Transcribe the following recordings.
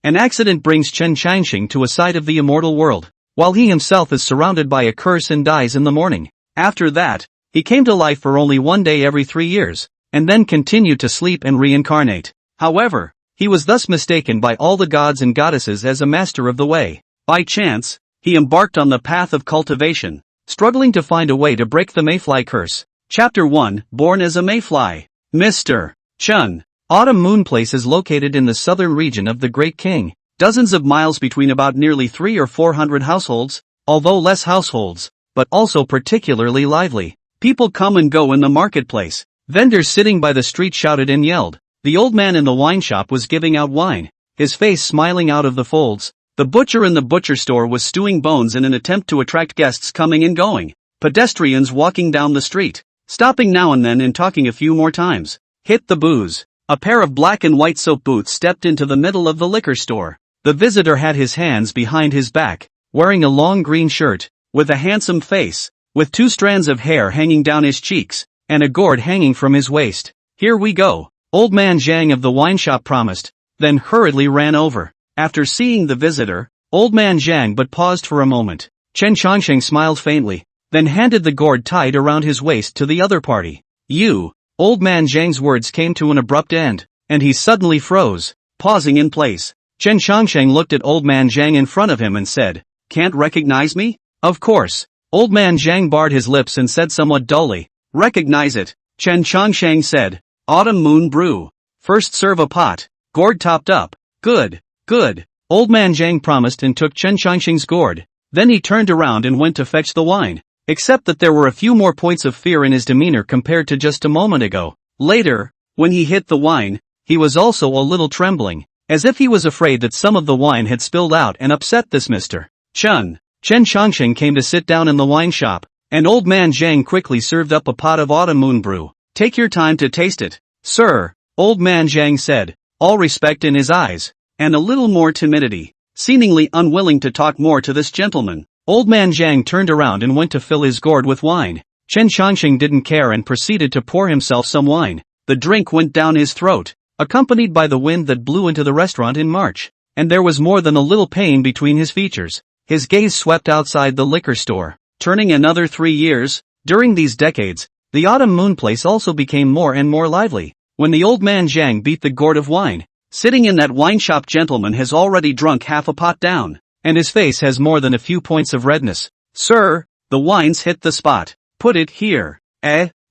An accident brings Chen Changxing to a side of the immortal world, while he himself is surrounded by a curse and dies in the morning. After that, he came to life for only one day every 3 years, and then continued to sleep and reincarnate. However, he was thus mistaken by all the gods and goddesses as a master of the way. By chance, he embarked on the path of cultivation, struggling to find a way to break the mayfly curse. Chapter 1, Born as a Mayfly. Mr. Chen. Autumn Moon Place is located in the southern region of the Great King, dozens of miles between about nearly 300 or 400 households, although less households, but also particularly lively. People come and go in the marketplace. Vendors sitting by the street shouted and yelled. The old man in the wine shop was giving out wine, his face smiling out of the folds. The butcher in the butcher store was stewing bones in an attempt to attract guests coming and going. Pedestrians walking down the street, stopping now and then and talking a few more times. Hit the booze. A pair of black and white soap boots stepped into the middle of the liquor store. The visitor had his hands behind his back, wearing a long green shirt, with a handsome face, with 2 strands of hair hanging down his cheeks, and a gourd hanging from his waist. Here we go, old man Zhang of the wine shop promised, then hurriedly ran over. After seeing the visitor, old man Zhang but paused for a moment. Chen Changxing smiled faintly, then handed the gourd tied around his waist to the other party. You. Old man Zhang's words came to an abrupt end, and he suddenly froze, pausing in place. Chen Changxing looked at old man Zhang in front of him and said, "Can't recognize me?" "Of course." Old man Zhang barred his lips and said somewhat dully, "Recognize it." Chen Changxing said, "Autumn Moon Brew. First serve a pot. Gourd topped up." "Good, good." Old man Zhang promised and took Chen Changxing's gourd. Then he turned around and went to fetch the wine. Except that there were a few more points of fear in his demeanor compared to just a moment ago. Later, when he hit the wine, he was also a little trembling, as if he was afraid that some of the wine had spilled out and upset this Mr. Chen. Chen Changxing came to sit down in the wine shop, and old man Zhang quickly served up a pot of autumn moon brew. "Take your time to taste it, sir," old man Zhang said, all respect in his eyes, and a little more timidity, seemingly unwilling to talk more to this gentleman. Old man Zhang turned around and went to fill his gourd with wine. Chen Changxing didn't care and proceeded to pour himself some wine. The drink went down his throat, accompanied by the wind that blew into the restaurant in March, and there was more than a little pain between his features. His gaze swept outside the liquor store, turning another 3 years. During these decades, the Autumn Moon Place also became more and more lively. When the old man Zhang beat the gourd of wine, sitting in that wine shop gentleman has already drunk half a pot down, and his face has more than a few points of redness. "Sir, the wine's hit the spot. Put it here."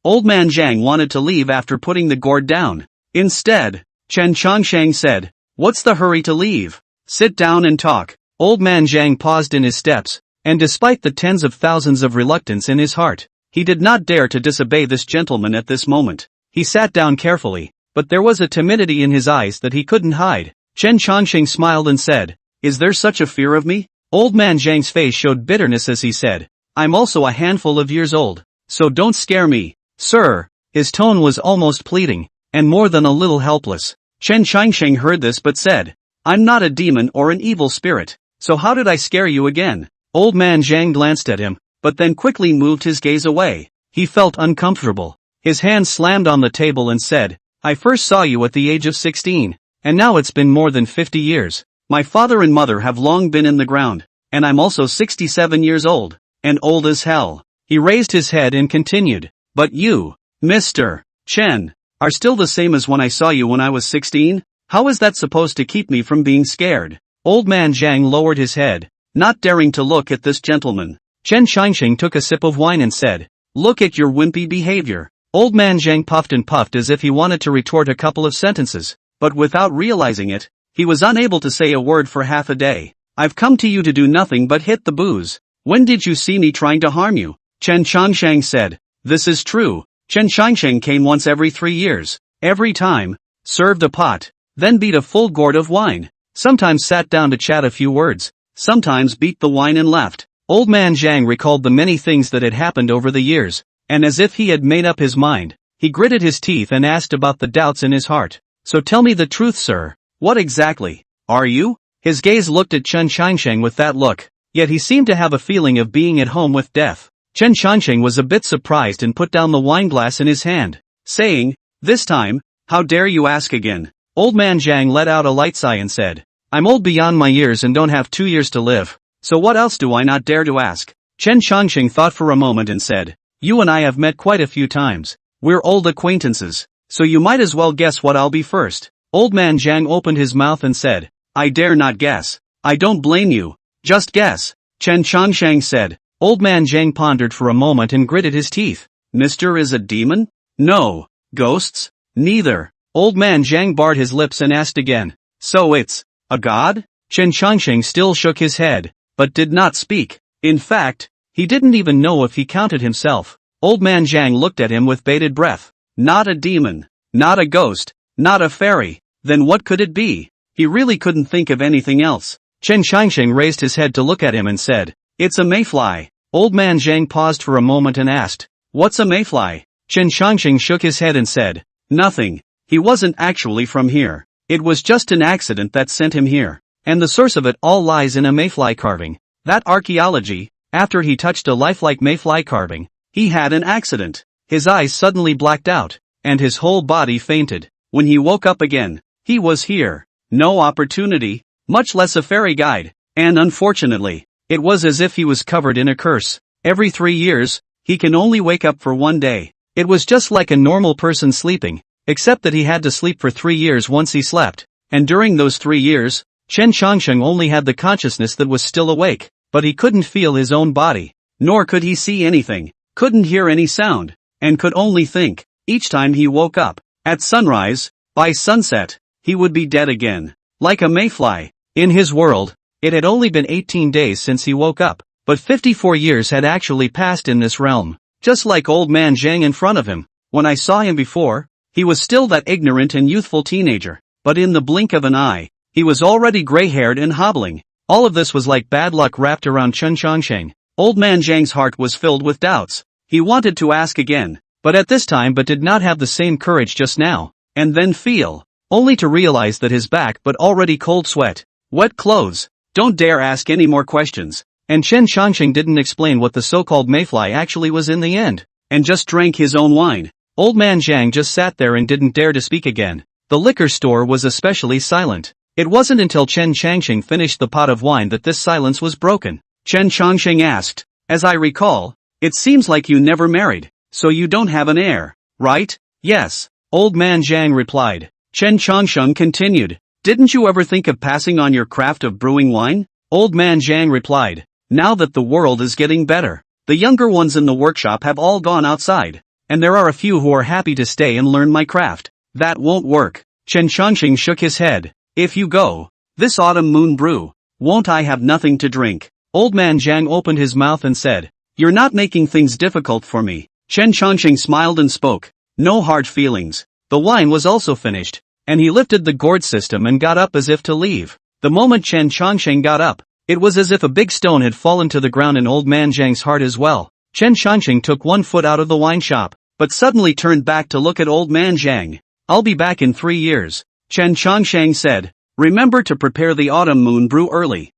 Old man Zhang wanted to leave after putting the gourd down. Instead, Chen Changxing said, "What's the hurry to leave? Sit down and talk." Old man Zhang paused in his steps, and despite the tens of thousands of reluctance in his heart, he did not dare to disobey this gentleman at this moment. He sat down carefully, but there was a timidity in his eyes that he couldn't hide. Chen Changxing smiled and said, "Is there such a fear of me?" Old man Zhang's face showed bitterness as he said, "I'm also a handful of years old, so don't scare me, sir." His tone was almost pleading, and more than a little helpless. Chen Changxing heard this but said, "I'm not a demon or an evil spirit, so how did I scare you again?" Old man Zhang glanced at him, but then quickly moved his gaze away. He felt uncomfortable. His hand slammed on the table and said, "I first saw you at the age of 16, and now it's been more than 50 years. My father and mother have long been in the ground, and I'm also 67 years old, and old as hell." He raised his head and continued, "But you, Mr. Chen, are still the same as when I saw you when I was 16? How is that supposed to keep me from being scared?" Old man Zhang lowered his head, not daring to look at this gentleman. Chen Changxing took a sip of wine and said, "Look at your wimpy behavior." Old man Zhang puffed and puffed as if he wanted to retort a couple of sentences, but without realizing it, he was unable to say a word for half a day. "I've come to you to do nothing but hit the booze. When did you see me trying to harm you?" Chen Changxing said, "This is true." Chen Changxing came once every 3 years, every time, served a pot, then beat a full gourd of wine, sometimes sat down to chat a few words, sometimes beat the wine and left. Old man Zhang recalled the many things that had happened over the years, and as if he had made up his mind, he gritted his teeth and asked about the doubts in his heart. "So tell me the truth, sir. What exactly are you?" His gaze looked at Chen Changxing with that look, yet he seemed to have a feeling of being at home with death. Chen Changxing was a bit surprised and put down the wineglass in his hand, saying, "This time, how dare you ask again?" Old man Zhang let out a light sigh and said, I'm old beyond my years and don't have 2 years to live. So what else do I not dare to ask? Chen Changqing thought for a moment and said, you and I have met quite a few times. We're old acquaintances. So you might as well guess what I'll be first. Old man Zhang opened his mouth and said, I dare not guess. I don't blame you. Just guess. Chen Changsheng said. Old man Zhang pondered for a moment and gritted his teeth. Mister is a demon? No. Ghosts? Neither. Old man Zhang barred his lips and asked again. So it's a god? Chen Changsheng still shook his head, but did not speak. In fact, he didn't even know if he counted himself. Old man Zhang looked at him with bated breath. Not a demon. Not a ghost. Not a fairy. Then what could it be? He really couldn't think of anything else. Chen Changsheng raised his head to look at him and said, it's a mayfly. Old man Zhang paused for a moment and asked, what's a mayfly? Chen Changsheng shook his head and said, nothing. He wasn't actually from here. It was just an accident that sent him here. And the source of it all lies in a mayfly carving. That archaeology, after he touched a lifelike mayfly carving, he had an accident. His eyes suddenly blacked out, and his whole body fainted. When he woke up again, he was here. No opportunity, much less a fairy guide, and unfortunately, it was as if he was covered in a curse. Every 3 years, he can only wake up for 1 day. It was just like a normal person sleeping, except that he had to sleep for 3 years once he slept, and during those 3 years, Chen Changsheng only had the consciousness that was still awake, but he couldn't feel his own body, nor could he see anything, couldn't hear any sound, and could only think. Each time he woke up, at sunrise, by sunset, he would be dead again, like a mayfly. In his world, it had only been 18 days since he woke up, but 54 years had actually passed in this realm, just like old man Zhang in front of him. When I saw him before, he was still that ignorant and youthful teenager, but in the blink of an eye, he was already gray-haired and hobbling. All of this was like bad luck wrapped around Chen Changsheng. Old man Zhang's heart was filled with doubts. He wanted to ask again, but at this time did not have the same courage just now, and then feel, only to realize that his back but already cold sweat, wet clothes. Don't dare ask any more questions. And Chen Changsheng didn't explain what the so-called mayfly actually was in the end, and just drank his own wine. Old man Zhang just sat there and didn't dare to speak again. The liquor store was especially silent. It wasn't until Chen Changsheng finished the pot of wine that this silence was broken. Chen Changsheng asked, as I recall, it seems like you never married, so you don't have an heir, right? Yes. Old man Zhang replied. Chen Changsheng continued, didn't you ever think of passing on your craft of brewing wine? Old man Zhang replied, now that the world is getting better, the younger ones in the workshop have all gone outside, and there are a few who are happy to stay and learn my craft. That won't work. Chen Changsheng shook his head. If you go, this autumn moon brew, won't I have nothing to drink? Old man Zhang opened his mouth and said, you're not making things difficult for me. Chen Changsheng smiled and spoke, no hard feelings. The wine was also finished, and he lifted the gourd system and got up as if to leave. The moment Chen Changsheng got up, it was as if a big stone had fallen to the ground in old man Zhang's heart as well. Chen Changsheng took 1 foot out of the wine shop, but suddenly turned back to look at old man Zhang. I'll be back in 3 years. Chen Changsheng said, remember to prepare the autumn moon brew early.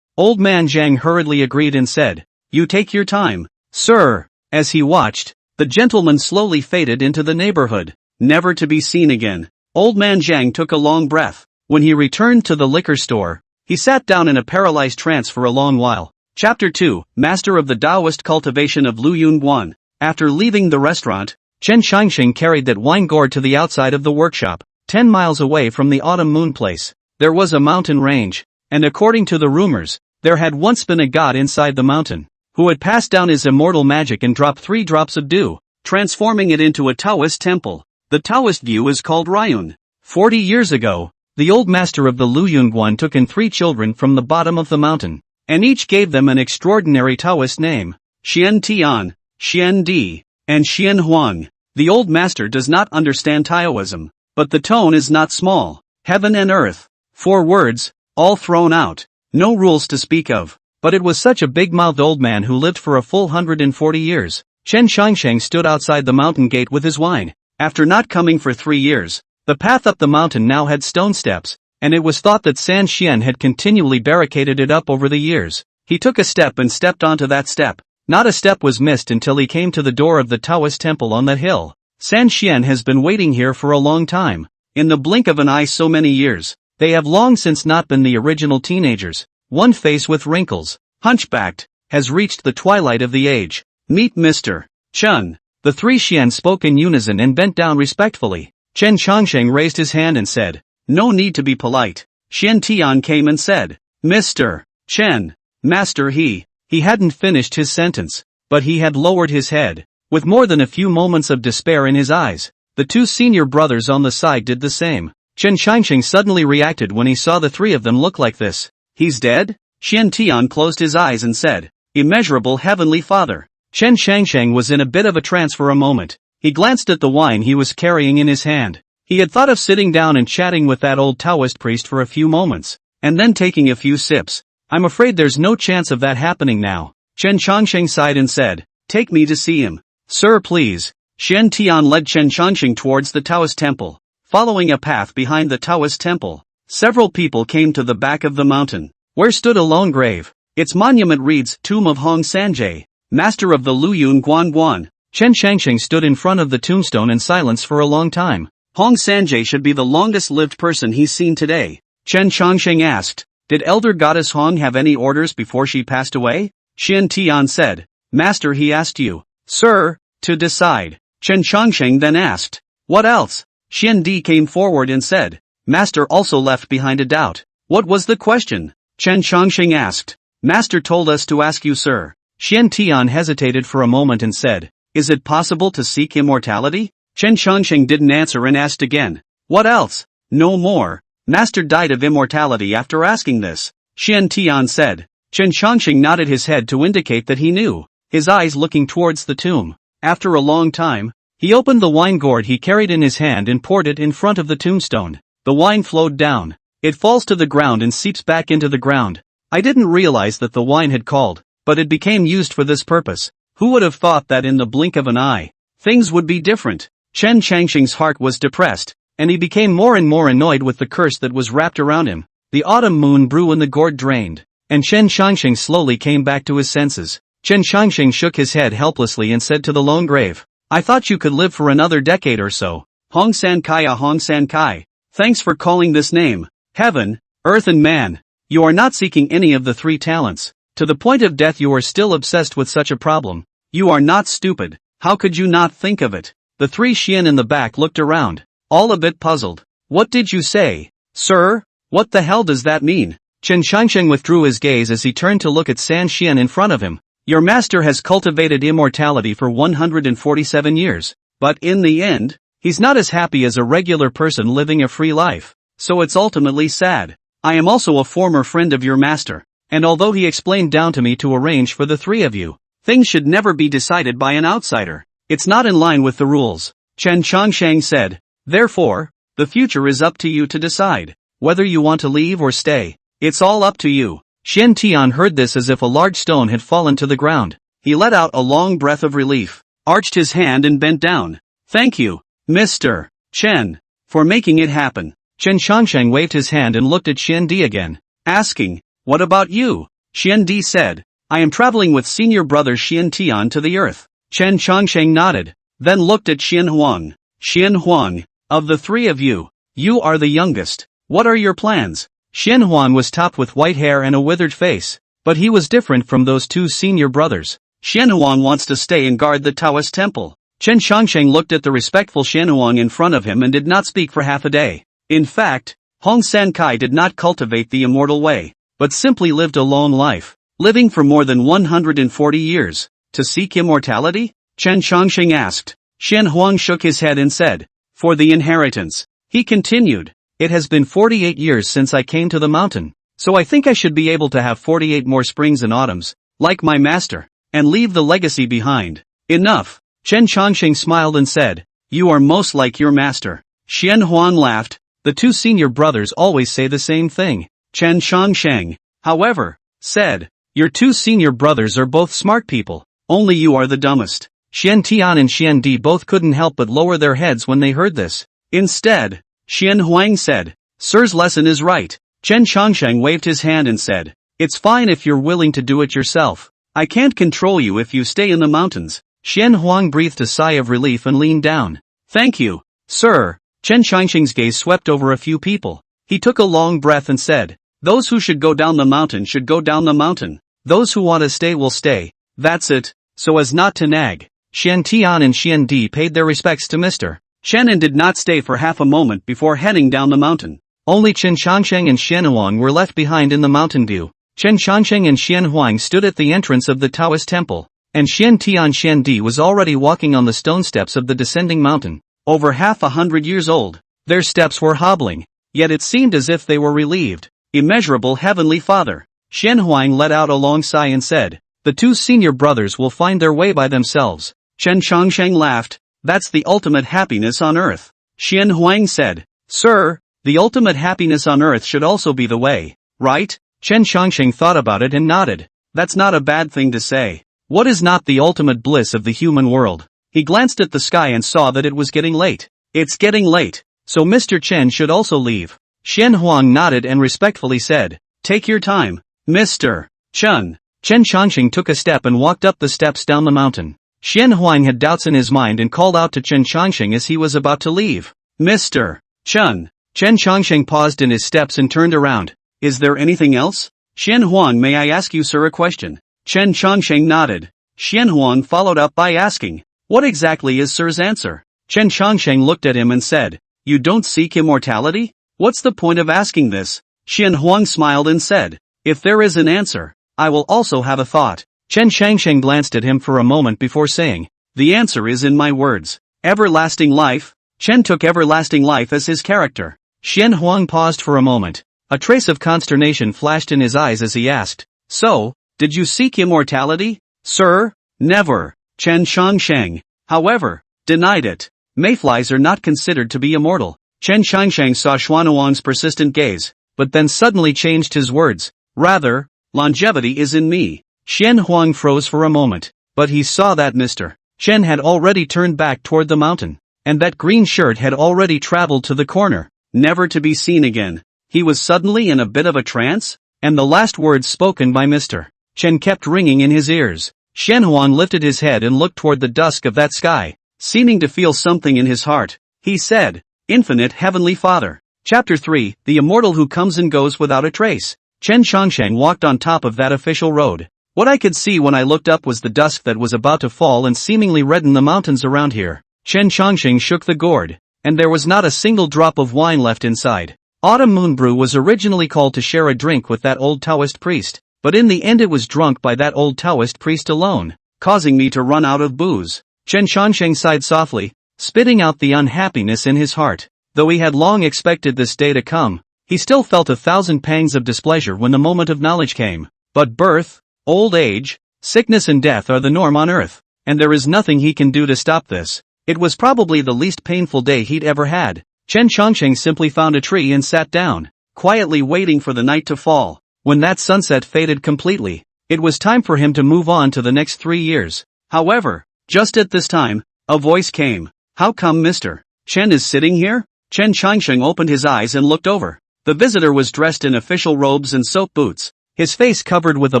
Old man Zhang hurriedly agreed and said, you take your time, sir. As he watched, the gentleman slowly faded into the neighborhood, never to be seen again. Old man Zhang took a long breath. When he returned to the liquor store, he sat down in a paralyzed trance for a long while. Chapter 2, Master of the Taoist Cultivation of Lu Yunguan. After leaving the restaurant, Chen Changsheng carried that wine gourd to the outside of the workshop, 10 miles away from the autumn moon place. There was a mountain range, and according to the rumors, there had once been a god inside the mountain, who had passed down his immortal magic and dropped 3 drops of dew, transforming it into a Taoist temple. The Taoist view is called Ryun. 40 years ago, the old master of the Lu Yunguan took in 3 children from the bottom of the mountain, and each gave them an extraordinary Taoist name, Xian Tian, Xian Di, and Xian Huang. The old master does not understand Taoism, but the tone is not small. Heaven and earth. 4 words, all thrown out. No rules to speak of. But it was such a big-mouthed old man who lived for a full 140 years. Chen Changsheng stood outside the mountain gate with his wine. After not coming for 3 years, the path up the mountain now had stone steps, and it was thought that San Xian had continually barricaded it up over the years. He took a step and stepped onto that step. Not a step was missed until he came to the door of the Taoist temple on that hill. San Xian has been waiting here for a long time. In the blink of an eye, so many years. They have long since not been the original teenagers. One face with wrinkles, hunchbacked, has reached the twilight of the age. Meet Mr. Chen. The three Xian spoke in unison and bent down respectfully. Chen Changsheng raised his hand and said, "No need to be polite." Xian Tian came and said, "Mr. Chen, Master." He hadn't finished his sentence, but he had lowered his head, with more than a few moments of despair in his eyes. The two senior brothers on the side did the same. Chen Changsheng suddenly reacted when he saw the three of them look like this. "He's dead?" Xian Tian closed his eyes and said, "Immeasurable Heavenly Father." Chen Changsheng was in a bit of a trance for a moment. He glanced at the wine he was carrying in his hand. He had thought of sitting down and chatting with that old Taoist priest for a few moments, and then taking a few sips. "I'm afraid there's no chance of that happening now." Chen Changsheng sighed and said, "Take me to see him." "Sir, please." Xian Tian led Chen Changsheng towards the Taoist temple. Following a path behind the Taoist temple, several people came to the back of the mountain, where stood a lone grave. Its monument reads, "Tomb of Hong Sanjie, Master of the Luyun Guan." Chen Changsheng stood in front of the tombstone in silence for a long time. Hong Sanjie should be the longest-lived person he's seen today. Chen Changsheng asked, "Did Elder Goddess Hong have any orders before she passed away?" Xian Tian said, "Master, he asked you, sir, to decide." Chen Changsheng then asked, "What else?" Xian Di came forward and said, "Master also left behind a doubt." "What was the question?" Chen Changsheng asked. "Master told us to ask you, sir." Xian Tian hesitated for a moment and said, "Is it possible to seek immortality?" Chen Changsheng didn't answer and asked again, "What else?" "No more. Master died of immortality after asking this," Xian Tian said. Chen Changsheng nodded his head to indicate that he knew, his eyes looking towards the tomb. After a long time, he opened the wine gourd he carried in his hand and poured it in front of the tombstone. The wine flowed down. It falls to the ground and seeps back into the ground. I didn't realize that the wine had called, but it became used for this purpose. Who would have thought that in the blink of an eye, things would be different? Chen Changsheng's heart was depressed, and he became more and more annoyed with the curse that was wrapped around him. The autumn moon grew and the gourd drained, and Chen Changsheng slowly came back to his senses. Chen Changsheng shook his head helplessly and said to the lone grave, "I thought you could live for another decade or so." Hong San Kai, Hong San Kai. Thanks for calling this name. Heaven, earth and man. You are not seeking any of the three talents. To the point of death you are still obsessed with such a problem. You are not stupid. How could you not think of it? The three Xian in the back looked around, all a bit puzzled. "What did you say, sir? What the hell does that mean?" Chen Changsheng withdrew his gaze as he turned to look at San Xian in front of him. "Your master has cultivated immortality for 147 years, but in the end, he's not as happy as a regular person living a free life, so it's ultimately sad. I am also a former friend of your master, and although he explained down to me to arrange for the three of you, things should never be decided by an outsider. It's not in line with the rules," Chen Changsheng said. "Therefore, the future is up to you to decide, whether you want to leave or stay. It's all up to you." Xian Tian heard this as if a large stone had fallen to the ground. He let out a long breath of relief, arched his hand and bent down. "Thank you, Mr. Chen, for making it happen." Chen Changsheng waved his hand and looked at Xian Di again, asking, "What about you?" Xian Di said, "I am traveling with senior brother Xian Tian to the earth." Chen Changsheng nodded, then looked at Xian Huang. "Xian Huang, of the three of you, you are the youngest. What are your plans?" Xian Huang was topped with white hair and a withered face, but he was different from those two senior brothers. "Xian Huang wants to stay and guard the Taoist temple." Chen Changsheng looked at the respectful Xian Huang in front of him and did not speak for half a day. In fact, Hong San Kai did not cultivate the immortal way, but simply lived a lone life, living for more than 140 years. To seek immortality? Chen Changsheng asked. Xian Huang shook his head and said, "For the inheritance." He continued, "It has been 48 years since I came to the mountain, so I think I should be able to have 48 more springs and autumns, like my master, and leave the legacy behind." "Enough." Chen Changsheng smiled and said, "You are most like your master." Xian Huang laughed. The two senior brothers always say the same thing. Chen Changsheng, however, said, "Your two senior brothers are both smart people. Only you are the dumbest." Xian Tian and Xian Di both couldn't help but lower their heads when they heard this. Instead, Xian Huang said, "Sir's lesson is right." Chen Changsheng waved his hand and said, "It's fine if you're willing to do it yourself. I can't control you if you stay in the mountains." Xian Huang breathed a sigh of relief and leaned down. "Thank you, sir." Chen Changsheng's gaze swept over a few people. He took a long breath and said, "Those who should go down the mountain should go down the mountain. Those who want to stay will stay. That's it, so as not to nag." Xian Tian and Xian Di paid their respects to Mr. Chen and did not stay for half a moment before heading down the mountain. Only Chen Changsheng and Xian Huang were left behind in the mountain view. Chen Changsheng and Xian Huang stood at the entrance of the Taoist temple, and Xian Tian Xian Di was already walking on the stone steps of the descending mountain, over 100 years old. Their steps were hobbling, yet it seemed as if they were relieved. "Immeasurable Heavenly Father." Xian Huang let out a long sigh and said, "The two senior brothers will find their way by themselves." Chen Changsheng laughed. "That's the ultimate happiness on earth." Xian Huang said, "Sir, the ultimate happiness on earth should also be the way, right?" Chen Changsheng thought about it and nodded. "That's not a bad thing to say. What is not the ultimate bliss of the human world?" He glanced at the sky and saw that it was getting late. "It's getting late, so Mr. Chen should also leave." Xian Huang nodded and respectfully said, "Take your time, Mr. Chen." Chen Changsheng took a step and walked up the steps down the mountain. Xian Huang had doubts in his mind and called out to Chen Changsheng as he was about to leave. "Mr. Chen." Chen Changsheng paused in his steps and turned around. "Is there anything else?" "Xian Huang, may I ask you, sir, a question?" Chen Changsheng nodded. Xian Huang followed up by asking, "What exactly is sir's answer?" Chen Changsheng looked at him and said, "You don't seek immortality? What's the point of asking this?" Xian Huang smiled and said, "If there is an answer, I will also have a thought." Chen Changsheng glanced at him for a moment before saying, "The answer is in my words. Everlasting life." Chen took everlasting life as his character. Xian Huang paused for a moment. A trace of consternation flashed in his eyes as he asked, "So, did you seek immortality?" "Sir, never." Chen Changsheng, however, denied it. Mayflies are not considered to be immortal. Chen Changsheng saw Xuanhuang's persistent gaze, but then suddenly changed his words. "Rather, longevity is in me." Xian Huang froze for a moment, but he saw that Mr. Chen had already turned back toward the mountain, and that green shirt had already traveled to the corner, never to be seen again. He was suddenly in a bit of a trance, and the last words spoken by Mr. Chen kept ringing in his ears. Xian Huang lifted his head and looked toward the dusk of that sky, seeming to feel something in his heart. He said, "Infinite Heavenly Father." Chapter 3, The Immortal Who Comes and Goes Without a Trace. Chen Changsheng walked on top of that official road. What I could see when I looked up was the dusk that was about to fall and seemingly redden the mountains around here. Chen Changsheng shook the gourd, and there was not a single drop of wine left inside. Autumn Moon Brew was originally called to share a drink with that old Taoist priest, but in the end it was drunk by that old Taoist priest alone, causing me to run out of booze. Chen Changsheng sighed softly, spitting out the unhappiness in his heart. Though he had long expected this day to come, he still felt 1,000 pangs of displeasure when the moment of knowledge came. But birth, old age, sickness and death are the norm on earth, and there is nothing he can do to stop this. It was probably the least painful day he'd ever had. Chen Changsheng simply found a tree and sat down, quietly waiting for the night to fall. When that sunset faded completely, it was time for him to move on to the next 3 years. However, just at this time, a voice came. "How come Mr. Chen is sitting here?" Chen Changsheng opened his eyes and looked over. The visitor was dressed in official robes and soap boots, his face covered with a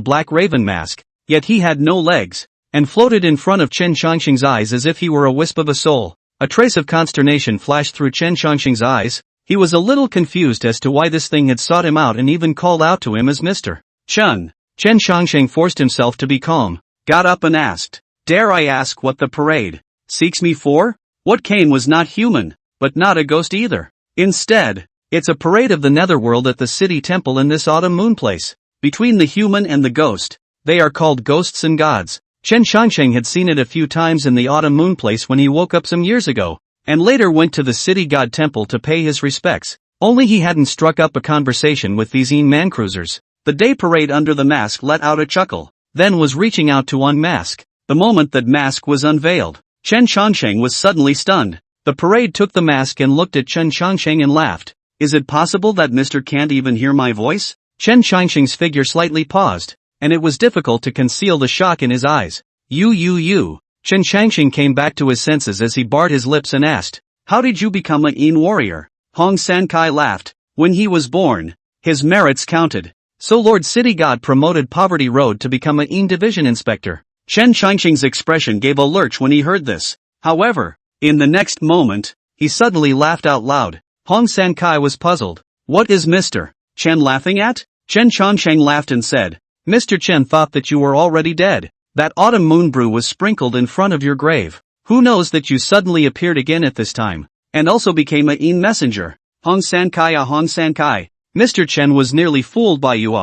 black raven mask, yet he had no legs, and floated in front of Chen Changsheng's eyes as if he were a wisp of a soul. A trace of consternation flashed through Chen Changsheng's eyes. He was a little confused as to why this thing had sought him out and even called out to him as Mr. Chen. Chen Changsheng forced himself to be calm, got up and asked, "Dare I ask what the parade seeks me for?" What came was not human, but not a ghost either. Instead, it's a parade of the netherworld at the city temple in this autumn moon place. Between the human and the ghost, they are called ghosts and gods. Chen Changsheng had seen it a few times in the autumn moon place when he woke up some years ago, and later went to the city god temple to pay his respects. Only he hadn't struck up a conversation with these man cruisers. The day parade under the mask let out a chuckle, then was reaching out to unmask. The moment that mask was unveiled, Chen Changsheng was suddenly stunned. The parade took the mask and looked at Chen Changsheng and laughed. "Is it possible that Mr. can't even hear my voice?" Chen Changsheng's figure slightly paused, and it was difficult to conceal the shock in his eyes. You. Chen Changsheng came back to his senses as he barred his lips and asked, "How did you become a Yin warrior?" Hong Sankai laughed. "When he was born, his merits counted. So Lord City God promoted Poverty Road to become a Yin division inspector." Chen Changsheng's expression gave a lurch when he heard this. However, in the next moment, he suddenly laughed out loud. Hong Sankai was puzzled. What is Mr. Chen laughing at? Chen Changsheng laughed and said, Mr. Chen thought that you were already dead. That autumn moon brew was sprinkled in front of your grave. Who knows that you suddenly appeared again at this time, and also became a messenger. Hong San Kai Hong San Kai. Mr. Chen was nearly fooled by you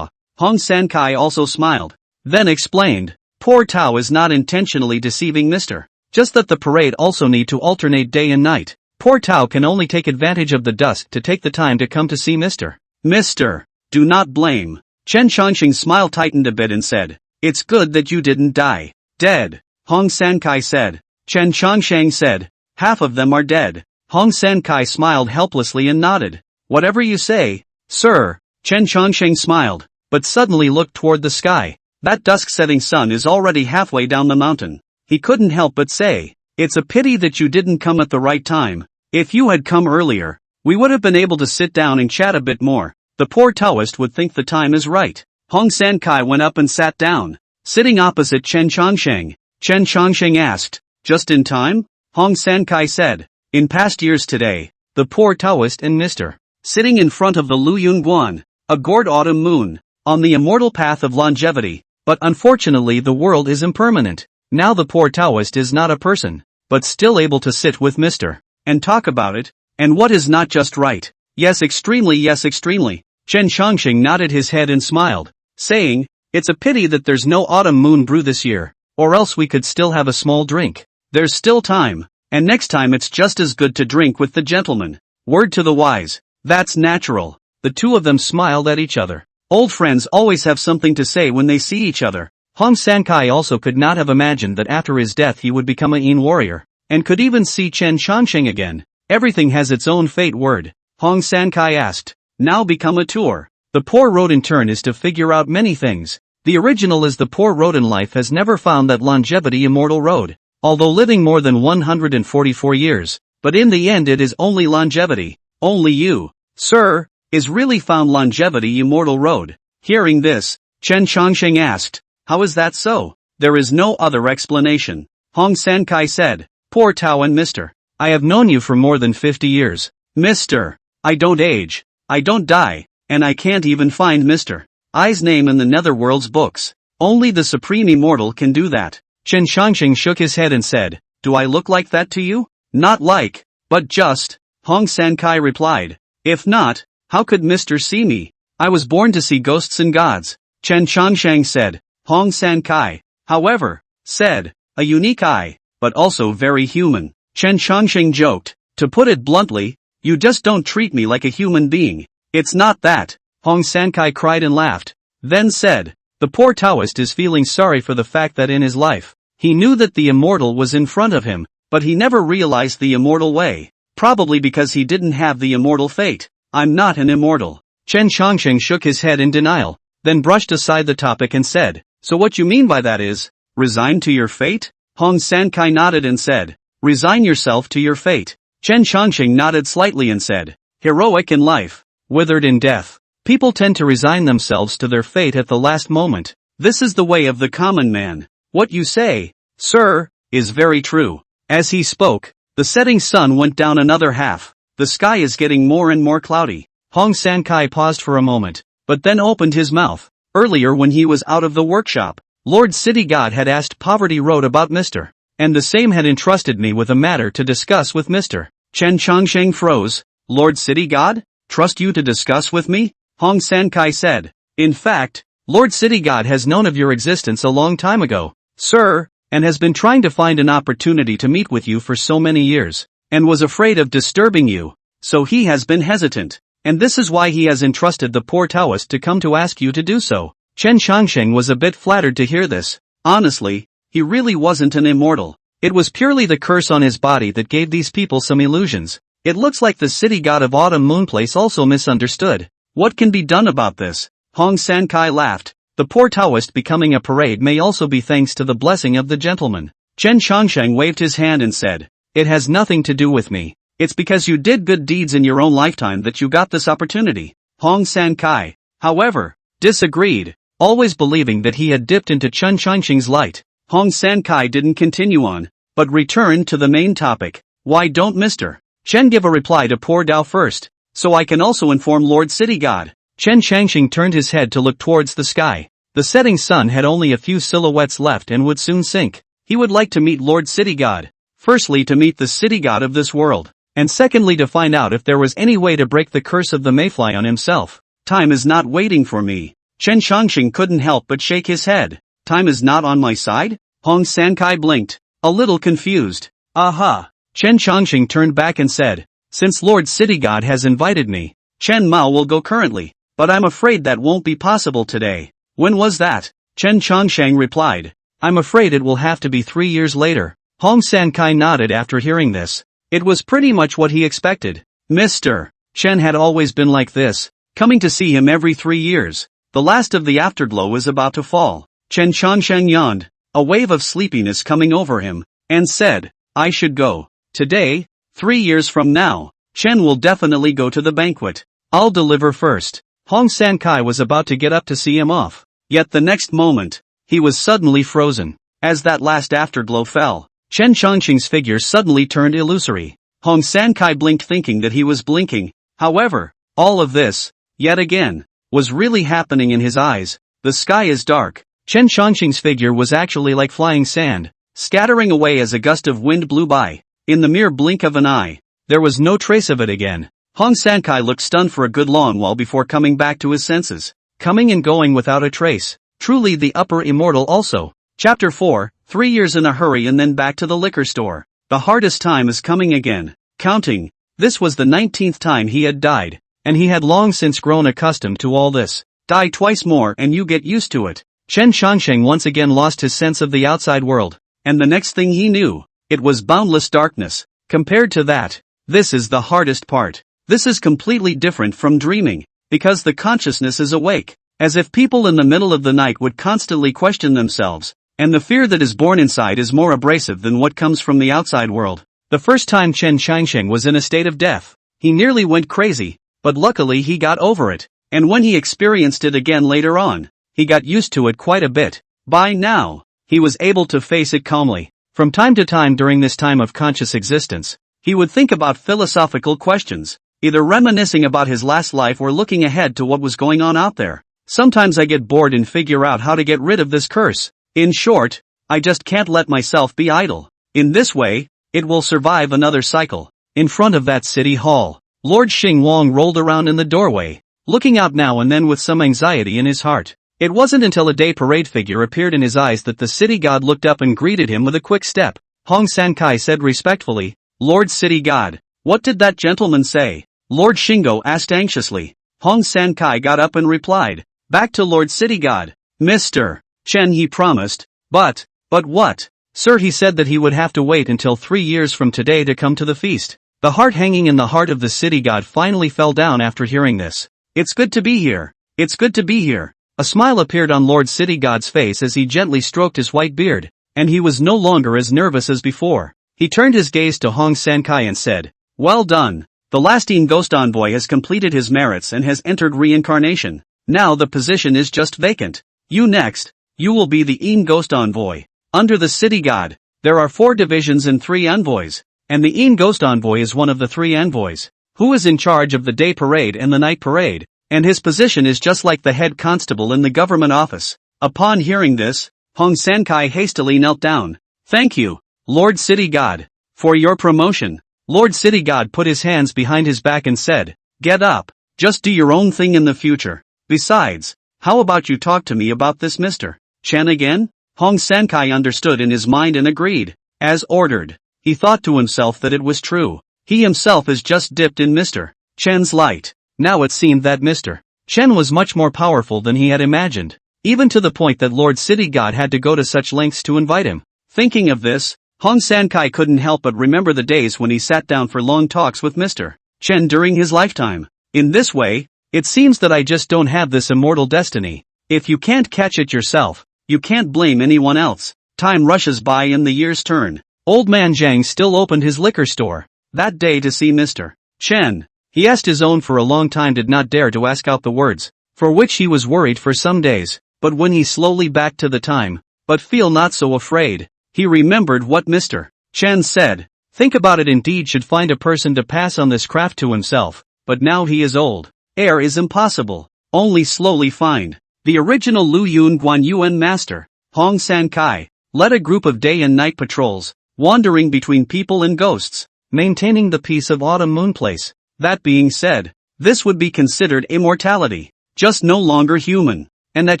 Hong San Kai also smiled. Then explained, poor Tao is not intentionally deceiving Mr. Just that the parade also need to alternate day and night. Poor Tao can only take advantage of the dusk to take the time to come to see Mr. Do not blame. Chen Changxing's smile tightened a bit and said, it's good that you didn't die. Dead. Hong San Kai said. Chen Changsheng said, half of them are dead. Hong San Kai smiled helplessly and nodded. Whatever you say, sir. Chen Changsheng smiled, but suddenly looked toward the sky. That dusk-setting sun is already halfway down the mountain. He couldn't help but say, it's a pity that you didn't come at the right time. If you had come earlier, we would have been able to sit down and chat a bit more. The poor Taoist would think the time is right. Hong San Kai went up and sat down, sitting opposite Chen Changsheng. Chen Changsheng asked, just in time? Hong San Kai said, in past years today, the poor Taoist and Mr. Sitting in front of the Lu Yunguan, a gourd autumn moon, on the immortal path of longevity, but unfortunately the world is impermanent. Now the poor Taoist is not a person, but still able to sit with Mr. and talk about it, and what is not just right. Yes, extremely. Chen Changsheng nodded his head and smiled, saying, it's a pity that there's no autumn moon brew this year, or else we could still have a small drink. There's still time, and next time it's just as good to drink with the gentleman. Word to the wise. That's natural. The two of them smiled at each other. Old friends always have something to say when they see each other. Hong San Kai also could not have imagined that after his death he would become a Yin warrior, and could even see Chen Changsheng again. Everything has its own fate. Word. Hong San Kai asked, now become a tour. The poor road in turn is to figure out many things. The original is the poor road in life has never found that longevity immortal road, although living more than 144 years, but in the end it is only longevity. Only you, sir, is really found longevity immortal road. Hearing this, Chen Changsheng asked, how is that so? There is no other explanation. Hong San Kai said, poor Tao and Mr. I have known you for more than 50 years. Mr. I don't age, I don't die, and I can't even find Mr. I's name in the Netherworld's books. Only the Supreme Immortal can do that. Chen Changsheng shook his head and said, do I look like that to you? Not like, but just, Hong San Kai replied. If not, how could Mr. see me? I was born to see ghosts and gods. Chen Changsheng said. Hong San Kai, however, said, a unique eye, but also very human. Chen Changsheng joked, to put it bluntly, you just don't treat me like a human being. It's not that. Hong San Kai cried and laughed, then said, the poor Taoist is feeling sorry for the fact that in his life, he knew that the immortal was in front of him, but he never realized the immortal way, probably because he didn't have the immortal fate. I'm not an immortal. Chen Changsheng shook his head in denial, then brushed aside the topic and said, so what you mean by that is, resign to your fate? Hong San Kai nodded and said, resign yourself to your fate. Chen Changsheng nodded slightly and said, heroic in life, withered in death. People tend to resign themselves to their fate at the last moment. This is the way of the common man. What you say, sir, is very true. As he spoke, the setting sun went down another half. The sky is getting more and more cloudy. Hong San Kai paused for a moment, but then opened his mouth. Earlier when he was out of the workshop, Lord City God had asked Poverty Road about Mr. And the same had entrusted me with a matter to discuss with Mr. Chen Changsheng froze. Lord City God? Trust you to discuss with me? Hong San Kai said. In fact, Lord City God has known of your existence a long time ago, sir, and has been trying to find an opportunity to meet with you for so many years, and was afraid of disturbing you, so he has been hesitant, and this is why he has entrusted the poor Taoist to come to ask you to do so. Chen Changsheng was a bit flattered to hear this. Honestly, he really wasn't an immortal. It was purely the curse on his body that gave these people some illusions. It looks like the city god of Autumn Moonplace also misunderstood. What can be done about this? Hong San Kai laughed. The poor Taoist becoming a parade may also be thanks to the blessing of the gentleman. Chen Changsheng waved his hand and said, it has nothing to do with me. It's because you did good deeds in your own lifetime that you got this opportunity. Hong San Kai, however, disagreed, always believing that he had dipped into Chen Changsheng's light. Hong San Kai didn't continue on, but returned to the main topic. Why don't Mr. Chen give a reply to poor Dao first? so I can also inform Lord City God. Chen Changxing turned his head to look towards the sky. The setting sun had only a few silhouettes left and would soon sink. He would like to meet Lord City God. Firstly, to meet the city god of this world, and secondly to find out if there was any way to break the curse of the mayfly on himself. Time is not waiting for me. Chen Changxing couldn't help but shake his head. Time is not on my side? Hong Sankai blinked, a little confused. Aha! Chen Changxing turned back and said, since Lord City God has invited me, Chen Mao will go currently, but I'm afraid that won't be possible today. When was that? Chen Changsheng replied, I'm afraid it will have to be 3 years later. Hong Sankai nodded after hearing this. It was pretty much what he expected. Mr. Chen had always been like this, coming to see him every 3 years. The last of the afterglow is about to fall. Chen Changsheng yawned, a wave of sleepiness coming over him, and said, I should go. Today, 3 years from now, Chen will definitely go to the banquet. I'll deliver first. Hong Sankai was about to get up to see him off. Yet the next moment, he was suddenly frozen. As that last afterglow fell, Chen Changqing's figure suddenly turned illusory. Hong Sankai blinked thinking that he was blinking. However, all of this, yet again, was really happening in his eyes. The sky is dark. Chen Changqing's figure was actually like flying sand, scattering away as a gust of wind blew by. In the mere blink of an eye, there was no trace of it again. Hong Sankai looked stunned for a good long while before coming back to his senses. Coming and going without a trace. Truly the upper immortal also. Chapter 4, 3 years in a hurry and then back to the liquor store. The hardest time is coming again. Counting. This was the 19th time he had died, and he had long since grown accustomed to all this. Die twice more and you get used to it. Chen Changsheng once again lost his sense of the outside world, and the next thing he knew, it was boundless darkness. Compared to that, this is the hardest part. This is completely different from dreaming, because the consciousness is awake, as if people in the middle of the night would constantly question themselves, and the fear that is born inside is more abrasive than what comes from the outside world. The first time Chen Changsheng was in a state of death, he nearly went crazy, but luckily he got over it, and when he experienced it again later on, he got used to it quite a bit. By now, he was able to face it calmly. From time to time during this time of conscious existence, he would think about philosophical questions, either reminiscing about his last life or looking ahead to what was going on out there. Sometimes I get bored and figure out how to get rid of this curse. In short, I just can't let myself be idle. In this way, it will survive another cycle. In front of that city hall, Lord Xing Wang rolled around in the doorway, looking out now and then with some anxiety in his heart. It wasn't until a day parade figure appeared in his eyes that the city god looked up and greeted him with a quick step. Hong Sankai said respectfully, Lord City God, what did that gentleman say? Lord Shingo asked anxiously. Hong Sankai got up and replied, back to Lord City God. Mr. Chen, he promised, but what? Sir, he said that he would have to wait until 3 years from today to come to the feast. The heart hanging in the heart of the city god finally fell down after hearing this. It's good to be here. It's good to be here. A smile appeared on Lord City God's face as he gently stroked his white beard, and he was no longer as nervous as before. He turned his gaze to Hong Sankai and said, well done. The last Een Ghost Envoy has completed his merits and has entered reincarnation. Now the position is just vacant. You next. You will be the Een Ghost Envoy. Under the City God, there are 4 divisions and 3 envoys, and the Een Ghost Envoy is one of the 3 envoys, who is in charge of the day parade and the night parade, and his position is just like the head constable in the government office. Upon hearing this, Hong Sankai hastily knelt down. Thank you, Lord City God, for your promotion. Lord City God put his hands behind his back and said, get up, just do your own thing in the future. Besides, how about you talk to me about this Mr. Chen again? Hong Sankai understood in his mind and agreed. As ordered. He thought to himself that it was true. He himself is just dipped in Mr. Chen's light. Now it seemed that Mr. Chen was much more powerful than he had imagined, even to the point that Lord City God had to go to such lengths to invite him. Thinking of this, Hong Sankai couldn't help but remember the days when he sat down for long talks with Mr. Chen during his lifetime. In this way, it seems that I just don't have this immortal destiny. If you can't catch it yourself, you can't blame anyone else. Time rushes by and the years turn. Old man Zhang still opened his liquor store that day to see Mr. Chen. He asked his own for a long time, did not dare to ask out the words, for which he was worried for some days, but when he slowly backed to the time, but feel not so afraid, he remembered what Mr. Chen said. Think about it, indeed should find a person to pass on this craft to himself, but now he is old. Heir is impossible. Only slowly find. The original Lu Yun Guan Yuan master, Hong San Kai, led a group of day and night patrols, wandering between people and ghosts, maintaining the peace of Autumn Moon Place. That being said, this would be considered immortality, just no longer human. And that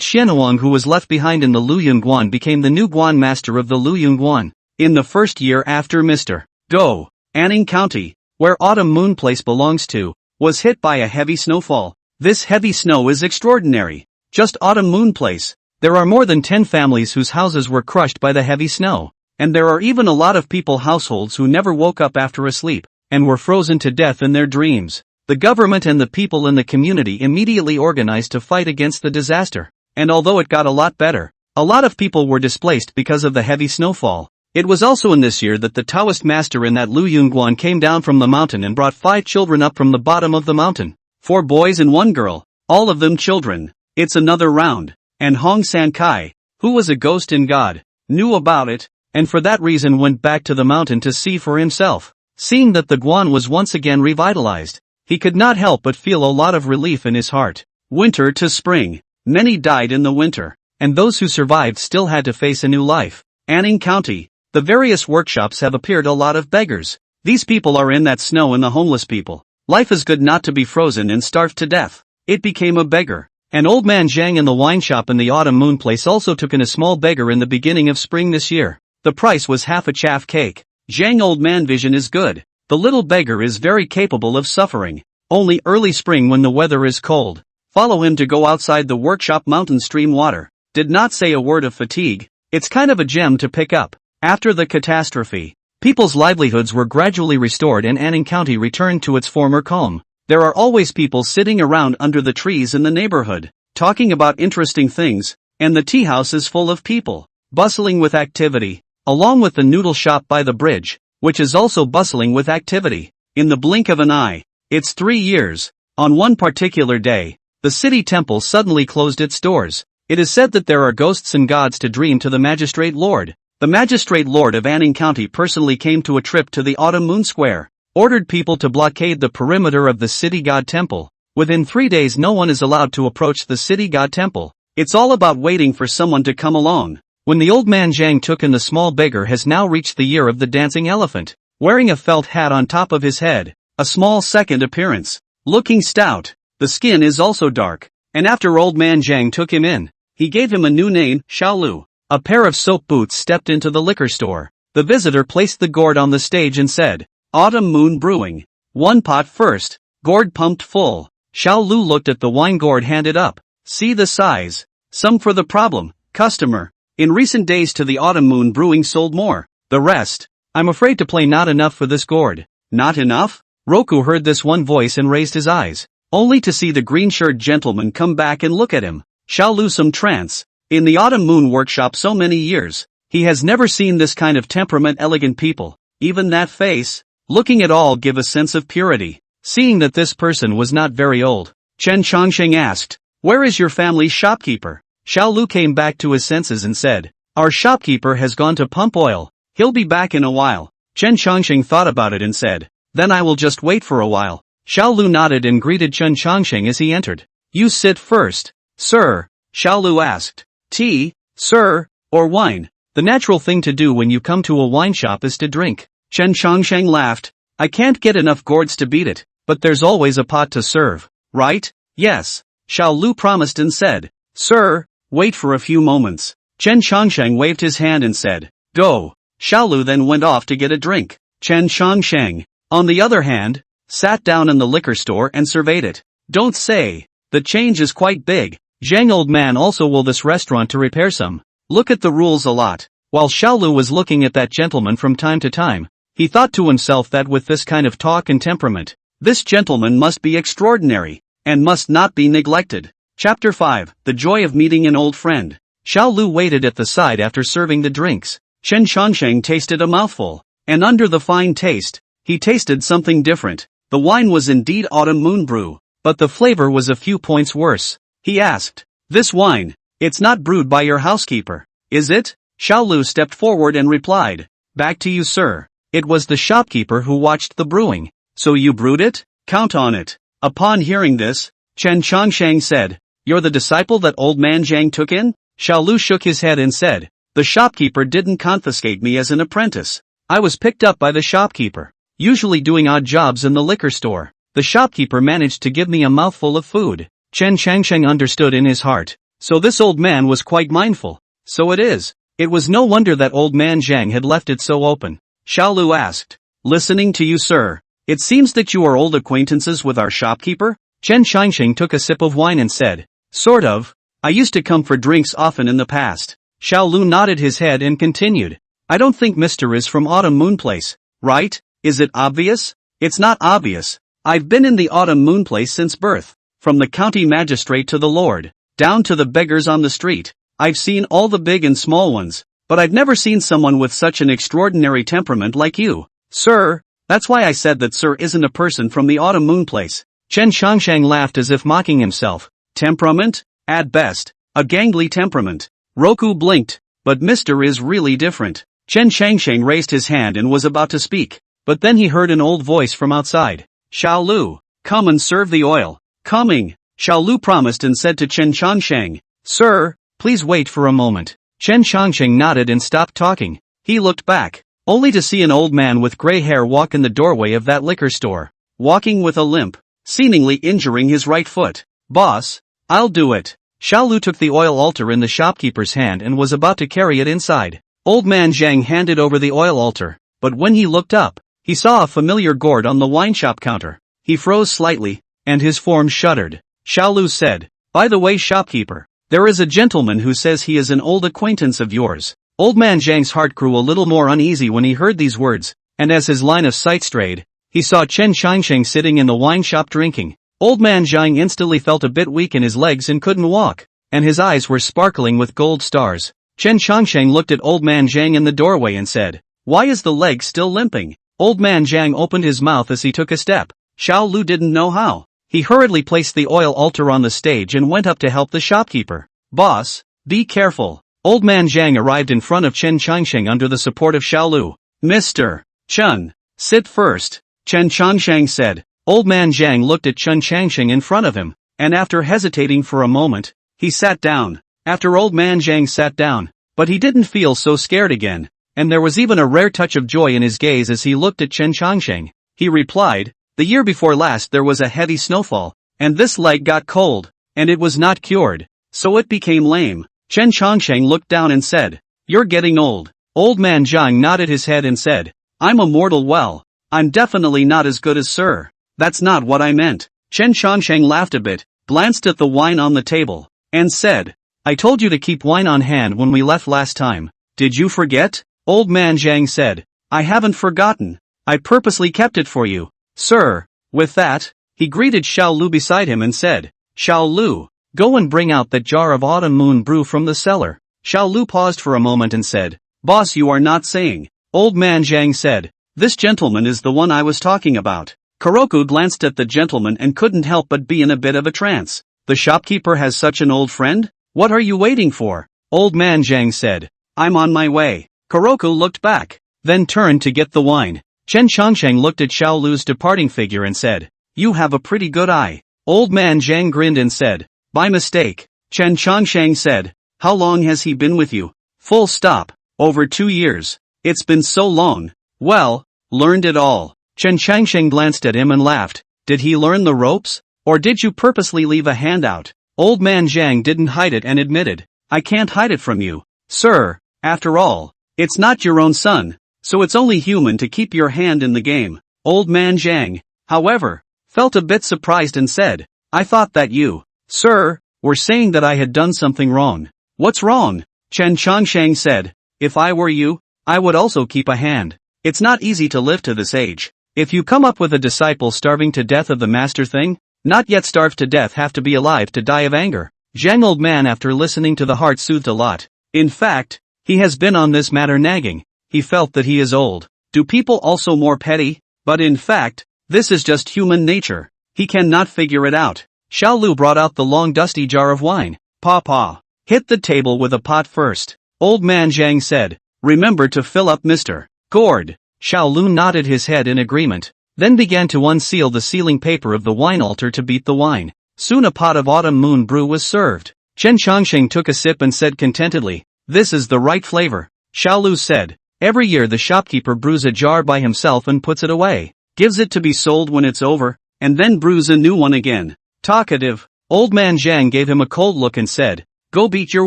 Xianhuang who was left behind in the Luyun Guan became the new Guan master of the Luyun Guan, in the first year after Mr. Do, Anning County, where Autumn Moon Place belongs to, was hit by a heavy snowfall. This heavy snow is extraordinary. Just Autumn Moon Place, there are more than 10 families whose houses were crushed by the heavy snow. And there are even a lot of people households who never woke up after a sleep, and were frozen to death in their dreams. The government and the people in the community immediately organized to fight against the disaster. And although it got a lot better, a lot of people were displaced because of the heavy snowfall. It was also in this year that the Taoist master in that Lu Yunguan came down from the mountain and brought 5 children up from the bottom of the mountain. 4 boys and 1 girl, all of them children. It's another round. And Hong San Kai, who was a ghost in God, knew about it, and for that reason went back to the mountain to see for himself. Seeing that the Guan was once again revitalized, he could not help but feel a lot of relief in his heart. Winter to spring. Many died in the winter, and those who survived still had to face a new life. Anning County, the various workshops have appeared a lot of beggars. These people are in that snow and the homeless people. Life is good not to be frozen and starved to death. It became a beggar. An old man Zhang in the wine shop in the Autumn Moon Place also took in a small beggar in the beginning of spring this year. The price was half a chaff cake. Zhang old man vision is good. The little beggar is very capable of suffering. Only early spring when the weather is cold. Follow him to go outside the workshop mountain stream water. Did not say a word of fatigue. It's kind of a gem to pick up. After the catastrophe, people's livelihoods were gradually restored and Anning County returned to its former calm. There are always people sitting around under the trees in the neighborhood, talking about interesting things, and the tea house is full of people, bustling with activity, along with the noodle shop by the bridge, which is also bustling with activity. In the blink of an eye, it's 3 years. On one particular day, the city temple suddenly closed its doors. It is said that there are ghosts and gods to dream to the magistrate lord. The magistrate lord of Anning County personally came to a trip to the Autumn Moon Square, ordered people to blockade the perimeter of the city god temple. Within 3 days no one is allowed to approach the city god temple. It's all about waiting for someone to come along. When the old man Zhang took in the small beggar has now reached the year of the dancing elephant, wearing a felt hat on top of his head, a small second appearance, looking stout. The skin is also dark, and after old man Zhang took him in, he gave him a new name, Xiaolu. A pair of soap boots stepped into the liquor store. The visitor placed the gourd on the stage and said, Autumn Moon Brewing. 1 pot first. Gourd pumped full. Xiaolu looked at the wine gourd handed up. See the size. Some for the problem, customer. In recent days to the Autumn Moon Brewing sold more. The rest. I'm afraid to play not enough for this gourd. Not enough? Roku heard this one voice and raised his eyes, only to see the green-shirted gentleman come back and look at him. Xiaolu some trance. In the Autumn Moon workshop so many years, he has never seen this kind of temperament elegant people. Even that face, looking at all give a sense of purity. Seeing that this person was not very old, Chen Chongsheng asked, where is your family's shopkeeper? Xiaolu came back to his senses and said, our shopkeeper has gone to pump oil. He'll be back in a while. Chen Chongsheng thought about it and said, then I will just wait for a while. Xiaolu nodded and greeted Chen Chongsheng as he entered. You sit first. Sir, Xiaolu asked. Tea, sir, or wine? The natural thing to do when you come to a wine shop is to drink. Chen Chongsheng laughed. I can't get enough gourds to beat it, but there's always a pot to serve, right? Yes. Xiaolu promised and said, sir, wait for a few moments. Chen Chongsheng waved his hand and said, go. Xiaolu then went off to get a drink. Chen Chongsheng, on the other hand, sat down in the liquor store and surveyed it. Don't say, the change is quite big. Zhang old man also will this restaurant to repair some. Look at the rules a lot. While Xiaolu was looking at that gentleman from time to time, he thought to himself that with this kind of talk and temperament, this gentleman must be extraordinary, and must not be neglected. Chapter 5, The Joy of Meeting an Old Friend. Xiaolu waited at the side after serving the drinks. Chen Chongsheng tasted a mouthful, and under the fine taste, he tasted something different. The wine was indeed Autumn Moon Brew, but the flavor was a few points worse. He asked, this wine, it's not brewed by your housekeeper, is it? Xiaolu stepped forward and replied, back to you sir. It was the shopkeeper who watched the brewing. So you brewed it? Count on it. Upon hearing this, Chen Changsheng said, "You're the disciple that old man Zhang took in?" Xiao Lu shook his head and said, "The shopkeeper didn't confiscate me as an apprentice. I was picked up by the shopkeeper. Usually doing odd jobs in the liquor store. The shopkeeper managed to give me a mouthful of food." Chen Changsheng understood in his heart. So this old man was quite mindful. So it is. It was no wonder that old man Zhang had left it so open. Xiao Lu asked, "Listening to you, sir. It seems that you are old acquaintances with our shopkeeper?" Chen Changsheng took a sip of wine and said, "Sort of. I used to come for drinks often in the past." Xiao Lu nodded his head and continued, "I don't think Mr. is from Autumn Moon Place, right? Is it obvious?" "It's not obvious. I've been in the Autumn Moon Place since birth. From the county magistrate to the lord, down to the beggars on the street. I've seen all the big and small ones, but I've never seen someone with such an extraordinary temperament like you, sir. That's why I said that sir isn't a person from the Autumn Moon Place." Chen Changsheng laughed as if mocking himself. "Temperament? At best, a gangly temperament." Roku blinked, "But Mr. is really different." Chen Changsheng raised his hand and was about to speak, but then he heard an old voice from outside. "Xiao Lu, come and serve the oil." "Coming." Xiao Lu promised and said to Chen Changsheng, "Sir, please wait for a moment." Chen Changsheng nodded and stopped talking. He looked back, only to see an old man with gray hair walk in the doorway of that liquor store, walking with a limp, seemingly injuring his right foot. "Boss, I'll do it." Xiao Lu took the oil altar in the shopkeeper's hand and was about to carry it inside. Old man Zhang handed over the oil altar, but when he looked up, he saw a familiar gourd on the wine shop counter. He froze slightly, and his form shuddered. Xiao Lu said, "By the way, shopkeeper, there is a gentleman who says he is an old acquaintance of yours." Old man Zhang's heart grew a little more uneasy when he heard these words, and as his line of sight strayed, he saw Chen Changsheng sitting in the wine shop drinking. Old man Zhang instantly felt a bit weak in his legs and couldn't walk, and his eyes were sparkling with gold stars. Chen Changsheng looked at old man Zhang in the doorway and said, "Why is the leg still limping?" Old man Zhang opened his mouth as he took a step. Xiao Lu didn't know how. He hurriedly placed the oil altar on the stage and went up to help the shopkeeper. "Boss, be careful." Old man Zhang arrived in front of Chen Changsheng under the support of Xiao Lu. "Mr. Chen, sit first," Chen Changsheng said. Old man Zhang looked at Chen Changsheng in front of him, and after hesitating for a moment, he sat down. After old man Zhang sat down, but he didn't feel so scared again, and there was even a rare touch of joy in his gaze as he looked at Chen Changsheng. He replied, "The year before last there was a heavy snowfall, and this leg got cold, and it was not cured, so it became lame." Chen Changsheng looked down and said, "You're getting old." Old man Zhang nodded his head and said, "I'm a mortal. Well, I'm definitely not as good as sir. That's not what I meant." Chen Changsheng laughed a bit, glanced at the wine on the table, and said, "I told you to keep wine on hand when we left last time. Did you forget?" Old man Zhang said, "I haven't forgotten. I purposely kept it for you, sir." With that, he greeted Xiao Lu beside him and said, "Xiao Lu, go and bring out that jar of autumn moon brew from the cellar." Xiao Lu paused for a moment and said, "Boss, you are not saying." Old man Zhang said, "This gentleman is the one I was talking about." Kuroku glanced at the gentleman and couldn't help but be in a bit of a trance. "The shopkeeper has such an old friend? What are you waiting for?" Old man Zhang said, "I'm on my way." Kuroku looked back, then turned to get the wine. Chen Changsheng looked at Xiao Lu's departing figure and said, "You have a pretty good eye." Old man Zhang grinned and said, "By mistake." Chen Changsheng said, "How long has he been with you?" Full stop. "Over 2 years. It's been so long." "Well, learned it all." Chen Changsheng glanced at him and laughed. "Did he learn the ropes? Or did you purposely leave a handout?" Old man Zhang didn't hide it and admitted, "I can't hide it from you, sir. After all, it's not your own son, so it's only human to keep your hand in the game." Old man Zhang, however, felt a bit surprised and said, "I thought that you, sir, were saying that I had done something wrong." "What's wrong?" Chen Changsheng said, "If I were you, I would also keep a hand. It's not easy to live to this age. If you come up with a disciple starving to death of the master thing, not yet starved to death have to be alive to die of anger." Zhang old man after listening to the heart soothed a lot. In fact, he has been on this matter nagging. He felt that he is old. Do people also more petty? But in fact, this is just human nature. He cannot figure it out. Xiao Lu brought out the long dusty jar of wine. "Papa, hit the table with a pot first." Old man Zhang said, "Remember to fill up Mr. Gourd." Xiao Lu nodded his head in agreement. then began to unseal the sealing paper of the wine altar to beat the wine. Soon a pot of autumn moon brew was served. Chen Changsheng took a sip and said contentedly, "This is the right flavor." Xiao Lu said, "Every year the shopkeeper brews a jar by himself and puts it away, gives it to be sold when it's over, and then brews a new one again." Talkative. Old man Zhang gave him a cold look and said, "Go beat your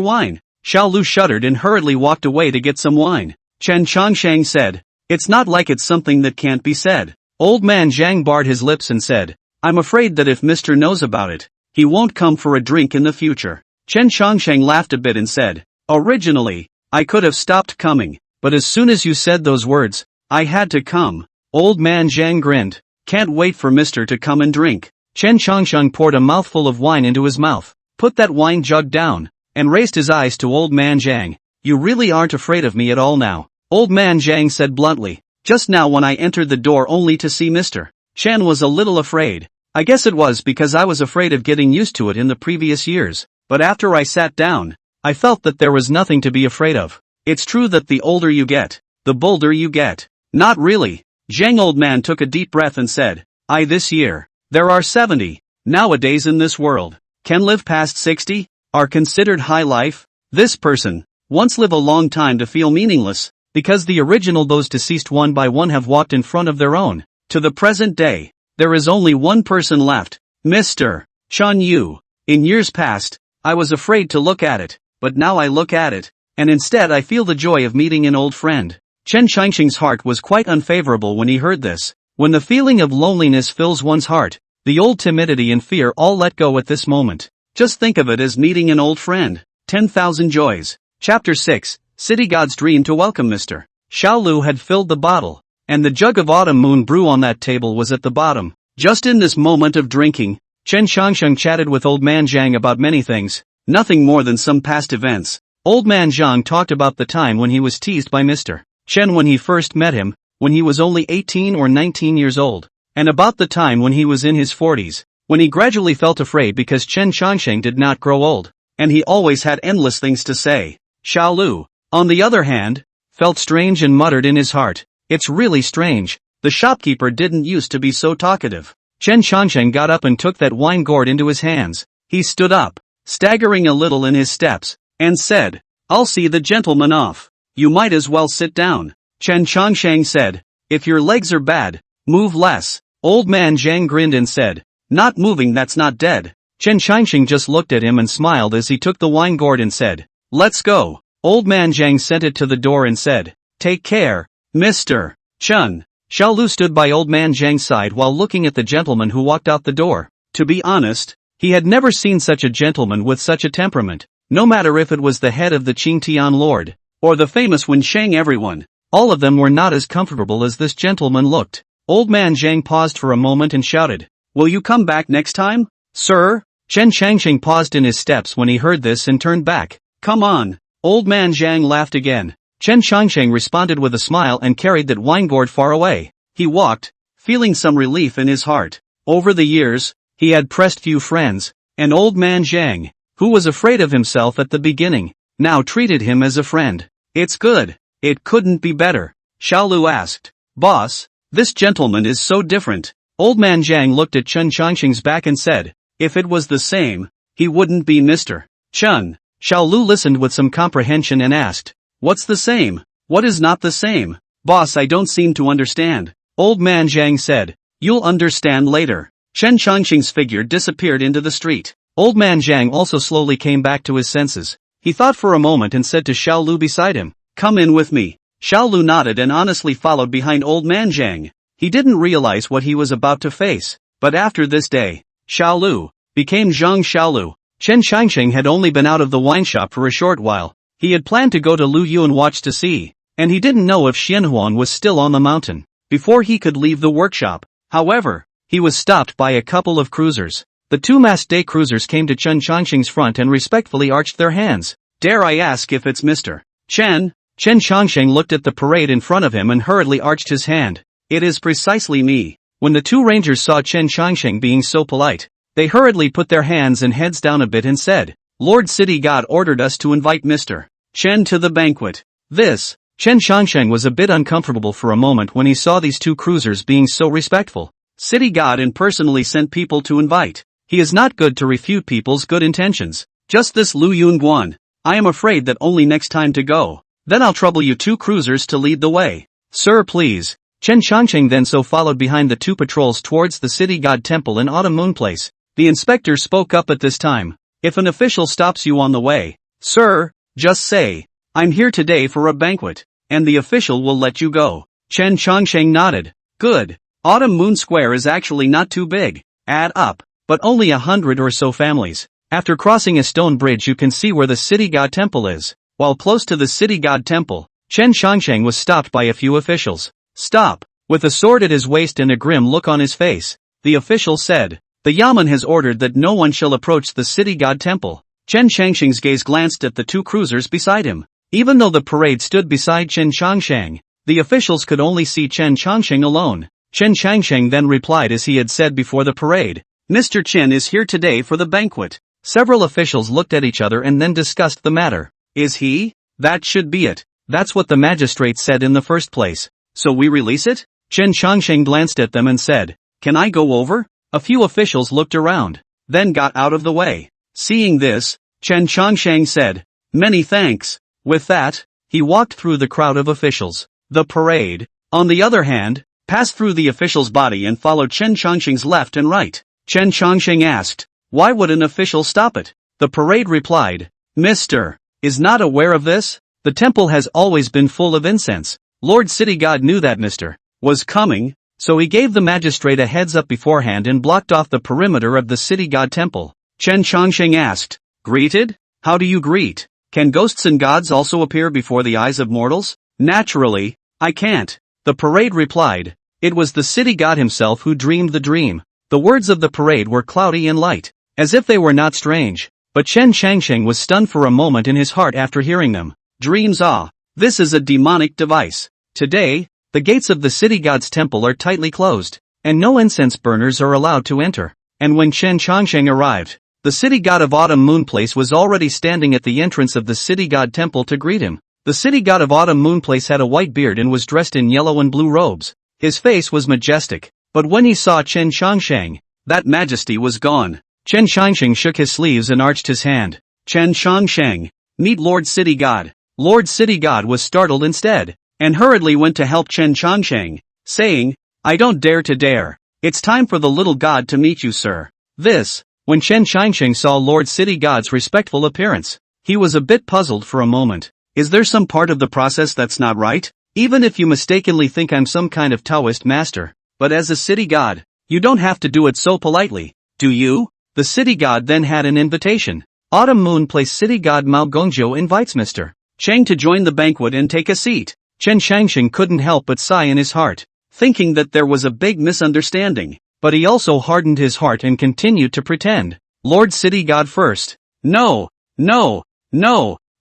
wine." Xiao Lu shuddered and hurriedly walked away to get some wine. Chen Changsheng said, "It's not like it's something that can't be said." Old man Zhang barred his lips and said, "I'm afraid that if Mr. knows about it, he won't come for a drink in the future." Chen Changsheng laughed a bit and said, "Originally, I could have stopped coming, but as soon as you said those words, I had to come." Old man Zhang grinned. "Can't wait for Mr. to come and drink." Chen Changsheng poured a mouthful of wine into his mouth, put that wine jug down, and raised his eyes to old man Zhang. "You really aren't afraid of me at all now?" Old man Zhang said bluntly. "Just now when I entered the door only to see Mr. Chen was a little afraid. I guess it was because I was afraid of getting used to it in the previous years, but after I sat down, I felt that there was nothing to be afraid of. It's true that the older you get, the bolder you get." "Not really." Zhang old man took a deep breath and said, "This year, there are 70, nowadays in this world, can live past 60, are considered high life. This person, once live a long time to feel meaningless, because the original those deceased one by one have walked in front of their own. To the present day, there is only one person left, Mr. Chen Yu. In years past, I was afraid to look at it, but now I look at it, and instead I feel the joy of meeting an old friend." Chen Changsheng's heart was quite unfavorable when he heard this. When the feeling of loneliness fills one's heart, the old timidity and fear all let go at this moment. Just think of it as meeting an old friend. 10,000 joys. Chapter 6, City God's Dream to Welcome Mr. Xiao Lu had filled the bottle, and the jug of autumn moon brew on that table was at the bottom. Just in this moment of drinking, Chen Changsheng chatted with old man Zhang about many things, nothing more than some past events. Old man Zhang talked about the time when he was teased by Mr. Chen when he first met him, when he was only 18 or 19 years old, and about the time when he was in his 40s, when he gradually felt afraid because Chen Changsheng did not grow old, and he always had endless things to say. Xiao Lu, on the other hand, felt strange and muttered in his heart, "It's really strange, the shopkeeper didn't used to be so talkative." Chen Changsheng got up and took that wine gourd into his hands. He stood up, staggering a little in his steps, and said, "I'll see the gentleman off. You might as well sit down." Chen Changsheng said, "If your legs are bad, move less." Old man Zhang grinned and said, "Not moving, that's not dead." Chen Changsheng just looked at him and smiled as he took the wine gourd and said, "Let's go." Old man Zhang sent it to the door and said, "Take care, Mr. Chen." Xiao Lu stood by old man Zhang's side while looking at the gentleman who walked out the door. To be honest, he had never seen such a gentleman with such a temperament, no matter if it was the head of the Qingtian Lord, or the famous Wen Sheng everyone. All of them were not as comfortable as this gentleman looked. Old man Zhang paused for a moment and shouted, "Will you come back next time, sir?" Chen Changsheng paused in his steps when he heard this and turned back. "Come on." Old man Zhang laughed again. Chen Changsheng responded with a smile and carried that wine gourd far away. He walked, feeling some relief in his heart. Over the years, he had pressed few friends, and old man Zhang, who was afraid of himself at the beginning, now treated him as a friend. "It's good. It couldn't be better." Xiao Lu asked, "Boss, this gentleman is so different." Old man Zhang looked at Chen Changsheng's back and said, "If it was the same, he wouldn't be Mr. Chen." Xiao Lu listened with some comprehension and asked, "What's the same? What is not the same?" "Boss, I don't seem to understand." Old man Zhang said, "You'll understand later." Chen Changsheng's figure disappeared into the street. Old man Zhang also slowly came back to his senses. He thought for a moment and said to Xiao Lu beside him, "Come in with me." Xiao Lu nodded and honestly followed behind old man Zhang. He didn't realize what he was about to face, but after this day, Xiao Lu became Zhang Xiaolu. Chen Changsheng had only been out of the wine shop for a short while. He had planned to go to Lu Yuan watch to see, and he didn't know if Xianhuan was still on the mountain before he could leave the workshop. However, he was stopped by a couple of cruisers. The two masked day cruisers came to Chen Changsheng's front and respectfully arched their hands. "Dare I ask if it's Mr. Chen?" Chen Changsheng looked at the parade in front of him and hurriedly arched his hand. "It is precisely me." When the two rangers saw Chen Changsheng being so polite, they hurriedly put their hands and heads down a bit and said, "Lord City God ordered us to invite Mr. Chen to the banquet." This, Chen Shangsheng was a bit uncomfortable for a moment when he saw these two cruisers being so respectful. City God and personally sent people to invite. He is not good to refute people's good intentions. Just this Lu Yunguan. I am afraid that only next time to go. Then I'll trouble you two cruisers to lead the way. Sir, please. Chen Shangsheng then so followed behind the two patrols towards the city god temple in Autumn Moon Place. The inspector spoke up at this time. If an official stops you on the way, sir, just say, I'm here today for a banquet, and the official will let you go. Chen Shangsheng nodded. Good. Autumn Moon Square is actually not too big. Add up, but only 100 or so families. After crossing a stone bridge you can see where the city god temple is. While close to the city god temple, Chen Shangsheng was stopped by a few officials. Stop. With a sword at his waist and a grim look on his face, the official said, the Yamen has ordered that no one shall approach the city god temple. Chen Shangsheng's gaze glanced at the two cruisers beside him. Even though the parade stood beside Chen Shangsheng, the officials could only see Chen Shangsheng alone. Chen Shangsheng then replied as he had said before the parade. Mr. Chen is here today for the banquet. Several officials looked at each other and then discussed the matter. Is he? That should be it. That's what the magistrate said in the first place. So we release it? Chen Shangsheng glanced at them and said, can I go over? A few officials looked around, then got out of the way. Seeing this, Chen Shangsheng said, many thanks. With that, he walked through the crowd of officials. The parade, on the other hand, passed through the official's body and followed Chen Shangsheng's left and right. Chen Shangsheng asked, why would an official stop it? The parade replied, Mr. is not aware of this? The temple has always been full of incense. Lord City God knew that Mr. was coming, so he gave the magistrate a heads up beforehand and blocked off the perimeter of the city god temple. Chen Shangsheng asked, greeted? How do you greet? Can ghosts and gods also appear before the eyes of mortals? Naturally, I can't. The parade replied, it was the city god himself who dreamed the dream. The words of the parade were cloudy and light, as if they were not strange, but Chen Shangsheng was stunned for a moment in his heart after hearing them. Dreams this is a demonic device. Today, the gates of the city god's temple are tightly closed, and no incense burners are allowed to enter. And when Chen Shangsheng arrived, the city god of Autumn Moon Place was already standing at the entrance of the city god temple to greet him. The city god of Autumn Moon Place had a white beard and was dressed in yellow and blue robes. His face was majestic, but when he saw Chen Shangsheng, that majesty was gone. Chen Shangsheng shook his sleeves and arched his hand. Chen Shangsheng, meet Lord City God. Lord City God was startled instead, and hurriedly went to help Chen Shangsheng, saying, I don't dare to dare. It's time for the little god to meet you, sir. When Chen Shangsheng saw Lord City God's respectful appearance, he was a bit puzzled for a moment. Is there some part of the process that's not right? Even if you mistakenly think I'm some kind of Taoist master, but as a city god, you don't have to do it so politely, do you? The city god then had an invitation. Autumn Moon Place city god Mao Gongzhou invites Mr. Cheng to join the banquet and take a seat. Chen Shangsheng couldn't help but sigh in his heart, thinking that there was a big misunderstanding, but he also hardened his heart and continued to pretend. Lord City God first. No,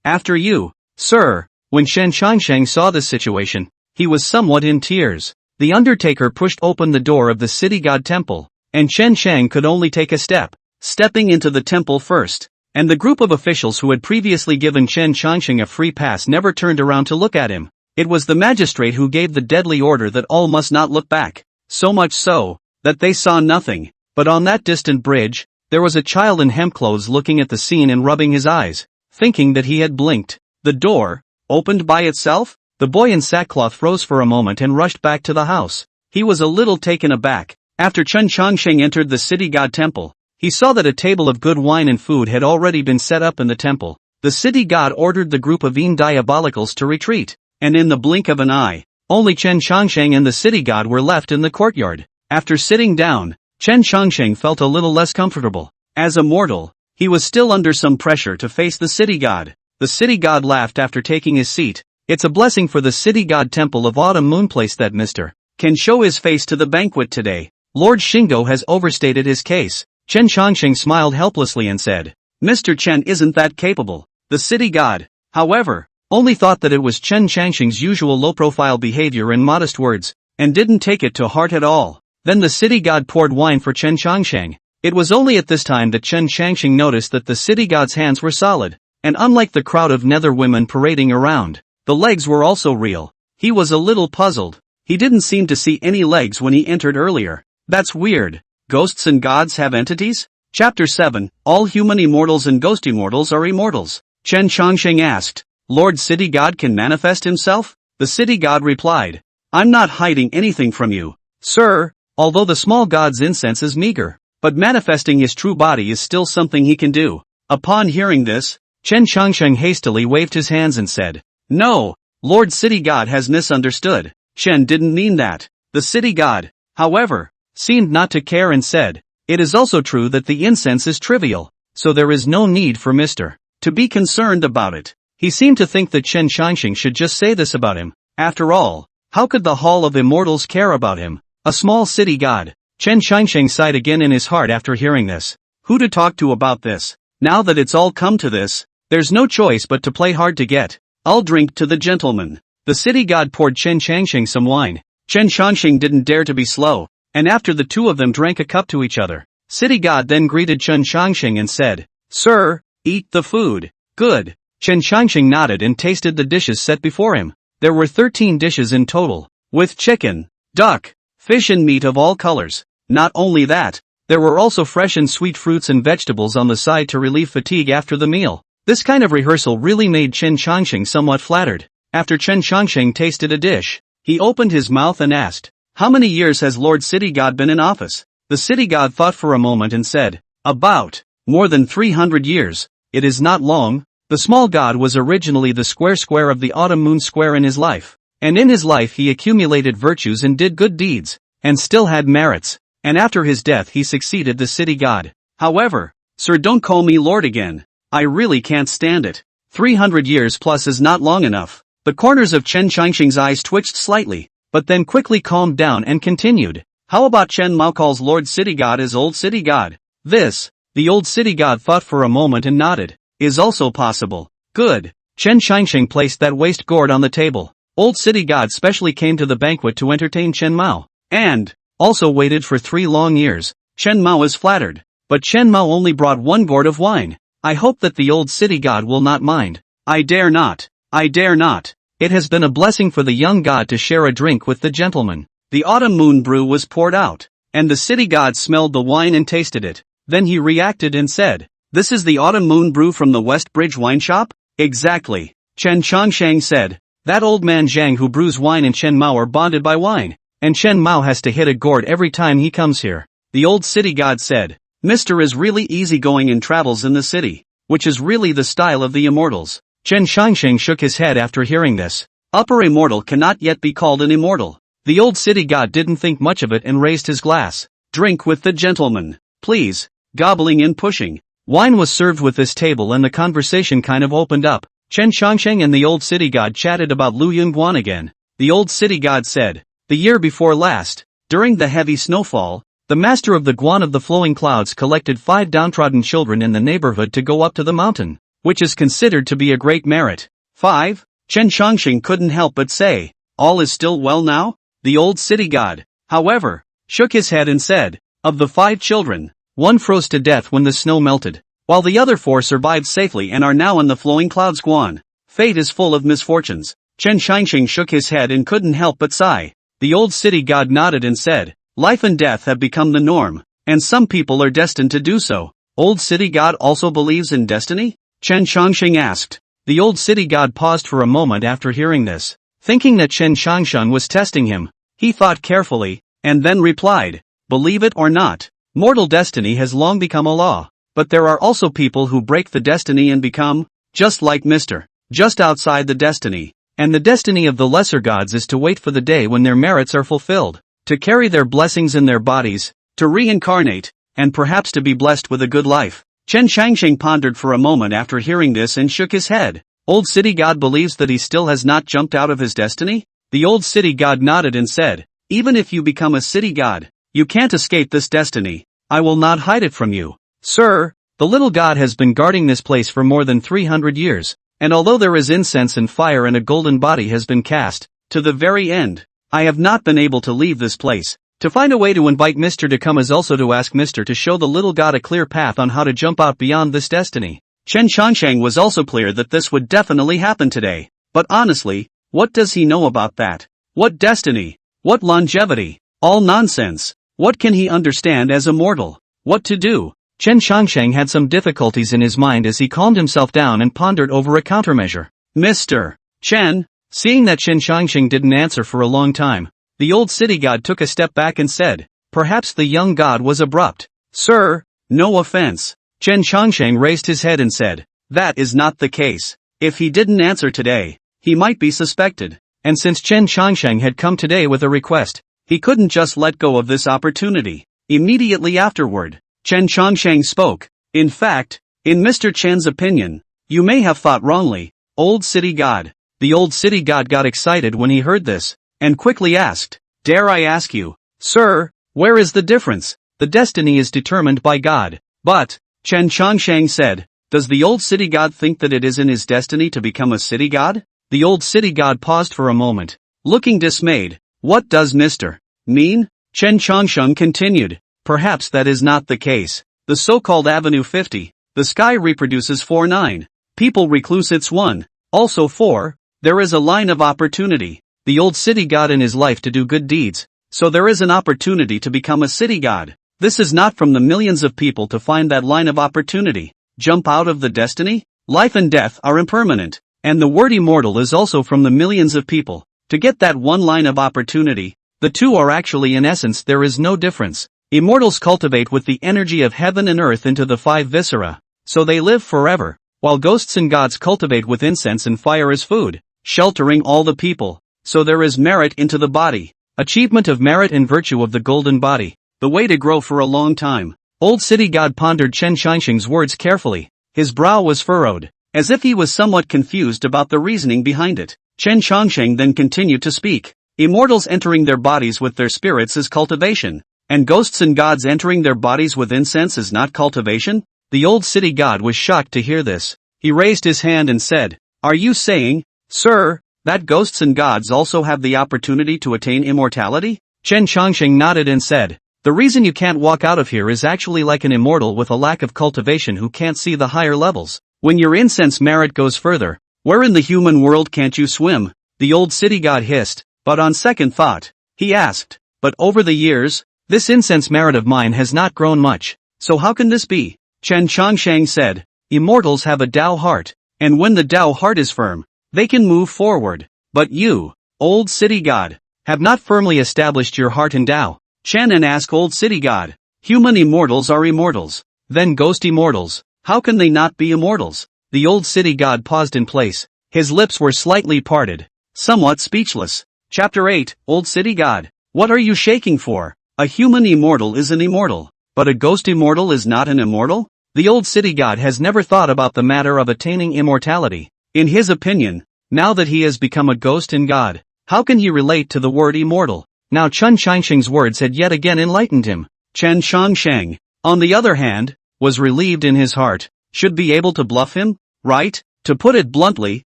after you, sir. When Chen Shangsheng saw the situation, he was somewhat in tears. The undertaker pushed open the door of the city god temple, and Chen Shang could only take a step, stepping into the temple first. And the group of officials who had previously given Chen Shangsheng a free pass never turned around to look at him. It was the magistrate who gave the deadly order that all must not look back, so much so, that they saw nothing. But on that distant bridge, there was a child in hemp clothes looking at the scene and rubbing his eyes, thinking that he had blinked. The door opened by itself? The boy in sackcloth froze for a moment and rushed back to the house. He was a little taken aback. After Chen Shangsheng entered the city god temple, he saw that a table of good wine and food had already been set up in the temple. The city god ordered the group of diabolicals to retreat, and in the blink of an eye, only Chen Shangsheng and the city god were left in the courtyard. After sitting down, Chen Shangsheng felt a little less comfortable. As a mortal, he was still under some pressure to face the city god. The city god laughed after taking his seat. It's a blessing for the city god temple of Autumn Moon Place that Mr. can show his face to the banquet today. Lord Shingo has overstated his case. Chen Shangsheng smiled helplessly and said, Mr. Chen isn't that capable. The city god, however, only thought that it was Chen Shangsheng's usual low-profile behavior and modest words, and didn't take it to heart at all. Then the city god poured wine for Chen Shangsheng. It was only at this time that Chen Shangsheng noticed that the city god's hands were solid, and unlike the crowd of nether women parading around, The legs were also real. He was a little puzzled. He didn't seem to see any legs when he entered earlier. That's weird. Ghosts and gods have entities? Chapter 7, All human immortals and ghost immortals are immortals. Chen Changsheng asked, Lord City God can manifest himself? The city god replied, I'm not hiding anything from you, sir, although the small god's incense is meager, but manifesting his true body is still something he can do. Upon hearing this, Chen Changsheng hastily waved his hands and said, No, Lord City God has misunderstood. Chen didn't mean that. The city god, however, seemed not to care and said, It is also true that the incense is trivial, so there is no need for Mr. to be concerned about it. He seemed to think that Chen Changsheng should just say this about him. After all, how could the Hall of Immortals care about him? A small city god. Chen Changsheng sighed again in his heart after hearing this. Who to talk to about this? Now that it's all come to this, there's no choice but to play hard to get. I'll drink to the gentleman. The city god poured Chen Changsheng some wine. Chen Changsheng didn't dare to be slow, and after the two of them drank a cup to each other, city god then greeted Chen Changsheng and said, Sir, eat the food. Good. Chen Changsheng nodded and tasted the dishes set before him. There were 13 dishes in total, with chicken, duck, fish and meat of all colors. Not only that, there were also fresh and sweet fruits and vegetables on the side to relieve fatigue after the meal. This kind of rehearsal really made Chen Changsheng somewhat flattered. After Chen Changsheng tasted a dish, he opened his mouth and asked, How many years has Lord City God been in office? The city god thought for a moment and said, About more than 300 years. It is not long. The small god was originally the square of the autumn moon square in his life. And in his life he accumulated virtues and did good deeds, and still had merits. And after his death he succeeded the city god. However, sir, don't call me lord again. I really can't stand it. 300 years plus is not long enough. The corners of Chen Changsheng's eyes twitched slightly, but then quickly calmed down and continued. How about Chen Mao calls Lord City God as Old City God? This, the Old City God thought for a moment and nodded, is also possible. Good. Chen Changsheng placed that waist gourd on the table. Old City God specially came to the banquet to entertain Chen Mao, and also waited for 3 long years. Chen Mao is flattered, but Chen Mao only brought 1 gourd of wine. I hope that the Old City God will not mind. I dare not. I dare not. It has been a blessing for the young god to share a drink with the gentleman. The autumn moon brew was poured out, and the city god smelled the wine and tasted it. Then he reacted and said, This is the autumn moon brew from the West Bridge wine shop? Exactly. Chen Changsheng said, That old man Zhang who brews wine and Chen Mao are bonded by wine, and Chen Mao has to hit a gourd every time he comes here. The old city god said, Mr. is really easygoing and travels in the city, which is really the style of the immortals. Chen Changsheng shook his head after hearing this. Upper immortal cannot yet be called an immortal. The old city god didn't think much of it and raised his glass. Drink with the gentleman, please. Gobbling and pushing. Wine was served with this table and the conversation kind of opened up. Chen Changsheng and the old city god chatted about Lu Yunguan again. The old city god said, The year before last, during the heavy snowfall, the master of the Guan of the flowing clouds collected 5 downtrodden children in the neighborhood to go up to the mountain, which is considered to be a great merit. 5? Chen Changsheng couldn't help but say, All is still well now? The old city god, however, shook his head and said, Of the 5 children, 1 froze to death when the snow melted, while the other 4 survived safely and are now in the flowing clouds Guan. Fate is full of misfortunes. Chen Changsheng shook his head and couldn't help but sigh. The old city god nodded and said, Life and death have become the norm, and some people are destined to do so. Old city god also believes in destiny? Chen Changsheng asked. The old city god paused for a moment after hearing this, thinking that Chen Changsheng was testing him. He thought carefully, and then replied, Believe it or not, mortal destiny has long become a law, but there are also people who break the destiny and become, just like Mr. Just outside the destiny, and the destiny of the lesser gods is to wait for the day when their merits are fulfilled, to carry their blessings in their bodies, to reincarnate, and perhaps to be blessed with a good life. Chen Changsheng pondered for a moment after hearing this and shook his head. Old city god believes that he still has not jumped out of his destiny? The old city god nodded and said, Even if you become a city god, you can't escape this destiny. I will not hide it from you. Sir, the little god has been guarding this place for more than 300 years, and although there is incense and fire and a golden body has been cast, to the very end, I have not been able to leave this place. To find a way to invite Mr. to come is also to ask Mr. to show the little god a clear path on how to jump out beyond this destiny. Chen Changsheng was also clear that this would definitely happen today. But honestly, what does he know about that? What destiny? What longevity? All nonsense. What can he understand as a mortal? What to do? Chen Changsheng had some difficulties in his mind as he calmed himself down and pondered over a countermeasure. Mr. Chen, seeing that Chen Changsheng didn't answer for a long time, the old city god took a step back and said, perhaps the young god was abrupt. Sir, no offense. Chen Changsheng raised his head and said, that is not the case. If he didn't answer today, he might be suspected. And since Chen Changsheng had come today with a request, he couldn't just let go of this opportunity. Immediately afterward, Chen Changsheng spoke. In fact, in Mr. Chen's opinion, you may have thought wrongly, old city god. The old city god got excited when he heard this, and quickly asked, dare I ask you, sir, where is the difference? The destiny is determined by God. But, Chen Changsheng said, does the old city god think that it is in his destiny to become a city god? The old city god paused for a moment, looking dismayed. What does Mr. mean? Chen Changsheng continued. Perhaps that is not the case. The so-called Avenue 50, the sky reproduces 4-9. People recluse it's 1. Also 4, there is a line of opportunity. The old city god in his life to do good deeds. So there is an opportunity to become a city god. This is not from the millions of people to find that line of opportunity. Jump out of the destiny? Life and death are impermanent. And the word immortal is also from the millions of people. To get that one line of opportunity, the two are actually in essence there is no difference. Immortals cultivate with the energy of heaven and earth into the 5 viscera, so they live forever, while ghosts and gods cultivate with incense and fire as food, sheltering all the people, so there is merit into the body, achievement of merit and virtue of the golden body, the way to grow for a long time. Old city god pondered Chen Changsheng's words carefully. His brow was furrowed, as if he was somewhat confused about the reasoning behind it. Chen Changsheng then continued to speak. Immortals entering their bodies with their spirits is cultivation. And ghosts and gods entering their bodies with incense is not cultivation? The old city god was shocked to hear this. He raised his hand and said, are you saying, sir, that ghosts and gods also have the opportunity to attain immortality? Chen Changsheng nodded and said, the reason you can't walk out of here is actually like an immortal with a lack of cultivation who can't see the higher levels. When your incense merit goes further, where in the human world can't you swim? The old city god hissed, but on second thought, he asked, but over the years, this incense merit of mine has not grown much, so how can this be? Chen Changsheng said, immortals have a Tao heart, and when the Tao heart is firm, they can move forward. But you, old city god, have not firmly established your heart in Tao. Chen and ask old city god, human immortals are immortals, then ghost immortals, how can they not be immortals? The old city god paused in place, his lips were slightly parted, somewhat speechless. Chapter 8, Old City God, what are you shaking for? A human immortal is an immortal, but a ghost immortal is not an immortal? The old city god has never thought about the matter of attaining immortality. In his opinion, now that he has become a ghost and god, how can he relate to the word immortal? Now Chen Changsheng's words had yet again enlightened him. Chen Changsheng, on the other hand, was relieved in his heart. Should be able to bluff him, right? To put it bluntly,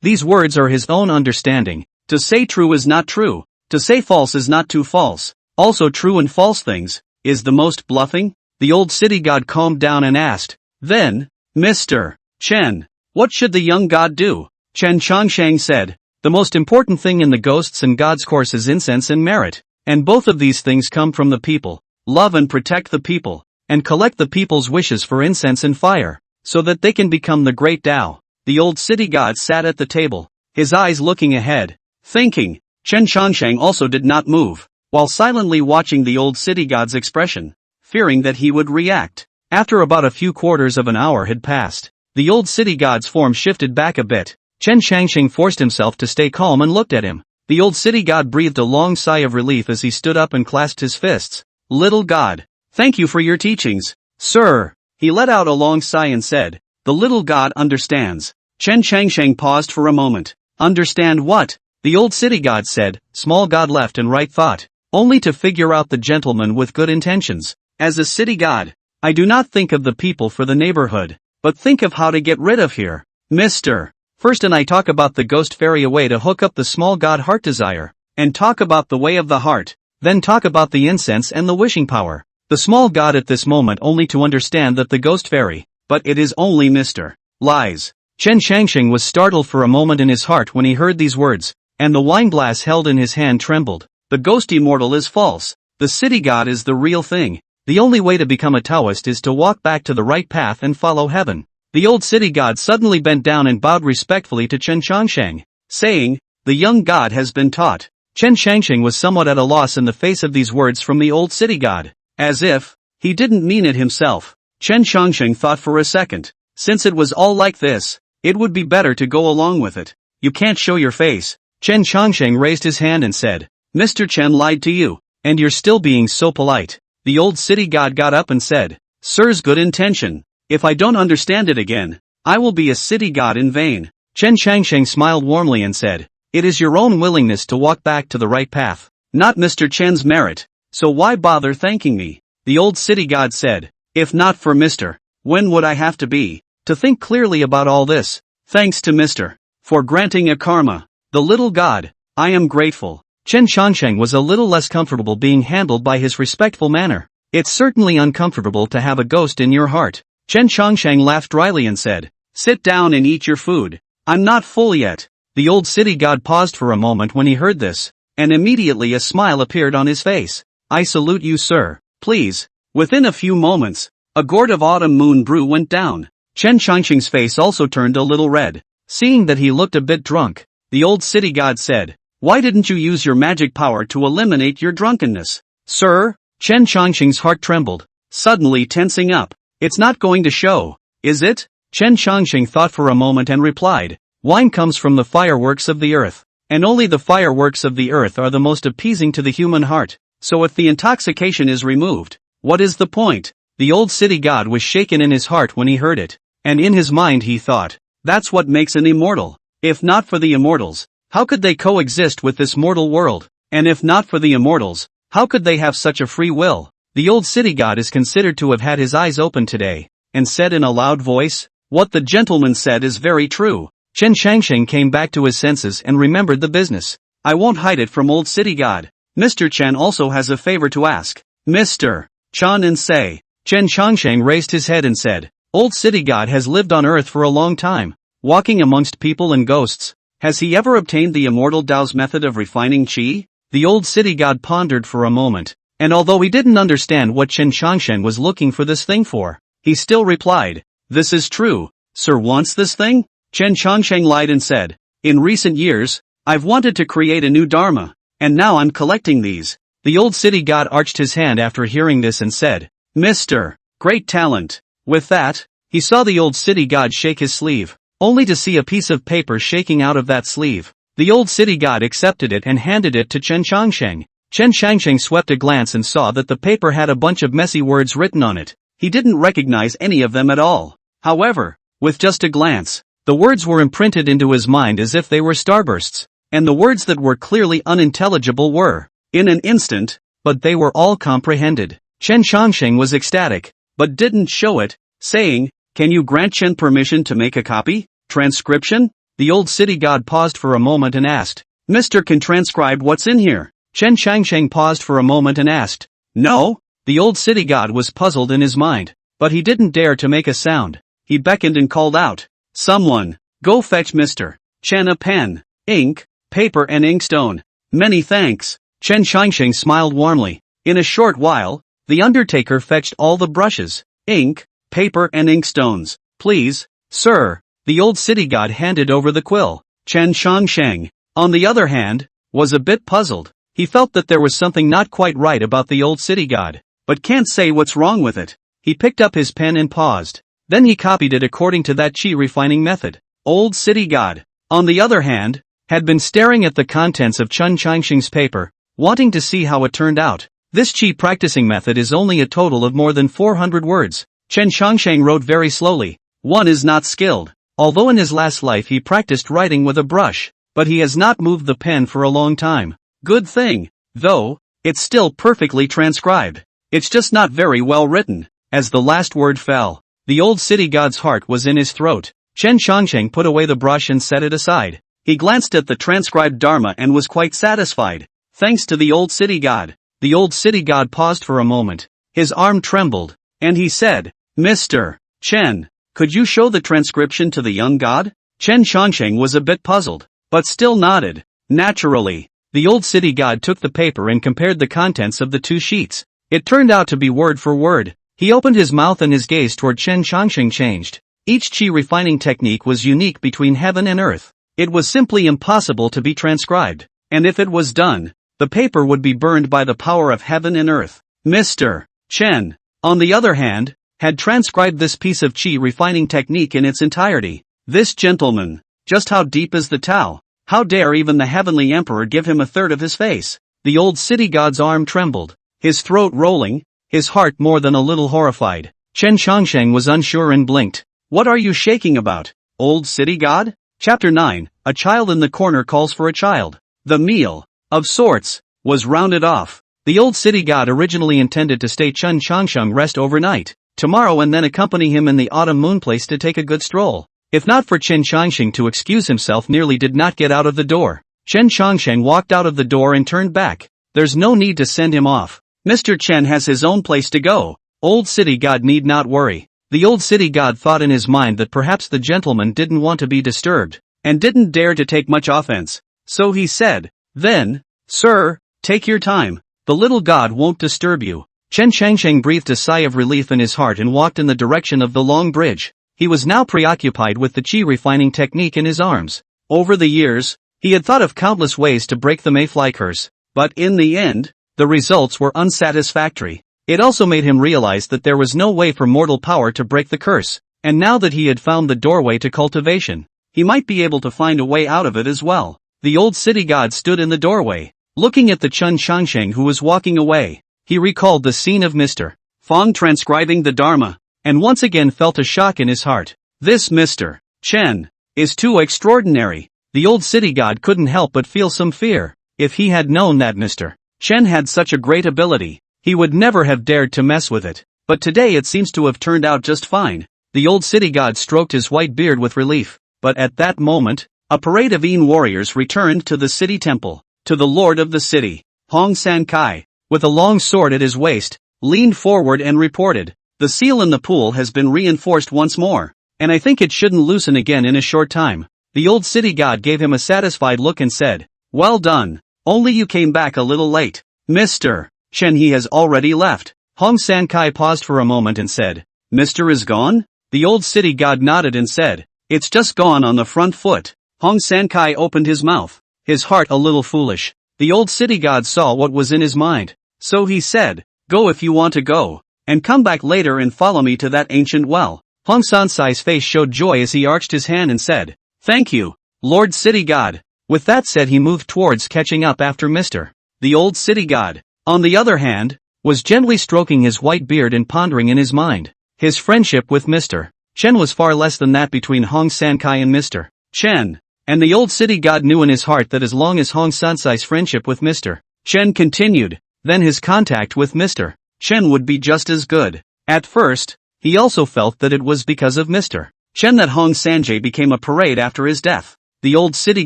these words are his own understanding. To say true is not true. To say false is not too false. Also true and false things, is the most bluffing? The old city god calmed down and asked, then, Mr. Chen, what should the young god do? Chen Changsheng said, the most important thing in the ghosts and gods course is incense and merit, and both of these things come from the people. Love and protect the people, and collect the people's wishes for incense and fire, so that they can become the great Tao. The old city god sat at the table, his eyes looking ahead, thinking. Chen Changsheng also did not move, while silently watching the old city god's expression, fearing that he would react. After about a few quarters of an hour had passed, the old city god's form shifted back a bit. Chen Changsheng forced himself to stay calm and looked at him. The old city god breathed a long sigh of relief as he stood up and clasped his fists. Little god, thank you for your teachings, sir. He let out a long sigh and said, the little god understands. Chen Changsheng paused for a moment. Understand what? The old city god said, small god left and right thought, only to figure out the gentleman with good intentions. As a city god, I do not think of the people for the neighborhood, but think of how to get rid of here. Mr. First and I talk about the ghost fairy a way to hook up the small god heart desire, and talk about the way of the heart, then talk about the incense and the wishing power. The small god at this moment only to understand that the ghost fairy, but it is only Mr. Lies. Chen Shangxing was startled for a moment in his heart when he heard these words, and the wine glass held in his hand trembled. The ghost immortal is false. The city god is the real thing. The only way to become a Taoist is to walk back to the right path and follow heaven. The old city god suddenly bent down and bowed respectfully to Chen Shangxing, saying, "The young god has been taught." Chen Shangxing was somewhat at a loss in the face of these words from the old city god. As if he didn't mean it himself. Chen Shangxing thought for a second. Since it was all like this, it would be better to go along with it. "You can't show your face." Chen Shangxing raised his hand and said, "Mr. Chen lied to you, and you're still being so polite." The old city god got up and said, "Sir's good intention. If I don't understand it again, I will be a city god in vain." Chen Shangxing smiled warmly and said, "It is your own willingness to walk back to the right path, not Mr. Chen's merit, so why bother thanking me?" The old city god said, "If not for Mr. When would I have to be, to think clearly about all this? Thanks to Mr. for granting a karma. The little god, I am grateful." Chen Shangxing was a little less comfortable being handled by his respectful manner. "It's certainly uncomfortable to have a ghost in your heart." Chen Shangxing laughed dryly and said, "Sit down and eat your food. I'm not full yet." The old city god paused for a moment when he heard this, and immediately a smile appeared on his face. "I salute you, sir. Please." Within a few moments, a gourd of autumn moon brew went down. Chen Shangxing's face also turned a little red. Seeing that he looked a bit drunk, the old city god said, "Why didn't you use your magic power to eliminate your drunkenness, sir?" Chen Shangxing's heart trembled, suddenly tensing up. "It's not going to show, is it?" Chen Shangxing thought for a moment and replied, "Wine comes from the fireworks of the earth, and only the fireworks of the earth are the most appeasing to the human heart, so if the intoxication is removed, what is the point?" The old city god was shaken in his heart when he heard it, and in his mind he thought, "That's what makes an immortal. If not for the immortals, how could they coexist with this mortal world? And if not for the immortals, how could they have such a free will?" The old city god is considered to have had his eyes open today, and said in a loud voice, "What the gentleman said is very true." Chen Shangxing came back to his senses and remembered the business. "I won't hide it from old city god. Mr. Chen also has a favor to ask." "Mr. Chan and say." Chen Shangxing raised his head and said, "Old city god has lived on earth for a long time, walking amongst people and ghosts. Has he ever obtained the immortal Tao's method of refining qi?" The old city god pondered for a moment, and although he didn't understand what Chen Shangxing was looking for this thing for, he still replied, "This is true. Sir wants this thing?" Chen Shangxing lied and said, "In recent years, I've wanted to create a new dharma, and now I'm collecting these." The old city god arched his hand after hearing this and said, "Mr. Great talent." With that, he saw the old city god shake his sleeve, only to see a piece of paper shaking out of that sleeve. The old city god accepted it and handed it to Chen Shangxing. Chen Shangxing swept a glance and saw that the paper had a bunch of messy words written on it. He didn't recognize any of them at all. However, with just a glance, the words were imprinted into his mind as if they were starbursts, and the words that were clearly unintelligible were, in an instant, but they were all comprehended. Chen Shangxing was ecstatic, but didn't show it, saying, "Can you grant Chen permission to make a copy? Transcription?" The old city god paused for a moment and asked, "Mr. Can transcribe what's in here?" Chen Shangxing paused for a moment and asked, "No?" The old city god was puzzled in his mind, but he didn't dare to make a sound. He beckoned and called out, "Someone, go fetch Mr. Chen a pen, ink, paper and inkstone." "Many thanks." Chen Shangxing smiled warmly. In a short while, the undertaker fetched all the brushes, ink, paper and inkstones. "Please, sir." The old city god handed over the quill. Chen Shangxing, on the other hand, was a bit puzzled. He felt that there was something not quite right about the old city god, but can't say what's wrong with it. He picked up his pen and paused. Then he copied it according to that qi refining method. Old city god, on the other hand, had been staring at the contents of Chen Shangxing's paper, wanting to see how it turned out. This qi practicing method is only a total of more than 400 words. Chen Shangxing wrote very slowly. One is not skilled. Although in his last life he practiced writing with a brush, but he has not moved the pen for a long time. Good thing, though, it's still perfectly transcribed. It's just not very well written. As the last word fell, the old city god's heart was in his throat. Chen Shangxing put away the brush and set it aside. He glanced at the transcribed dharma and was quite satisfied. Thanks to the old city god. The old city god paused for a moment. His arm trembled, and he said, "Mr. Chen, Could you show the transcription to the young god? Chen Changsheng was a bit puzzled, but still nodded. Naturally, the old city god took the paper and compared the contents of the two sheets. It turned out to be word for word. He opened his mouth and his gaze toward Chen Changsheng changed. Each chi refining technique was unique between heaven and earth. It was simply impossible to be transcribed. And if it was done, the paper would be burned by the power of heaven and earth. Mr. Chen, on the other hand, had transcribed this piece of chi refining technique in its entirety. This gentleman, just how deep is the Tao? How dare even the heavenly emperor give him a third of his face? The old city god's arm trembled, his throat rolling, his heart more than a little horrified. Chen Changsheng was unsure and blinked. What are you shaking about, old city god? Chapter 9, A child in the corner calls for a child. The meal, of sorts, was rounded off. The old city god originally intended to stay Chen Changsheng rest overnight, tomorrow and then accompany him in the autumn moon place to take a good stroll. If not for Chen Changsheng to excuse himself nearly did not get out of the door. Chen Changsheng walked out of the door and turned back. There's no need to send him off. Mr. Chen has his own place to go. Old city god need not worry. The old city god thought in his mind that perhaps the gentleman didn't want to be disturbed, and didn't dare to take much offense. So he said, then, sir, take your time. The little god won't disturb you. Chen Changsheng breathed a sigh of relief in his heart and walked in the direction of the long bridge. He was now preoccupied with the chi refining technique in his arms. Over the years, he had thought of countless ways to break the mayfly curse, but in the end, the results were unsatisfactory. It also made him realize that there was no way for mortal power to break the curse, and now that he had found the doorway to cultivation, he might be able to find a way out of it as well. The old city god stood in the doorway, looking at the Chen Changsheng who was walking away. He recalled the scene of Mr. Fong transcribing the Dharma, and once again felt a shock in his heart. This Mr. Chen is too extraordinary. The old city god couldn't help but feel some fear. If he had known that Mr. Chen had such a great ability, he would never have dared to mess with it. But today it seems to have turned out just fine. The old city god stroked his white beard with relief. But at that moment, a parade of Yin warriors returned to the city temple. To the lord of the city, Hong San Kai, with a long sword at his waist, leaned forward and reported, the seal in the pool has been reinforced once more, and I think it shouldn't loosen again in a short time. The old city god gave him a satisfied look and said, well done, only you came back a little late. Mr. Chen he has already left. Hong San Kai paused for a moment and said, Mr. is gone? The old city god nodded and said, it's just gone on the front foot. Hong San Kai opened his mouth, his heart a little foolish. The old city god saw what was in his mind, so he said, go if you want to go, and come back later and follow me to that ancient well. Hong San Sai's face showed joy as he arched his hand and said, thank you, Lord City God. With that said he moved towards catching up after Mr. The old city god, on the other hand, was gently stroking his white beard and pondering in his mind. His friendship with Mr. Chen was far less than that between Hong San Kai and Mr. Chen, and the old city god knew in his heart that as long as Hong San Sai's friendship with Mr. Chen continued, then his contact with Mr. Chen would be just as good. At first, he also felt that it was because of Mr. Chen that Hong Sanjay became a parade after his death. The old city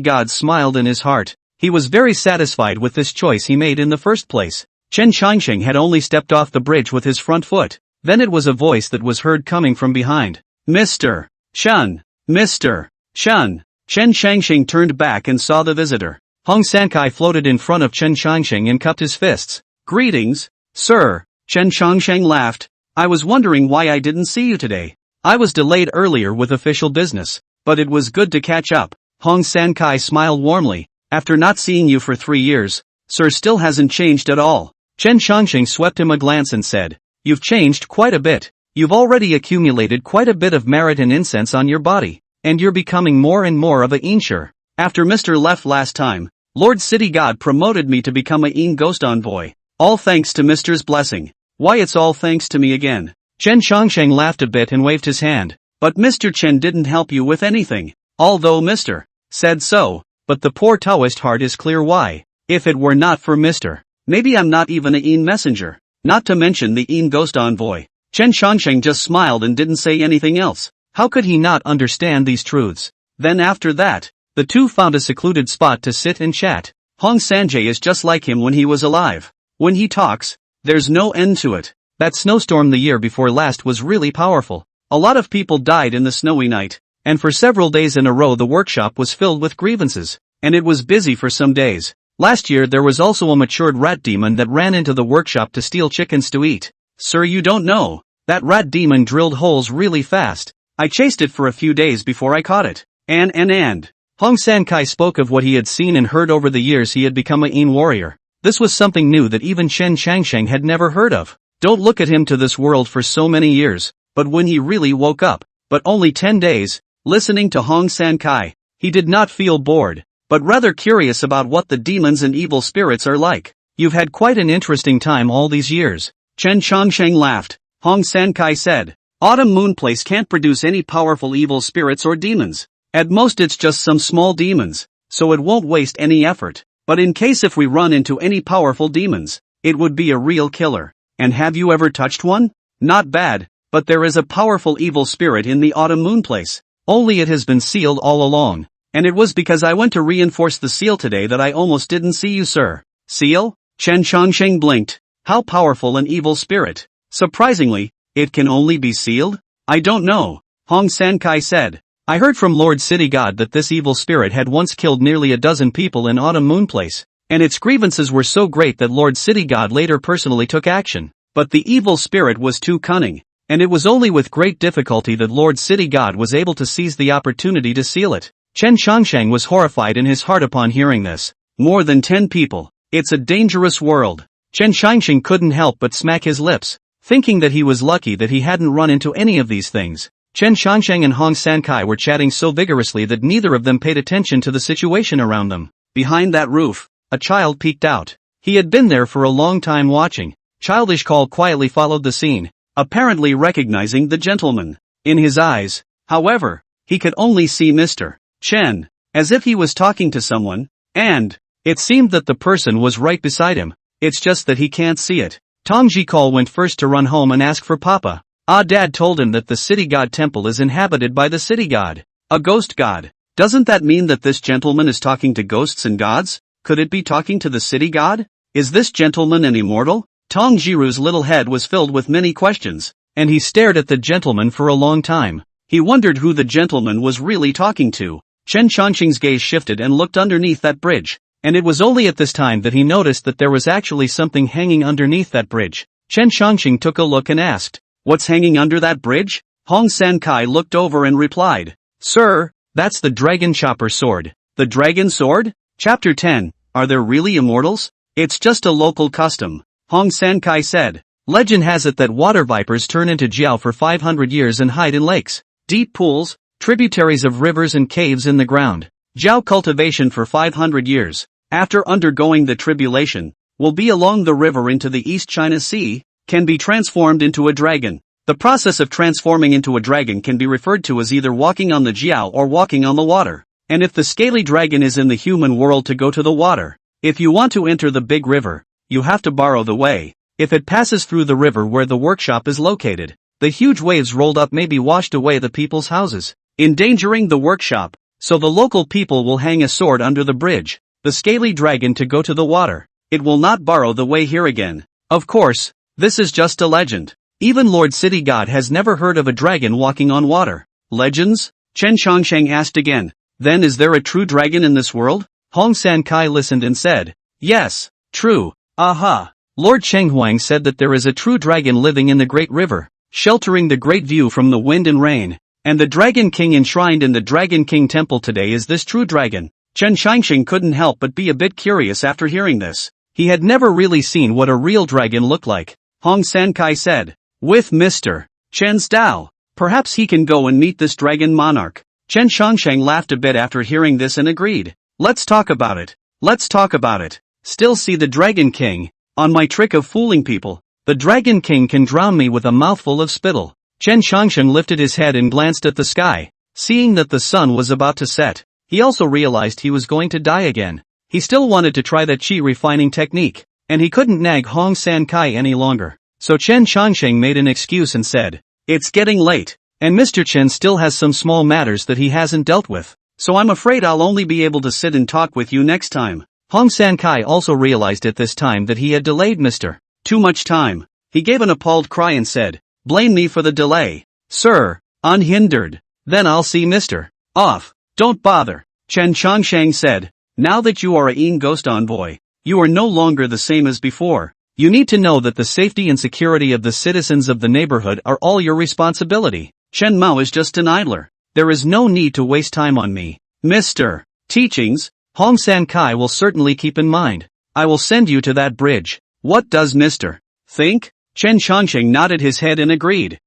god smiled in his heart. He was very satisfied with this choice he made in the first place. Chen Changsheng had only stepped off the bridge with his front foot. Then it was a voice that was heard coming from behind. Mr. Chen! Mr. Chen! Chen Changsheng turned back and saw the visitor. Hong Sankai floated in front of Chen Changsheng and cupped his fists. Greetings, sir. Chen Changsheng laughed. I was wondering why I didn't see you today. I was delayed earlier with official business, but it was good to catch up. Hong Sankai smiled warmly. After not seeing you for 3 years, sir still hasn't changed at all. Chen Changsheng swept him a glance and said, you've changed quite a bit. You've already accumulated quite a bit of merit and incense on your body, and you're becoming more and more of a Yinsher. After Mr. left last time, Lord City God promoted me to become a Yin Ghost Envoy. All thanks to Mr.'s blessing. Why it's all thanks to me again. Chen Changsheng laughed a bit and waved his hand. But Mr. Chen didn't help you with anything. Although Mr. said so, but the poor Taoist heart is clear why. If it were not for Mr. Maybe I'm not even a Yin messenger. Not to mention the Yin Ghost Envoy. Chen Changsheng just smiled and didn't say anything else. How could he not understand these truths? Then after that, the two found a secluded spot to sit and chat. Hong Sanjay is just like him when he was alive. When he talks, there's no end to it. That snowstorm the year before last was really powerful. A lot of people died in the snowy night, and for several days in a row the workshop was filled with grievances, and it was busy for some days. Last year there was also a matured rat demon that ran into the workshop to steal chickens to eat. Sir, you don't know. That rat demon drilled holes really fast. I chased it for a few days before I caught it. And. Hong San-kai spoke of what he had seen and heard over the years he had become a Yin warrior. This was something new that even Chen Changsheng had never heard of. Don't look at him to this world for so many years, but when he really woke up, but only 10 days, listening to Hong San-kai, he did not feel bored, but rather curious about what the demons and evil spirits are like. You've had quite an interesting time all these years. Chen Changsheng laughed. Hong San-kai said, Autumn Moon Place can't produce any powerful evil spirits or demons. At most it's just some small demons, so it won't waste any effort. But in case if we run into any powerful demons, it would be a real killer. And have you ever touched one? Not bad, but there is a powerful evil spirit in the Autumn Moon Place. Only it has been sealed all along. And it was because I went to reinforce the seal today that I almost didn't see you, sir. Seal? Chen Changsheng blinked. How powerful an evil spirit. Surprisingly, it can only be sealed? I don't know. Hong San-kai said. I heard from Lord City God that this evil spirit had once killed nearly a dozen people in Autumn Moon Place, and its grievances were so great that Lord City God later personally took action. But the evil spirit was too cunning, and it was only with great difficulty that Lord City God was able to seize the opportunity to seal it. Chen Changsheng was horrified in his heart upon hearing this. More than 10 people. It's a dangerous world. Chen Changsheng couldn't help but smack his lips, thinking that he was lucky that he hadn't run into any of these things. Chen Changsheng and Hong San-kai were chatting so vigorously that neither of them paid attention to the situation around them. Behind that roof, a child peeked out. He had been there for a long time watching. Childish Call quietly followed the scene, apparently recognizing the gentleman. In his eyes, however, he could only see Mr. Chen, as if he was talking to someone, and it seemed that the person was right beside him. It's just that he can't see it. Tongji Call went first to run home and ask for Papa. Dad told him that the city god temple is inhabited by the city god, a ghost god. Doesn't that mean that this gentleman is talking to ghosts and gods? Could it be talking to the city god? Is this gentleman an immortal? Tong Jiru's little head was filled with many questions, and he stared at the gentleman for a long time. He wondered who the gentleman was really talking to. Chen Changsheng's gaze shifted and looked underneath that bridge, and it was only at this time that he noticed that there was actually something hanging underneath that bridge. Chen Changsheng took a look and asked, What's hanging under that bridge? Hong San-kai looked over and replied, Sir, that's the dragon chopper sword. The dragon sword? Chapter 10, Are there really immortals? It's just a local custom, Hong San-kai said. Legend has it that water vipers turn into jiao for 500 years and hide in lakes, deep pools, tributaries of rivers and caves in the ground. Jiao cultivation for 500 years, after undergoing the tribulation, will be along the river into the East China Sea, can be transformed into a dragon. The process of transforming into a dragon can be referred to as either walking on the jiao or walking on the water. And if the scaly dragon is in the human world to go to the water, if you want to enter the big river, you have to borrow the way. If it passes through the river where the workshop is located, the huge waves rolled up maybe washed away the people's houses, endangering the workshop, so the local people will hang a sword under the bridge, the scaly dragon to go to the water. It will not borrow the way here again. Of course, this is just a legend. Even Lord City God has never heard of a dragon walking on water. Legends? Chen Changsheng asked again. Then is there a true dragon in this world? Hong San-kai listened and said, Yes, true. Aha. Lord Chenghuang said that there is a true dragon living in the great river, sheltering the great view from the wind and rain. And the Dragon King enshrined in the Dragon King temple today is this true dragon. Chen Changsheng couldn't help but be a bit curious after hearing this. He had never really seen what a real dragon looked like. Hong San-kai said, With Mr. Chen's Dao, perhaps he can go and meet this dragon monarch. Chen Changsheng laughed a bit after hearing this and agreed. Let's talk about it. Let's talk about it. Still see the Dragon King. On my trick of fooling people, the Dragon King can drown me with a mouthful of spittle. Chen Changsheng lifted his head and glanced at the sky. Seeing that the sun was about to set, he also realized he was going to die again. He still wanted to try that chi refining technique, and he couldn't nag Hong San-kai any longer. So Chen Changsheng made an excuse and said, It's getting late, and Mr. Chen still has some small matters that he hasn't dealt with, so I'm afraid I'll only be able to sit and talk with you next time. Hong San-kai also realized at this time that he had delayed Mr. Too much time. He gave an appalled cry and said, Blame me for the delay. Sir, unhindered. Then I'll see Mr. Off. Don't bother. Chen Changsheng said. Now that you are a Yin Ghost Envoy, you are no longer the same as before. You need to know that the safety and security of the citizens of the neighborhood are all your responsibility. Chen Mao is just an idler. There is no need to waste time on me. Mr. Teachings, Hong San Kai will certainly keep in mind. I will send you to that bridge. What does Mr. think? Chen Changsheng nodded his head and agreed.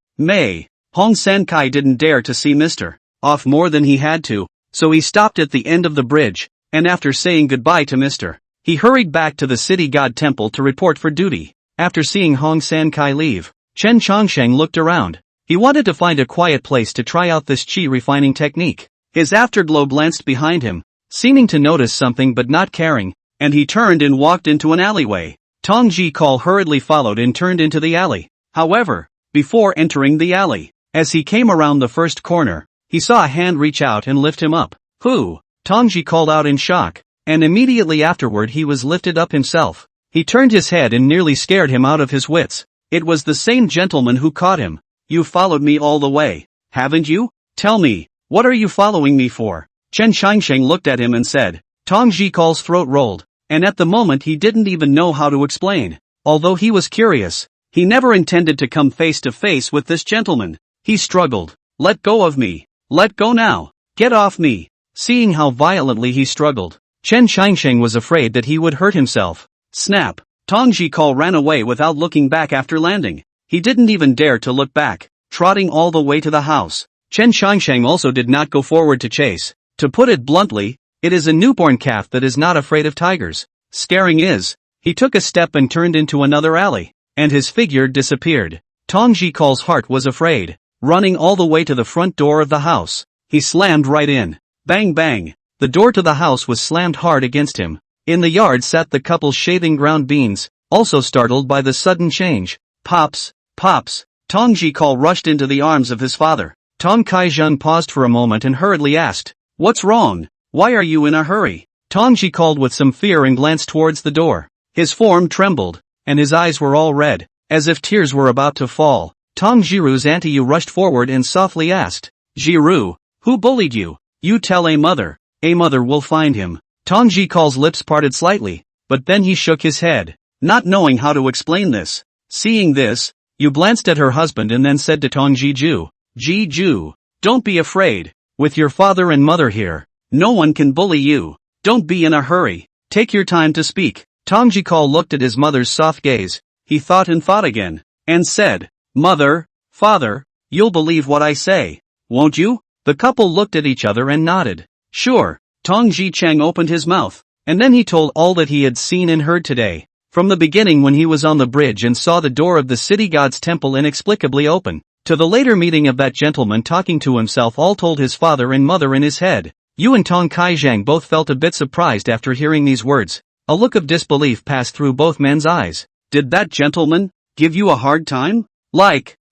Hong San Kai didn't dare to see Mr. Off more than he had to, so he stopped at the end of the bridge, and after saying goodbye to Mr. He hurried back to the city god temple to report for duty. After seeing Hong San Kai leave, Chen Changsheng looked around. He wanted to find a quiet place to try out this qi refining technique. His afterglow glanced behind him, seeming to notice something but not caring, and he turned and walked into an alleyway. Tong Ji Call hurriedly followed and turned into the alley. However, before entering the alley, as he came around the first corner, he saw a hand reach out and lift him up. Who? Tong Ji called out in shock, and immediately afterward he was lifted up himself. He turned his head and nearly scared him out of his wits. It was the same gentleman who caught him. You followed me all the way, haven't you? Tell me, what are you following me for? Chen Changsheng looked at him and said. Tong Ji Call's throat rolled, and at the moment he didn't even know how to explain. Although he was curious, he never intended to come face to face with this gentleman. He struggled. Let go of me. Let go now. Get off me. Seeing how violently he struggled, Chen Changsheng was afraid that he would hurt himself. Snap. Tong Ji Call ran away without looking back after landing. He didn't even dare to look back, trotting all the way to the house. Chen Changsheng also did not go forward to chase. To put it bluntly, it is a newborn calf that is not afraid of tigers. Scaring is. He took a step and turned into another alley, and his figure disappeared. Tong Ji Call's heart was afraid. Running all the way to the front door of the house, he slammed right in. Bang bang. The door to the house was slammed hard against him. In the yard sat the couple shaving ground beans, also startled by the sudden change. Pops, pops. Tong Ji Call rushed into the arms of his father. Tong Kai-jun paused for a moment and hurriedly asked, "What's wrong? Why are you in a hurry?" Tong Ji called with some fear and glanced towards the door. His form trembled, and his eyes were all red, as if tears were about to fall. Tong Jiru's auntie Yu rushed forward and softly asked, "Jiru, who bullied you? You tell a mother. A mother will find him." Tong Ji Call's lips parted slightly, but then he shook his head, not knowing how to explain this. Seeing this, Yu glanced at her husband and then said to Tong Ji-ju, "Ji-ju, don't be afraid. With your father and mother here, no one can bully you. Don't be in a hurry. Take your time to speak." Tong Ji Call looked at his mother's soft gaze. He thought again, and said, "Mother, father, you'll believe what I say, won't you?" The couple looked at each other and nodded. "Sure." Tong Ji Cheng opened his mouth, and then he told all that he had seen and heard today. From the beginning when he was on the bridge and saw the door of the city god's temple inexplicably open, to the later meeting of that gentleman talking to himself, all told his father and mother in his head. Yu and Tong Kai-jang both felt a bit surprised after hearing these words. A look of disbelief passed through both men's eyes. "Did that gentleman give you a hard time?"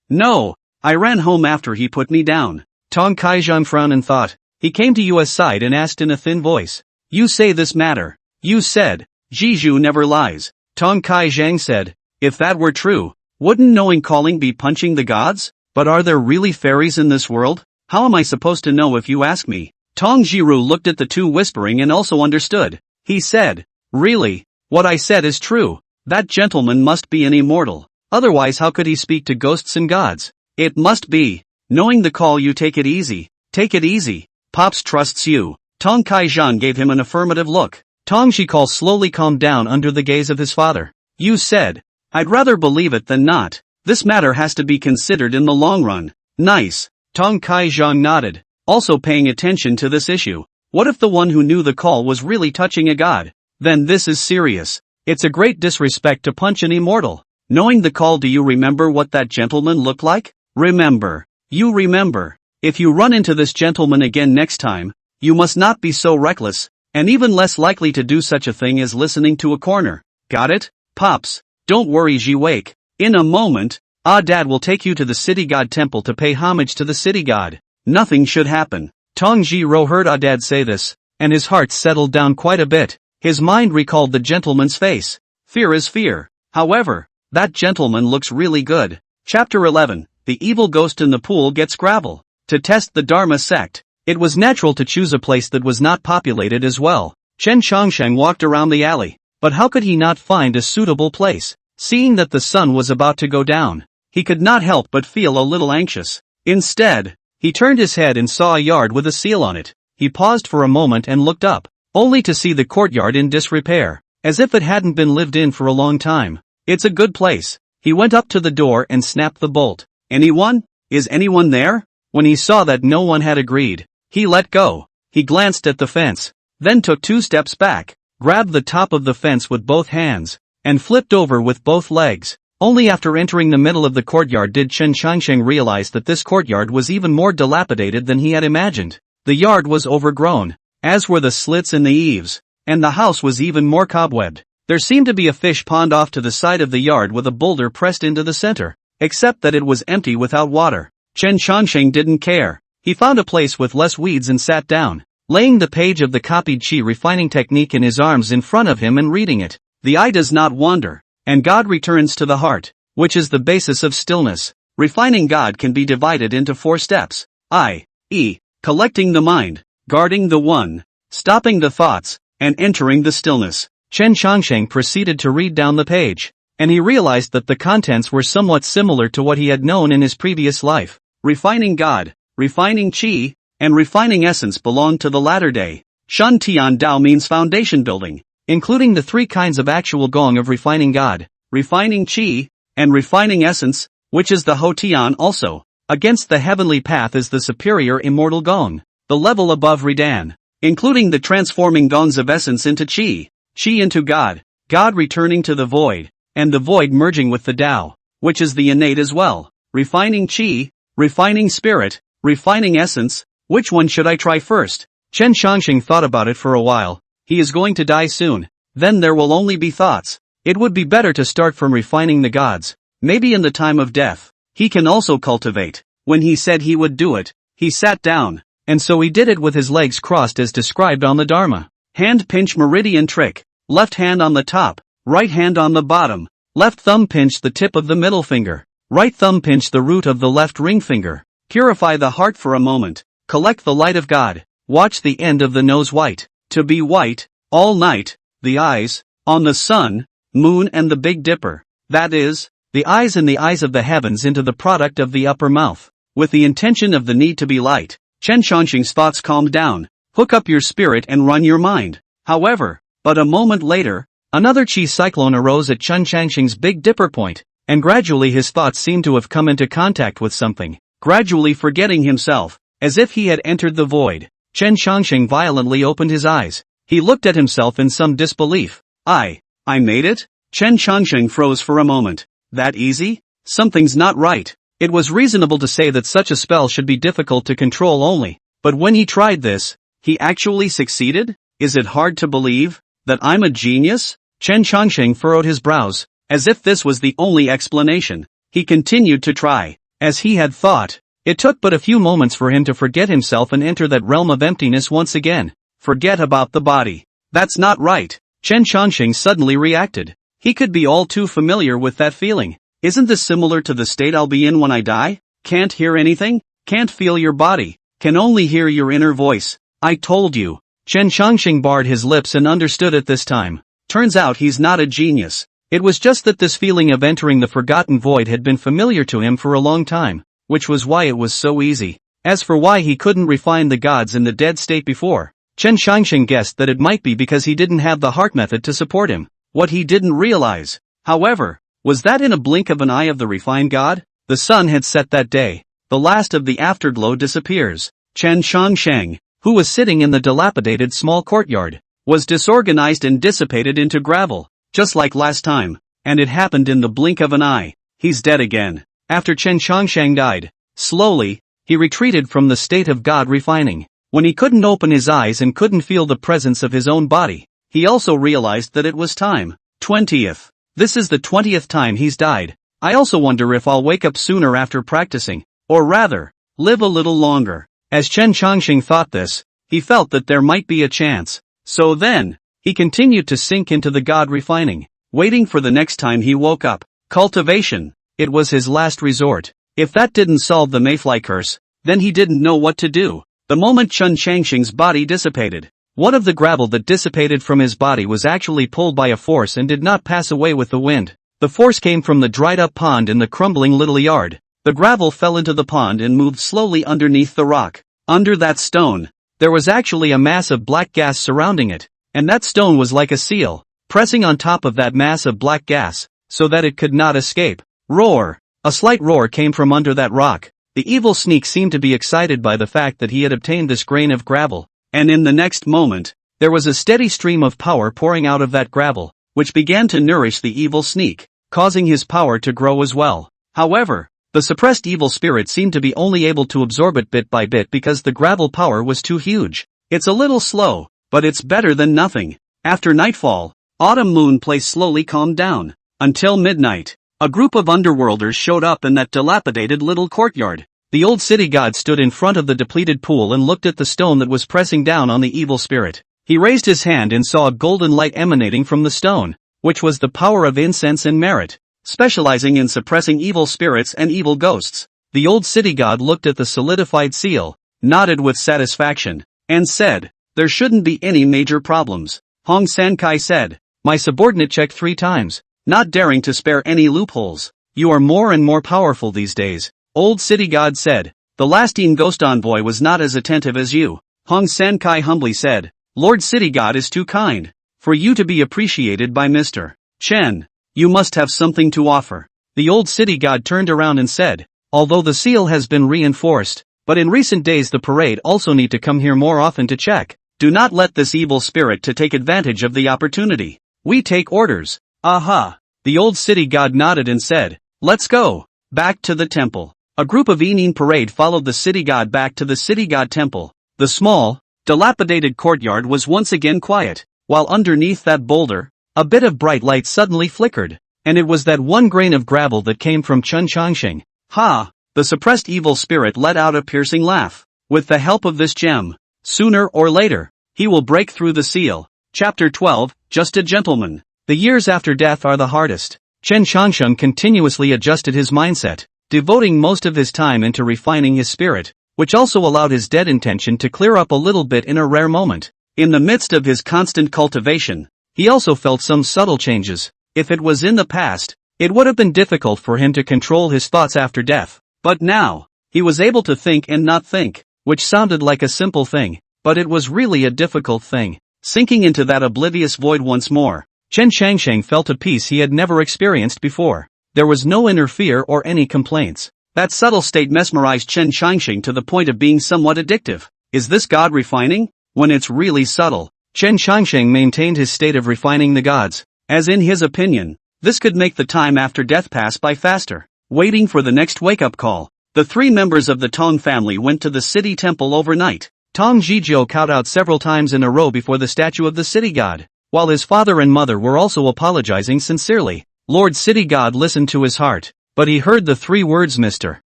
No, I ran home after he put me down." Tong Kai-jang frowned and thought. He came to Yu's side and asked in a thin voice, "You say this matter?" Yu said, "Jiju never lies." Tong Kai-jang said, "If that were true, wouldn't knowing calling be punching the gods? But are there really fairies in this world? How am I supposed to know if you ask me?" Tong Jiru looked at the two whispering and also understood. He said, "Really, what I said is true. That gentleman must be an immortal. Otherwise how could he speak to ghosts and gods? It must be. Knowing the call, you take it easy. Take it easy. Pops trusts you." Tong Kai-jang gave him an affirmative look. Tong Ji-call slowly calmed down under the gaze of his father. Yu said, "I'd rather believe it than not. This matter has to be considered in the long run." "Nice." Tong Kai-jang nodded, also paying attention to this issue. What if the one who knew the call was really touching a god? Then this is serious. It's a great disrespect to punch an immortal. Knowing the call, do you remember what that gentleman looked like? Remember. You remember. If you run into this gentleman again next time, you must not be so reckless, and even less likely to do such a thing as listening to a corner. Got it? Pops, don't worry, Ji wake. In a moment, Dad will take you to the city god temple to pay homage to the city god. Nothing should happen. Tong Ji-ro heard Dad say this, and his heart settled down quite a bit. His mind recalled the gentleman's face. Fear is fear. However, that gentleman looks really good. Chapter 11. the evil ghost in the pool gets gravel. To test the Dharma sect, it was natural to choose a place that was not populated as well. Chen Changsheng walked around the alley, but how could he not find a suitable place? Seeing that the sun was about to go down, he could not help but feel a little anxious. Instead, he turned his head and saw a yard with a seal on it. He paused for a moment and looked up, only to see the courtyard in disrepair, as if it hadn't been lived in for a long time. It's a good place. He went up to the door and snapped the bolt. Anyone? Is anyone there? When he saw that no one had agreed, he let go. He glanced at the fence, then took 2 steps back, grabbed the top of the fence with both hands, and flipped over with both legs. Only after entering the middle of the courtyard did Chen Changsheng realize that this courtyard was even more dilapidated than he had imagined. The yard was overgrown, as were the slits in the eaves, and the house was even more cobwebbed. There seemed to be a fish pond off to the side of the yard with a boulder pressed into the center, except that it was empty without water. Chen Changsheng didn't care. He found a place with less weeds and sat down, laying the page of the copied chi refining technique in his arms in front of him and reading it. The eye does not wander, and God returns to the heart, which is the basis of stillness. Refining God can be divided into 4 steps. I.e., collecting the mind, guarding the one, stopping the thoughts, and entering the stillness. Chen Changsheng proceeded to read down the page, and he realized that the contents were somewhat similar to what he had known in his previous life. Refining God, refining Qi, and refining essence belong to the latter day. Shun Tian Dao means foundation building, including the 3 kinds of actual gong of refining God, refining Qi, and refining essence, which is the Ho Tian also. Against the heavenly path is the superior immortal gong, the level above Redan, including the transforming gongs of essence into Qi, Qi into God, God returning to the void, and the void merging with the Tao, which is the innate as well. Refining Qi, refining spirit, refining essence, which one should I try first? Chen Changsheng thought about it for a while. He is going to die soon. Then there will only be thoughts. It would be better to start from refining the gods, maybe in the time of death. He can also cultivate. When he said he would do it, he sat down, and so he did it with his legs crossed as described on the Dharma. Hand pinch meridian trick. Left hand on the top, right hand on the bottom. Left thumb pinch the tip of the middle finger. Right thumb pinch the root of the left ring finger. Purify the heart for a moment. Collect the light of God. Watch the end of the nose white. To be white, all night, the eyes, on the sun, moon and the Big Dipper. That is, the eyes and the eyes of the heavens into the product of the upper mouth, with the intention of the need to be light. Chen Changsheng's thoughts calmed down. Hook up your spirit and run your mind. However, but a moment later, another chi cyclone arose at Chen Changsheng's Big Dipper point, and gradually his thoughts seemed to have come into contact with something, gradually forgetting himself, as if he had entered the void. Chen Changsheng violently opened his eyes. He looked at himself in some disbelief. I made it? Chen Changsheng froze for a moment. That easy? Something's not right. It was reasonable to say that such a spell should be difficult to control only, but when he tried this, he actually succeeded? Is it hard to believe that I'm a genius? Chen Changsheng furrowed his brows, as if this was the only explanation. He continued to try, as he had thought. It took but a few moments for him to forget himself and enter that realm of emptiness once again. Forget about the body. That's not right. Chen Changsheng suddenly reacted. He could be all too familiar with that feeling. Isn't this similar to the state I'll be in when I die? Can't hear anything? Can't feel your body? Can only hear your inner voice? I told you. Chen Changsheng barred his lips and understood it this time. Turns out he's not a genius. It was just that this feeling of entering the forgotten void had been familiar to him for a long time, which was why it was so easy. As for why he couldn't refine the gods in the dead state before, Chen Changsheng guessed that it might be because he didn't have the heart method to support him. What he didn't realize, however, was that in a blink of an eye of the refined God, the sun had set that day. The last of the afterglow disappears. Chen Changsheng, who was sitting in the dilapidated small courtyard, was disorganized and dissipated into gravel, just like last time, and it happened in the blink of an eye. He's dead again. After Chen Changsheng died, slowly, he retreated from the state of God refining. When he couldn't open his eyes and couldn't feel the presence of his own body, he also realized that it was time. 20th. This is the 20th time he's died. I also wonder if I'll wake up sooner after practicing, or rather, live a little longer. As Chen Changsheng thought this, he felt that there might be a chance. So then, he continued to sink into the God refining, waiting for the next time he woke up. Cultivation. It was his last resort. If that didn't solve the mayfly curse, then he didn't know what to do. The moment Chen Changxing's body dissipated, one of the gravel that dissipated from his body was actually pulled by a force and did not pass away with the wind. The force came from the dried-up pond in the crumbling little yard. The gravel fell into the pond and moved slowly underneath the rock. Under that stone, there was actually a mass of black gas surrounding it, and that stone was like a seal, pressing on top of that mass of black gas, so that it could not escape. Roar! A slight roar came from under that rock. The evil sneak seemed to be excited by the fact that he had obtained this grain of gravel, and in the next moment, there was a steady stream of power pouring out of that gravel, which began to nourish the evil sneak, causing his power to grow as well. However, the suppressed evil spirit seemed to be only able to absorb it bit by bit because the gravel power was too huge. It's a little slow, but it's better than nothing. After nightfall, Autumn Moon Place slowly calmed down. Until midnight, a group of underworlders showed up in that dilapidated little courtyard. The old city god stood in front of the depleted pool and looked at the stone that was pressing down on the evil spirit. He raised his hand and saw a golden light emanating from the stone, which was the power of incense and merit, specializing in suppressing evil spirits and evil ghosts. The old city god looked at the solidified seal, nodded with satisfaction, and said, "There shouldn't be any major problems." Hong Sankai said, "My subordinate checked 3 times, not daring to spare any loopholes. You are more and more powerful these days." Old city god said, "The last ghost envoy was not as attentive as you." Hong Sankai humbly said, "Lord city god is too kind for you to be appreciated by Mr. Chen. You must have something to offer." The old city god turned around and said, "Although the seal has been reinforced, but in recent days the parade also need to come here more often to check. Do not let this evil spirit to take advantage of the opportunity. We take orders." Aha! The old city god nodded and said, "Let's go back to the temple." A group of Enin parade followed the city god back to the city god temple. The small, dilapidated courtyard was once again quiet, while underneath that boulder, a bit of bright light suddenly flickered, and it was that one grain of gravel that came from Chen Changxing. Ha! The suppressed evil spirit let out a piercing laugh. With the help of this gem, sooner or later, he will break through the seal. Chapter 12, Just a Gentleman. The years after death are the hardest. Chen Changsheng continuously adjusted his mindset, devoting most of his time into refining his spirit, which also allowed his dead intention to clear up a little bit in a rare moment. In the midst of his constant cultivation, he also felt some subtle changes. If it was in the past, it would have been difficult for him to control his thoughts after death. But now, he was able to think and not think, which sounded like a simple thing, but it was really a difficult thing. Sinking into that oblivious void once more, Chen Changsheng felt a peace he had never experienced before. There was no inner fear or any complaints. That subtle state mesmerized Chen Changsheng to the point of being somewhat addictive. Is this god refining? When it's really subtle. Chen Changsheng maintained his state of refining the gods, as in his opinion, this could make the time after death pass by faster. Waiting for the next wake-up call, the 3 members of the Tong family went to the city temple overnight. Tong Zhijiu kowed out several times in a row before the statue of the city god, while his father and mother were also apologizing sincerely. Lord City God listened to his heart, but he heard the 3 words Mr.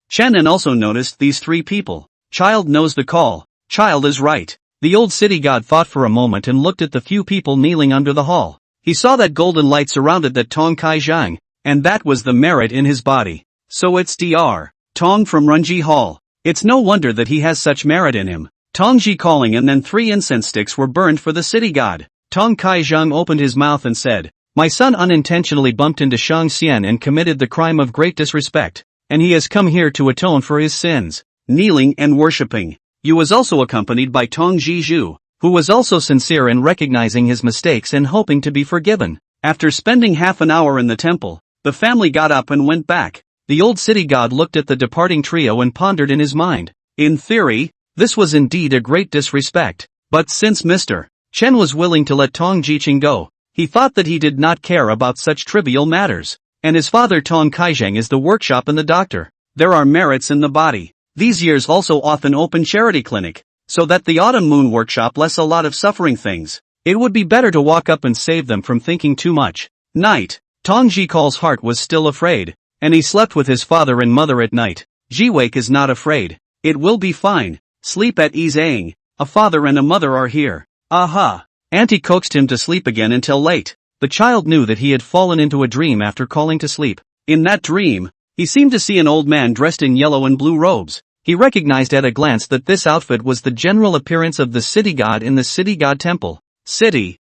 Chen and also noticed these 3 people. Child knows the call, child is right. The old city god thought for a moment and looked at the few people kneeling under the hall. He saw that golden light surrounded that Tong Kai Zhang, and that was the merit in his body. So it's Dr. Tong from Runji Hall. It's no wonder that he has such merit in him. Tong Ji calling and then 3 incense sticks were burned for the city god. Tong Kai Zhang opened his mouth and said, "My son unintentionally bumped into Shang Xian and committed the crime of great disrespect, and he has come here to atone for his sins." Kneeling and worshipping, Yu was also accompanied by Tong Zhizhu, who was also sincere in recognizing his mistakes and hoping to be forgiven. After spending half an hour in the temple, the family got up and went back. The old city god looked at the departing trio and pondered in his mind. In theory, this was indeed a great disrespect, but since Mr. Chen was willing to let Tong Jiqing go, he thought that he did not care about such trivial matters. And his father Tong Kaizheng is the workshop and the doctor. There are merits in the body. These years also often open charity clinic, so that the autumn moon workshop less a lot of suffering things. It would be better to walk up and save them from thinking too much. Night. Tong Jikal's heart was still afraid, and he slept with his father and mother at night. Jiwake is not afraid. It will be fine. Sleep at ease Aang. A father and a mother are here. Aha. Auntie coaxed him to sleep again until late. The child knew that he had fallen into a dream after calling to sleep. In that dream, He seemed to see an old man dressed in yellow and blue robes. He recognized at a glance that this outfit was the general appearance of the city god in the city god temple. City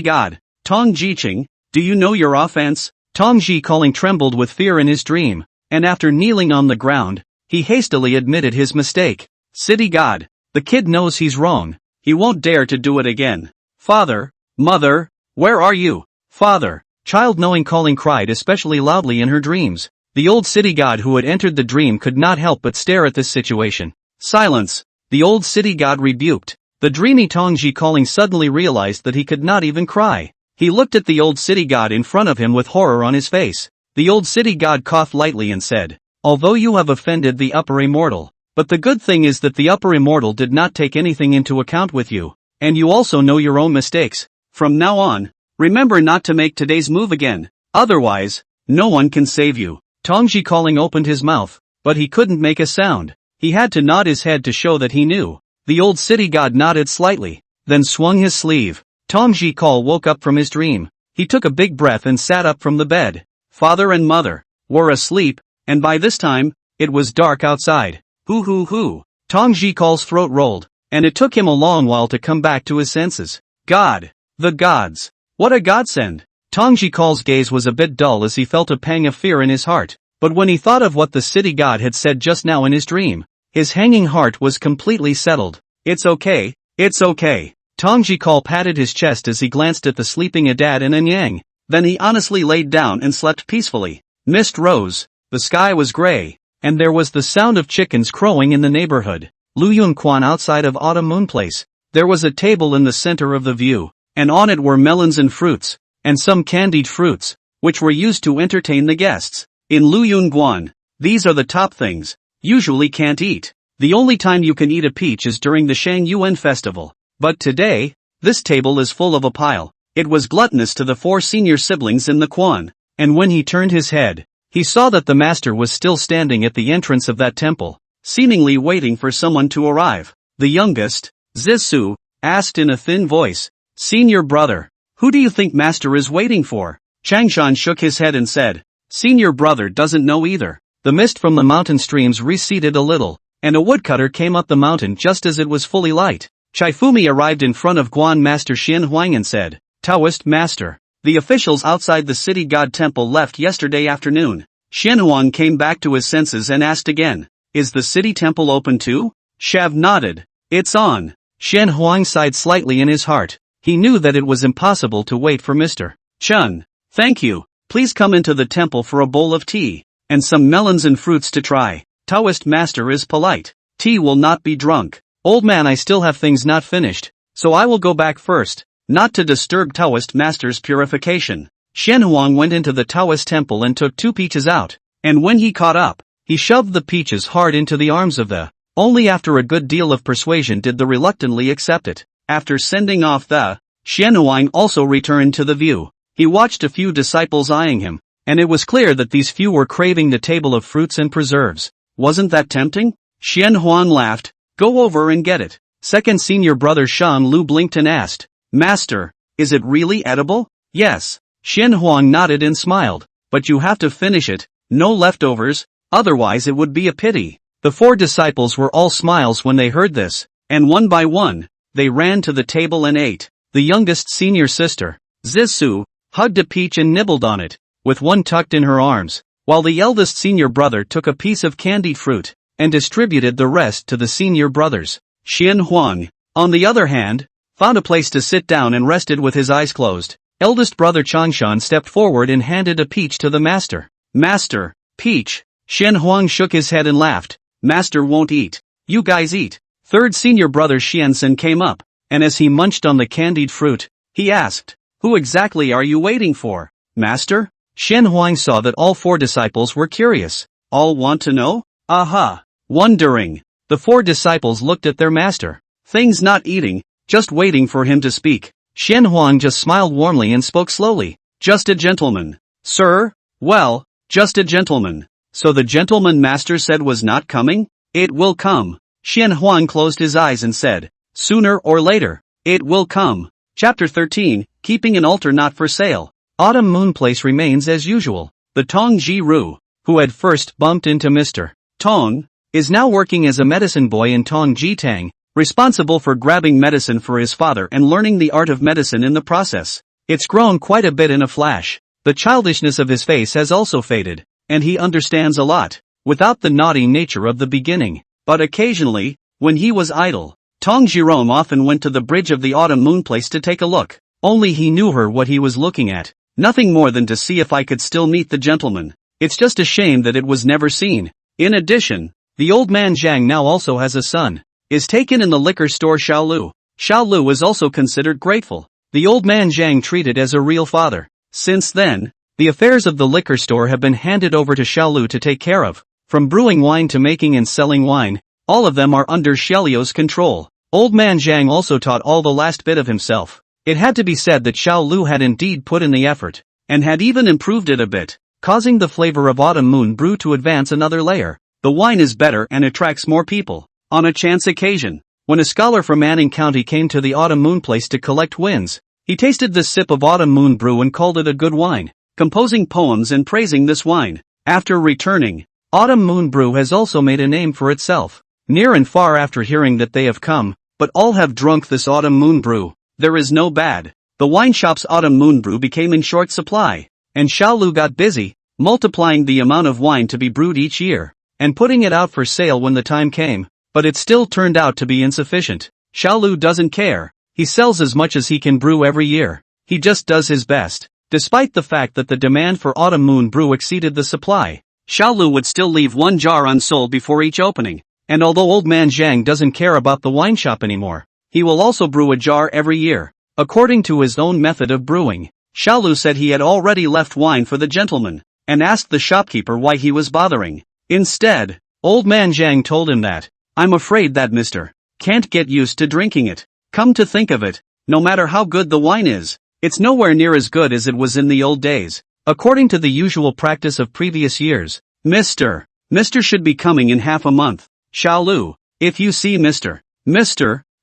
god. Tong Jiqing, do you know your offense? Tong Ji calling trembled with fear in his dream, and after kneeling on the ground, he hastily admitted his mistake. City god, the kid knows he's wrong. He won't dare to do it again. Father, mother, where are you? Father, child knowing calling cried especially loudly in her dreams. The old city god who had entered the dream could not help but stare at this situation. Silence, the old city god rebuked. The dreamy Tongji calling suddenly realized that he could not even cry. He looked at the old city god in front of him with horror on his face. The old city god coughed lightly and said, although you have offended the upper immortal, but the good thing is that the upper immortal did not take anything into account with you, and you also know your own mistakes. From now on, remember not to make today's move again, otherwise, no one can save you. Tongji calling opened his mouth, but he couldn't make a sound. He had to nod his head to show that he knew. The old city god nodded slightly, then swung his sleeve. Tongji Call woke up from his dream. He took a big breath and sat up from the bed. Father and mother were asleep, and by this time, it was dark outside. Hoo. Tongji Call's throat rolled, and it took him a long while to come back to his senses. God! The gods! What a godsend! Tongji Call's gaze was a bit dull as he felt a pang of fear in his heart, but when he thought of what the city god had said just now in his dream, his hanging heart was completely settled. It's okay. Tongji Call patted his chest as he glanced at the sleeping Adad and Anyang. Then he honestly laid down and slept peacefully. Mist rose, the sky was gray, and there was the sound of chickens crowing in the neighborhood. Luyun Quan outside of Autumn Moon Place. There was a table in the center of the view, and on it were melons and fruits, and some candied fruits, which were used to entertain the guests. In Luyun Guan, these are the top things. Usually can't eat. The only time you can eat a peach is during the Shang Yuan festival. But today, this table is full of a pile. It was gluttonous to the 4 senior siblings in the Quan, and when he turned his head, he saw that the master was still standing at the entrance of that temple, seemingly waiting for someone to arrive. The youngest, Zisu, asked in a thin voice, Senior brother, who do you think master is waiting for? Changshan shook his head and said, Senior brother doesn't know either. The mist from the mountain streams receded a little, and a woodcutter came up the mountain just as it was fully light. Chaifumi arrived in front of Guan Master Xian Huang and said, Taoist Master, the officials outside the city god temple left yesterday afternoon. Xian Huang came back to his senses and asked again, is the city temple open too? Shav nodded, it's on. Xian Huang sighed slightly in his heart. He knew that it was impossible to wait for Mr. Chun. Thank you, please come into the temple for a bowl of tea, and some melons and fruits to try. Taoist Master is polite. Tea will not be drunk. Old man, I still have things not finished, so I will go back first, not to disturb Taoist Master's purification. Xian Huang went into the Taoist temple and took 2 peaches out, and when he caught up, he shoved the peaches hard into the arms of the. Only after a good deal of persuasion did the reluctantly accept it. After sending off the, Xian Huang also returned to the view. He watched a few disciples eyeing him, and it was clear that these few were craving the table of fruits and preserves. Wasn't that tempting? Xian Huang laughed. Go over and get it. Second senior brother Shan Lu blinked and asked, Master, is it really edible? Yes. Xian Huang nodded and smiled, but you have to finish it, no leftovers, otherwise it would be a pity. The 4 disciples were all smiles when they heard this, and one by one, they ran to the table and ate. The youngest senior sister, Zisu, hugged a peach and nibbled on it, with one tucked in her arms, while the eldest senior brother took a piece of candied fruit, and distributed the rest to the senior brothers. Xian Huang, on the other hand, found a place to sit down and rested with his eyes closed. Eldest brother Changshan stepped forward and handed a peach to the master. Master, peach. Xian Huang shook his head and laughed. Master won't eat. You guys eat. Third senior brother Xiansen came up, and as he munched on the candied fruit, he asked, Who exactly are you waiting for, Master? Xian Huang saw that all 4 disciples were curious. All want to know? Aha! Wondering. The 4 disciples looked at their master. Things not eating, just waiting for him to speak. Xian Huang just smiled warmly and spoke slowly. Just a gentleman. Sir? Well, just a gentleman. So the gentleman master said was not coming? It will come. Xian Huang closed his eyes and said, Sooner or later, it will come. Chapter 13, Keeping an Altar Not for Sale. Autumn Moon Place remains as usual. The Tong Ji Ru. who had first bumped into Mr. Tong, is now working as a medicine boy in Tong Jitang, responsible for grabbing medicine for his father and learning the art of medicine in the process. It's grown quite a bit in a flash. The childishness of his face has also faded, and he understands a lot, without the naughty nature of the beginning. But occasionally, when he was idle, Tong Jerome often went to the bridge of the autumn moon place to take a look. Only he knew what he was looking at. Nothing more than to see if I could still meet the gentleman. It's just a shame that it was never seen. In addition, the old man Zhang now also has a son, is taken in the liquor store Xiaolu. Xiaolu is also considered grateful. The old man Zhang treated as a real father. Since then, the affairs of the liquor store have been handed over to Xiaolu to take care of. From brewing wine to making and selling wine, all of them are under Xiaolu's control. Old man Zhang also taught all the last bit of himself. It had to be said that Xiaolu had indeed put in the effort, and had even improved it a bit, causing the flavor of autumn moon brew to advance another layer. The wine is better and attracts more people. On a chance occasion, when a scholar from Anning County came to the autumn moon place to collect winds, he tasted this sip of autumn moon brew and called it a good wine, composing poems and praising this wine. After returning, autumn moon brew has also made a name for itself. Near and far after hearing that they have come, but all have drunk this autumn moon brew. There is no bad. The wine shop's autumn moon brew became in short supply, and Xiaolu got busy, multiplying the amount of wine to be brewed each year, and putting it out for sale when the time came, but it still turned out to be insufficient. Xiaolu doesn't care. He sells as much as he can brew every year. He just does his best. Despite the fact that the demand for autumn moon brew exceeded the supply, Xiaolu would still leave one jar unsold before each opening, and although old man Zhang doesn't care about the wine shop anymore, he will also brew a jar every year. According to his own method of brewing, Xiaolu said he had already left wine for the gentleman, and asked the shopkeeper why he was bothering. Instead, old man Zhang told him that, "I'm afraid that Mr. can't get used to drinking it. Come to think of it, no matter how good the wine is, it's nowhere near as good as it was in the old days." According to the usual practice of previous years, Mr. should be coming in half a month. Xiaolu, if you see Mr.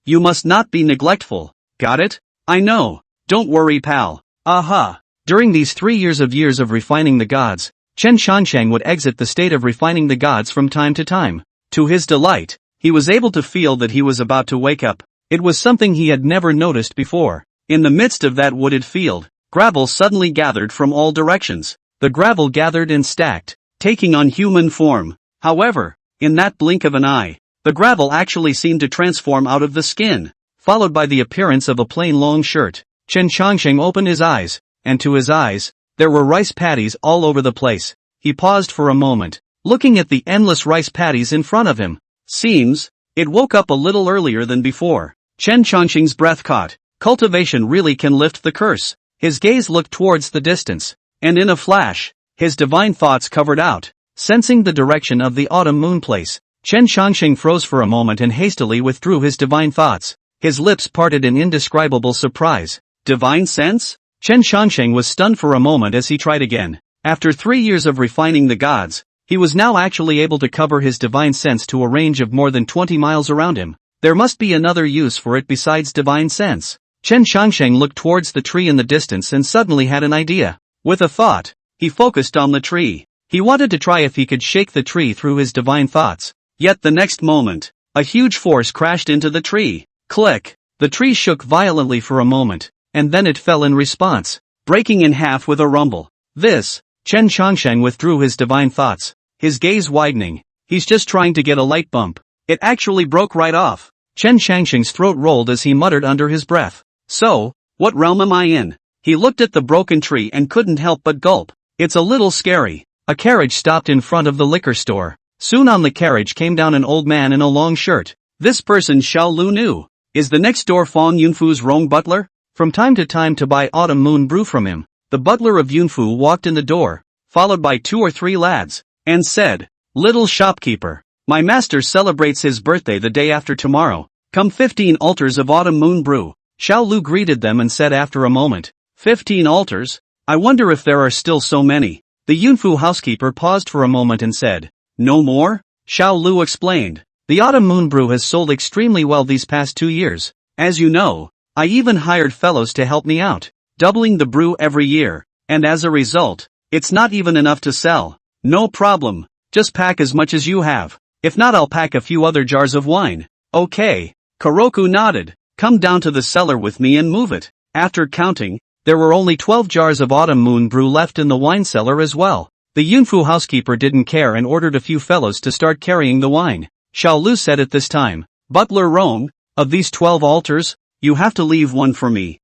You must not be neglectful. Got it? I know. Don't worry, pal. Aha. During these 3 years of refining the gods, Chen Shansheng would exit the state of refining the gods from time to time. To his delight, he was able to feel that he was about to wake up. It was something he had never noticed before. In the midst of that wooded field, gravel suddenly gathered from all directions. The gravel gathered and stacked, taking on human form. However, in that blink of an eye, the gravel actually seemed to transform out of the skin, followed by the appearance of a plain long shirt. Chen Changsheng opened his eyes, and to his eyes, there were rice paddies all over the place. He paused for a moment, looking at the endless rice paddies in front of him. Seems, it woke up a little earlier than before. Chen Changsheng's breath caught. Cultivation really can lift the curse. His gaze looked towards the distance, and in a flash, his divine thoughts covered out, sensing the direction of the autumn moon place. Chen Changsheng froze for a moment and hastily withdrew his divine thoughts. His lips parted in indescribable surprise. Divine sense? Chen Changsheng was stunned for a moment as he tried again. After 3 years of refining the gods, he was now actually able to cover his divine sense to a range of more than 20 miles around him. There must be another use for it besides divine sense. Chen Changsheng looked towards the tree in the distance and suddenly had an idea. With a thought, he focused on the tree. He wanted to try if he could shake the tree through his divine thoughts. Yet the next moment, a huge force crashed into the tree. Click! The tree shook violently for a moment, and then it fell in response, breaking in half with a rumble. This, Chen Changsheng withdrew his divine thoughts, his gaze widening. He's just trying to get a light bump. It actually broke right off. Chen Changsheng's throat rolled as he muttered under his breath. So, what realm am I in? He looked at the broken tree and couldn't help but gulp. It's a little scary. A carriage stopped in front of the liquor store. Soon on the carriage came down an old man in a long shirt. This person Xiao Lu knew. Is the next door Fong Yunfu's Rong butler? From time to time to buy autumn moon brew from him, the butler of Yunfu walked in the door, followed by 2 or 3 lads, and said, "Little shopkeeper, my master celebrates his birthday the day after tomorrow. Come 15 altars of autumn moon brew." Xiao Lu greeted them and said after a moment, 15 altars? I wonder if there are still so many. The Yunfu housekeeper paused for a moment and said, "No more?" Xiao Lu explained, "The autumn moon brew has sold extremely well these past 2 years. As you know, I even hired fellows to help me out, doubling the brew every year, and as a result, it's not even enough to sell. No problem. Just pack as much as you have. If not, I'll pack a few other jars of wine. Okay. Kuroku nodded. Come down to the cellar with me and move it. After counting, there were only 12 jars of autumn moon brew left in the wine cellar as well. The Yunfu housekeeper didn't care and ordered a few fellows to start carrying the wine. Xiao Lu said at this time, Butler Rong, of these 12 altars, you have to leave one for me.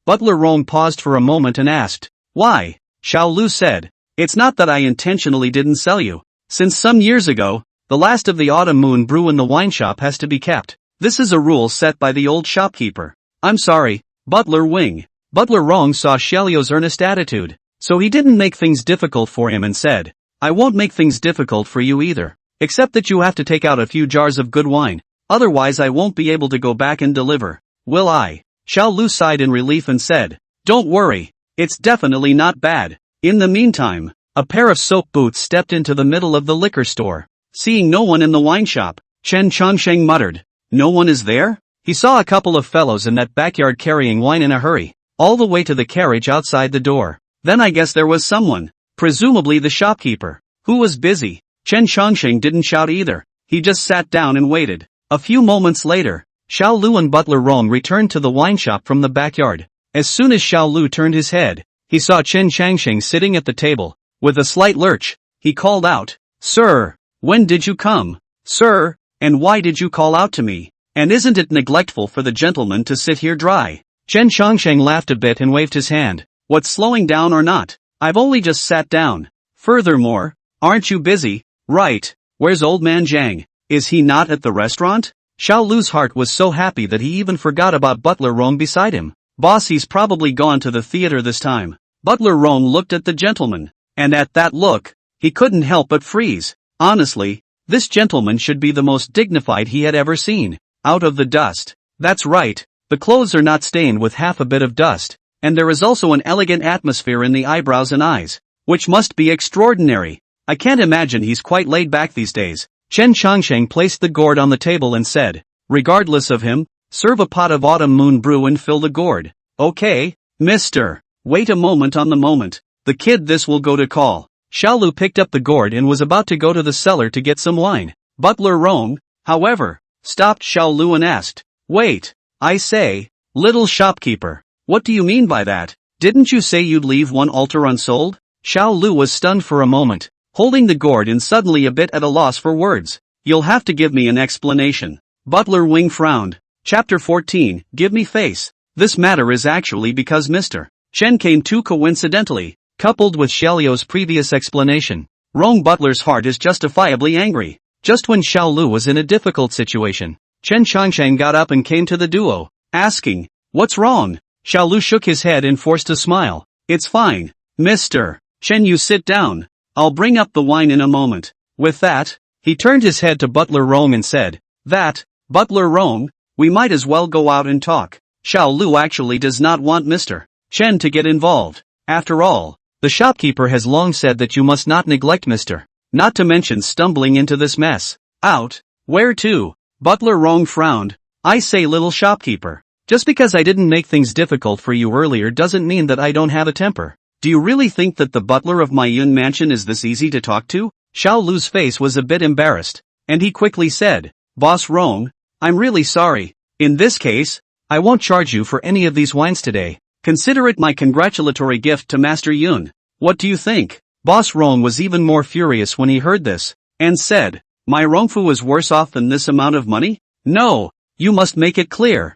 Butler Rong paused for a moment and asked, why? Xiao Lu said, it's not that I intentionally didn't sell you. Since some years ago, the last of the autumn moon brew in the wine shop has to be kept. This is a rule set by the old shopkeeper. I'm sorry, Butler Wing. Butler Rong saw Xiaolio's earnest attitude, so he didn't make things difficult for him and said, I won't make things difficult for you either, except that you have to take out a few jars of good wine, otherwise I won't be able to go back and deliver. Will I? Xiao Lu sighed in relief and said, don't worry, it's definitely not bad. In the meantime, a pair of soap boots stepped into the middle of the liquor store. Seeing no one in the wine shop, Chen Chongsheng muttered, no one is there? He saw a couple of fellows in that backyard carrying wine in a hurry, all the way to the carriage outside the door. Then I guess there was someone, presumably the shopkeeper, who was busy. Chen Chongsheng didn't shout either, he just sat down and waited. A few moments later, Xiao Lu and Butler Rong returned to the wine shop from the backyard. As soon as Xiao Lu turned his head, he saw Chen Changsheng sitting at the table. With a slight lurch, he called out, Sir, when did you come? Sir, and why did you call out to me? And isn't it neglectful for the gentleman to sit here dry? Chen Chongsheng laughed a bit and waved his hand. What's slowing down or not? I've only just sat down. Furthermore, aren't you busy? Right. Where's old man Zhang? Is he not at the restaurant? Xiao Lu's heart was so happy that he even forgot about Butler Rong beside him. Boss, he's probably gone to the theater this time. Butler Rong looked at the gentleman, and at that look, he couldn't help but freeze. Honestly, this gentleman should be the most dignified he had ever seen. Out of the dust. That's right, the clothes are not stained with half a bit of dust, and there is also an elegant atmosphere in the eyebrows and eyes, which must be extraordinary. I can't imagine he's quite laid back these days. Chen Chongsheng placed the gourd on the table and said, regardless of him, serve a pot of autumn moon brew and fill the gourd. Okay, mister. Wait a moment on the moment. The kid this will go to call. Xiao Lu picked up the gourd and was about to go to the cellar to get some wine. Butler Rong, however, stopped Xiao Lu and asked, wait, I say, little shopkeeper, what do you mean by that? Didn't you say you'd leave one altar unsold? Xiao Lu was stunned for a moment, holding the gourd and suddenly a bit at a loss for words. You'll have to give me an explanation. Butler Wing frowned. Chapter 14, Give Me Face. This matter is actually because Mr. Chen came too coincidentally, coupled with Xiaolio's previous explanation. Rong Butler's heart is justifiably angry. Just when Xiao Lu was in a difficult situation, Chen Changsheng got up and came to the duo, asking, what's wrong? Xiao Lu shook his head and forced a smile. It's fine, Mr. Chen, you sit down. I'll bring up the wine in a moment. With that, he turned his head to Butler Rong and said, Butler Rong, we might as well go out and talk. Xiao Lu actually does not want Mr. Chen to get involved. After all, the shopkeeper has long said that you must not neglect Mr. Not to mention stumbling into this mess. Out? Where to? Butler Rong frowned. I say, little shopkeeper, just because I didn't make things difficult for you earlier doesn't mean that I don't have a temper. Do you really think that the butler of my Yun mansion is this easy to talk to? Xiao Lu's face was a bit embarrassed, and he quickly said, Boss Rong, I'm really sorry. In this case, I won't charge you for any of these wines today. Consider it my congratulatory gift to Master Yun. What do you think? Boss Rong was even more furious when he heard this, and said, my Rongfu is worse off than this amount of money? No, you must make it clear.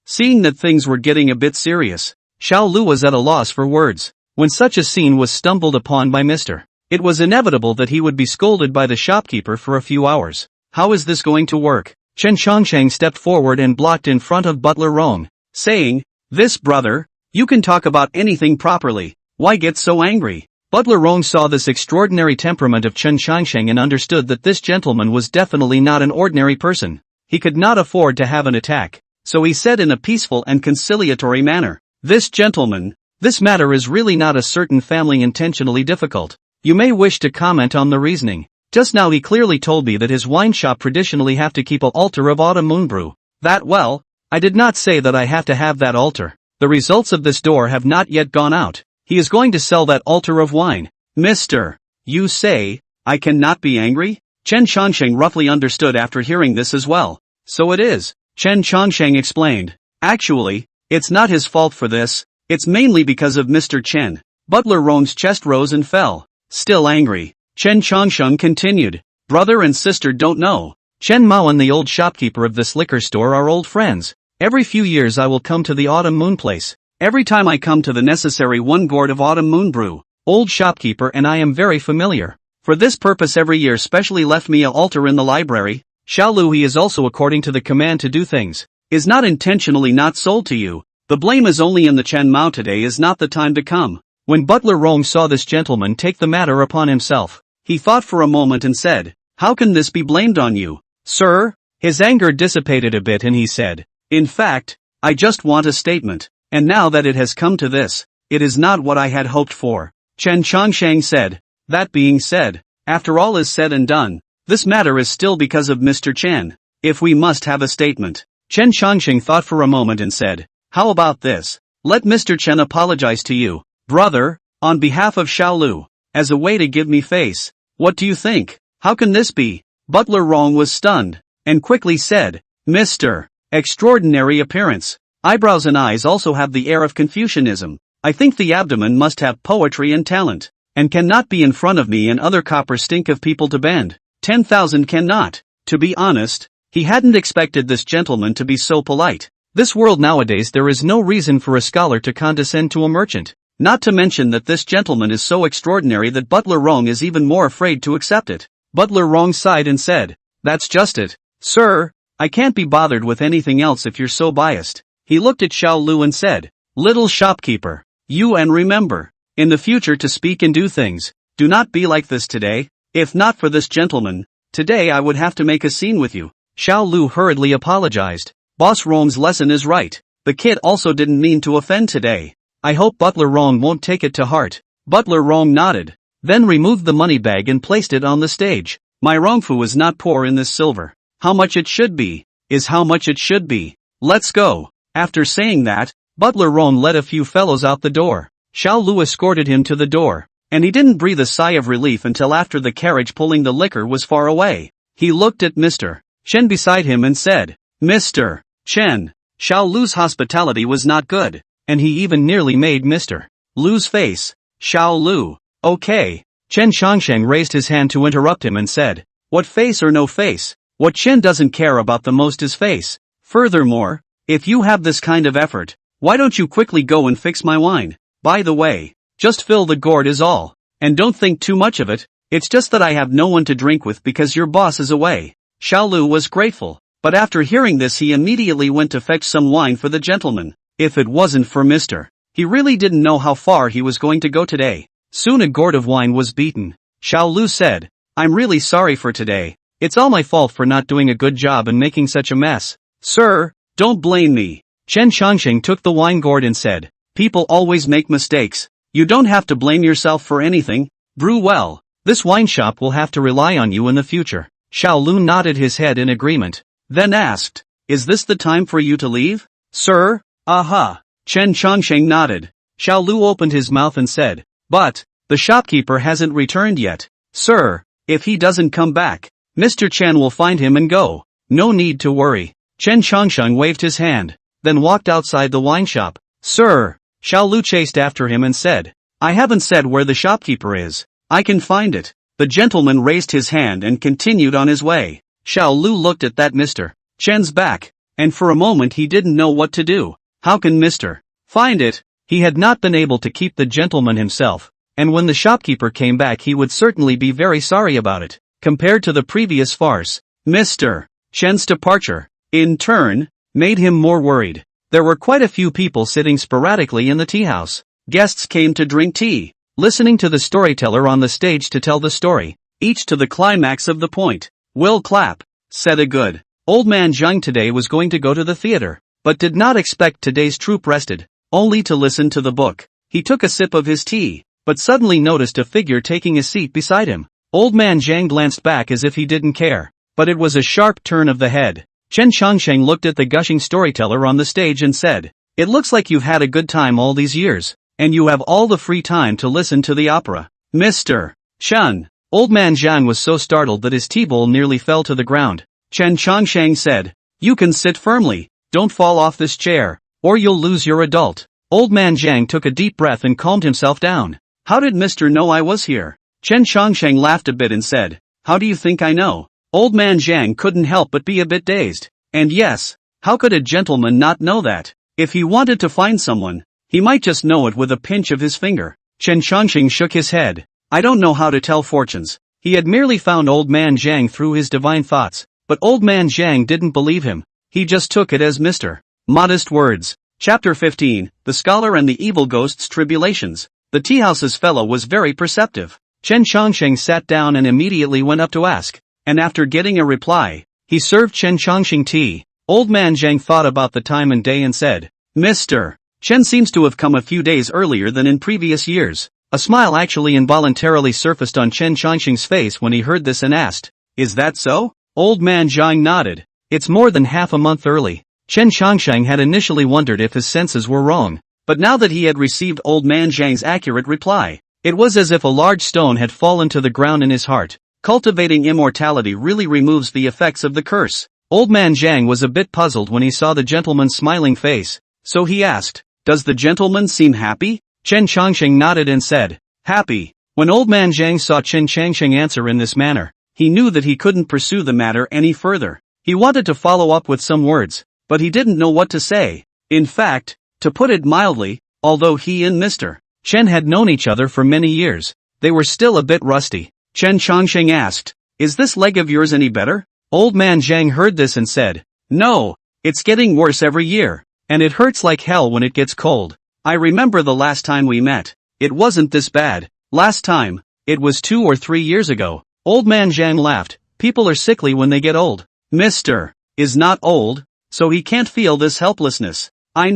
Seeing that things were getting a bit serious, Xiao Lu was at a loss for words. When such a scene was stumbled upon by Mr. It was inevitable that he would be scolded by the shopkeeper for a few hours. How is this going to work? Chen Chongsheng stepped forward and blocked in front of Butler Rong, saying, this brother, you can talk about anything properly. Why get so angry? Butler Rong saw this extraordinary temperament of Chen Changsheng and understood that this gentleman was definitely not an ordinary person. He could not afford to have an attack, so he said in a peaceful and conciliatory manner, this gentleman, this matter is really not a certain family intentionally difficult. You may wish to comment on the reasoning. Just now he clearly told me that his wine shop traditionally have to keep an altar of autumn moon brew. Well, I did not say that I have to have that altar. The results of this door have not yet gone out. He is going to sell that altar of wine. Mr. You say, I cannot be angry? Chen Changsheng roughly understood after hearing this as well. So it is, Chen Changsheng explained. Actually, it's not his fault for this, it's mainly because of Mr. Chen. Butler Rong's chest rose and fell. Still angry, Chen Changsheng continued. Brother and sister don't know. Chen Mao and the old shopkeeper of this liquor store are old friends. Every few years I will come to the autumn moon place. Every time I come to the necessary 1 gourd of autumn moon brew. Old shopkeeper and I am very familiar. For this purpose every year specially left me a altar in the library. Xiaolu he is also according to the command to do things. Is not intentionally not sold to you. The blame is only in the Chen Mao today is not the time to come. When Butler Rong saw this gentleman take the matter upon himself, he thought for a moment and said, how can this be blamed on you, sir? His anger dissipated a bit and he said, in fact, I just want a statement, and now that it has come to this, it is not what I had hoped for. Chen Changsheng said, that being said, after all is said and done, this matter is still because of Mr. Chen. If we must have a statement. Chen Changsheng thought for a moment and said, how about this? Let Mr. Chen apologize to you, brother, on behalf of Xiaolu, as a way to give me face. What do you think? How can this be? Butler Rong was stunned, and quickly said, Mr. Extraordinary appearance. Eyebrows and eyes also have the air of Confucianism. I think the abdomen must have poetry and talent, and cannot be in front of me and other coppers stink of people to bend. 10,000 cannot. To be honest, he hadn't expected this gentleman to be so polite. This world nowadays there is no reason for a scholar to condescend to a merchant. Not to mention that this gentleman is so extraordinary that Butler Rong is even more afraid to accept it. Butler Rong sighed and said, that's just it. Sir, I can't be bothered with anything else if you're so biased. He looked at Xiaolu and said, little shopkeeper, you and remember, in the future to speak and do things, do not be like this today. If not for this gentleman, today I would have to make a scene with you. Xiaolu hurriedly apologized. Boss Rong's lesson is right. The kid also didn't mean to offend today. I hope Butler Rong won't take it to heart. Butler Rong nodded, then removed the money bag and placed it on the stage. My Rongfu is not poor in this silver. How much it should be, is how much it should be. Let's go. After saying that, Butler Rong led a few fellows out the door. Xiaolu escorted him to the door, and he didn't breathe a sigh of relief until after the carriage pulling the liquor was far away. He looked at Mr. Chen beside him and said, Mr. Chen, Xiaolu's hospitality was not good. And he even nearly made Mr. Lu's face. Xiaolu. Okay. Chen Changsheng raised his hand to interrupt him and said, what face or no face? What Chen doesn't care about the most is face. Furthermore, if you have this kind of effort, why don't you quickly go and fix my wine? By the way, just fill the gourd is all. And don't think too much of it, it's just that I have no one to drink with because your boss is away. Xiaolu was grateful, but after hearing this he immediately went to fetch some wine for the gentleman. If it wasn't for Mr. He really didn't know how far he was going to go today. Soon a gourd of wine was beaten. Xiaolu said, I'm really sorry for today. It's all my fault for not doing a good job and making such a mess. Sir, don't blame me. Chen Changsheng took the wine gourd and said, people always make mistakes. You don't have to blame yourself for anything. Brew well. This wine shop will have to rely on you in the future. Xiaolu nodded his head in agreement, then asked, is this the time for you to leave? Sir? Aha. Chen Changsheng nodded. Xiaolu opened his mouth and said, but, the shopkeeper hasn't returned yet. Sir, if he doesn't come back, Mr. Chen will find him and go. No need to worry. Chen Changsheng waved his hand, then walked outside the wine shop. Sir, Xiaolu chased after him and said, I haven't said where the shopkeeper is. I can find it. The gentleman raised his hand and continued on his way. Xiaolu looked at that Mr. Chen's back, and for a moment he didn't know what to do. How can Mr. find it? He had not been able to keep the gentleman himself, and when the shopkeeper came back he would certainly be very sorry about it. Compared to the previous farce, Mr. Chen's departure, in turn, made him more worried. There were quite a few people sitting sporadically in the tea house. Guests came to drink tea, listening to the storyteller on the stage to tell the story, each to the climax of the point. Will clap, said a good old man. Zhang today was going to go to the theater, but did not expect today's troupe rested, only to listen to the book. He took a sip of his tea, but suddenly noticed a figure taking a seat beside him. Old man Zhang glanced back as if he didn't care, but it was a sharp turn of the head. Chen Changsheng looked at the gushing storyteller on the stage and said, it looks like you've had a good time all these years, and you have all the free time to listen to the opera. Mr. Shun. Old man Zhang was so startled that his tea bowl nearly fell to the ground. Chen Chongsheng said, "You can sit firmly, don't fall off this chair, or you'll lose your adult." Old man Zhang took a deep breath and calmed himself down. "How did Mr. know I was here?" Chen Chongsheng laughed a bit and said, "How do you think I know?" Old man Zhang couldn't help but be a bit dazed. And yes, how could a gentleman not know that? If he wanted to find someone, he might just know it with a pinch of his finger. Chen Chongsheng shook his head. "I don't know how to tell fortunes." He had merely found old man Zhang through his divine thoughts, but old man Zhang didn't believe him. He just took it as Mr. Modest words. Chapter 15, The Scholar and the Evil Ghost's Tribulations. The teahouse's fellow was very perceptive. Chen Chongsheng sat down and immediately went up to ask, and after getting a reply, he served Chen Chongsheng tea. Old man Zhang thought about the time and day and said, "Mr. Chen seems to have come a few days earlier than in previous years." A smile actually involuntarily surfaced on Chen Chongsheng's face when he heard this and asked, "Is that so?" Old man Zhang nodded. "It's more than half a month early." Chen Chongsheng had initially wondered if his senses were wrong, but now that he had received old man Zhang's accurate reply, it was as if a large stone had fallen to the ground in his heart. Cultivating immortality really removes the effects of the curse. Old man Zhang was a bit puzzled when he saw the gentleman's smiling face, so he asked, "Does the gentleman seem happy?" Chen Chongsheng nodded and said, "Happy." When old man Zhang saw Chen Chongsheng answer in this manner, he knew that he couldn't pursue the matter any further. He wanted to follow up with some words, but he didn't know what to say. In fact, to put it mildly, although he and Mr. Chen had known each other for many years, they were still a bit rusty. Chen Chongsheng asked, "Is this leg of yours any better?" Old man Zhang heard this and said, "No, it's getting worse every year, and it hurts like hell when it gets cold. I remember the last time we met, it wasn't this bad. Last time, it was 2 or 3 years ago." Old man Zhang laughed. "People are sickly when they get old. Mr. is not old, so he can't feel this helplessness. I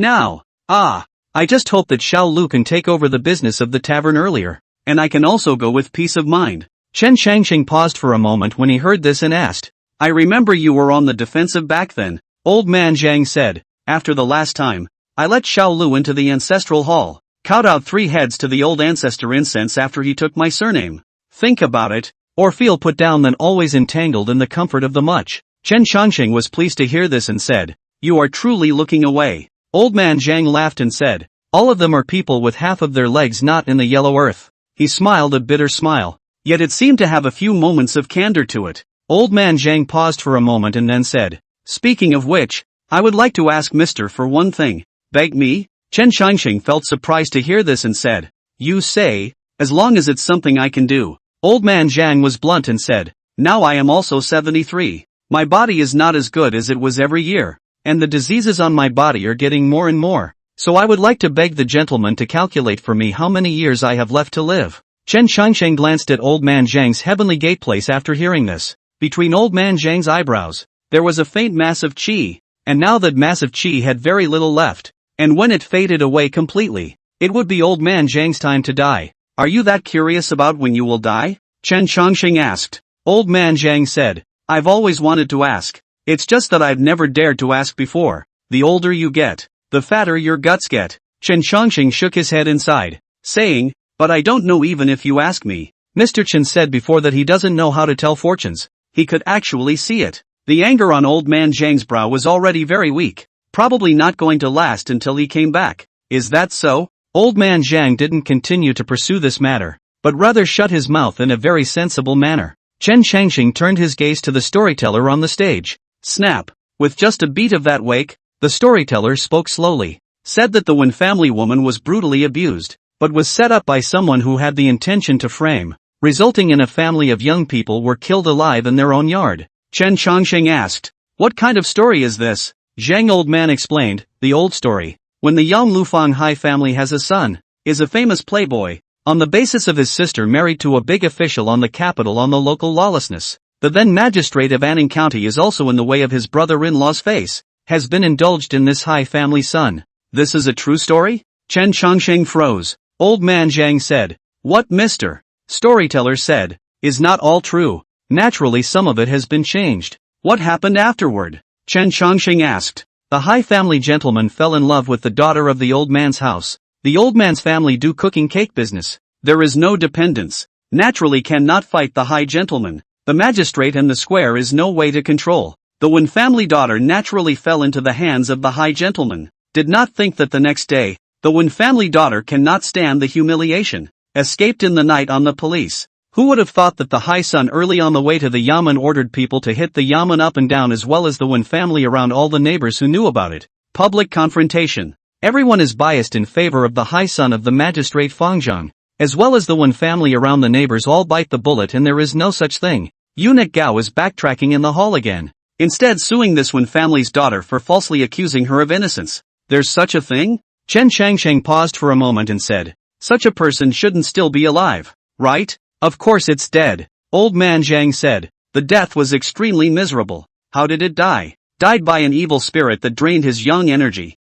just hope that Xiao Lu can take over the business of the tavern earlier, and I can also go with peace of mind." Chen Chongsheng paused for a moment when he heard this and asked, "I remember you were on the defensive back then." Old man Zhang said, "After the last time, I let Xiao Lu into the ancestral hall, cut out 3 heads to the old ancestor incense after he took my surname. Think about it, or feel put down than always entangled in the comfort of the much." Chen Chongsheng was pleased to hear this and said, "You are truly looking away." Old man Zhang laughed and said, "All of them are people with half of their legs not in the yellow earth." He smiled a bitter smile, yet it seemed to have a few moments of candor to it. Old man Zhang paused for a moment and then said, "Speaking of which, I would like to ask Mr. for one thing." "Beg me?" Chen Chongsheng felt surprised to hear this and said, "You say, as long as it's something I can do." Old man Zhang was blunt and said, "Now I am also 73. My body is not as good as it was every year, and the diseases on my body are getting more and more. So I would like to beg the gentleman to calculate for me how many years I have left to live." Chen Chongsheng glanced at old man Zhang's heavenly gate place after hearing this. Between old man Zhang's eyebrows, there was a faint mass of qi, and now that mass of qi had very little left, and when it faded away completely, it would be old man Zhang's time to die. "Are you that curious about when you will die?" Chen Chongsheng asked. Old man Zhang said, "I've always wanted to ask. It's just that I've never dared to ask before. The older you get, the fatter your guts get." Chen Chongsheng shook his head and sighed, saying, "But I don't know even if you ask me." Mr. Chen said before that he doesn't know how to tell fortunes. He could actually see it. The anger on old man Zhang's brow was already very weak, probably not going to last until he came back. "Is that so?" Old man Zhang didn't continue to pursue this matter, but rather shut his mouth in a very sensible manner. Chen Chongsheng turned his gaze to the storyteller on the stage. Snap! With just a beat of that wake, the storyteller spoke slowly, said that the Wen family woman was brutally abused, but was set up by someone who had the intention to frame, resulting in a family of young people were killed alive in their own yard. Chen Chongsheng asked, "What kind of story is this?" Zhang old man explained, "The old story. When the Yang Lufang Hai family has a son, is a famous playboy, on the basis of his sister married to a big official on the capital on the local lawlessness. The then magistrate of Anning County is also in the way of his brother-in-law's face, has been indulged in this Hai family son. This is a true story?" Chen Chongsheng froze. Old man Zhang said, "What Mr. Storyteller said, is not all true. Naturally some of it has been changed." "What happened afterward?" Chen Chongsheng asked. "The Hai family gentleman fell in love with the daughter of the old man's house. The old man's family do cooking cake business. There is no dependence. naturally cannot fight the high gentleman. The magistrate and the square is no way to control. The Wen family daughter naturally fell into the hands of the high gentleman. Did not think that the next day, the Wen family daughter cannot stand the humiliation. Escaped in the night on the police. Who would have thought that the high son early on the way to the yamen ordered people to hit the yamen up and down, as well as the Wen family around all the neighbors who knew about it. Public confrontation. Everyone is biased in favor of the high son of the magistrate Fangzhang, as well as the Wen family around the neighbors all bite the bullet, and there is no such thing. Eunuch Gao is backtracking in the hall again, instead suing this Wen family's daughter for falsely accusing her of innocence. There's such a thing? Chen Shangsheng paused for a moment and said, such a person shouldn't still be alive, right? Of course it's dead. Old man Zhang said, the death was extremely miserable. How did it die? Died by an evil spirit that drained his young energy.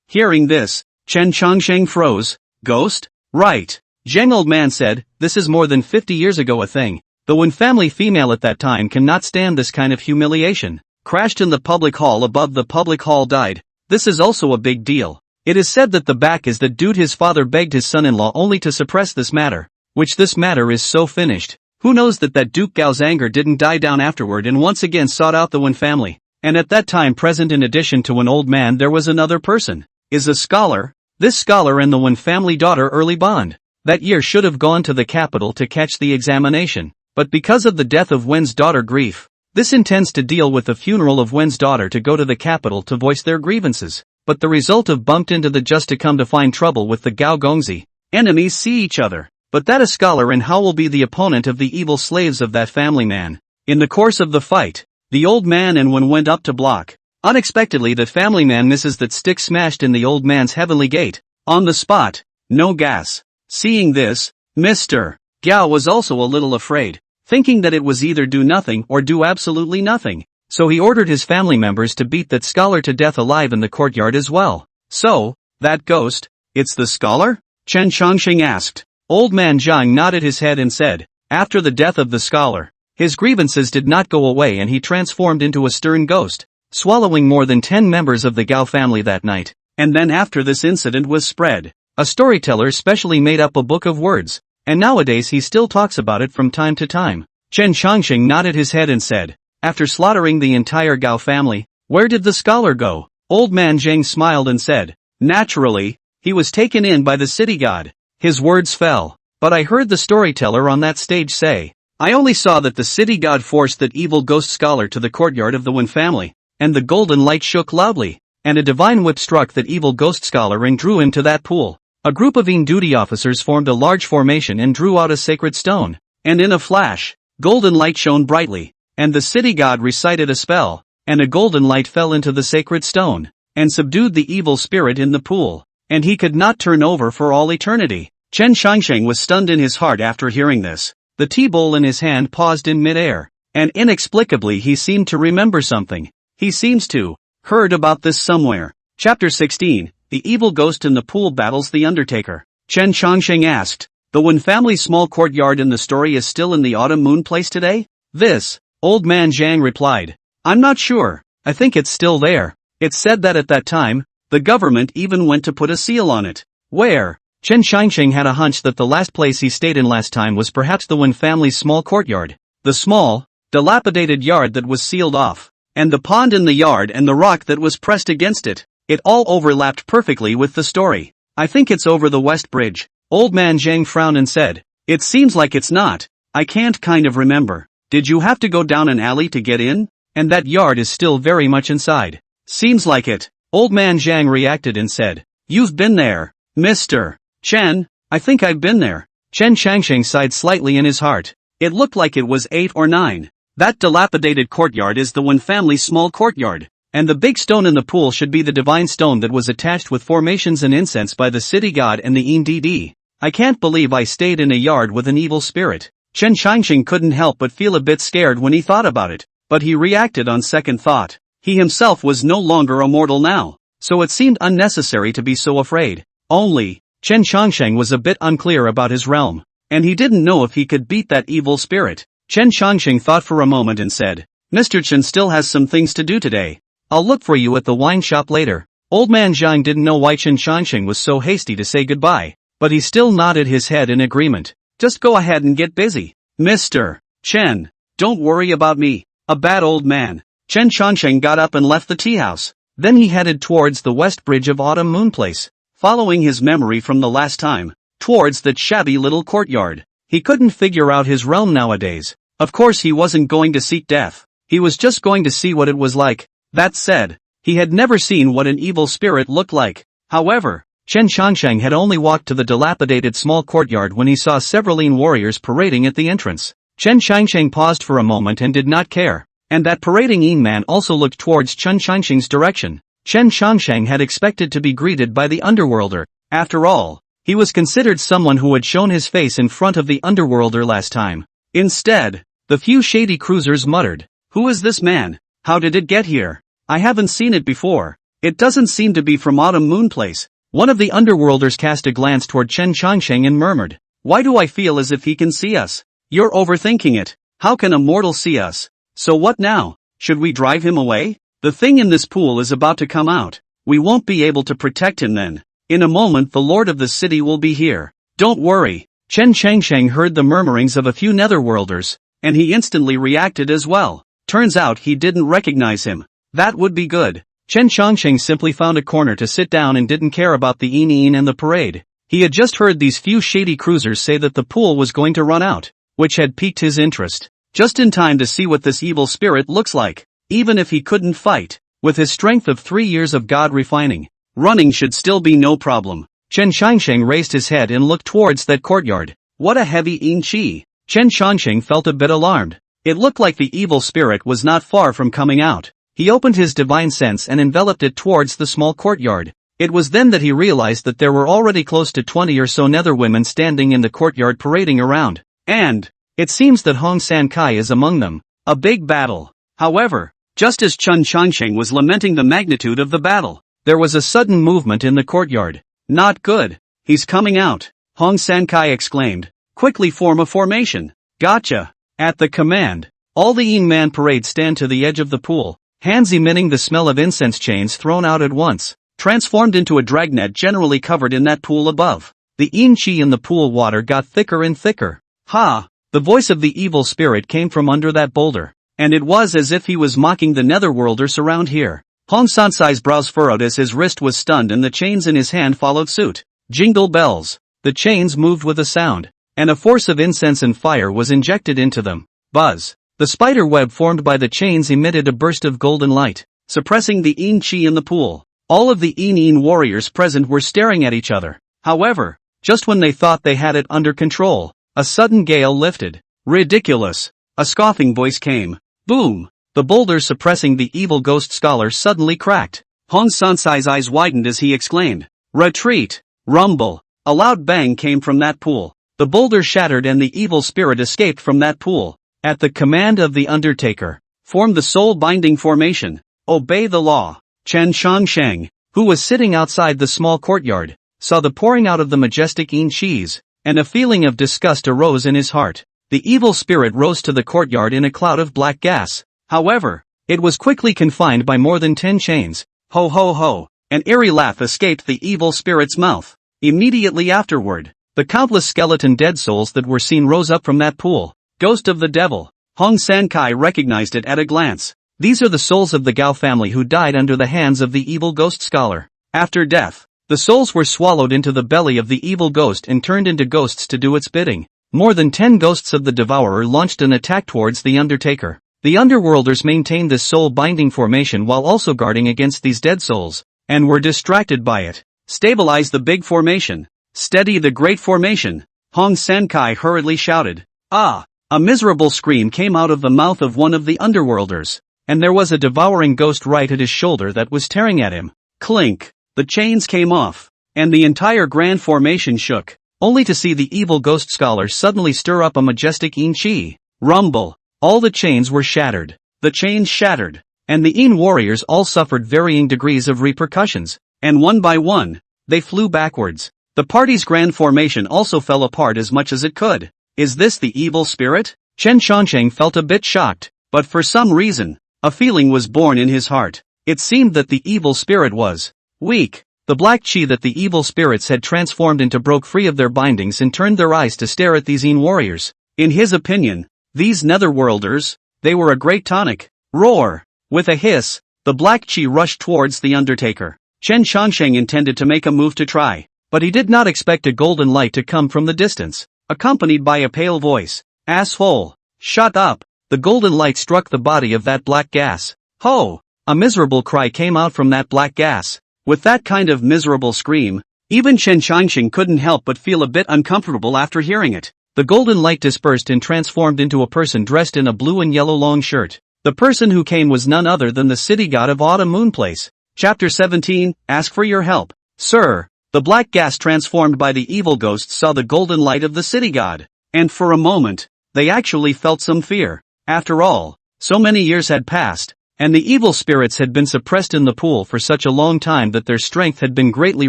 Hearing this, Chen Changsheng froze. Ghost? Right. Zhang old man said, this is more than 50 years ago a thing. The Wen family female at that time cannot stand this kind of humiliation. Crashed in the public hall above the public hall, died. This is also a big deal. It is said that the back is that dude his father begged his son-in-law only to suppress this matter. Which this matter is so finished. Who knows that Duke Gao's anger didn't die down afterward and once again sought out the Wen family. And at that time present, in addition to an old man, there was another person. Is a scholar. This scholar and the Wen family daughter early bond. That year should have gone to the capital to catch the examination. But because of the death of Wen's daughter grief, this intends to deal with the funeral of Wen's daughter to go to the capital to voice their grievances. But the result of bumped into the just to come to find trouble with the Gao Gongzi. Enemies see each other. But that a scholar and how will be the opponent of the evil slaves of that family man. In the course of the fight, the old man and Wen went up to block. Unexpectedly the family man misses that stick smashed in the old man's heavenly gate. On the spot, no gas. Seeing this, Mr. Gao was also a little afraid, thinking that it was either do nothing or do absolutely nothing. So he ordered his family members to beat that scholar to death alive in the courtyard as well. So, that ghost, it's the scholar? Chen Changxing asked. Old man Zhang nodded his head and said, after the death of the scholar, his grievances did not go away and he transformed into a stern ghost, swallowing more than 10 members of the Gao family that night. And then after this incident was spread, a storyteller specially made up a book of words, and nowadays he still talks about it from time to time. Chen Changxing nodded his head and said, after slaughtering the entire Gao family, where did the scholar go? Old man Zhang smiled and said, naturally, he was taken in by the city god. His words fell. But I heard the storyteller on that stage say, I only saw that the city god forced that evil ghost scholar to the courtyard of the Wen family, and the golden light shook loudly, and a divine whip struck that evil ghost scholar and drew him to that pool. A group of duty officers formed a large formation and drew out a sacred stone, and in a flash, golden light shone brightly, and the city god recited a spell, and a golden light fell into the sacred stone, and subdued the evil spirit in the pool. And he could not turn over for all eternity. Chen Shangsheng was stunned in his heart after hearing this. The tea bowl in his hand paused in midair, and inexplicably he seemed to remember something. He seems to heard about this somewhere. Chapter 16, The Evil Ghost in the Pool Battles the Undertaker. Chen Shangsheng asked, the Wen family's small courtyard in the story is still in the autumn moon place today? This, old man Zhang replied. I'm not sure, I think it's still there. It's said that at that time, the government even went to put a seal on it. Where? Chen Shangsheng had a hunch that the last place he stayed in last time was perhaps the Wen family's small courtyard. The small, dilapidated yard that was sealed off, and the pond in the yard and the rock that was pressed against it. It all overlapped perfectly with the story. I think it's over the West Bridge. Old man Zhang frowned and said, it seems like it's not. I can't kind of remember. Did you have to go down an alley to get in? And that yard is still very much inside. Seems like it. Old man Zhang reacted and said, you've been there, Mr. Chen, I think I've been there. Chen Shangsheng sighed slightly in his heart. It looked like it was 8 or 9. That dilapidated courtyard is the Wen family's small courtyard, and the big stone in the pool should be the divine stone that was attached with formations and incense by the city god and the NDD. I can't believe I stayed in a yard with an evil spirit. Chen Shangsheng couldn't help but feel a bit scared when he thought about it, but he reacted on second thought. He himself was no longer a mortal now, so it seemed unnecessary to be so afraid. Only, Chen Shangsheng was a bit unclear about his realm, and he didn't know if he could beat that evil spirit. Chen Shangsheng thought for a moment and said, Mr. Chen still has some things to do today. I'll look for you at the wine shop later. Old man Zhang didn't know why Chen Shangsheng was so hasty to say goodbye, but he still nodded his head in agreement. Just go ahead and get busy. Mr. Chen, don't worry about me. A bad old man. Chen Changsheng got up and left the tea house. Then he headed towards the west bridge of Autumn Moon Place, following his memory from the last time, towards that shabby little courtyard. He couldn't figure out his realm nowadays. Of course he wasn't going to seek death. He was just going to see what it was like. That said, he had never seen what an evil spirit looked like. However, Chen Changsheng had only walked to the dilapidated small courtyard when he saw several warriors parading at the entrance. Chen Changsheng paused for a moment and did not care. And that parading man also looked towards Chen Changsheng's direction. Chen Changsheng had expected to be greeted by the underworlder. After all, he was considered someone who had shown his face in front of the underworlder last time. Instead, the few shady cruisers muttered, "Who is this man? How did it get here? I haven't seen it before. It doesn't seem to be from Autumn Moon Place." One of the underworlders cast a glance toward Chen Changsheng and murmured, "Why do I feel as if he can see us?" "You're overthinking it. How can a mortal see us? So what now? Should we drive him away? The thing in this pool is about to come out. We won't be able to protect him then. In a moment the lord of the city will be here. Don't worry." Chen Changsheng heard the murmurings of a few netherworlders, and he instantly reacted as well. Turns out he didn't recognize him. That would be good. Chen Changsheng simply found a corner to sit down and didn't care about the and the parade. He had just heard these few shady cruisers say that the pool was going to run out, which had piqued his interest. Just in time to see what this evil spirit looks like. Even if he couldn't fight, with his strength of 3 years of God refining, running should still be no problem. Chen Changsheng raised his head and looked towards that courtyard. What a heavy chi. Chen Changsheng felt a bit alarmed. It looked like the evil spirit was not far from coming out. He opened his divine sense and enveloped it towards the small courtyard. It was then that he realized that there were already close to 20 or so nether women standing in the courtyard parading around. And it seems that Hong San Kai is among them. A big battle. However, just as Chen Changsheng was lamenting the magnitude of the battle, there was a sudden movement in the courtyard. "Not good. He's coming out," Hong San Kai exclaimed. "Quickly form a formation." "Gotcha." At the command, all the man parade stand to the edge of the pool, hands emitting the smell of incense chains thrown out at once, transformed into a dragnet generally covered in that pool above. The chi in the pool water got thicker and thicker. "Ha!" The voice of the evil spirit came from under that boulder, and it was as if he was mocking the netherworlders around here. Hong Sansai's brows furrowed as his wrist was stunned and the chains in his hand followed suit. Jingle bells. The chains moved with a sound, and a force of incense and fire was injected into them. Buzz. The spider web formed by the chains emitted a burst of golden light, suppressing the chi in the pool. All of the warriors present were staring at each other. However, just when they thought they had it under control, a sudden gale lifted. "Ridiculous." A scoffing voice came. Boom! The boulder suppressing the evil ghost scholar suddenly cracked. Hong Sansai's eyes widened as he exclaimed, "Retreat!" Rumble! A loud bang came from that pool. The boulder shattered and the evil spirit escaped from that pool. At the command of the Undertaker, form the soul-binding formation. Obey the law. Chen Changsheng, who was sitting outside the small courtyard, saw the pouring out of the majestic chis, and a feeling of disgust arose in his heart. The evil spirit rose to the courtyard in a cloud of black gas. However, it was quickly confined by more than 10 chains. Ho ho ho! An eerie laugh escaped the evil spirit's mouth. Immediately afterward, the countless skeleton dead souls that were seen rose up from that pool. Ghost of the devil. Hong San Kai recognized it at a glance. These are the souls of the Gao family who died under the hands of the evil ghost scholar. After death, the souls were swallowed into the belly of the evil ghost and turned into ghosts to do its bidding. More than 10 ghosts of the Devourer launched an attack towards the Undertaker. The Underworlders maintained this soul-binding formation while also guarding against these dead souls, and were distracted by it. "Stabilize the big formation. Steady the great formation," Hong San Kai hurriedly shouted. "Ah!" A miserable scream came out of the mouth of one of the Underworlders, and there was a devouring ghost right at his shoulder that was tearing at him. Clink! The chains came off, and the entire grand formation shook, only to see the evil ghost scholar suddenly stir up a majestic chi. Rumble! All the chains were shattered. The chains shattered, and the warriors all suffered varying degrees of repercussions, and one by one, they flew backwards. The party's grand formation also fell apart as much as it could. Is this the evil spirit? Chen Changsheng felt a bit shocked, but for some reason, a feeling was born in his heart. It seemed that the evil spirit was weak. The black chi that the evil spirits had transformed into broke free of their bindings and turned their eyes to stare at these Een warriors. In his opinion, these netherworlders, they were a great tonic. Roar! With a hiss, the black chi rushed towards the Undertaker. Chen Changsheng intended to make a move to try, but he did not expect a golden light to come from the distance, accompanied by a pale voice. Asshole! Shut up! The golden light struck the body of that black gas. Ho! A miserable cry came out from that black gas. With that kind of miserable scream, even Chen Changsheng couldn't help but feel a bit uncomfortable after hearing it. The golden light dispersed and transformed into a person dressed in a blue and yellow long shirt. The person who came was none other than the city god of Autumn Moonplace. Chapter 17, Ask for your help. Sir, the black gas transformed by the evil ghosts saw the golden light of the city god, and for a moment, they actually felt some fear. After all, so many years had passed, and the evil spirits had been suppressed in the pool for such a long time that their strength had been greatly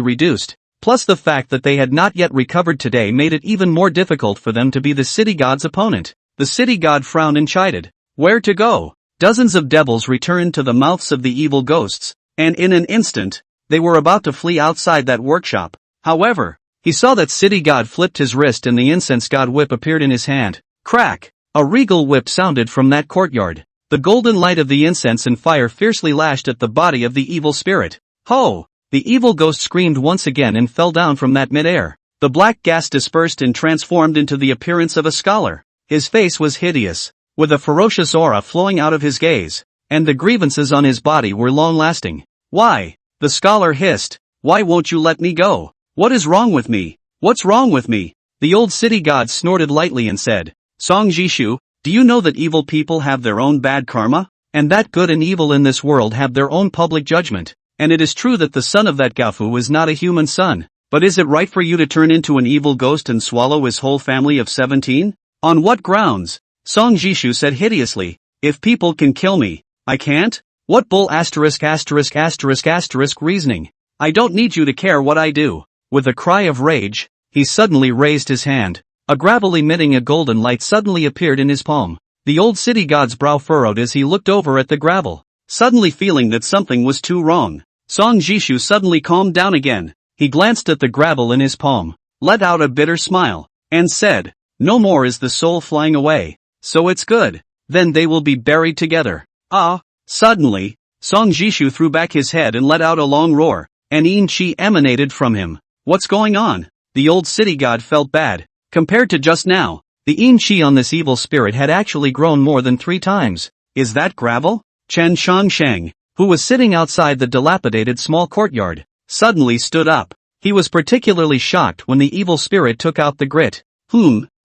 reduced, plus the fact that they had not yet recovered today made it even more difficult for them to be the city god's opponent. The city god frowned and chided. Where to go? Dozens of devils returned to the mouths of the evil ghosts, and in an instant, they were about to flee outside that workshop. However, he saw that city god flipped his wrist and the incense god whip appeared in his hand. Crack! A regal whip sounded from that courtyard. The golden light of the incense and fire fiercely lashed at the body of the evil spirit. Ho! The evil ghost screamed once again and fell down from that mid-air. The black gas dispersed and transformed into the appearance of a scholar. His face was hideous, with a ferocious aura flowing out of his gaze, and the grievances on his body were long-lasting. Why? The scholar hissed. Why won't you let me go? What is wrong with me? What's wrong with me? The old city god snorted lightly and said, Song Jishu, do you know that evil people have their own bad karma, and that good and evil in this world have their own public judgment? And it is true that the son of that Gafu is not a human son, but is it right for you to turn into an evil ghost and swallow his whole family of 17? On what grounds? Song Jishu said hideously, if people can kill me, I can't? What bull asterisk reasoning? I don't need you to care what I do. With a cry of rage, he suddenly raised his hand. A gravel emitting a golden light suddenly appeared in his palm. The old city god's brow furrowed as he looked over at the gravel, suddenly feeling that something was too wrong. Song Jishu suddenly calmed down again. He glanced at the gravel in his palm, let out a bitter smile, and said, no more is the soul flying away, so it's good. Then they will be buried together. Ah! Suddenly, Song Jishu threw back his head and let out a long roar, and Een Chi emanated from him. What's going on? The old city god felt bad. Compared to just now, the Een Chi on this evil spirit had actually grown more than 3 times. Is that gravel? Chen Changsheng, who was sitting outside the dilapidated small courtyard, suddenly stood up. He was particularly shocked when the evil spirit took out the grit.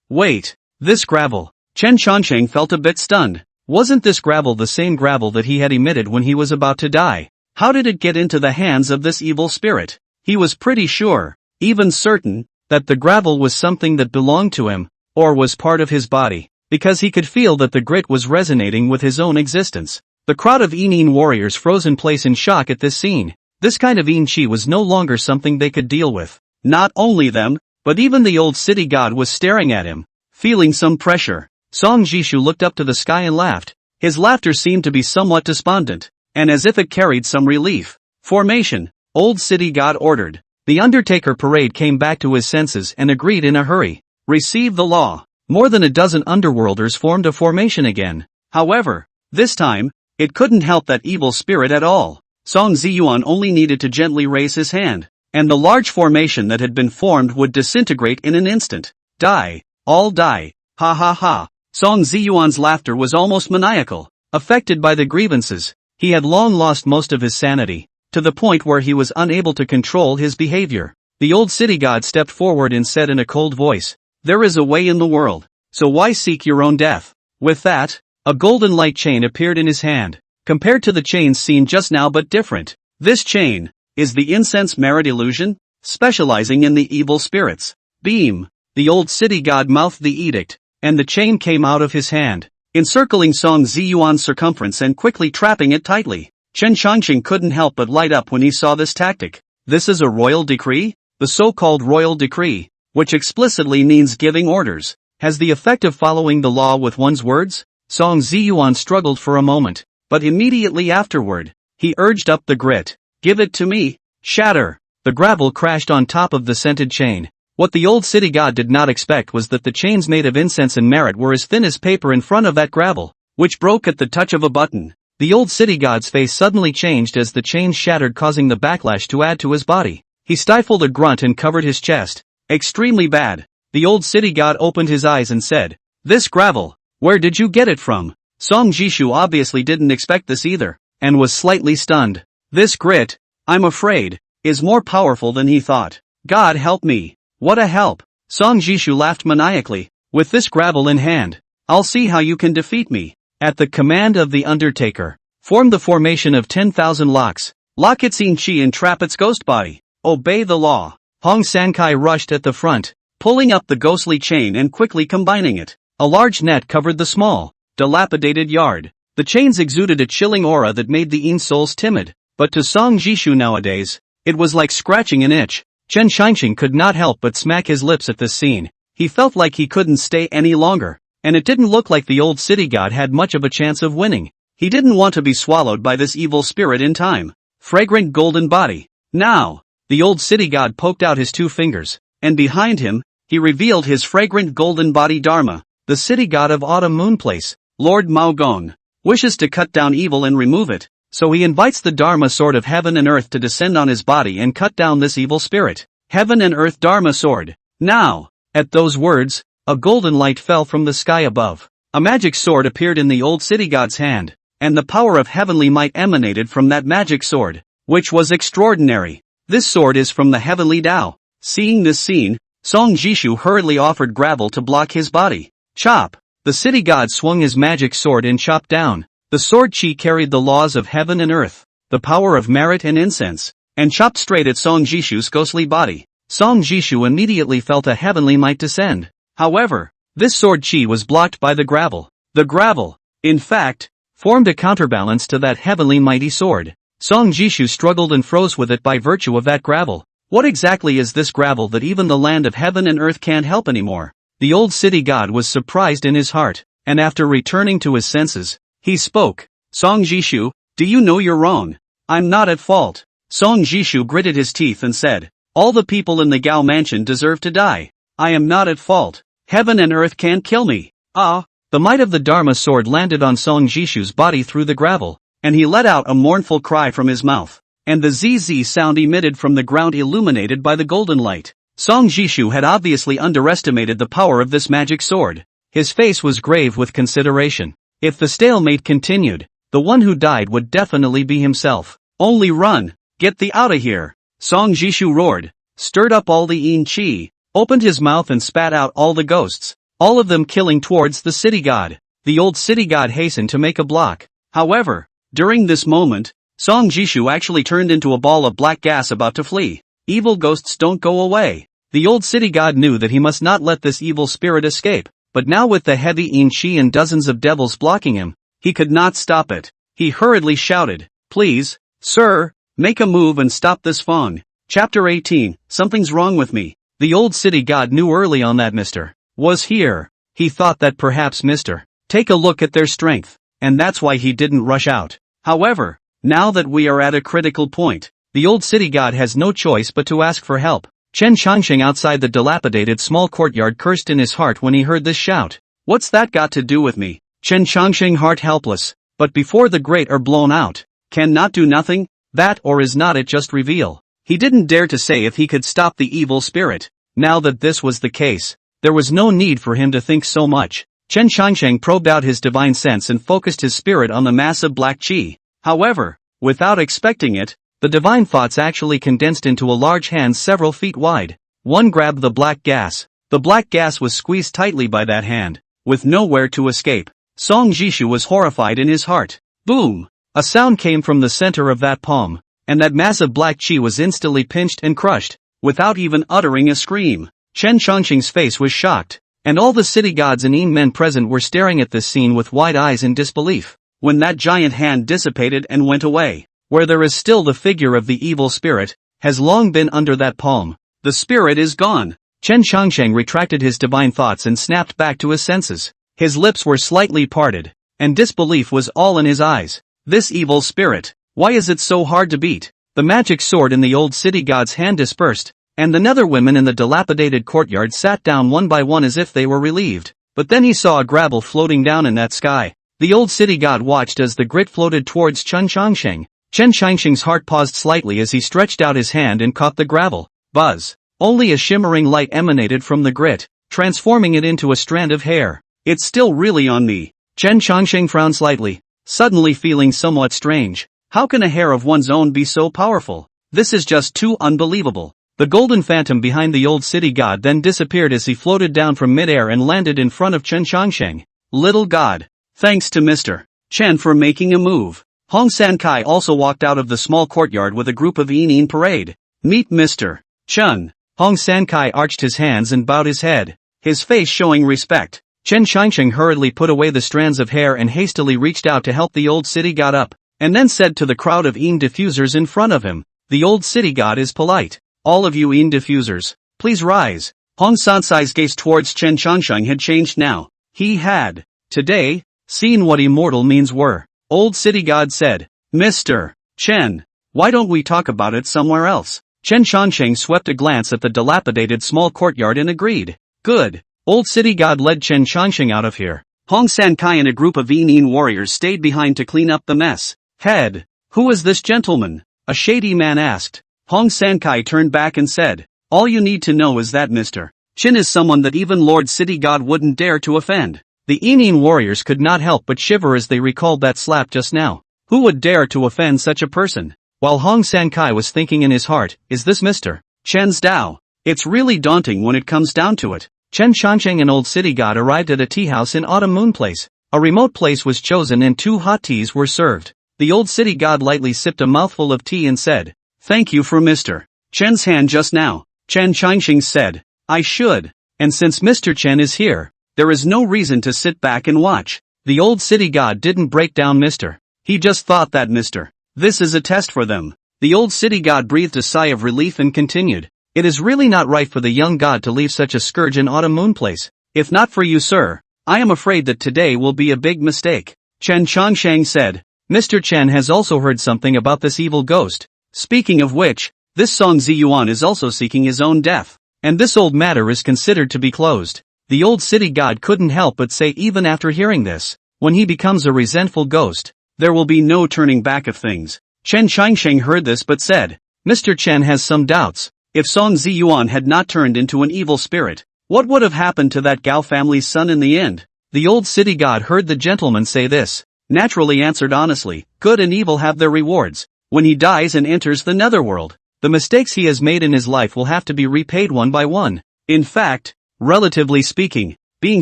Wait, this gravel. Chen Changsheng felt a bit stunned. Wasn't this gravel the same gravel that he had emitted when he was about to die? How did it get into the hands of this evil spirit? He was pretty sure, even certain, that the gravel was something that belonged to him, or was part of his body, because he could feel that the grit was resonating with his own existence. The crowd of Een warriors froze in place in shock at this scene. This kind of Een Chi was no longer something they could deal with. Not only them, but even the old city god was staring at him, feeling some pressure. Song Jishu looked up to the sky and laughed. His laughter seemed to be somewhat despondent, and as if it carried some relief. Formation, old city god ordered. The Undertaker parade came back to his senses and agreed in a hurry. Receive the law. More than a dozen underworlders formed a formation again. However, this time, it couldn't help that evil spirit at all. Song Ziyuan only needed to gently raise his hand, and the large formation that had been formed would disintegrate in an instant. Die. All die. Ha ha ha. Song Ziyuan's laughter was almost maniacal. Affected by the grievances, he had long lost most of his sanity, to the point where he was unable to control his behavior. The old city god stepped forward and said in a cold voice, there is a way in the world, so why seek your own death? With that, a golden light chain appeared in his hand, compared to the chains seen just now but different. This chain is the incense merit illusion, specializing in the evil spirits. Beam. The old city god mouthed the edict, and the chain came out of his hand, encircling Song Ziyuan's circumference and quickly trapping it tightly. Chen Changsheng couldn't help but light up when he saw this tactic. This is a royal decree? The so-called royal decree, which explicitly means giving orders, has the effect of following the law with one's words? Song Ziyuan struggled for a moment, but immediately afterward, he urged up the grit. Give it to me. Shatter. the gravel crashed on top of the scented chain. What the old city god did not expect was that the chains made of incense and merit were as thin as paper in front of that gravel, which broke at the touch of a button. The old city god's face suddenly changed as the chains shattered, causing the backlash to add to his body. He stifled a grunt and covered his chest. Extremely bad. The old city god opened his eyes and said, "This gravel, where did you get it from?" Song Jishu obviously didn't expect this either, and was slightly stunned. "This grit, I'm afraid, is more powerful than he thought. God help me." "What a help." Song Jishu laughed maniacally. "With this gravel in hand, I'll see how you can defeat me." At the command of the Undertaker, form the formation of 10,000 locks. Lock its in chi and trap its ghost body. Obey the law. Hong Sankai rushed at the front, pulling up the ghostly chain and quickly combining it. A large net covered the small, dilapidated yard. The chains exuded a chilling aura that made the In souls timid, but to Song Jishu nowadays, it was like scratching an itch. Chen Xiangxing could not help but smack his lips at this scene. He felt like he couldn't stay any longer, and it didn't look like the old city god had much of a chance of winning. He didn't want to be swallowed by this evil spirit in time. Fragrant golden body. Now, the old city god poked out his 2 fingers, and behind him, he revealed his fragrant golden body Dharma, the city god of Autumn Moon Place. Lord Mao Gong wishes to cut down evil and remove it, so he invites the Dharma sword of heaven and earth to descend on his body and cut down this evil spirit. Heaven and earth Dharma sword. Now, at those words, a golden light fell from the sky above. A magic sword appeared in the old city god's hand, and the power of heavenly might emanated from that magic sword, which was extraordinary. This sword is from the heavenly Tao. Seeing this scene, Song Jishu hurriedly offered gravel to block his body. Chop! The city god swung his magic sword and chopped down. The sword chi carried the laws of heaven and earth, the power of merit and incense, and chopped straight at Song Jishu's ghostly body. Song Jishu immediately felt a heavenly might descend. However, this sword chi was blocked by the gravel. The gravel, in fact, formed a counterbalance to that heavenly mighty sword. Song Jishu struggled and froze with it by virtue of that gravel. What exactly is this gravel that even the land of heaven and earth can't help anymore? The old city god was surprised in his heart, and after returning to his senses, he spoke. Song Jishu, do you know you're wrong? I'm not at fault. Song Jishu gritted his teeth and said, all the people in the Gao mansion deserve to die. I am not at fault. Heaven and earth can't kill me. Ah! The might of the Dharma sword landed on Song Jishu's body through the gravel, and he let out a mournful cry from his mouth, and the ZZ sound emitted from the ground illuminated by the golden light. Song Jishu had obviously underestimated the power of this magic sword. His face was grave with consideration. If the stalemate continued, the one who died would definitely be himself. Only run! Get thee outta here! Song Jishu roared, stirred up all the Yin Chi, opened his mouth and spat out all the ghosts, all of them killing towards the city god. The old city god hastened to make a block. However, during this moment, Song Jishu actually turned into a ball of black gas about to flee. Evil ghosts don't go away. The old city god knew that he must not let this evil spirit escape, but now with the heavy Yin Chi and dozens of devils blocking him, he could not stop it. He hurriedly shouted, please, sir, make a move and stop this Fong. Chapter 18, Something's Wrong with Me. The old city god knew early on that Mr. was here. He thought that perhaps Mr. take a look at their strength, and that's why he didn't rush out. However, now that we are at a critical point, the old city god has no choice but to ask for help. Chen Changsheng outside the dilapidated small courtyard cursed in his heart when he heard this shout. What's that got to do with me? Chen Changsheng heart helpless, but before the grate are blown out, can not do nothing? That or is not it just reveal? He didn't dare to say if he could stop the evil spirit. Now that this was the case, there was no need for him to think so much. Chen Changsheng probed out his divine sense and focused his spirit on the massive black chi. However, without expecting it, the divine thoughts actually condensed into a large hand several feet wide. One grabbed the black gas. The black gas was squeezed tightly by that hand, with nowhere to escape. Song Jishu was horrified in his heart. Boom! A sound came from the center of that palm, and that massive black chi was instantly pinched and crushed, without even uttering a scream. Chen Changsheng's face was shocked, and all the city gods and Yin men present were staring at this scene with wide eyes in disbelief. When that giant hand dissipated and went away, where there is still the figure of the evil spirit, has long been under that palm. The spirit is gone. Chen Changsheng retracted his divine thoughts and snapped back to his senses. His lips were slightly parted, and disbelief was all in his eyes. This evil spirit, why is it so hard to beat? The magic sword in the old city god's hand dispersed, and the nether women in the dilapidated courtyard sat down one by one as if they were relieved. But then he saw a gravel floating down in that sky. The old city god watched as the grit floated towards Chen Changsheng. Chen Changsheng's heart paused slightly as he stretched out his hand and caught the gravel. Buzz! Only a shimmering light emanated from the grit, transforming it into a strand of hair. It's still really on me. Chen Changsheng frowned slightly, suddenly feeling somewhat strange. How can a hair of one's own be so powerful? This is just too unbelievable. The golden phantom behind the old city god then disappeared as he floated down from midair and landed in front of Chen Changsheng. Little god. Thanks to Mr. Chen for making a move. Hong San-kai also walked out of the small courtyard with a group of in parade. Meet Mr. Chen. Hong San-kai arched his hands and bowed his head, his face showing respect. Chen Changsheng hurriedly put away the strands of hair and hastily reached out to help the old city god up, and then said to the crowd of diffusers in front of him, "The old city god is polite. All of you diffusers, please rise." Hong San-sai's gaze towards Chen Changsheng had changed now. He had, today, seen what immortal means were. Old city god said, "Mr. Chen, why don't we talk about it somewhere else?" Chen Changsheng swept a glance at the dilapidated small courtyard and agreed. Good. Old city god led Chen Changsheng out of here. Hong San-kai and a group of warriors stayed behind to clean up the mess. Head, who is this gentleman? A shady man asked. Hong San-kai turned back and said, "All you need to know is that Mr. Chen is someone that even Lord City God wouldn't dare to offend." The warriors could not help but shiver as they recalled that slap just now. Who would dare to offend such a person? While Hong San-kai was thinking in his heart, is this Mr. Chen's Dao? It's really daunting when it comes down to it. Chen Changsheng and Old City God arrived at a tea house in Autumn Moon Place. A remote place was chosen and 2 hot teas were served. The Old City God lightly sipped a mouthful of tea and said, "Thank you for Mr. Chen's hand just now." Chen Changsheng said, "I should. And since Mr. Chen is here, there is no reason to sit back and watch." The Old City God didn't break down Mr. He just thought that Mr. This is a test for them. The Old City God breathed a sigh of relief and continued, "It is really not right for the young god to leave such a scourge in Autumn Moon Place. If not for you, sir, I am afraid that today will be a big mistake." Chen Changsheng said, "Mr. Chen has also heard something about this evil ghost. Speaking of which, this Song Ziyuan is also seeking his own death, and this old matter is considered to be closed." The Old City God couldn't help but say even after hearing this, when he becomes a resentful ghost, there will be no turning back of things. Chen Changsheng heard this but said, "Mr. Chen has some doubts. If Song Ziyuan had not turned into an evil spirit, what would have happened to that Gao family's son in the end?" The Old City God heard the gentleman say this, naturally answered honestly, "Good and evil have their rewards. When he dies and enters the netherworld, the mistakes he has made in his life will have to be repaid one by one. In fact, relatively speaking, being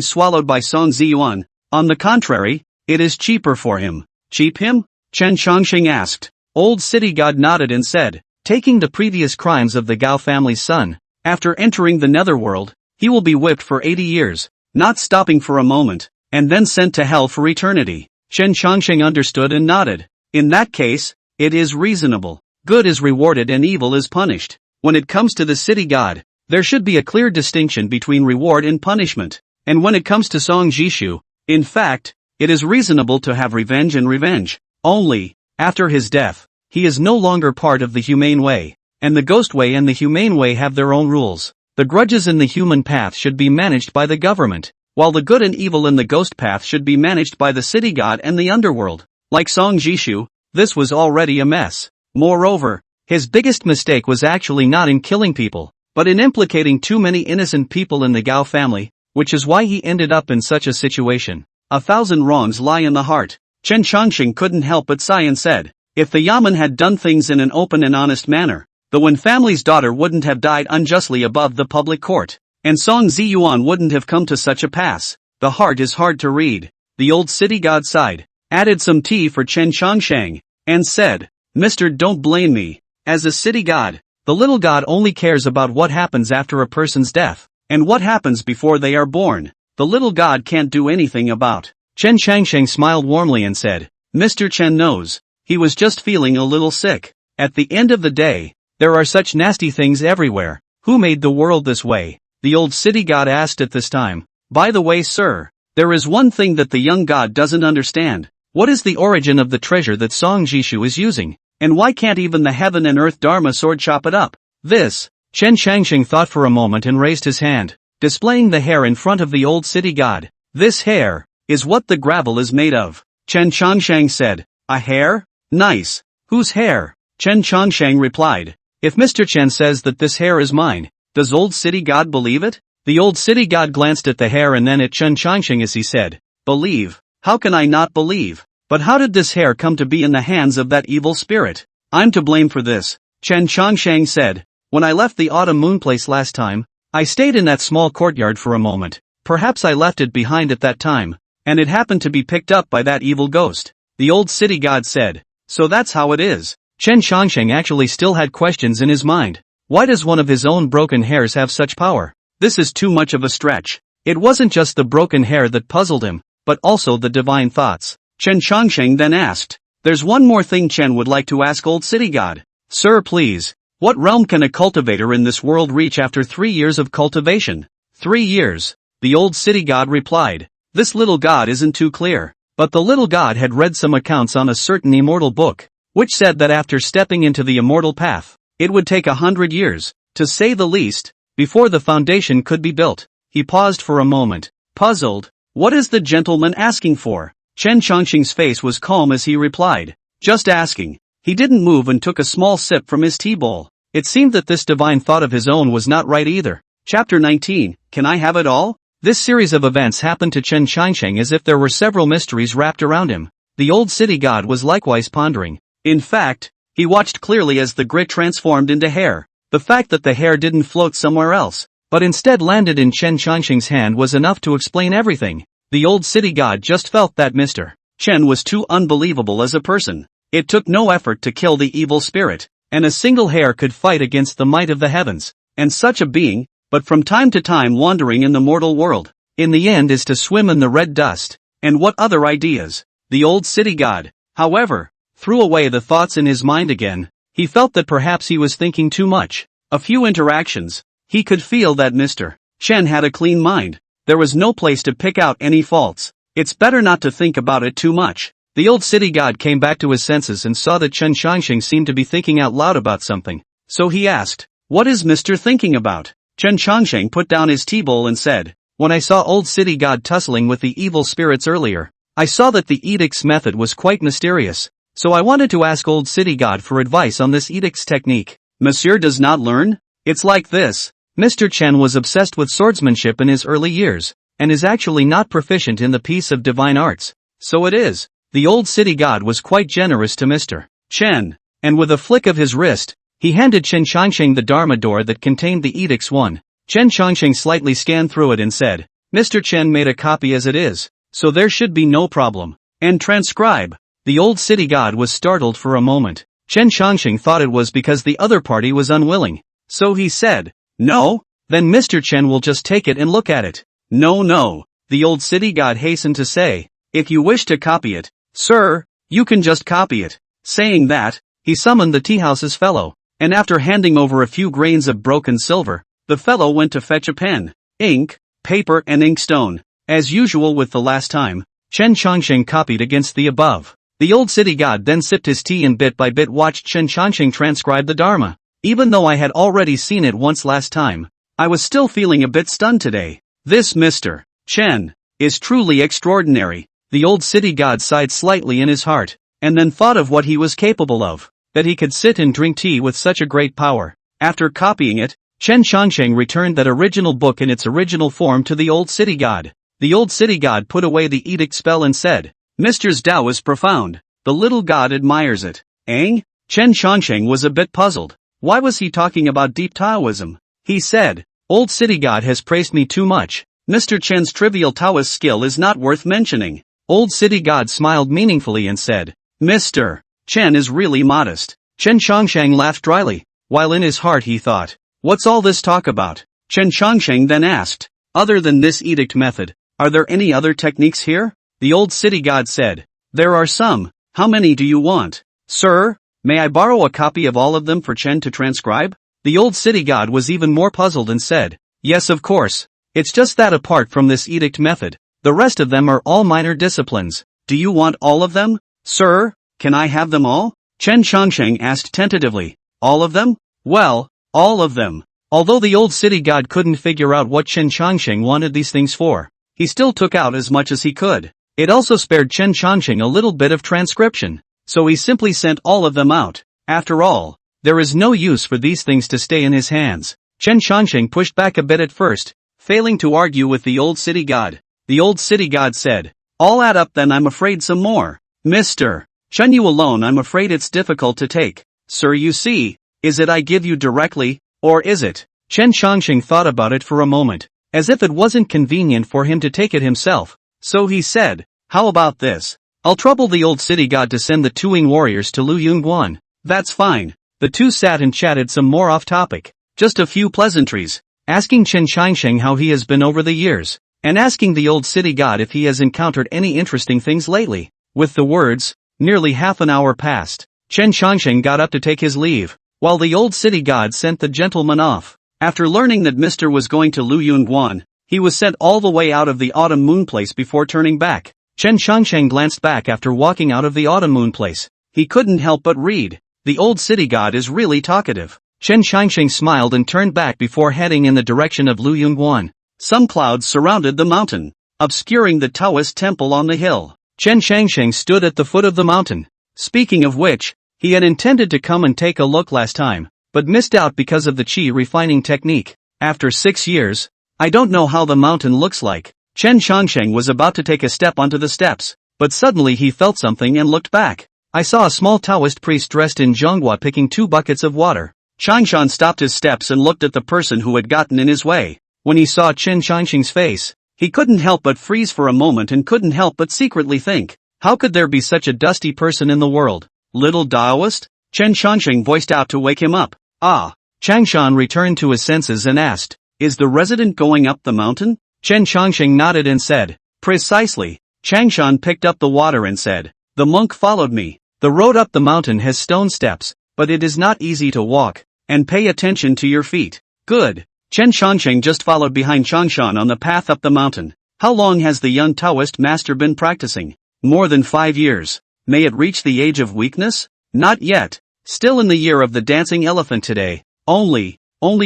swallowed by Song Ziyuan, on the contrary, it is cheaper for him." "Cheap him?" Chen Changsheng asked. Old City God nodded and said, "Taking the previous crimes of the Gao family's son, after entering the netherworld, he will be whipped for 80 years, not stopping for a moment, and then sent to hell for eternity." Chen Changsheng understood and nodded. "In that case, it is reasonable. Good is rewarded and evil is punished. When it comes to the city god, there should be a clear distinction between reward and punishment. And when it comes to Song Jishu, in fact, it is reasonable to have revenge and revenge. Only, after his death, he is no longer part of the humane way, and the ghost way and the humane way have their own rules. The grudges in the human path should be managed by the government, while the good and evil in the ghost path should be managed by the city god and the underworld. Like Song Jishu, this was already a mess. Moreover, his biggest mistake was actually not in killing people, but in implicating too many innocent people in the Gao family, which is why he ended up in such a situation. 1,000 wrongs lie in the heart. Chen Changsheng couldn't help but sigh and said, "If the Yamen had done things in an open and honest manner, the Wen family's daughter wouldn't have died unjustly above the public court, and Song Ziyuan wouldn't have come to such a pass." The heart is hard to read. The Old City God sighed, added some tea for Chen Changsheng, and said, "Mr. Don't blame me. As a city god, the little god only cares about what happens after a person's death, and what happens before they are born. The little god can't do anything about." Chen Changsheng smiled warmly and said, "Mr. Chen knows. He was just feeling a little sick. At the end of the day, there are such nasty things everywhere. Who made the world this way?" The Old City God asked at this time. "By the way, sir, there is one thing that the young god doesn't understand. What is the origin of the treasure that Song Jishu is using? And why can't even the heaven and earth Dharma sword chop it up? This. Chen Changsheng thought for a moment and raised his hand, displaying the hair in front of the old city god. This hair is what the gravel is made of. Chen Changsheng said. A hair? Nice. Whose hair? Chen Changsheng replied. If Mr. Chen says that this hair is mine, does old city god believe it? The old city god glanced at the hair and then at Chen Changsheng as he said, Believe? How can I not believe? But how did this hair come to be in the hands of that evil spirit? I'm to blame for this, Chen Changsheng said. When I left the autumn moon place last time, I stayed in that small courtyard for a moment. Perhaps I left it behind at that time, and it happened to be picked up by that evil ghost. The old city god said. So that's how it is. Chen Changsheng actually still had questions in his mind. Why does one of his own broken hairs have such power? This is too much of a stretch. It wasn't just the broken hair that puzzled him, but also the divine thoughts. Chen Changsheng then asked. There's one more thing Chen would like to ask old city god. Sir, please. What realm can a cultivator in this world reach after 3 years of cultivation? 3 years. The old city god replied. This little god isn't too clear. But the little god had read some accounts on a certain immortal book, which said that after stepping into the immortal path, it would take 100 years, to say the least, before the foundation could be built. He paused for a moment, puzzled. What is the gentleman asking for? Chen Changsheng's face was calm as he replied. Just asking. He didn't move and took a small sip from his tea bowl. It seemed that this divine thought of his own was not right either. Chapter 19, Can I have it all? This series of events happened to Chen Changsheng as if there were several mysteries wrapped around him. The old city god was likewise pondering. In fact, he watched clearly as the grit transformed into hair. The fact that the hair didn't float somewhere else, but instead landed in Chen Changsheng's hand was enough to explain everything. The old city god just felt that Mr. Chen was too unbelievable as a person. It took no effort to kill the evil spirit, and a single hair could fight against the might of the heavens. And such a being, but from time to time wandering in the mortal world, in the end is to swim in the red dust. And what other ideas? The old city god, however, threw away the thoughts in his mind again. He felt that perhaps he was thinking too much. A few interactions. He could feel that Mr. Chen had a clean mind. There was no place to pick out any faults. It's better not to think about it too much. The old city god came back to his senses and saw that Chen Changsheng seemed to be thinking out loud about something. So he asked, What is Mr. thinking about? Chen Changsheng put down his tea bowl and said, When I saw old city god tussling with the evil spirits earlier, I saw that the edict's method was quite mysterious. So I wanted to ask old city god for advice on this edict's technique. Monsieur does not learn? It's like this. Mr. Chen was obsessed with swordsmanship in his early years, and is actually not proficient in the piece of divine arts. So it is. The old city god was quite generous to Mr. Chen, and with a flick of his wrist, he handed Chen Changsheng the Dharma door that contained the edict's one. Chen Changsheng slightly scanned through it and said, Mr. Chen made a copy as it is, so there should be no problem. And transcribe. The old city god was startled for a moment. Chen Changsheng thought it was because the other party was unwilling. So he said, No? Then Mr. Chen will just take it and look at it. No. The old city god hastened to say, If you wish to copy it, sir, you can just copy it. Saying that, he summoned the teahouse's fellow, and after handing over a few grains of broken silver, the fellow went to fetch a pen, ink, paper and inkstone. As usual with the last time, Chen Changsheng copied against the above. The old city god then sipped his tea and bit by bit watched Chen Changsheng transcribe the Dharma. Even though I had already seen it once last time, I was still feeling a bit stunned today. This Mr. Chen is truly extraordinary. The old city god sighed slightly in his heart, and then thought of what he was capable of, that he could sit and drink tea with such a great power. After copying it, Chen Changsheng returned that original book in its original form to the old city god. The old city god put away the edict spell and said, Mr.'s Tao is profound. The little god admires it. Chen Changsheng was a bit puzzled. Why was he talking about deep Taoism? He said, Old city god has praised me too much. Mr. Chen's trivial Taoist skill is not worth mentioning. Old city god smiled meaningfully and said, Mr. Chen is really modest. Chen Changsheng laughed dryly, while in his heart he thought, What's all this talk about? Chen Changsheng then asked, Other than this edict method, are there any other techniques here? The old city god said, There are some. How many do you want? Sir, may I borrow a copy of all of them for Chen to transcribe? The old city god was even more puzzled and said, Yes, of course. It's just that apart from this edict method, the rest of them are all minor disciplines. Do you want all of them? Sir, can I have them all? Chen Changsheng asked tentatively. All of them? Well, all of them. Although the old city god couldn't figure out what Chen Changsheng wanted these things for, he still took out as much as he could. It also spared Chen Changsheng a little bit of transcription, so he simply sent all of them out. After all, there is no use for these things to stay in his hands. Chen Changsheng pushed back a bit at first, failing to argue with the old city god. The old city god said, I'll add up then, I'm afraid some more. Mr. Chen, you alone, I'm afraid it's difficult to take. Sir, you see, is it I give you directly, or is it? Chen Changsheng thought about it for a moment, as if it wasn't convenient for him to take it himself, so he said, how about this? I'll trouble the old city god to send the two wing warriors to Lu Yunguan. That's fine. The two sat and chatted some more off topic, just a few pleasantries, asking Chen Changsheng how he has been over the years, and asking the old city god if he has encountered any interesting things lately. With the words, nearly half an hour passed. Chen Changsheng got up to take his leave, while the old city god sent the gentleman off. After learning that Mr. was going to Lu Yunguan, he was sent all the way out of the autumn moon place before turning back. Chen Changsheng glanced back after walking out of the autumn moon place. He couldn't help but read. The old city god is really talkative. Chen Changsheng smiled and turned back before heading in the direction of Lu Yunguan. Some clouds surrounded the mountain, obscuring the Taoist temple on the hill. Chen Changsheng stood at the foot of the mountain. Speaking of which, he had intended to come and take a look last time, but missed out because of the qi refining technique. After 6 years, I don't know how the mountain looks like. Chen Changsheng was about to take a step onto the steps, but suddenly he felt something and looked back. I saw a small Taoist priest dressed in Zhonghua picking 2 buckets of water. Changshan stopped his steps and looked at the person who had gotten in his way. When he saw Chen Changsheng's face, he couldn't help but freeze for a moment and couldn't help but secretly think, how could there be such a dusty person in the world? Little Taoist? Chen Changsheng voiced out to wake him up. Ah. Changshan returned to his senses and asked, is the resident going up the mountain? Chen Changsheng nodded and said, precisely. Changshan picked up the water and said, the monk followed me. The road up the mountain has stone steps, but it is not easy to walk, and pay attention to your feet. Good. Chen Changsheng just followed behind Changshan on the path up the mountain. How long has the young Taoist master been practicing? More than 5 years. May it reach the age of weakness? Not yet. Still in the year of the dancing elephant today. Only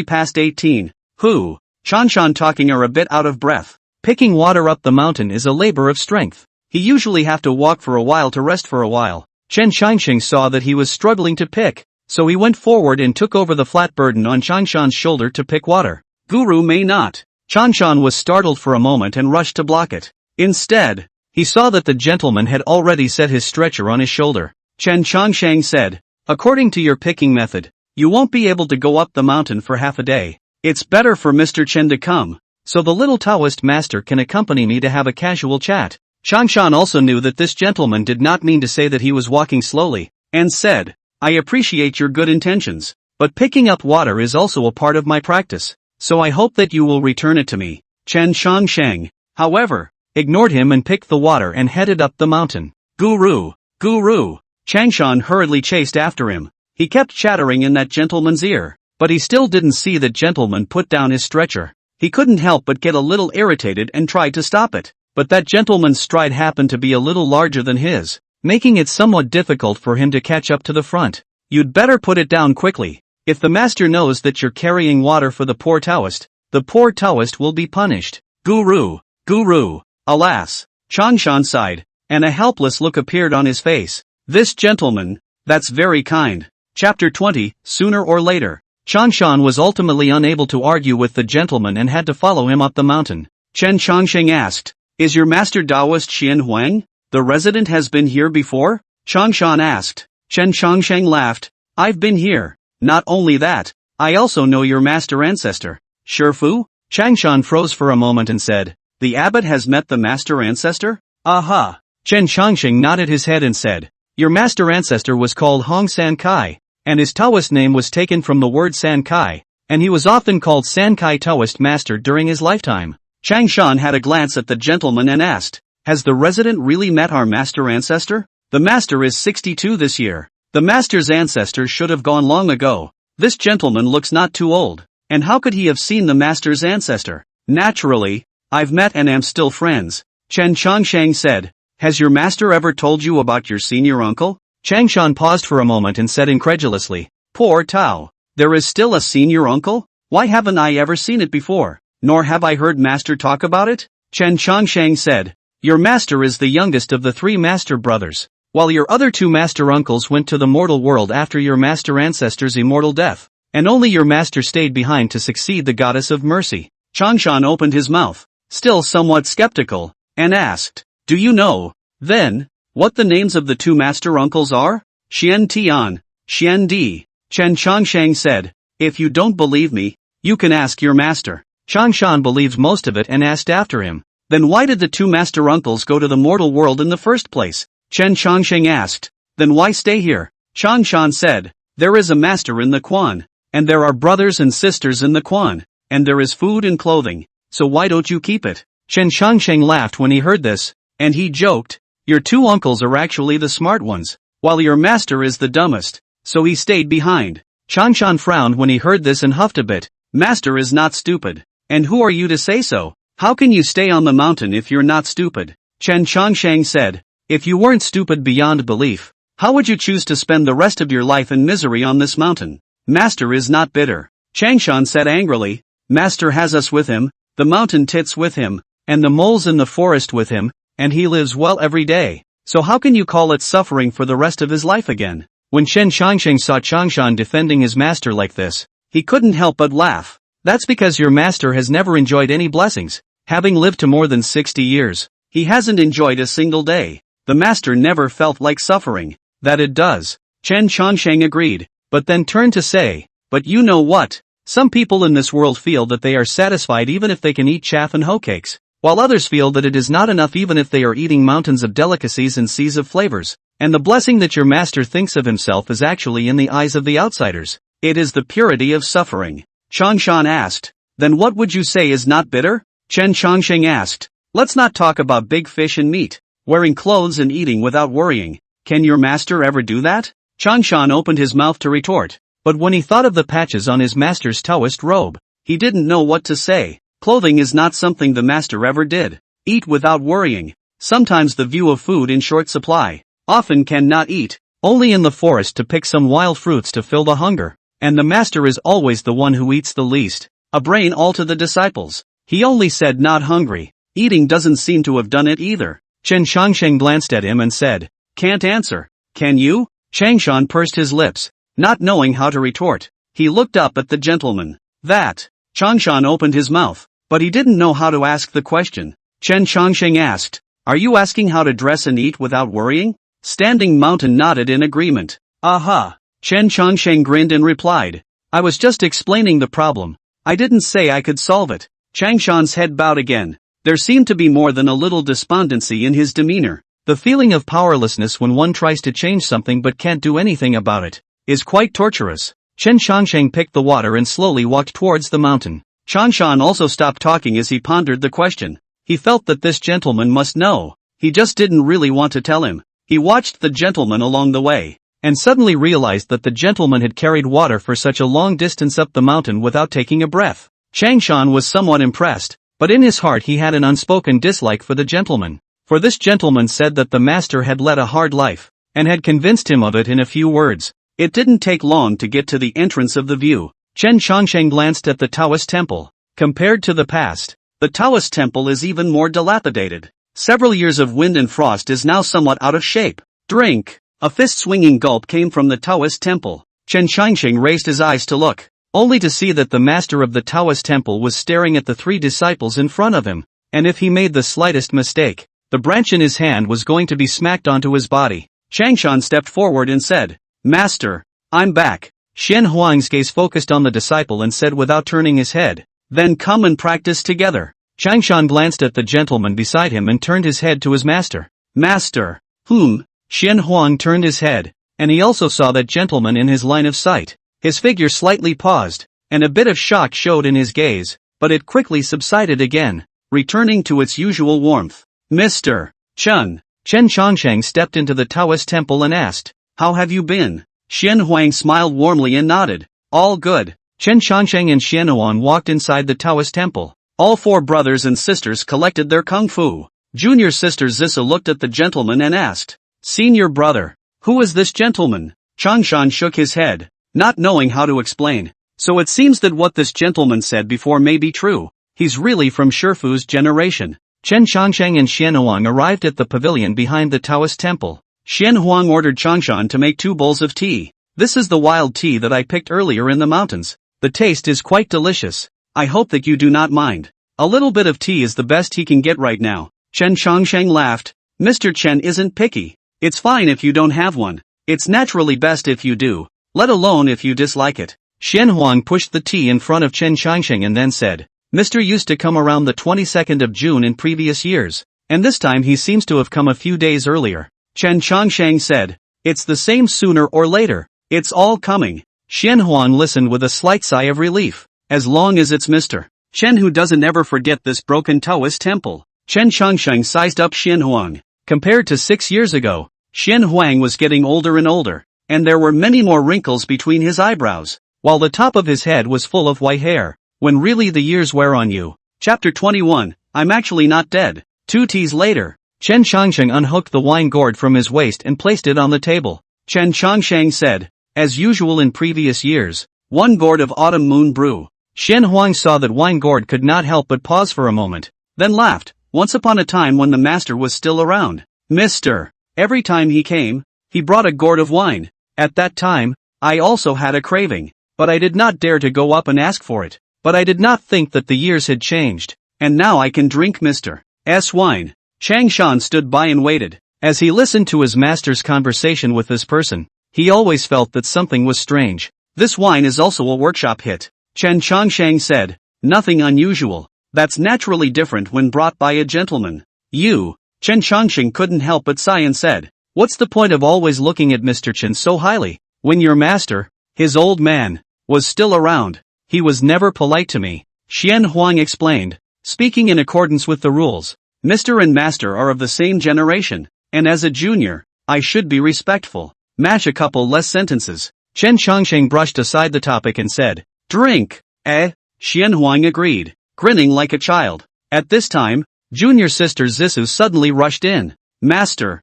past 18. Who? Changshan talking are a bit out of breath. Picking water up the mountain is a labor of strength. He usually have to walk for a while to rest for a while. Chen Changsheng saw that he was struggling to pick, so he went forward and took over the flat burden on Changshan's shoulder to pick water. Guru may not. Changshan was startled for a moment and rushed to block it. Instead, he saw that the gentleman had already set his stretcher on his shoulder. Chen Changsheng said, according to your picking method, you won't be able to go up the mountain for half a day. It's better for Mr. Chen to come, so the little Taoist master can accompany me to have a casual chat. Changshan also knew that this gentleman did not mean to say that he was walking slowly, and said, I appreciate your good intentions, but picking up water is also a part of my practice, so I hope that you will return it to me. Chen Changsheng, however, ignored him and picked the water and headed up the mountain. Guru! Guru! Changshan hurriedly chased after him. He kept chattering in that gentleman's ear, but he still didn't see the gentleman put down his stretcher. He couldn't help but get a little irritated and tried to stop it, but that gentleman's stride happened to be a little larger than his, making it somewhat difficult for him to catch up to the front. You'd better put it down quickly. If the master knows that you're carrying water for the poor Taoist will be punished. Guru! Guru! Alas! Changshan sighed, and a helpless look appeared on his face. This gentleman, that's very kind. Chapter 20, sooner or later. Changshan was ultimately unable to argue with the gentleman and had to follow him up the mountain. Chen Changsheng asked, is your master Taoist Xian Huang? The resident has been here before? Changshan asked. Chen Changsheng laughed, I've been here. Not only that, I also know your master ancestor. Shifu? Changshan froze for a moment and said, the abbot has met the master ancestor? Aha! Chen Changsheng nodded his head and said, your master ancestor was called Hong San Kai, and his Taoist name was taken from the word San Kai, and he was often called San Kai Taoist master during his lifetime. Changshan had a glance at the gentleman and asked, has the resident really met our master ancestor? The master is 62 this year. The master's ancestor should have gone long ago. This gentleman looks not too old, and how could he have seen the master's ancestor? Naturally, I've met and am still friends. Chen Changsheng said, has your master ever told you about your senior uncle? Changshan paused for a moment and said incredulously, "Poor Tao. There is still a senior uncle? Why haven't I ever seen it before, nor have I heard master talk about it?" Chen Chongsheng said, "Your master is the youngest of the 3 master brothers, while your other 2 master uncles went to the mortal world after your master ancestor's immortal death, and only your master stayed behind to succeed the goddess of mercy." Changshan opened his mouth, still somewhat skeptical, and asked, "Do you know, then, what the names of the 2 master uncles are?" "Xian Tian, Xian Di," Chen Chongsheng said. "If you don't believe me, you can ask your master." Changshan believed most of it and asked after him, "Then why did the 2 master uncles go to the mortal world in the first place?" Chen Chongsheng asked, "Then why stay here?" Changshan said, "There is a master in the Quan, and there are brothers and sisters in the Quan, and there is food and clothing, so why don't you keep it?" Chen Chongsheng laughed when he heard this, and he joked, "Your 2 uncles are actually the smart ones, while your master is the dumbest, so he stayed behind." Changshan frowned when he heard this and huffed a bit. "Master is not stupid. And who are you to say so? How can you stay on the mountain if you're not stupid?" Chen Chongsheng said, "If you weren't stupid beyond belief, how would you choose to spend the rest of your life in misery on this mountain?" "Master is not bitter," Changshan said angrily. "Master has us with him, the mountain tits with him, and the moles in the forest with him, and he lives well every day. So how can you call it suffering for the rest of his life again?" When Chen Chongsheng saw Changshan defending his master like this, he couldn't help but laugh. "That's because your master has never enjoyed any blessings. Having lived to more than 60 years, he hasn't enjoyed a single day. The master never felt like suffering." "That it does," Chen Chongsheng agreed, but then turned to say, "But you know what? Some people in this world feel that they are satisfied even if they can eat chaff and hoe cakes, while others feel that it is not enough even if they are eating mountains of delicacies and seas of flavors. And the blessing that your master thinks of himself is actually in the eyes of the outsiders. It is the purity of suffering." Changshan asked, "Then what would you say is not bitter?" Chen Chongsheng asked, "Let's not talk about big fish and meat, wearing clothes and eating without worrying. Can your master ever do that?" Changshan opened his mouth to retort, but when he thought of the patches on his master's Taoist robe, he didn't know what to say. Clothing is not something the master ever did. Eat without worrying. Sometimes the view of food in short supply. Often cannot eat, only in the forest to pick some wild fruits to fill the hunger. And the master is always the one who eats the least. A brain all to the disciples. He only said not hungry. Eating doesn't seem to have done it either. Chen Chongsheng glanced at him and said, "Can't answer. Can you?" Changshan pursed his lips, not knowing how to retort. He looked up at the gentleman. "That." Changshan opened his mouth, but he didn't know how to ask the question. Chen Chongsheng asked, "Are you asking how to dress and eat without worrying?" Standing Mountain nodded in agreement. "Aha." Chen Chongsheng grinned and replied, "I was just explaining the problem. I didn't say I could solve it." Changshan's head bowed again. There seemed to be more than a little despondency in his demeanor. The feeling of powerlessness when one tries to change something but can't do anything about it is quite torturous. Chen Chongsheng picked the water and slowly walked towards the mountain. Changshan also stopped talking as he pondered the question. He felt that this gentleman must know. He just didn't really want to tell him. He watched the gentleman along the way, and suddenly realized that the gentleman had carried water for such a long distance up the mountain without taking a breath. Changshan was somewhat impressed, but in his heart he had an unspoken dislike for the gentleman. For this gentleman said that the master had led a hard life, and had convinced him of it in a few words. It didn't take long to get to the entrance of the view. Chen Chongsheng glanced at the Taoist temple. Compared to the past, the Taoist temple is even more dilapidated. Several years of wind and frost is now somewhat out of shape. "Drink!" A fist-swinging gulp came from the Taoist temple. Chen Chongsheng raised his eyes to look, only to see that the master of the Taoist temple was staring at the 3 disciples in front of him, and if he made the slightest mistake, the branch in his hand was going to be smacked onto his body. Changshan stepped forward and said, "Master, I'm back." Xian Huang's gaze focused on the disciple and said without turning his head, "Then come and practice together." Changshan glanced at the gentleman beside him and turned his head to his master. "Master." "Whom?" Xian Huang turned his head, and he also saw that gentleman in his line of sight. His figure slightly paused, and a bit of shock showed in his gaze, but it quickly subsided again, returning to its usual warmth. "Mr. Chen." Chen Chongsheng stepped into the Taoist temple and asked, "How have you been?" Xian Huang smiled warmly and nodded. "All good." Chen Chongsheng and Xian Huang walked inside the Taoist temple. All 4 brothers and sisters collected their kung fu. Junior sister Zissa looked at the gentleman and asked, "Senior brother, Who is this gentleman? Changshan shook his head, not knowing how to explain. So it seems that what this gentleman said before may be true. He's really from Shifu's generation. Chen Changsheng and Xian Huang arrived at the pavilion behind the Taoist temple. Xian Huang ordered Changshan to make 2 bowls of tea. This is the wild tea that I picked earlier in the mountains. The taste is quite delicious. I hope that you do not mind. A little bit of tea is the best he can get right now. Chen Changsheng laughed. Mr. Chen isn't picky. It's fine if you don't have one. It's naturally best if you do, let alone if you dislike it. Xian Huang pushed the tea in front of Chen Changsheng and then said, Mr. used to come around the 22nd of June in previous years, and this time he seems to have come a few days earlier. Chen Changsheng said, it's the same sooner or later. It's all coming. Xian Huang listened with a slight sigh of relief. As long as it's Mr. Chen who doesn't ever forget this broken Taoist temple. Chen Changsheng sized up Xian Huang. Compared to 6 years ago, Xian Huang was getting older and older, and there were many more wrinkles between his eyebrows, while the top of his head was full of white hair. When really the years wear on you. Chapter 21, I'm actually not dead. 2 teas later, Chen Changsheng unhooked the wine gourd from his waist and placed it on the table. Chen Changsheng said, as usual in previous years, 1 gourd of autumn moon brew. Xian Huang saw that wine gourd could not help but pause for a moment, then laughed. Once upon a time when the master was still around, Mr. Every time he came, he brought a gourd of wine. At that time, I also had a craving, but I did not dare to go up and ask for it. But I did not think that the years had changed, and now I can drink Mr. S wine. Changshan stood by and waited. As he listened to his master's conversation with this person, he always felt that something was strange. This wine is also a workshop hit. Chen Changsheng said, nothing unusual. That's naturally different when brought by a gentleman. You. Chen Changsheng couldn't help but sigh and said, what's the point of always looking at Mr. Chen so highly? When your master, his old man, was still around, he was never polite to me. Xian Huang explained, speaking in accordance with the rules. Mr. and Master are of the same generation, and as a junior, I should be respectful. Mash a couple less sentences. Chen Changsheng brushed aside the topic and said, drink, eh? Xian Huang agreed, grinning like a child. At this time, junior sister Zissou suddenly rushed in. Master,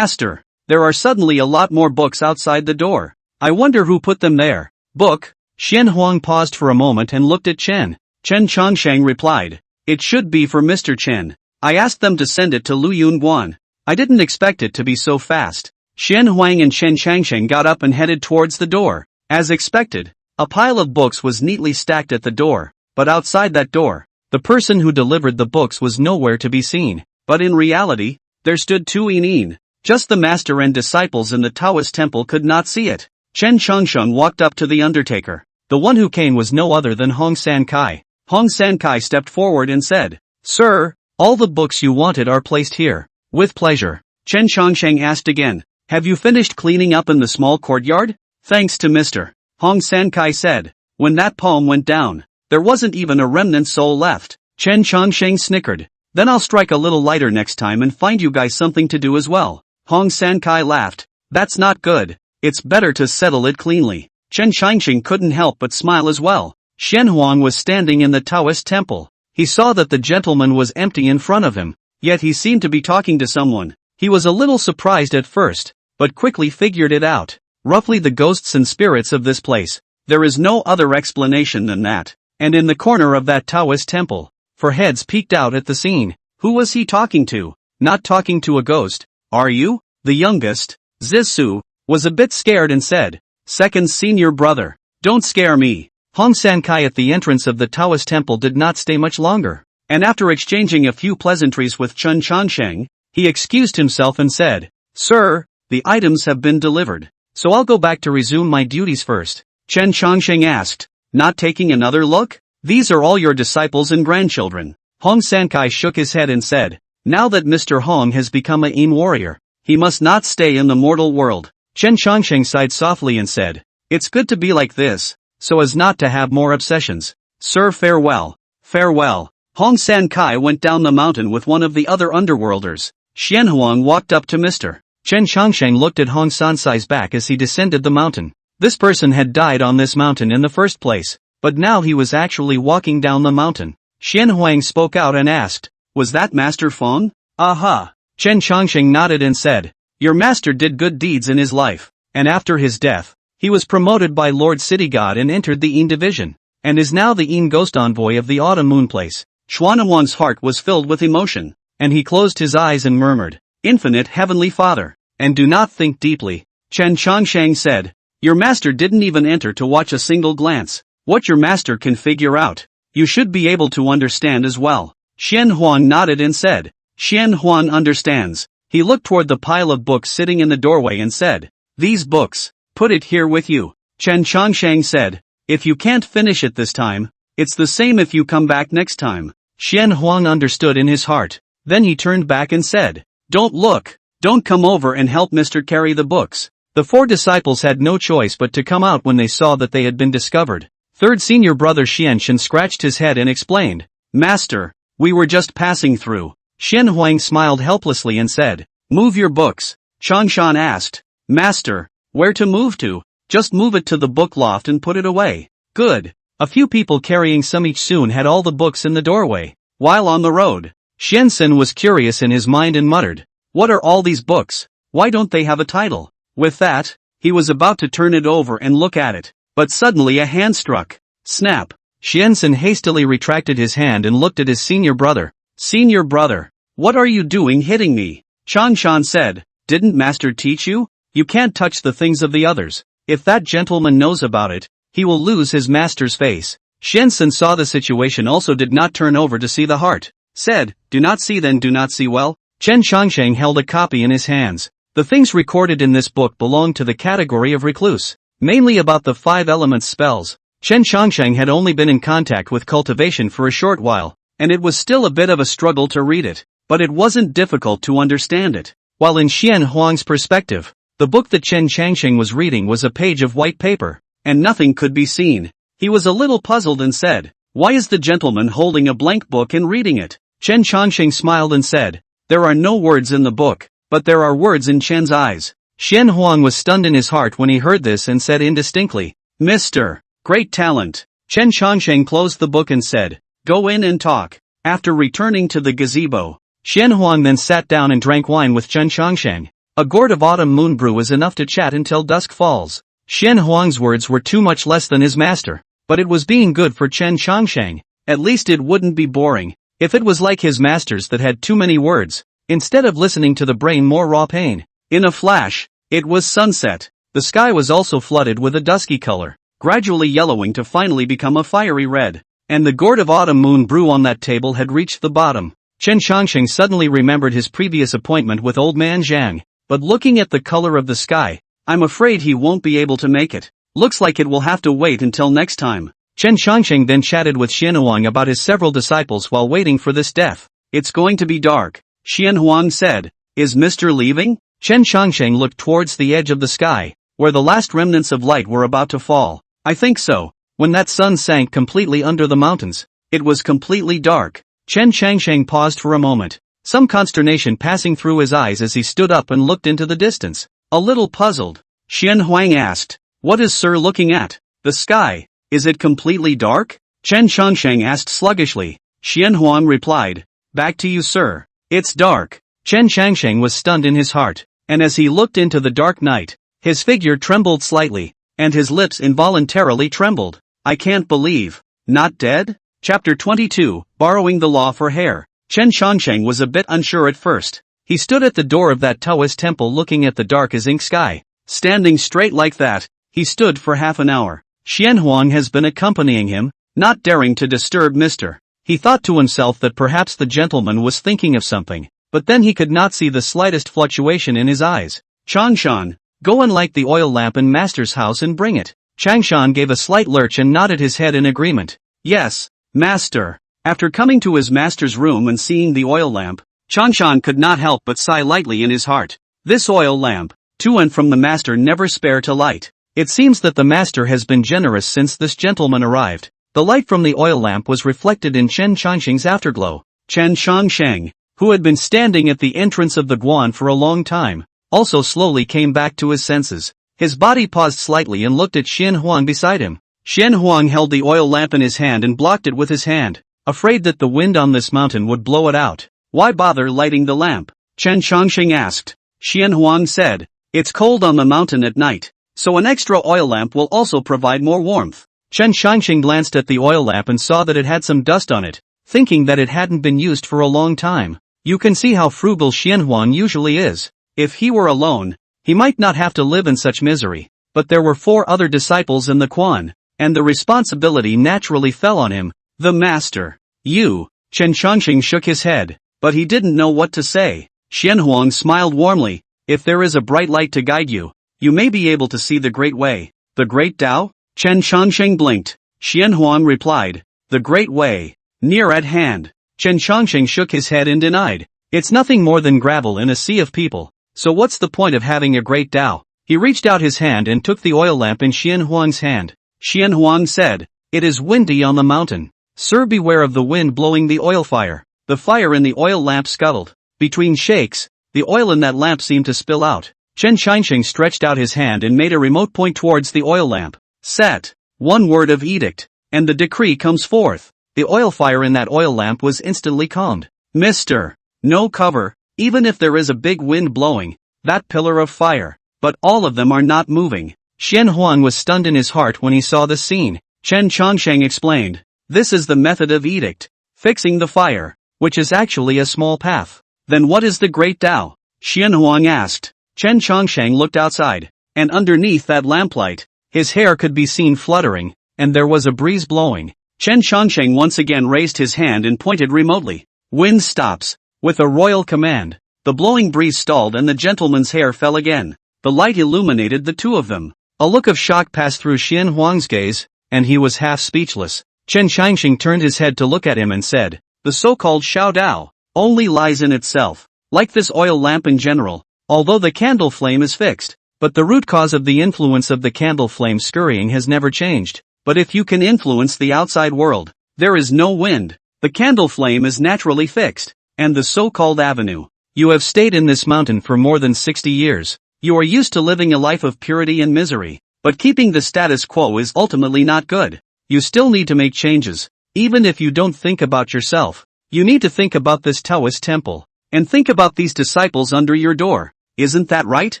there are suddenly a lot more books outside the door. I wonder who put them there. Book? Xian Huang paused for a moment and looked at Chen. Chen Changsheng replied, it should be for Mr. Chen. I asked them to send it to Lu Yunguan. I didn't expect it to be so fast. Xian Huang and Chen Changsheng got up and headed towards the door. As expected, a pile of books was neatly stacked at the door, but outside that door, the person who delivered the books was nowhere to be seen. But in reality, there stood 2 inin. Just the master and disciples in the Taoist temple could not see it. Chen Changsheng walked up to the undertaker. The one who came was no other than Hong San Kai. Hong San Kai stepped forward and said, Sir, all the books you wanted are placed here. With pleasure. Chen Changsheng asked again, have you finished cleaning up in the small courtyard? Thanks to Mr. Hong San Kai said. When that poem went down, there wasn't even a remnant soul left. Chen Changsheng snickered. Then I'll strike a little lighter next time and find you guys something to do as well. Hong San Kai laughed. That's not good. It's better to settle it cleanly. Chen Changsheng couldn't help but smile as well. Xian Huang was standing in the Taoist temple. He saw that the gentleman was empty in front of him, yet he seemed to be talking to someone. He was a little surprised at first, but quickly figured it out. Roughly the ghosts and spirits of this place. There is no other explanation than that. And in the corner of that Taoist temple, 4 heads peeked out at the scene. Who was he talking to? Not talking to a ghost, are you? The youngest, Zissou, was a bit scared and said, second senior brother, don't scare me. Hong San Kai at the entrance of the Taoist temple did not stay much longer, and after exchanging a few pleasantries with Chen Changsheng, he excused himself and said, Sir, the items have been delivered, so I'll go back to resume my duties first. Chen Changsheng asked, not taking another look? These are all your disciples and grandchildren. Hong San Kai shook his head and said, now that Mr. Hong has become a Yin warrior, he must not stay in the mortal world. Chen Changsheng sighed softly and said, it's good to be like this, so as not to have more obsessions. Sir, farewell. Farewell. Hong San Kai went down the mountain with one of the other underworlders. Xian Huang walked up to Mr. Chen Changsheng looked at Hong San Kai's back as he descended the mountain. This person had died on this mountain in the first place, but now he was actually walking down the mountain. Xian Huang spoke out and asked, was that Master Feng? Aha. Chen Changsheng nodded and said, Your master did good deeds in his life, and after his death, he was promoted by Lord City God and entered the Een division, and is now the Een ghost envoy of the Autumn Moon Place. Xuanwang's heart was filled with emotion, and he closed his eyes and murmured, Infinite Heavenly Father, and do not think deeply. Chen Changsheng said, Your master didn't even enter to watch a single glance. What your master can figure out, you should be able to understand as well. Xian Huang nodded and said, Xian Huang understands. He looked toward the pile of books sitting in the doorway and said, These books, put it here with you. Chen Changsheng said, If you can't finish it this time, it's the same if you come back next time. Xian Huang understood in his heart. Then he turned back and said, Don't look. Don't come over and help Mr. carry the books. The 4 disciples had no choice but to come out when they saw that they had been discovered. Third senior brother Xianshan scratched his head and explained, Master, we were just passing through. Xian Huang smiled helplessly and said, Move your books. Changshan asked, Master, where to move to? Just move it to the book loft and put it away. Good. A few people carrying some each soon had all the books in the doorway. While on the road, Xiansen was curious in his mind and muttered, What are all these books? Why don't they have a title? With that, he was about to turn it over and look at it, but suddenly a hand struck. Snap! Xiansen hastily retracted his hand and looked at his senior brother. Senior brother, what are you doing hitting me? Changshan said, Didn't master teach you? You can't touch the things of the others. If that gentleman knows about it, he will lose his master's face. Xiansen saw the situation also did not turn over to see the heart. Said, Do not see then do not see well. Chen Changsheng held a copy in his hands. The things recorded in this book belonged to the category of recluse, mainly about the 5 elements spells. Chen Changsheng had only been in contact with cultivation for a short while, and it was still a bit of a struggle to read it, but it wasn't difficult to understand it. While in Xian Huang's perspective, the book that Chen Changsheng was reading was a page of white paper, and nothing could be seen. He was a little puzzled and said, Why is the gentleman holding a blank book and reading it? Chen Changsheng smiled and said, There are no words in the book, but there are words in Chen's eyes. Xian Huang was stunned in his heart when he heard this and said indistinctly, Mr. Great talent. Chen Changsheng closed the book and said, Go in and talk. After returning to the gazebo, Xian Huang then sat down and drank wine with Chen Changsheng. A gourd of autumn moon brew is enough to chat until dusk falls. Xian Huang's words were too much less than his master, but it was being good for Chen Changsheng. At least it wouldn't be boring. If it was like his master's that had too many words, instead of listening to the brain more raw pain. In a flash, it was sunset. The sky was also flooded with a dusky color, gradually yellowing to finally become a fiery red. And the gourd of autumn moon brew on that table had reached the bottom. Chen Changsheng suddenly remembered his previous appointment with old man Zhang, but looking at the color of the sky, I'm afraid he won't be able to make it. Looks like it will have to wait until next time. Chen Changsheng then chatted with Xianhuang about his several disciples while waiting for this death. It's going to be dark, Xianhuang said. Is Mr. leaving? Chen Changsheng looked towards the edge of the sky, where the last remnants of light were about to fall. I think so. When that sun sank completely under the mountains, it was completely dark. Chen Changsheng paused for a moment, some consternation passing through his eyes as he stood up and looked into the distance. A little puzzled, Xian Huang asked, What is sir looking at? The sky. Is it completely dark? Chen Changsheng asked sluggishly. Xian Huang replied, Back to you sir. It's dark. Chen Changsheng was stunned in his heart, and as he looked into the dark night, his figure trembled slightly, and his lips involuntarily trembled. I can't believe. Not dead? Chapter 22, Borrowing the Law for Hair. Chen Changsheng was a bit unsure at first. He stood at the door of that Taoist temple looking at the dark as ink sky. Standing straight like that, he stood for half an hour. Xian Huang has been accompanying him, not daring to disturb Mr. He thought to himself that perhaps the gentleman was thinking of something, but then he could not see the slightest fluctuation in his eyes. Changshan, go and light the oil lamp in master's house and bring it. Changshan gave a slight lurch and nodded his head in agreement. Yes, master. After coming to his master's room and seeing the oil lamp, Changshan could not help but sigh lightly in his heart. This oil lamp, to and from the master never spare to light. It seems that the master has been generous since this gentleman arrived. The light from the oil lamp was reflected in Chen Changsheng's afterglow. Chen Changsheng, who had been standing at the entrance of the Guan for a long time, also slowly came back to his senses. His body paused slightly and looked at Xian Huang beside him. Xian Huang held the oil lamp in his hand and blocked it with his hand, afraid that the wind on this mountain would blow it out. Why bother lighting the lamp? Chen Changsheng asked. Xian Huang said. It's cold on the mountain at night, so an extra oil lamp will also provide more warmth. Chen Xiangxing glanced at the oil lamp and saw that it had some dust on it, thinking that it hadn't been used for a long time. You can see how frugal Xianhuan usually is. If he were alone, he might not have to live in such misery. But there were 4 other disciples in the Quan, and the responsibility naturally fell on him. The master. You. Chen Xiangxing shook his head, but he didn't know what to say. Xianhuang smiled warmly. If there is a bright light to guide you, you may be able to see the Great Way. The Great Tao? Chen Xiangxing blinked. Xianhuang replied. The Great Way. Near at hand. Chen Xiangxing shook his head and denied. It's nothing more than gravel in a sea of people. So what's the point of having a Great Tao? He reached out his hand and took the oil lamp in Xianhuang's hand. Xianhuang said, It is windy on the mountain. Sir, beware of the wind blowing the oil fire. The fire in the oil lamp scuttled. Between shakes, the oil in that lamp seemed to spill out. Chen Xiangxing stretched out his hand and made a remote point towards the oil lamp. Set. 1 word of edict, and the decree comes forth. The oil fire in that oil lamp was instantly calmed. Mr. No cover, even if there is a big wind blowing, that pillar of fire. But all of them are not moving. Xianhuan was stunned in his heart when he saw the scene. Chen Xiangxing explained. This is the method of edict. Fixing the fire, which is actually a small path. Then what is the Great Tao? Xianhuang asked. Chen Xiangxing looked outside, and underneath that lamplight, his hair could be seen fluttering, and there was a breeze blowing. Chen Xiangxing once again raised his hand and pointed remotely. Wind stops. With a royal command, the blowing breeze stalled and the gentleman's hair fell again. The light illuminated the 2 of them. A look of shock passed through Xianhuang's gaze, and he was half speechless. Chen Xiangxing turned his head to look at him and said, The so-called Shao Dao only lies in itself, like this oil lamp in general, although the candle flame is fixed. But the root cause of the influence of the candle flame scurrying has never changed. But if you can influence the outside world, there is no wind. The candle flame is naturally fixed, and the so-called avenue. You have stayed in this mountain for more than 60 years. You are used to living a life of purity and misery, but keeping the status quo is ultimately not good. You still need to make changes. Even if you don't think about yourself, you need to think about this Taoist temple, and think about these disciples under your door. Isn't that right?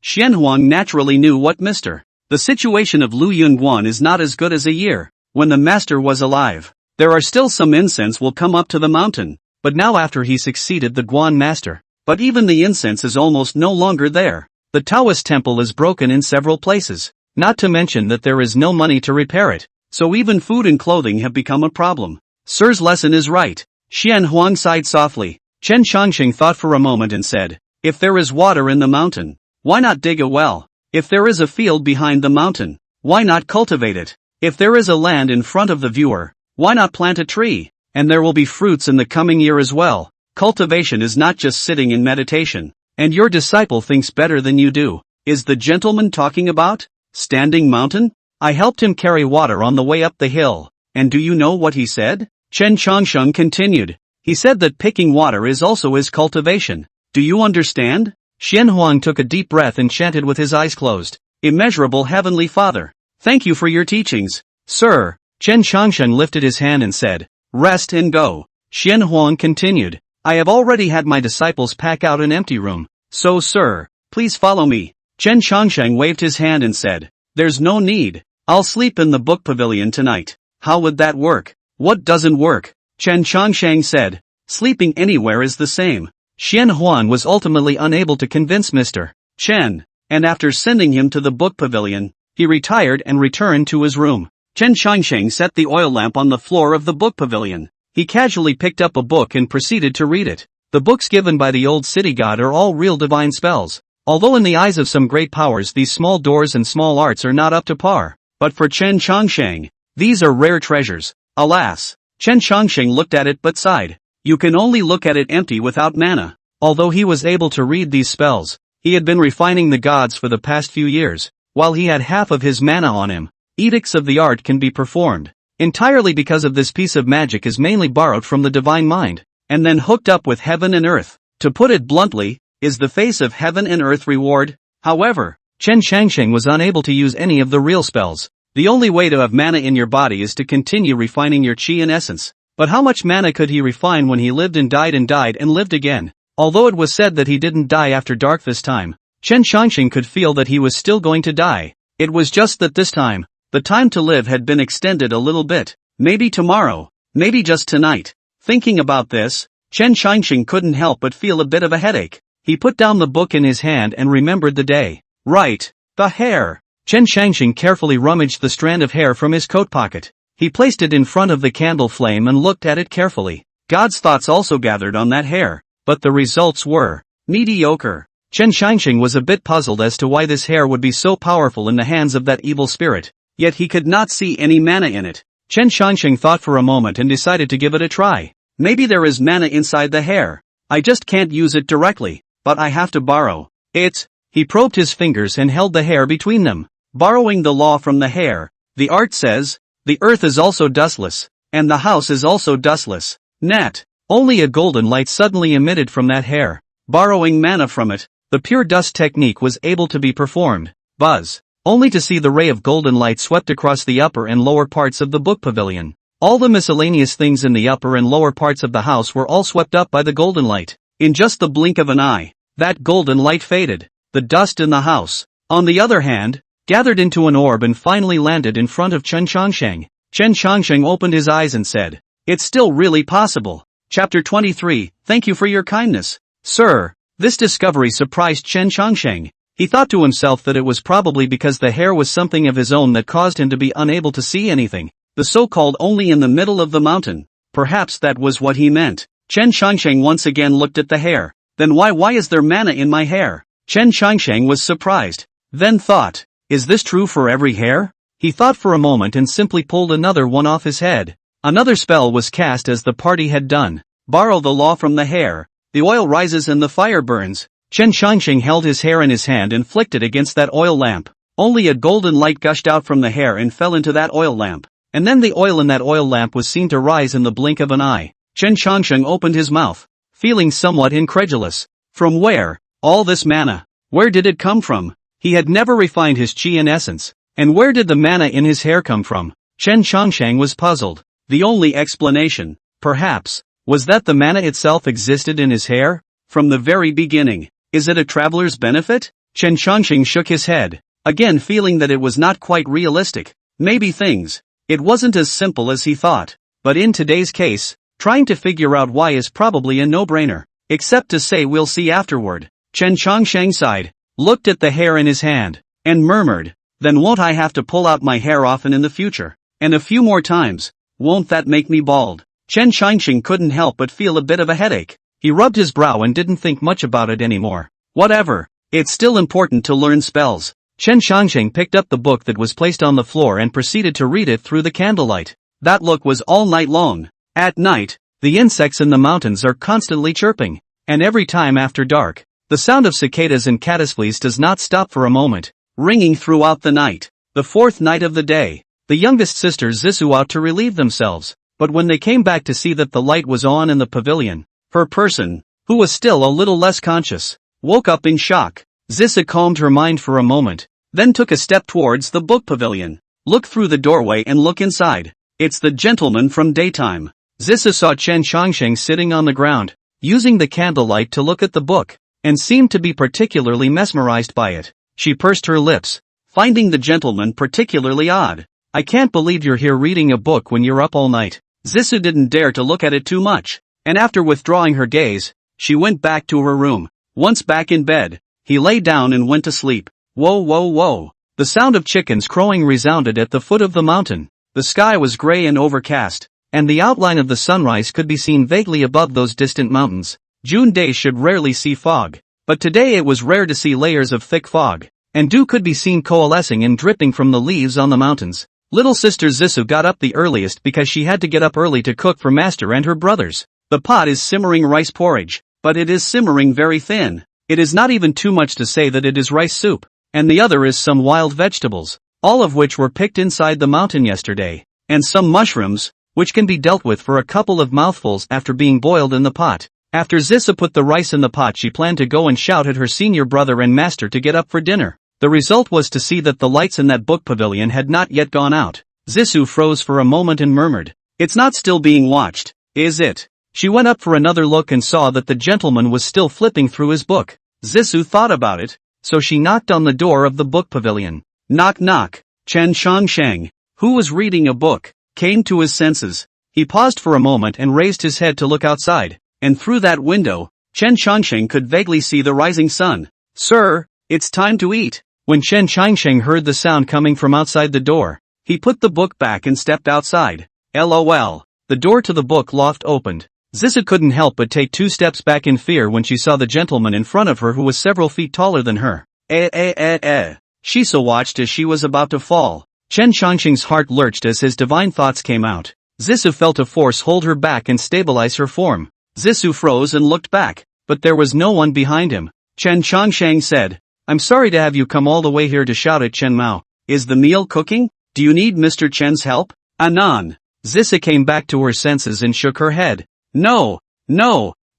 Xianhuang naturally knew what Mr. The situation of Lu Yunguan is not as good as a year, when the master was alive. There are still some incense will come up to the mountain, but now after he succeeded the Guan master. But even the incense is almost no longer there. The Taoist temple is broken in several places, not to mention that there is no money to repair it, so even food and clothing have become a problem. Sir's lesson is right. Xianhuang sighed softly. Chen Xiangxing thought for a moment and said, If there is water in the mountain, why not dig a well? If there is a field behind the mountain, why not cultivate it? If there is a land in front of the viewer, why not plant a tree? And there will be fruits in the coming year as well. Cultivation is not just sitting in meditation, and your disciple thinks better than you do. Is the gentleman talking about standing mountain? I helped him carry water on the way up the hill, and do you know what he said? Chen Xiangxing continued. He said that picking water is also his cultivation. Do you understand? Xianhuang took a deep breath and chanted with his eyes closed. Immeasurable Heavenly Father, thank you for your teachings, sir. Chen Xiangxing lifted his hand and said, Rest and go. Xianhuang continued. I have already had my disciples pack out an empty room, so sir, please follow me. Chen Xiangxing waved his hand and said, There's no need. I'll sleep in the book pavilion tonight. How would that work? What doesn't work? Chen Xiangxing said, Sleeping anywhere is the same. Xianhuan was ultimately unable to convince Mr. Chen, and after sending him to the book pavilion, he retired and returned to his room. Chen Xiangxing set the oil lamp on the floor of the book pavilion. He casually picked up a book and proceeded to read it. The books given by the old city god are all real divine spells. Although in the eyes of some great powers these small doors and small arts are not up to par, but for Chen Xiangxing, these are rare treasures. Alas! Chen Xiangxing looked at it but sighed. You can only look at it empty without mana. Although he was able to read these spells, he had been refining the gods for the past few years. While he had half of his mana on him, edicts of the art can be performed entirely because of this piece of magic is mainly borrowed from the divine mind, and then hooked up with heaven and earth. To put it bluntly, is the face of heaven and earth reward? However, Chen Xiangxing was unable to use any of the real spells. The only way to have mana in your body is to continue refining your chi and essence. But how much mana could he refine when he lived and died and lived again? Although it was said that he didn't die after dark this time, Chen Xiangxing could feel that he was still going to die. It was just that this time, the time to live had been extended a little bit. Maybe tomorrow, maybe just tonight. Thinking about this, Chen Xiangxing couldn't help but feel a bit of a headache. He put down the book in his hand and remembered the day. Right, the hair. Chen Xiangxing carefully rummaged the strand of hair from his coat pocket. He placed it in front of the candle flame and looked at it carefully. God's thoughts also gathered on that hair, but the results were mediocre. Chen Xiangxing was a bit puzzled as to why this hair would be so powerful in the hands of that evil spirit, yet he could not see any mana in it. Chen Xiangxing thought for a moment and decided to give it a try. Maybe there is mana inside the hair. I just can't use it directly, but I have to borrow it. He probed his fingers and held the hair between them. Borrowing the law from the hair, the art says, the earth is also dustless, and the house is also dustless. Net. Only a golden light suddenly emitted from that hair. Borrowing mana from it, the pure dust technique was able to be performed. Buzz. Only to see the ray of golden light swept across the upper and lower parts of the book pavilion. All the miscellaneous things in the upper and lower parts of the house were all swept up by the golden light. In just the blink of an eye, that golden light faded. The dust in the house, on the other hand, gathered into an orb and finally landed in front of Chen Xiangxing. Chen Xiangxing opened his eyes and said, "It's still really possible." Chapter 23, Thank you for your kindness, sir. This discovery surprised Chen Xiangxing. He thought to himself that it was probably because the hair was something of his own that caused him to be unable to see anything, the so-called only in the middle of the mountain. Perhaps that was what he meant. Chen Xiangxing once again looked at the hair. Then why is there mana in my hair? Chen Xiangxing was surprised, then thought, is this true for every hair? He thought for a moment and simply pulled another one off his head. Another spell was cast as the party had done. Borrow the law from the hair. The oil rises and the fire burns. Chen Xiangxing held his hair in his hand and flicked it against that oil lamp. Only a golden light gushed out from the hair and fell into that oil lamp. And then the oil in that oil lamp was seen to rise in the blink of an eye. Chen Xiangxing opened his mouth, feeling somewhat incredulous. From where? All this mana. Where did it come from? He had never refined his qi in essence. And where did the mana in his hair come from? Chen Xiangxing was puzzled. The only explanation, perhaps, was that the mana itself existed in his hair? From the very beginning. Is it a traveler's benefit? Chen Xiangxing shook his head, again feeling that it was not quite realistic. Maybe things. It wasn't as simple as he thought. But in today's case, trying to figure out why is probably a no-brainer. Except to say we'll see afterward. Chen Xiangxing sighed, looked at the hair in his hand, and murmured, then won't I have to pull out my hair often in the future? And a few more times. Won't that make me bald? Chen Xiangxing couldn't help but feel a bit of a headache. He rubbed his brow and didn't think much about it anymore. Whatever. It's still important to learn spells. Chen Xiangxing picked up the book that was placed on the floor and proceeded to read it through the candlelight. That look was all night long. At night, the insects in the mountains are constantly chirping. And every time after dark, the sound of cicadas and caddisflies does not stop for a moment, ringing throughout the night. The fourth night of the day, the youngest sister Zissou out to relieve themselves. But when they came back to see that the light was on in the pavilion, her person, who was still a little less conscious, woke up in shock. Zissa calmed her mind for a moment, then took a step towards the book pavilion. Look through the doorway and look inside. It's the gentleman from daytime. Zissa saw Chen Xiangxing sitting on the ground, using the candlelight to look at the book, and seemed to be particularly mesmerized by it. She pursed her lips, finding the gentleman particularly odd. I can't believe you're here reading a book when you're up all night. Zissou didn't dare to look at it too much, and after withdrawing her gaze, she went back to her room. Once back in bed, he lay down and went to sleep. Whoa whoa whoa. The sound of chickens crowing resounded at the foot of the mountain. The sky was gray and overcast, and the outline of the sunrise could be seen vaguely above those distant mountains. June days should rarely see fog, but today it was rare to see layers of thick fog, and dew could be seen coalescing and dripping from the leaves on the mountains. Little sister Zissou got up the earliest because she had to get up early to cook for master and her brothers. The pot is simmering rice porridge, but it is simmering very thin. It is not even too much to say that it is rice soup, and the other is some wild vegetables, all of which were picked inside the mountain yesterday, and some mushrooms, which can be dealt with for a couple of mouthfuls after being boiled in the pot. After Zissa put the rice in the pot, she planned to go and shout at her senior brother and master to get up for dinner. The result was to see that the lights in that book pavilion had not yet gone out. Zissou froze for a moment and murmured, "It's not still being watched, is it?" She went up for another look and saw that the gentleman was still flipping through his book. Zissou thought about it, so she knocked on the door of the book pavilion. Knock knock. Chen Changsheng, who was reading a book, came to his senses. He paused for a moment and raised his head to look outside, and through that window, Chen Changsheng could vaguely see the rising sun. Sir, it's time to eat. When Chen Changsheng heard the sound coming from outside the door, he put the book back and stepped outside. LOL. The door to the book loft opened. Zissou couldn't help but take 2 steps back in fear when she saw the gentleman in front of her who was several feet taller than her. Shisa watched as she was about to fall. Chen Changsheng's heart lurched as his divine thoughts came out. Zissou felt a force hold her back and stabilize her form. Zissou froze and looked back, but there was no one behind him. Chen Changsheng said, I'm sorry to have you come all the way here to shout at Chen Mao. Is the meal cooking? Do you need Mr. Chen's help? Anon. Zissou came back to her senses and shook her head. No,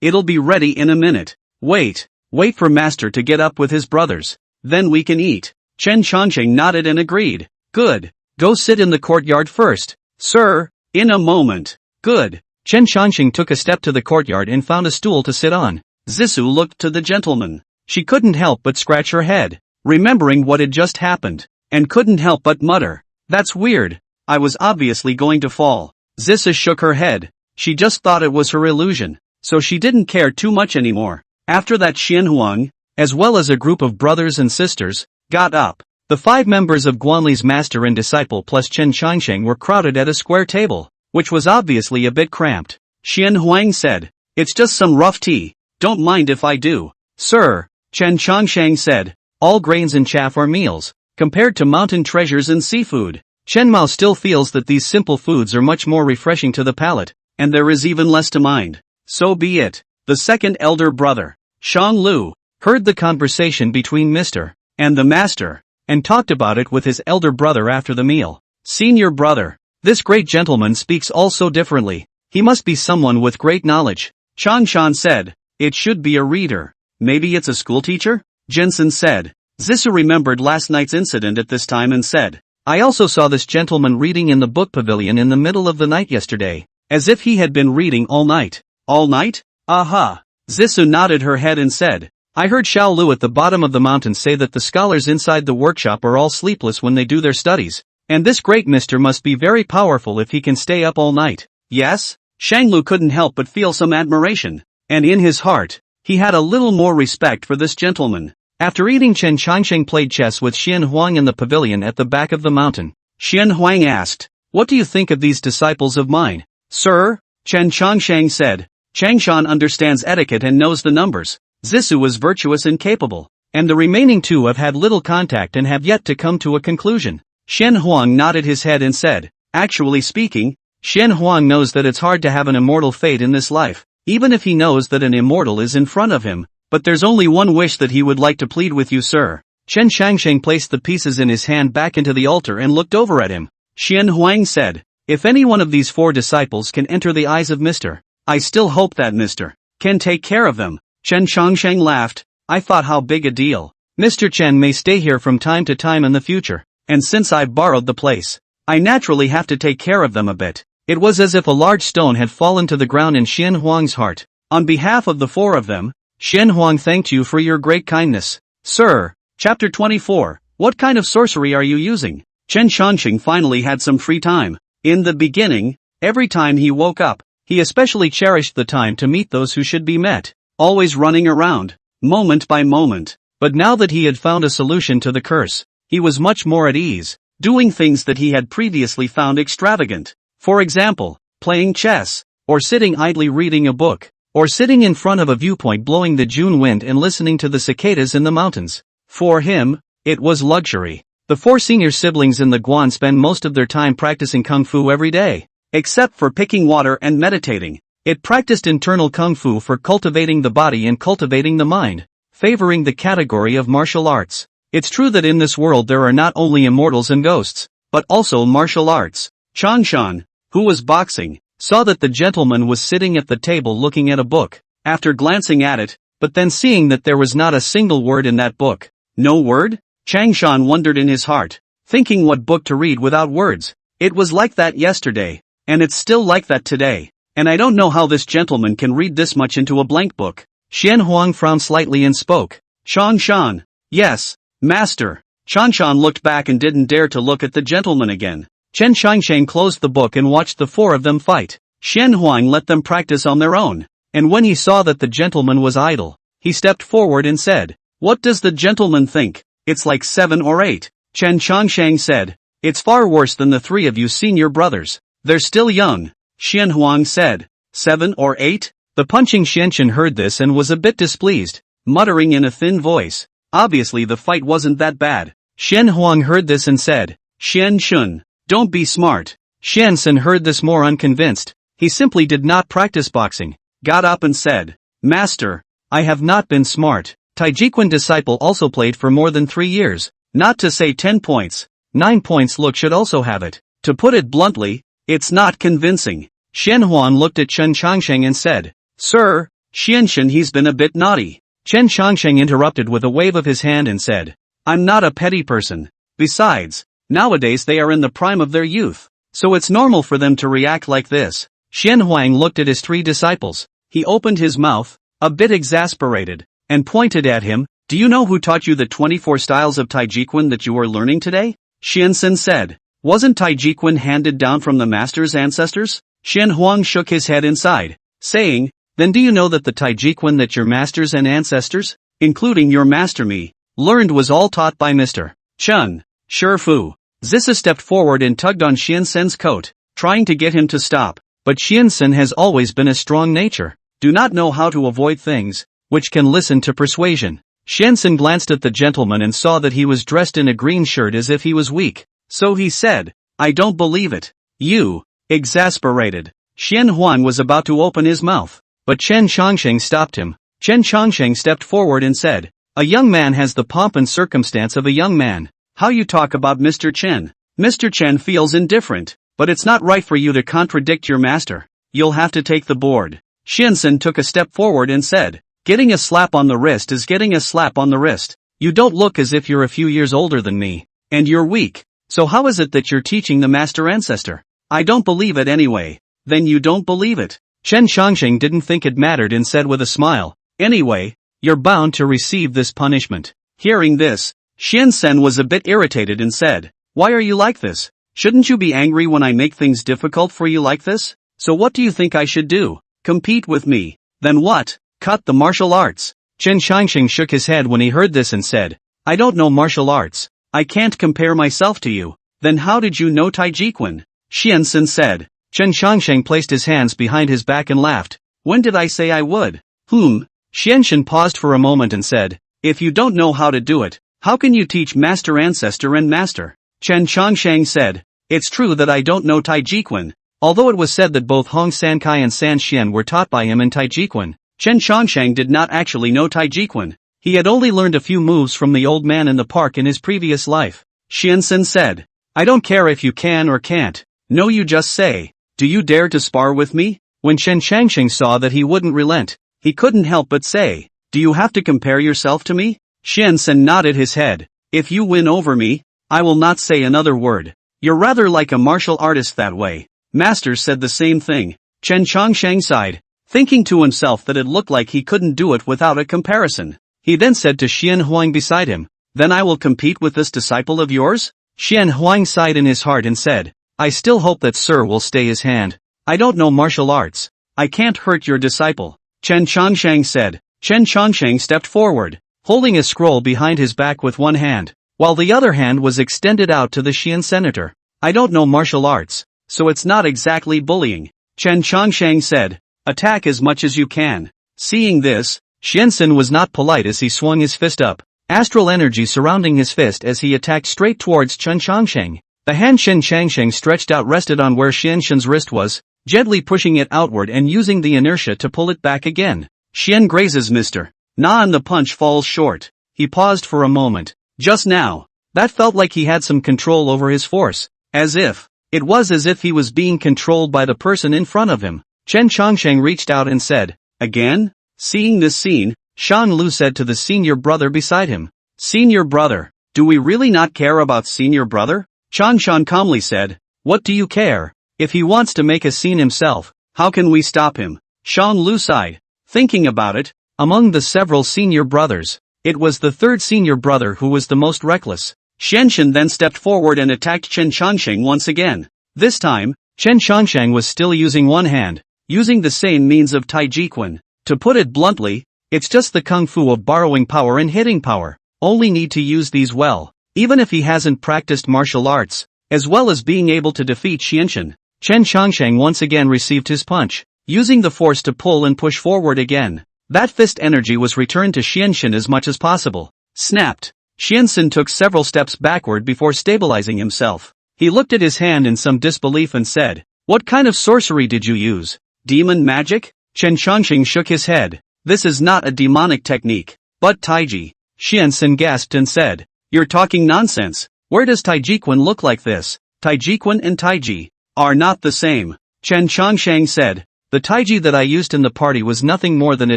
it'll be ready in a minute. Wait for Master to get up with his brothers. Then we can eat. Chen Changsheng nodded and agreed. Good. Go sit in the courtyard first. Sir, in a moment. Good. Chen Changsheng took a step to the courtyard and found a stool to sit on. Zissou looked to the gentleman. She couldn't help but scratch her head, remembering what had just happened, and couldn't help but mutter. That's weird. I was obviously going to fall. Zissou shook her head. She just thought it was her illusion, so she didn't care too much anymore. After that, Xian Huang, as well as a group of brothers and sisters, got up. The 5 members of Guanli's master and disciple plus Chen Changsheng were crowded at a square table, which was obviously a bit cramped. Xian Huang said, It's just some rough tea, don't mind if I do. Sir, Chen Changsheng said, all grains and chaff are meals, compared to mountain treasures and seafood. Chen Mao still feels that these simple foods are much more refreshing to the palate, and there is even less to mind. So be it. The second elder brother, Shang Lu, heard the conversation between Mr. and the master, and talked about it with his elder brother after the meal. Senior brother, this great gentleman speaks all so differently. He must be someone with great knowledge. Changshan said, it should be a reader. Maybe it's a schoolteacher? Jensen said. Zissou remembered last night's incident at this time and said, I also saw this gentleman reading in the book pavilion in the middle of the night yesterday, as if he had been reading all night. All night? Aha. Zissou nodded her head and said, I heard Xiao Lu at the bottom of the mountain say that the scholars inside the workshop are all sleepless when they do their studies, and this great mister must be very powerful if he can stay up all night. Yes? Shang Lu couldn't help but feel some admiration, and in his heart, he had a little more respect for this gentleman. After eating, Chen Changsheng played chess with Xian Huang in the pavilion at the back of the mountain. Xian Huang asked, What do you think of these disciples of mine? Sir, Chen Changsheng said, Changshan understands etiquette and knows the numbers. Zissou was virtuous and capable, and the remaining 2 have had little contact and have yet to come to a conclusion. Xian Huang nodded his head and said, Actually speaking, Xian Huang knows that it's hard to have an immortal fate in this life, even if he knows that an immortal is in front of him. But there's only one wish that he would like to plead with you, sir. Chen Changsheng placed the pieces in his hand back into the altar and looked over at him. Xian Huang said, If any one of these 4 disciples can enter the eyes of Mr. I still hope that Mr. can take care of them. Chen Changsheng laughed. I thought how big a deal. Mr. Chen may stay here from time to time in the future, and since I've borrowed the place, I naturally have to take care of them a bit. It was as if a large stone had fallen to the ground in Xian Huang's heart. On behalf of the 4 of them, Xian Huang thanked you for your great kindness. Sir, Chapter 24, What kind of sorcery are you using? Chen Changsheng finally had some free time. In the beginning, every time he woke up, he especially cherished the time to meet those who should be met, always running around, moment by moment. But now that he had found a solution to the curse, he was much more at ease, doing things that he had previously found extravagant. For example, playing chess, or sitting idly reading a book, or sitting in front of a viewpoint blowing the June wind and listening to the cicadas in the mountains. For him, it was luxury. The 4 senior siblings in the Guan spend most of their time practicing kung fu every day, except for picking water and meditating. It practiced internal kung fu for cultivating the body and cultivating the mind, favoring the category of martial arts. It's true that in this world there are not only immortals and ghosts, but also martial arts. Changshan, who was boxing, saw that the gentleman was sitting at the table looking at a book. After glancing at it, but then seeing that there was not a single word in that book. No word? Changshan wondered in his heart, thinking what book to read without words. It was like that yesterday, and it's still like that today. and I don't know how this gentleman can read this much into a blank book. Xian Huang frowned slightly and spoke. Shan Shan. Yes, master. Shan Shan looked back and didn't dare to look at the gentleman again. Chen Xiangsheng closed the book and watched the four of them fight. Xian Huang let them practice on their own. And when he saw that the gentleman was idle, he stepped forward and said, "What does the gentleman think? It's like 7 or 8. Chen Xiangsheng said, "It's far worse than the 3 of you senior brothers. They're still young." Xian Huang said, 7 or 8? The punching Xianchen heard this and was a bit displeased, muttering in a thin voice. Obviously the fight wasn't that bad. Xian Huang heard this and said, "Xian Shun, don't be smart." Xiansen heard this more unconvinced. He simply did not practice boxing, got up and said, "Master, I have not been smart." Taijiquan disciple also played for more than 3 years, not to say 10 points. 9 points look should also have it. To put it bluntly, it's not convincing. Xian Huan looked at Chen Changsheng and said, "Sir, Xianchen he's been a bit naughty." Chen Changsheng interrupted with a wave of his hand and said, "I'm not a petty person. Besides, nowadays they are in the prime of their youth, so it's normal for them to react like this." Xian Huang looked at his 3 disciples. He opened his mouth, a bit exasperated, and pointed at him. "Do you know who taught you the 24 styles of Taijiquan that you are learning today?" Xiansen said. "Wasn't Taijiquan handed down from the master's ancestors?" Xian Huang shook his head inside, saying, "Then do you know that the Taijiquan that your masters and ancestors, including your master me, learned was all taught by Mr. Chun, Shifu?" Zissa stepped forward and tugged on Xiansen's coat, trying to get him to stop. But Xiansen has always been a strong nature. Do not know how to avoid things, which can listen to persuasion. Xiansen glanced at the gentleman and saw that he was dressed in a green shirt as if he was weak. So he said, "I don't believe it. You." Exasperated, Xian Huan was about to open his mouth, but Chen Changsheng stopped him. Chen Changsheng stepped forward and said, "A young man has the pomp and circumstance of a young man." "How you talk about Mr. Chen? Mr. Chen feels indifferent, but it's not right for you to contradict your master. You'll have to take the board." Xiansen took a step forward and said, "Getting a slap on the wrist is getting a slap on the wrist. You don't look as if you're a few years older than me, and you're weak. So how is it that you're teaching the master ancestor? I don't believe it anyway." "Then you don't believe it." Chen Changsheng didn't think it mattered and said with a smile, "Anyway, you're bound to receive this punishment." Hearing this, Xiansen was a bit irritated and said, "Why are you like this? Shouldn't you be angry when I make things difficult for you like this? So what do you think I should do? Compete with me? Then what? Cut the martial arts?" Chen Changsheng shook his head when he heard this and said, "I don't know martial arts. I can't compare myself to you." "Then how did you know Taijiquan?" Xiansen said. Chen Changsheng placed his hands behind his back and laughed. "When did I say I would?" Xianchen paused for a moment and said, "If you don't know how to do it, how can you teach master ancestor and master?" Chen Changsheng said, "It's true that I don't know Taijiquan." Although it was said that both Hong Sankai and San Xian were taught by him in Taijiquan, Chen Changsheng did not actually know Taijiquan. He had only learned a few moves from the old man in the park in his previous life. Xiansen said, "I don't care if you can or can't. No, you just say. Do you dare to spar with me?" When Chen Changsheng saw that he wouldn't relent, he couldn't help but say, "Do you have to compare yourself to me?" Xiansen nodded his head. "If you win over me, I will not say another word. You're rather like a martial artist that way." Master said the same thing. Chen Changsheng sighed, thinking to himself that it looked like he couldn't do it without a comparison. He then said to Xian Huang beside him, "Then I will compete with this disciple of yours?" Xian Huang sighed in his heart and said, "I still hope that Sir will stay his hand. I don't know martial arts. I can't hurt your disciple." Chen Changsheng said. Chen Changsheng stepped forward, holding a scroll behind his back with one hand, while the other hand was extended out to the Xian senator. "I don't know martial arts, so it's not exactly bullying." Chen Changsheng said, "Attack as much as you can." Seeing this, Xiansen was not polite as he swung his fist up, astral energy surrounding his fist as he attacked straight towards Chen Changsheng. The hand Chen Changsheng stretched out rested on where Xianshen's wrist was, gently pushing it outward and using the inertia to pull it back again. Xian grazes Mr. Na and the punch falls short. He paused for a moment. Just now, that felt like he had some control over his force, it was as if he was being controlled by the person in front of him. Chen Changsheng reached out and said, "Again?" Seeing this scene, Shan Lu said to the senior brother beside him, "Senior brother, do we really not care about senior brother?" Chan Shan calmly said, "What do you care? If he wants to make a scene himself, How can we stop him? Shan Lu sighed. Thinking about it, among the several senior brothers, it was the third senior brother who was the most reckless. Xianxin then stepped forward and attacked Chen Changsheng once again. This time, Chen Changsheng was still using one hand, using the same means of Taiji Quan. To put it bluntly, it's just the kung fu of borrowing power and hitting power. Only need to use these well, even if he hasn't practiced martial arts, as well as being able to defeat Xianxin. Chen Changsheng once again received his punch, using the force to pull and push forward again. That fist energy was returned to Xianxin as much as possible. Snapped. Xianxin took several steps backward before stabilizing himself. He looked at his hand in some disbelief and said, "What kind of sorcery did you use? Demon magic?" Chen Changsheng shook his head. "This is not a demonic technique, but Taiji." Xianxin gasped and said, "You're talking nonsense. Where does Taiji Quan look like this?" Taiji Quan and Taiji are not the same. Chen Changsheng said, "The Taiji that I used in the party was nothing more than a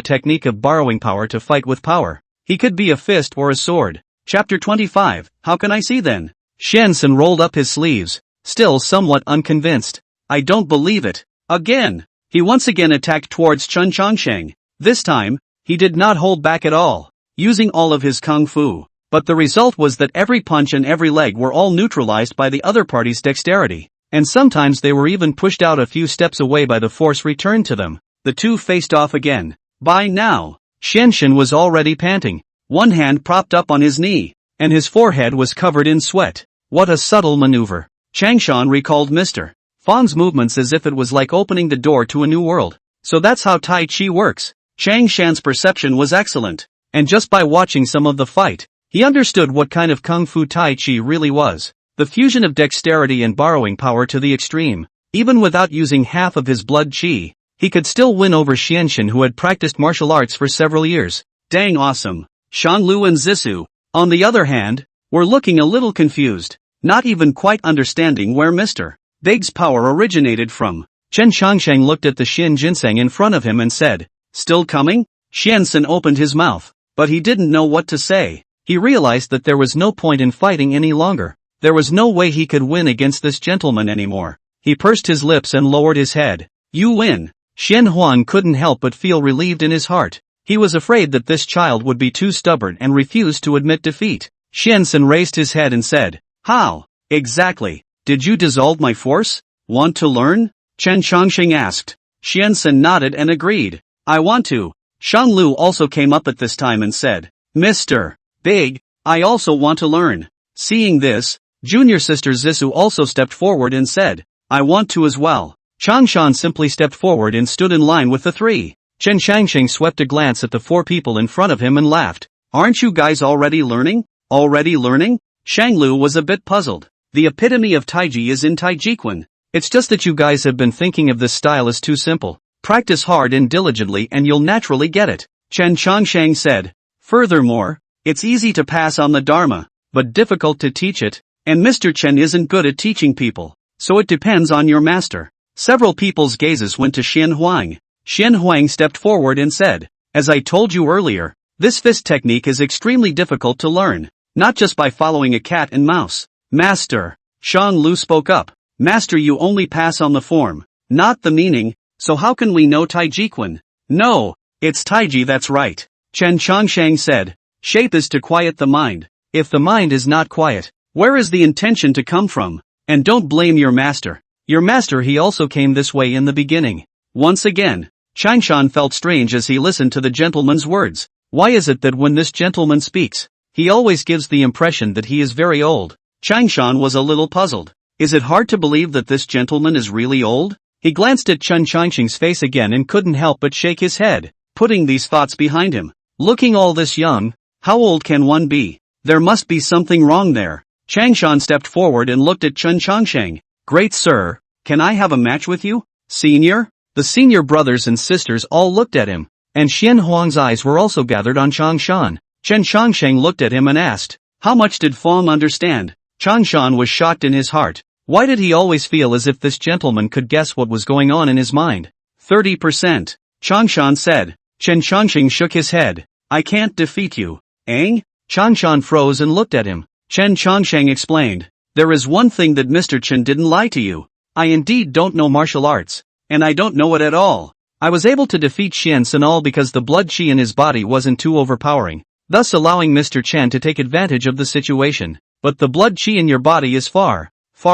technique of borrowing power to fight with power. He could be a fist or a sword." Chapter 25, How can I see then? Xianxin rolled up his sleeves, still somewhat unconvinced. "I don't believe it." Again. He once again attacked towards Chen Changsheng. This time, he did not hold back at all, using all of his kung fu. But the result was that every punch and every leg were all neutralized by the other party's dexterity, and sometimes they were even pushed out a few steps away by the force returned to them. The two faced off again. By now, Xianxin was already panting, one hand propped up on his knee, and his forehead was covered in sweat. What a subtle maneuver. Changshan recalled Mr. Fang's movements as if it was like opening the door to a new world. So that's how Tai Chi works. Changshan's perception was excellent, and just by watching some of the fight, he understood what kind of Kung Fu Tai Chi really was. The fusion of dexterity and borrowing power to the extreme. Even without using half of his blood chi, he could still win over Xianxin, who had practiced martial arts for several years. Dang awesome. Shanlu and Zissou, on the other hand, were looking a little confused, not even quite understanding where Mr. Big's power originated from. Chen Changsheng looked at the Xin Jinseng in front of him and said, "Still coming?" Xianxin opened his mouth, but he didn't know what to say. He realized that there was no point in fighting any longer. There was no way he could win against this gentleman anymore. He pursed his lips and lowered his head. "You win." Xian Huan couldn't help but feel relieved in his heart. He was afraid that this child would be too stubborn and refuse to admit defeat. Xianxin raised his head and said, "How, exactly, did you dissolve my force? Want to learn?" Chen Changsheng asked. Xianxin nodded and agreed. "I want to." Shang Lu also came up at this time and said, "Mr. Big, I also want to learn." Seeing this, junior sister Zissou also stepped forward and said, "I want to as well." Changshan simply stepped forward and stood in line with the three. Chen Changsheng swept a glance at the four people in front of him and laughed. "Aren't you guys already learning? Already learning?" Shanglu was a bit puzzled. The epitome of Taiji is in Taiji Quan. It's just that you guys have been thinking of this style as too simple. Practice hard and diligently and you'll naturally get it, Chen Changsheng said. Furthermore, it's easy to pass on the Dharma, but difficult to teach it, and Mr. Chen isn't good at teaching people, so it depends on your master. Several people's gazes went to Xian Huang. Xian Huang stepped forward and said, "As I told you earlier, this fist technique is extremely difficult to learn, not just by following a cat and mouse." "Master," Shang Lu spoke up, "Master, you only pass on the form, not the meaning, so how can we know Taiji Quan?" "No, it's Taiji, that's right," Chen Changsheng said. "Shape is to quiet the mind. If the mind is not quiet, where is the intention to come from? And don't blame your master. Your master, he also came this way in the beginning." Once again, Changshan felt strange as he listened to the gentleman's words. Why is it that when this gentleman speaks, he always gives the impression that he is very old? Changshan was a little puzzled. Is it hard to believe that this gentleman is really old? He glanced at Chen Changsheng's face again and couldn't help but shake his head, putting these thoughts behind him. Looking all this young, how old can one be? There must be something wrong there. Changshan stepped forward and looked at Chen Changsheng. "Great sir, can I have a match with you, senior?" The senior brothers and sisters all looked at him, and Xian Huang's eyes were also gathered on Changshan. Chen Changsheng looked at him and asked, "How much did Fong understand?" Changshan was shocked in his heart. Why did he always feel as if this gentleman could guess what was going on in his mind? 30%, Changshan said. Chen Changsheng shook his head. "I can't defeat you, eh?" Changshan froze and looked at him. Chen Changsheng explained, "There is one thing that Mr. Chen didn't lie to you. I indeed don't know martial arts. and I don't know it at all. I was able to defeat Xian Sanal because the blood qi in his body wasn't too overpowering, thus allowing Mr. Chen to take advantage of the situation. But the blood qi in your body is far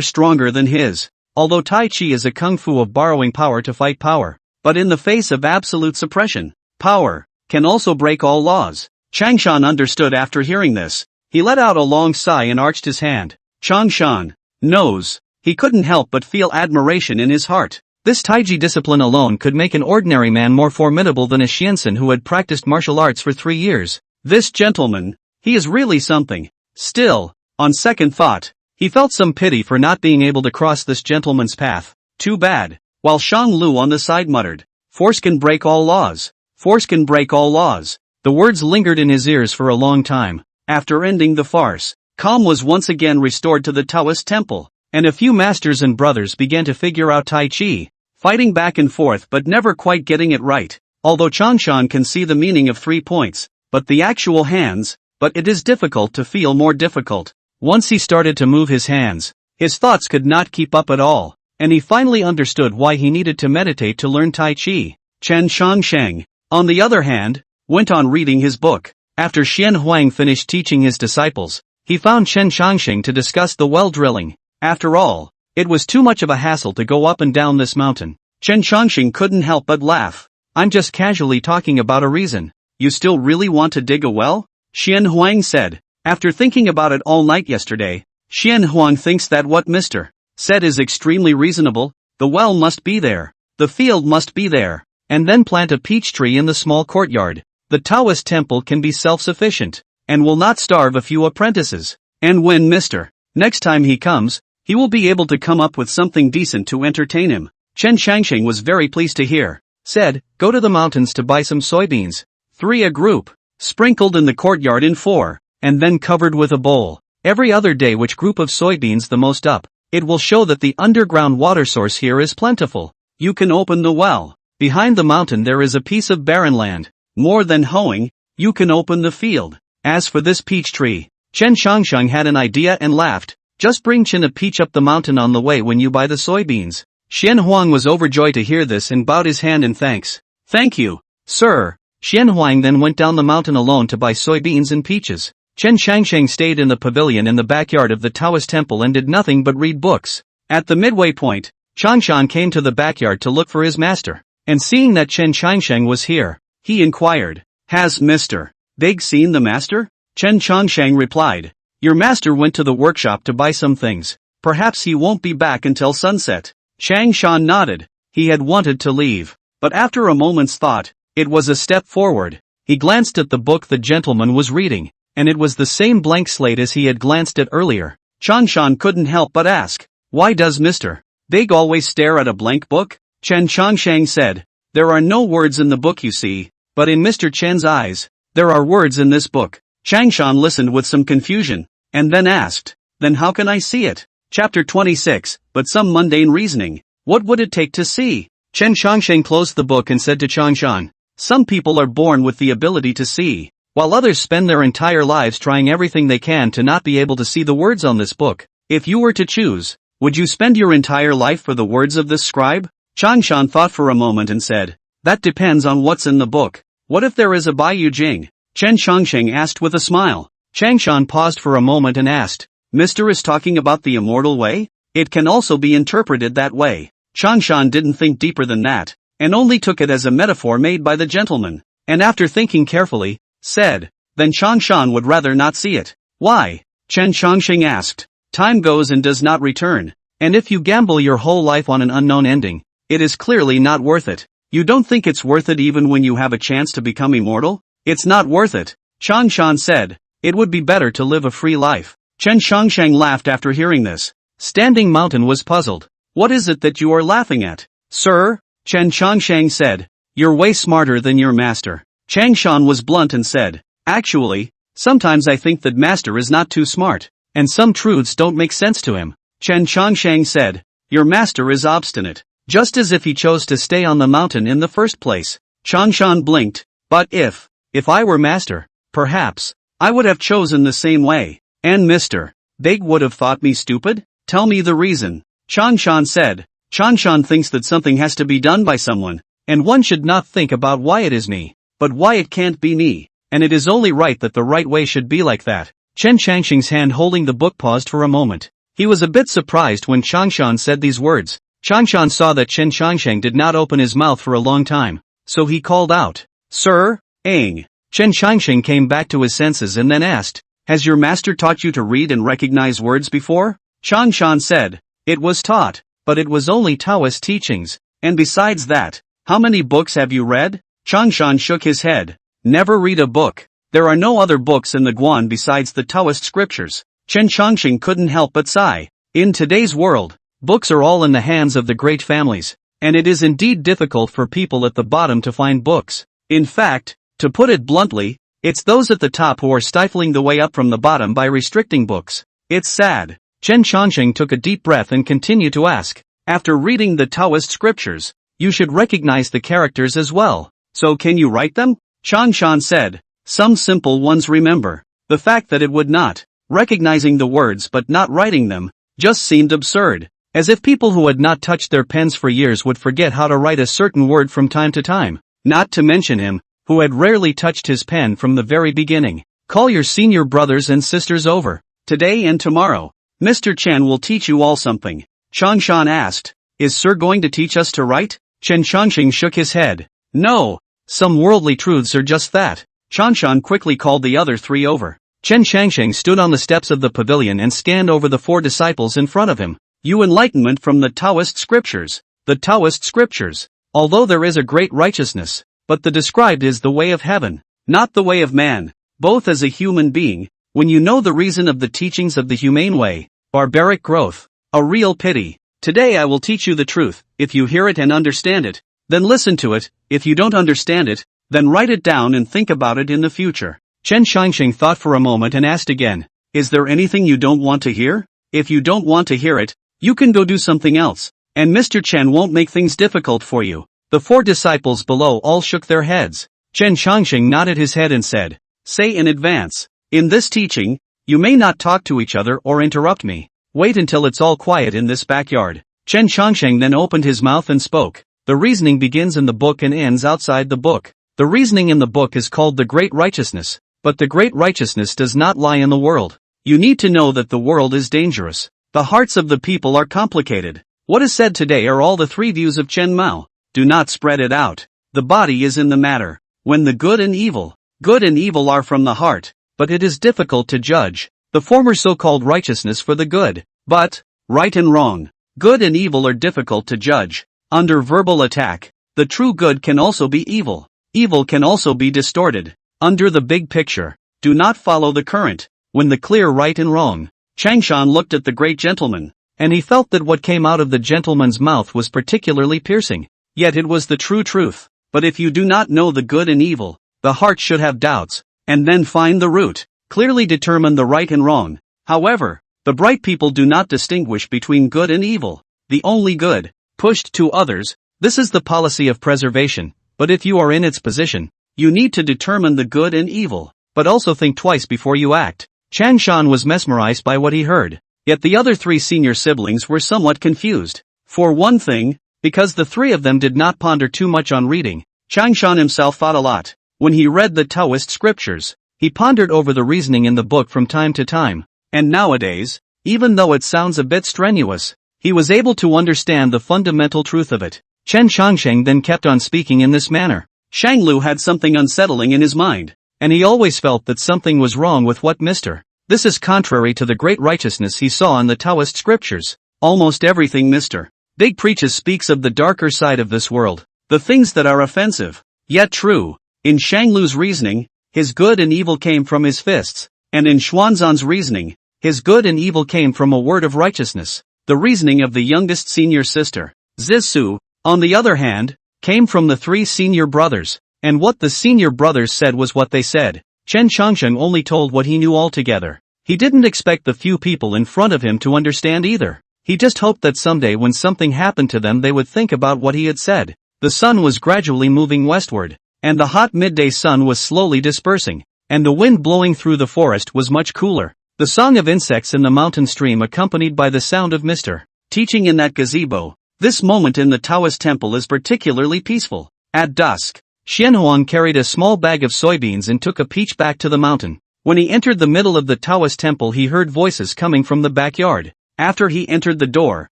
stronger than his. Although Tai Chi is a kung fu of borrowing power to fight power, but in the face of absolute suppression, power can also break all laws. Changshan understood after hearing this. He let out a long sigh and arched his hand. Changshan knows. He couldn't help but feel admiration in his heart. This Taiji discipline alone could make an ordinary man more formidable than a Xianxin who had practiced martial arts for 3 years. This gentleman, he is really something. Still, on second thought, he felt some pity for not being able to cross this gentleman's path. Too bad. While Shang Lu on the side muttered, "Force can break all laws. Force can break all laws." The words lingered in his ears for a long time. After ending the farce, calm was once again restored to the Taoist temple, and a few masters and brothers began to figure out Tai Chi, fighting back and forth but never quite getting it right. Although Changshan can see the meaning of 3 points, but the actual hands, but it is difficult to feel more difficult. Once he started to move his hands, his thoughts could not keep up at all, and he finally understood why he needed to meditate to learn Tai Chi. Chen Shangsheng, on the other hand, went on reading his book. After Xian Huang finished teaching his disciples, he found Chen Shangsheng to discuss the well drilling. After all, it was too much of a hassle to go up and down this mountain. Chen Shangsheng couldn't help but laugh. "I'm just casually talking about a reason. You still really want to dig a well?" Xian Huang said. After thinking about it all night yesterday, Xian Huang thinks that what Mr. said is extremely reasonable. The well must be there. The field must be there. And then plant a peach tree in the small courtyard. The Taoist temple can be self-sufficient, and will not starve a few apprentices. And when Mr. next time he comes, he will be able to come up with something decent to entertain him. Chen Shangsheng was very pleased to hear. Said, "Go to the mountains to buy some soybeans. 3 a group. Sprinkled in the courtyard in 4, and then covered with a bowl. Every other day which group of soybeans the most up. It will show that the underground water source here is plentiful. You can open the well. Behind the mountain there is a piece of barren land. More than hoeing, you can open the field. As for this peach tree," Chen Shangsheng had an idea and laughed. "Just bring Chen a peach up the mountain on the way when you buy the soybeans." Xian Huang was overjoyed to hear this and bowed his hand in thanks. "Thank you, sir." Xian Huang then went down the mountain alone to buy soybeans and peaches. Chen Shangsheng stayed in the pavilion in the backyard of the Taoist temple and did nothing but read books. At the midway point, Changshan came to the backyard to look for his master, and seeing that Chen Shangsheng was here, he inquired, "Has Mr. Big seen the master?" Chen Shangsheng replied, "Your master went to the workshop to buy some things. Perhaps he won't be back until sunset." Changshan nodded. He had wanted to leave, but after a moment's thought, it was a step forward. He glanced at the book the gentleman was reading, and it was the same blank slate as he had glanced at earlier. Changshan couldn't help but ask, "Why does Mr. Big always stare at a blank book?" Chen Shangsheng said, "There are no words in the book you see, but in Mr. Chen's eyes, there are words in this book." Changshan listened with some confusion, and then asked, "Then how can I see it?" Chapter 26, but some mundane reasoning. What would it take to see? Chen Shangsheng closed the book and said to Changshan, "Some people are born with the ability to see, while others spend their entire lives trying everything they can to not be able to see the words on this book. If you were to choose, would you spend your entire life for the words of this scribe?" Changshan thought for a moment and said, "That depends on what's in the book. What if there is a Baiyu Jing?" Chen Shangsheng asked with a smile. Changshan paused for a moment and asked, "Mr. is talking about the immortal way? It can also be interpreted that way." Changshan didn't think deeper than that, and only took it as a metaphor made by the gentleman, and after thinking carefully, said, "Then Changshan would rather not see it." "Why?" Chen Shangsheng asked. "Time goes and does not return, and if you gamble your whole life on an unknown ending, it is clearly not worth it. You don't think it's worth it even when you have a chance to become immortal? It's not worth it." Changshan said, "It would be better to live a free life." Chen Shangsheng laughed after hearing this. Standing Mountain was puzzled. "What is it that you are laughing at, sir?" Chen Shangsheng said, "You're way smarter than your master." Changshan was blunt and said, "Actually, sometimes I think that master is not too smart, and some truths don't make sense to him." Chen Shangsheng said, "Your master is obstinate, just as if he chose to stay on the mountain in the first place." Changshan blinked. "But if I were master, perhaps, I would have chosen the same way. And Mr. Big would have thought me stupid? Tell me the reason." Changshan said, Chanshan thinks that something has to be done by someone, and one should not think about why it is me, but why it can't be me, and it is only right that the right way should be like that. Chen Shangsheng's hand holding the book paused for a moment. He was a bit surprised when Changshan said these words. Changshan saw that Chen Shangsheng did not open his mouth for a long time, so he called out, "Sir, Aang." Chen Shangsheng came back to his senses and then asked, "Has your master taught you to read and recognize words before?" Changshan said, "It was taught, but it was only Taoist teachings, and besides that, how many books have you read?" Changshan shook his head. "Never read a book. There are no other books in the Guan besides the Taoist scriptures." Chen Shangsheng couldn't help but sigh. In today's world, books are all in the hands of the great families, and it is indeed difficult for people at the bottom to find books. In fact, to put it bluntly, it's those at the top who are stifling the way up from the bottom by restricting books. It's sad. Chen Shangsheng took a deep breath and continued to ask, "After reading the Taoist scriptures, you should recognize the characters as well. So can you write them?" Changshan said, "Some simple ones remember." The fact that it would not, recognizing the words but not writing them, just seemed absurd. As if people who had not touched their pens for years would forget how to write a certain word from time to time. Not to mention him, who had rarely touched his pen from the very beginning. "Call your senior brothers and sisters over. Today and tomorrow. Mr. Chen will teach you all something." Changshan asked, "Is Sir going to teach us to write?" Chen Shangsheng shook his head. "No. Some worldly truths are just that." Changshan quickly called the other three over. Chen Shangsheng stood on the steps of the pavilion and scanned over the four disciples in front of him. "You enlightenment from the Taoist scriptures. The Taoist scriptures. Although there is a great righteousness, but the described is the way of heaven, not the way of man. Both as a human being, when you know the reason of the teachings of the humane way, barbaric growth, a real pity. Today I will teach you the truth. If you hear it and understand it, then listen to it. If you don't understand it, then write it down and think about it in the future." Chen Shangsheng thought for a moment and asked again, "Is there anything you don't want to hear? If you don't want to hear it, you can go do something else, and Mr. Chen won't make things difficult for you." The four disciples below all shook their heads. Chen Shangsheng nodded his head and said, "Say in advance, in this teaching, you may not talk to each other or interrupt me. Wait until it's all quiet in this backyard." Chen Shangsheng then opened his mouth and spoke. "The reasoning begins in the book and ends outside the book. The reasoning in the book is called the Great Righteousness. But the great righteousness does not lie in the world. You need to know that the world is dangerous. The hearts of the people are complicated. What is said today are all the three views of Chen Mao. Do not spread it out. The body is in the matter. When the good and evil are from the heart, but it is difficult to judge the former so-called righteousness for the good. But, right and wrong, good and evil are difficult to judge. Under verbal attack, the true good can also be evil. Evil can also be distorted. Under the big picture, do not follow the current. When the clear right and wrong." Changshan looked at the great gentleman, and he felt that what came out of the gentleman's mouth was particularly piercing. Yet it was the true truth. But if you do not know the good and evil, the heart should have doubts, and then find the root. Clearly determine the right and wrong. However, the bright people do not distinguish between good and evil. The only good, pushed to others. This is the policy of preservation, but if you are in its position, you need to determine the good and evil, but also think twice before you act. Changshan was mesmerized by what he heard, yet the other three senior siblings were somewhat confused. For one thing, because the three of them did not ponder too much on reading, Changshan himself thought a lot. When he read the Taoist scriptures, he pondered over the reasoning in the book from time to time, and nowadays, even though it sounds a bit strenuous, he was able to understand the fundamental truth of it. Chen Shangsheng then kept on speaking in this manner. Shanglu had something unsettling in his mind, and he always felt that something was wrong with what Mr. This is contrary to the great righteousness he saw in the Taoist scriptures. Almost everything Mr. Big preaches speaks of the darker side of this world, the things that are offensive, yet true. In Shanglu's reasoning, his good and evil came from his fists, and in Xuanzan's reasoning, his good and evil came from a word of righteousness. The reasoning of the youngest senior sister, Zisu, on the other hand, came from the three senior brothers, and what the senior brothers said was what they said. Chen Shangsheng only told what he knew altogether. He didn't expect the few people in front of him to understand either. He just hoped that someday when something happened to them they would think about what he had said. The sun was gradually moving westward, and the hot midday sun was slowly dispersing, and the wind blowing through the forest was much cooler. The song of insects in the mountain stream accompanied by the sound of Mr. Teaching in that gazebo, This moment in the Taoist temple is particularly peaceful. At dusk, Xianhuang carried a small bag of soybeans and took a peach back to the mountain. when he entered the middle of the Taoist temple he heard voices coming from the backyard. After he entered the door,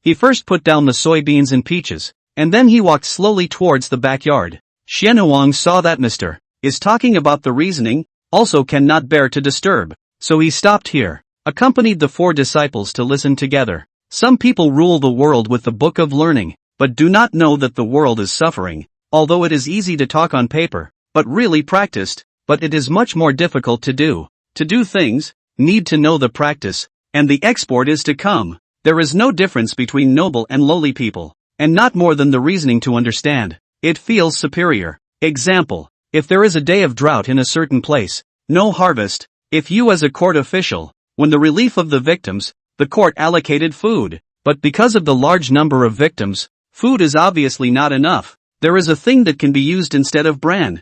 he first put down the soybeans and peaches, and then he walked slowly towards the backyard. Xianhuang saw that Mr. is talking about the reasoning, also cannot bear to disturb, so he stopped here, accompanied the 4 disciples to listen together. Some people rule the world with the book of learning, but do not know that the world is suffering, although it is easy to talk on paper, but really practiced, but it is much more difficult to do. To do things, need to know the practice, and the export is to come. There is no difference between noble and lowly people, and not more than the reasoning to understand. It feels superior. Example, if there is a day of drought in a certain place, no harvest, if you as a court official, when the relief of the victims, the court allocated food, but because of the large number of victims, food is obviously not enough. There is a thing that can be used instead of bran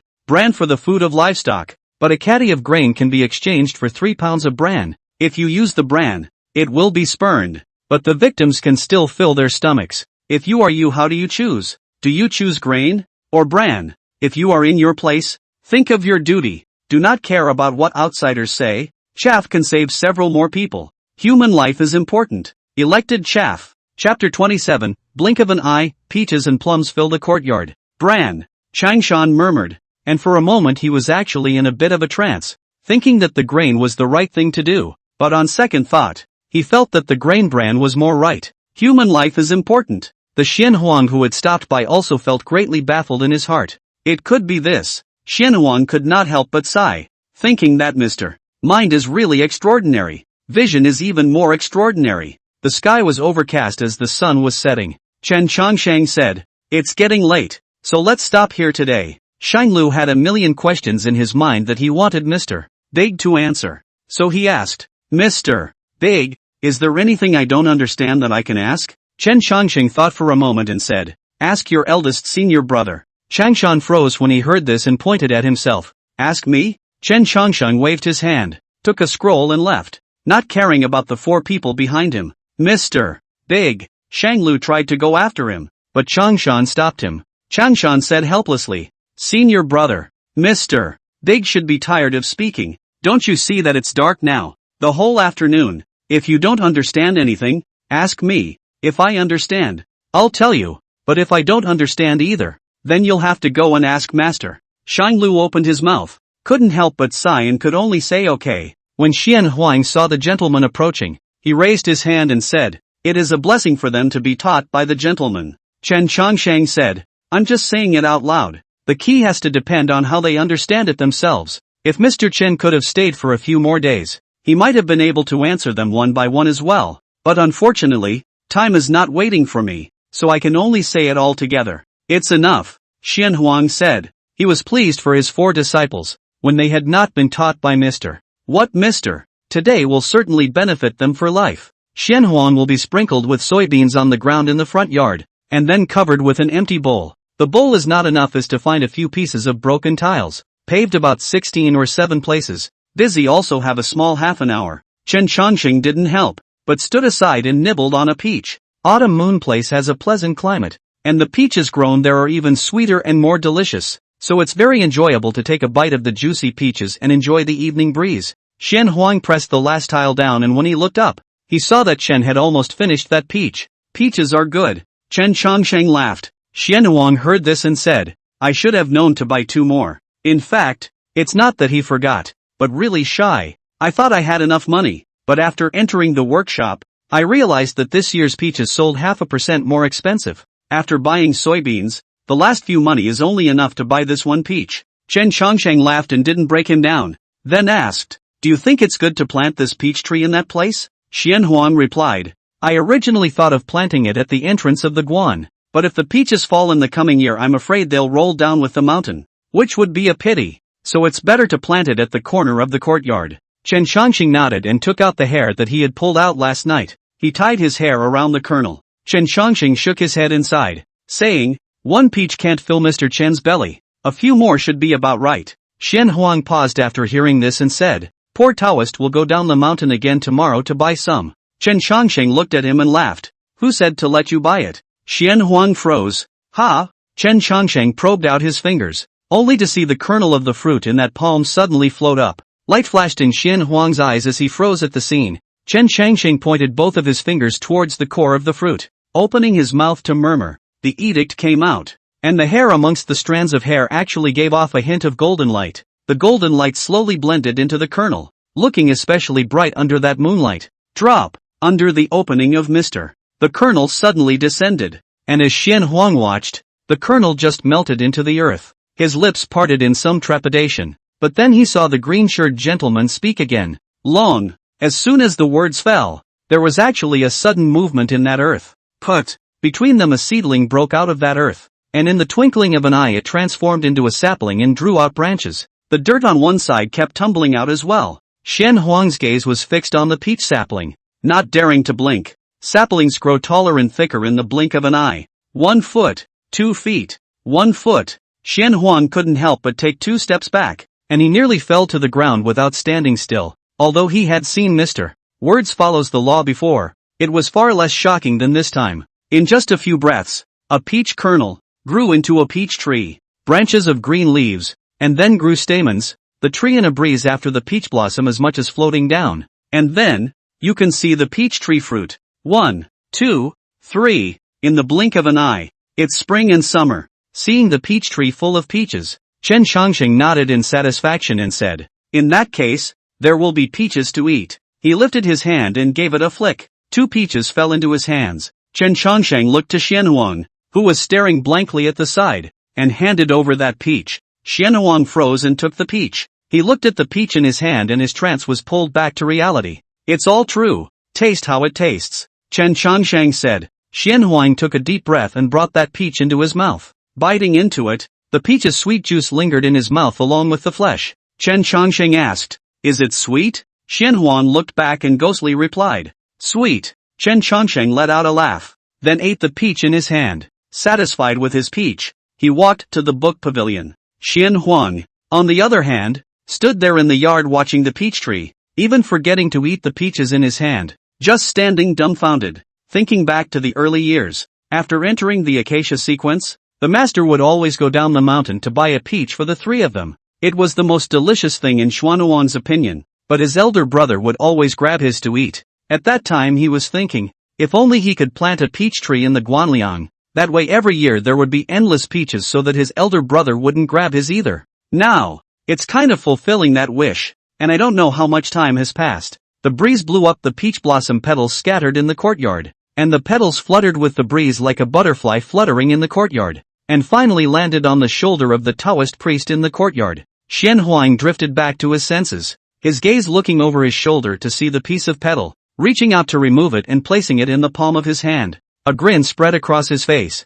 for the food of livestock, but a caddy of grain can be exchanged for 3 pounds of bran. If you use the bran, it will be spurned, but the victims can still fill their stomachs. If you are you, how do you choose? Do you choose grain or bran? If you are in your place, think of your duty. Do not care about what outsiders say. Chaff can save several more people. Human life is important. Elected chaff. Chapter 27, blink of an eye, peaches and plums fill the courtyard. Bran, Changshan murmured, and for a moment he was actually in a bit of a trance, thinking that the grain was the right thing to do, but on second thought, he felt that the grain bran was more right. Human life is important. The Xianhuang who had stopped by also felt greatly baffled in his heart. It could be this. Xianhuang could not help but sigh, thinking that Mr. Mind is really extraordinary. Vision is even more extraordinary. The sky was overcast as the sun was setting. Chen Chongshang said, "It's getting late, so let's stop here today." Shanglu had a million questions in his mind that he wanted Mr. Big to answer. So he asked, "Mr. Big, is there anything I don't understand that I can ask?" Chen Chongsheng thought for a moment and said, "Ask your eldest senior brother." Changshan froze when he heard this and pointed at himself. "Ask me?" Chen Chongsheng waved his hand, took a scroll and left, not caring about the 4 people behind him. "Mr. Big." Shanglu tried to go after him, but Changshan stopped him. Changshan said helplessly, "Senior brother, Mr. Big should be tired of speaking. Don't you see that it's dark now? The whole afternoon. If you don't understand anything, ask me. If I understand, I'll tell you, but if I don't understand either, then you'll have to go and ask master." Shanglu opened his mouth, couldn't help but sigh and could only say okay. When Xianhuang saw the gentleman approaching, he raised his hand and said, "It is a blessing for them to be taught by the gentleman." Chen Chongshang said, "I'm just saying it out loud. The key has to depend on how they understand it themselves." If Mr. Chen could have stayed for a few more days, he might have been able to answer them one by one as well. But unfortunately, time is not waiting for me, so I can only say it all together. "It's enough," Xianhuang said. He was pleased for his 4 disciples, when they had not been taught by Mr. What Mr. Today will certainly benefit them for life. Xianhuang will be sprinkled with soybeans on the ground in the front yard, and then covered with an empty bowl. The bowl is not enough as to find a few pieces of broken tiles, paved about 16 or 7 places. Busy also have a small half an hour. Chen Chongsheng didn't help, but stood aside and nibbled on a peach. Autumn Moon Place has a pleasant climate, and the peaches grown there are even sweeter and more delicious, so it's very enjoyable to take a bite of the juicy peaches and enjoy the evening breeze. Xianhuang pressed the last tile down and when he looked up, he saw that Chen had almost finished that peach. "Peaches are good." Chen Chongsheng laughed. Xianhuang heard this and said, "I should have known to buy 2 more. In fact, it's not that he forgot, but really shy. I thought I had enough money, but after entering the workshop, I realized that this year's peaches sold 0.5% more expensive. After buying soybeans, the last few money is only enough to buy this 1 peach." Chen Chongsheng laughed and didn't break him down, then asked, "Do you think it's good to plant this peach tree in that place?" Xianhuang replied, "I originally thought of planting it at the entrance of the Guan, but if the peaches fall in the coming year I'm afraid they'll roll down with the mountain, which would be a pity, so it's better to plant it at the corner of the courtyard." Chen Chongsheng nodded and took out the hair that he had pulled out last night. He tied his hair around the kernel. Chen Chongsheng shook his head inside, saying, "1 peach can't fill Mr. Chen's belly. A few more should be about right." Xianhuang paused after hearing this and said, "Poor Taoist will go down the mountain again tomorrow to buy some." Chen Chongsheng looked at him and laughed. "Who said to let you buy it?" Xian Huang froze. Ha! Chen Changsheng probed out his fingers, only to see the kernel of the fruit in that palm suddenly float up. Light flashed in Xian Huang's eyes as he froze at the scene. Chen Changsheng pointed both of his fingers towards the core of the fruit, opening his mouth to murmur. The edict came out, and the hair amongst the strands of hair actually gave off a hint of golden light. The golden light slowly blended into the kernel, looking especially bright under that moonlight. Drop! Under the opening of Mr. The kernel suddenly descended, and as Xian Huang watched, the kernel just melted into the earth. His lips parted in some trepidation, but then he saw the green-shirted gentleman speak again. Long. As soon as the words fell, there was actually a sudden movement in that earth. Put. Between them a seedling broke out of that earth, and in the twinkling of an eye it transformed into a sapling and drew out branches. The dirt on one side kept tumbling out as well. Xian Huang's gaze was fixed on the peach sapling, not daring to blink. Saplings grow taller and thicker in the blink of an eye. 1 foot, 2 feet, 1 foot. Xian Huang couldn't help but take 2 steps back, and he nearly fell to the ground without standing still. Although he had seen Mr. Words follows the law before, it was far less shocking than this time. In just a few breaths, a peach kernel grew into a peach tree, branches of green leaves, and then grew stamens, the tree in a breeze after the peach blossom as much as floating down. And then, you can see the peach tree fruit. 1, 2, 3, in the blink of an eye. It's spring and summer. Seeing the peach tree full of peaches, Chen Changsheng nodded in satisfaction and said, in that case, there will be peaches to eat. He lifted his hand and gave it a flick. 2 peaches fell into his hands. Chen Changsheng looked to Xian Huang, who was staring blankly at the side, and handed over that peach. Xian Huang froze and took the peach. He looked at the peach in his hand and his trance was pulled back to reality. It's all true. Taste how it tastes, Chen Changsheng said. Xian Huang took a deep breath and brought that peach into his mouth. Biting into it, the peach's sweet juice lingered in his mouth along with the flesh. Chen Changsheng asked, is it sweet? Xian Huang looked back and ghostly replied, sweet. Chen Changsheng let out a laugh, then ate the peach in his hand. Satisfied with his peach, he walked to the book pavilion. Xian Huang, on the other hand, stood there in the yard watching the peach tree, even forgetting to eat the peaches in his hand, just standing dumbfounded, thinking back to the early years. After entering the acacia sequence, the master would always go down the mountain to buy a peach for the 3 of them. It was the most delicious thing in Xuanhuang's opinion, but his elder brother would always grab his to eat. At that time he was thinking, if only he could plant a peach tree in the Guanliang, that way every year there would be endless peaches so that his elder brother wouldn't grab his either. Now, it's kind of fulfilling that wish, and I don't know how much time has passed. The breeze blew up the peach blossom petals scattered in the courtyard, and the petals fluttered with the breeze like a butterfly fluttering in the courtyard, and finally landed on the shoulder of the Taoist priest in the courtyard. Xian Huang drifted back to his senses, his gaze looking over his shoulder to see the piece of petal, reaching out to remove it and placing it in the palm of his hand. A grin spread across his face.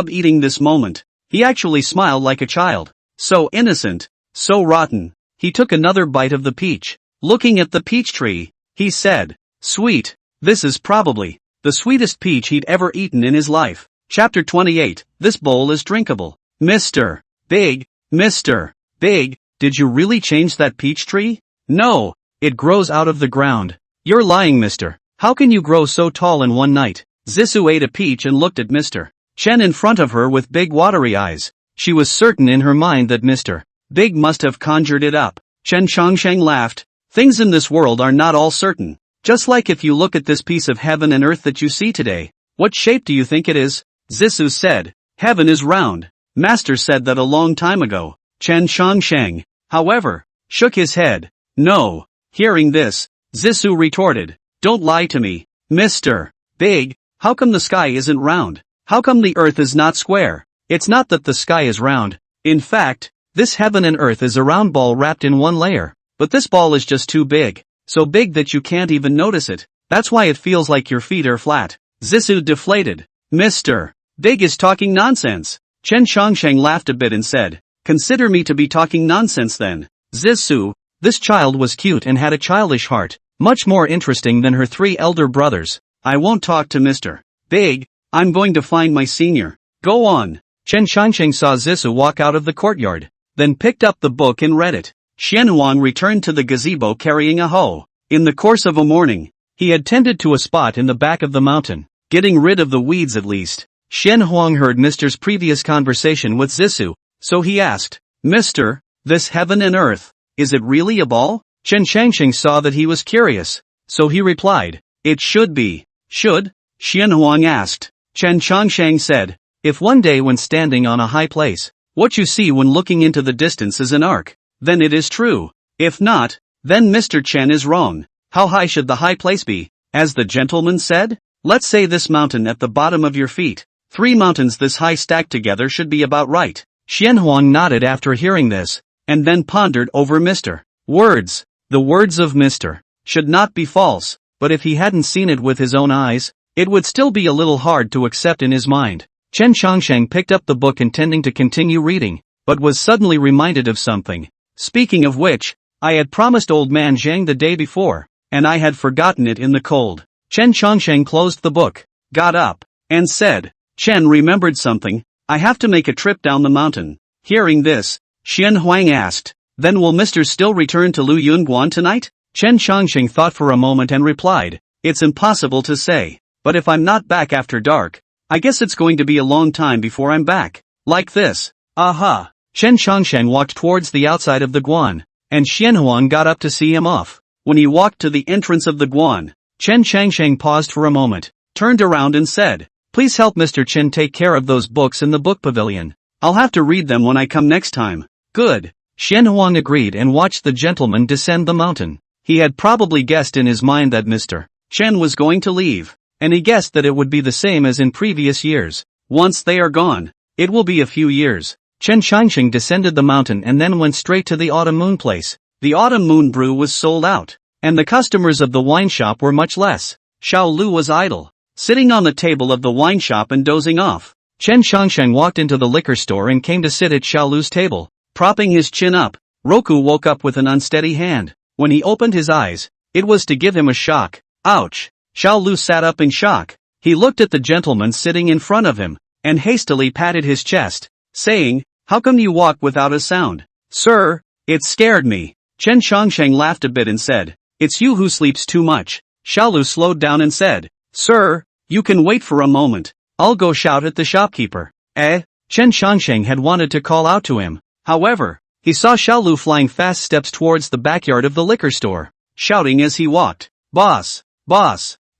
Eating this moment, he actually smiled like a child. So innocent, so rotten. He took another bite of the peach. Looking at the peach tree, he said, sweet, this is probably the sweetest peach he'd ever eaten in his life. Chapter 28, this bowl is drinkable. Mr. Big, did you really change that peach tree? No, it grows out of the ground. You're lying, mister. How can you grow so tall in one night? Zissou ate a peach and looked at Mr. Chen in front of her with big watery eyes. She was certain in her mind that Mr. Big must have conjured it up. Chen Changsheng laughed. Things in this world are not all certain. Just like if you look at this piece of heaven and earth that you see today. What shape do you think it is? Zissou said, heaven is round. Master said that a long time ago. Chen Changsheng, however, shook his head. No. Hearing this, Zissou retorted, don't lie to me, Mr. Big, how come the sky isn't round? How come the earth is not square? It's not that the sky is round. In fact, this heaven and earth is a round ball wrapped in one layer. But this ball is just too big. So big that you can't even notice it. That's why it feels like your feet are flat. Zissou deflated. Mr. Big is talking nonsense. Chen Changsheng laughed a bit and said, consider me to be talking nonsense then. Zissou, this child was cute and had a childish heart, much more interesting than her 3 elder brothers. I won't talk to Mr. Big, I'm going to find my senior. Go on. Chen Changsheng saw Zissou walk out of the courtyard, then picked up the book and read it. Xian Huang returned to the gazebo carrying a hoe. In the course of a morning, he had tended to a spot in the back of the mountain, getting rid of the weeds at least. Xian Huang heard Mr.'s previous conversation with Zissou, so he asked, Mr., this heaven and earth, is it really a ball? Chen Shangxing saw that he was curious, so he replied, it should be. Should? Xian Huang asked. Chen Shangxing said, if one day when standing on a high place, what you see when looking into the distance is an arc, then it is true. If not, then Mr. Chen is wrong. How high should the high place be? As the gentleman said, let's say this mountain at the bottom of your feet. 3 mountains this high stacked together should be about right. Xian Huang nodded after hearing this, and then pondered over Mr. Words. The words of Mr. should not be false, but if he hadn't seen it with his own eyes, it would still be a little hard to accept in his mind. Chen Shangsheng picked up the book intending to continue reading, but was suddenly reminded of something. Speaking of which, I had promised old man Zhang the day before, and I had forgotten it in the cold. Chen Shangsheng closed the book, got up, and said, Chen remembered something, I have to make a trip down the mountain. Hearing this, Xian Huang asked, then will Mr. still return to Lu Yunguan tonight? Chen Shangxing thought for a moment and replied, it's impossible to say, but if I'm not back after dark, I guess it's going to be a long time before I'm back. Like this. Aha. Chen Shangsheng walked towards the outside of the Guan, and Xian Huang got up to see him off. When he walked to the entrance of the Guan, Chen Shangsheng paused for a moment, turned around and said, please help Mr. Chen take care of those books in the book pavilion. I'll have to read them when I come next time. Good. Xian Huang agreed and watched the gentleman descend the mountain. He had probably guessed in his mind that Mr. Chen was going to leave, and he guessed that it would be the same as in previous years. Once they are gone, it will be a few years. Chen Shangxing descended the mountain and then went straight to the Autumn Moon place. The Autumn Moon brew was sold out, and the customers of the wine shop were much less. Xiao Lu was idle, sitting on the table of the wine shop and dozing off. Chen Shangsheng walked into the liquor store and came to sit at Xiao Lu's table. Propping his chin up, Roku woke up with an unsteady hand. When he opened his eyes, it was to give him a shock. Ouch! Xiao Lu sat up in shock. He looked at the gentleman sitting in front of him, and hastily patted his chest, saying, how come you walk without a sound? Sir, it scared me. Chen Shangsheng laughed a bit and said, it's you who sleeps too much. Xiao Lu slowed down and said, sir, you can wait for a moment. I'll go shout at the shopkeeper. Chen Shangsheng had wanted to call out to him. However, he saw Xiao Lu flying fast steps towards the backyard of the liquor store, shouting as he walked, boss,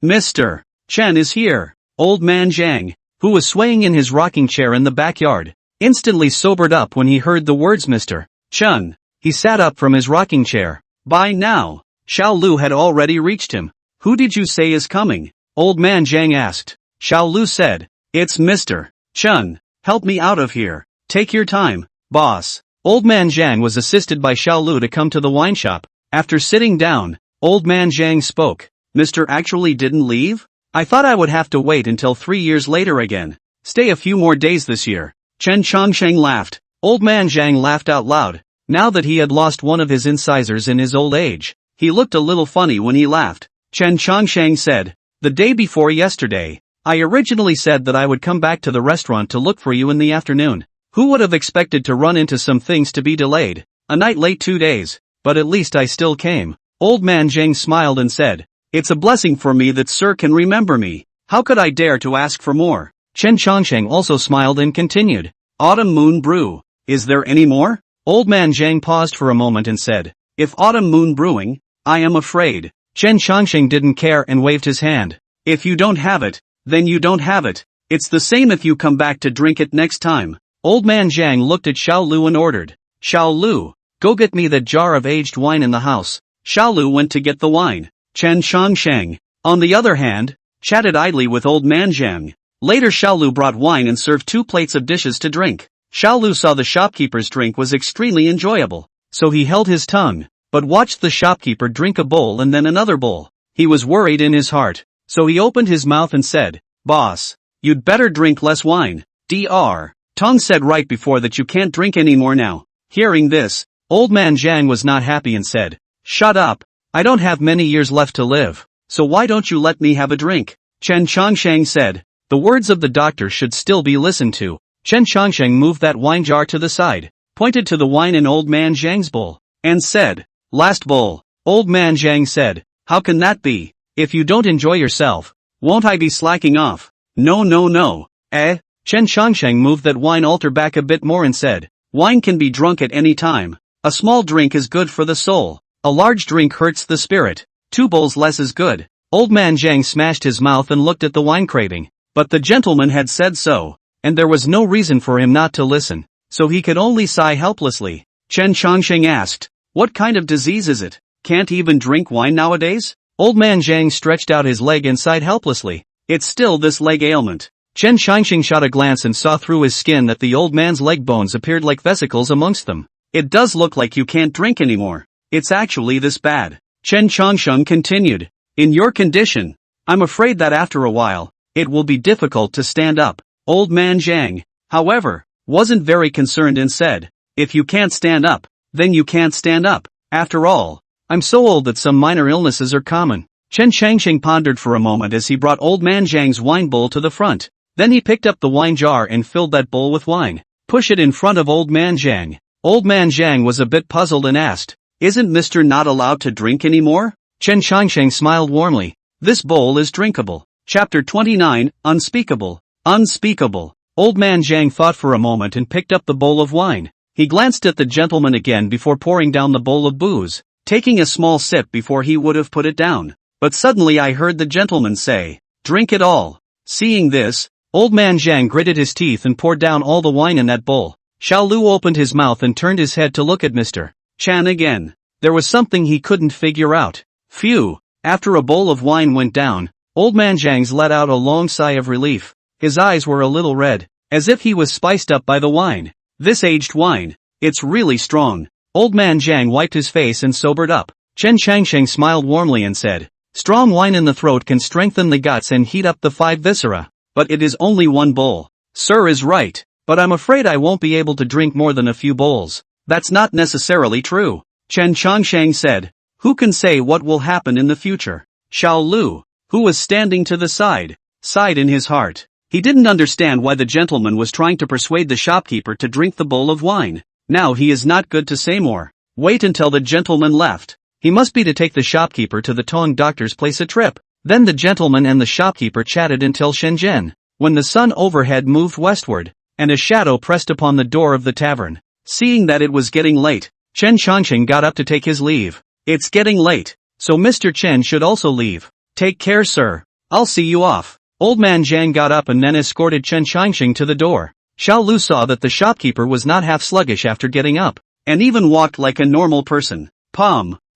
Mr. Chen is here. Old man Zhang, who was swaying in his rocking chair in the backyard, instantly sobered up when he heard the words Mr. Chen. He sat up from his rocking chair. By now, Xiao Lu had already reached him. Who did you say is coming? Old man Zhang asked. Xiao Lu said, it's Mr. Chen. Help me out of here. Take your time, boss. Old man Zhang was assisted by Xiao Lu to come to the wine shop. After sitting down, old man Zhang spoke. Mr. actually didn't leave? I thought I would have to wait until 3 years later again. Stay a few more days this year. Chen Changsheng laughed. Old man Zhang laughed out loud. Now that he had lost one of his incisors in his old age, he looked a little funny when he laughed. Chen Changsheng said, the day before yesterday, I originally said that I would come back to the restaurant to look for you in the afternoon. Who would have expected to run into some things to be delayed? A night late 2 days, but at least I still came. Old man Zhang smiled and said, it's a blessing for me that sir can remember me. How could I dare to ask for more? Chen Changsheng also smiled and continued. Autumn Moon Brew. Is there any more? Old man Zhang paused for a moment and said, if Autumn Moon Brewing, I am afraid. Chen Changsheng didn't care and waved his hand. If you don't have it, then you don't have it. It's the same if you come back to drink it next time. Old man Zhang looked at Xiao Lu and ordered, Xiao Lu, go get me that jar of aged wine in the house. Xiao Lu went to get the wine. Chen Shangsheng, on the other hand, chatted idly with old man Zhang. Later Xiao Lu brought wine and served 2 plates of dishes to drink. Xiao Lu saw the shopkeeper's drink was extremely enjoyable, so he held his tongue, but watched the shopkeeper drink a bowl and then another bowl. He was worried in his heart, so he opened his mouth and said, boss, you'd better drink less wine. Dr. Tong said right before that you can't drink anymore now. Hearing this, old man Zhang was not happy and said, shut up. I don't have many years left to live, so why don't you let me have a drink? Chen Changsheng said, the words of the doctor should still be listened to. Chen Changsheng moved that wine jar to the side, pointed to the wine in old man Zhang's bowl, and said, last bowl. Old man Zhang said, how can that be? If you don't enjoy yourself, won't I be slacking off? No. Chen Changsheng moved that wine altar back a bit more and said, wine can be drunk at any time. A small drink is good for the soul. A large drink hurts the spirit. 2 bowls less is good. Old man Zhang smashed his mouth and looked at the wine craving. But the gentleman had said so, and there was no reason for him not to listen, so he could only sigh helplessly. Chen Changsheng asked, what kind of disease is it? Can't even drink wine nowadays? Old man Zhang stretched out his leg and sighed helplessly. It's still this leg ailment. Chen Changsheng shot a glance and saw through his skin that the old man's leg bones appeared like vesicles amongst them. It does look like you can't drink anymore. It's actually this bad. Chen Changsheng continued. In your condition, I'm afraid that after a while, it will be difficult to stand up. Old man Zhang, however, wasn't very concerned and said, if you can't stand up, then you can't stand up. After all, I'm so old that some minor illnesses are common. Chen Changsheng pondered for a moment as he brought old man Zhang's wine bowl to the front. Then he picked up the wine jar and filled that bowl with wine. Push it in front of old man Zhang. Old man Zhang was a bit puzzled and asked, isn't Mr. not allowed to drink anymore? Chen Changsheng smiled warmly. This bowl is drinkable. Chapter 29, Unspeakable. Unspeakable. Old man Zhang thought for a moment and picked up the bowl of wine. He glanced at the gentleman again before pouring down the bowl of booze, taking a small sip before he would have put it down. But suddenly I heard the gentleman say, drink it all. Seeing this, old man Zhang gritted his teeth and poured down all the wine in that bowl. Xiao Lu opened his mouth and turned his head to look at Mr. Chan again. There was something he couldn't figure out. Phew. After a bowl of wine went down, old man Zhang's let out a long sigh of relief. His eyes were a little red, as if he was spiced up by the wine. This aged wine, it's really strong. Old man Zhang wiped his face and sobered up. Chen Changsheng smiled warmly and said, strong wine in the throat can strengthen the guts and heat up the 5 viscera. But it is only 1 bowl. Sir is right, but I'm afraid I won't be able to drink more than a few bowls. That's not necessarily true. Chen Changsheng said, who can say what will happen in the future? Xiao Lu, who was standing to the side, sighed in his heart. He didn't understand why the gentleman was trying to persuade the shopkeeper to drink the bowl of wine. Now he is not good to say more. Wait until the gentleman left. He must be to take the shopkeeper to the Tong doctor's place a trip. Then the gentleman and the shopkeeper chatted until Shenzhen, when the sun overhead moved westward, and a shadow pressed upon the door of the tavern. Seeing that it was getting late, Chen Changsheng got up to take his leave. It's getting late, so Mr. Chen should also leave. Take care, sir. I'll see you off. Old man Zhang got up and then escorted Chen Changsheng to the door. Xiao Lu saw that the shopkeeper was not half sluggish after getting up, and even walked like a normal person.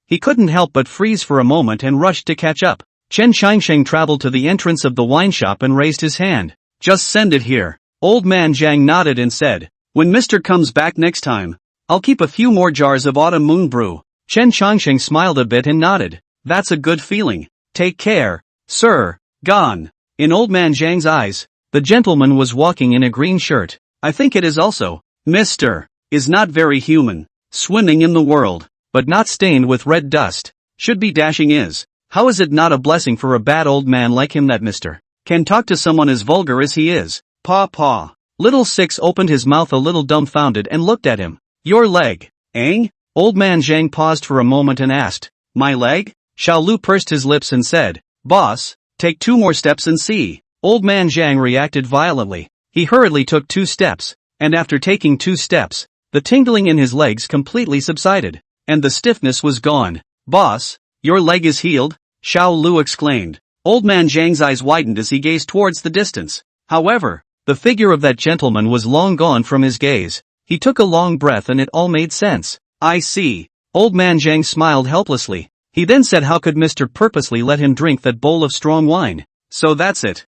He couldn't help but freeze for a moment and rushed to catch up. Chen Changsheng traveled to the entrance of the wine shop and raised his hand. Just send it here. Old man Zhang nodded and said, when Mr. comes back next time, I'll keep a few more jars of autumn moon brew. Chen Changsheng smiled a bit and nodded. That's a good feeling. Take care, sir. Gone. In old man Zhang's eyes, the gentleman was walking in a green shirt. I think it is also, Mr. is not very human. Swimming in the world, but not stained with red dust. Should be dashing is. How is it not a blessing for a bad old man like him that Mr. can talk to someone as vulgar as he is? Paw. Little Six opened his mouth a little dumbfounded and looked at him. Your leg, eh? Old man Zhang paused for a moment and asked, my leg? Xiao Lu pursed his lips and said, boss, take 2 more steps and see. Old man Zhang reacted violently. He hurriedly took 2 steps, and after taking 2 steps, the tingling in his legs completely subsided, and the stiffness was gone. Boss, your leg is healed? Xiao Lu exclaimed. Old man Zhang's eyes widened as he gazed towards the distance. However, the figure of that gentleman was long gone from his gaze. He took a long breath and it all made sense. I see. Old man Zhang smiled helplessly. He then said how could Mr. purposely let him drink that bowl of strong wine? So that's it.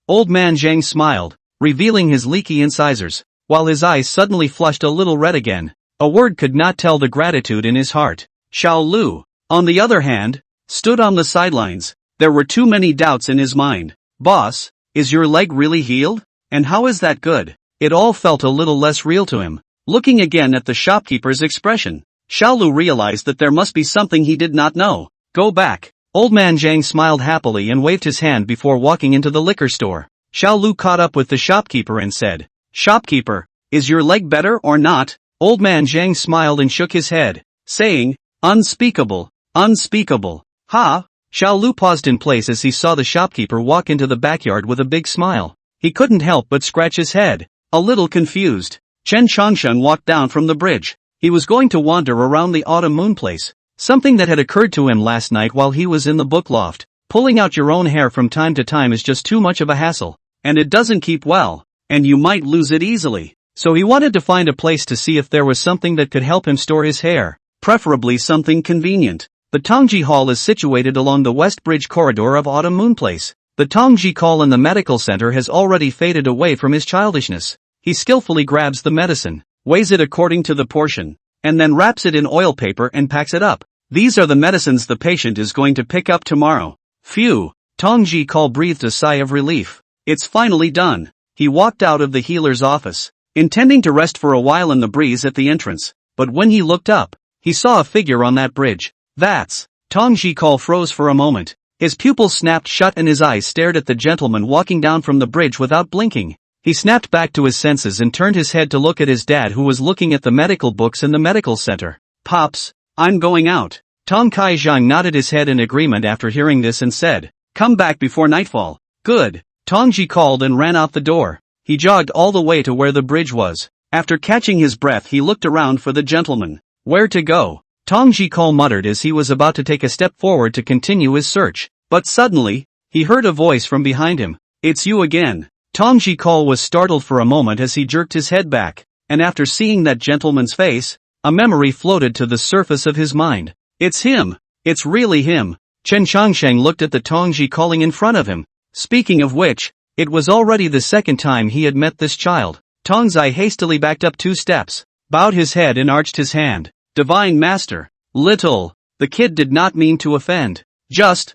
Old man Zhang smiled, revealing his leaky incisors, while his eyes suddenly flushed a little red again. A word could not tell the gratitude in his heart. Xiao Lu, on the other hand, stood on the sidelines. There were too many doubts in his mind. Boss, is your leg really healed? And how is that good? It all felt a little less real to him. Looking again at the shopkeeper's expression, Xiao Lu realized that there must be something he did not know. Go back. Old man Zhang smiled happily and waved his hand before walking into the liquor store. Xiao Lu caught up with the shopkeeper and said, Shopkeeper, is your leg better or not? Old man Zhang smiled and shook his head, saying, Unspeakable. Ha! Xiao Lu paused in place as he saw the shopkeeper walk into the backyard with a big smile. He couldn't help but scratch his head, a little confused. Chen Changsheng walked down from the bridge. He was going to wander around the autumn moon place. Something that had occurred to him last night while he was in the book loft. Pulling out your own hair from time to time is just too much of a hassle. And it doesn't keep well. And you might lose it easily. So he wanted to find a place to see if there was something that could help him store his hair. Preferably something convenient. The Tongji Hall is situated along the West Bridge corridor of Autumn Moon Place. The Tongji Hall in the medical center has already faded away from his childishness. He skillfully grabs the medicine, weighs it according to the portion, and then wraps it in oil paper and packs it up. These are the medicines the patient is going to pick up tomorrow. Phew, Tongji Hall breathed a sigh of relief. It's finally done. He walked out of the healer's office, intending to rest for a while in the breeze at the entrance, but when he looked up, he saw a figure on that bridge. That's... Tongji Hall froze for a moment. His pupils snapped shut and his eyes stared at the gentleman walking down from the bridge without blinking. He snapped back to his senses and turned his head to look at his dad, who was looking at the medical books in the medical center. Pops, I'm going out. Tong Kai-zhang nodded his head in agreement after hearing this and said, come back before nightfall. Good. Tongji called and ran out the door. He jogged all the way to where the bridge was. After catching his breath, he looked around for the gentleman. Where to go? Tongji Cole muttered as he was about to take a step forward to continue his search. But suddenly, he heard a voice from behind him. It's you again. Tongji Cole was startled for a moment as he jerked his head back, and after seeing that gentleman's face, a memory floated to the surface of his mind. It's him. It's really him. Chen Changsheng looked at the Tongji calling in front of him. Speaking of which, it was already the second time he had met this child. Tongzai hastily backed up 2 steps, bowed his head and arched his hand. Divine Master. Little. The kid did not mean to offend. Just.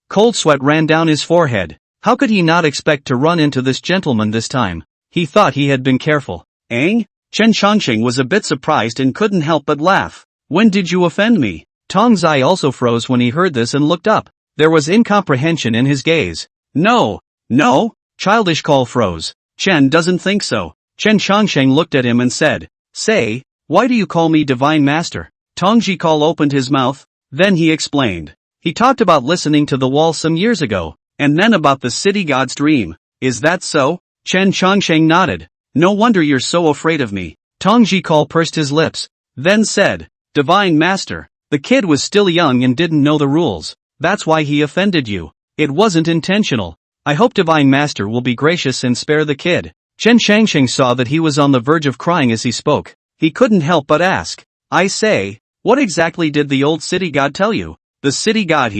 Cold sweat ran down his forehead. How could he not expect to run into this gentleman this time? He thought he had been careful. Chen Changsheng was a bit surprised and couldn't help but laugh. When did you offend me? Tongzai also froze when he heard this and looked up. There was incomprehension in his gaze. No. Childish Call froze. Chen doesn't think so. Chen Changsheng looked at him and said, say, why do you call me Divine Master? Tongji Call opened his mouth, then he explained. He talked about listening to the wall some years ago, and then about the city god's dream. Is that so? Chen Changsheng nodded. No wonder you're so afraid of me. Tongji Call pursed his lips, then said, Divine Master, the kid was still young and didn't know the rules. That's why he offended you. It wasn't intentional. I hope Divine Master will be gracious and spare the kid. Chen Changsheng saw that he was on the verge of crying as he spoke. He couldn't help but ask, I say, what exactly did the old city god tell you? The city god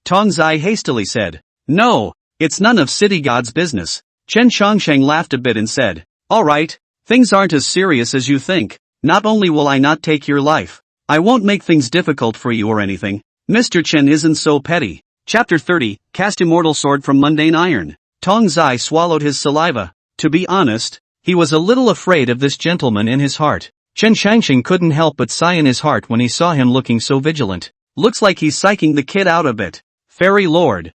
Tongzai hastily said. No, it's none of city god's business. Chen Changsheng laughed a bit and said, alright, things aren't as serious as you think. Not only will I not take your life, I won't make things difficult for you or anything. Mr. Chen isn't so petty. Chapter 30, Cast Immortal Sword from Mundane Iron. Tongzai swallowed his saliva. To be honest, he was a little afraid of this gentleman in his heart. Chen Changsheng couldn't help but sigh in his heart when he saw him looking so vigilant. Looks like he's psyching the kid out a bit. Fairy Lord.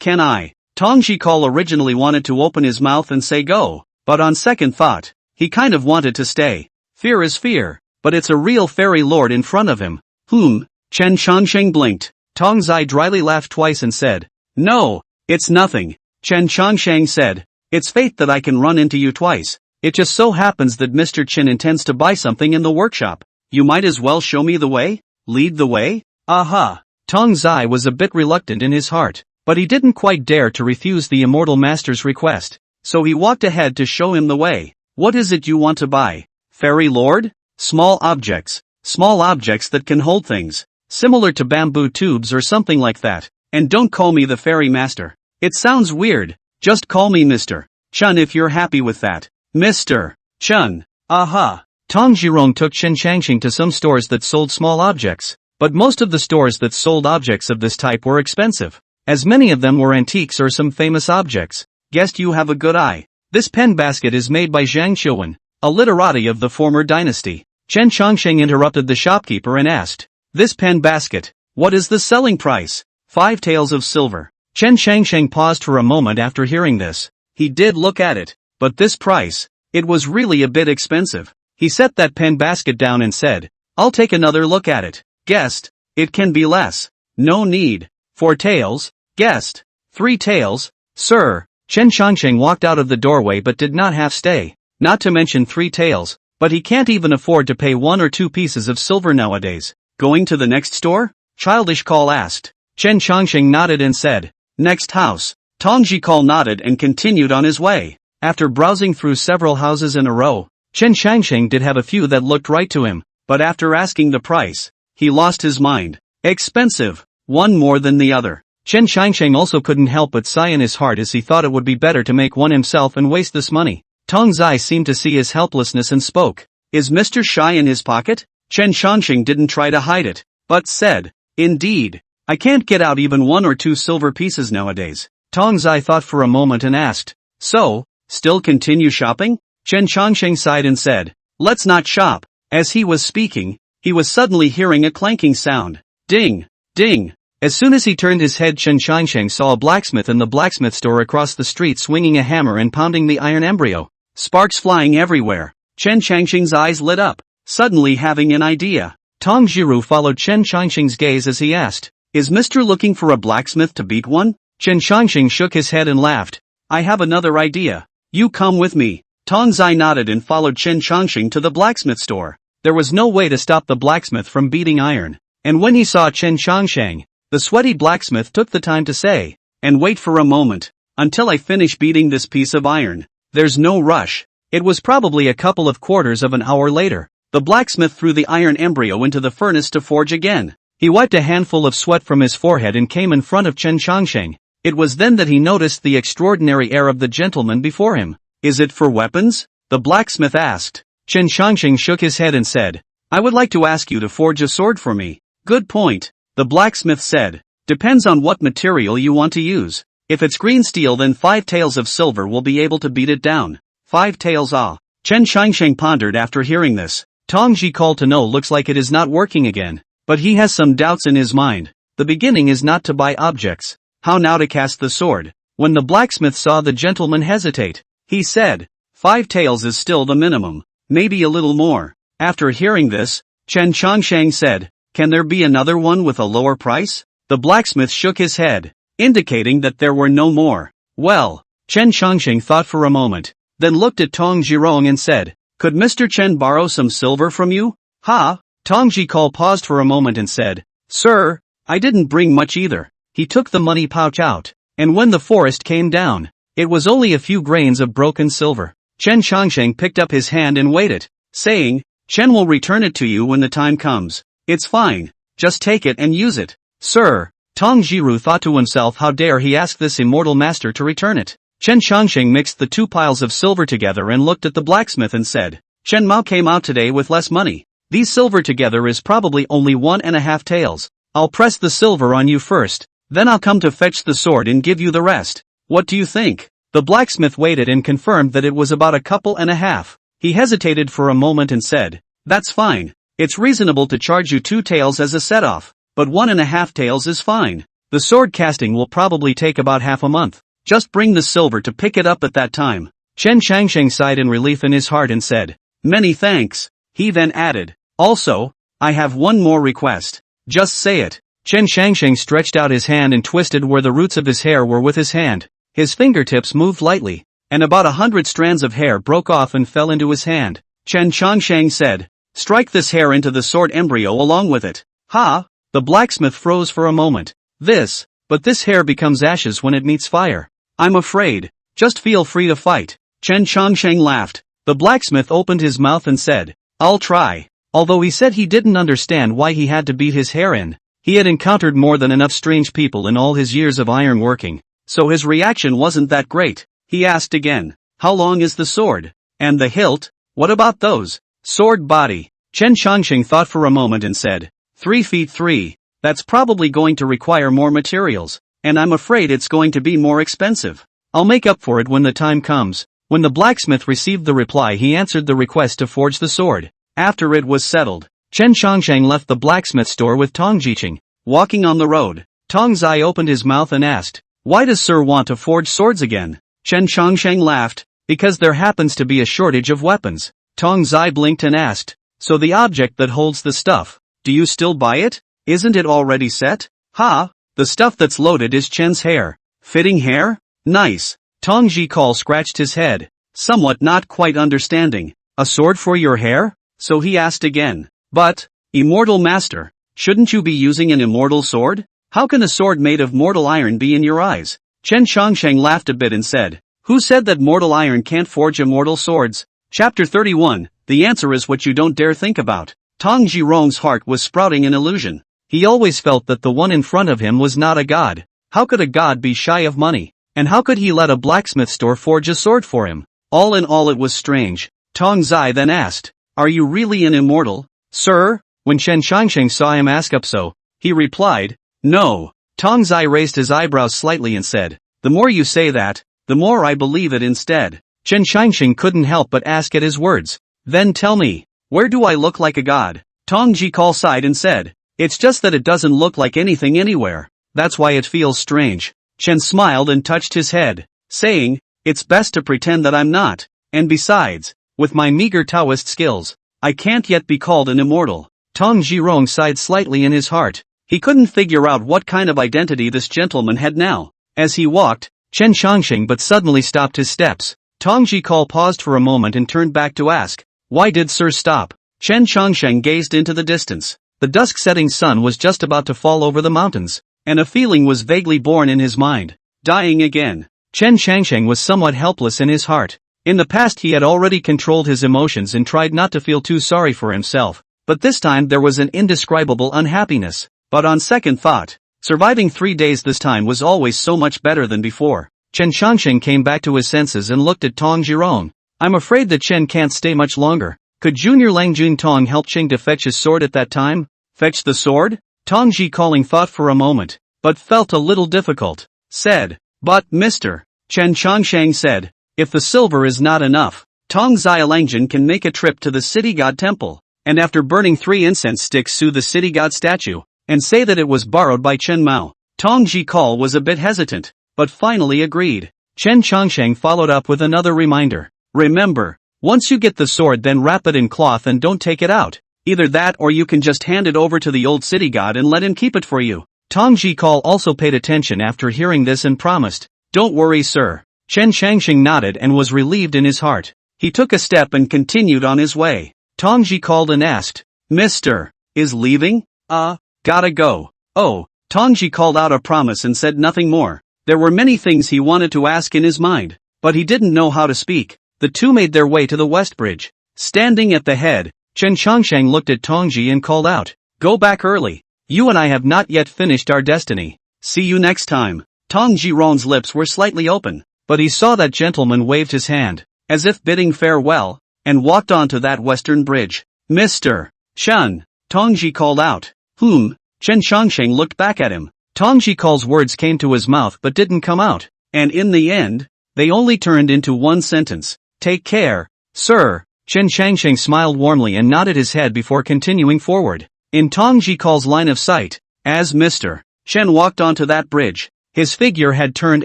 Can I? Tongji Call originally wanted to open his mouth and say go, but on second thought, he kind of wanted to stay. Fear is fear, but it's a real Fairy Lord in front of him. Chen Changsheng blinked. Tongzai dryly laughed twice and said, no, it's nothing. Chen Changsheng said, it's fate that I can run into you twice. It just so happens that Mr. Chen intends to buy something in the workshop. You might as well show me the way? Lead the way? Aha! Tongzai was a bit reluctant in his heart, but he didn't quite dare to refuse the Immortal Master's request. So he walked ahead to show him the way. What is it you want to buy? Fairy Lord? Small objects. Small objects that can hold things. Similar to bamboo tubes or something like that. And don't call me the Fairy Master. It sounds weird. Just call me Mr. Chun if you're happy with that. Mr. Chun. Aha. Tong Jirong took Chen Changsheng to some stores that sold small objects. But most of the stores that sold objects of this type were expensive, as many of them were antiques or some famous objects. Guessed you have a good eye. This pen basket is made by Zhang Qiuwen, a literati of the former dynasty. Chen Changsheng interrupted the shopkeeper and asked, this pen basket, what is the selling price? 5 taels of silver. Chen Changsheng paused for a moment after hearing this. He did look at it, but this price, it was really a bit expensive. He set that pen basket down and said, I'll take another look at it. Guessed, it can be less. No need. 4 taels. Guessed, 3 taels. Sir, Chen Changsheng walked out of the doorway but did not half stay, not to mention 3 taels, but he can't even afford to pay 1 or 2 pieces of silver nowadays. Going to the next store? Childish Call asked. Chen Changsheng nodded and said, next house. Tongji Call nodded and continued on his way. After browsing through several houses in a row, Chen Changsheng did have a few that looked right to him, but after asking the price, he lost his mind. Expensive. One more than the other. Chen Changsheng also couldn't help but sigh in his heart as he thought it would be better to make one himself and waste this money. Tong Zai seemed to see his helplessness and spoke. Is Mr. Shy in his pocket? Chen Changsheng didn't try to hide it, but said, indeed. I can't get out even 1 or 2 silver pieces nowadays. Tong Zai thought for a moment and asked, so, still continue shopping? Chen Changsheng sighed and said, let's not shop. As he was speaking, he was suddenly hearing a clanking sound. Ding! Ding! As soon as he turned his head, Chen Changsheng saw a blacksmith in the blacksmith store across the street swinging a hammer and pounding the iron embryo. Sparks flying everywhere. Chen Changsheng's eyes lit up, suddenly having an idea. Tong Jiru followed Chen Changsheng's gaze as he asked, is Mr. looking for a blacksmith to beat one? Chen Changsheng shook his head and laughed. I have another idea. You come with me. Tong Zai nodded and followed Chen Changsheng to the blacksmith store. There was no way to stop the blacksmith from beating iron, and when he saw Chen Changsheng, the sweaty blacksmith took the time to say, and wait for a moment, until I finish beating this piece of iron. There's no rush. It was probably a couple of quarters of an hour later. The blacksmith threw the iron embryo into the furnace to forge again. He wiped a handful of sweat from his forehead and came in front of Chen Changsheng. It was then that he noticed the extraordinary air of the gentleman before him. Is it for weapons? The blacksmith asked. Chen Changsheng shook his head and said, I would like to ask you to forge a sword for me. Good point. The blacksmith said. Depends on what material you want to use. If it's green steel, then 5 taels of silver will be able to beat it down. 5 taels ah. Chen Changsheng pondered after hearing this. Tong Ji called to know looks like it is not working again. But he has some doubts in his mind. The beginning is not to buy objects. How now to cast the sword? When the blacksmith saw the gentleman hesitate, he said, 5 taels is still the minimum. Maybe a little more. After hearing this, Chen Changsheng said, can there be another one with a lower price? The blacksmith shook his head, indicating that there were no more. Well, Chen Changsheng thought for a moment, then looked at Tong Jirong and said, could Mr. Chen borrow some silver from you? Ha! Tong Jikal paused for a moment and said, sir, I didn't bring much either. He took the money pouch out, and when the forest came down, it was only a few grains of broken silver. Chen Changsheng picked up his hand and waited, saying, Chen will return it to you when the time comes. It's fine, just take it and use it. Sir, Tong Jiru thought to himself, how dare he ask this immortal master to return it. Chen Changsheng mixed the 2 piles of silver together and looked at the blacksmith and said, Chen Mao came out today with less money. These silver together is probably only 1.5 taels. I'll press the silver on you first, then I'll come to fetch the sword and give you the rest. What do you think? The blacksmith waited and confirmed that it was about 1.5. He hesitated for a moment and said, that's fine. It's reasonable to charge you 2 taels as a set-off, but 1.5 taels is fine. The sword casting will probably take about half a month. Just bring the silver to pick it up at that time. Chen Changsheng sighed in relief in his heart and said, many thanks. He then added, also, I have one more request. Just say it. Chen Changsheng stretched out his hand and twisted where the roots of his hair were with his hand. His fingertips moved lightly, and about 100 strands of hair broke off and fell into his hand. Chen Changsheng said, strike this hair into the sword embryo along with it. Ha! The blacksmith froze for a moment. But this hair becomes ashes when it meets fire. I'm afraid. Just feel free to fight. Chen Changsheng laughed. The blacksmith opened his mouth and said, I'll try. Although he said he didn't understand why he had to beat his hair in. He had encountered more than enough strange people in all his years of iron working, so his reaction wasn't that great. He asked again, how long is the sword? And the hilt? What about those? Sword body. Chen Changsheng thought for a moment and said, 3 feet 3. That's probably going to require more materials, and I'm afraid it's going to be more expensive. I'll make up for it when the time comes. When the blacksmith received the reply, he answered the request to forge the sword. After it was settled, Chen Changsheng left the blacksmith store with Tong Jiqing. Walking on the road, Tong Zai opened his mouth and asked, why does Sir want to forge swords again? Chen Changsheng laughed, because there happens to be a shortage of weapons. Tong Zai blinked and asked, so the object that holds the stuff, do you still buy it? Isn't it already set? Ha! The stuff that's loaded is Chen's hair. Fitting hair? Nice. Tong Jikal scratched his head, somewhat not quite understanding. A sword for your hair? So he asked again. But, immortal master, shouldn't you be using an immortal sword? How can a sword made of mortal iron be in your eyes? Chen Shangsheng laughed a bit and said, who said that mortal iron can't forge immortal swords? Chapter 31, the answer is what you don't dare think about. Tong Jirong's heart was sprouting an illusion. He always felt that the one in front of him was not a god. How could a god be shy of money? And how could he let a blacksmith store forge a sword for him? All in all it was strange. Tong Zai then asked, are you really an immortal, sir? When Chen Shangsheng saw him ask up so, he replied, no. Tong Zai raised his eyebrows slightly and said, the more you say that, the more I believe it instead. Chen Shangsheng couldn't help but ask at his words, then tell me, where do I look like a god? Tong Jikal sighed and said, it's just that it doesn't look like anything anywhere. That's why it feels strange. Chen smiled and touched his head, saying, it's best to pretend that I'm not, and besides, with my meager Taoist skills, I can't yet be called an immortal. Tong Jirong sighed slightly in his heart. He couldn't figure out what kind of identity this gentleman had now. As he walked, Chen Shangsheng but suddenly stopped his steps. Tong Jikal paused for a moment and turned back to ask, why did sir stop? Chen Shangsheng gazed into the distance. The dusk-setting sun was just about to fall over the mountains, and a feeling was vaguely born in his mind. Dying again. Chen Shangsheng was somewhat helpless in his heart. In the past he had already controlled his emotions and tried not to feel too sorry for himself, but this time there was an indescribable unhappiness. But on second thought, surviving 3 days this time was always so much better than before. Chen Shangsheng came back to his senses and looked at Tong Jirong. I'm afraid that Chen can't stay much longer. Could Junior Lang Jun Tong help Cheng to fetch his sword at that time? Fetch the sword? Tong Ji calling thought for a moment, but felt a little difficult. Said, but Mr. Chen Shangsheng said, if the silver is not enough, Tong Xialangjin can make a trip to the city god temple, and after burning 3 incense sticks sue the city god statue, and say that it was borrowed by Chen Mao. Tong Jikal was a bit hesitant, but finally agreed. Chen Changsheng followed up with another reminder. Remember, once you get the sword then wrap it in cloth and don't take it out. Either that or you can just hand it over to the old city god and let him keep it for you. Tong Jikal also paid attention after hearing this and promised, don't worry sir. Chen Changsheng nodded and was relieved in his heart. He took a step and continued on his way. Tong Ji called and asked, Mr. Is leaving? Gotta go. Oh, Tong Ji called out a promise and said nothing more. There were many things he wanted to ask in his mind, but he didn't know how to speak. The two made their way to the West Bridge. Standing at the head, Chen Changsheng looked at Tong Ji and called out, go back early. You and I have not yet finished our destiny. See you next time. Tong Jiron's lips were slightly open, but he saw that gentleman waved his hand, as if bidding farewell, and walked onto that western bridge. Mr. Chen, Tong Ji called out. Chen Changsheng looked back at him. Tong Jikal's words came to his mouth but didn't come out, and in the end, they only turned into one sentence. Take care, sir. Chen Changsheng smiled warmly and nodded his head before continuing forward. In Tong Jikal's line of sight, as Mr. Chen walked onto that bridge, his figure had turned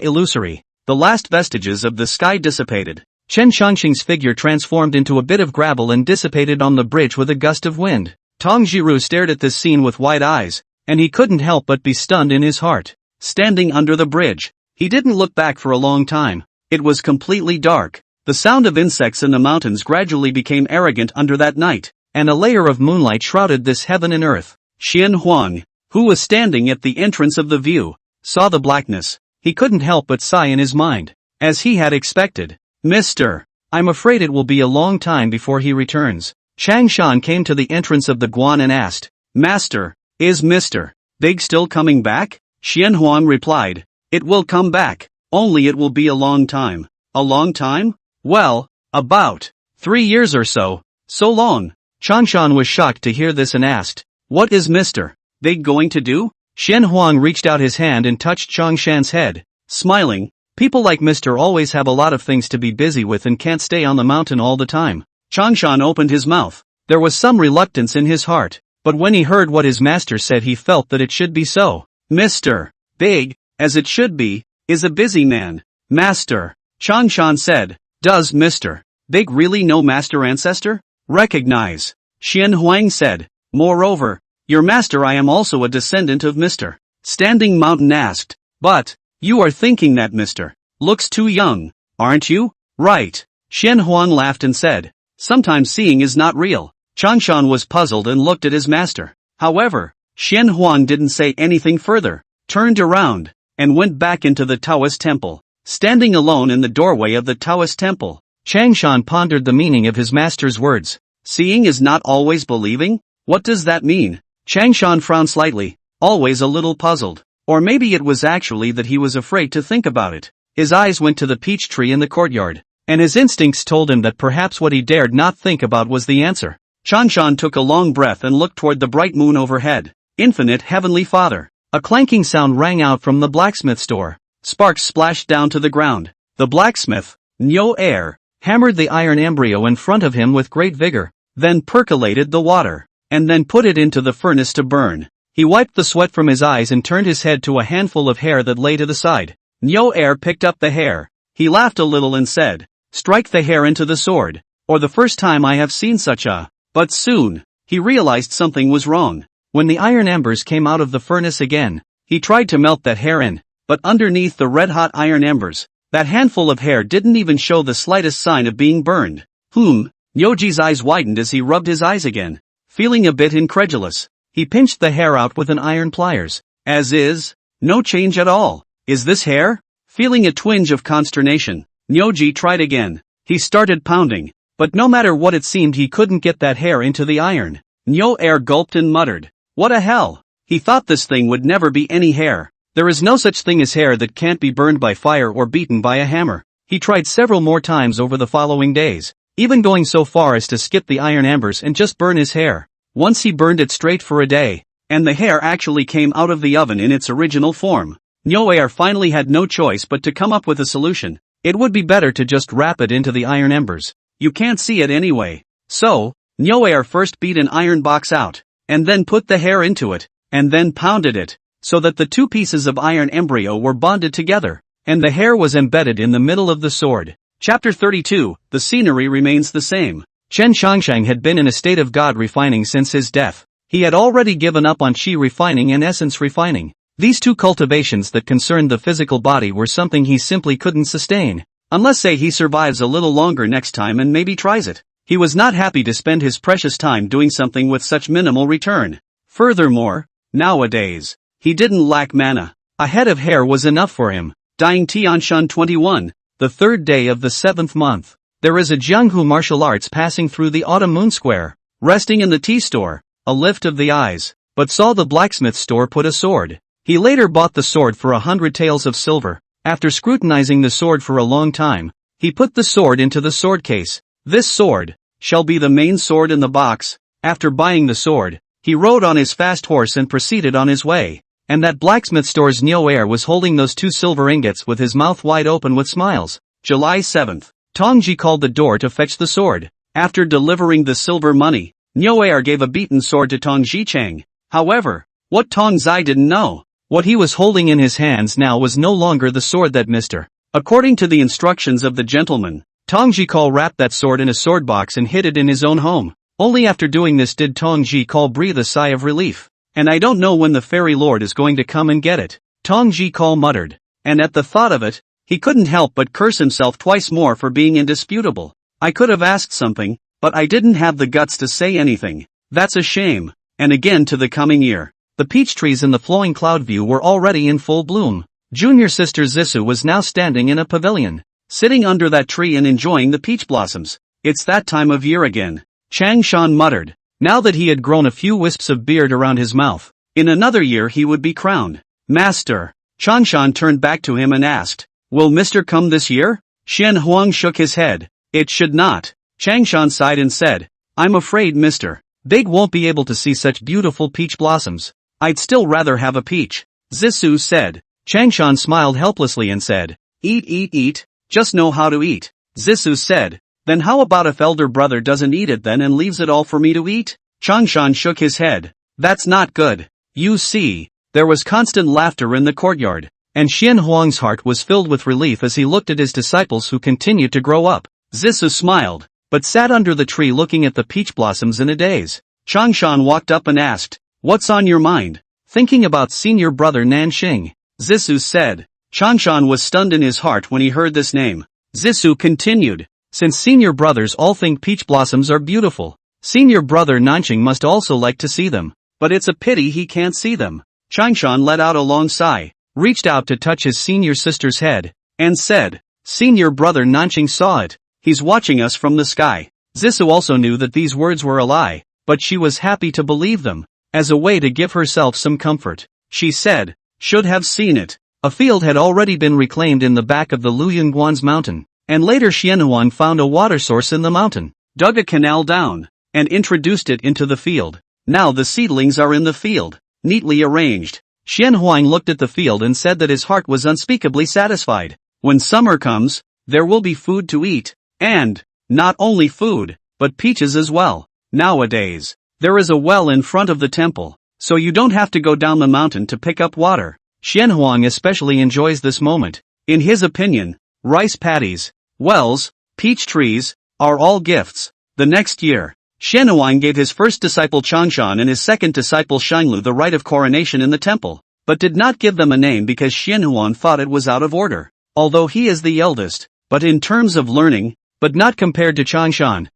illusory. The last vestiges of the sky dissipated. Chen Changsheng's figure transformed into a bit of gravel and dissipated on the bridge with a gust of wind. Tong Jiru stared at this scene with wide eyes, and he couldn't help but be stunned in his heart. Standing under the bridge, he didn't look back for a long time. It was completely dark. The sound of insects in the mountains gradually became arrogant under that night, and a layer of moonlight shrouded this heaven and earth. Xian Huang, who was standing at the entrance of the view, saw the blackness. He couldn't help but sigh in his mind, as he had expected. Mr. I'm afraid it will be a long time before he returns. Chang Shan came to the entrance of the Guan and asked, Master, is Mr. Big still coming back? Xian Huang replied, it will come back, only it will be a long time. A long time? Well, about 3 years or so. So long. Changshan was shocked to hear this and asked, what is Mr. Big going to do? Xian Huang reached out his hand and touched Changshan's head, smiling. People like Mr. always have a lot of things to be busy with and can't stay on the mountain all the time. Changshan opened his mouth. There was some reluctance in his heart, but when he heard what his master said he felt that it should be so. Mr. Big, as it should be, is a busy man. Master, Changshan said, does Mr. Big really know Master Ancestor? Recognize. Xian Huang said, moreover, your master I am also a descendant of Mr. Standing Mountain asked, but, you are thinking that Mr. Looks too young, aren't you? Right. Xian Huang laughed and said, sometimes seeing is not real. Changshan was puzzled and looked at his master. However, Xian Huang didn't say anything further, turned around, and went back into the Taoist temple. Standing alone in the doorway of the Taoist temple, Changshan pondered the meaning of his master's words. Seeing is not always believing? What does that mean? Changshan frowned slightly, always a little puzzled. Or maybe it was actually that he was afraid to think about it. His eyes went to the peach tree in the courtyard, and his instincts told him that perhaps what he dared not think about was the answer. Changshan took a long breath and looked toward the bright moon overhead. Infinite Heavenly Father. A clanking sound rang out from the blacksmith store. Sparks splashed down to the ground. The blacksmith, Nyo Air, hammered the iron embryo in front of him with great vigor, then percolated the water, and then put it into the furnace to burn. He wiped the sweat from his eyes and turned his head to a handful of hair that lay to the side. Nyo Air picked up the hair. He laughed a little and said, strike the hair into the sword, or the first time I have seen such a... But soon, he realized something was wrong. When the iron embers came out of the furnace again, he tried to melt that hair in, but underneath the red-hot iron embers, that handful of hair didn't even show the slightest sign of being burned. Nyoji's eyes widened as he rubbed his eyes again. Feeling a bit incredulous, he pinched the hair out with an iron pliers. As is, no change at all. Is this hair? Feeling a twinge of consternation, Nyoji tried again. He started pounding, but no matter what it seemed he couldn't get that hair into the iron. Nyo Air gulped and muttered, what a hell! He thought this thing would never be any hair. There is no such thing as hair that can't be burned by fire or beaten by a hammer. He tried several more times over the following days, even going so far as to skip the iron embers and just burn his hair. Once he burned it straight for a day, and the hair actually came out of the oven in its original form. Nyo Air finally had no choice but to come up with a solution. It would be better to just wrap it into the iron embers. You can't see it anyway. So, Nyo Air first beat an iron box out, and then put the hair into it, and then pounded it, so that the two pieces of iron embryo were bonded together, and the hair was embedded in the middle of the sword. Chapter 32, the scenery remains the same. Chen Shangshang had been in a state of God refining since his death. He had already given up on Qi refining and essence refining. These two cultivations that concerned the physical body were something he simply couldn't sustain. Unless say he survives a little longer next time and maybe tries it. He was not happy to spend his precious time doing something with such minimal return. Furthermore, nowadays, he didn't lack mana. A head of hair was enough for him. Dying Tianshan 21. The third day of the 7th month. There is a Jianghu martial arts passing through the autumn moon square, resting in the tea store, a lift of the eyes, but saw the blacksmith store put a sword. He later bought the sword for 100 taels of silver. After scrutinizing the sword for a long time, he put the sword into the sword case. This sword shall be the main sword in the box. After buying the sword, he rode on his fast horse and proceeded on his way. And that blacksmith store's Nyo Air was holding those 2 silver ingots with his mouth wide open with smiles. July 7th. Tongji called the door to fetch the sword. After delivering the silver money, Nyo Air gave a beaten sword to Tongji Chang. However, what Tong Zai didn't know, what he was holding in his hands now was no longer the sword that Mr. According to the instructions of the gentleman, Tongji Call wrapped that sword in a sword box and hid it in his own home. Only after doing this did Tongji Call breathe a sigh of relief. And I don't know when the fairy lord is going to come and get it, Tongji Call muttered. And at the thought of it, he couldn't help but curse himself twice more for being indisputable. I could have asked something, but I didn't have the guts to say anything. That's a shame. And again to the coming year. The peach trees in the flowing cloud view were already in full bloom. Junior sister Zissou was now standing in a pavilion, sitting under that tree and enjoying the peach blossoms. It's that time of year again, Chang Shan muttered, now that he had grown a few wisps of beard around his mouth. In another year he would be crowned master. Changshan turned back to him and asked, will Mr. come this year? Xian Huang shook his head. It should not. Changshan sighed and said, I'm afraid Mr. Big won't be able to see such beautiful peach blossoms. I'd still rather have a peach, Zissou said. Changshan smiled helplessly and said, eat, just know how to eat. Zissou said, then how about if elder brother doesn't eat it then and leaves it all for me to eat? Changshan shook his head. That's not good. You see, there was constant laughter in the courtyard, and Xian Huang's heart was filled with relief as he looked at his disciples who continued to grow up. Zissou smiled, but sat under the tree looking at the peach blossoms in a daze. Changshan walked up and asked, what's on your mind? Thinking about senior brother Nanxing. Zissou said, Changshan was stunned in his heart when he heard this name. Zissou continued. Since senior brothers all think peach blossoms are beautiful, senior brother Nanqing must also like to see them. But it's a pity he can't see them. Changshan let out a long sigh, reached out to touch his senior sister's head, and said, Senior brother Nanqing saw it. He's watching us from the sky. Zissou also knew that these words were a lie, but she was happy to believe them. As a way to give herself some comfort, she said, should have seen it. A field had already been reclaimed in the back of the Luyunguan's mountain, and later Xianhuang found a water source in the mountain, dug a canal down, and introduced it into the field. Now the seedlings are in the field, neatly arranged. Xianhuang looked at the field and said that his heart was unspeakably satisfied. When summer comes, there will be food to eat, and, not only food, but peaches as well. Nowadays, there is a well in front of the temple, so you don't have to go down the mountain to pick up water. Xianhuang especially enjoys this moment. In his opinion, rice paddies, wells, peach trees, are all gifts. The next year, Xianhuang gave his first disciple Changshan and his second disciple Xinlu the rite of coronation in the temple, but did not give them a name because Xianhuang thought it was out of order. Although he is the eldest, but in terms of learning, but not compared to Changshan,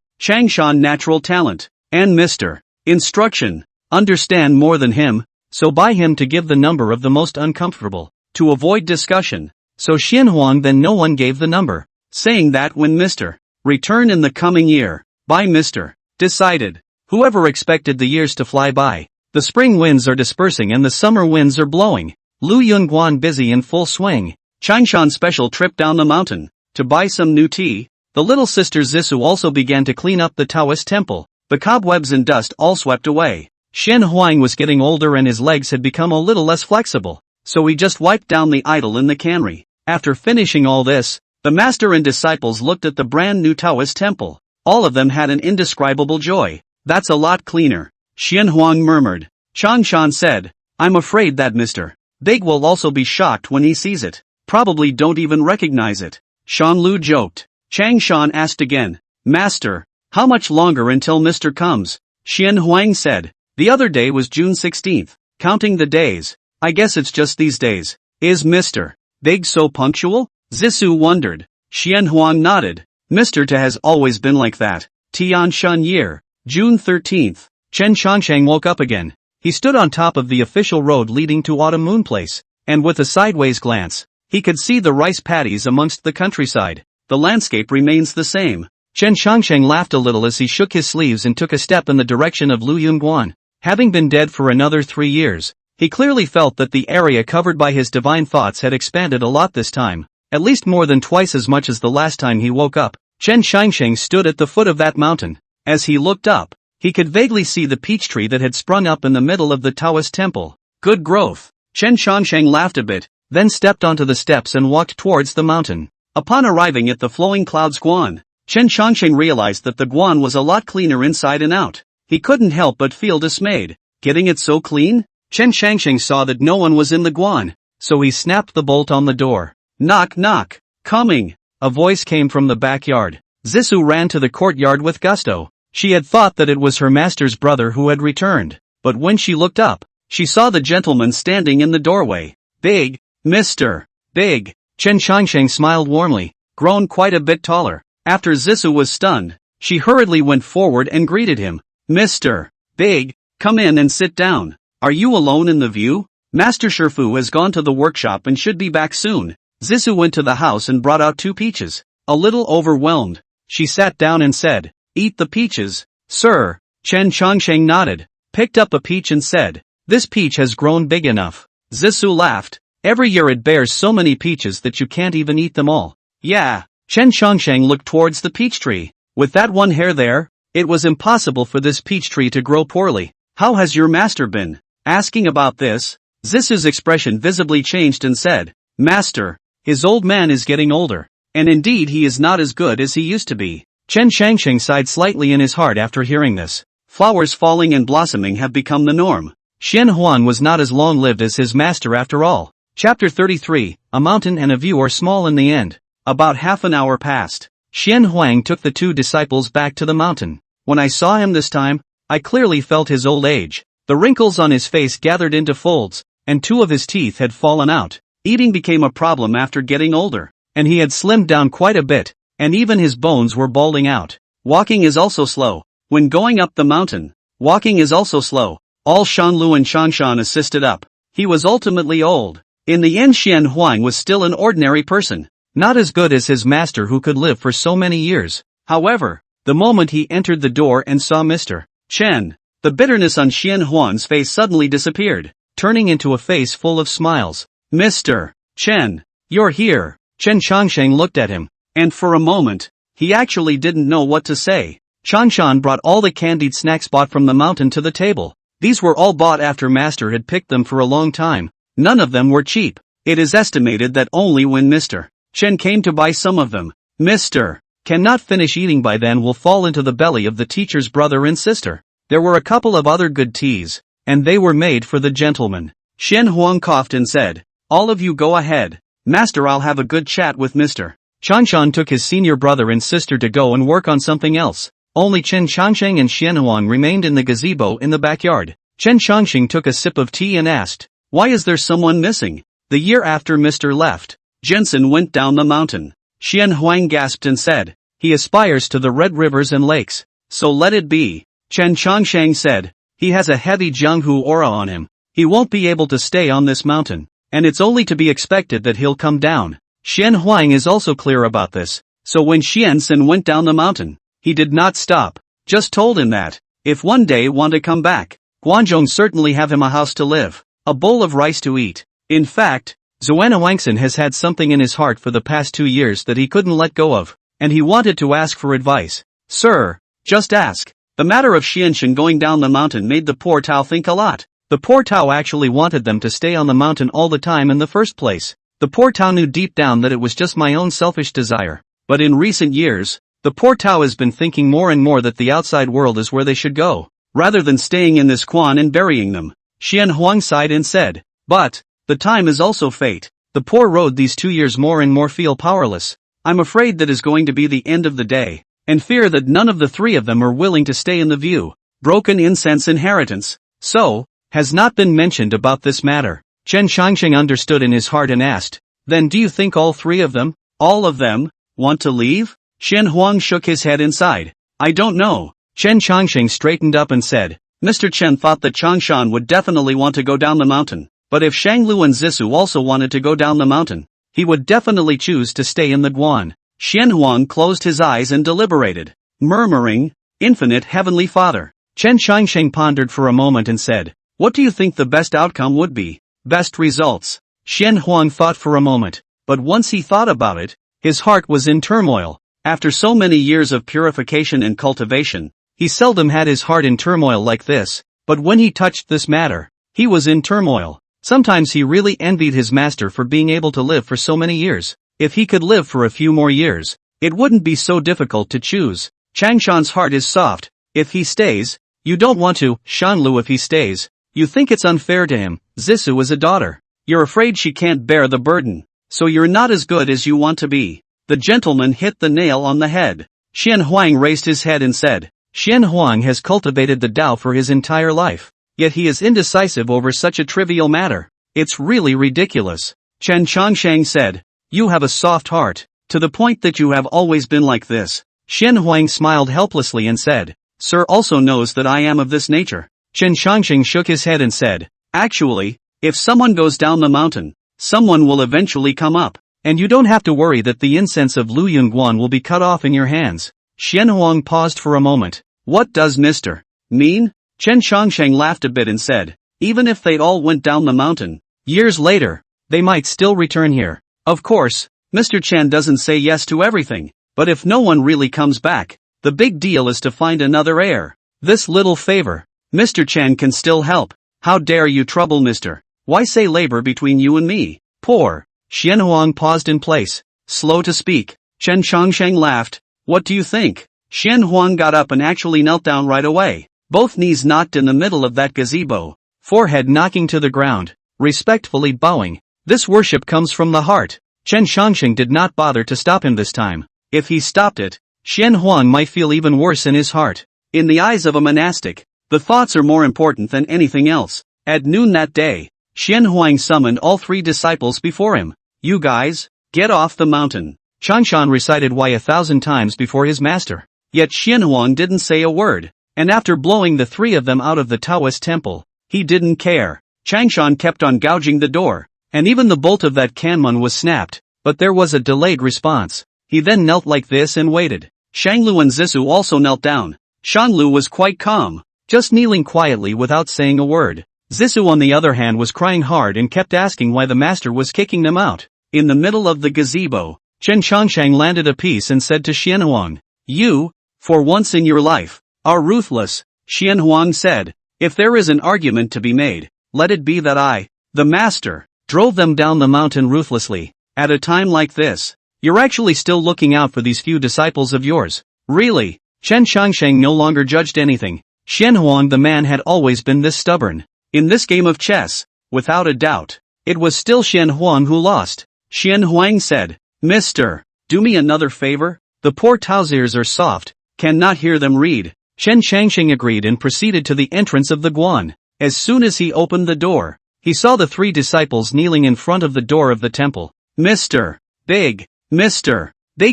natural talent, and Mr. Instruction, understand more than him, so by him to give the number of the most uncomfortable, to avoid discussion. So Xianhuang then no one gave the number, saying that when Mr. return in the coming year, by Mr. decided. Whoever expected the years to fly by, the spring winds are dispersing and the summer winds are blowing. Lu Yunguan busy in full swing. Changshan's special trip down the mountain, to buy some new tea. The little sister Zissou also began to clean up the Taoist temple. The cobwebs and dust all swept away. Xianhuang was getting older and his legs had become a little less flexible, so he just wiped down the idol in the cannery. After finishing all this, the master and disciples looked at the brand new Taoist temple. All of them had an indescribable joy. That's a lot cleaner, Xianhuang murmured. Changshan said, I'm afraid that Mr. Big will also be shocked when he sees it. Probably don't even recognize it. Shanlu joked. Changshan asked again, Master, how much longer until Mr. comes? Xianhuang said, the other day was June 16th, counting the days. I guess it's just these days. Is Mr. Big so punctual? Zissou wondered. Xianhuang nodded. Mr. Ta has always been like that. Tian Shan year, June 13th. Chen Changsheng woke up again. He stood on top of the official road leading to Autumn Moon Place, and with a sideways glance, he could see the rice paddies amongst the countryside. The landscape remains the same. Chen Changsheng laughed a little as he shook his sleeves and took a step in the direction of Lu Yunguan. Having been dead for another 3 years, he clearly felt that the area covered by his divine thoughts had expanded a lot this time, at least more than twice as much as the last time he woke up. Chen Changsheng stood at the foot of that mountain. As he looked up, he could vaguely see the peach tree that had sprung up in the middle of the Taoist temple. Good growth. Chen Changsheng laughed a bit, then stepped onto the steps and walked towards the mountain. Upon arriving at the flowing clouds Guan, Chen Changsheng realized that the Guan was a lot cleaner inside and out. He couldn't help but feel dismayed. Getting it so clean? Chen Changsheng saw that no one was in the Guan, so he snapped the bolt on the door. Knock knock. Coming. A voice came from the backyard. Zissou ran to the courtyard with gusto. She had thought that it was her master's brother who had returned, but when she looked up, she saw the gentleman standing in the doorway. Big, Mr. Big. Chen Changsheng smiled warmly, grown quite a bit taller. After Zissou was stunned, she hurriedly went forward and greeted him. Mr. Big, come in and sit down. Are you alone in the view? Master Shifu has gone to the workshop and should be back soon. Zissou went to the house and brought out 2 peaches. A little overwhelmed, she sat down and said, Eat the peaches, sir. Chen Changsheng nodded, picked up a peach and said, This peach has grown big enough. Zissou laughed. Every year it bears so many peaches that you can't even eat them all. Yeah. Chen Changsheng looked towards the peach tree. With that one hair there, it was impossible for this peach tree to grow poorly. How has your master been? Asking about this, Zissou's expression visibly changed and said, Master, his old man is getting older, and indeed he is not as good as he used to be. Chen Changsheng sighed slightly in his heart after hearing this. Flowers falling and blossoming have become the norm. Xianhuan was not as long-lived as his master after all. Chapter 33, A mountain and a view are small in the end. About half an hour passed. Xianhuang took the 2 disciples back to the mountain. When I saw him this time, I clearly felt his old age. The wrinkles on his face gathered into folds, and 2 of his teeth had fallen out. Eating became a problem after getting older, and he had slimmed down quite a bit, and even his bones were balding out. Walking is also slow. When going up the mountain, walking is also slow. All Shanlu and Shanshan assisted up. He was ultimately old. In the end, Xian Huang was still an ordinary person, not as good as his master who could live for so many years. However, the moment he entered the door and saw Mr. Chen, the bitterness on Xian Huang's face suddenly disappeared, turning into a face full of smiles. Mr. Chen, you're here. Chen Changsheng looked at him, and for a moment, he actually didn't know what to say. Chanshan brought all the candied snacks bought from the mountain to the table. These were all bought after Master had picked them for a long time. None of them were cheap. It is estimated that only when Mr. Chen came to buy some of them, Mr. cannot finish eating by then will fall into the belly of the teacher's brother and sister. There were a couple of other good teas, and they were made for the gentleman. Xian Huang coughed and said, all of you go ahead. Master, I'll have a good chat with Mr. Chanshan took his senior brother and sister to go and work on something else. Only Chen Changsheng and Xian Huang remained in the gazebo in the backyard. Chen Changsheng took a sip of tea and asked, why is there someone missing? The year after Mr. left, Jensen went down the mountain. Xian Huang gasped and said, he aspires to the red rivers and lakes. So let it be. Chen Changsheng said, he has a heavy Jianghu aura on him. He won't be able to stay on this mountain, and it's only to be expected that he'll come down. Xian Huang is also clear about this. So when Xian Sen went down the mountain, he did not stop, just told him that, if one day want to come back, Guanzhong certainly have him a house to live, a bowl of rice to eat. In fact, Zuana Wangson has had something in his heart for the past 2 years that he couldn't let go of, and he wanted to ask for advice. Sir, just ask. The matter of Xianshen going down the mountain made the poor Tao think a lot. The poor Tao actually wanted them to stay on the mountain all the time in the first place. The poor Tao knew deep down that it was just my own selfish desire. But in recent years, the poor Tao has been thinking more and more that the outside world is where they should go, rather than staying in this Quan and burying them. Xian Huang sighed and said, but, the time is also fate. The poor road these 2 years more and more feel powerless. I'm afraid that is going to be the end of the day, and fear that none of the three of them are willing to stay in the view. Broken incense inheritance. So, has not been mentioned about this matter. Chen Changsheng understood in his heart and asked, then do you think all 3 of them, all of them, want to leave? Xian Huang shook his head and sighed. I don't know. Chen Changsheng straightened up and said, Mr. Chen thought that Changshan would definitely want to go down the mountain, but if Shanglu and Zissou also wanted to go down the mountain, he would definitely choose to stay in the Guan. Xian Huang closed his eyes and deliberated, murmuring, Infinite Heavenly Father. Chen Changsheng pondered for a moment and said, what do you think the best outcome would be? Best results? Xian Huang thought for a moment, but once he thought about it, his heart was in turmoil. After so many years of purification and cultivation, he seldom had his heart in turmoil like this, but when he touched this matter, he was in turmoil. Sometimes he really envied his master for being able to live for so many years. If he could live for a few more years, it wouldn't be so difficult to choose. Changshan's heart is soft. If he stays, you don't want to. Shanlu, if he stays, you think it's unfair to him. Zissou is a daughter. You're afraid she can't bear the burden, so you're not as good as you want to be. The gentleman hit the nail on the head. Xian Huang raised his head and said, Xian Huang has cultivated the Tao for his entire life, yet he is indecisive over such a trivial matter. It's really ridiculous. Chen Changsheng said, you have a soft heart, to the point that you have always been like this. Xian Huang smiled helplessly and said, Sir also knows that I am of this nature. Chen Changsheng shook his head and said, actually, if someone goes down the mountain, someone will eventually come up. And you don't have to worry that the incense of Lu Yunguan will be cut off in your hands. Xian Huang paused for a moment. What does Mr. mean? Chen Changsheng laughed a bit and said, even if they all went down the mountain, years later, they might still return here. Of course, Mr. Chen doesn't say yes to everything, but if no one really comes back, the big deal is to find another heir. This little favor, Mr. Chen can still help. How dare you trouble Mr. Why say labor between you and me? Poor. Xian Huang paused in place, slow to speak. Chen Changsheng laughed. What do you think? Xian Huang got up and actually knelt down right away. Both knees knocked in the middle of that gazebo, forehead knocking to the ground, respectfully bowing. This worship comes from the heart. Chen Changsheng did not bother to stop him this time. If he stopped it, Xian Huang might feel even worse in his heart. In the eyes of a monastic, the thoughts are more important than anything else. At noon that day, Xian Huang summoned all 3 disciples before him. You guys, get off the mountain. Changshan recited why 1,000 times before his master. Yet Xian Huang didn't say a word, and after blowing the 3 of them out of the Taoist temple, he didn't care. Changshan kept on gouging the door, and even the bolt of that kanmun was snapped, but there was a delayed response. He then knelt like this and waited. Shanglu and Zissou also knelt down. Shanlu was quite calm, just kneeling quietly without saying a word. Zissou on the other hand was crying hard and kept asking why the master was kicking them out. In the middle of the gazebo, Chen Chongsheng landed a piece and said to Xian Huang, "You, for once in your life, are ruthless." Xian Huang said, "If there is an argument to be made, let it be that I, the master, drove them down the mountain ruthlessly. At a time like this, you're actually still looking out for these few disciples of yours. Really?" Chen Chongsheng no longer judged anything. Xian Huang the man had always been this stubborn. In this game of chess, without a doubt, it was still Xian Huang who lost. Xian Huang said, "Mister, do me another favor? The poor Tao's ears are soft, cannot hear them read." Chen Changsheng agreed and proceeded to the entrance of the Guan. As soon as he opened the door, he saw the 3 disciples kneeling in front of the door of the temple. Mister, beg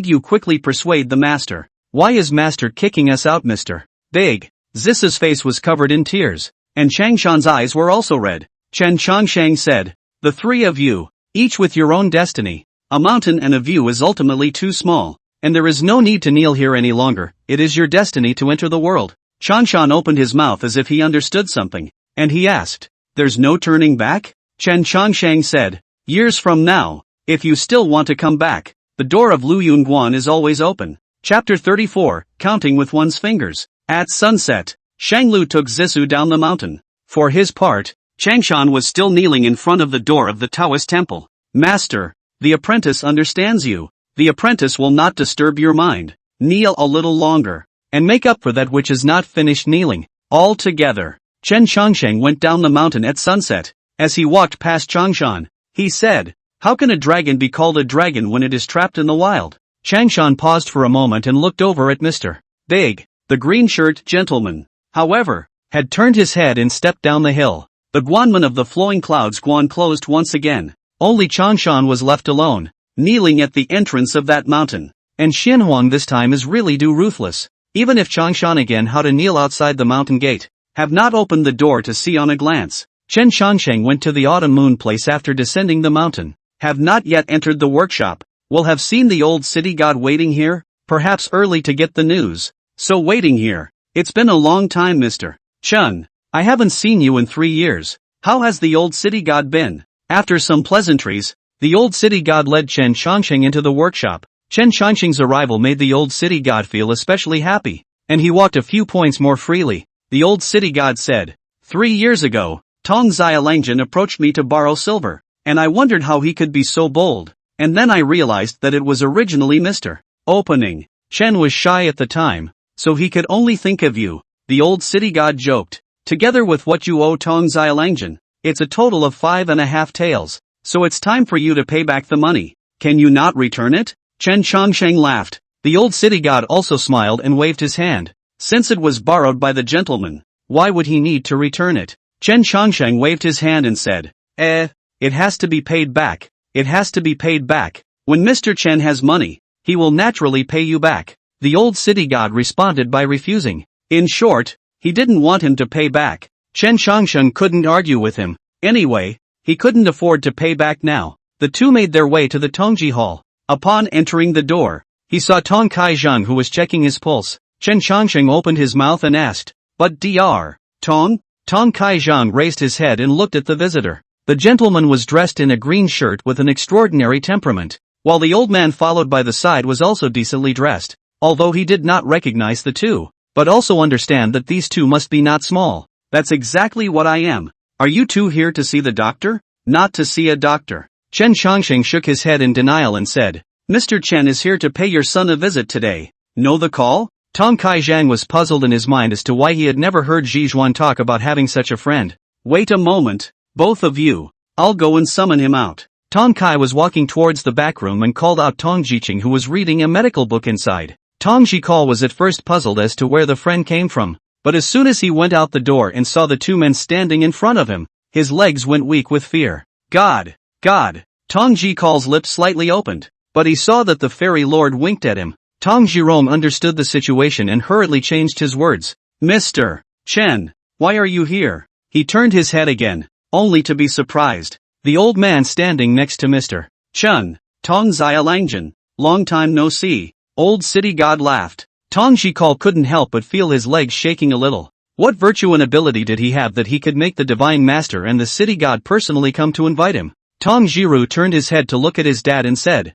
you quickly persuade the master. Why is master kicking us out, Mr. Beg? Zissou's face was covered in tears, and Changshan's eyes were also red. Chen Chongsheng said, "The 3 of you, each with your own destiny. A mountain and a view is ultimately too small, and there is no need to kneel here any longer. It is your destiny to enter the world." Changshan opened his mouth as if he understood something, and he asked, "There's no turning back?" Chen Chongsheng said, "Years from now, if you still want to come back, the door of Luyun Guan is always open." Chapter 34, Counting with One's Fingers. At sunset, Shanglu took Zissou down the mountain. For his part, Changshan was still kneeling in front of the door of the Taoist temple. "Master, the apprentice understands you. The apprentice will not disturb your mind. Kneel a little longer, and make up for that which is not finished kneeling." All together, Chen Chongsheng went down the mountain at sunset. As he walked past Changshan, he said, "How can a dragon be called a dragon when it is trapped in the wild?" Changshan paused for a moment and looked over at Mr. Big, the green-shirt gentleman. However, had turned his head and stepped down the hill. The Guanman of the flowing clouds Guan closed once again. Only Changshan was left alone, kneeling at the entrance of that mountain. And Xian Huang this time is really ruthless. Even if Changshan again how to kneel outside the mountain gate, have not opened the door to see on a glance. Chen Chongsheng went to the autumn moon place after descending the mountain. Have not yet entered the workshop. Will have seen the old city god waiting here, perhaps early to get the news. So waiting here. It's been a long time, Mr. Chun. I haven't seen you in 3 years. How has the old city god been? After some pleasantries, the old city god led Chen Chongsheng into the workshop. Chen Chongsheng's arrival made the old city god feel especially happy, and he walked a few points more freely. The old city god said, 3 years ago, Tong Xiaolangjian approached me to borrow silver, and I wondered how he could be so bold. And then I realized that it was originally Mr. Opening. Chen was shy at the time, so he could only think of you. The old city god joked. Together with what you owe Tong Xiaolangjian, it's a total of 5.5 taels, so it's time for you to pay back the money. Can you not return it? Chen Chongsheng laughed. The old city god also smiled and waved his hand. Since it was borrowed by the gentleman, why would he need to return it? Chen Chongsheng waved his hand and said, it has to be paid back. It has to be paid back. When Mr. Chen has money, he will naturally pay you back. The old city god responded by refusing. In short, he didn't want him to pay back. Chen Chongsheng couldn't argue with him. Anyway, he couldn't afford to pay back now. The two made their way to the Tongji Hall. Upon entering the door, he saw Tong Kaizhang who was checking his pulse. Chen Chongsheng opened his mouth and asked, "But Dr. Tong?" Tong Kaizhang raised his head and looked at the visitor. The gentleman was dressed in a green shirt with an extraordinary temperament, while the old man followed by the side was also decently dressed, although he did not recognize the two, but also understand that these two must be not small. "That's exactly what I am. Are you two here to see the doctor?" "Not to see a doctor." Chen Chongsheng shook his head in denial and said, "Mr. Chen is here to pay your son a visit today. Know the call?" Tong Kaizhang was puzzled in his mind as to why he had never heard Zhizhuan talk about having such a friend. "Wait a moment. Both of you. I'll go and summon him out." Tong Kai was walking towards the back room and called out Tong Jiqing who was reading a medical book inside. Tong Jikal was at first puzzled as to where the friend came from, but as soon as he went out the door and saw the two men standing in front of him, His legs went weak with fear. God! God! Tong Jikal's lips slightly opened, but he saw that the fairy lord winked at him. Tong Jirong understood the situation and hurriedly changed his words. Mr. Chen, why are you here? He turned his head again, only to be surprised. The old man standing next to Mr. Chen. Tong Xiaolangjian, long time no see. Old city god laughed. Tong Jikal couldn't help but feel his legs shaking a little. What virtue and ability did he have that he could make the divine master and the city god personally come to invite him? Tong Jiru turned his head to look at his dad and said,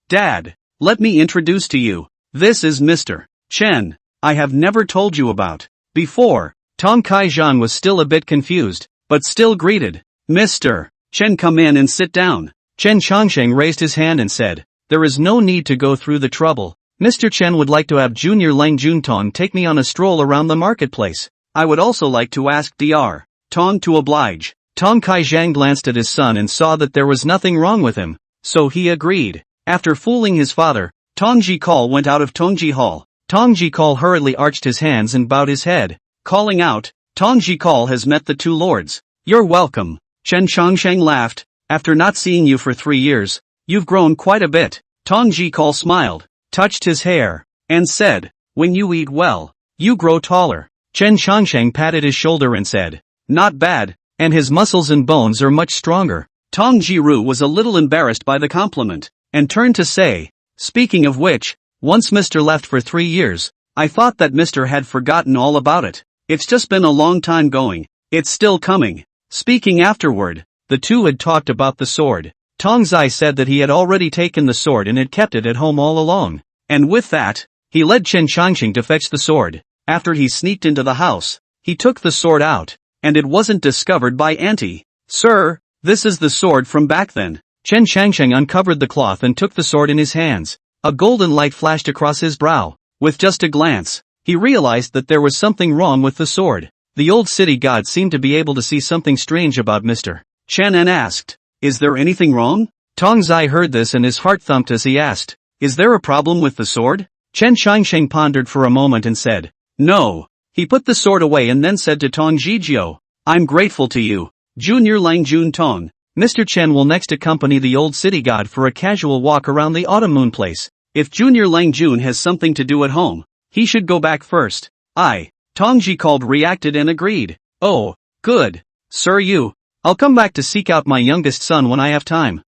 Dad, let me introduce to you. This is Mr. Chen. I have never told you about before. Tong Kaijan was still a bit confused, but still greeted. Mr. Chen, come in and sit down. Chen Changsheng raised his hand and said, there is no need to go through the trouble. Mr. Chen would like to have Junior Lang Juntong take me on a stroll around the marketplace. I would also like to ask Dr. Tong to oblige. Tong Kaizhang glanced at his son and saw that there was nothing wrong with him, so he agreed. After fooling his father, Tong Jikal went out of Tongji Hall. Tong Jikal hurriedly arched his hands and bowed his head, calling out, Tong Jikal has met the two lords. You're welcome. Chen Changsheng laughed. After not seeing you for 3 years, you've grown quite a bit. Tong Jikal smiled, touched his hair, and said, when you eat well, you grow taller. Chen Changsheng patted his shoulder and said, not bad, and his muscles and bones are much stronger. Tong Jiru was a little embarrassed by the compliment, and turned to say, speaking of which, once Mr. left for 3 years, I thought that Mr. had forgotten all about it. It's just been a long time going. It's still coming. Speaking afterward, the two had talked about the sword. Tong Zai said that he had already taken the sword and had kept it at home all along. And with that, he led Chen Changxing to fetch the sword. After he sneaked into the house, he took the sword out, and it wasn't discovered by Auntie. Sir, this is the sword from back then. Chen Changsheng uncovered the cloth and took the sword in his hands. A golden light flashed across his brow. With just a glance, he realized that there was something wrong with the sword. The old city god seemed to be able to see something strange about Mr. Chen and asked, is there anything wrong? Tong Zai heard this and his heart thumped as he asked, is there a problem with the sword? Chen Changsheng pondered for a moment and said, no. He put the sword away and then said to Tong Jijiu, I'm grateful to you, Junior Lang Jun Tong. Mr. Chen will next accompany the old city god for a casual walk around the autumn moon place. If Junior Lang Jun has something to do at home, he should go back first. Tong Ji called reacted and agreed. Oh, good. Sir, I'll come back to seek out my youngest son when I have time.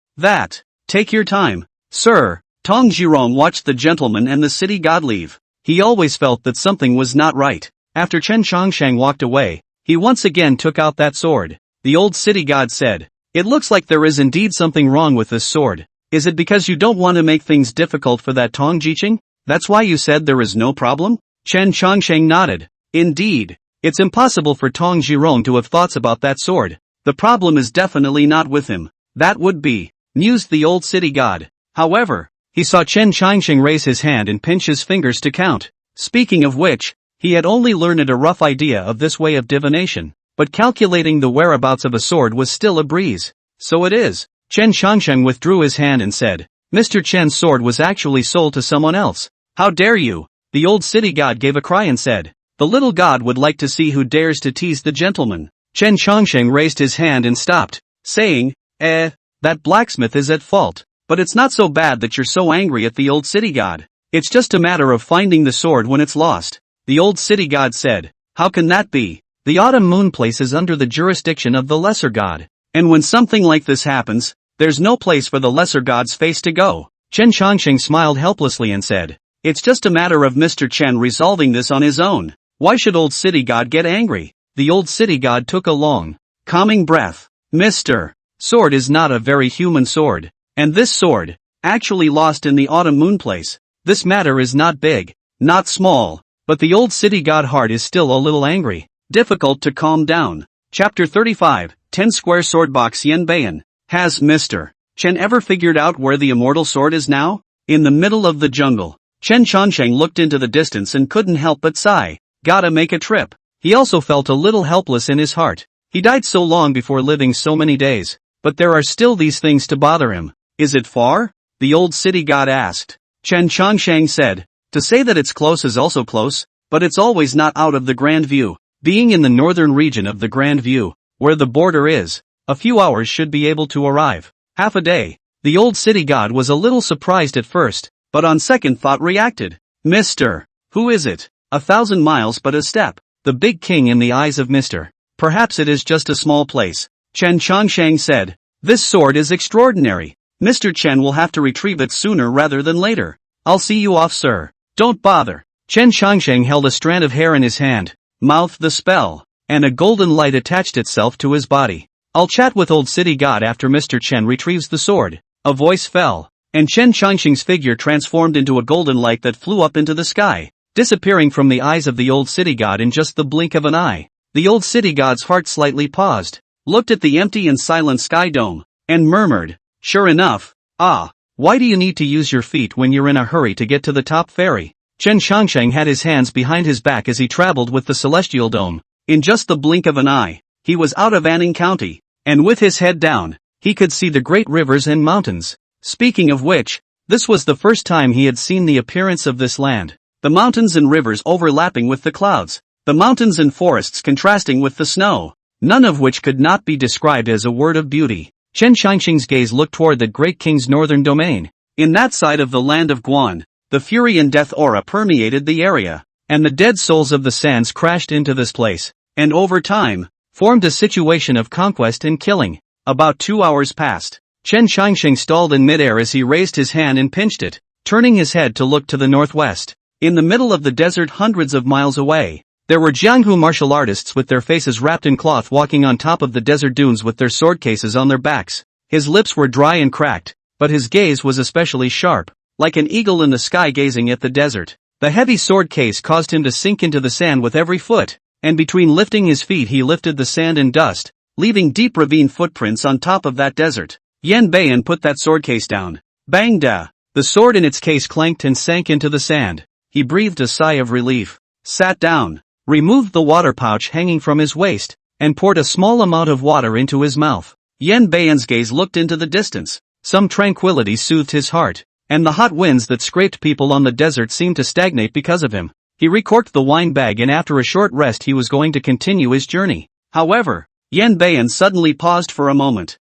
Take your time. Sir, Tong Jirong watched the gentleman and the city god leave. He always felt that something was not right. After Chen Changsheng walked away, he once again took out that sword. The old city god said, it looks like there is indeed something wrong with this sword. Is it because you don't want to make things difficult for that Tong Jiqing? That's why you said there is no problem? Chen Changsheng nodded. Indeed. It's impossible for Tong Jirong to have thoughts about that sword. The problem is definitely not with him. That would be, mused the old city god. However, he saw Chen Changsheng raise his hand and pinch his fingers to count. Speaking of which, he had only learned a rough idea of this way of divination, but calculating the whereabouts of a sword was still a breeze. So it is. Chen Changsheng withdrew his hand and said, Mr. Chen's sword was actually sold to someone else. How dare you? The old city god gave a cry and said, the little god would like to see who dares to tease the gentleman. Chen Changsheng raised his hand and stopped, saying, that blacksmith is at fault, but it's not so bad that you're so angry at the old city god. It's just a matter of finding the sword when it's lost. The old city god said, how can that be? The autumn moon place is under the jurisdiction of the lesser god, and when something like this happens, there's no place for the lesser god's face to go. Chen Changsheng smiled helplessly and said, it's just a matter of Mr. Chen resolving this on his own. Why should old city god get angry? The old city god took a long, calming breath. Mr. Sword is not a very human sword, and this sword, actually lost in the autumn moon place. This matter is not big, not small, but the old city god heart is still a little angry. Difficult to calm down. Chapter 35, 10 Square Sword Box Yen Bayan. Has Mr. Chen ever figured out where the immortal sword is now? In the middle of the jungle, Chen Changsheng looked into the distance and couldn't help but sigh. Gotta make a trip. He also felt a little helpless in his heart. He died so long before living so many days, but there are still these things to bother him. Is it far? The old city god asked. Chen Changsheng said, to say that it's close is also close, but it's always not out of the Grand View. Being in the northern region of the Grand View, where the border is. A few hours should be able to arrive. Half a day. The old city god was a little surprised at first, but on second thought reacted. Mr. Who is it? 1,000 miles but a step. The big king in the eyes of Mr. Perhaps it is just a small place. Chen Chongsheng said. This sword is extraordinary. Mr. Chen will have to retrieve it sooner rather than later. I'll see you off, sir. Don't bother. Chen Chongsheng held a strand of hair in his hand, mouthed the spell, and a golden light attached itself to his body. I'll chat with old city god after Mr. Chen retrieves the sword. A voice fell, and Chen Chongsheng's figure transformed into a golden light that flew up into the sky, disappearing from the eyes of the old city god in just the blink of an eye. The old city god's heart slightly paused, looked at the empty and silent sky dome, and murmured, sure enough. Ah, why do you need to use your feet when you're in a hurry to get to the top ferry? Chen Chongsheng had his hands behind his back as he traveled with the celestial dome. In just the blink of an eye, he was out of Anning County, and with his head down, he could see the great rivers and mountains. Speaking of which, this was the first time he had seen the appearance of this land. The mountains and rivers overlapping with the clouds, the mountains and forests contrasting with the snow, none of which could not be described as a word of beauty. Chen Chongsheng's gaze looked toward the great king's northern domain. In that side of the land of Guan, the fury and death aura permeated the area, and the dead souls of the sands crashed into this place, and over time, formed a situation of conquest and killing. About 2 hours passed. Chen Chongsheng stalled in midair as he raised his hand and pinched it, turning his head to look to the northwest. In the middle of the desert hundreds of miles away, there were Jianghu martial artists with their faces wrapped in cloth walking on top of the desert dunes with their sword cases on their backs. His lips were dry and cracked, but his gaze was especially sharp, like an eagle in the sky gazing at the desert. The heavy sword case caused him to sink into the sand with every foot, and between lifting his feet he lifted the sand and dust, leaving deep ravine footprints on top of that desert. Yan Beiyan put that sword case down. Bang da! The sword in its case clanked and sank into the sand. He breathed a sigh of relief, sat down, removed the water pouch hanging from his waist, and poured a small amount of water into his mouth. Yan Beiyan's gaze looked into the distance. Some tranquility soothed his heart, and the hot winds that scraped people on the desert seemed to stagnate because of him. He recorked the wine bag and after a short rest he was going to continue his journey. However, Yan Beiyan suddenly paused for a moment.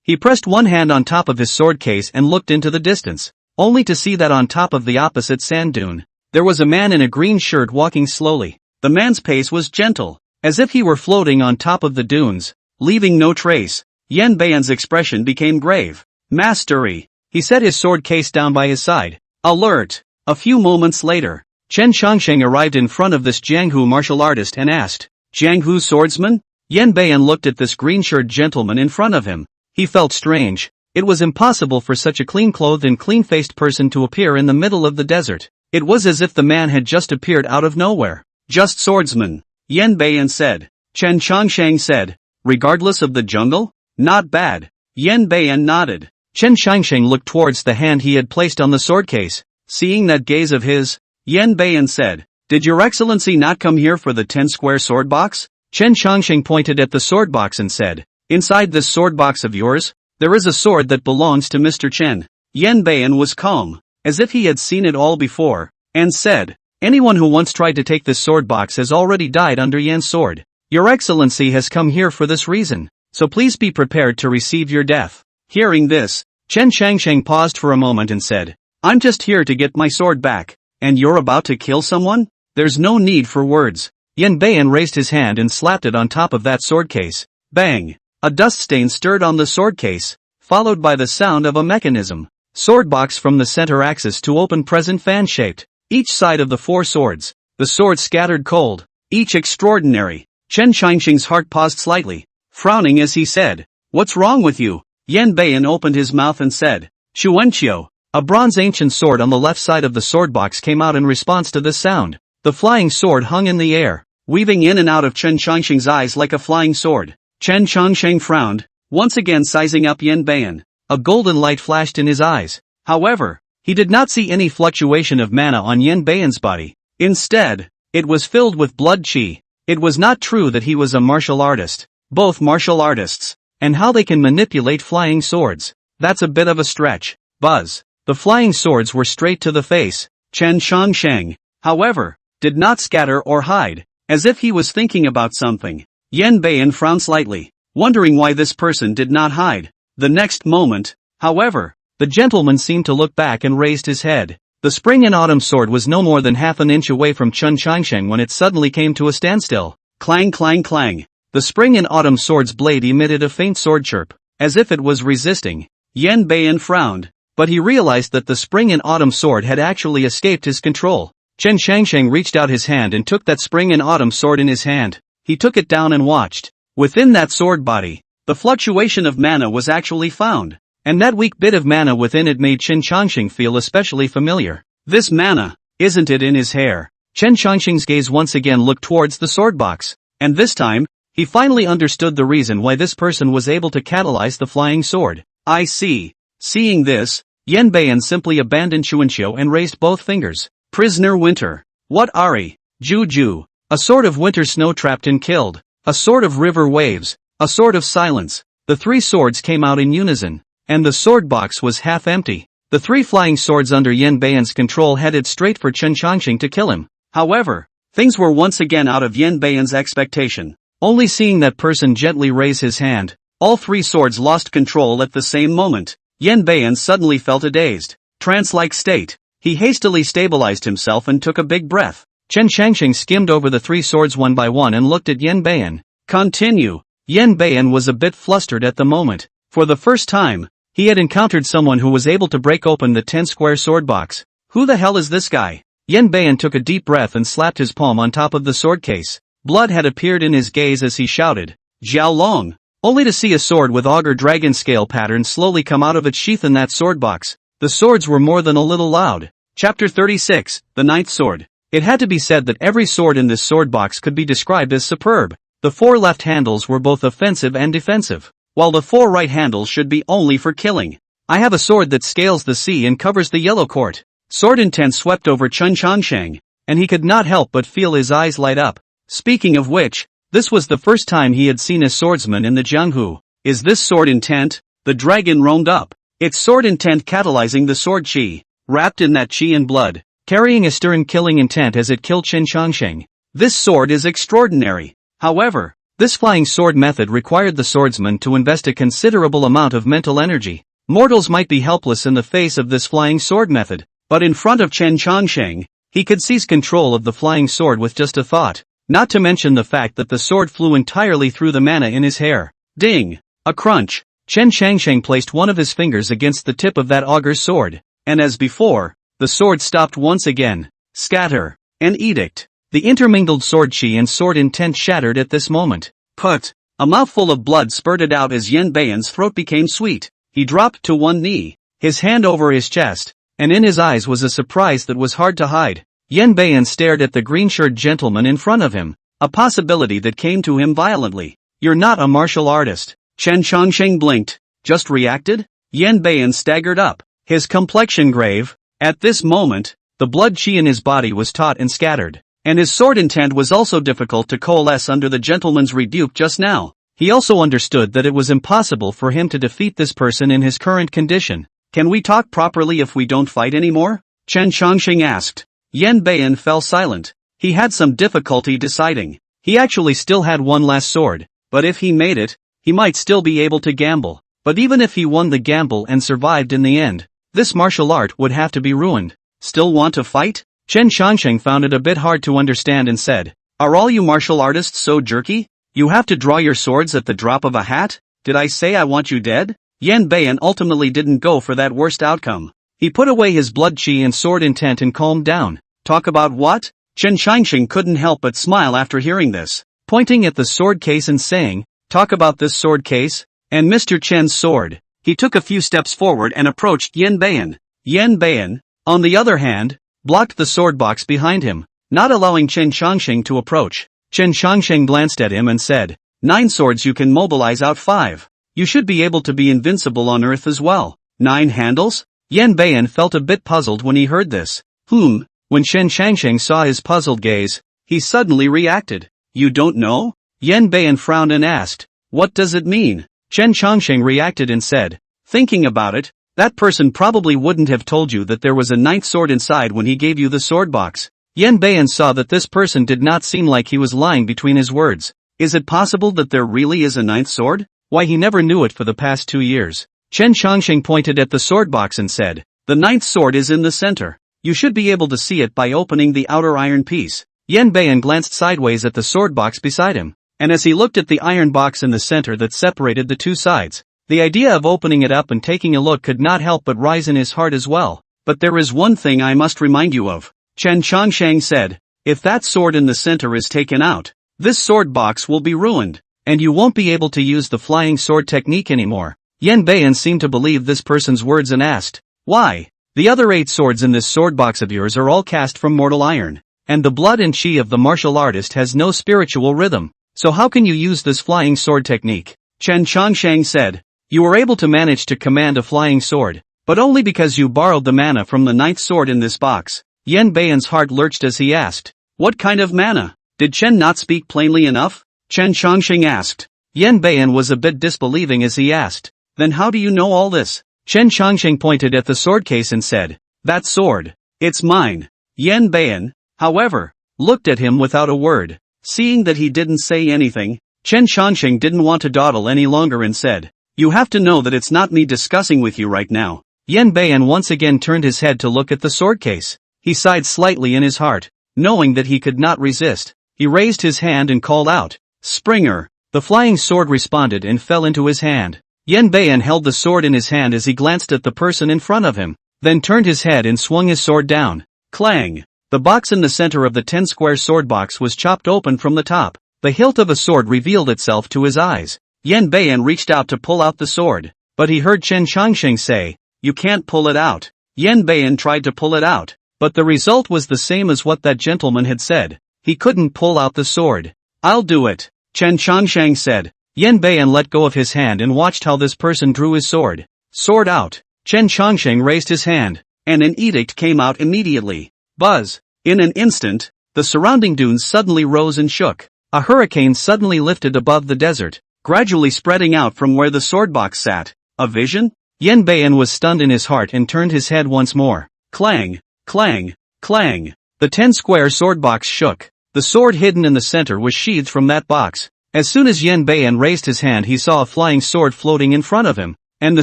He pressed one hand on top of his sword case and looked into the distance, only to see that on top of the opposite sand dune, there was a man in a green shirt walking slowly. The man's pace was gentle, as if he were floating on top of the dunes, leaving no trace. Yan Beiyan's expression became grave. Mastery. He set his sword case down by his side. Alert! A few moments later, Chen Chongsheng arrived in front of this Jianghu martial artist and asked, Jianghu swordsman? Yan Beiyan looked at this green-shirt gentleman in front of him. He felt strange. It was impossible for such a clean-clothed and clean-faced person to appear in the middle of the desert. It was as if the man had just appeared out of nowhere. Just swordsman, Yan Beiyan said. Chen Chongsheng said, regardless of the jungle? Not bad. Yan Beiyan nodded. Chen Chongsheng looked towards the hand he had placed on the sword case. Seeing that gaze of his, Yan Beiyan said, did your excellency not come here for the 10-square sword box? Chen Chongsheng pointed at the sword box and said, inside this sword box of yours, there is a sword that belongs to Mr. Chen. Yan Beiyan was calm, as if he had seen it all before, and said, anyone who once tried to take this sword box has already died under Yan's sword. Your excellency has come here for this reason, so please be prepared to receive your death. Hearing this, Chen Chongsheng paused for a moment and said, I'm just here to get my sword back, and you're about to kill someone? There's no need for words. Yan Beiyan raised his hand and slapped it on top of that sword case. Bang! A dust stain stirred on the sword case, followed by the sound of a mechanism. Sword box from the center axis to open present fan-shaped. Each side of the 4 swords. The swords scattered cold. Each extraordinary. Chen Chongsheng's heart paused slightly, frowning as he said, what's wrong with you? Yan Beiyan opened his mouth and said, Xuanqiu. A bronze ancient sword on the left side of the sword box came out in response to this sound. The flying sword hung in the air, weaving in and out of Chen Chongsheng's eyes like a flying sword. Chen Chongsheng frowned, once again sizing up Yan Beiyan. A golden light flashed in his eyes. However, he did not see any fluctuation of mana on Yan Beiyan's body. Instead, it was filled with blood qi. It was not true that he was a martial artist. Both martial artists. And how they can manipulate flying swords. That's a bit of a stretch. Buzz. The flying swords were straight to the face. Chen Chongsheng, however, did not scatter or hide, as if he was thinking about something. Yan Beian frowned slightly, wondering why this person did not hide. The next moment, however, the gentleman seemed to look back and raised his head. The spring and autumn sword was no more than half an inch away from Chen Changsheng when it suddenly came to a standstill. Clang clang clang. The spring and autumn sword's blade emitted a faint sword chirp, as if it was resisting. Yan Beian frowned, but he realized that the spring and autumn sword had actually escaped his control. Chen Changsheng reached out his hand and took that spring and autumn sword in his hand. He took it down and watched. Within that sword body, the fluctuation of mana was actually found. And that weak bit of mana within it made Chen Changsheng feel especially familiar. This mana, isn't it in his hair? Chen Changsheng's gaze once again looked towards the sword box. And this time, he finally understood the reason why this person was able to catalyze the flying sword. I see. Seeing this, Yan Beian simply abandoned Chuanqiu and raised both fingers. Prisoner Winter. What Ari? Juju. A sword of winter snow trapped and killed. A sword of river waves. A sword of silence. The three swords came out in unison. And the sword box was half empty. The three flying swords under Yan Beian's control headed straight for Chen Changsheng to kill him. However, things were once again out of Yan Beian's expectation. Only seeing that person gently raise his hand, all three swords lost control at the same moment. Yan Beian suddenly felt a dazed, trance-like state. He hastily stabilized himself and took a big breath. Chen Changsheng skimmed over the three swords one by one and looked at Yan Beian. Continue. Yan Beian was a bit flustered at the moment. For the first time, he had encountered someone who was able to break open the 10-square sword box. Who the hell is this guy? Yan Beian took a deep breath and slapped his palm on top of the sword case. Blood had appeared in his gaze as he shouted, "Jiao Long," only to see a sword with augur dragon scale pattern slowly come out of its sheath in that sword box. The swords were more than a little loud. Chapter 36, The Ninth Sword. It had to be said that every sword in this sword box could be described as superb. The four left handles were both offensive and defensive, while the four right handles should be only for killing. I have a sword that scales the sea and covers the yellow court. Sword intent swept over Chen Changsheng, and he could not help but feel his eyes light up. Speaking of which, this was the first time he had seen a swordsman in the Jianghu. Is this sword intent? The dragon roamed up, its sword intent catalyzing the sword chi, wrapped in that chi and blood, carrying a stern killing intent as it killed Chen Changsheng. This sword is extraordinary. However, this flying sword method required the swordsman to invest a considerable amount of mental energy. Mortals might be helpless in the face of this flying sword method, but in front of Chen Changsheng, he could seize control of the flying sword with just a thought. Not to mention the fact that the sword flew entirely through the mana in his hair. Ding! A crunch. Chen Changsheng placed one of his fingers against the tip of that augur's sword, and as before, the sword stopped once again. Scatter. An edict. The intermingled sword chi and sword intent shattered at this moment. Put. A mouthful of blood spurted out as Yan Beian's throat became sweet. He dropped to one knee, his hand over his chest, and in his eyes was a surprise that was hard to hide. Yan Beian stared at the green-shirted gentleman in front of him, a possibility that came to him violently. You're not a martial artist. Chen Changsheng blinked. Just reacted? Yan Beian staggered up, his complexion grave. At this moment, the blood chi in his body was taut and scattered, and his sword intent was also difficult to coalesce under the gentleman's rebuke just now. He also understood that it was impossible for him to defeat this person in his current condition. Can we talk properly if we don't fight anymore? Chen Changsheng asked. Yan Beian fell silent. He had some difficulty deciding. He actually still had one last sword, but if he made it, he might still be able to gamble. But even if he won the gamble and survived in the end, this martial art would have to be ruined. Still want to fight? Chen Changsheng found it a bit hard to understand and said, Are all you martial artists so jerky? You have to draw your swords at the drop of a hat? Did I say I want you dead? Yan Beian ultimately didn't go for that worst outcome. He put away his blood chi and sword intent and calmed down. Talk about what? Chen Changsheng couldn't help but smile after hearing this. Pointing at the sword case and saying, Talk about this sword case, and Mr. Chen's sword. He took a few steps forward and approached Yan Beian. Yan Beian, on the other hand, blocked the sword box behind him, not allowing Chen Changsheng to approach. Chen Changsheng glanced at him and said, 9 swords you can mobilize out 5. You should be able to be invincible on Earth as well. 9 handles? Yan Beian felt a bit puzzled when he heard this. When Chen Changsheng saw his puzzled gaze, he suddenly reacted. You don't know? Yan Beian frowned and asked, What does it mean? Chen Changsheng reacted and said, Thinking about it, that person probably wouldn't have told you that there was a 9th sword inside when he gave you the sword box. Yan Beian saw that this person did not seem like he was lying between his words. Is it possible that there really is a ninth sword? Why, he never knew it for the past 2 years. Chen Chongqing pointed at the sword box and said, The ninth sword is in the center. You should be able to see it by opening the outer iron piece. Yan Beiyan glanced sideways at the sword box beside him, And as he looked at the iron box in the center that separated the two sides, the idea of opening it up and taking a look could not help but rise in his heart as well. But there is one thing I must remind you of, Chen Chongsheng said. If that sword in the center is taken out, this sword box will be ruined, and you won't be able to use the flying sword technique anymore. Yan Beiyan seemed to believe this person's words and asked, Why? The other 8 swords in this sword box of yours are all cast from mortal iron, and the blood and chi of the martial artist has no spiritual rhythm, so how can you use this flying sword technique? Chen Chongsheng said, You were able to manage to command a flying sword, but only because you borrowed the mana from the ninth sword in this box. Yan Beiyan's heart lurched as he asked, What kind of mana? Did Chen not speak plainly enough? Chen Chongsheng asked. Yan Beiyan was a bit disbelieving as he asked, Then how do you know all this? Chen Chongsheng pointed at the sword case and said, That sword. It's mine. Yan Beiyan, however, looked at him without a word. Seeing that he didn't say anything, Chen Chongsheng didn't want to dawdle any longer and said, You have to know that it's not me discussing with you right now. Yan Beiyan once again turned his head to look at the sword case. He sighed slightly in his heart, knowing that he could not resist. He raised his hand and called out, Springer. The flying sword responded and fell into his hand. Yan Beiyan held the sword in his hand as he glanced at the person in front of him, then turned his head and swung his sword down. Clang! The box in the center of the 10-square sword box was chopped open from the top. The hilt of a sword revealed itself to his eyes. Yan Beiyan reached out to pull out the sword, but he heard Chen Chongsheng say, You can't pull it out. Yan Beiyan tried to pull it out, but the result was the same as what that gentleman had said. He couldn't pull out the sword. I'll do it, Chen Chongsheng said. Yan Beiyan let go of his hand and watched how this person drew his sword. Sword out. Chen Chongsheng raised his hand, and an edict came out immediately. Buzz! In an instant, the surrounding dunes suddenly rose and shook. A hurricane suddenly lifted above the desert, gradually spreading out from where the sword box sat. A vision? Yan Beiyan was stunned in his heart and turned his head once more. Clang! Clang! Clang! The 10-square sword box shook. The sword hidden in the center was sheathed from that box. As soon as Yan Beiyan raised his hand, he saw a flying sword floating in front of him, and the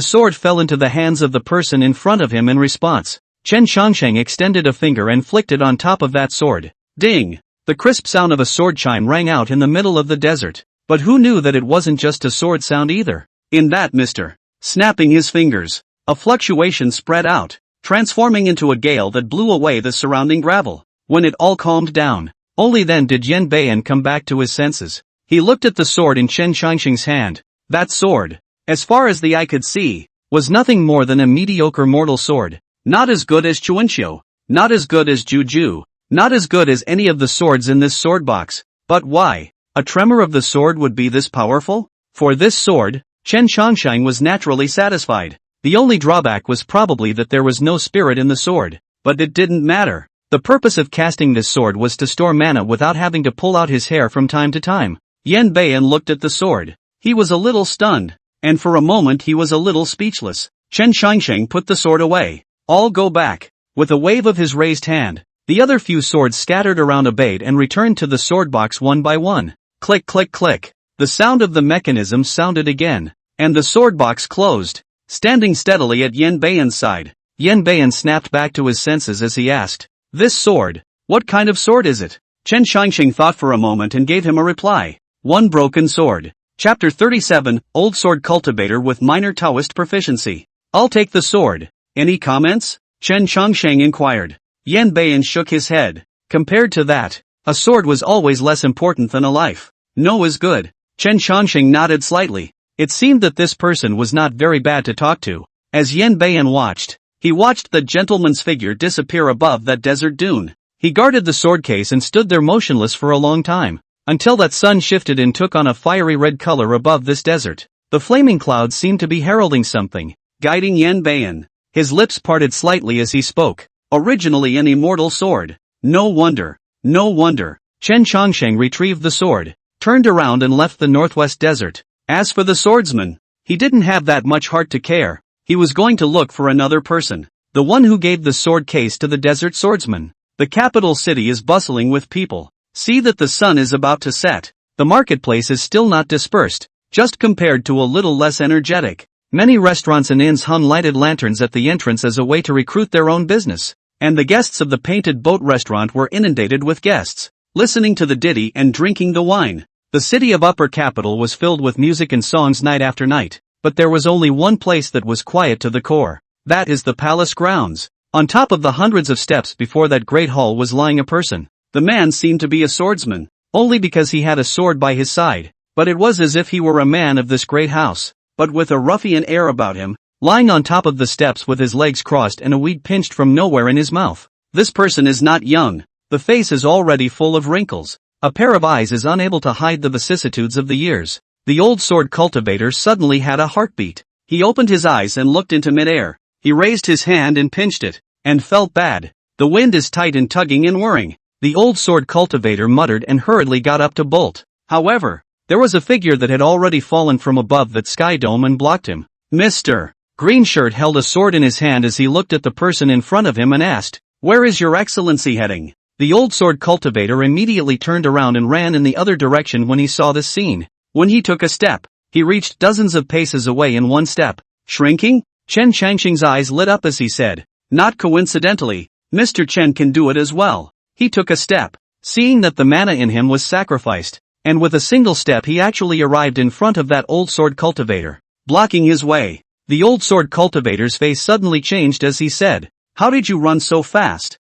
sword fell into the hands of the person in front of him in response. Chen Chongsheng extended a finger and flicked it on top of that sword. Ding! The crisp sound of a sword chime rang out in the middle of the desert. But who knew that it wasn't just a sword sound either? In that Mr. Snapping his fingers, a fluctuation spread out, transforming into a gale that blew away the surrounding gravel. When it all calmed down, only then did Yan Beiyan come back to his senses. He looked at the sword in Chen Chongsheng's hand. That sword, as far as the eye could see, was nothing more than a mediocre mortal sword. Not as good as Chuanqiu, not as good as Juju, not as good as any of the swords in this sword box. But why? A tremor of the sword would be this powerful? For this sword, Chen Chongsheng was naturally satisfied. The only drawback was probably that there was no spirit in the sword. But it didn't matter. The purpose of casting this sword was to store mana without having to pull out his hair from time to time. Yan Beiyan looked at the sword. He was a little stunned, and for a moment he was a little speechless. Chen Chongsheng put the sword away. All go back. With a wave of his raised hand, the other few swords scattered around obeyed and returned to the sword box one by one. Click click click. The sound of the mechanism sounded again, and the sword box closed, standing steadily at Yan Beiyan's side. Yan Beiyan snapped back to his senses as he asked, This sword, what kind of sword is it? Chen Chongsheng thought for a moment and gave him a reply. One broken sword. Chapter 37, Old Sword Cultivator with Minor Taoist Proficiency. I'll take the sword. Any comments? Chen Chongsheng inquired. Yan Beiyan shook his head. Compared to that, a sword was always less important than a life. No is good. Chen Chongsheng nodded slightly. It seemed that this person was not very bad to talk to. As Yan Beiyan watched, he watched the gentleman's figure disappear above that desert dune. He guarded the sword case and stood there motionless for a long time, until that sun shifted and took on a fiery red color above this desert. The flaming clouds seemed to be heralding something, guiding Yan Beiyan. His lips parted slightly as he spoke. Originally an immortal sword. No wonder. No wonder. Chen Chongsheng retrieved the sword, turned around and left the northwest desert. As for the swordsman, he didn't have that much heart to care. He was going to look for another person. The one who gave the sword case to the desert swordsman. The capital city is bustling with people. See that the sun is about to set. The marketplace is still not dispersed, just compared to a little less energetic. Many restaurants and inns hung lighted lanterns at the entrance as a way to recruit their own business, and the guests of the Painted Boat restaurant were inundated with guests, listening to the ditty and drinking the wine. The city of Upper Capital was filled with music and songs night after night, but there was only one place that was quiet to the core. That is the palace grounds. On top of the hundreds of steps before that great hall was lying a person. The man seemed to be a swordsman, only because he had a sword by his side, but it was as if he were a man of this great house, but with a ruffian air about him, lying on top of the steps with his legs crossed and a weed pinched from nowhere in his mouth. This person is not young. The face is already full of wrinkles. A pair of eyes is unable to hide the vicissitudes of the years. The old sword cultivator suddenly had a heartbeat. He opened his eyes and looked into midair. He raised his hand and pinched it, and felt bad. The wind is tight and tugging and whirring. The old sword cultivator muttered and hurriedly got up to bolt. However, there was a figure that had already fallen from above that sky dome and blocked him. Mr. Greenshirt held a sword in his hand as he looked at the person in front of him and asked, "Where is your excellency heading?" The old sword cultivator immediately turned around and ran in the other direction when he saw this scene. When he took a step, he reached dozens of paces away in one step. Shrinking? Chen Changxing's eyes lit up as he said, "Not coincidentally, Mr. Chen can do it as well." He took a step, seeing that the mana in him was sacrificed, and with a single step he actually arrived in front of that old sword cultivator, blocking his way. The old sword cultivator's face suddenly changed as he said, "How did you run so fast?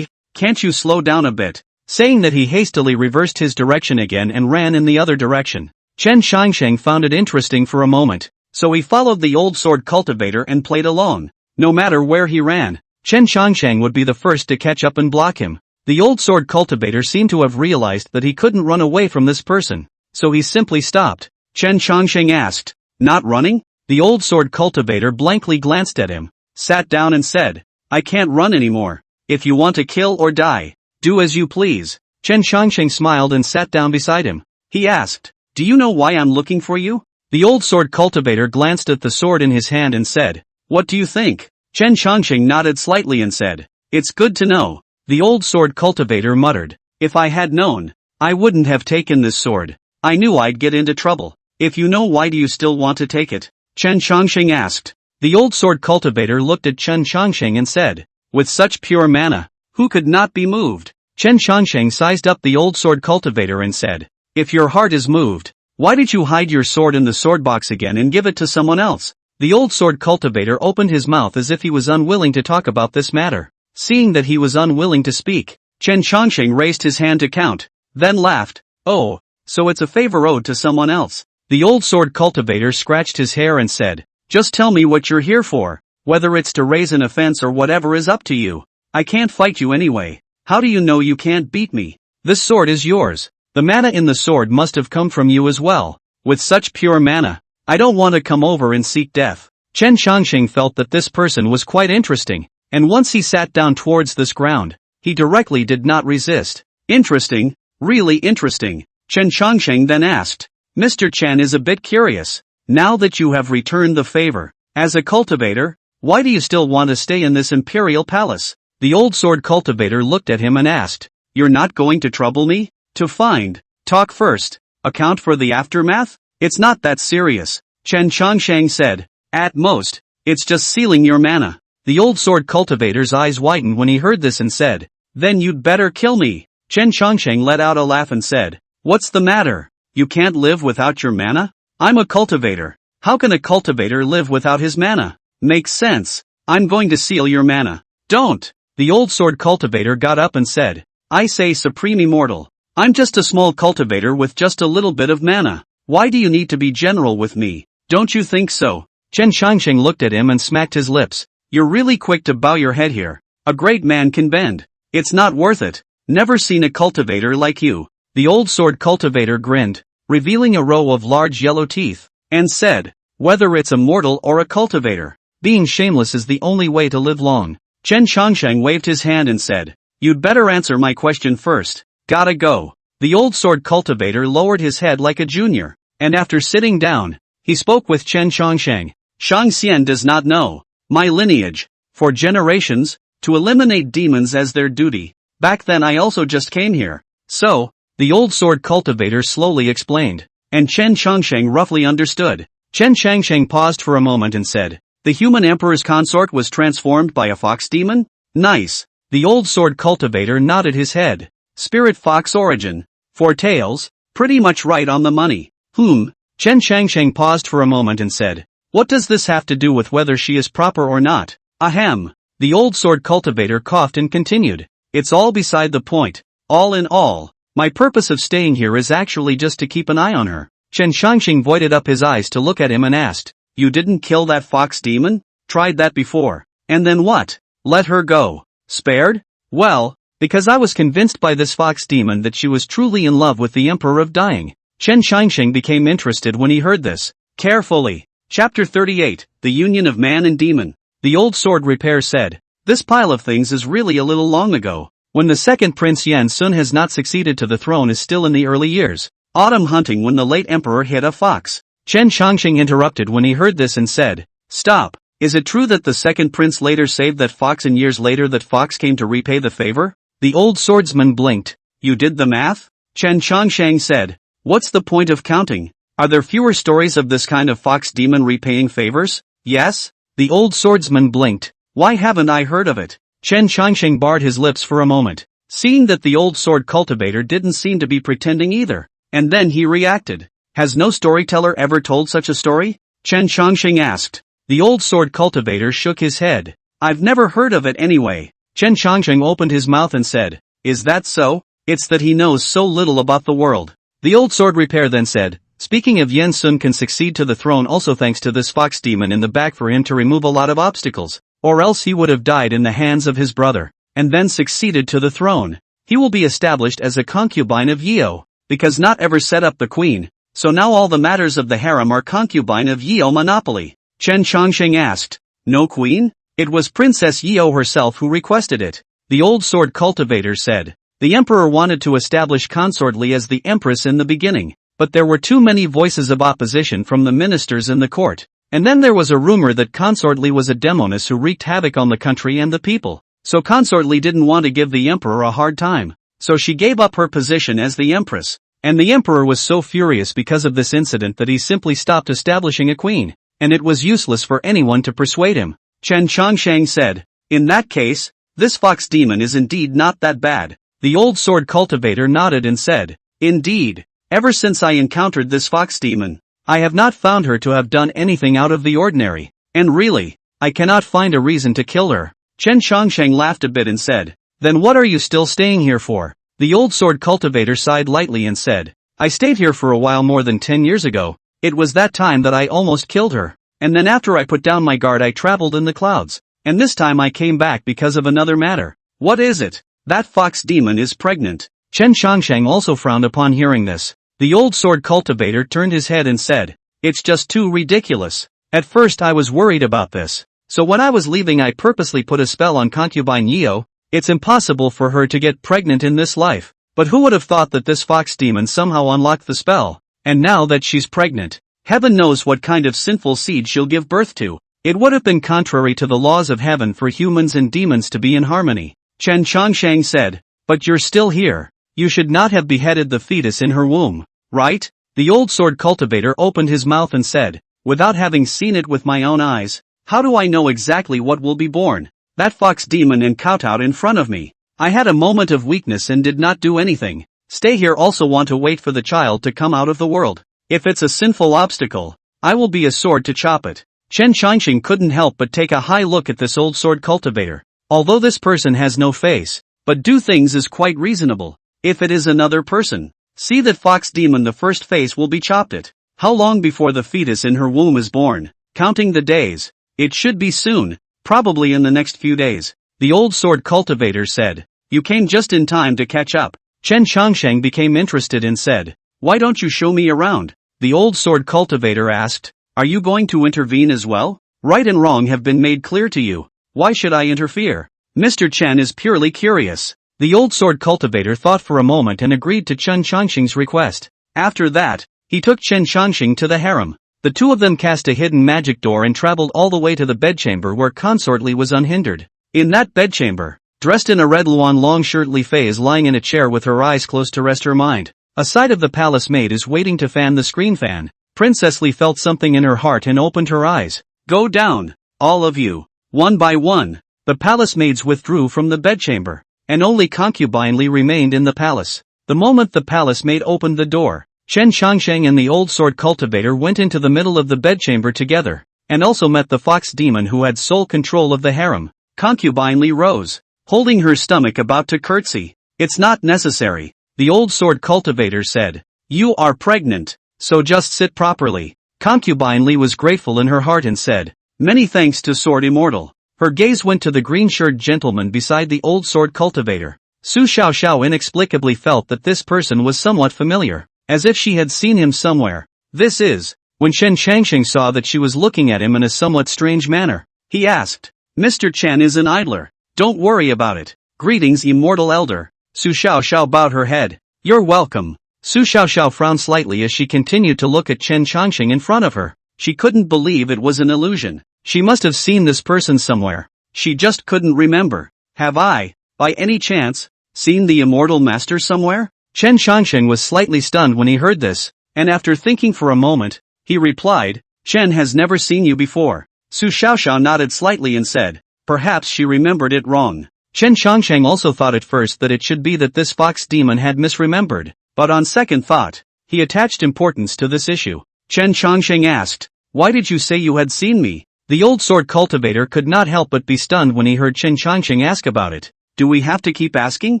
Can't you slow down a bit?" Saying that, he hastily reversed his direction again and ran in the other direction. Chen Shangsheng found it interesting for a moment, so he followed the old sword cultivator and played along. No matter where he ran, Chen Shangsheng would be the first to catch up and block him. The old sword cultivator seemed to have realized that he couldn't run away from this person, so he simply stopped. Chen Shangsheng asked, "Not running?" The old sword cultivator blankly glanced at him, sat down and said, "I can't run anymore. If you want to kill or die, do as you please." Chen Shangsheng smiled and sat down beside him. He asked, "Do you know why I'm looking for you?" The old sword cultivator glanced at the sword in his hand and said, "What do you think?" Chen Shangsheng nodded slightly and said, "It's good to know." The old sword cultivator muttered, "If I had known, I wouldn't have taken this sword. I knew I'd get into trouble." "If you know, why do you still want to take it?" Chen Shangsheng asked. The old sword cultivator looked at Chen Shangsheng and said, "With such pure mana, who could not be moved?" Chen Shangsheng sized up the old sword cultivator and said, "If your heart is moved, why did you hide your sword in the sword box again and give it to someone else?" The old sword cultivator opened his mouth as if he was unwilling to talk about this matter. Seeing that he was unwilling to speak, Chen Shangsheng raised his hand to count, then laughed. "Oh, so it's a favor owed to someone else." The old sword cultivator scratched his hair and said, "Just tell me what you're here for. Whether it's to raise an offense or whatever is up to you. I can't fight you anyway. How do you know you can't beat me? This sword is yours. The mana in the sword must have come from you as well. With such pure mana, I don't want to come over and seek death." Chen Shangxing felt that this person was quite interesting, and once he sat down towards this ground, he directly did not resist. "Interesting, really interesting." Chen Shangxing then asked, "Mr. Chen is a bit curious. Now that you have returned the favor, as a cultivator, why do you still want to stay in this imperial palace?" The old sword cultivator looked at him and asked, "You're not going to trouble me? To find, talk first, account for the aftermath? It's not that serious," Chen Shangsheng said. "At most, it's just sealing your mana." The old sword cultivator's eyes widened when he heard this and said, "Then you'd better kill me." Chen Shangsheng let out a laugh and said, "What's the matter? You can't live without your mana? I'm a cultivator. How can a cultivator live without his mana? Makes sense. I'm going to seal your mana." "Don't." The old sword cultivator got up and said, "I say, Supreme Immortal, I'm just a small cultivator with just a little bit of mana. Why do you need to be general with me? Don't you think so?" Chen Shangsheng looked at him and smacked his lips. "You're really quick to bow your head here. A great man can bend. It's not worth it. Never seen a cultivator like you." The old sword cultivator grinned, revealing a row of large yellow teeth, and said, "Whether it's a mortal or a cultivator, being shameless is the only way to live long." Chen Shangsheng waved his hand and said, "You'd better answer my question first. Gotta go." The old sword cultivator lowered his head like a junior, and after sitting down, he spoke with Chen Shangsheng. "Shang Xian does not know my lineage. For generations, to eliminate demons as their duty, Back then I also just came here. So, the old sword cultivator slowly explained. And Chen Changsheng roughly understood. Chen Changsheng paused for a moment and said, The human emperor's consort was transformed by a fox demon? Nice. The old sword cultivator nodded his head. Spirit fox origin. 4 tails? Pretty much right on the money. Chen Changsheng paused for a moment and said, What does this have to do with whether she is proper or not? Ahem. The old sword cultivator coughed and continued. It's all beside the point. All in all, my purpose of staying here is actually just to keep an eye on her. Chen Changsheng voided up his eyes to look at him and asked, You didn't kill that fox demon? Tried that before. And then what? Let her go. Spared? Well, because I was convinced by this fox demon that she was truly in love with the Emperor of Dying. Chen Changsheng became interested when he heard this. Carefully. Chapter 38, The Union of Man and Demon. The old sword repair said, This pile of things is really a little long ago. When the second Prince Yan Sun has not succeeded to the throne is still in the early years. Autumn hunting when the late emperor hit a fox. Chen Changsheng interrupted when he heard this and said, Stop. Is it true that the second prince later saved that fox and years later that fox came to repay the favor? The old swordsman blinked. You did the math? Chen Changsheng said. What's the point of counting? Are there fewer stories of this kind of fox demon repaying favors? Yes? The old swordsman blinked. Why haven't I heard of it? Chen Changsheng barred his lips for a moment, seeing that the old sword cultivator didn't seem to be pretending either. And then he reacted. Has no storyteller ever told such a story? Chen Changsheng asked. The old sword cultivator shook his head. I've never heard of it anyway. Chen Changsheng opened his mouth and said, Is that so? It's that he knows so little about the world. The old sword repair then said, Speaking of Yan Sun can succeed to the throne also thanks to this fox demon in the back for him to remove a lot of obstacles, or else he would have died in the hands of his brother, and then succeeded to the throne. He will be established as a concubine of Yeo, because not ever set up the queen, so now all the matters of the harem are concubine of Yeo monopoly. Chen Changsheng asked, No queen? It was Princess Yeo herself who requested it. The old sword cultivator said, The emperor wanted to establish Consort Li as the empress in the beginning, but there were too many voices of opposition from the ministers in the court, and then there was a rumor that Consort Li was a demoness who wreaked havoc on the country and the people, so Consort Li didn't want to give the emperor a hard time, so she gave up her position as the empress, and the emperor was so furious because of this incident that he simply stopped establishing a queen, and it was useless for anyone to persuade him. Chen Changsheng said, In that case, this fox demon is indeed not that bad. The old sword cultivator nodded and said, Indeed, ever since I encountered this fox demon, I have not found her to have done anything out of the ordinary, and really, I cannot find a reason to kill her. Chen Changsheng laughed a bit and said, Then what are you still staying here for? The old sword cultivator sighed lightly and said, I stayed here for a while more than 10 years ago. It was that time that I almost killed her, and then after I put down my guard I traveled in the clouds, and this time I came back because of another matter. What is it? That fox demon is pregnant. Chen Changsheng also frowned upon hearing this. The old sword cultivator turned his head and said, It's just too ridiculous. At first I was worried about this, so when I was leaving I purposely put a spell on concubine Yeo. It's impossible for her to get pregnant in this life, but who would have thought that this fox demon somehow unlocked the spell, and now that she's pregnant, heaven knows what kind of sinful seed she'll give birth to. It would have been contrary to the laws of heaven for humans and demons to be in harmony. Chen Changsheng said, But you're still here. You should not have beheaded the fetus in her womb, right? The old sword cultivator opened his mouth and said, Without having seen it with my own eyes, how do I know exactly what will be born? That fox demon and kowtowed in front of me. I had a moment of weakness and did not do anything. Stay here also want to wait for the child to come out of the world. If it's a sinful obstacle, I will be a sword to chop it. Chen Changsheng couldn't help but take a high look at this old sword cultivator. Although this person has no face, but do things is quite reasonable. If it is another person, see that fox demon the first face will be chopped it. How long before the fetus in her womb is born? Counting the days. It should be soon, probably in the next few days. The old sword cultivator said. You came just in time to catch up. Chen Changsheng became interested and said, Why don't you show me around? The old sword cultivator asked, Are you going to intervene as well? Right and wrong have been made clear to you. Why should I interfere? Mr. Chen is purely curious. The old sword cultivator thought for a moment and agreed to Chen Changsheng's request. After that, he took Chen Changsheng to the harem. The two of them cast a hidden magic door and traveled all the way to the bedchamber where Consort Li was unhindered. In that bedchamber, dressed in a red luan long shirt. Li Fei is lying in a chair with her eyes closed to rest her mind. A side of the palace maid is waiting to fan the screen fan. Princess Li felt something in her heart and opened her eyes. Go down, all of you, one by one. The palace maids withdrew from the bedchamber, and only concubine Li remained in the palace. The moment the palace maid opened the door, Chen Changsheng and the old sword cultivator went into the middle of the bedchamber together, and also met the fox demon who had sole control of the harem. Concubine Li rose, holding her stomach about to curtsy. It's not necessary, the old sword cultivator said. You are pregnant, so just sit properly. Concubine Li was grateful in her heart and said, many thanks to Sword Immortal. Her gaze went to the green-shirted gentleman beside the old sword cultivator. Su Xiaoxiao inexplicably felt that this person was somewhat familiar, as if she had seen him somewhere. This is, when Chen Changsheng saw that she was looking at him in a somewhat strange manner, he asked, Mr. Chen is an idler. Don't worry about it. Greetings, Immortal Elder. Su Xiaoxiao bowed her head. You're welcome. Su Xiaoxiao frowned slightly as she continued to look at Chen Changsheng in front of her. She couldn't believe it was an illusion. She must have seen this person somewhere. She just couldn't remember. Have I, by any chance, seen the Immortal Master somewhere? Chen Changsheng was slightly stunned when he heard this, and after thinking for a moment, he replied, Chen has never seen you before. Su Xiaoxiao nodded slightly and said, perhaps she remembered it wrong. Chen Changsheng also thought at first that it should be that this fox demon had misremembered, but on second thought, he attached importance to this issue. Chen Changsheng asked, why did you say you had seen me? The old sword cultivator could not help but be stunned when he heard Chen Changsheng ask about it. Do we have to keep asking?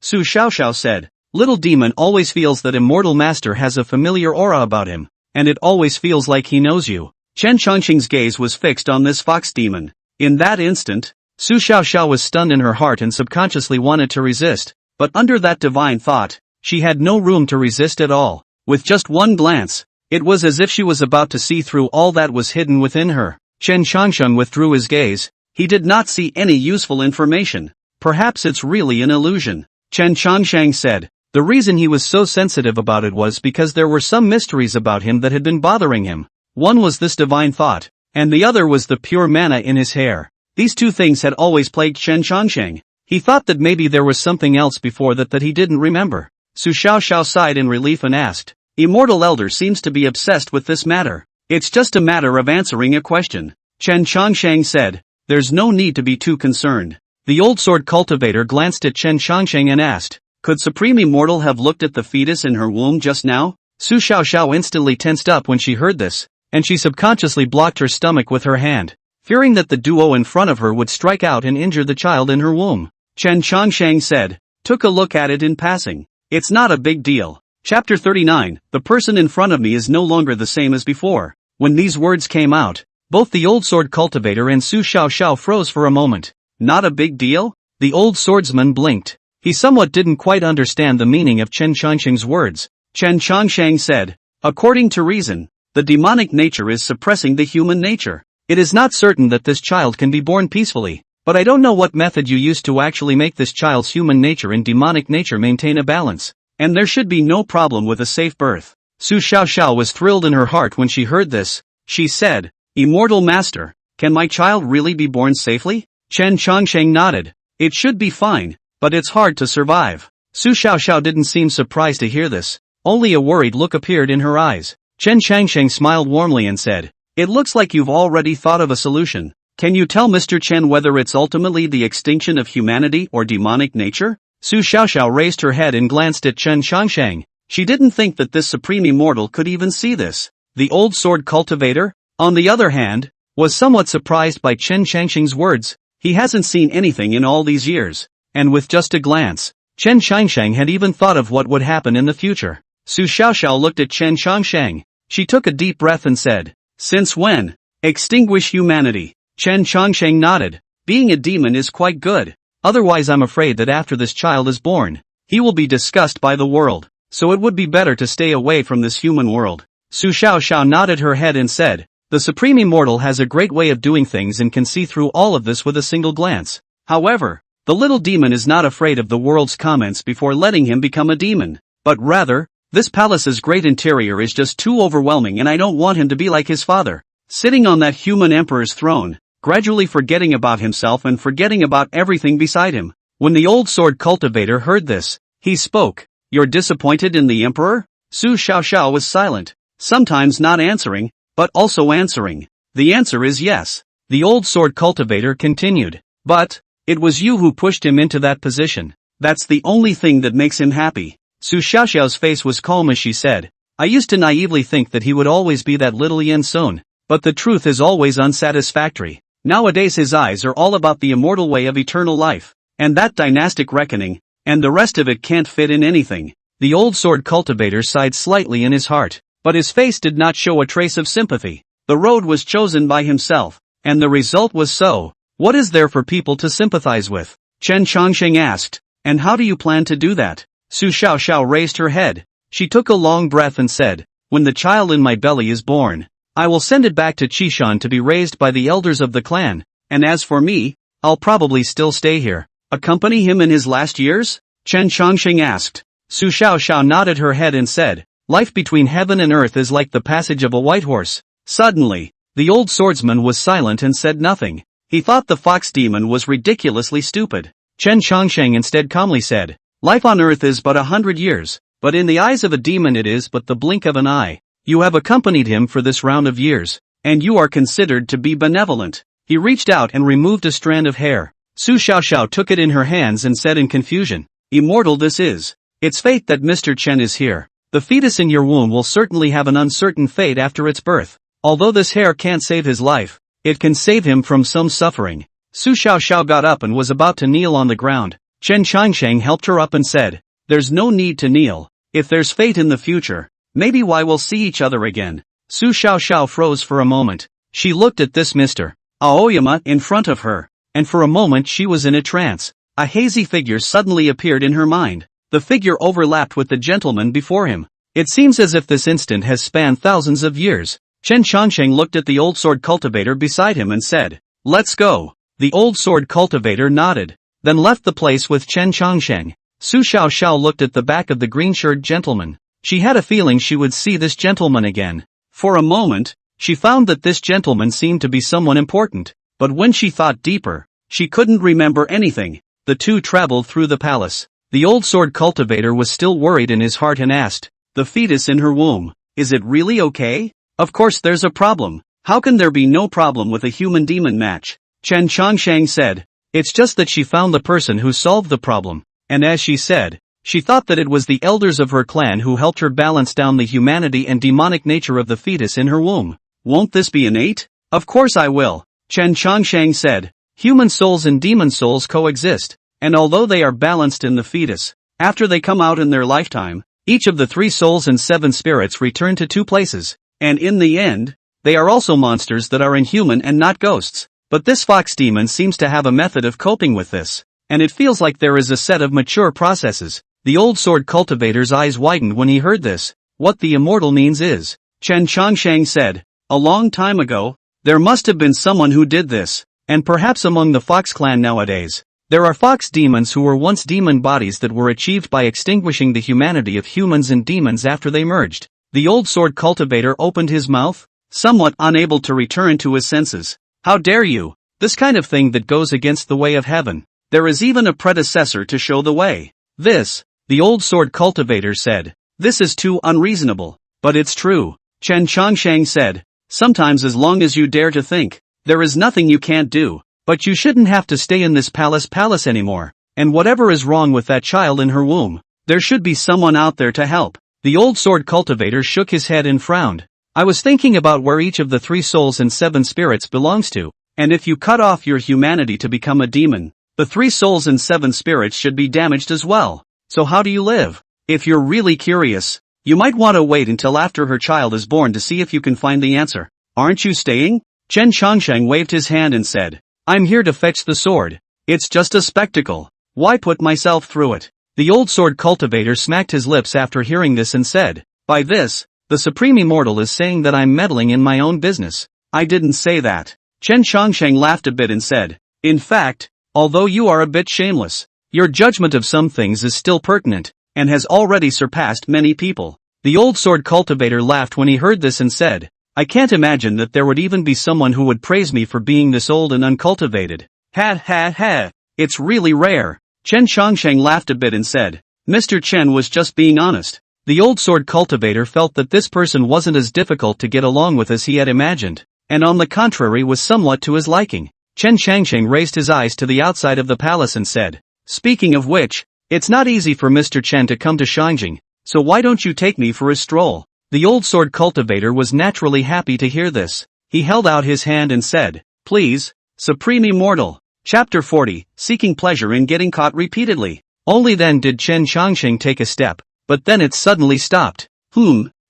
Su Xiaoxiao said. Little demon always feels that Immortal Master has a familiar aura about him, and it always feels like he knows you. Chen Changsheng's gaze was fixed on this fox demon. In that instant, Su Xiaoxiao was stunned in her heart and subconsciously wanted to resist, but under that divine thought, she had no room to resist at all. With just one glance, it was as if she was about to see through all that was hidden within her. Chen Changsheng withdrew his gaze. He did not see any useful information. Perhaps it's really an illusion, Chen Changsheng said. The reason he was so sensitive about it was because there were some mysteries about him that had been bothering him. One was this divine thought, and the other was the pure mana in his hair. These two things had always plagued Chen Changsheng. He thought that maybe there was something else before that he didn't remember. Su Xiaoxiao sighed in relief and asked, Immortal Elder seems to be obsessed with this matter. It's just a matter of answering a question. Chen Changsheng said, there's no need to be too concerned. The old sword cultivator glanced at Chen Changsheng and asked, could Supreme Immortal have looked at the fetus in her womb just now? Su Xiaoxiao instantly tensed up when she heard this, and she subconsciously blocked her stomach with her hand, fearing that the duo in front of her would strike out and injure the child in her womb. Chen Changsheng said, took a look at it in passing. It's not a big deal. Chapter 39, the person in front of me is no longer the same as before. When these words came out, both the old sword cultivator and Su Xiaoxiao froze for a moment. Not a big deal? The old swordsman blinked. He somewhat didn't quite understand the meaning of Chen Changsheng's words. Chen Changsheng said, according to reason, the demonic nature is suppressing the human nature. It is not certain that this child can be born peacefully, but I don't know what method you used to actually make this child's human nature and demonic nature maintain a balance. And there should be no problem with a safe birth. Su Xiaoxiao was thrilled in her heart when she heard this. She said, Immortal Master, can my child really be born safely? Chen Changsheng nodded. It should be fine, but it's hard to survive. Su Xiaoxiao didn't seem surprised to hear this. Only a worried look appeared in her eyes. Chen Changsheng smiled warmly and said, it looks like you've already thought of a solution. Can you tell Mr. Chen whether it's ultimately the extinction of humanity or demonic nature? Su Xiaoxiao raised her head and glanced at Chen Changsheng. She didn't think that this supreme immortal could even see this. The old sword cultivator, on the other hand, was somewhat surprised by Chen Changsheng's words. He hasn't seen anything in all these years. And with just a glance, Chen Changsheng had even thought of what would happen in the future. Su Xiaoxiao looked at Chen Changsheng. She took a deep breath and said, since when? Extinguish humanity. Chen Changsheng nodded. Being a demon is quite good. Otherwise I'm afraid that after this child is born, he will be discussed by the world, so it would be better to stay away from this human world. Su Xiaoxiao nodded her head and said, the Supreme Immortal has a great way of doing things and can see through all of this with a single glance. However, the little demon is not afraid of the world's comments before letting him become a demon, but rather, this palace's great interior is just too overwhelming and I don't want him to be like his father, sitting on that human emperor's throne, gradually forgetting about himself and forgetting about everything beside him. When the old sword cultivator heard this, he spoke. You're disappointed in the emperor? Su Xiaoxiao was silent, sometimes not answering, but also answering. The answer is yes. The old sword cultivator continued. But, it was you who pushed him into that position. That's the only thing that makes him happy. Su Xiaoxiao's face was calm as she said, I used to naively think that he would always be that little Yen Sun, but the truth is always unsatisfactory. Nowadays his eyes are all about the immortal way of eternal life, and that dynastic reckoning, and the rest of it can't fit in anything. The old sword cultivator sighed slightly in his heart, but his face did not show a trace of sympathy. The road was chosen by himself, and the result was so. What is there for people to sympathize with? Chen Chongsheng asked. And how do you plan to do that? Su Xiaoxiao raised her head. She took a long breath and said, when the child in my belly is born, I will send it back to Qishan to be raised by the elders of the clan, and as for me, I'll probably still stay here. Accompany him in his last years? Chen Chongsheng asked. Su Xiaoxiao nodded her head and said, life between heaven and earth is like the passage of a white horse. Suddenly, the old swordsman was silent and said nothing. He thought the fox demon was ridiculously stupid. Chen Chongsheng instead calmly said, life on earth is but 100 years, but in the eyes of a demon it is but the blink of an eye. You have accompanied him for this round of years, and you are considered to be benevolent. He reached out and removed a strand of hair. Su Xiaoxiao took it in her hands and said in confusion, immortal this is. It's fate that Mr. Chen is here. The fetus in your womb will certainly have an uncertain fate after its birth. Although this hair can't save his life, it can save him from some suffering. Su Xiaoxiao got up and was about to kneel on the ground. Chen Chongsheng helped her up and said, there's no need to kneel. If there's fate in the future, maybe we'll see each other again. Su Xiaoxiao froze for a moment. She looked at this Mr. Aoyama in front of her, and for a moment she was in a trance. A hazy figure suddenly appeared in her mind. The figure overlapped with the gentleman before him. It seems as if this instant has spanned thousands of years. Chen Chongsheng looked at the old sword cultivator beside him and said, let's go. The old sword cultivator nodded, then left the place with Chen Chongsheng. Su Xiaoxiao looked at the back of the green-shirted gentleman. She had a feeling she would see this gentleman again. For a moment, she found that this gentleman seemed to be someone important, but when she thought deeper, she couldn't remember anything. The two traveled through the palace. The old sword cultivator was still worried in his heart and asked, the fetus in her womb, is it really okay? Of course there's a problem. How can there be no problem with a human-demon match? Chen Chongsheng said, it's just that she found the person who solved the problem, and as she said, she thought that it was the elders of her clan who helped her balance down the humanity and demonic nature of the fetus in her womb. Won't this be innate? Of course I will. Chen Chongsheng said, human souls and demon souls coexist, and although they are balanced in the fetus, after they come out in their lifetime, each of the 3 souls and 7 spirits return to 2 places, and in the end, they are also monsters that are inhuman and not ghosts. But this fox demon seems to have a method of coping with this, and it feels like there is a set of mature processes. The old sword cultivator's eyes widened when he heard this. What the immortal means is, Chen Chongsheng said, a long time ago, there must have been someone who did this, and perhaps among the fox clan nowadays, there are fox demons who were once demon bodies that were achieved by extinguishing the humanity of humans and demons after they merged. The old sword cultivator opened his mouth, somewhat unable to return to his senses. How dare you? This kind of thing that goes against the way of heaven. There is even a predecessor to show the way. This, the old sword cultivator said, this is too unreasonable. But it's true. Chen Chongsheng said, sometimes as long as you dare to think, there is nothing you can't do. But you shouldn't have to stay in this palace anymore. And whatever is wrong with that child in her womb, there should be someone out there to help. The old sword cultivator shook his head and frowned. I was thinking about where each of the 3 souls and 7 spirits belongs to, and if you cut off your humanity to become a demon, the 3 souls and 7 spirits should be damaged as well. So how do you live? If you're really curious, you might want to wait until after her child is born to see if you can find the answer. Aren't you staying? Chen Chongsheng waved his hand and said, I'm here to fetch the sword. It's just a spectacle. Why put myself through it? The old sword cultivator smacked his lips after hearing this and said, by this, the Supreme Immortal is saying that I'm meddling in my own business. I didn't say that. Chen Chongsheng laughed a bit and said, in fact, although you are a bit shameless, your judgment of some things is still pertinent, and has already surpassed many people. The old sword cultivator laughed when he heard this and said, I can't imagine that there would even be someone who would praise me for being this old and uncultivated. Ha ha ha. It's really rare. Chen Shangsheng laughed a bit and said, Mr. Chen was just being honest. The old sword cultivator felt that this person wasn't as difficult to get along with as he had imagined, and on the contrary was somewhat to his liking. Chen Shangsheng raised his eyes to the outside of the palace and said, Speaking of which, it's not easy for Mr. Chen to come to Shangjing, so why don't you take me for a stroll? The old sword cultivator was naturally happy to hear this. He held out his hand and said, Please, Supreme Immortal. Chapter 40, Seeking Pleasure in Getting Caught Repeatedly. Only then did Chen Shangsheng take a step, but then it suddenly stopped.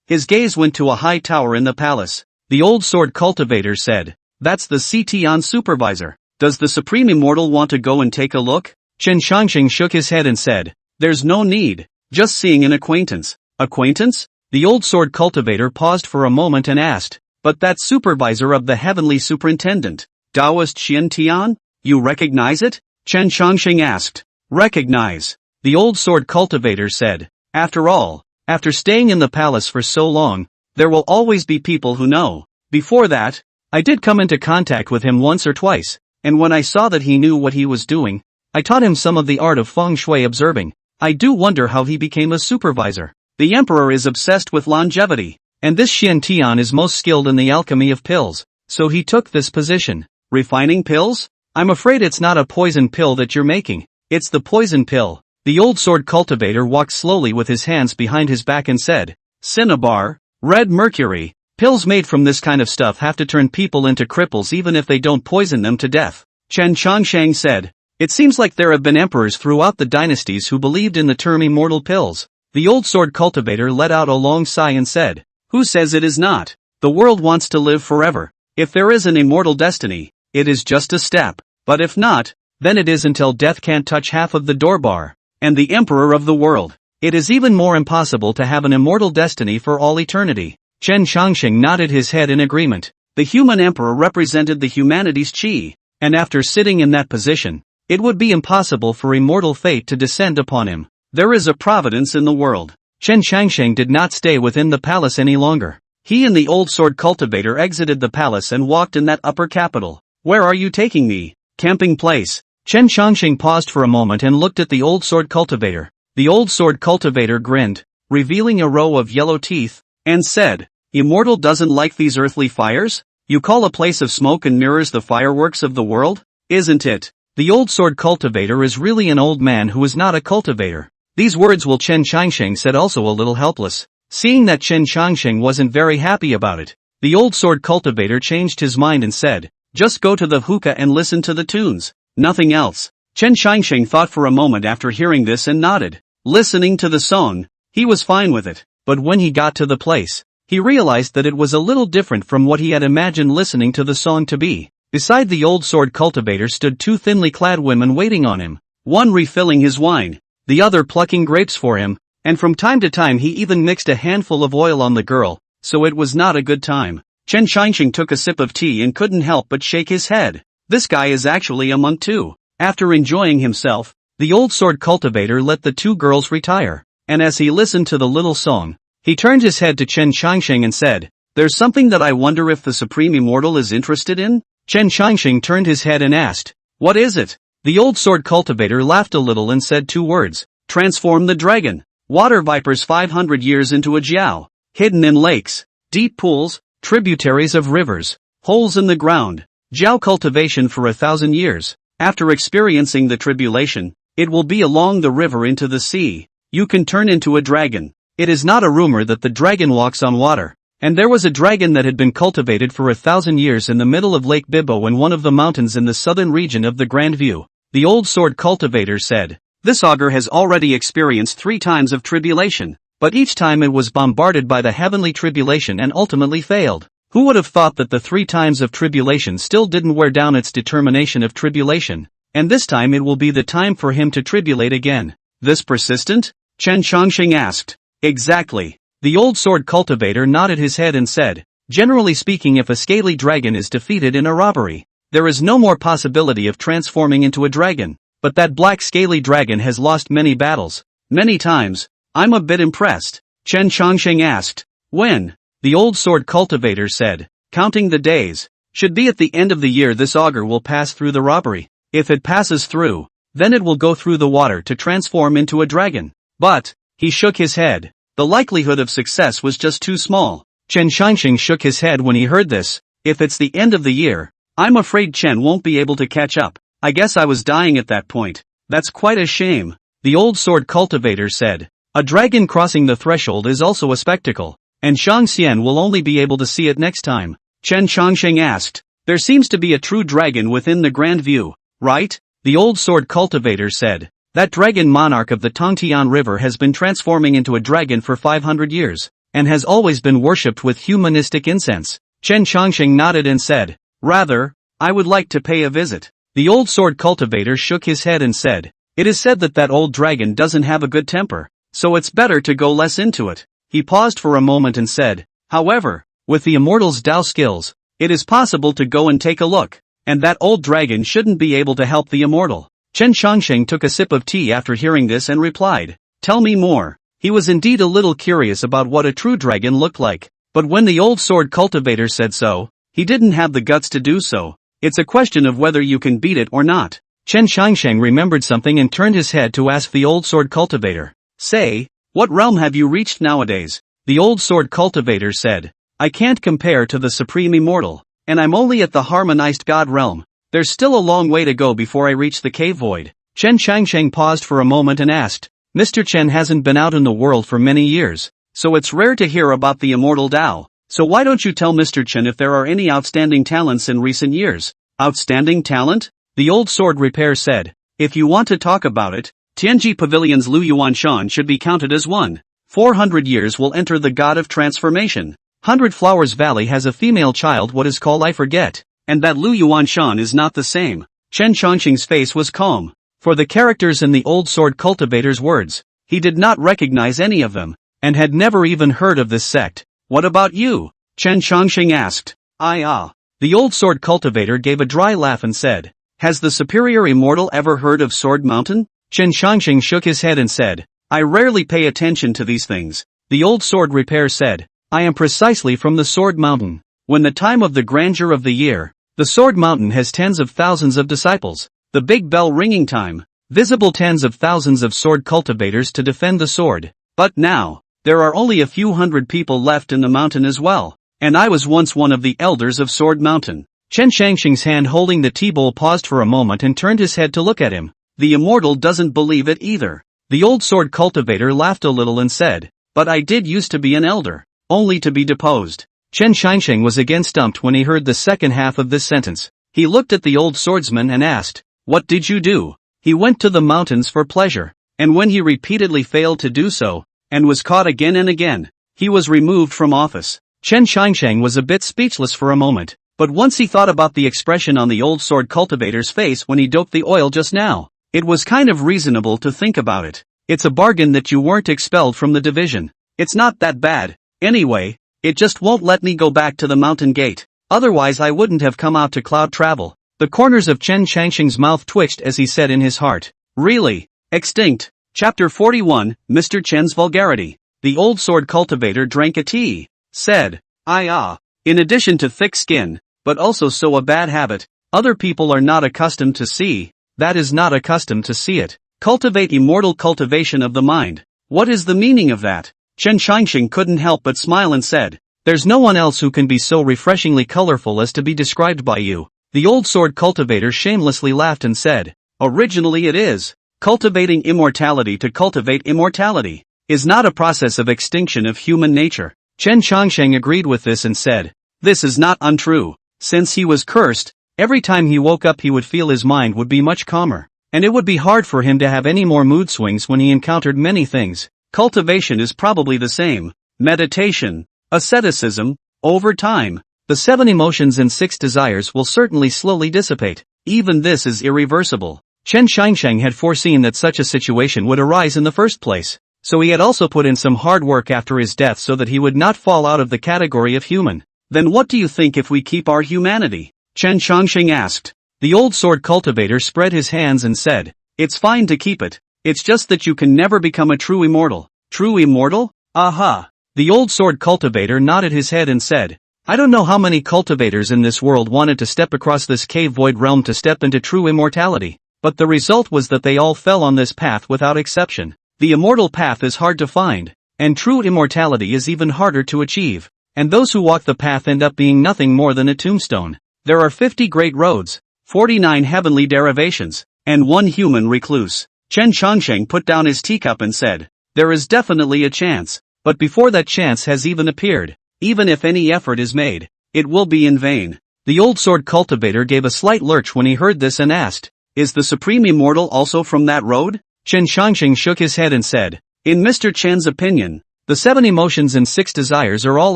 His gaze went to a high tower in the palace. The old sword cultivator said, That's the Cton supervisor. Does the Supreme Immortal want to go and take a look? Chen Shangsheng shook his head and said, There's no need. Just seeing an acquaintance. Acquaintance? The old sword cultivator paused for a moment and asked, But that supervisor of the heavenly superintendent, Taoist Xian Tian? You recognize it? Chen Shangsheng asked. Recognize? The old sword cultivator said, After all, after staying in the palace for so long, there will always be people who know. Before that, I did come into contact with him once or twice, and when I saw that he knew what he was doing, I taught him some of the art of feng shui observing. I do wonder how he became a supervisor. The emperor is obsessed with longevity, and this Xian Tian is most skilled in the alchemy of pills, so he took this position. Refining pills? I'm afraid it's not a poison pill that you're making. It's the poison pill. The old sword cultivator walked slowly with his hands behind his back and said, Cinnabar, red mercury, pills made from this kind of stuff have to turn people into cripples even if they don't poison them to death. Chen Shangsheng said, It seems like there have been emperors throughout the dynasties who believed in the term immortal pills. The old sword cultivator let out a long sigh and said, Who says it is not? The world wants to live forever. If there is an immortal destiny, it is just a step, but if not, then it is until death can't touch half of the doorbar. And the emperor of the world. It is even more impossible to have an immortal destiny for all eternity. Chen Shangsheng nodded his head in agreement. The human emperor represented the humanity's qi, and after sitting in that position, it would be impossible for immortal fate to descend upon him. There is a providence in the world. Chen Shangsheng did not stay within the palace any longer. He and the old sword cultivator exited the palace and walked in that upper capital. Where are you taking me? Camping place. Chen Shangsheng paused for a moment and looked at the old sword cultivator. The old sword cultivator grinned, revealing a row of yellow teeth, and said, Immortal doesn't like these earthly fires? You call a place of smoke and mirrors the fireworks of the world? Isn't it? The old sword cultivator is really an old man who is not a cultivator. These words will Chen Shangsheng said, also a little helpless. Seeing that Chen Shangsheng wasn't very happy about it, the old sword cultivator changed his mind and said, Just go to the hookah and listen to the tunes. Nothing else. Chen Shangsheng thought for a moment after hearing this and nodded. Listening to the song, he was fine with it, but when he got to the place, he realized that it was a little different from what he had imagined listening to the song to be. Beside the old sword cultivator stood two thinly clad women waiting on him, one refilling his wine, the other plucking grapes for him, and from time to time he even mixed a handful of oil on the girl, so it was not a good time. Chen Shangsheng took a sip of tea and couldn't help but shake his head. This guy is actually a monk too. After enjoying himself, the old sword cultivator let the two girls retire, and as he listened to the little song, he turned his head to Chen Shangsheng and said, There's something that I wonder if the Supreme Immortal is interested in? Chen Shangsheng turned his head and asked, What is it? The old sword cultivator laughed a little and said two words, Transform the dragon. Water vipers 500 years into a jiao, hidden in lakes, deep pools, tributaries of rivers, holes in the ground. Jiao cultivation for 1,000 years. After experiencing the tribulation, it will be along the river into the sea. You can turn into a dragon. It is not a rumor that the dragon walks on water. And there was a dragon that had been cultivated for 1,000 years in the middle of Lake Bibo in one of the mountains in the southern region of the Grand View. The old sword cultivator said, This augur has already experienced 3 times of tribulation, but each time it was bombarded by the heavenly tribulation and ultimately failed. Who would have thought that the 3 times of tribulation still didn't wear down its determination of tribulation, and this time it will be the time for him to tribulate again. This persistent? Chen Shangsheng asked. Exactly. The old sword cultivator nodded his head and said, Generally speaking, if a scaly dragon is defeated in a robbery, there is no more possibility of transforming into a dragon, but that black scaly dragon has lost many battles, many times. I'm a bit impressed. Chen Shangsheng asked. When? The old sword cultivator said, Counting the days. Should be at the end of the year this augur will pass through the robbery. If it passes through, Then it will go through the water to transform into a dragon. But, he shook his head. The likelihood of success was just too small. Chen Xiangxing shook his head when he heard this. If it's the end of the year, I'm afraid Chen won't be able to catch up. I guess I was dying at that point. That's quite a shame. The old sword cultivator said. A dragon crossing the threshold is also a spectacle, and Shang Xian will only be able to see it next time. Chen Xiangxing asked. There seems to be a true dragon within the grand view, right? The old sword cultivator said. That dragon monarch of the Tongtian River has been transforming into a dragon for 500 years, and has always been worshipped with humanistic incense. Chen Xiangxing nodded and said, rather, I would like to pay a visit. The old sword cultivator shook his head and said, it is said that old dragon doesn't have a good temper, so it's better to go less into it. He paused for a moment and said, however, with the immortal's Dao skills, it is possible to go and take a look, and that old dragon shouldn't be able to help the immortal. Chen Xiangxing took a sip of tea after hearing this and replied, tell me more. He was indeed a little curious about what a true dragon looked like, but when the old sword cultivator said so, he didn't have the guts to do so. It's a question of whether you can beat it or not. Chen Xiangxing remembered something and turned his head to ask the old sword cultivator. Say, what realm have you reached nowadays? The old sword cultivator said. I can't compare to the supreme immortal, and I'm only at the harmonized god realm. There's still a long way to go before I reach the cave void. Chen Xiangxing paused for a moment and asked, Mr. Chen hasn't been out in the world for many years, so it's rare to hear about the immortal Dao. So why don't you tell Mr. Chen if there are any outstanding talents in recent years? Outstanding talent? The old sword repair said. If you want to talk about it, Tianji Pavilion's Lu Yuanshan should be counted as one. 400 years will enter the god of transformation. 100 Flowers Valley has a female child what is called I forget. And that Lu Yuanshan is not the same. Chen Xiangxing's face was calm. For the characters in the old sword cultivator's words, he did not recognize any of them, and had never even heard of this sect. What about you? Chen Xiangxing asked. The old sword cultivator gave a dry laugh and said, has the superior immortal ever heard of Sword Mountain? Chen Xiangxing shook his head and said, I rarely pay attention to these things. The old sword repair said, I am precisely from the Sword Mountain. When the time of the grandeur of the year, the Sword Mountain has tens of thousands of disciples. The big bell ringing time, visible tens of thousands of sword cultivators to defend the sword. But now, there are only a few hundred people left in the mountain as well, and I was once one of the elders of Sword Mountain. Chen Xiangxing's hand holding the tea bowl paused for a moment and turned his head to look at him. The immortal doesn't believe it either. The old sword cultivator laughed a little and said, but I did used to be an elder, only to be deposed. Chen Xiangxing was again stumped when he heard the second half of this sentence. He looked at the old swordsman and asked, what did you do? He went to the mountains for pleasure, and when he repeatedly failed to do so, and was caught again and again, he was removed from office. Chen Xiangxing was a bit speechless for a moment, but once he thought about the expression on the old sword cultivator's face when he doped the oil just now, it was kind of reasonable to think about it. It's a bargain that you weren't expelled from the division. It's not that bad. Anyway, it just won't let me go back to the mountain gate. Otherwise I wouldn't have come out to cloud travel. The corners of Chen Xiangxing's mouth twitched as he said in his heart, really? Extinct. Chapter 41, Mr. Chen's Vulgarity. The old sword cultivator drank a tea, said, in addition to thick skin, but also so a bad habit, other people are not accustomed to see, that is not accustomed to see it. Cultivate immortal cultivation of the mind. What is the meaning of that? Chen Xiangxing couldn't help but smile and said, there's no one else who can be so refreshingly colorful as to be described by you. The old sword cultivator shamelessly laughed and said, originally it is. Cultivating immortality to cultivate immortality is not a process of extinction of human nature. Chen Xiangxing agreed with this and said, this is not untrue. Since he was cursed, every time he woke up he would feel his mind would be much calmer, and it would be hard for him to have any more mood swings when he encountered many things. Cultivation is probably the same. Meditation, asceticism, over time, the 7 emotions and 6 desires will certainly slowly dissipate. Even this is irreversible. Chen Xiangxing had foreseen that such a situation would arise in the first place, so he had also put in some hard work after his death so that he would not fall out of the category of human. Then what do you think if we keep our humanity? Chen Xiangxing asked. The old sword cultivator spread his hands and said, it's fine to keep it. It's just that you can never become a true immortal. True immortal? The old sword cultivator nodded his head and said, I don't know how many cultivators in this world wanted to step across this cave void realm to step into true immortality, But the result was that they all fell on this path without exception. The immortal path is hard to find, and true immortality is even harder to achieve. And those who walk the path end up being nothing more than a tombstone. There are 50 great roads, 49 heavenly derivations, and 1 human recluse. Chen Changsheng put down his teacup and said, "There is definitely a chance, but before that chance has even appeared, even if any effort is made, it will be in vain." The old sword cultivator gave a slight lurch when he heard this and asked, "Is the supreme immortal also from that road?" Chen Changsheng shook his head and said, "In Mr. Chen's opinion, the 7 emotions and 6 desires are all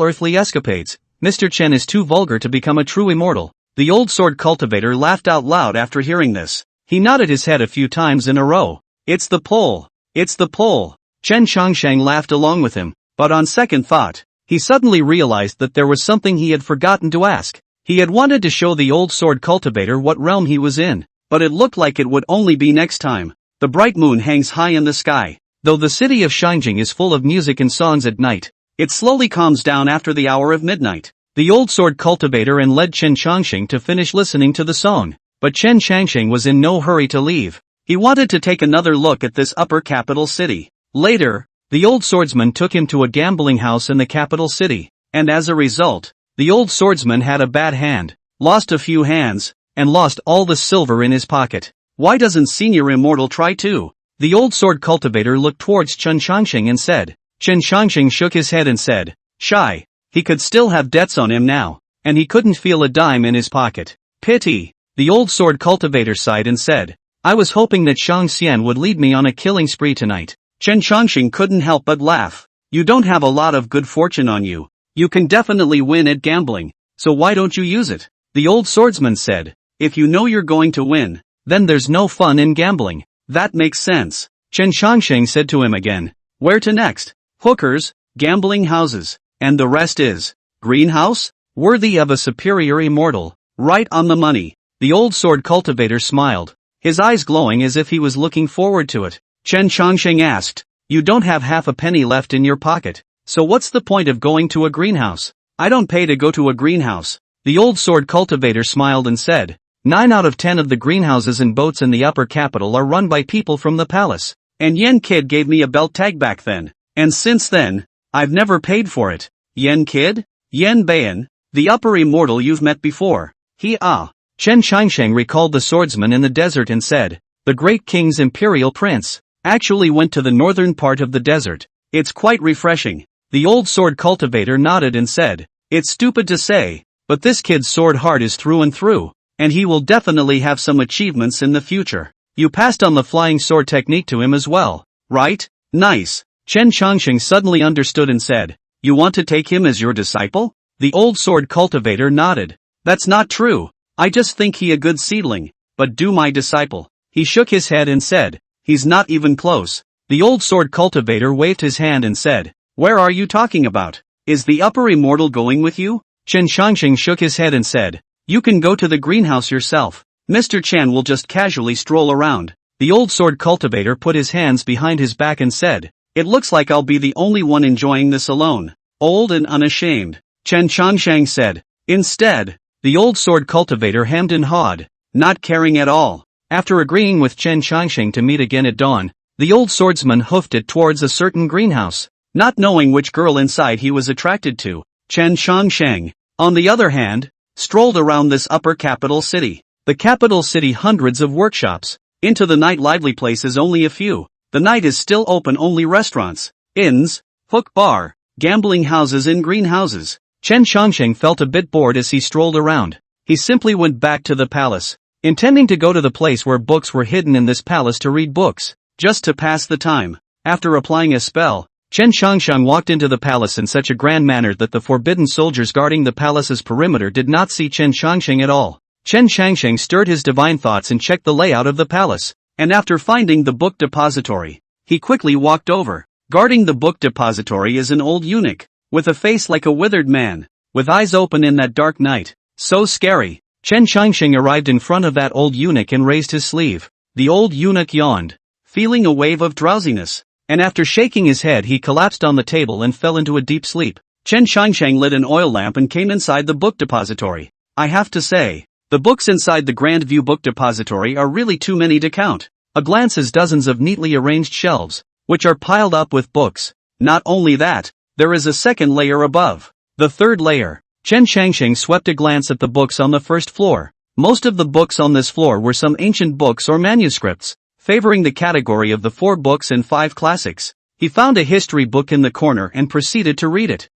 earthly escapades. Mr. Chen is too vulgar to become a true immortal." The old sword cultivator laughed out loud after hearing this. He nodded his head a few times in a row. "It's the pole! It's the pole!" Chen Changsheng laughed along with him, but on second thought, he suddenly realized that there was something he had forgotten to ask. He had wanted to show the old sword cultivator what realm he was in, but it looked like it would only be next time. The bright moon hangs high in the sky. Though the city of Shanjing is full of music and songs at night, it slowly calms down after the hour of midnight. The old sword cultivator and led Chen Changsheng to finish listening to the song, but Chen Changsheng was in no hurry to leave. He wanted to take another look at this upper capital city. Later, the old swordsman took him to a gambling house in the capital city, and as a result, the old swordsman had a bad hand, lost a few hands, and lost all the silver in his pocket. Why doesn't Senior Immortal try too? The old sword cultivator looked towards Chen Changsheng and said. Chen Changsheng shook his head and said, "Shy. He could still have debts on him now, and he couldn't feel a dime in his pocket. Pity." The old sword cultivator sighed and said, "I was hoping that Shang Xian would lead me on a killing spree tonight." Chen Changsheng couldn't help but laugh. "You don't have a lot of good fortune on you. You can definitely win at gambling, so why don't you use it?" The old swordsman said, "If you know you're going to win, then there's no fun in gambling." "That makes sense." Chen Changsheng said to him again, "Where to next? Hookers, gambling houses, and the rest is greenhouse? Worthy of a superior immortal. Right on the money." The old sword cultivator smiled, his eyes glowing as if he was looking forward to it. Chen Changsheng asked, "You don't have half a penny left in your pocket, so what's the point of going to a greenhouse?" "I don't pay to go to a greenhouse." The old sword cultivator smiled and said, 9 out of 10 of the greenhouses and boats in the upper capital are run by people from the palace. And Yen Kid gave me a belt tag back then. And since then, I've never paid for it." "Yen Kid? Yen Bayan, the upper immortal you've met before." Chen Changsheng recalled the swordsman in the desert and said, "The great king's imperial prince actually went to the northern part of the desert. It's quite refreshing." The old sword cultivator nodded and said, "It's stupid to say, but this kid's sword heart is through and through, and he will definitely have some achievements in the future. You passed on the flying sword technique to him as well, right? Nice." Chen Changsheng suddenly understood and said, "You want to take him as your disciple?" The old sword cultivator nodded. "That's not true. I just think he a good seedling, but do my disciple." He shook his head and said, "He's not even close." The old sword cultivator waved his hand and said, "Where are you talking about? Is the upper immortal going with you?" Chen Changsheng shook his head and said, "You can go to the greenhouse yourself. Mr. Chen will just casually stroll around." The old sword cultivator put his hands behind his back and said, "It looks like I'll be the only one enjoying this alone. Old and unashamed." Chen Changsheng said. Instead, the old sword cultivator hemmed and hawed, not caring at all. After agreeing with Chen Changsheng to meet again at dawn, the old swordsman hoofed it towards a certain greenhouse, not knowing which girl inside he was attracted to. Chen Changsheng, on the other hand, strolled around this upper capital city. The capital city hundreds of workshops. Into the night lively places only a few. The night is still open only restaurants, inns, hook bar, gambling houses and greenhouses. Chen Changsheng felt a bit bored as he strolled around. He simply went back to the palace, intending to go to the place where books were hidden in this palace to read books, just to pass the time. After applying a spell, Chen Changsheng walked into the palace in such a grand manner that the forbidden soldiers guarding the palace's perimeter did not see Chen Changsheng at all. Chen Changsheng stirred his divine thoughts and checked the layout of the palace, and after finding the book depository, he quickly walked over. Guarding the book depository is an old eunuch, with a face like a withered man, with eyes open in that dark night. So scary. Chen Changsheng arrived in front of that old eunuch and raised his sleeve. The old eunuch yawned, feeling a wave of drowsiness, and after shaking his head he collapsed on the table and fell into a deep sleep. Chen Changsheng lit an oil lamp and came inside the book depository. I have to say, The books inside the Grand View book depository are really too many to count. A glance is dozens of neatly arranged shelves, which are piled up with books. Not only that, there is a second layer above. The third layer. Chen Shangsheng swept a glance at the books on the first floor. Most of the books on this floor were some ancient books or manuscripts, favoring the category of the 4 books and 5 classics. He found a history book in the corner and proceeded to read it.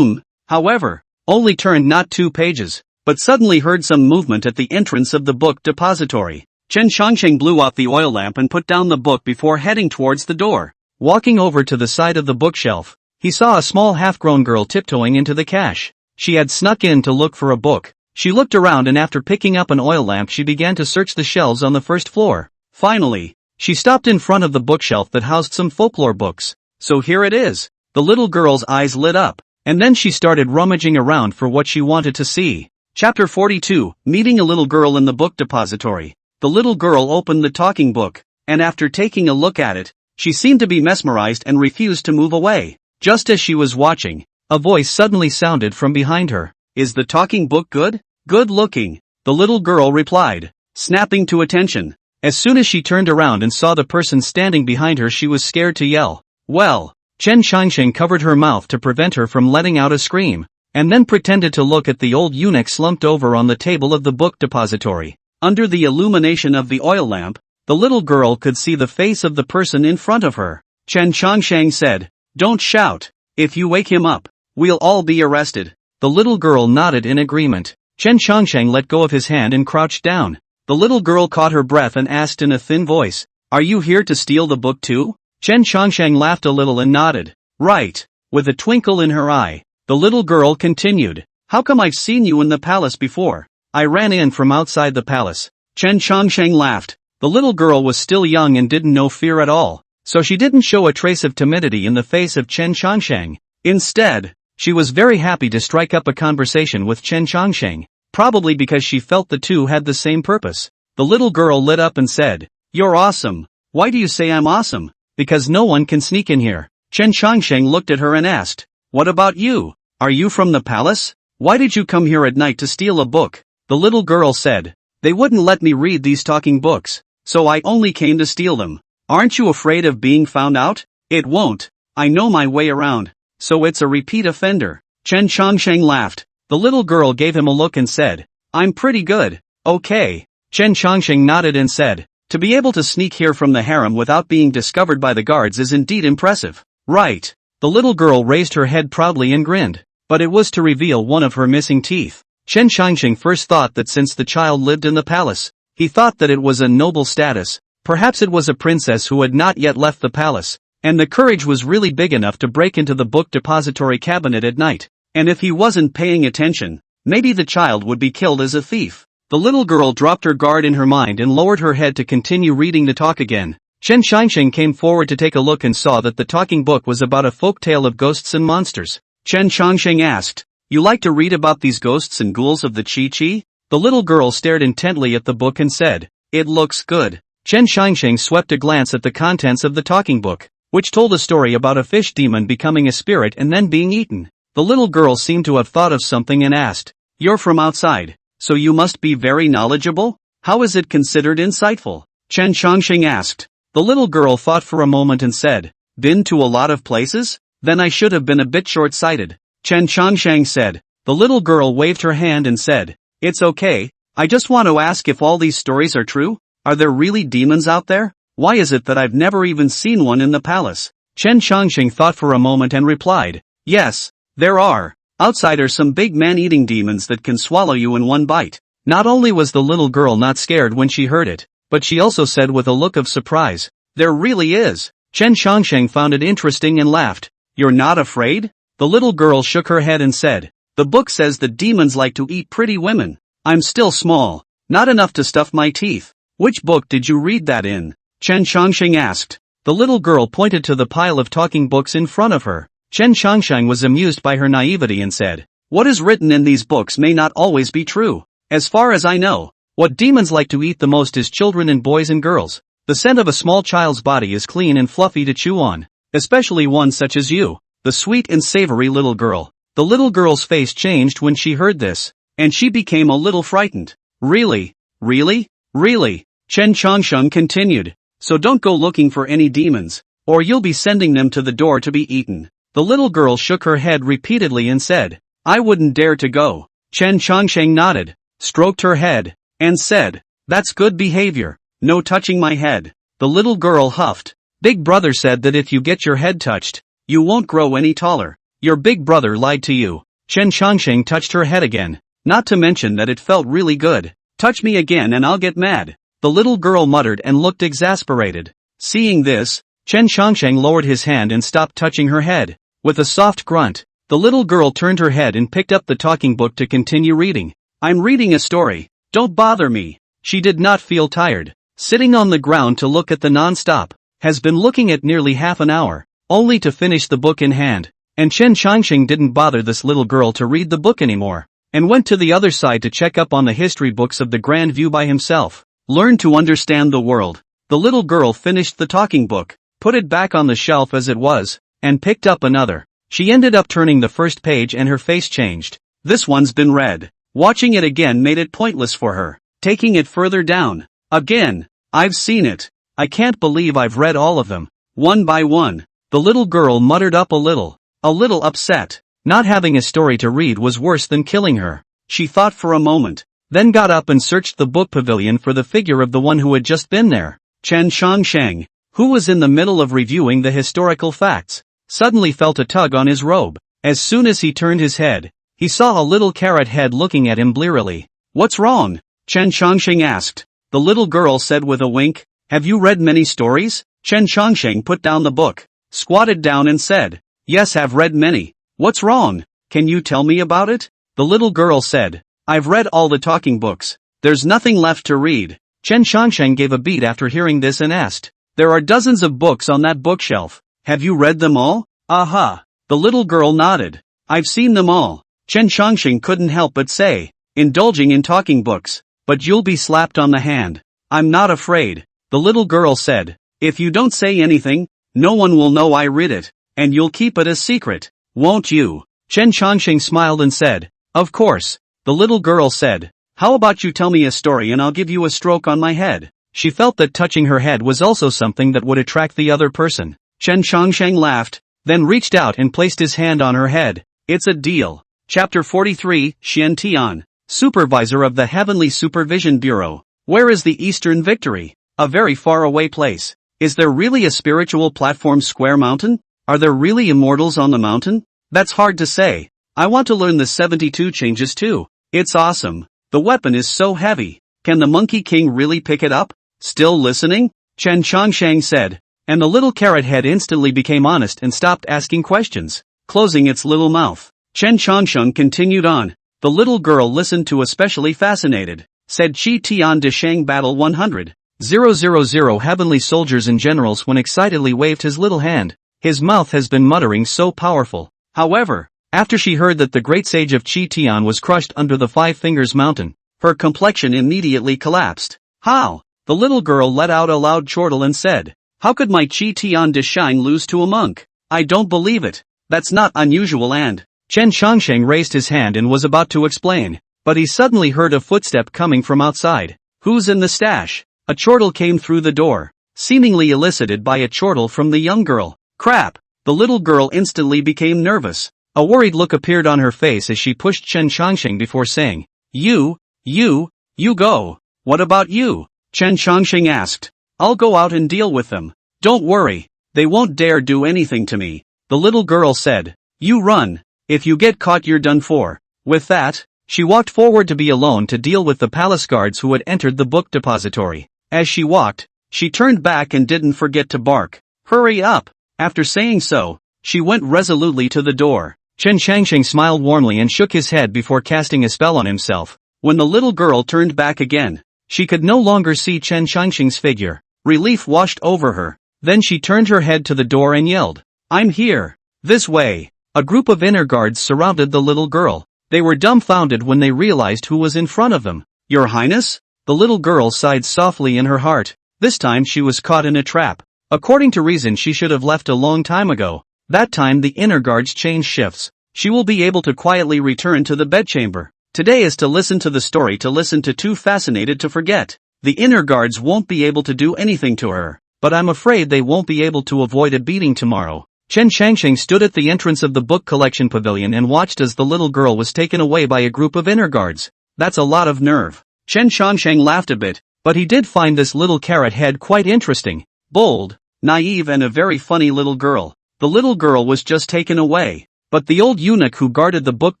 However, only turned not 2 pages, but suddenly heard some movement at the entrance of the book depository. Chen Shangsheng blew out the oil lamp and put down the book before heading towards the door. Walking over to the side of the bookshelf, he saw a small half-grown girl tiptoeing into the cache. She had snuck in to look for a book. She looked around and after picking up an oil lamp she began to search the shelves on the first floor. Finally, she stopped in front of the bookshelf that housed some folklore books. So here it is. The little girl's eyes lit up, and then she started rummaging around for what she wanted to see. Chapter 42, Meeting a Little Girl in the Book Depository. The little girl opened the talking book, and after taking a look at it, she seemed to be mesmerized and refused to move away. Just as she was watching, a voice suddenly sounded from behind her. Is the talking book good? Good looking, the little girl replied, snapping to attention. As soon as she turned around and saw the person standing behind her she was scared to yell. Well, Chen Shangsheng covered her mouth to prevent her from letting out a scream, and then pretended to look at the old eunuch slumped over on the table of the book depository. Under the illumination of the oil lamp, the little girl could see the face of the person in front of her. Chen Shangsheng said, Don't shout. If you wake him up, we'll all be arrested. The little girl nodded in agreement. Chen Shangsheng let go of his hand and crouched down. The little girl caught her breath and asked in a thin voice, Are you here to steal the book too? Chen Shangsheng laughed a little and nodded. Right. With a twinkle in her eye, the little girl continued, How come I've seen you in the palace before? I ran in from outside the palace. Chen Shangsheng laughed. The little girl was still young and didn't know fear at all, so she didn't show a trace of timidity in the face of Chen Shangsheng. Instead, she was very happy to strike up a conversation with Chen Shangsheng, probably because she felt the two had the same purpose. The little girl lit up and said, You're awesome. Why do you say I'm awesome? Because no one can sneak in here. Chen Shangsheng looked at her and asked, What about you? Are you from the palace? Why did you come here at night to steal a book? The little girl said, They wouldn't let me read these talking books, so I only came to steal them. Aren't you afraid of being found out? It won't. I know my way around. So it's a repeat offender. Chen Shangsheng laughed. The little girl gave him a look and said, I'm pretty good. Okay. Chen Shangsheng nodded and said, To be able to sneak here from the harem without being discovered by the guards is indeed impressive. Right. The little girl raised her head proudly and grinned, but it was to reveal one of her missing teeth. Chen Shangsheng first thought that since the child lived in the palace, he thought that it was a noble status. Perhaps it was a princess who had not yet left the palace, and the courage was really big enough to break into the book depository cabinet at night. And if he wasn't paying attention, maybe the child would be killed as a thief. The little girl dropped her guard in her mind and lowered her head to continue reading the talk again. Chen Shangsheng came forward to take a look and saw that the talking book was about a folk tale of ghosts and monsters. Chen Shangsheng asked, You like to read about these ghosts and ghouls of the Chi-Chi? The little girl stared intently at the book and said, It looks good. Chen Shangsheng swept a glance at the contents of the talking book, which told a story about a fish demon becoming a spirit and then being eaten. The little girl seemed to have thought of something and asked, You're from outside, so you must be very knowledgeable? How is it considered insightful? Chen Shangsheng asked. The little girl thought for a moment and said, Been to a lot of places? Then I should have been a bit short-sighted. Chen Shangsheng said. The little girl waved her hand and said, It's okay, I just want to ask if all these stories are true? Are there really demons out there? Why is it that I've never even seen one in the palace? Chen Shangsheng thought for a moment and replied, Yes, there are. Outside are some big man-eating demons that can swallow you in one bite. Not only was the little girl not scared when she heard it, but she also said with a look of surprise, There really is. Chen Shangsheng found it interesting and laughed. You're not afraid? The little girl shook her head and said, The book says that demons like to eat pretty women. I'm still small, not enough to stuff my teeth. Which book did you read that in? Chen Shangsheng asked. The little girl pointed to the pile of talking books in front of her. Chen Shangsheng was amused by her naivety and said, What is written in these books may not always be true. As far as I know, what demons like to eat the most is children and boys and girls. The scent of a small child's body is clean and fluffy to chew on, especially one such as you, the sweet and savory little girl. The little girl's face changed when she heard this, and she became a little frightened. Really? Really? Really? Chen Changsheng continued. So don't go looking for any demons, or you'll be sending them to the door to be eaten. The little girl shook her head repeatedly and said, I wouldn't dare to go. Chen Changsheng nodded, stroked her head, and said, That's good behavior. No touching my head. The little girl huffed. Big brother said that if you get your head touched, you won't grow any taller. Your big brother lied to you. Chen Changsheng touched her head again, not to mention that it felt really good. Touch me again and I'll get mad. The little girl muttered and looked exasperated. Seeing this, Chen Changsheng lowered his hand and stopped touching her head. With a soft grunt, the little girl turned her head and picked up the talking book to continue reading. I'm reading a story. Don't bother me. She did not feel tired. Sitting on the ground to look at the non-stop, has been looking at nearly half an hour, only to finish the book in hand. And Chen Changsheng didn't bother this little girl to read the book anymore, and went to the other side to check up on the history books of the Grand View by himself. Learn to understand the world. The little girl finished the talking book, put it back on the shelf as it was, and picked up another. She ended up turning the first page and her face changed. This one's been read. Watching it again made it pointless for her. Taking it further down. Again. I've seen it. I can't believe I've read all of them. One by one. The little girl muttered up a little upset. Not having a story to read was worse than killing her. She thought for a moment, then got up and searched the book pavilion for the figure of the one who had just been there. Chen Changsheng, who was in the middle of reviewing the historical facts, suddenly felt a tug on his robe. As soon as he turned his head, he saw a little carrot head looking at him blearily. What's wrong? Chen Changsheng asked. The little girl said with a wink, Have you read many stories? Chen Changsheng put down the book, squatted down and said, Yes, have read many. What's wrong? Can you tell me about it? The little girl said, I've read all the talking books. There's nothing left to read. Chen Changsheng gave a beat after hearing this and asked, There are dozens of books on that bookshelf. Have you read them all? Aha. The little girl nodded. I've seen them all. Chen Changsheng couldn't help but say, Indulging in talking books. But you'll be slapped on the hand. I'm not afraid. The little girl said, If you don't say anything, no one will know I read it, and you'll keep it a secret, won't you? Chen Changsheng smiled and said, Of course. The little girl said, How about you tell me a story and I'll give you a stroke on my head? She felt that touching her head was also something that would attract the other person. Chen Changsheng laughed, then reached out and placed his hand on her head. It's a deal. Chapter 43, Xian Tian, Supervisor of the Heavenly Supervision Bureau. Where is the Eastern Victory? A very far away place. Is there really a spiritual platform Square Mountain? Are there really immortals on the mountain? That's hard to say. I want to learn the 72 changes too. It's awesome. The weapon is so heavy. Can the Monkey King really pick it up? Still listening? Chen Changsheng said. And the little carrot head instantly became honest and stopped asking questions, closing its little mouth. Chen Changsheng continued on. The little girl listened to especially fascinated. Said Qi Tian de Shang Battle 100. 000 Heavenly soldiers and generals when excitedly waved his little hand. His mouth has been muttering so powerful. However, after she heard that the great sage of Qi Tian was crushed under the Five Fingers Mountain, her complexion immediately collapsed. How? The little girl let out a loud chortle and said, How could my Qi Tian de Shang lose to a monk? I don't believe it. That's not unusual and... Chen Changsheng raised his hand and was about to explain, but he suddenly heard a footstep coming from outside. Who's in the stash? A chortle came through the door, seemingly elicited by a chortle from the young girl. Crap! The little girl instantly became nervous. A worried look appeared on her face as she pushed Chen Changsheng before saying, You go. What about you? Chen Changsheng asked. I'll go out and deal with them. Don't worry. They won't dare do anything to me. The little girl said. You run. If you get caught you're done for. With that, she walked forward to be alone to deal with the palace guards who had entered the book depository. As she walked, she turned back and didn't forget to bark. Hurry up! After saying so, she went resolutely to the door. Chen Changsheng smiled warmly and shook his head before casting a spell on himself. When the little girl turned back again, she could no longer see Chen Changsheng's figure. Relief washed over her. Then she turned her head to the door and yelled, I'm here. This way. A group of inner guards surrounded the little girl. They were dumbfounded when they realized who was in front of them. Your Highness? The little girl sighed softly in her heart. This time she was caught in a trap. According to reason she should have left a long time ago. That time the inner guards changed shifts. She will be able to quietly return to the bedchamber. Today is to listen to the story to listen to too fascinated to forget. The inner guards won't be able to do anything to her, but I'm afraid they won't be able to avoid a beating tomorrow. Chen Shangsheng stood at the entrance of the book collection pavilion and watched as the little girl was taken away by a group of inner guards. That's a lot of nerve. Chen Shangsheng laughed a bit, but he did find this little carrot head quite interesting, bold, naive and a very funny little girl. The little girl was just taken away, but the old eunuch who guarded the book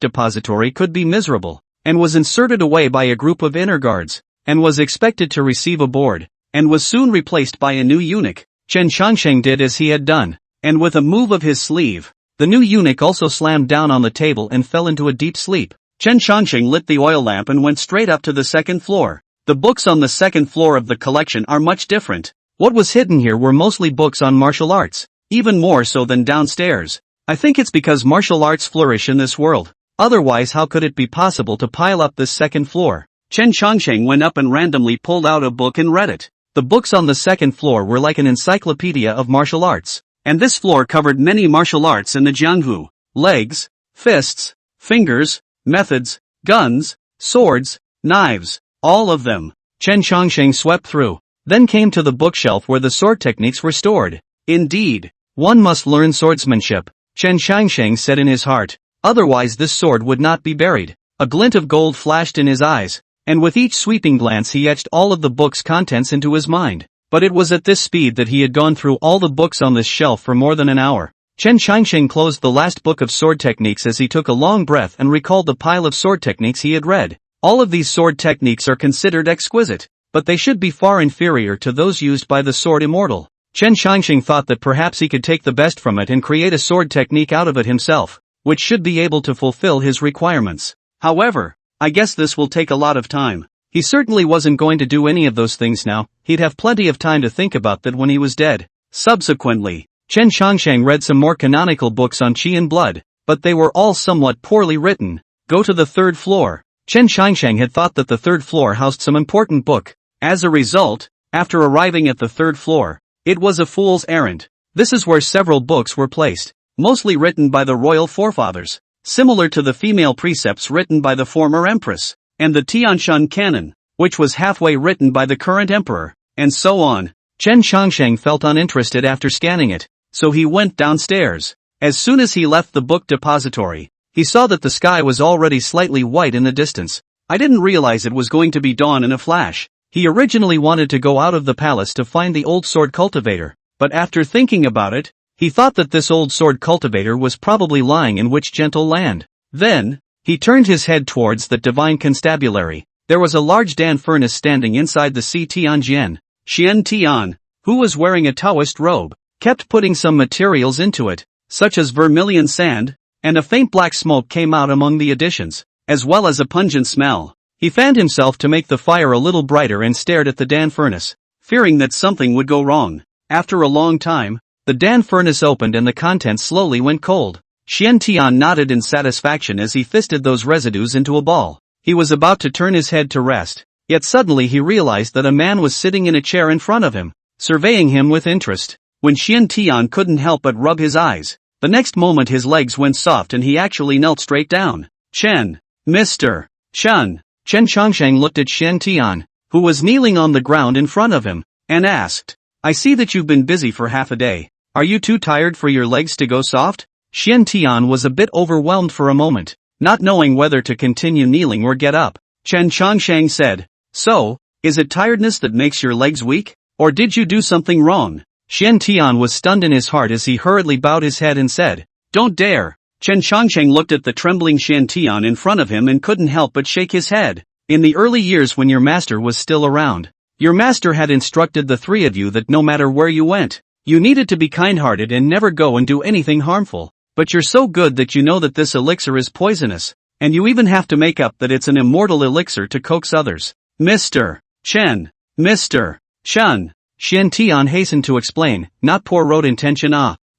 depository could be miserable, and was inserted away by a group of inner guards, and was expected to receive a board, and was soon replaced by a new eunuch. Chen Shangsheng did as he had done. And with a move of his sleeve, the new eunuch also slammed down on the table and fell into a deep sleep. Chen Shangsheng lit the oil lamp and went straight up to the second floor. The books on the second floor of the collection are much different. What was hidden here were mostly books on martial arts, even more so than downstairs. I think it's because martial arts flourish in this world. Otherwise, how could it be possible to pile up this second floor? Chen Shangsheng went up and randomly pulled out a book and read it. The books on the second floor were like an encyclopedia of martial arts. And this floor covered many martial arts in the jianghu: legs, fists, fingers, methods, guns, swords, knives, all of them. Chen Shangsheng swept through, then came to the bookshelf where the sword techniques were stored. Indeed, one must learn swordsmanship, Chen Shangsheng said in his heart, otherwise this sword would not be buried. A glint of gold flashed in his eyes, and with each sweeping glance he etched all of the book's contents into his mind. But it was at this speed that he had gone through all the books on this shelf for more than an hour. Chen Shangsheng closed the last book of sword techniques as he took a long breath and recalled the pile of sword techniques he had read. All of these sword techniques are considered exquisite, but they should be far inferior to those used by the sword immortal. Chen Shangsheng thought that perhaps he could take the best from it and create a sword technique out of it himself, which should be able to fulfill his requirements. However, I guess this will take a lot of time. He certainly wasn't going to do any of those things now. He'd have plenty of time to think about that when he was dead. Subsequently, Chen Shangsheng read some more canonical books on qi and blood, but they were all somewhat poorly written. Go to the third floor. Chen Shangsheng had thought that the third floor housed some important book. As a result, after arriving at the third floor, it was a fool's errand. This is where several books were placed, mostly written by the royal forefathers, similar to the female precepts written by the former empress, and the Tianshan canon, which was halfway written by the current emperor, and so on. Chen Shangsheng felt uninterested after scanning it, so he went downstairs. As soon as he left the book depository, he saw that the sky was already slightly white in the distance. I didn't realize it was going to be dawn in a flash. He originally wanted to go out of the palace to find the old sword cultivator, but after thinking about it, he thought that this old sword cultivator was probably lying in which gentle land. Then, he turned his head towards that divine constabulary. There was a large Dan furnace standing inside the Si Tianjian. Xian Tian, who was wearing a Taoist robe, kept putting some materials into it, such as vermilion sand, and a faint black smoke came out among the additions, as well as a pungent smell. He fanned himself to make the fire a little brighter and stared at the Dan furnace, fearing that something would go wrong. After a long time, the Dan furnace opened and the contents slowly went cold. Xian Tian nodded in satisfaction as he fisted those residues into a ball. He was about to turn his head to rest, yet suddenly he realized that a man was sitting in a chair in front of him, surveying him with interest. When Xian Tian couldn't help but rub his eyes, the next moment his legs went soft and he actually knelt straight down. Chen, Mr. Chen. Chen Shangsheng looked at Xian Tian, who was kneeling on the ground in front of him, and asked, I see that you've been busy for half a day. Are you too tired for your legs to go soft? Xian Tian was a bit overwhelmed for a moment, not knowing whether to continue kneeling or get up. Chen Shangsheng said, so, is it tiredness that makes your legs weak? Or did you do something wrong? Xian Tian was stunned in his heart as he hurriedly bowed his head and said, don't dare. Chen Shangsheng looked at the trembling Xian Tian in front of him and couldn't help but shake his head. In the early years when your master was still around, your master had instructed the three of you that no matter where you went, you needed to be kind-hearted and never go and do anything harmful. But you're so good that you know that this elixir is poisonous, and you even have to make up that it's an immortal elixir to coax others. Mr. Chen. Mr. Chen. Xian Tian hastened to explain, not pour road intention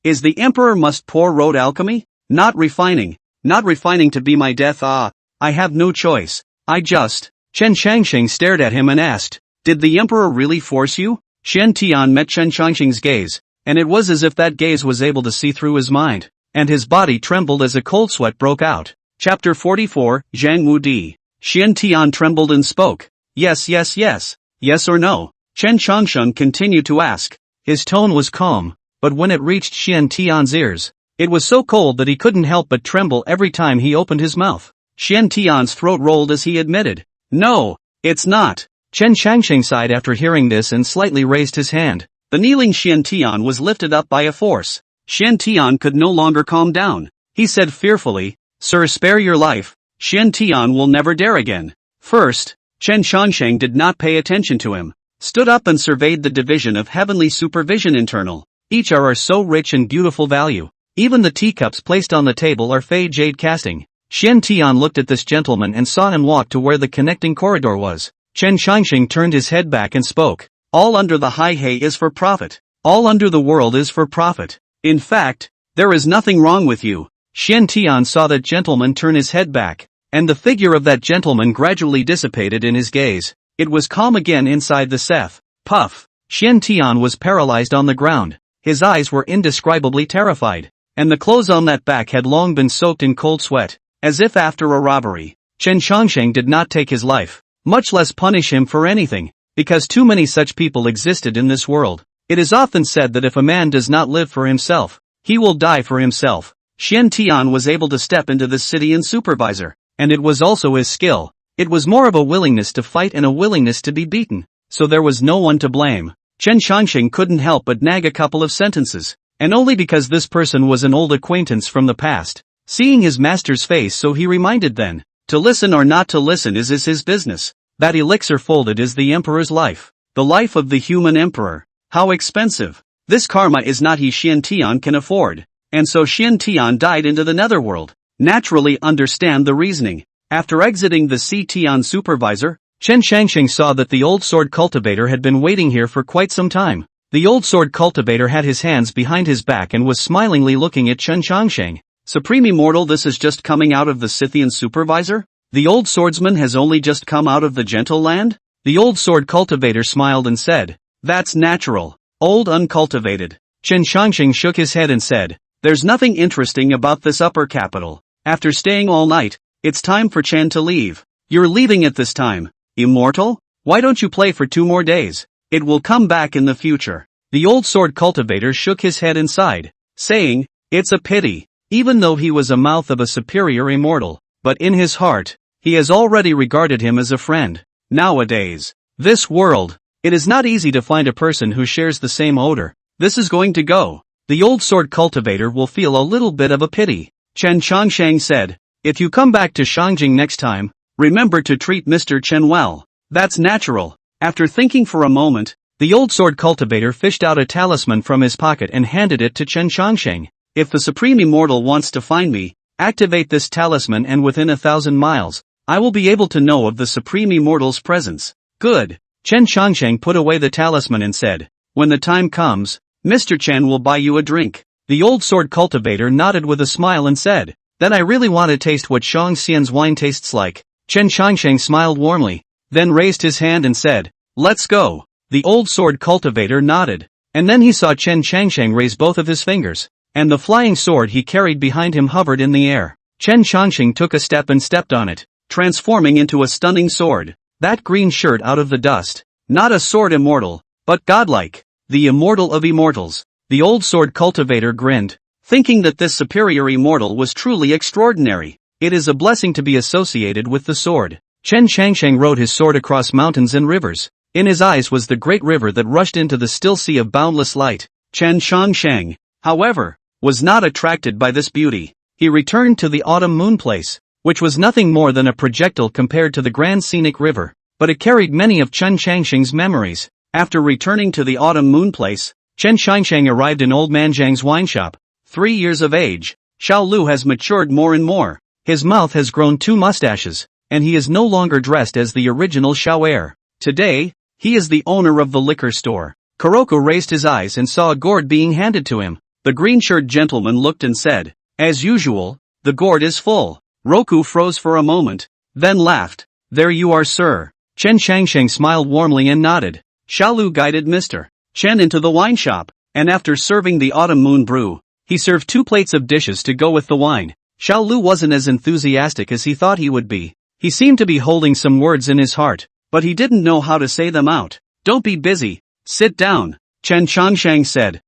Is the emperor must pour road alchemy? Not refining to be my death I have no choice. Chen Shangsheng stared at him and asked, did the emperor really force you? Xian Tian met Chen Shangsheng's gaze, and it was as if that gaze was able to see through his mind, and his body trembled as a cold sweat broke out. Chapter 44, Zhang Wu Di. Xian Tian trembled and spoke. Yes, yes, yes. Yes or no? Chen Changsheng continued to ask. His tone was calm, but when it reached Xian Tian's ears, it was so cold that he couldn't help but tremble every time he opened his mouth. Xian Tian's throat rolled as he admitted. No, it's not. Chen Changsheng sighed after hearing this and slightly raised his hand. The kneeling Xian Tian was lifted up by a force. Xian Tian could no longer calm down. He said fearfully, Sir, spare your life. Xian Tian will never dare again. First, Chen Changsheng did not pay attention to him. Stood up and surveyed the division of heavenly supervision internal. Each are so rich and beautiful value. Even the teacups placed on the table are fey jade casting. Xian Tian looked at this gentleman and saw him walk to where the connecting corridor was. Chen Changsheng turned his head back and spoke. All under the high hay is for profit. All under the world is for profit. In fact, there is nothing wrong with you. Xian Tian saw that gentleman turn his head back, and the figure of that gentleman gradually dissipated in his gaze. It was calm again inside the Seth. Puff. Xian Tian was paralyzed on the ground. His eyes were indescribably terrified, and the clothes on that back had long been soaked in cold sweat, as if after a robbery. Chen Changsheng did not take his life, much less punish him for anything, because too many such people existed in this world. It is often said that if a man does not live for himself, he will die for himself. Xian Tian was able to step into this city and supervisor, and it was also his skill. It was more of a willingness to fight and a willingness to be beaten, so there was no one to blame. Chen Changsheng couldn't help but nag a couple of sentences, and only because this person was an old acquaintance from the past. Seeing his master's face, so he reminded then, to listen or not to listen is his business. That elixir folded is the emperor's life. The life of the human emperor. How expensive. This karma is not he Xian Tian can afford. And so Xian Tian died into the netherworld. Naturally understand the reasoning. After exiting the C Tian supervisor, Chen Changsheng saw that the old sword cultivator had been waiting here for quite some time. The old sword cultivator had his hands behind his back and was smilingly looking at Chen Changsheng. Supreme Immortal, this is just coming out of the Scythian supervisor? The old swordsman has only just come out of the gentle land? The old sword cultivator smiled and said, That's natural. Old uncultivated. Chen Changsheng shook his head and said, There's nothing interesting about this upper capital. After staying all night, it's time for Chen to leave. You're leaving at this time. Immortal? Why don't you play for 2 more days? It will come back in the future. The old sword cultivator shook his head and sighed, saying, It's a pity. Even though he was a mouth of a superior immortal, but in his heart, he has already regarded him as a friend. Nowadays, this world, it is not easy to find a person who shares the same odor. This is going to go. The old sword cultivator will feel a little bit of a pity. Chen Changsheng said, If you come back to Shangjing next time, remember to treat Mr. Chen well. That's natural. After thinking for a moment, the old sword cultivator fished out a talisman from his pocket and handed it to Chen Changsheng. If the Supreme Immortal wants to find me, activate this talisman and within 1,000 miles, I will be able to know of the Supreme Immortal's presence. Good. Chen Changsheng put away the talisman and said, When the time comes, Mr. Chen will buy you a drink. The old sword cultivator nodded with a smile and said, Then I really want to taste what Shang Xian's wine tastes like. Chen Changsheng smiled warmly, then raised his hand and said, Let's go. The old sword cultivator nodded, and then he saw Chen Changsheng raise both of his fingers, and the flying sword he carried behind him hovered in the air. Chen Changsheng took a step and stepped on it, transforming into a stunning sword. That green shirt out of the dust. Not a sword immortal, but godlike. The immortal of immortals. The old sword cultivator grinned, thinking that this superior immortal was truly extraordinary. It is a blessing to be associated with the sword. Chen Changsheng rode his sword across mountains and rivers. In his eyes was the great river that rushed into the still sea of boundless light. Chen Changsheng, however, was not attracted by this beauty. He returned to the autumn moon place, which was nothing more than a projectile compared to the grand scenic river, but it carried many of Chen Changsheng's memories. After returning to the autumn moon place, Chen Changsheng arrived in old man Zhang's wine shop. 3 years of age, Xiao Lu has matured more and more. His mouth has grown 2 mustaches, and he is no longer dressed as the original Xiao heir. Today, he is the owner of the liquor store. Kuroko raised his eyes and saw a gourd being handed to him. The green-shirt gentleman looked and said, As usual, the gourd is full. Roku froze for a moment, then laughed. There you are, sir. Chen Changsheng smiled warmly and nodded. Xiao Lu guided Mr. Chen into the wine shop, and after serving the autumn moon brew, he served 2 plates of dishes to go with the wine. Xiao Lu wasn't as enthusiastic as he thought he would be. He seemed to be holding some words in his heart, but he didn't know how to say them out. Don't be busy. Sit down, Chen Changsheng said.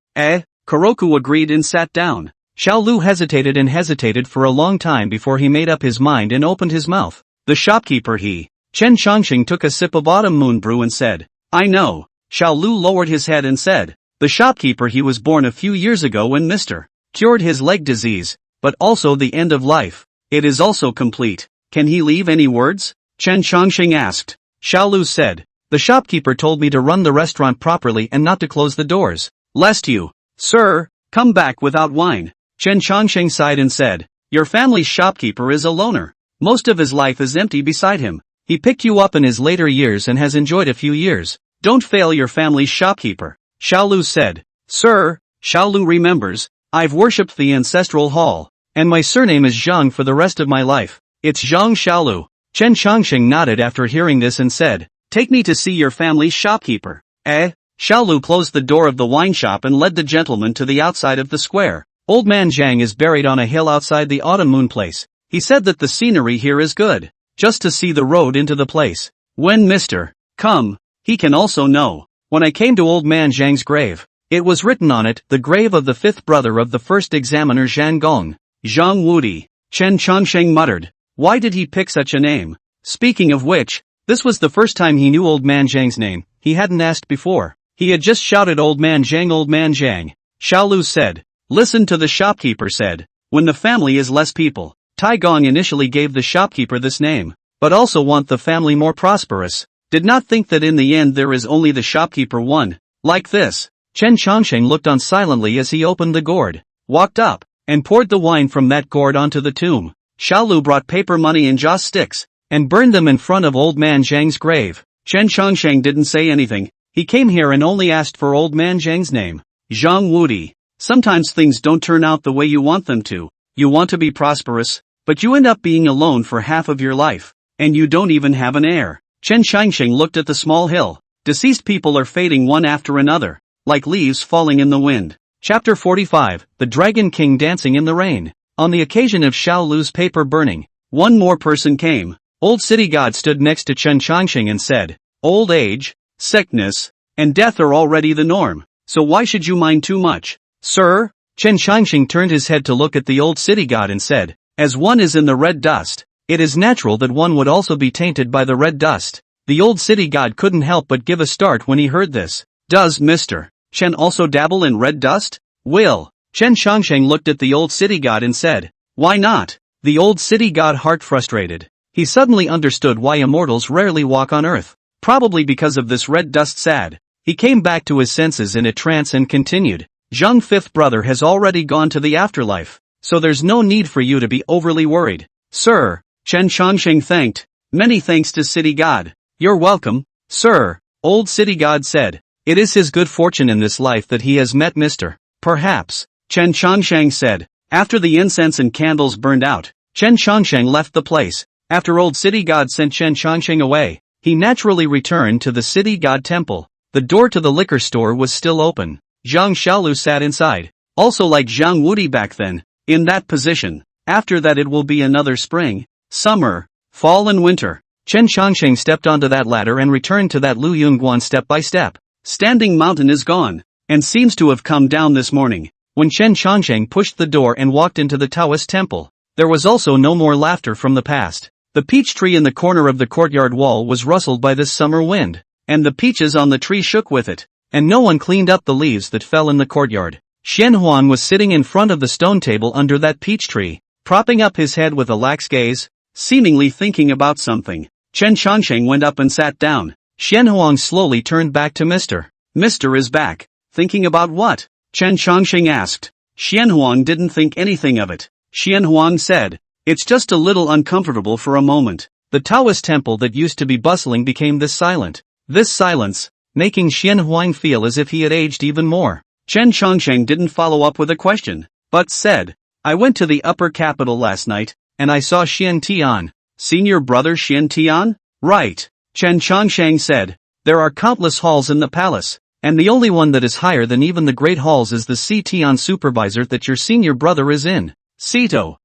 Kuroku agreed and sat down. Xiao Lu hesitated and hesitated for a long time before he made up his mind and opened his mouth. The shopkeeper Chen Changsheng took a sip of autumn moon brew and said, I know. Xiao Lu lowered his head and said, the shopkeeper he was born a few years ago when Mr. cured his leg disease, but also the end of life. It is also complete. Can he leave any words? Chen Changsheng asked. Xiao Lu said, the shopkeeper told me to run the restaurant properly and not to close the doors, lest you, sir, come back without wine. Chen Changsheng sighed and said, your family's shopkeeper is a loner. Most of his life is empty beside him. He picked you up in his later years and has enjoyed a few years. Don't fail your family's shopkeeper. Xiao Lu said, sir, Xiao Lu remembers, I've worshipped the ancestral hall, and my surname is Zhang for the rest of my life. It's Zhang Xiaolu. Chen Changsheng nodded after hearing this and said, take me to see your family's shopkeeper. Xiaolu closed the door of the wine shop and led the gentleman to the outside of the square. Old man Zhang is buried on a hill outside the autumn moon place. He said that the scenery here is good, just to see the road into the place. When Mr. come, he can also know. When I came to old man Zhang's grave, it was written on it, the grave of the fifth brother of the first examiner Zhang Gong. Zhang Wudi. Chen Changsheng muttered. Why did he pick such a name? Speaking of which, this was the first time he knew old man Zhang's name. He hadn't asked before. He had just shouted old man Zhang, old man Zhang. Xiao Lu said. Listen to the shopkeeper said. When the family is less people, Tai Gong initially gave the shopkeeper this name, but also want the family more prosperous. Did not think that in the end there is only the shopkeeper one. Like this. Chen Changsheng looked on silently as he opened the gourd, walked up, and poured the wine from that gourd onto the tomb. Xiao Lu brought paper money and joss sticks, and burned them in front of old man Zhang's grave. Chen Changsheng didn't say anything. He came here and only asked for old man Zhang's name. Zhang Wudi. Sometimes things don't turn out the way you want them to. You want to be prosperous, but you end up being alone for half of your life, and you don't even have an heir. Chen Changsheng looked at the small hill. Deceased people are fading one after another, like leaves falling in the wind. Chapter 45, The Dragon King Dancing in the Rain. On the occasion of Xiao Lu's paper burning, one more person came. Old City God stood next to Chen Changsheng and said, old age, sickness, and death are already the norm, so why should you mind too much? Sir? Chen Changsheng turned his head to look at the old city god and said, as one is in the red dust, it is natural that one would also be tainted by the red dust. The old city god couldn't help but give a start when he heard this. Does Mr. Chen also dabble in red dust? Will. Chen Changsheng looked at the old city god and said, why not? The old city god heart frustrated. He suddenly understood why immortals rarely walk on earth. Probably because of this red dust sad. He came back to his senses in a trance and continued. Zhang fifth brother has already gone to the afterlife, so there's no need for you to be overly worried. Sir, Chen Changsheng thanked. Many thanks to city god. You're welcome, sir, old city god said. It is his good fortune in this life that he has met Mr. Perhaps, Chen Changsheng said. After the incense and candles burned out, Chen Changsheng left the place. After old city god sent Chen Changsheng away, he naturally returned to the city god temple. The door to the liquor store was still open. Zhang Xiaolu sat inside, also like Zhang Wudi back then, in that position. After that it will be another spring, summer, fall and winter. Chen Changsheng stepped onto that ladder and returned to that Lu Yunguan step by step. Standing mountain is gone, and seems to have come down this morning. When Chen Changsheng pushed the door and walked into the Taoist temple, there was also no more laughter from the past. The peach tree in the corner of the courtyard wall was rustled by this summer wind, and the peaches on the tree shook with it. And no one cleaned up the leaves that fell in the courtyard. Xian Huan was sitting in front of the stone table under that peach tree, propping up his head with a lax gaze, seemingly thinking about something. Chen Changsheng went up and sat down. Xian Huang slowly turned back to Mr. Mr. is back. Thinking about what? Chen Changsheng asked. Xian Huang didn't think anything of it. Xian Huang said, it's just a little uncomfortable for a moment. The Taoist temple that used to be bustling became this silent. This silence, making Xian Huang feel as if he had aged even more. Chen Changsheng didn't follow up with a question, but said, I went to the upper capital last night, and I saw Xian Tian. Seen your brother Xian Tian? Right. Chen Changsheng said, there are countless halls in the palace, and the only one that is higher than even the great halls is the Si Tian supervisor that your senior brother is in. Sito.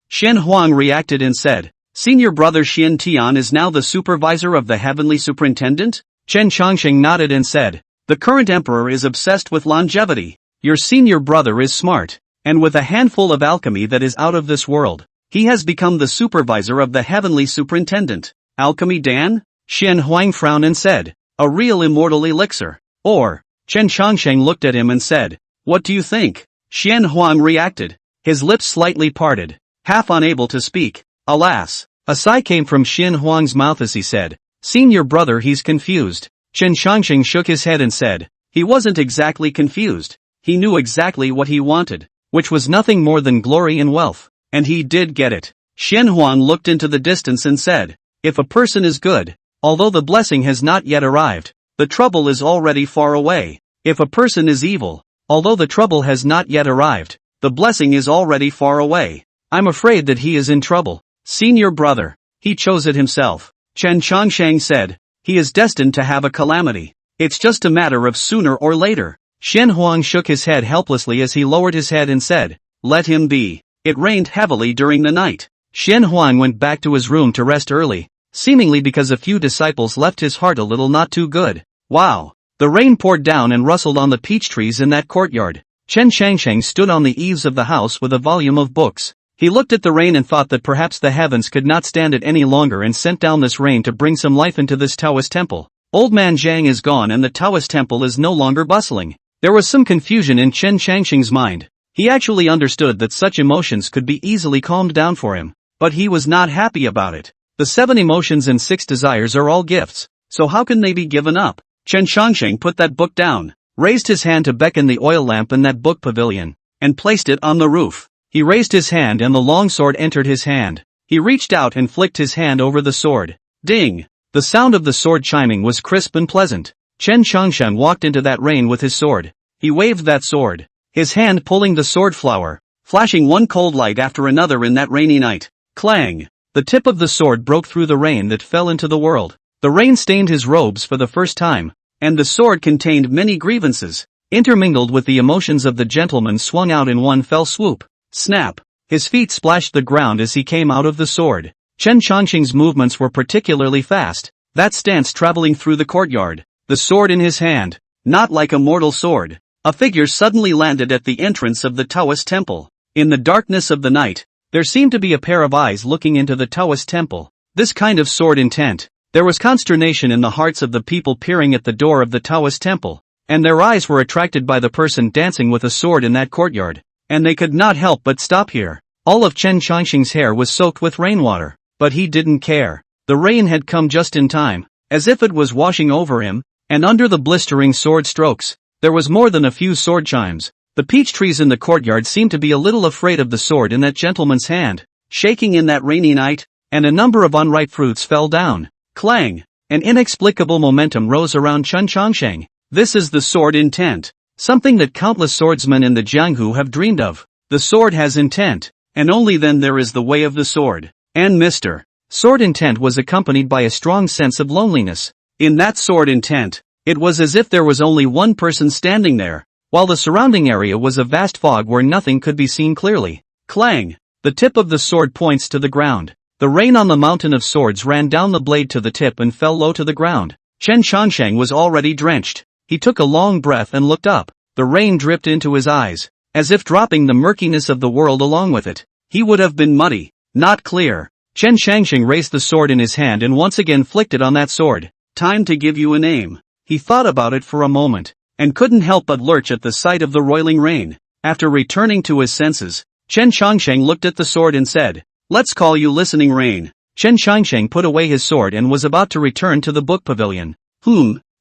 Xian Huang reacted and said, Senior brother Xian Tian is now the supervisor of the heavenly superintendent? Chen Changsheng nodded and said, The current emperor is obsessed with longevity. Your senior brother is smart, and with a handful of alchemy that is out of this world. He has become the supervisor of the heavenly superintendent. Alchemy Dan? Xian Huang frowned and said, A real immortal elixir. Or, Chen Changsheng looked at him and said, What do you think? Xian Huang reacted, his lips slightly parted, half unable to speak. Alas. A sigh came from Xian Huang's mouth as he said, Senior brother, he's confused. Chen Changsheng shook his head and said, He wasn't exactly confused. He knew exactly what he wanted, which was nothing more than glory and wealth. And he did get it. Xian Huang looked into the distance and said, If a person is good, although the blessing has not yet arrived, the trouble is already far away. If a person is evil, although the trouble has not yet arrived, the blessing is already far away. I'm afraid that he is in trouble. Senior brother, he chose it himself. Chen Changsheng said, He is destined to have a calamity. It's just a matter of sooner or later. Xian Huang shook his head helplessly as he lowered his head and said, Let him be. It rained heavily during the night. Xian Huang went back to his room to rest early, seemingly because a few disciples left his heart a little not too good. Wow. The rain poured down and rustled on the peach trees in that courtyard. Chen Changsheng stood on the eaves of the house with a volume of books. He looked at the rain and thought that perhaps the heavens could not stand it any longer and sent down this rain to bring some life into this Taoist temple. Old man Zhang is gone and the Taoist temple is no longer bustling. There was some confusion in Chen Changsheng's mind. He actually understood that such emotions could be easily calmed down for him, but he was not happy about it. The 7 emotions and 6 desires are all gifts, so how can they be given up? Chen Changsheng put that book down, raised his hand to beckon the oil lamp in that book pavilion, and placed it on the roof. He raised his hand and the long sword entered his hand. He reached out and flicked his hand over the sword. Ding! The sound of the sword chiming was crisp and pleasant. Chen Changsheng walked into that rain with his sword. He waved that sword, his hand pulling the sword flower, flashing one cold light after another in that rainy night. Clang! The tip of the sword broke through the rain that fell into the world. The rain stained his robes for the first time, and the sword contained many grievances, intermingled with the emotions of the gentleman swung out in one fell swoop. Snap! His feet splashed the ground as he came out of the sword. Chen Changsheng's movements were particularly fast, that stance traveling through the courtyard, the sword in his hand, not like a mortal sword. A figure suddenly landed at the entrance of the Taoist temple. In the darkness of the night, there seemed to be a pair of eyes looking into the Taoist temple. This kind of sword intent. There was consternation in the hearts of the people peering at the door of the Taoist temple, and their eyes were attracted by the person dancing with a sword in that courtyard. And they could not help but stop here. All of Chen Changsheng's hair was soaked with rainwater, but he didn't care. The rain had come just in time, as if it was washing over him, and under the blistering sword strokes, there was more than a few sword chimes. The peach trees in the courtyard seemed to be a little afraid of the sword in that gentleman's hand, shaking in that rainy night, and a number of unripe fruits fell down. Clang! An inexplicable momentum rose around Chen Changsheng. This is the sword intent. Something that countless swordsmen in the Jianghu have dreamed of. The sword has intent, and only then there is the way of the sword. And Mr. Sword intent was accompanied by a strong sense of loneliness. In that sword intent, it was as if there was only one person standing there, while the surrounding area was a vast fog where nothing could be seen clearly. Clang! The tip of the sword points to the ground. The rain on the mountain of swords ran down the blade to the tip and fell low to the ground. Chen Changsheng was already drenched. He took a long breath and looked up. The rain dripped into his eyes, as if dropping the murkiness of the world along with it. He would have been muddy, not clear. Chen Changsheng raised the sword in his hand and once again flicked it on that sword. Time to give you a name. He thought about it for a moment, and couldn't help but lurch at the sight of the roiling rain. After returning to his senses, Chen Changsheng looked at the sword and said, Let's call you Listening Rain. Chen Changsheng put away his sword and was about to return to the book pavilion.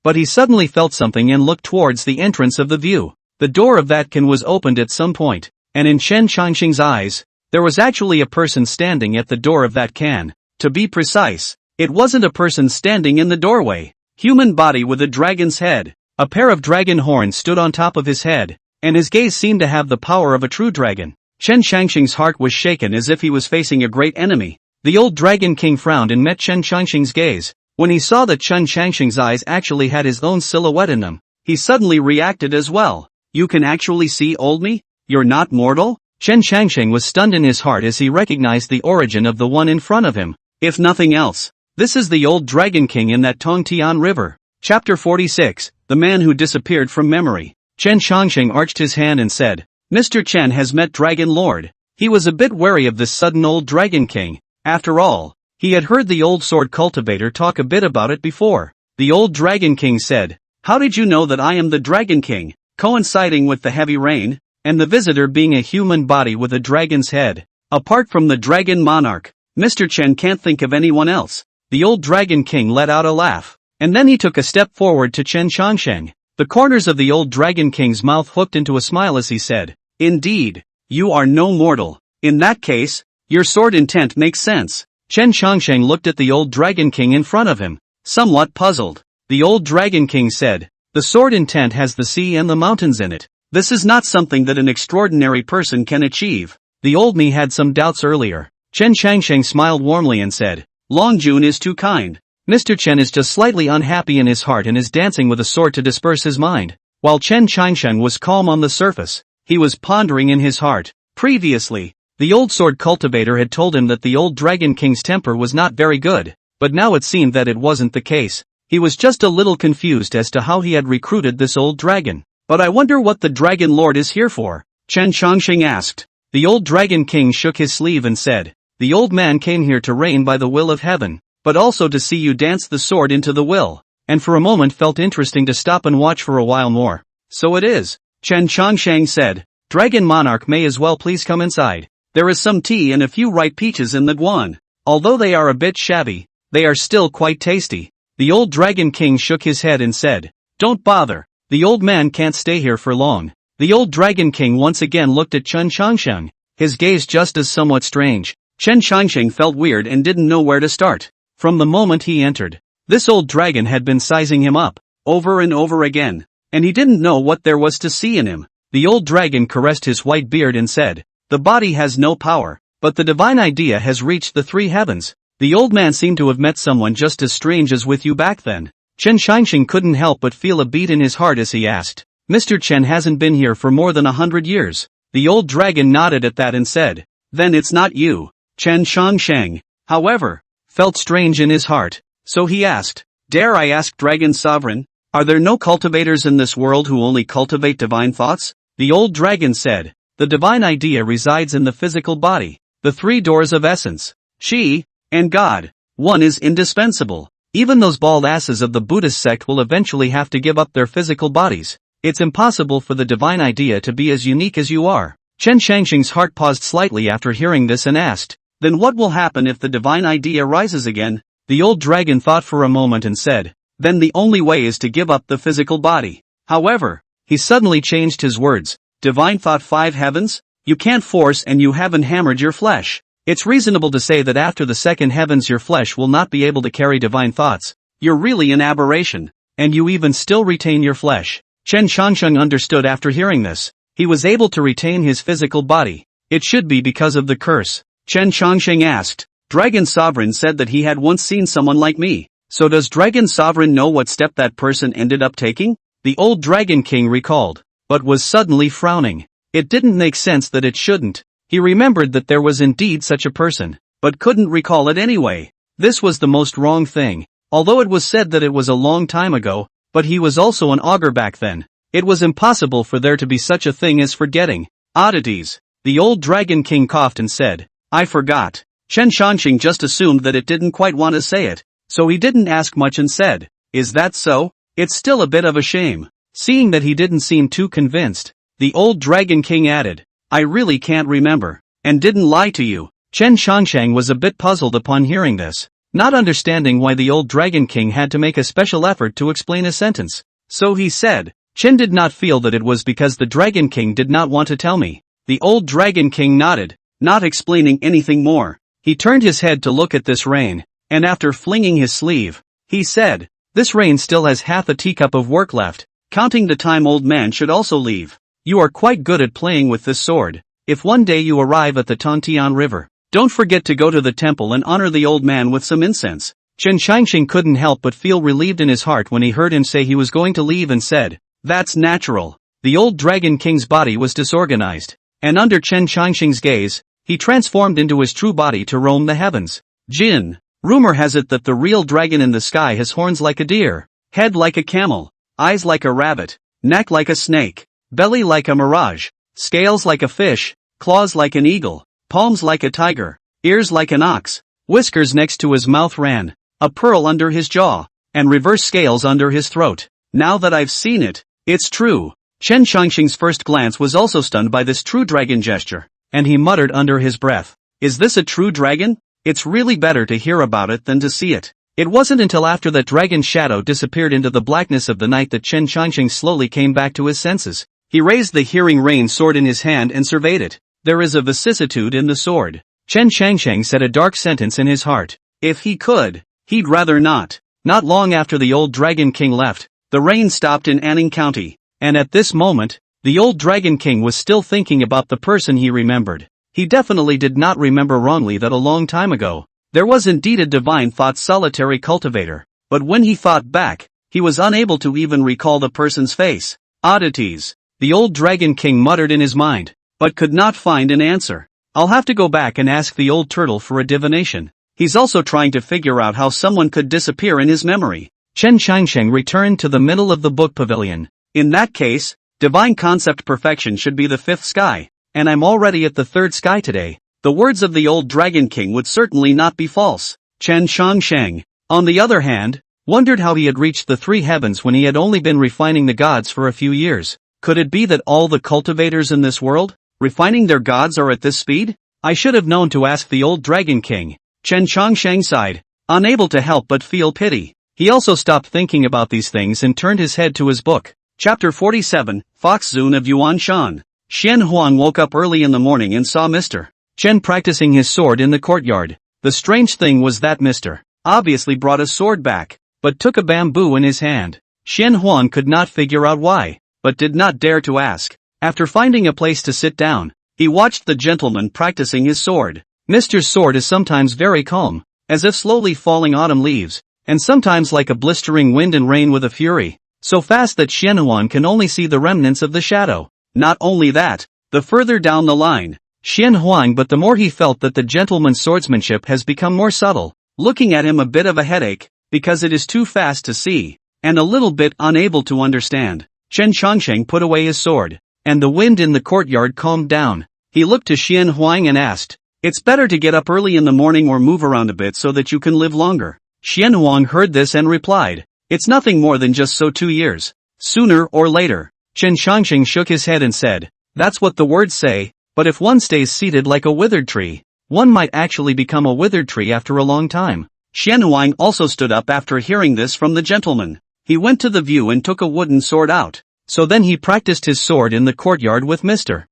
But he suddenly felt something and looked towards the entrance of the view. The door of that can was opened at some point, and in Chen Changsheng's eyes, there was actually a person standing at the door of that can. To be precise, it wasn't a person standing in the doorway. Human body with a dragon's head. A pair of dragon horns stood on top of his head, and his gaze seemed to have the power of a true dragon. Chen Changsheng's heart was shaken as if he was facing a great enemy. The old dragon king frowned and met Chen Changsheng's gaze. When he saw that Chen Changsheng's eyes actually had his own silhouette in them, he suddenly reacted as well. You can actually see old me? You're not mortal? Chen Changsheng was stunned in his heart as he recognized the origin of the one in front of him. If nothing else, this is the old Dragon King in that Tongtian River. Chapter 46, The Man Who Disappeared from Memory. Chen Changsheng arched his hand and said, Mr. Chen has met Dragon Lord. He was a bit wary of this sudden old Dragon King. After all, he had heard the old sword cultivator talk a bit about it before. The old Dragon King said, How did you know that I am the Dragon King? Coinciding with the heavy rain, and the visitor being a human body with a dragon's head. Apart from the Dragon Monarch, Mr. Chen can't think of anyone else. The old Dragon King let out a laugh, and then he took a step forward to Chen Changsheng. The corners of the old Dragon King's mouth hooked into a smile as he said, Indeed, you are no mortal. In that case, your sword intent makes sense. Chen Changsheng looked at the old Dragon King in front of him, somewhat puzzled. The old Dragon King said, The sword intent has the sea and the mountains in it. This is not something that an extraordinary person can achieve. The old me had some doubts earlier. Chen Changsheng smiled warmly and said, Long Jun is too kind. Mr. Chen is just slightly unhappy in his heart and is dancing with a sword to disperse his mind. While Chen Changsheng was calm on the surface, he was pondering in his heart. Previously, the old sword cultivator had told him that the old Dragon King's temper was not very good, but now it seemed that it wasn't the case. He was just a little confused as to how he had recruited this old dragon. But I wonder what the Dragon Lord is here for? Chen Changsheng asked. The old Dragon King shook his sleeve and said, The old man came here to reign by the will of heaven, but also to see you dance the sword into the will, and for a moment felt interesting to stop and watch for a while more. So it is, Chen Changsheng said. Dragon Monarch may as well please come inside. There is some tea and a few ripe peaches in the guan. Although they are a bit shabby, they are still quite tasty. The old Dragon King shook his head and said, Don't bother. The old man can't stay here for long. The old Dragon King once again looked at Chen Changsheng, his gaze just as somewhat strange. Chen Changsheng felt weird and didn't know where to start. From the moment he entered, this old dragon had been sizing him up, over and over again, and he didn't know what there was to see in him. The old dragon caressed his white beard and said, The body has no power, but the divine idea has reached the three heavens. The old man seemed to have met someone just as strange as with you back then. Chen Changsheng couldn't help but feel a beat in his heart as he asked, Mr. Chen hasn't been here for more than 100 years. The old dragon nodded at that and said, Then it's not you. Chen Changsheng, however, felt strange in his heart, so he asked, Dare I ask Dragon Sovereign, are there no cultivators in this world who only cultivate divine thoughts? The old dragon said, The divine idea resides in the physical body, the three doors of essence, Shi, and God. One is indispensable. Even those bald asses of the Buddhist sect will eventually have to give up their physical bodies. It's impossible for the divine idea to be as unique as you are. Chen Changsheng's heart paused slightly after hearing this and asked, Then what will happen if the divine idea rises again? The old dragon thought for a moment and said, Then the only way is to give up the physical body. However, he suddenly changed his words. Divine thought 5 heavens? You can't force and you haven't hammered your flesh. It's reasonable to say that after the second heavens your flesh will not be able to carry divine thoughts. You're really an aberration. And you even still retain your flesh. Chen Changsheng understood after hearing this. He was able to retain his physical body. It should be because of the curse. Chen Changsheng asked. Dragon Sovereign said that he had once seen someone like me. So does Dragon Sovereign know what step that person ended up taking? The old Dragon King recalled, but was suddenly frowning. It didn't make sense that it shouldn't. He remembered that there was indeed such a person, but couldn't recall it anyway. This was the most wrong thing. Although it was said that it was a long time ago, but he was also an augur back then. It was impossible for there to be such a thing as forgetting. Oddities. The old Dragon King coughed and said, I forgot. Chen Changsheng just assumed that it didn't quite want to say it, so he didn't ask much and said, Is that so? It's still a bit of a shame. Seeing that he didn't seem too convinced, the old Dragon King added, I really can't remember, and didn't lie to you. Chen Changsheng was a bit puzzled upon hearing this, not understanding why the old Dragon King had to make a special effort to explain a sentence. So he said, Chen did not feel that it was because the Dragon King did not want to tell me. The old Dragon King nodded, not explaining anything more. He turned his head to look at this rain, and after flinging his sleeve, he said, This rain still has half a teacup of work left. Counting the time old man should also leave. You are quite good at playing with this sword. If one day you arrive at the Tongtian River, don't forget to go to the temple and honor the old man with some incense. Chen Changsheng couldn't help but feel relieved in his heart when he heard him say he was going to leave and said, That's natural. The old Dragon King's body was disorganized, and under Chen Changsheng's gaze, he transformed into his true body to roam the heavens. Jin. Rumor has it that the real dragon in the sky has horns like a deer, head like a camel, eyes like a rabbit, neck like a snake, belly like a mirage, scales like a fish, claws like an eagle, palms like a tiger, ears like an ox, whiskers next to his mouth ran, a pearl under his jaw, and reverse scales under his throat. Now that I've seen it, it's true. Chen Shangxing's first glance was also stunned by this true dragon gesture, and he muttered under his breath, "Is this a true dragon? It's really better to hear about it than to see it." It wasn't until after that dragon's shadow disappeared into the blackness of the night that Chen Shangxing slowly came back to his senses. He raised the hearing rain sword in his hand and surveyed it. There is a vicissitude in the sword. Chen Shangxing said a dark sentence in his heart. If he could, he'd rather not. Not long after the old Dragon King left, the rain stopped in Anning County, and at this moment, the old Dragon King was still thinking about the person he remembered. He definitely did not remember wrongly that a long time ago, there was indeed a divine thought solitary cultivator, but when he thought back, he was unable to even recall the person's face. Oddities, the old Dragon King muttered in his mind, but could not find an answer. I'll have to go back and ask the old turtle for a divination. He's also trying to figure out how someone could disappear in his memory. Chen Shangxing returned to the middle of the book pavilion. In that case, divine concept perfection should be the fifth sky, and I'm already at the third sky today. The words of the old Dragon King would certainly not be false. Chen Shangxing, on the other hand, wondered how he had reached the three heavens when he had only been refining the gods for a few years. Could it be that all the cultivators in this world, refining their gods, are at this speed? I should have known to ask the old Dragon King. Chen Shangxing sighed, unable to help but feel pity. He also stopped thinking about these things and turned his head to his book. Chapter 47, Fox Zune of Yuan Shan. Xian Huang woke up early in the morning and saw Mr. Chen practicing his sword in the courtyard. The strange thing was that Mr. obviously brought a sword back, but took a bamboo in his hand. Xian Huang could not figure out why, but did not dare to ask. After finding a place to sit down, he watched the gentleman practicing his sword. Mr.'s sword is sometimes very calm, as if slowly falling autumn leaves, and sometimes like a blistering wind and rain with a fury, so fast that Xian Huang can only see the remnants of the shadow. Not only that, the further down the line, Xian Huang, but the more he felt that the gentleman's swordsmanship has become more subtle, looking at him a bit of a headache, because it is too fast to see, and a little bit unable to understand. Chen Shangxing put away his sword, and the wind in the courtyard calmed down. He looked to Xian Huang and asked, "It's better to get up early in the morning or move around a bit so that you can live longer." Xian Huang heard this and replied, "It's nothing more than just so 2 years. Sooner or later." Chen Shangxing shook his head and said, "That's what the words say, but if one stays seated like a withered tree, one might actually become a withered tree after a long time." Xian Huang also stood up after hearing this from the gentleman. He went to the view and took a wooden sword out. So then he practiced his sword in the courtyard with Mr.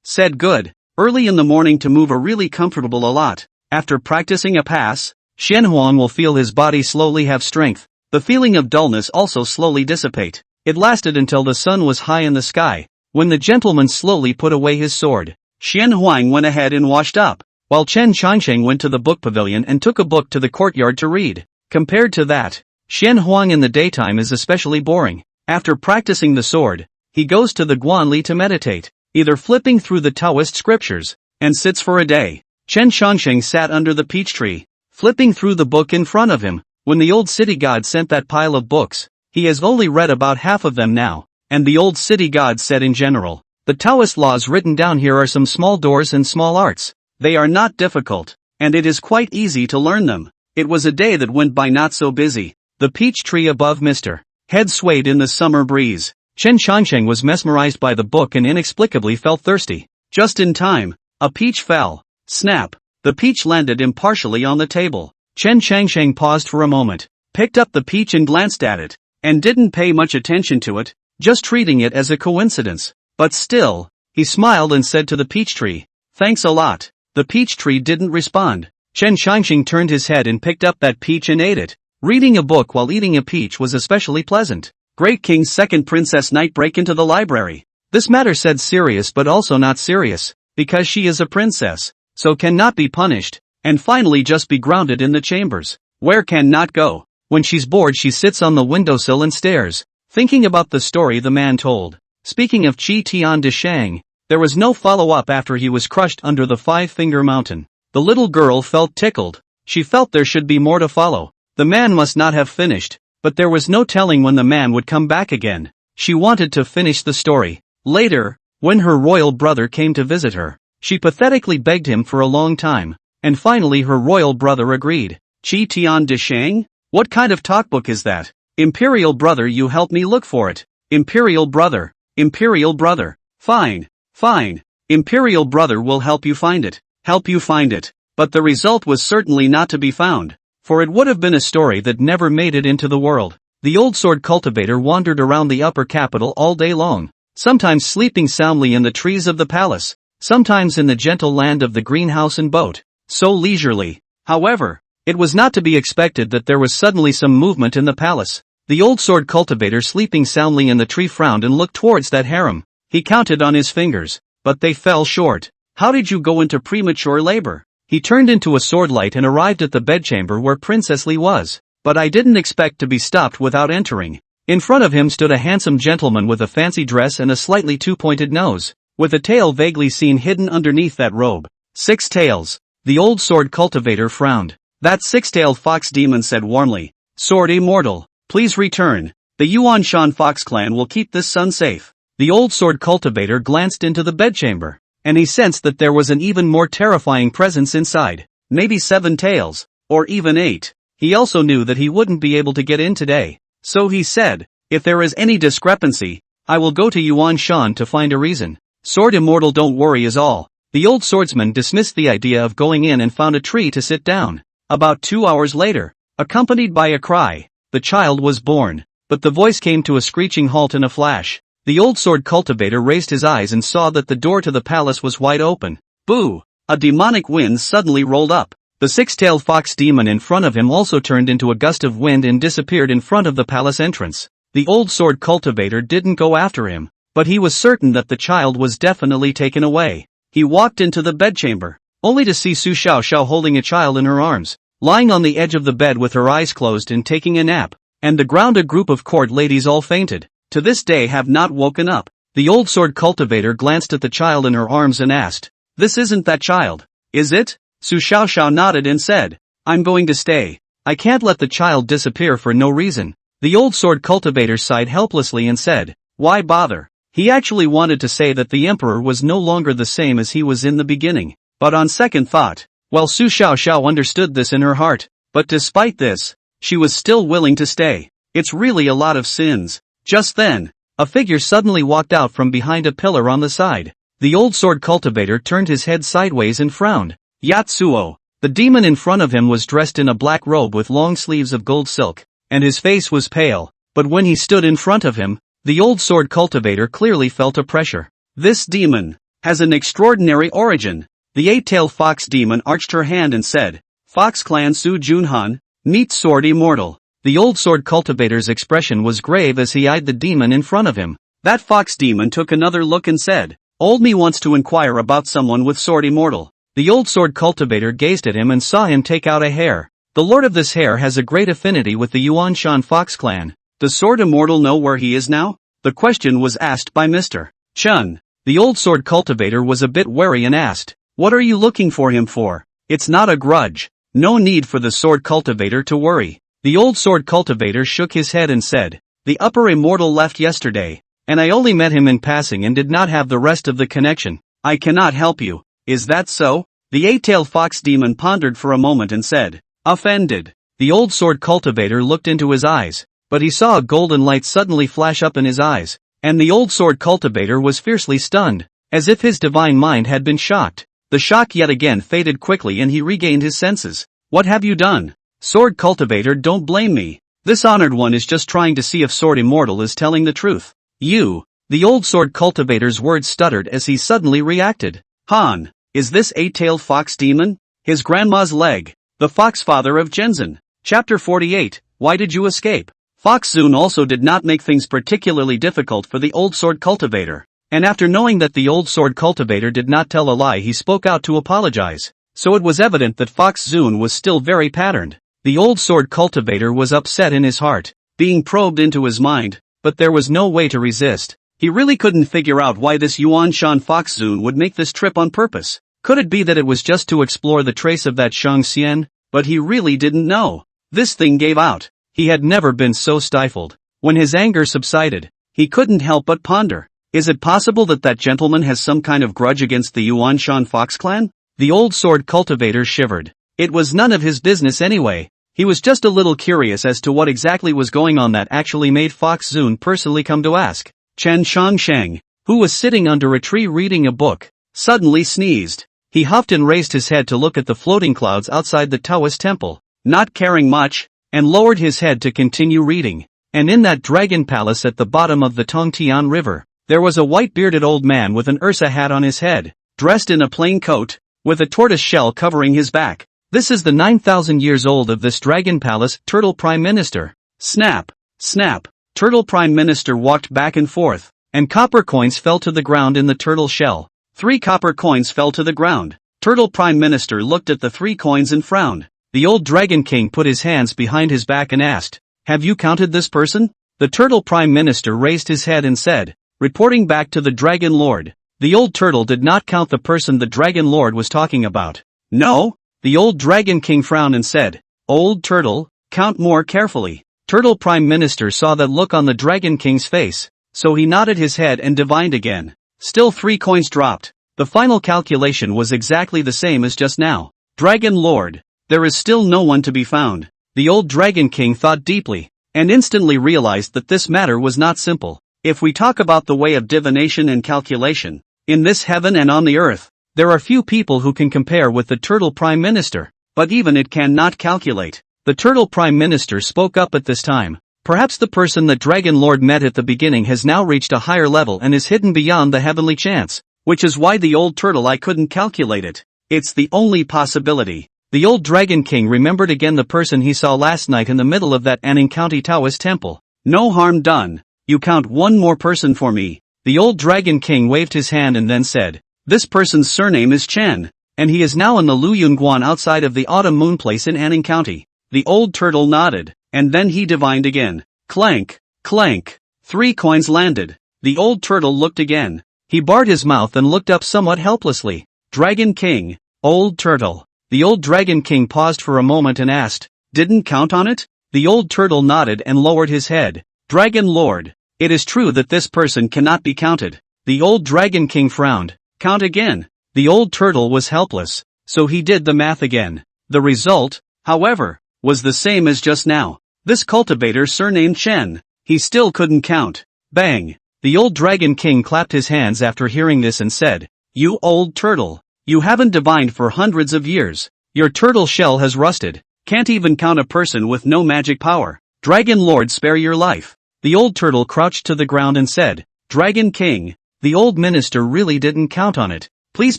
Said good. Early in the morning to move a really comfortable a lot. After practicing a pass, Xian Huang will feel his body slowly have strength. The feeling of dullness also slowly dissipate. It lasted until the sun was high in the sky, when the gentleman slowly put away his sword. Xian Huang went ahead and washed up, while Chen Shangxing went to the book pavilion and took a book to the courtyard to read. Compared to that, Xian Huang in the daytime is especially boring. After practicing the sword, he goes to the Guanli to meditate, either flipping through the Taoist scriptures, and sits for a day. Chen Shangxing sat under the peach tree, flipping through the book in front of him. When the old city god sent that pile of books, he has only read about half of them now, and the old city god said in general, "The Taoist laws written down here are some small doors and small arts. They are not difficult, and it is quite easy to learn them." It was a day that went by not so busy. The peach tree above Mr. Head swayed in the summer breeze. Chen Shangxing was mesmerized by the book and inexplicably felt thirsty. Just in time, a peach fell. Snap! The peach landed impartially on the table. Chen Shangxing paused for a moment, picked up the peach and glanced at it, and didn't pay much attention to it, just treating it as a coincidence. But still, he smiled and said to the peach tree, "Thanks a lot." The peach tree didn't respond. Chen Shangxing turned his head and picked up that peach and ate it. Reading a book while eating a peach was especially pleasant. Great King's second princess Knight break into the library. This matter said serious but also not serious, because she is a princess, so cannot be punished, and finally just be grounded in the chambers, where can not go. When she's bored she sits on the windowsill and stares, thinking about the story the man told. Speaking of Qi Tian de Shang, there was no follow-up after he was crushed under the Five-Finger Mountain. The little girl felt tickled. She felt there should be more to follow. The man must not have finished, but there was no telling when the man would come back again. She wanted to finish the story. Later, when her royal brother came to visit her, she pathetically begged him for a long time, and finally her royal brother agreed. Qi Tian de Shang? What kind of talkbook is that? Imperial brother, you help me look for it. Imperial brother. Imperial brother. Fine. Fine. Imperial brother will help you find it. Help you find it. But the result was certainly not to be found, for it would have been a story that never made it into the world. The old sword cultivator wandered around the upper capital all day long, sometimes sleeping soundly in the trees of the palace, sometimes in the gentle land of the greenhouse and boat, so leisurely. However, it was not to be expected that there was suddenly some movement in the palace. The old sword cultivator sleeping soundly in the tree frowned and looked towards that harem. He counted on his fingers, but they fell short. How did you go into premature labor? He turned into a swordlight and arrived at the bedchamber where Princess Li was. But I didn't expect to be stopped without entering. In front of him stood a handsome gentleman with a fancy dress and a slightly two-pointed nose, with a tail vaguely seen hidden underneath that robe. 6 tails. The old sword cultivator frowned. That 6-tailed fox demon said warmly, "Sword immortal, please return. The Yuan Shan Fox clan will keep this son safe." The old sword cultivator glanced into the bedchamber, and he sensed that there was an even more terrifying presence inside. Maybe 7 tails, or even 8. He also knew that he wouldn't be able to get in today. So he said, "If there is any discrepancy, I will go to Yuan Shan to find a reason." Sword immortal, don't worry is all. The old swordsman dismissed the idea of going in and found a tree to sit down. About 2 hours later, accompanied by a cry, the child was born. But the voice came to a screeching halt in a flash. The old sword cultivator raised his eyes and saw that the door to the palace was wide open. Boo! A demonic wind suddenly rolled up. The 6-tailed fox demon in front of him also turned into a gust of wind and disappeared in front of the palace entrance. The old sword cultivator didn't go after him, but he was certain that the child was definitely taken away. He walked into the bedchamber, only to see Su Xiaoxiao holding a child in her arms, lying on the edge of the bed with her eyes closed and taking a nap, and the ground a group of court ladies all fainted. To this day have not woken up. The old sword cultivator glanced at the child in her arms and asked, "This isn't that child, is it?" Su Xiaoxiao nodded and said, "I'm going to stay. I can't let the child disappear for no reason." The old sword cultivator sighed helplessly and said, "Why bother?" He actually wanted to say that the emperor was no longer the same as he was in the beginning, but on second thought, well, Su Xiaoxiao understood this in her heart, but despite this, she was still willing to stay. It's really a lot of sins. Just then, a figure suddenly walked out from behind a pillar on the side. The old sword cultivator turned his head sideways and frowned. Yatsuo. The demon in front of him was dressed in a black robe with long sleeves of gold silk, and his face was pale, but when he stood in front of him, the old sword cultivator clearly felt a pressure. This demon has an extraordinary origin. The 8-tailed fox demon arched her hand and said, "Fox clan Su Junhan, meet sword immortal." The old sword cultivator's expression was grave as he eyed the demon in front of him. That fox demon took another look and said, "Old me wants to inquire about someone with sword immortal." The old sword cultivator gazed at him and saw him take out a hare. The lord of this hare has a great affinity with the Yuan Shan Fox clan. Does sword immortal know where he is now? The question was asked by Mr. Chun. The old sword cultivator was a bit wary and asked, "What are you looking for him for?" "It's not a grudge. No need for the sword cultivator to worry." The old sword cultivator shook his head and said, "The upper immortal left yesterday, and I only met him in passing and did not have the rest of the connection. I cannot help you." "Is that so?" The 8-tailed fox demon pondered for a moment and said, "Offended." The old sword cultivator looked into his eyes, but he saw a golden light suddenly flash up in his eyes, and the old sword cultivator was fiercely stunned, as if his divine mind had been shocked. The shock yet again faded quickly and he regained his senses. "What have you done?" "Sword cultivator, don't blame me. This honored one is just trying to see if sword immortal is telling the truth." "You." The old sword cultivator's words stuttered as he suddenly reacted. "Han, is this 8-tailed fox demon? His grandma's leg. The fox father of Genzin." Chapter 48, Why did you escape? Fox Zun also did not make things particularly difficult for the old sword cultivator, and after knowing that the old sword cultivator did not tell a lie, he spoke out to apologize. So it was evident that Fox Zun was still very patterned. The old sword cultivator was upset in his heart, being probed into his mind, but there was no way to resist. He really couldn't figure out why this Yuan Shan Fox Zun would make this trip on purpose. Could it be that it was just to explore the trace of that Shang Xian? but he really didn't know. This thing gave out. He had never been so stifled. When his anger subsided, he couldn't help but ponder. Is it possible that that gentleman has some kind of grudge against the Yuanshan Fox clan? The old sword cultivator shivered. It was none of his business anyway. He was just a little curious as to what exactly was going on that actually made Fox Zun personally come to ask. Chen Shangsheng, who was sitting under a tree reading a book, suddenly sneezed. He huffed and raised his head to look at the floating clouds outside the Taoist temple, not caring much, and lowered his head to continue reading. And in that dragon palace at the bottom of the Tongtian River, there was a white-bearded old man with an Ursa hat on his head, dressed in a plain coat, with a tortoise shell covering his back. This is the 9,000 years old of this dragon palace, Turtle Prime Minister. Snap, snap, Turtle Prime Minister walked back and forth, and copper coins fell to the ground in the turtle shell. 3 copper coins fell to the ground. Turtle Prime Minister looked at the 3 coins and frowned. The old Dragon King put his hands behind his back and asked, "Have you counted this person?" The Turtle Prime Minister raised his head and said, reporting back to the Dragon Lord. The old turtle did not count the person the Dragon Lord was talking about. No? The old Dragon King frowned and said, "Old turtle, count more carefully." Turtle Prime Minister saw that look on the Dragon King's face, so he nodded his head and divined again. Still 3 coins dropped. The final calculation was exactly the same as just now. Dragon Lord, there is still no one to be found. The old Dragon King thought deeply, and instantly realized that this matter was not simple. If we talk about the way of divination and calculation, in this heaven and on the earth, there are few people who can compare with the Turtle Prime Minister. But even it cannot calculate. The Turtle Prime Minister spoke up at this time. Perhaps the person the Dragon Lord met at the beginning has now reached a higher level and is hidden beyond the heavenly chance. Which is why the old turtle I couldn't calculate it. It's the only possibility. The old Dragon King remembered again the person he saw last night in the middle of that Anning County Taoist temple. No harm done. You count one more person for me. The old Dragon King waved his hand and then said, "This person's surname is Chen, and he is now in the Luyunguan outside of the Autumn Moon Place in Anning County." The old turtle nodded, and then he divined again. Clank, clank. 3 coins landed. The old turtle looked again. He barred his mouth and looked up somewhat helplessly. Dragon King, old turtle. The old Dragon King paused for a moment and asked, "Didn't count on it?" The old turtle nodded and lowered his head. Dragon Lord, it is true that this person cannot be counted. The old Dragon King frowned. Count again. The old turtle was helpless, so he did the math again. The result, however, was the same as just now. This cultivator surnamed Chen, he still couldn't count. Bang! The old Dragon King clapped his hands after hearing this and said, "You old turtle, you haven't divined for hundreds of years. Your turtle shell has rusted. Can't even count a person with no magic power. Dragon Lord, spare your life." The old turtle crouched to the ground and said, "Dragon King, the old minister really didn't count on it. Please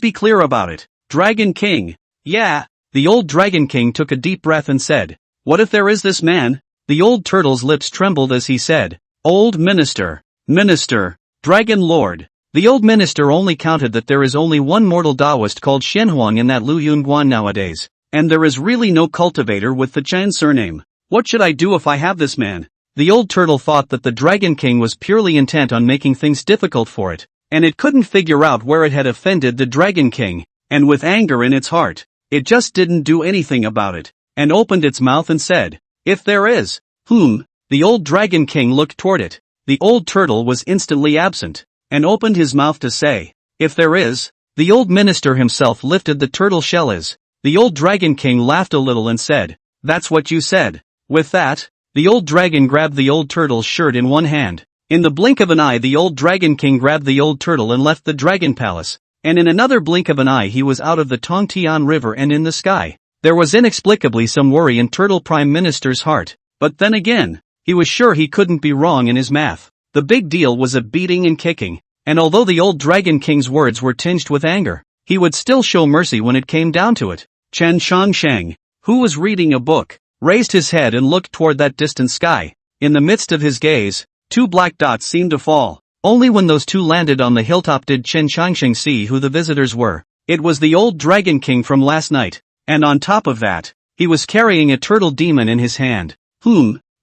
be clear about it." Dragon King, "Yeah." The old Dragon King took a deep breath and said, "What if there is this man?" The old turtle's lips trembled as he said, "Old minister, minister, Dragon Lord." The old minister only counted that there is only one mortal Taoist called Shenhuang in that Luyunguan nowadays. And there is really no cultivator with the Chen surname. What should I do if I have this man? The old turtle thought that the Dragon King was purely intent on making things difficult for it, and it couldn't figure out where it had offended the Dragon King, and with anger in its heart, it just didn't do anything about it, and opened its mouth and said, "If there is." The old Dragon King looked toward it. The old turtle was instantly absent, and opened his mouth to say, "If there is." The old minister himself lifted the turtle shell as. The old Dragon King laughed a little and said, "That's what you said." With that, the old dragon grabbed the old turtle's shirt in one hand. In the blink of an eye the old Dragon King grabbed the old turtle and left the dragon palace, and in another blink of an eye he was out of the Tongtian River and in the sky. There was inexplicably some worry in Turtle Prime Minister's heart, but then again, he was sure he couldn't be wrong in his math. The big deal was a beating and kicking, and although the old Dragon King's words were tinged with anger, he would still show mercy when it came down to it. Chen Shangsheng, who was reading a book, raised his head and looked toward that distant sky. In the midst of his gaze, 2 black dots seemed to fall. Only when those 2 landed on the hilltop did Chen Shangsheng see who the visitors were. It was the old Dragon King from last night, and on top of that, he was carrying a turtle demon in his hand.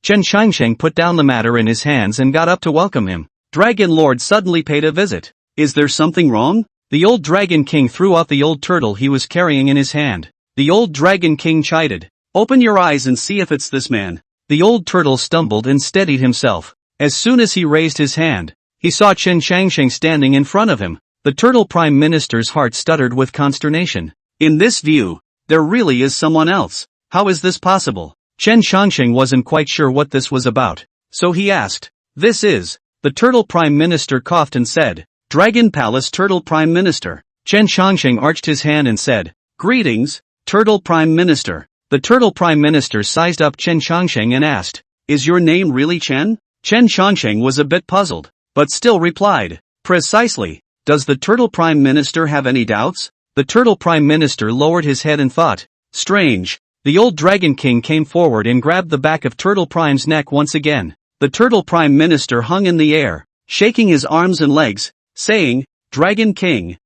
Chen Shangsheng put down the matter in his hands and got up to welcome him. Dragon Lord suddenly paid a visit. Is there something wrong? The old Dragon King threw out the old turtle he was carrying in his hand. The old Dragon King chided. Open your eyes and see if it's this man. The old turtle stumbled and steadied himself. As soon as he raised his hand, he saw Chen Shangsheng standing in front of him. The turtle prime minister's heart stuttered with consternation. In this view, there really is someone else. How is this possible? Chen Shangsheng wasn't quite sure what this was about, so he asked, "This is..." The turtle prime minister coughed and said, "Dragon Palace Turtle Prime Minister." Chen Shangsheng arched his hand and said, "Greetings, Turtle Prime Minister." The turtle prime minister sized up Chen Shangsheng and asked, "Is your name really Chen?" Chen Shangsheng was a bit puzzled, but still replied, "Precisely." Does the turtle prime minister have any doubts? The turtle prime minister lowered his head and thought, "Strange." The old dragon king came forward and grabbed the back of Turtle Prime's neck once again. The turtle prime minister hung in the air, shaking his arms and legs, saying, Dragon King,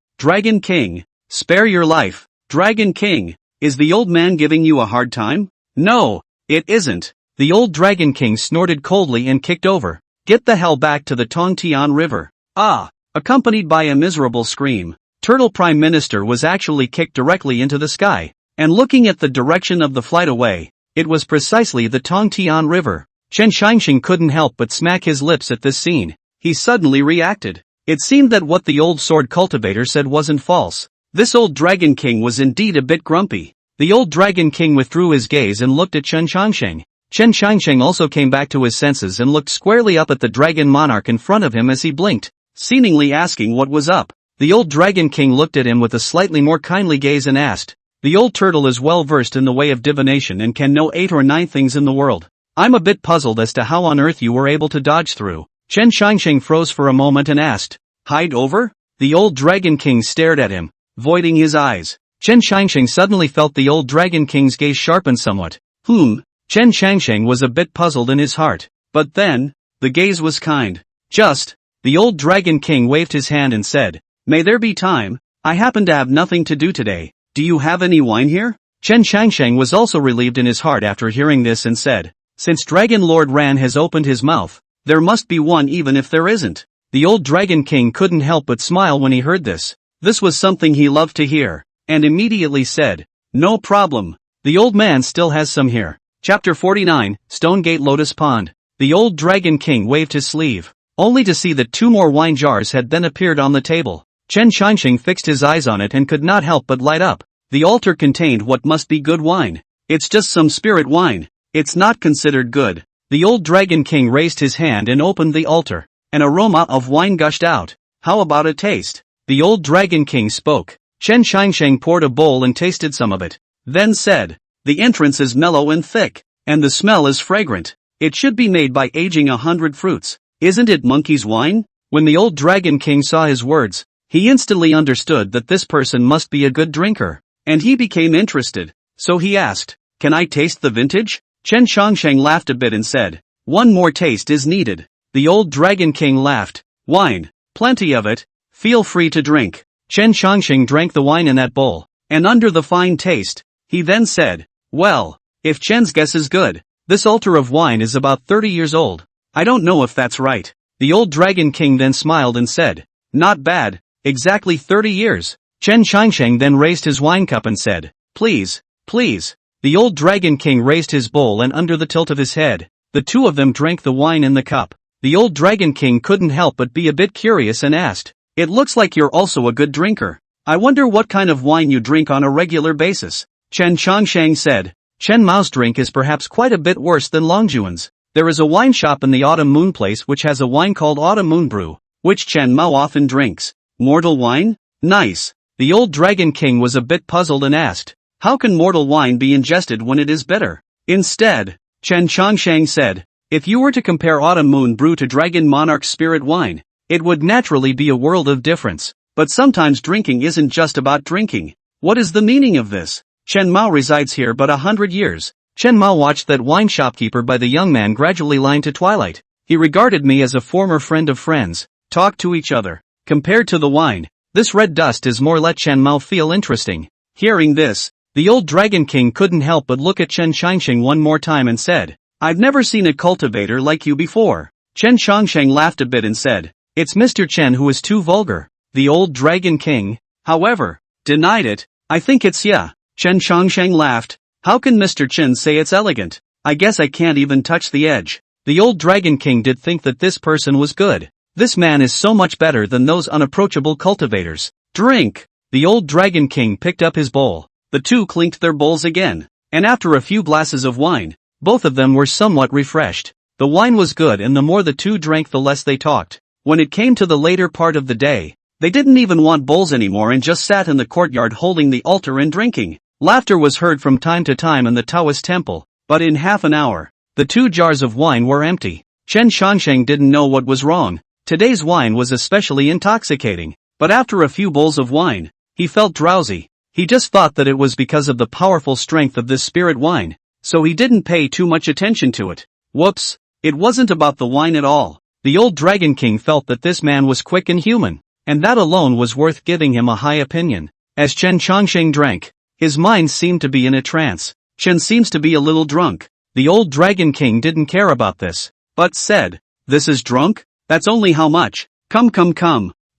spare your life. Dragon King, is the old man giving you a hard time? No, it isn't. The old dragon king snorted coldly and kicked over. Get the hell back to the Tongtian River. Ah! Accompanied by a miserable scream, Turtle Prime Minister was actually kicked directly into the sky, and looking at the direction of the flight away, it was precisely the Tongtian River. Chen Shangsheng couldn't help but smack his lips at this scene. He suddenly reacted. It seemed that what the old sword cultivator said wasn't false. This old Dragon King was indeed a bit grumpy. The old Dragon King withdrew his gaze and looked at Chen Shangsheng. Chen Shangsheng also came back to his senses and looked squarely up at the dragon monarch in front of him as he blinked, seemingly asking what was up. The old Dragon King looked at him with a slightly more kindly gaze and asked, "The old turtle is well versed in the way of divination and can know 8 or 9 things in the world. I'm a bit puzzled as to how on earth you were able to dodge through." Chen Shangsheng froze for a moment and asked, "Hide over?" The old Dragon King stared at him, voiding his eyes. Chen Shangsheng suddenly felt the old Dragon King's gaze sharpen somewhat. Chen Shangsheng was a bit puzzled in his heart, but then, the gaze was kind. "Just." The old Dragon King waved his hand and said, "May there be time, I happen to have nothing to do today. Do you have any wine here?" Chen Shangsheng was also relieved in his heart after hearing this and said, "Since Dragon Lord Ran has opened his mouth, there must be one even if there isn't." The old Dragon King couldn't help but smile when he heard this. This was something he loved to hear, and immediately said, "No problem. The old man still has some here." Chapter 49, Stonegate Lotus Pond. The old Dragon King waved his sleeve, only to see that 2 more wine jars had then appeared on the table. Chen Shangsheng fixed his eyes on it and could not help but light up. The altar contained what must be good wine. "It's just some spirit wine. It's not considered good." The old Dragon King raised his hand and opened the altar. An aroma of wine gushed out. "How about a taste?" The old Dragon King spoke. Chen Shangsheng poured a bowl and tasted some of it, then said, "The entrance is mellow and thick, and the smell is fragrant. It should be made by aging 100 fruits. Isn't it monkey's wine?" When the old Dragon King saw his words, he instantly understood that this person must be a good drinker, and he became interested. So he asked, "Can I taste the vintage?" Chen Shangsheng laughed a bit and said, "One more taste is needed." The old Dragon King laughed. "Wine, plenty of it. Feel free to drink." Chen Shangsheng drank the wine in that bowl, and under the fine taste, he then said, "Well, if Chen's guess is good, this altar of wine is about 30 years old. I don't know if that's right." The old Dragon King then smiled and said, "Not bad, exactly 30 years. Chen Shangsheng then raised his wine cup and said, "Please, please." The old Dragon King raised his bowl and under the tilt of his head, the 2 of them drank the wine in the cup. The old Dragon King couldn't help but be a bit curious and asked, "It looks like you're also a good drinker. I wonder what kind of wine you drink on a regular basis." Chen Shangsheng said, "Chen Mao's drink is perhaps quite a bit worse than Longjuan's. There is a wine shop in the Autumn Moon Place which has a wine called Autumn Moon Brew, which Chen Mao often drinks. Mortal wine? Nice." The old Dragon King was a bit puzzled and asked, "How can mortal wine be ingested when it is bitter?" Instead, Chen Shangsheng said, "If you were to compare Autumn Moon Brew to Dragon Monarch's spirit wine, it would naturally be a world of difference. But sometimes drinking isn't just about drinking. What is the meaning of this? Chen Mao resides here but 100 years. Chen Mao watched that wine shopkeeper by the young man gradually line to twilight. He regarded me as a former friend of friends, talked to each other. Compared to the wine, this red dust is more let Chen Mao feel interesting." Hearing this, the old Dragon King couldn't help but look at Chen Shangsheng one more time and said, "I've never seen a cultivator like you before." Chen Shangsheng laughed a bit and said, "It's Mr. Chen who is too vulgar." The old Dragon King, however, denied it. "I think it's ya." Chen Shangsheng laughed. How can Mr. Chen say it's elegant? I guess I can't even touch the edge. The old Dragon King did think that this person was good. This man is so much better than those unapproachable cultivators. Drink! The old Dragon King picked up his bowl. The two clinked their bowls again, and after a few glasses of wine, both of them were somewhat refreshed. The wine was good, and the more the two drank, the less they talked. When it came to the later part of the day, they didn't even want bowls anymore and just sat in the courtyard holding the altar and drinking. Laughter was heard from time to time in the Taoist temple, but in half an hour, the 2 jars of wine were empty. Chen Shangsheng didn't know what was wrong. Today's wine was especially intoxicating, but after a few bowls of wine, he felt drowsy. He just thought that it was because of the powerful strength of this spirit wine, so he didn't pay too much attention to it. Whoops, it wasn't about the wine at all. The old Dragon King felt that this man was quick and human, and that alone was worth giving him a high opinion. As Chen Shangsheng drank, his mind seemed to be in a trance. Chen seems to be a little drunk. The old Dragon King didn't care about this, but said, "This is drunk? That's only how much? Come.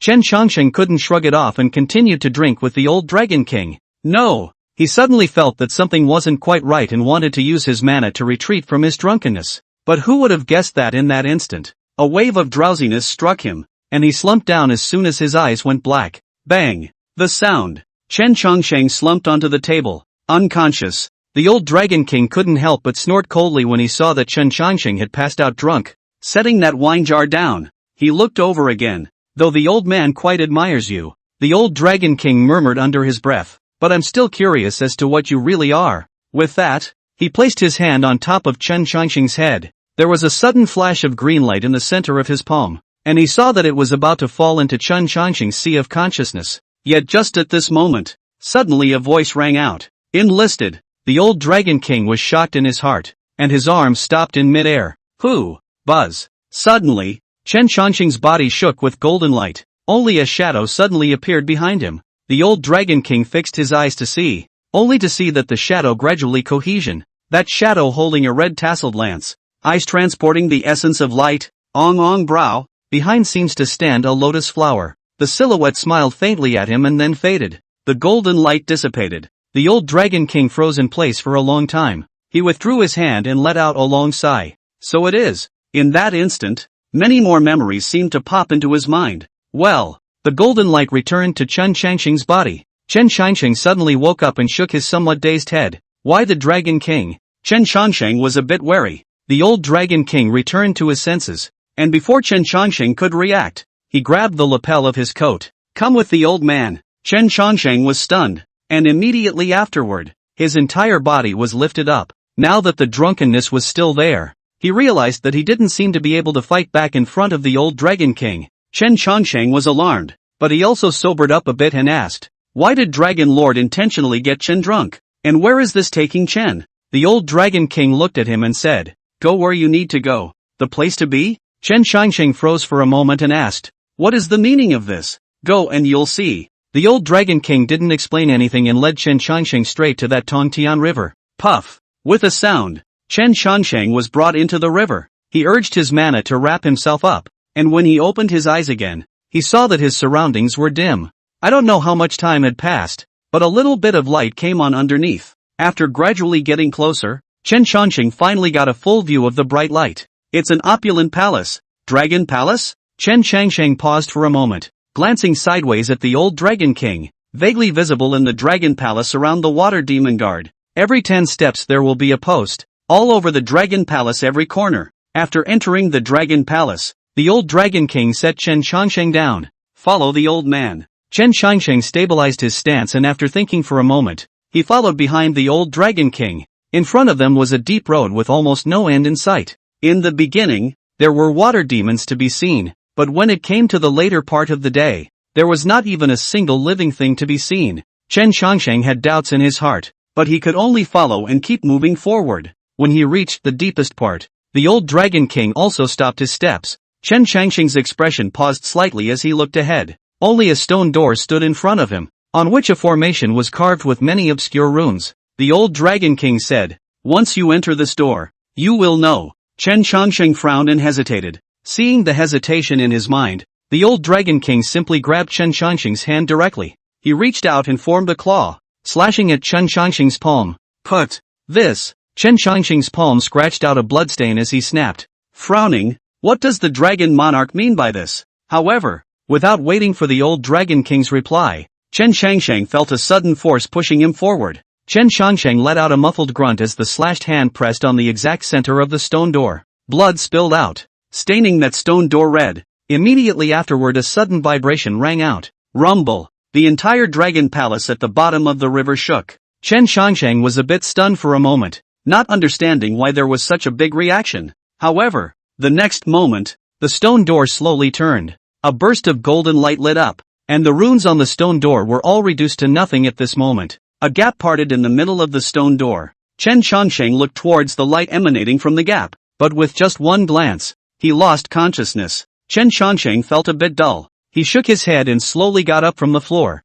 Chen Shangsheng couldn't shrug it off and continued to drink with the old Dragon King. No! He suddenly felt that something wasn't quite right and wanted to use his mana to retreat from his drunkenness. But who would have guessed that in that instant? A wave of drowsiness struck him, and he slumped down as soon as his eyes went black. Bang! The sound. Chen Shangsheng slumped onto the table, unconscious. The old Dragon King couldn't help but snort coldly when he saw that Chen Shangsheng had passed out drunk. Setting that wine jar down, he looked over again. Though the old man quite admires you, the old Dragon King murmured under his breath, but I'm still curious as to what you really are. With that, he placed his hand on top of Chen Shangsheng's head. There was a sudden flash of green light in the center of his palm, and he saw that it was about to fall into Chen Shangsheng's sea of consciousness. Yet just at this moment, suddenly a voice rang out. Enlisted. The old Dragon King was shocked in his heart, and his arms stopped in midair. Who? Buzz. Suddenly, Chen Shangsheng's body shook with golden light. Only a shadow suddenly appeared behind him. The old Dragon King fixed his eyes to see, only to see that the shadow gradually cohesion. That shadow holding a red tasseled lance, eyes transporting the essence of light, ong brow, behind seems to stand a lotus flower. The silhouette smiled faintly at him and then faded. The golden light dissipated. The old Dragon King froze in place for a long time. He withdrew his hand and let out a long sigh. So it is. In that instant, many more memories seemed to pop into his mind. Well, the golden light returned to Chen Shangsheng's body. Chen Shangsheng suddenly woke up and shook his somewhat dazed head. Why the Dragon King? Chen Shangsheng was a bit wary. The old Dragon King returned to his senses, and before Chen Shangsheng could react, he grabbed the lapel of his coat. Come with the old man. Chen Shangsheng was stunned, and immediately afterward, his entire body was lifted up. Now that the drunkenness was still there, he realized that he didn't seem to be able to fight back in front of the old Dragon King. Chen Shangsheng was alarmed, but he also sobered up a bit and asked, why did Dragon Lord intentionally get Chen drunk? And where is this taking Chen? The old Dragon King looked at him and said, go where you need to go. The place to be? Chen Shangsheng froze for a moment and asked, what is the meaning of this? Go and you'll see. The old Dragon King didn't explain anything and led Chen Shangsheng straight to that Tongtian river. Puff! With a sound, Chen Shangsheng was brought into the river. He urged his mana to wrap himself up, and when he opened his eyes again, he saw that his surroundings were dim. I don't know how much time had passed, but a little bit of light came on underneath. After gradually getting closer, Chen Shangsheng finally got a full view of the bright light. It's an opulent palace. Dragon Palace? Chen Shangsheng paused for a moment, glancing sideways at the old Dragon King, vaguely visible in the Dragon Palace around the Water Demon Guard. Every 10 steps there will be a post, all over the Dragon Palace every corner. After entering the Dragon Palace, the old Dragon King set Chen Shangsheng down. Follow the old man. Chen Shangsheng stabilized his stance and after thinking for a moment, he followed behind the old Dragon King. In front of them was a deep road with almost no end in sight. In the beginning, there were water demons to be seen, but when it came to the later part of the day, there was not even a single living thing to be seen. Chen Shangsheng had doubts in his heart, but he could only follow and keep moving forward. When he reached the deepest part, the old Dragon King also stopped his steps. Chen Shangsheng's expression paused slightly as he looked ahead. Only a stone door stood in front of him, on which a formation was carved with many obscure runes. The old Dragon King said, once you enter this door, you will know. Chen Shangsheng frowned and hesitated. Seeing the hesitation in his mind, the old Dragon King simply grabbed Chen Shangsheng's hand directly. He reached out and formed a claw, slashing at Chen Shangsheng's palm. Put! This, Chen Shangxing's palm scratched out a bloodstain as he snapped. Frowning, what does the dragon monarch mean by this? However, without waiting for the old Dragon King's reply, Chen Shangsheng felt a sudden force pushing him forward. Chen Shangsheng let out a muffled grunt as the slashed hand pressed on the exact center of the stone door. Blood spilled out, staining that stone door red. Immediately afterward a sudden vibration rang out. Rumble. The entire dragon palace at the bottom of the river shook. Chen Shangsheng was a bit stunned for a moment, not understanding why there was such a big reaction. However, the next moment, the stone door slowly turned. A burst of golden light lit up, and the runes on the stone door were all reduced to nothing at this moment. A gap parted in the middle of the stone door. Chen Shangsheng looked towards the light emanating from the gap, but with just one glance, he lost consciousness. Chen Shangsheng felt a bit dull. He shook his head and slowly got up from the floor.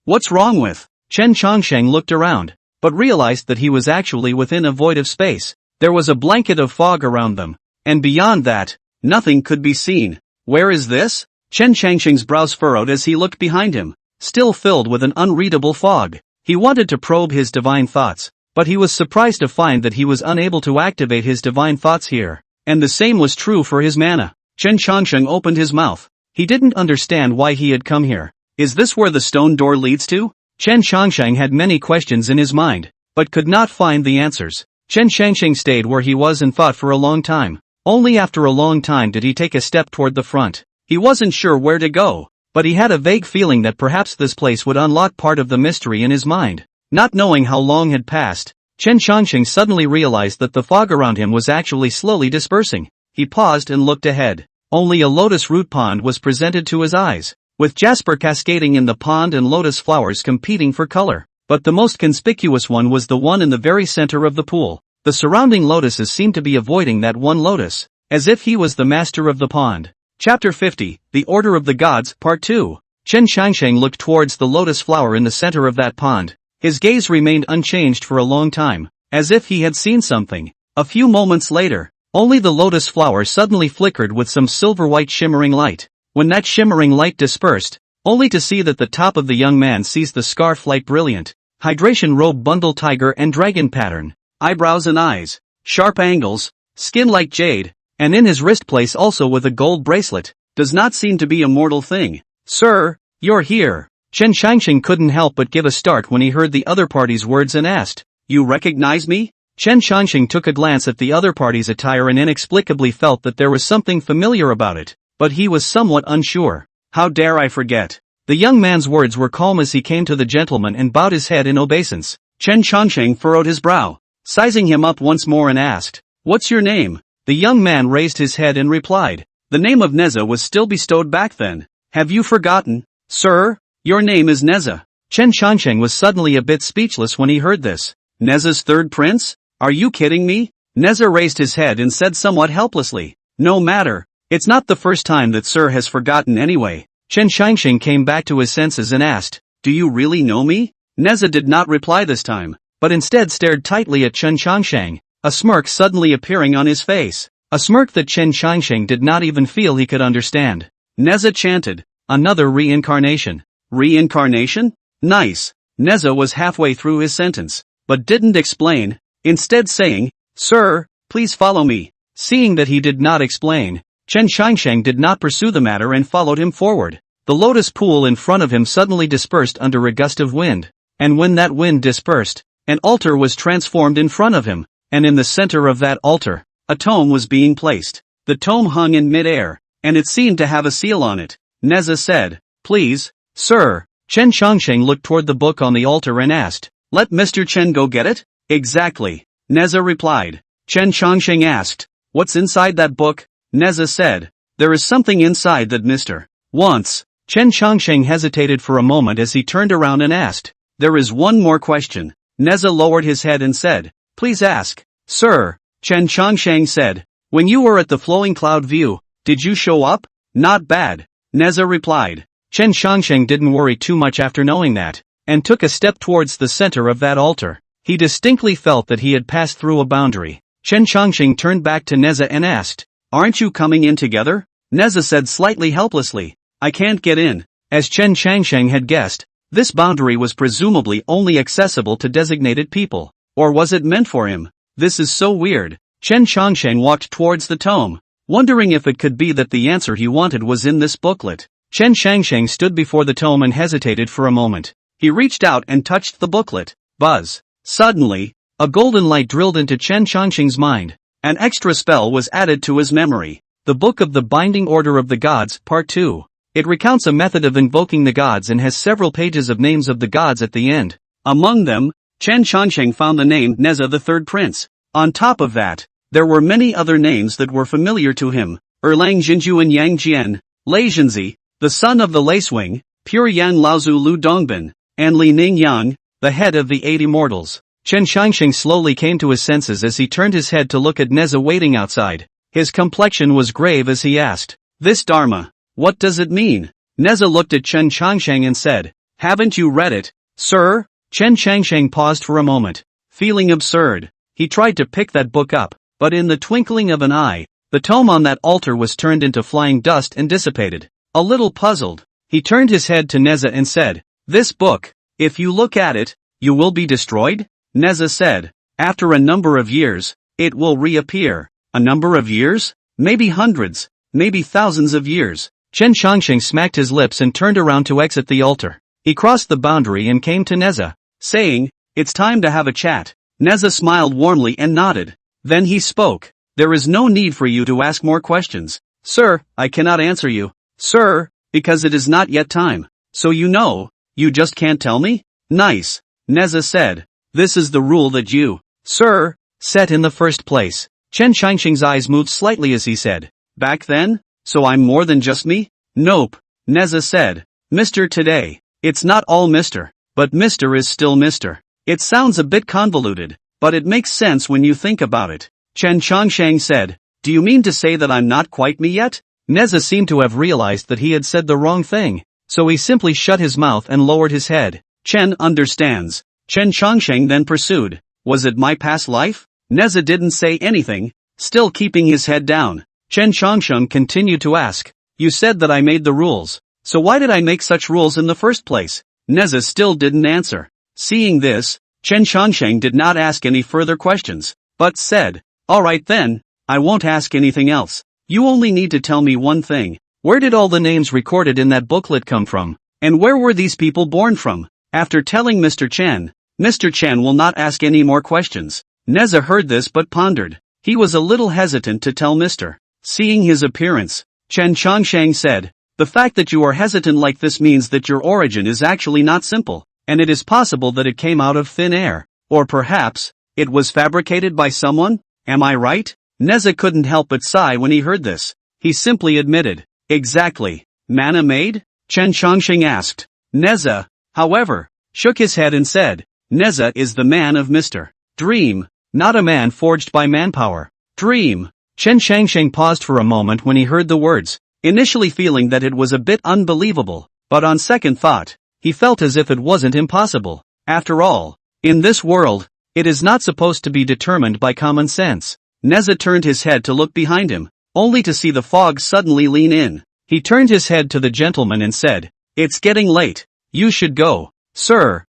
What's wrong with? Chen Shangsheng looked around, but realized that he was actually within a void of space. There was a blanket of fog around them, and beyond that, nothing could be seen. Where is this? Chen Shangsheng's brows furrowed as he looked behind him, still filled with an unreadable fog. He wanted to probe his divine thoughts, but he was surprised to find that he was unable to activate his divine thoughts here, and the same was true for his mana. Chen Shangsheng opened his mouth. He didn't understand why he had come here. Is this where the stone door leads to? Chen Shangsheng had many questions in his mind, but could not find the answers. Chen Shangsheng stayed where he was and thought for a long time. Only after a long time did he take a step toward the front. He wasn't sure where to go, but he had a vague feeling that perhaps this place would unlock part of the mystery in his mind. Not knowing how long had passed, Chen Shangsheng suddenly realized that the fog around him was actually slowly dispersing. He paused and looked ahead. Only a lotus root pond was presented to his eyes, with jasper cascading in the pond and lotus flowers competing for color. But the most conspicuous one was the one in the very center of the pool. The surrounding lotuses seemed to be avoiding that one lotus, as if he was the master of the pond. Chapter 50, The Order of the Gods, Part 2. Chen Shangsheng looked towards the lotus flower in the center of that pond. His gaze remained unchanged for a long time, as if he had seen something. A few moments later, only the lotus flower suddenly flickered with some silver-white shimmering light. When that shimmering light dispersed, only to see that the top of the young man sees the scarf light brilliant. Hydration robe bundle tiger and dragon pattern. Eyebrows and eyes. Sharp angles. Skin like jade. And in his wrist place also with a gold bracelet. Does not seem to be a mortal thing. Sir, you're here. Chen Shangsheng couldn't help but give a start when he heard the other party's words and asked, You recognize me? Chen Shangsheng took a glance at the other party's attire and inexplicably felt that there was something familiar about it, but he was somewhat unsure. How dare I forget? The young man's words were calm as he came to the gentleman and bowed his head in obeisance. Chen Shangsheng furrowed his brow, sizing him up once more and asked, What's your name? The young man raised his head and replied, The name of Neza was still bestowed back then. Have you forgotten? Sir, your name is Neza. Chen Shangsheng was suddenly a bit speechless when he heard this. Neza's third prince? Are you kidding me? Neza raised his head and said somewhat helplessly, No matter, it's not the first time that Sir has forgotten anyway. Chen Shangsheng came back to his senses and asked, Do you really know me? Neza did not reply this time, but instead stared tightly at Chen Shangsheng, a smirk suddenly appearing on his face. A smirk that Chen Shangsheng did not even feel he could understand. Neza chanted, Another reincarnation. Reincarnation? Nice. Neza was halfway through his sentence, but didn't explain, instead saying, Sir, please follow me. Seeing that he did not explain, Chen Shangsheng did not pursue the matter and followed him forward. The lotus pool in front of him suddenly dispersed under a gust of wind, and when that wind dispersed, an altar was transformed in front of him, and in the center of that altar, a tome was being placed. The tome hung in mid-air, and it seemed to have a seal on it. Neza said, Please, Sir. Chen Shangsheng looked toward the book on the altar and asked, Let Mr. Chen go get it? Exactly. Neza replied. Chen Shangsheng asked, What's inside that book? Neza said, There is something inside that Mr. wants. Chen Shangsheng hesitated for a moment as he turned around and asked, There is one more question. Neza lowered his head and said, Please ask. Sir. Chen Shangsheng said, When you were at the flowing cloud view, did you show up? Not bad. Neza replied. Chen Shangsheng didn't worry too much after knowing that, and took a step towards the center of that altar. He distinctly felt that he had passed through a boundary. Chen Shangsheng turned back to Neza and asked, Aren't you coming in together? Neza said slightly helplessly, I can't get in. As Chen Shangsheng had guessed, this boundary was presumably only accessible to designated people. Or was it meant for him? This is so weird. Chen Changsheng walked towards the tome, wondering if it could be that the answer he wanted was in this booklet. Chen Changsheng stood before the tome and hesitated for a moment. He reached out and touched the booklet. Buzz. Suddenly, a golden light drilled into Chen Changsheng's mind. An extra spell was added to his memory. The Book of the Binding Order of the Gods, Part 2. It recounts a method of invoking the gods and has several pages of names of the gods at the end. Among them, Chen Changsheng found the name Neza the Third Prince. On top of that, there were many other names that were familiar to him. Erlang Jinju and Yang Jian, Lei Zhenzi, the son of the Lacewing, Pure Yan Laozu Lu Dongbin, and Li Ning Yang, the head of the 8 immortals. Chen Changsheng slowly came to his senses as he turned his head to look at Neza waiting outside. His complexion was grave as he asked, "This Dharma, what does it mean?" Neza looked at Chen Changsheng and said, "Haven't you read it, sir?" Chen Changsheng paused for a moment, feeling absurd. He tried to pick that book up, but in the twinkling of an eye, the tome on that altar was turned into flying dust and dissipated. A little puzzled, he turned his head to Neza and said, "This book, if you look at it, you will be destroyed?" Neza said, "After a number of years, it will reappear." A number of years? Maybe hundreds, maybe thousands of years. Chen Changsheng smacked his lips and turned around to exit the altar. He crossed the boundary and came to Neza, saying, "It's time to have a chat." Neza smiled warmly and nodded. Then he spoke, "There is no need for you to ask more questions. Sir, I cannot answer you. Sir, because it is not yet time. So you just can't tell me?" "Nice," Neza said. "This is the rule that you, sir, set in the first place." Chen Changsheng's eyes moved slightly as he said, "Back then? So I'm more than just me?" "Nope," Neza said. "Mr. Today. It's not all Mr. But Mr. is still Mr. It sounds a bit convoluted, but it makes sense when you think about it." Chen Changsheng said, "Do you mean to say that I'm not quite me yet?" Neza seemed to have realized that he had said the wrong thing, so he simply shut his mouth and lowered his head. "Chen understands." Chen Changsheng then pursued, "Was it my past life?" Neza didn't say anything, still keeping his head down. Chen Changsheng continued to ask, "You said that I made the rules, so why did I make such rules in the first place?" Neza still didn't answer. Seeing this, Chen Changsheng did not ask any further questions, but said, "Alright then, I won't ask anything else. You only need to tell me one thing. Where did all the names recorded in that booklet come from? And where were these people born from?" After telling Mr. Chen will not ask any more questions. Neza heard this but pondered. He was a little hesitant to tell Mr. Seeing his appearance, Chen Changsheng said, "The fact that you are hesitant like this means that your origin is actually not simple, and it is possible that it came out of thin air, or perhaps, it was fabricated by someone, am I right?" Neza couldn't help but sigh when he heard this. He simply admitted, "Exactly. Mana made?" Chen Changsheng asked. Neza, however, shook his head and said, "Neza is the man of Mr. Dream. Not a man forged by manpower. Dream." Chen Changsheng paused for a moment when he heard the words, initially feeling that it was a bit unbelievable, but on second thought, he felt as if it wasn't impossible. After all, in this world, it is not supposed to be determined by common sense. Neza turned his head to look behind him, only to see the fog suddenly lean in. He turned his head to the gentleman and said, "It's getting late. You should go." "Sir."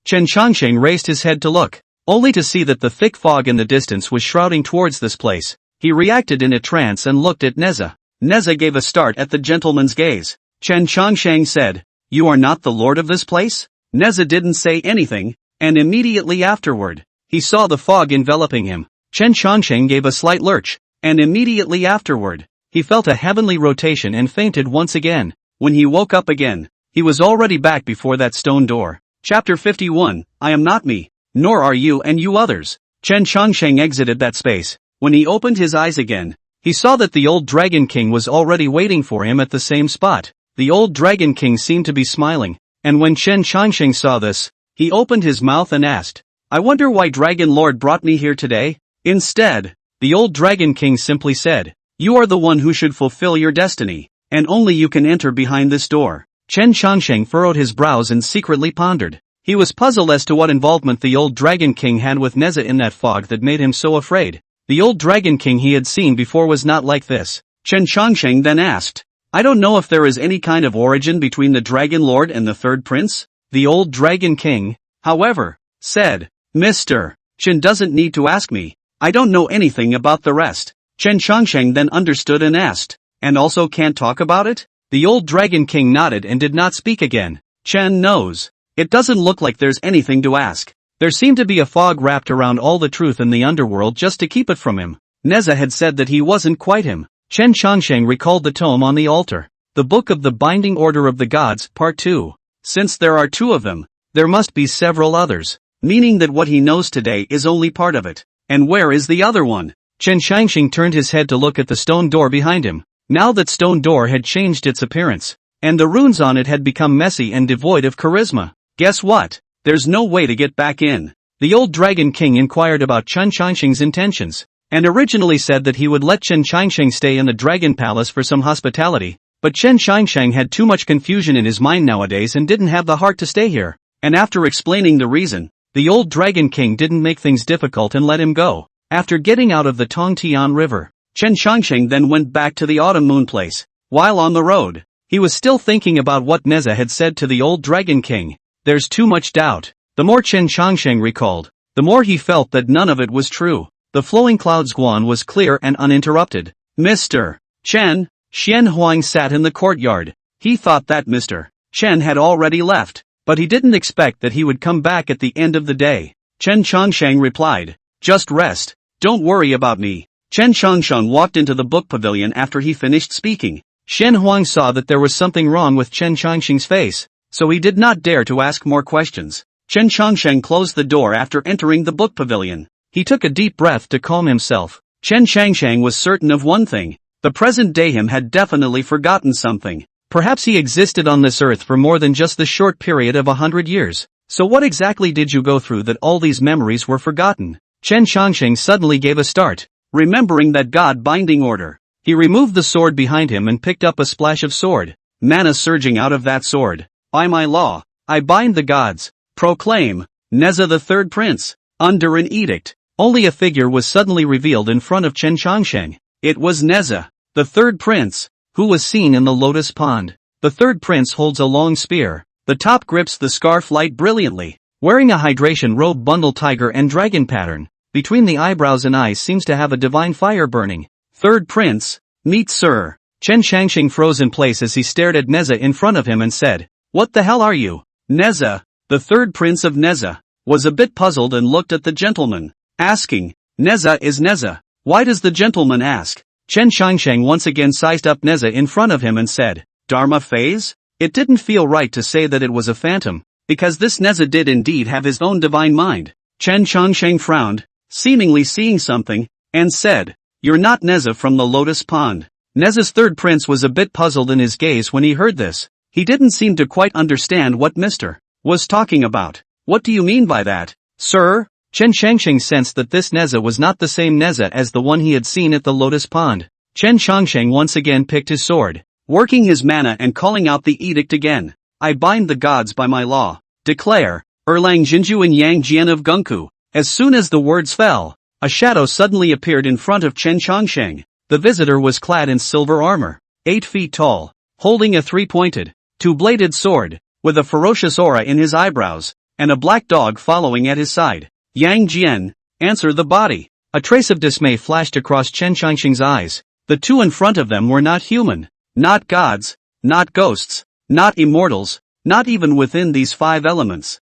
Chen Changsheng raised his head to look, only to see that the thick fog in the distance was shrouding towards this place. He reacted in a trance and looked at Neza. Neza gave a start at the gentleman's gaze. Chen Changsheng said, "You are not the lord of this place?" Neza didn't say anything, and immediately afterward, he saw the fog enveloping him. Chen Changsheng gave a slight lurch, and immediately afterward, he felt a heavenly rotation and fainted once again. When he woke up again, he was already back before that stone door. Chapter 51, I am not me, nor are you and you others. Chen Changsheng exited that space. When he opened his eyes again, he saw that the old Dragon King was already waiting for him at the same spot. The old Dragon King seemed to be smiling, and when Chen Changsheng saw this, he opened his mouth and asked, "I wonder why Dragon Lord brought me here today?" Instead, the old Dragon King simply said, "You are the one who should fulfill your destiny, and only you can enter behind this door." Chen Changsheng furrowed his brows and secretly pondered. He was puzzled as to what involvement the old Dragon King had with Neza in that fog that made him so afraid. The old Dragon King he had seen before was not like this. Chen Changsheng then asked, "I don't know if there is any kind of origin between the Dragon Lord and the third prince?" The old Dragon King, however, said, "Mr. Chen doesn't need to ask me. I don't know anything about the rest. Chen Changsheng then understood and asked, and also can't talk about it? The old Dragon King nodded and did not speak again. Chen knows. It doesn't look like there's anything to ask. There seemed to be a fog wrapped around all the truth in the underworld just to keep it from him. Neza had said that he wasn't quite him. Chen Changsheng recalled the tome on the altar. The Book of the Binding Order of the Gods, Part 2. Since there are 2 of them, there must be several others. Meaning that what he knows today is only part of it. And where is the other one? Chen Changsheng turned his head to look at the stone door behind him. Now that stone door had changed its appearance, and the runes on it had become messy and devoid of charisma. Guess what? There's no way to get back in. The old Dragon King inquired about Chen Changsheng's intentions, and originally said that he would let Chen Changsheng stay in the Dragon Palace for some hospitality, but Chen Changsheng had too much confusion in his mind nowadays and didn't have the heart to stay here. And after explaining the reason, the old Dragon King didn't make things difficult and let him go. After getting out of the Tongtian River, Chen Changsheng then went back to the Autumn Moon Place. While on the road, he was still thinking about what Neza had said to the old Dragon King. There's too much doubt. The more Chen Changsheng recalled, the more he felt that none of it was true. The flowing clouds Guan was clear and uninterrupted. Mr. Chen, Xian Huang sat in the courtyard. He thought that Mr. Chen had already left, but he didn't expect that he would come back at the end of the day. Chen Changsheng replied, "Just rest, don't worry about me." Chen Changsheng walked into the book pavilion after he finished speaking. Xian Huang saw that there was something wrong with Chen Changsheng's face, so he did not dare to ask more questions. Chen Changsheng closed the door after entering the book pavilion. He took a deep breath to calm himself. Chen Changsheng was certain of one thing. The present day him had definitely forgotten something. Perhaps he existed on this earth for more than just the short period of 100 years. So what exactly did you go through that all these memories were forgotten? Chen Changsheng suddenly gave a start. Remembering that God binding order, he removed the sword behind him and picked up a splash of sword. Mana surging out of that sword. By my law, I bind the gods. Proclaim, Neza the third prince. Under an edict. Only a figure was suddenly revealed in front of Chen Changsheng. It was Neza, the third prince, who was seen in the lotus pond. The third prince holds a long spear. The top grips the scarf light brilliantly. Wearing a hydration robe bundle tiger and dragon pattern. Between the eyebrows and eyes seems to have a divine fire burning. Third prince, meet sir. Chen Changsheng froze in place as he stared at Neza in front of him and said, "What the hell are you?" Neza, the third prince of Neza, was a bit puzzled and looked at the gentleman, asking, "Neza is Neza. Why does the gentleman ask?" Chen Changsheng once again sized up Neza in front of him and said, "Dharma phase?" It didn't feel right to say that it was a phantom, because this Neza did indeed have his own divine mind. Chen Changsheng frowned, seemingly seeing something, and said, "You're not Neza from the lotus pond." Neza's third prince was a bit puzzled in his gaze when he heard this. He didn't seem to quite understand what Mr. was talking about. "What do you mean by that, sir?" Chen Changsheng sensed that this Neza was not the same Neza as the one he had seen at the lotus pond. Chen Changsheng once again picked his sword, working his mana and calling out the edict again. "I bind the gods by my law. Declare, Erlang Jinju and Yang Jian of Gunku." As soon as the words fell, a shadow suddenly appeared in front of Chen Changsheng. The visitor was clad in silver armor, 8 feet tall, holding a 3-pointed, 2-bladed sword, with a ferocious aura in his eyebrows, and a black dog following at his side. "Yang Jian, answer the body." A trace of dismay flashed across Chen Changsheng's eyes. The two in front of them were not human, not gods, not ghosts, not immortals, not even within these 5 elements.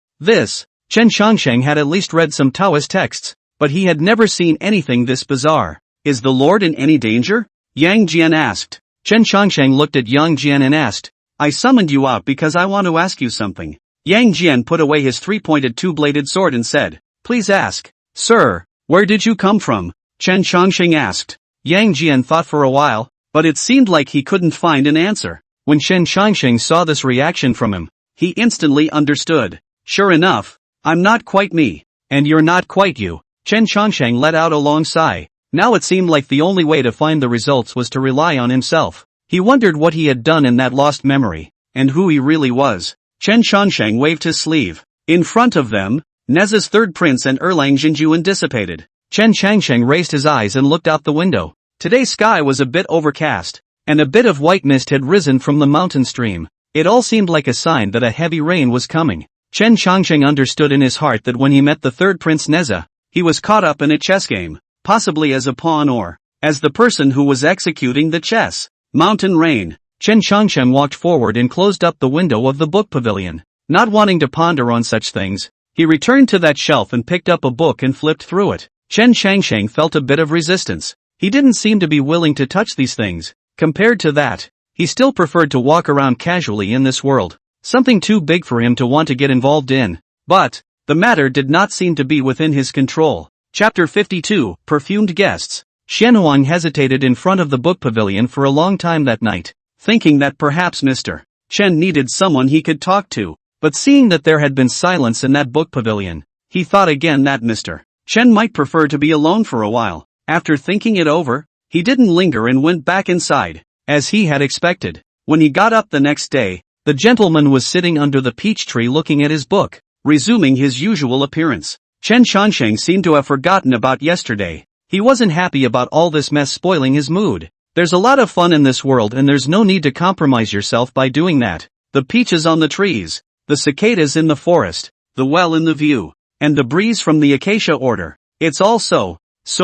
Chen Changsheng had at least read some Taoist texts, but he had never seen anything this bizarre. "Is the Lord in any danger?" Yang Jian asked. Chen Changsheng looked at Yang Jian and asked, "I summoned you out because I want to ask you something." Yang Jian put away his 3-pointed 2-bladed sword and said, "Please ask." "Sir, where did you come from?" Chen Changsheng asked. Yang Jian thought for a while, but it seemed like he couldn't find an answer. When Chen Changsheng saw this reaction from him, he instantly understood. "Sure enough, I'm not quite me." "And you're not quite you." Chen Changsheng let out a long sigh. Now it seemed like the only way to find the results was to rely on himself. He wondered what he had done in that lost memory, and who he really was. Chen Changsheng waved his sleeve. In front of them, Neza's third prince and Erlang Jinjuan dissipated. Chen Changsheng raised his eyes and looked out the window. Today's sky was a bit overcast, and a bit of white mist had risen from the mountain stream. It all seemed like a sign that a heavy rain was coming. Chen Changsheng understood in his heart that when he met the third prince Neza, He was caught up in a chess game, possibly as a pawn or as the person who was executing the chess. Mountain rain. Chen Qiangsheng walked forward and closed up the window of the book pavilion. Not wanting to ponder on such things, he returned to that shelf and picked up a book and flipped through it. Chen Qiangsheng felt a bit of resistance. He didn't seem to be willing to touch these things. Compared to that, he still preferred to walk around casually in this world. Something too big for him to want to get involved in. But the matter did not seem to be within his control. Chapter 52, Perfumed Guests. Xianhuang hesitated in front of the book pavilion for a long time that night, thinking that perhaps Mr. Chen needed someone he could talk to. But seeing that there had been silence in that book pavilion, he thought again that Mr. Chen might prefer to be alone for a while. After thinking it over, he didn't linger and went back inside, as he had expected. When he got up the next day, the gentleman was sitting under the peach tree looking at his book, resuming his usual appearance. Chen Qiangsheng seemed to have forgotten about yesterday. He wasn't happy about all this mess spoiling his mood. There's a lot of fun in this world and there's no need to compromise yourself by doing that. The peaches on the trees, the cicadas in the forest, the well in the view, and the breeze from the acacia order. It's all so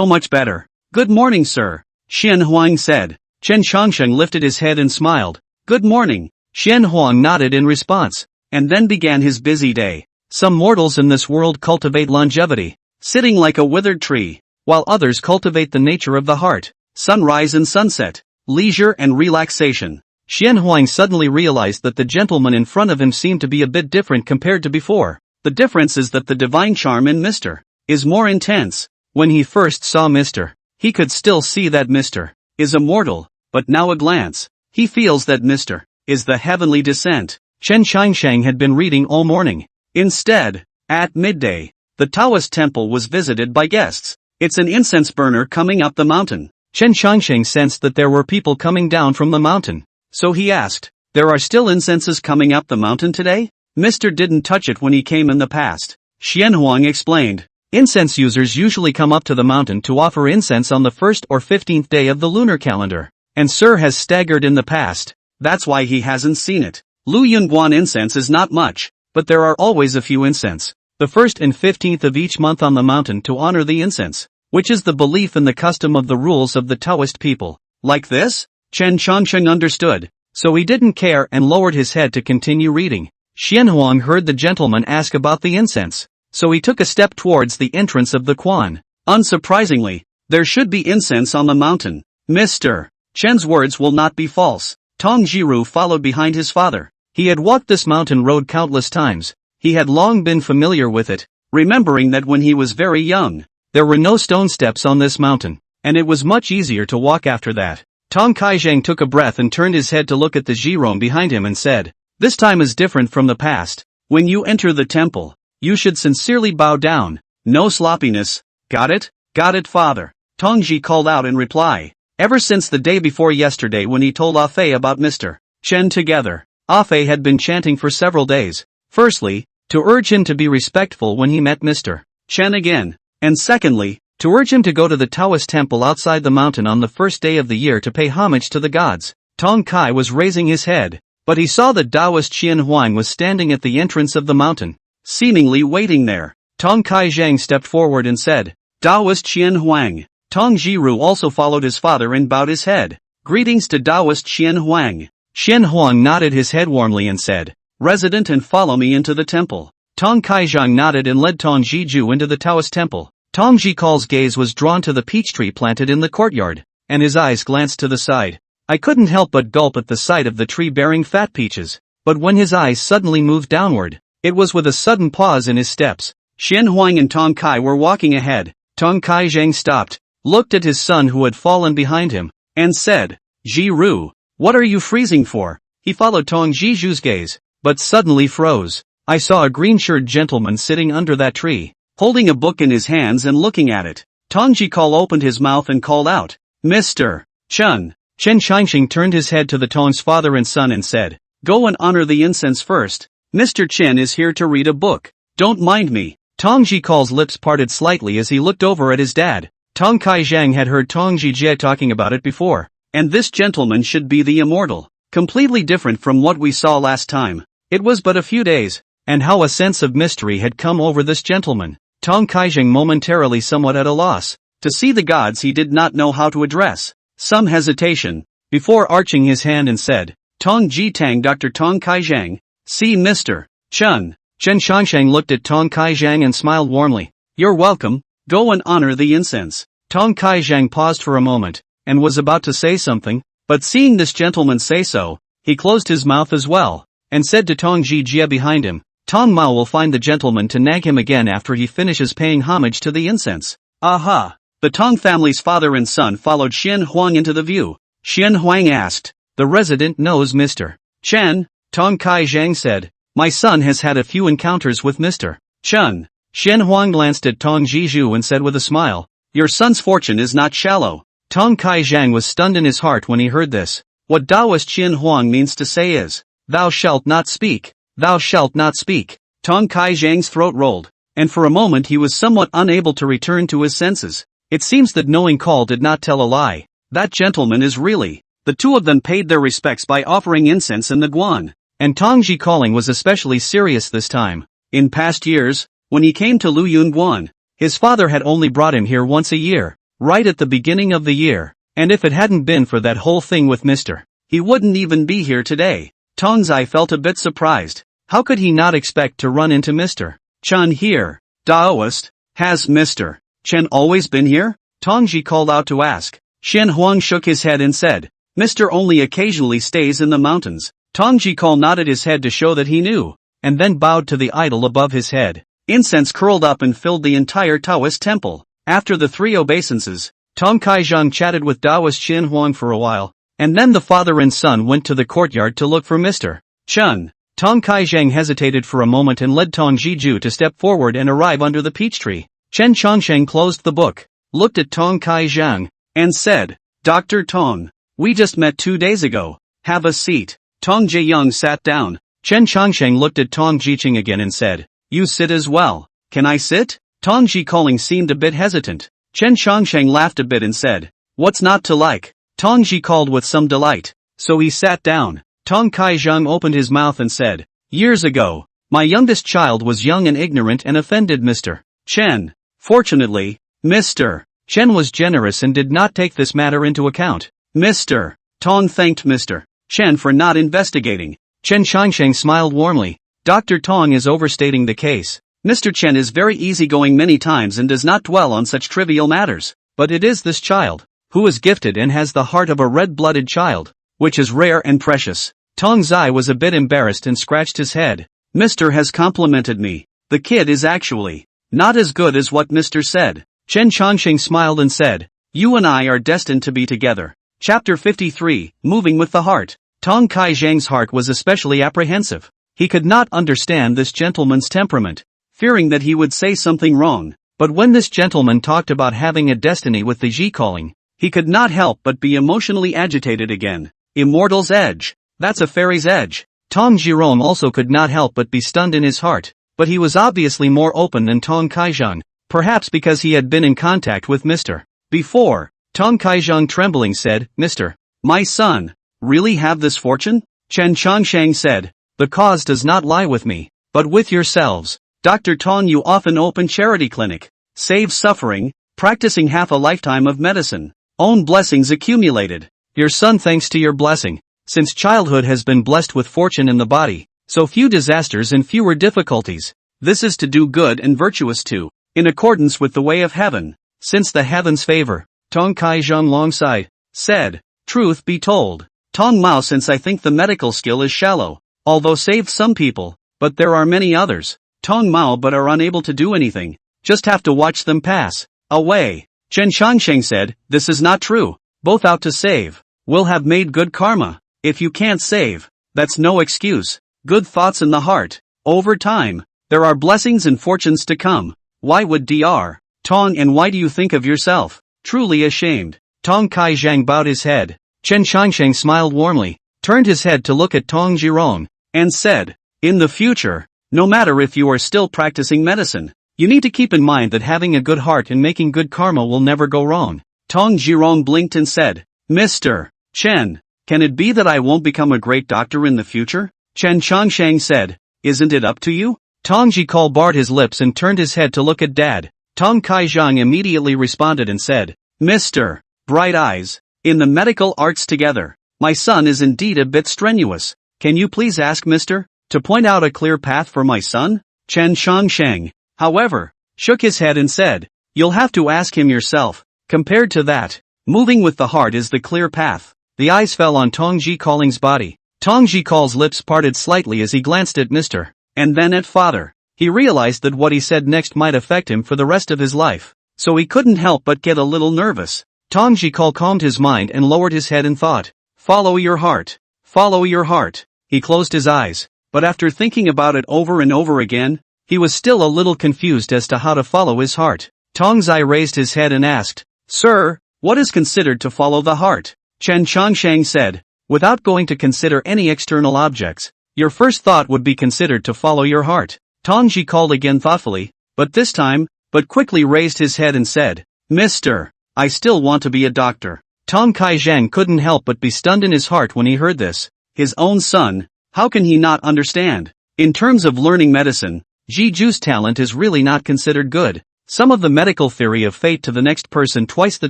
much better. Good morning, sir, Xianhuang said. Chen Qiangsheng lifted his head and smiled. Good morning. Xianhuang nodded in response, and then began his busy day. Some mortals in this world cultivate longevity, sitting like a withered tree, while others cultivate the nature of the heart, sunrise and sunset, leisure and relaxation. Xianhuang suddenly realized that the gentleman in front of him seemed to be a bit different compared to before. The difference is that the divine charm in Mr. is more intense. When he first saw Mr. he could still see that Mr. is immortal, but now a glance, he feels that Mr. is the heavenly descent. Chen Qiangsheng had been reading all morning. Instead, at midday, the Taoist temple was visited by guests. It's an incense burner coming up the mountain. Chen Qiangsheng sensed that there were people coming down from the mountain. So he asked, there are still incenses coming up the mountain today? Mr. didn't touch it when he came in the past. Xianhuang explained. Incense users usually come up to the mountain to offer incense on the 1st or 15th day of the lunar calendar. And Sir has staggered in the past. That's why he hasn't seen it. Lu Yunguan incense is not much, but there are always a few incense. The 1st and 15th of each month on the mountain to honor the incense, which is the belief and the custom of the rules of the Taoist people. Like this? Chen Qiangsheng understood, so he didn't care and lowered his head to continue reading. Xianhuang heard the gentleman ask about the incense, so he took a step towards the entrance of the Quan. Unsurprisingly, there should be incense on the mountain. Mr. Chen's words will not be false. Tong Jiru followed behind his father. He had walked this mountain road countless times. He had long been familiar with it, remembering that when he was very young, there were no stone steps on this mountain, and it was much easier to walk after that. Tong Kaizheng took a breath and turned his head to look at the Zhirong behind him and said, this time is different from the past. When you enter the temple, you should sincerely bow down. No sloppiness. Got it? Got it, father. Tongji called out in reply. Ever since the day before yesterday when he told Afei about Mr. Chen together, Afei had been chanting for several days. Firstly, to urge him to be respectful when he met Mr. Chen again. And secondly, to urge him to go to the Taoist temple outside the mountain on the first day of the year to pay homage to the gods. Tong Kai was raising his head, but he saw that Taoist Qianhuang was standing at the entrance of the mountain, seemingly waiting there. Tong Kai Zhang stepped forward and said, Taoist Qianhuang. Tong Jiru also followed his father and bowed his head. Greetings to Taoist Qianhuang. Qianhuang nodded his head warmly and said, resident and follow me into the temple. Tong Kaizhang nodded and led Tong Jiju into the Taoist temple. Tong Jikal's gaze was drawn to the peach tree planted in the courtyard, and his eyes glanced to the side. I couldn't help but gulp at the sight of the tree bearing fat peaches, but when his eyes suddenly moved downward, it was with a sudden pause in his steps. Xianhuang and Tong Kai were walking ahead. Tong Kaizhang stopped, looked at his son who had fallen behind him, and said, Jiru, what are you freezing for? He followed Tong Jiju's gaze, but suddenly froze. I saw a green-shirted gentleman sitting under that tree, holding a book in his hands and looking at it. Tong Jikal opened his mouth and called out, Mr. Chen. Chen Qiangsheng turned his head to the Tong's father and son and said, go and honor the incense first. Mr. Chen is here to read a book. Don't mind me. Tong Jikal's lips parted slightly as he looked over at his dad. Tong Kaizhang had heard Tong Jijie talking about it before. And this gentleman should be the immortal. Completely different from what we saw last time. It was but a few days, and how a sense of mystery had come over this gentleman. Tong Kaijing momentarily somewhat at a loss. To see the gods he did not know how to address. Some hesitation, before arching his hand and said, Tong Ji Tang Dr. Tong Kaijing, see Mr. Chun. Chen Shangsheng looked at Tong Kaijing and smiled warmly. You're welcome, go and honor the incense. Tong Kaijing paused for a moment, and was about to say something, but seeing this gentleman say so, he closed his mouth as well, and said to Tong Ji Jia behind him, Tong Mao will find the gentleman to nag him again after he finishes paying homage to the incense. Aha! The Tong family's father and son followed Xian Huang into the view. Xian Huang asked, the resident knows Mr. Chen? Tong Kaijing said, my son has had a few encounters with Mr. Chun. Xian Huang glanced at Tong Jiju and said with a smile, your son's fortune is not shallow. Tong Kaijing was stunned in his heart when he heard this. What Taoist Xian Huang means to say is, thou shalt not speak, thou shalt not speak. Tong Kaijing's throat rolled, and for a moment he was somewhat unable to return to his senses. It seems that knowing Call did not tell a lie. That gentleman is really. The two of them paid their respects by offering incense in the guan. And Tong Ji calling was especially serious this time. In past years, when he came to Lu Yun Guan, his father had only brought him here once a year, right at the beginning of the year, and if it hadn't been for that whole thing with Mr. He wouldn't even be here today. Tong Zai felt a bit surprised. How could he not expect to run into Mr. Chun here? Taoist? Has Mr. Chen always been here? Tong Ji called out to ask. Xian Huang shook his head and said, Mr. only occasionally stays in the mountains. Tong Ji Call nodded his head to show that he knew, and then bowed to the idol above his head. Incense curled up and filled the entire Taoist temple. After the three obeisances, Tong Kaijing chatted with Taoist Xian Huang for a while, and then the father and son went to the courtyard to look for Mr. Chun. Tong Kaijing hesitated for a moment and led Tong Jiju to step forward and arrive under the peach tree. Chen Chongsheng closed the book, looked at Tong Kaijing, and said, Dr. Tong, we just met 2 days ago. Have a seat. Tong Jaeyoung sat down. Chen Chongsheng looked at Tong Jiqing again and said, you sit as well. Can I sit? Tong Ji Calling seemed a bit hesitant. Chen Chongsheng laughed a bit and said, what's not to like? Tong Ji called with some delight. So he sat down. Tong Kaijing opened his mouth and said, years ago, my youngest child was young and ignorant and offended Mr. Chen. Fortunately, Mr. Chen was generous and did not take this matter into account. Mr. Tong thanked Mr. Chen for not investigating. Chen Chongsheng smiled warmly. Dr. Tong is overstating the case. Mr. Chen is very easygoing many times and does not dwell on such trivial matters. But it is this child, who is gifted and has the heart of a red-blooded child, which is rare and precious. Tong Zai was a bit embarrassed and scratched his head. Mr. has complimented me. The kid is actually not as good as what Mr. said. Chen Chongsheng smiled and said, you and I are destined to be together. Chapter 53, Moving with the Heart. Tong Kaijing's heart was especially apprehensive. He could not understand this gentleman's temperament, fearing that he would say something wrong. But when this gentleman talked about having a destiny with the Ji calling, he could not help but be emotionally agitated again. Immortal's edge. That's a fairy's edge. Tong Jirong also could not help but be stunned in his heart, but he was obviously more open than Tong Kaijing, perhaps because he had been in contact with Mr. before. Tong Kaijing trembling said, Mr. My son, really have this fortune? Chen Chongsheng said, the cause does not lie with me, but with yourselves. Dr. Tong, you often open charity clinic, save suffering, practicing half a lifetime of medicine, own blessings accumulated. Your son thanks to your blessing, since childhood has been blessed with fortune in the body, so few disasters and fewer difficulties. This is to do good and virtuous too, in accordance with the way of heaven, since the heavens favor. Tong Kaijing long sighed, said, truth be told, Tong Mao, since I think the medical skill is shallow, although saved some people, but there are many others, Tong Mao, but are unable to do anything, just have to watch them pass away. Chen Chongsheng said, this is not true, both out to save, will have made good karma. If you can't save, that's no excuse. Good thoughts in the heart, over time, there are blessings and fortunes to come. Why would Dr. Tong, and why do you think of yourself truly ashamed? Tong Kaijing bowed his head. Chen Chongsheng smiled warmly, turned his head to look at Tong Jirong, and said, in the future, no matter if you are still practicing medicine, you need to keep in mind that having a good heart and making good karma will never go wrong. Tong Jirong blinked and said, Mr. Chen, can it be that I won't become a great doctor in the future? Chen Chongsheng said, isn't it up to you? Tong Jikal barred his lips and turned his head to look at Dad. Tong Kai-jang immediately responded and said, Mr. Bright Eyes, in the medical arts together, my son is indeed a bit strenuous. Can you please ask Mr. to point out a clear path for my son? Chen Shangsheng, however, shook his head and said, you'll have to ask him yourself. Compared to that, moving with the heart is the clear path. The eyes fell on Tong Jikaling's body. Tong Jikal's lips parted slightly as he glanced at Mr. and then at Father. He realized that what he said next might affect him for the rest of his life, so he couldn't help but get a little nervous. Tong Jikal calmed his mind and lowered his head and thought, follow your heart. Follow your heart. He closed his eyes, but after thinking about it over and over again, he was still a little confused as to how to follow his heart. Tong Zai raised his head and asked, Sir, what is considered to follow the heart? Chen Changsheng said, without going to consider any external objects, your first thought would be considered to follow your heart. Tong Ji called again thoughtfully, but quickly raised his head and said, Mister, I still want to be a doctor. Tong Kai-jang couldn't help but be stunned in his heart when he heard this. His own son, how can he not understand? In terms of learning medicine, Ji Ju's talent is really not considered good. Some of the medical theory of fate to the next person twice the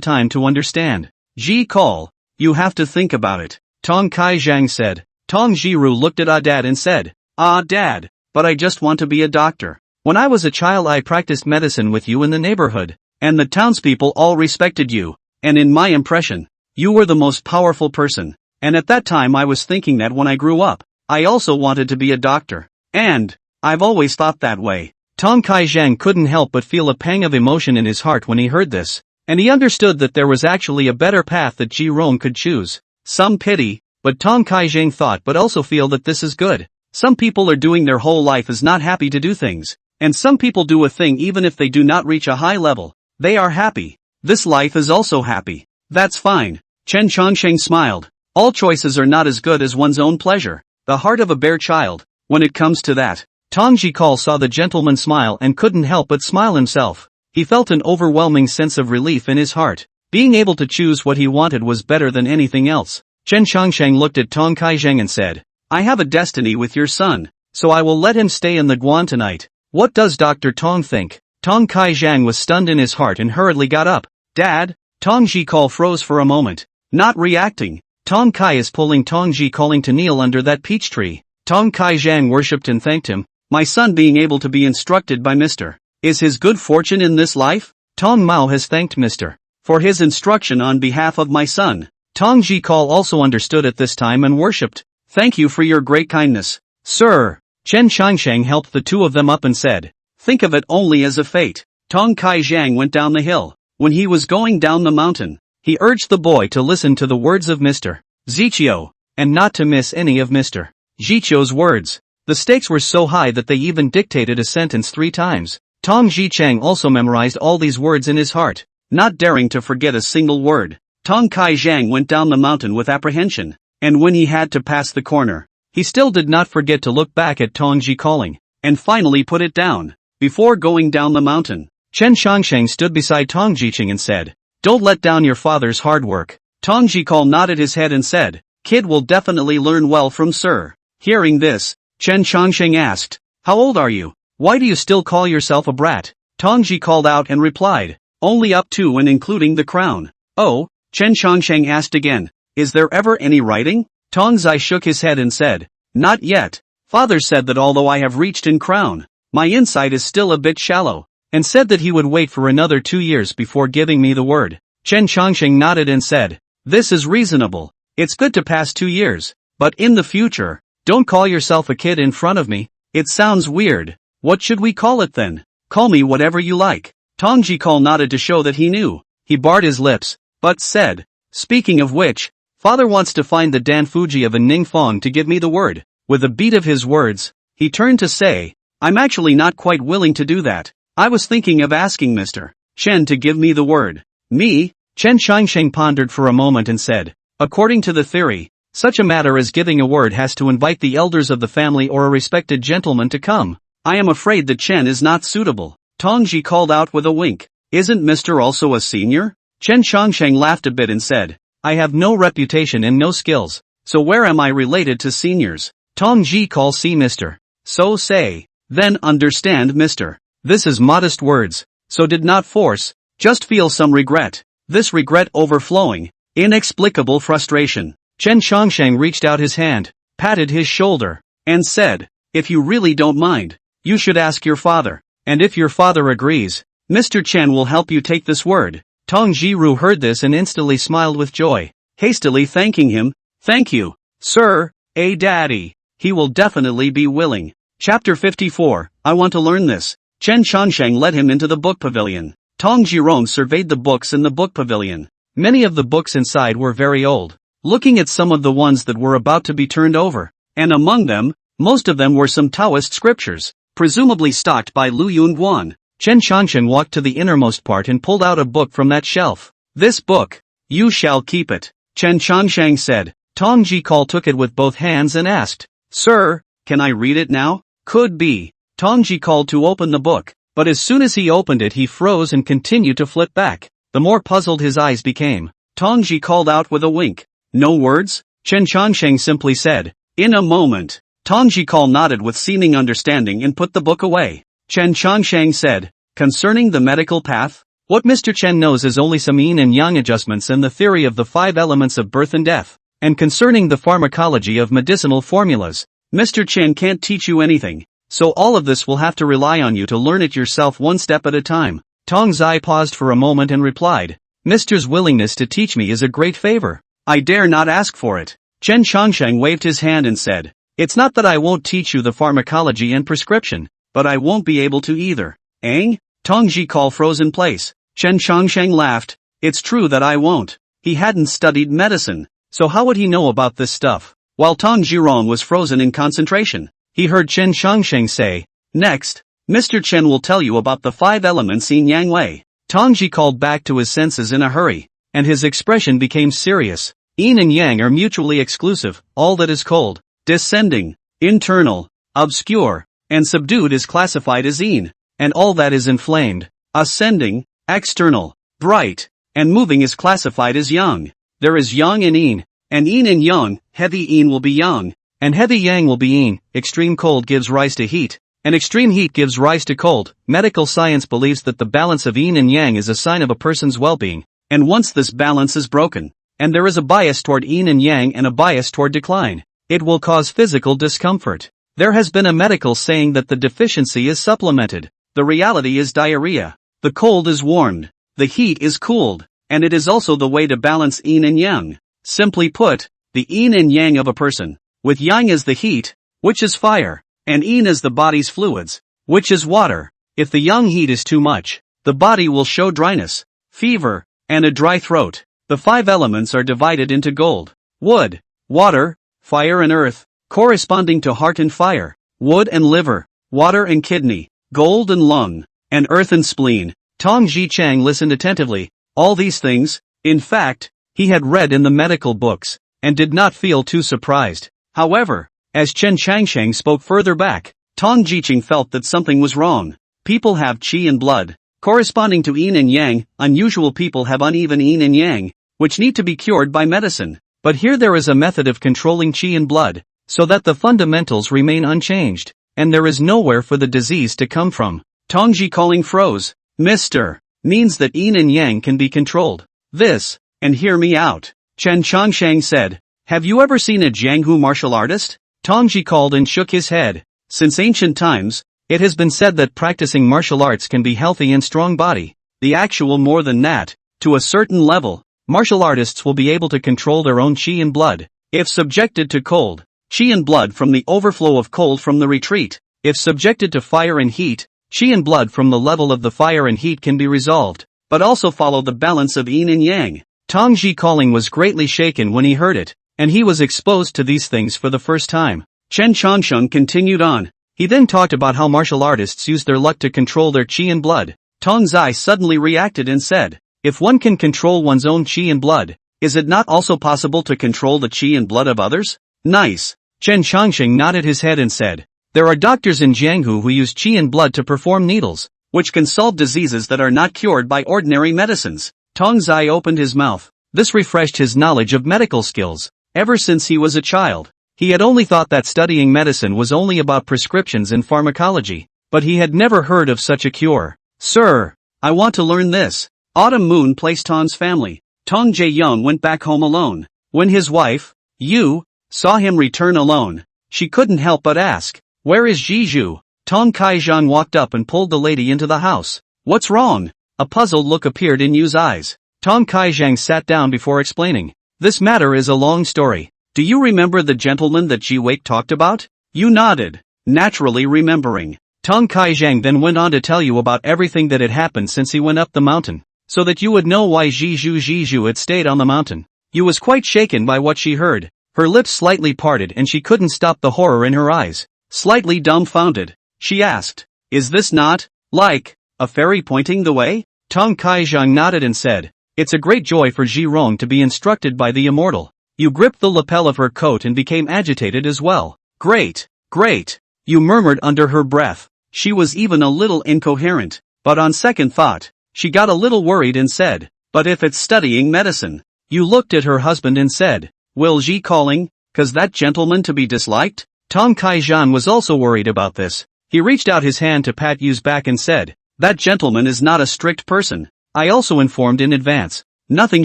time to understand. Ji Call, you have to think about it. Tong Kai-jang said. Tong Jiru looked at Dad and said, Dad, but I just want to be a doctor. When I was a child I practiced medicine with you in the neighborhood, and the townspeople all respected you, and in my impression, you were the most powerful person, and at that time I was thinking that when I grew up, I also wanted to be a doctor, and I've always thought that way. Tong Kai-jang couldn't help but feel a pang of emotion in his heart when he heard this, and he understood that there was actually a better path that Ji Rong could choose. Some pity, but Tong Kai-jang thought but also feel that this is good. Some people are doing their whole life is not happy to do things, and some people do a thing even if they do not reach a high level. They are happy. This life is also happy. That's fine. Chen Chongsheng smiled. All choices are not as good as one's own pleasure. The heart of a bare child, when it comes to that. Tong Jikal saw the gentleman smile and couldn't help but smile himself. He felt an overwhelming sense of relief in his heart. Being able to choose what he wanted was better than anything else. Chen Chongsheng looked at Tong Kai-jang and said, I have a destiny with your son, so I will let him stay in the Guan tonight. What does Dr. Tong think? Tong Kai-jang was stunned in his heart and hurriedly got up. Dad? Tong Jikal froze for a moment, not reacting. Tong Kai is pulling Tong Ji calling to kneel under that peach tree. Tong Kai-jang worshipped and thanked him. My son being able to be instructed by Mr. is his good fortune in this life? Tong Mao has thanked Mr. for his instruction on behalf of my son. Tong Jikal also understood at this time and worshipped. Thank you for your great kindness, sir. Chen Shangsheng helped the two of them up and said, think of it only as a fate. Tong Kai-jang went down the hill. When he was going down the mountain, he urged the boy to listen to the words of Mr. Zichio, and not to miss any of Mr. Zichio's words. The stakes were so high that they even dictated a sentence 3 times. Tong Jichang also memorized all these words in his heart, not daring to forget a single word. Tong Kai-jang went down the mountain with apprehension, and when he had to pass the corner, he still did not forget to look back at Tong Ji calling, and finally put it down. Before going down the mountain, Chen Shangsheng stood beside Tong Jiching and said, don't let down your father's hard work. Tong Jikal nodded his head and said, kid will definitely learn well from sir. Hearing this, Chen Chongsheng asked, how old are you? Why do you still call yourself a brat? Tong Ji called out and replied, only up to and including the crown. Oh, Chen Chongsheng asked again, is there ever any writing? Tong Zai shook his head and said, not yet. Father said that although I have reached in crown, my insight is still a bit shallow, and said that he would wait for another 2 years before giving me the word. Chen Chongsheng nodded and said, this is reasonable. It's good to pass 2 years, but in the future, don't call yourself a kid in front of me. It sounds weird. What should we call it then? Call me whatever you like. Tong Jikal nodded to show that he knew. He barred his lips, but said, speaking of which, father wants to find the Dan Fuji of a Ningfang to give me the word. With a beat of his words, he turned to say, I'm actually not quite willing to do that. I was thinking of asking Mr. Chen to give me the word. Me? Chen Shangsheng pondered for a moment and said, according to the theory, such a matter as giving a word has to invite the elders of the family or a respected gentleman to come. I am afraid that Chen is not suitable. Tong Ji called out with a wink. Isn't Mr. also a senior? Chen Shangsheng laughed a bit and said, I have no reputation and no skills, so where am I related to seniors? Tong Ji call see Mr. So say. Then understand, mister. This is modest words, so did not force, just feel some regret. This regret overflowing, inexplicable frustration. Chen Chongsheng reached out his hand, patted his shoulder, and said, if you really don't mind, you should ask your father. And if your father agrees, Mr. Chen will help you take this word. Tong Jiru heard this and instantly smiled with joy, hastily thanking him. Thank you, sir, daddy. He will definitely be willing. Chapter 54, I want to learn this. Chen Chongsheng led him into the book pavilion. Tong Jirong surveyed the books in the book pavilion. Many of the books inside were very old. Looking at some of the ones that were about to be turned over, and among them, most of them were some Taoist scriptures, presumably stocked by Lu Yunguan. Chen Chongsheng walked to the innermost part and pulled out a book from that shelf. This book, you shall keep it, Chen Chongsheng said. Tong Jikal took it with both hands and asked, sir, can I read it now? Could be. Tong Ji called to open the book, but as soon as he opened it he froze and continued to flip back. The more puzzled his eyes became. Tong Ji called out with a wink. No words? Chen Chongsheng simply said, in a moment. Tong Ji call nodded with seeming understanding and put the book away. Chen Chongsheng said, concerning the medical path? What Mr. Chen knows is only some yin and yang adjustments and the theory of the 5 elements of birth and death. And concerning the pharmacology of medicinal formulas, Mr. Chen can't teach you anything, so all of this will have to rely on you to learn it yourself one step at a time. Tong Zai paused for a moment and replied, Mr.'s willingness to teach me is a great favor. I dare not ask for it. Chen Chongsheng waved his hand and said, it's not that I won't teach you the pharmacology and prescription, but I won't be able to either. Tong Jikal froze in place. Chen Chongsheng laughed. It's true that I won't. He hadn't studied medicine, so how would he know about this stuff? While Tong Jirong was frozen in concentration, he heard Chen Chongsheng say, next, Mr. Chen will tell you about the 5 elements yin yang wei. Tong Ji called back to his senses in a hurry, and his expression became serious. Yin and yang are mutually exclusive. All that is cold, descending, internal, obscure, and subdued is classified as yin, and all that is inflamed, ascending, external, bright, and moving is classified as yang. There is yang and yin, and yin and yang. Heavy yin will be yang, and heavy yang will be yin. Extreme cold gives rise to heat, and extreme heat gives rise to cold. Medical science believes that the balance of yin and yang is a sign of a person's well-being, and once this balance is broken, and there is a bias toward yin and yang and a bias toward decline, it will cause physical discomfort. There has been a medical saying that the deficiency is supplemented. The reality is diarrhea. The cold is warmed, the heat is cooled, and it is also the way to balance yin and yang. Simply put, the yin and yang of a person, with yang as the heat, which is fire, and yin as the body's fluids, which is water. If the yang heat is too much, the body will show dryness, fever, and a dry throat. The 5 elements are divided into gold, wood, water, fire and earth, corresponding to heart and fire, wood and liver, water and kidney, gold and lung, and earth and spleen. Tong Ji Chang listened attentively. All these things, in fact, he had read in the medical books, and did not feel too surprised. However, as Chen Changsheng spoke further back, Tong Jiqing felt that something was wrong. People have qi and blood, corresponding to yin and yang. Unusual people have uneven yin and yang, which need to be cured by medicine. But here there is a method of controlling qi and blood, so that the fundamentals remain unchanged, and there is nowhere for the disease to come from. Tong Ji calling froze. Mister, means that yin and yang can be controlled. This, and hear me out. Chen Chongsheng said, have you ever seen a Jianghu martial artist? Tong Ji called and shook his head. Since ancient times, it has been said that practicing martial arts can be healthy and strong body. The actual more than that, to a certain level, martial artists will be able to control their own qi and blood. If subjected to cold, qi and blood from the overflow of cold from the retreat. If subjected to fire and heat, qi and blood from the level of the fire and heat can be resolved, but also follow the balance of yin and yang. Tong Ji Calling was greatly shaken when he heard it, and he was exposed to these things for the first time. Chen Chongsheng continued on. He then talked about how martial artists use their luck to control their qi and blood. Tong Zai suddenly reacted and said, if one can control one's own qi and blood, is it not also possible to control the qi and blood of others? Nice. Chen Chongsheng nodded his head and said, there are doctors in Jianghu who use qi and blood to perform needles, which can solve diseases that are not cured by ordinary medicines. Tong Zai opened his mouth. This refreshed his knowledge of medical skills. Ever since he was a child, He had only thought that studying medicine was only about prescriptions and pharmacology, but he had never heard of such a cure. Sir, I want to learn this. Autumn moon placed Ton's family. Tong Jae-young went back home alone. When his wife, Yu, saw him return alone, she couldn't help but ask, "Where is Jiju?" Tong Kai-jang walked up and pulled the lady into the house. "What's wrong?" A puzzled look appeared in Yu's eyes. Tong Kai-jang sat down before explaining. "This matter is a long story. Do you remember the gentleman that Ji Wake talked about?" Yu nodded, naturally remembering. Tong Kai-jang then went on to tell you about everything that had happened since he went up the mountain, so that you would know why Jiju had stayed on the mountain. Yu was quite shaken by what she heard. Her lips slightly parted and she couldn't stop the horror in her eyes. Slightly dumbfounded, she asked, "Is this not, like, a fairy pointing the way?" Tong Kai-jang nodded and said, "It's a great joy for Ji Rong to be instructed by the immortal." Yu gripped the lapel of her coat and became agitated as well. "Great, great," Yu murmured under her breath. She was even a little incoherent, but on second thought, she got a little worried and said, "But if it's studying medicine?" Yu looked at her husband and said, "Will Ji calling, cause that gentleman to be disliked?" Tong Kai-jang was also worried about this. He reached out his hand to pat Yu's back and said, "That gentleman is not a strict person. I also informed in advance. Nothing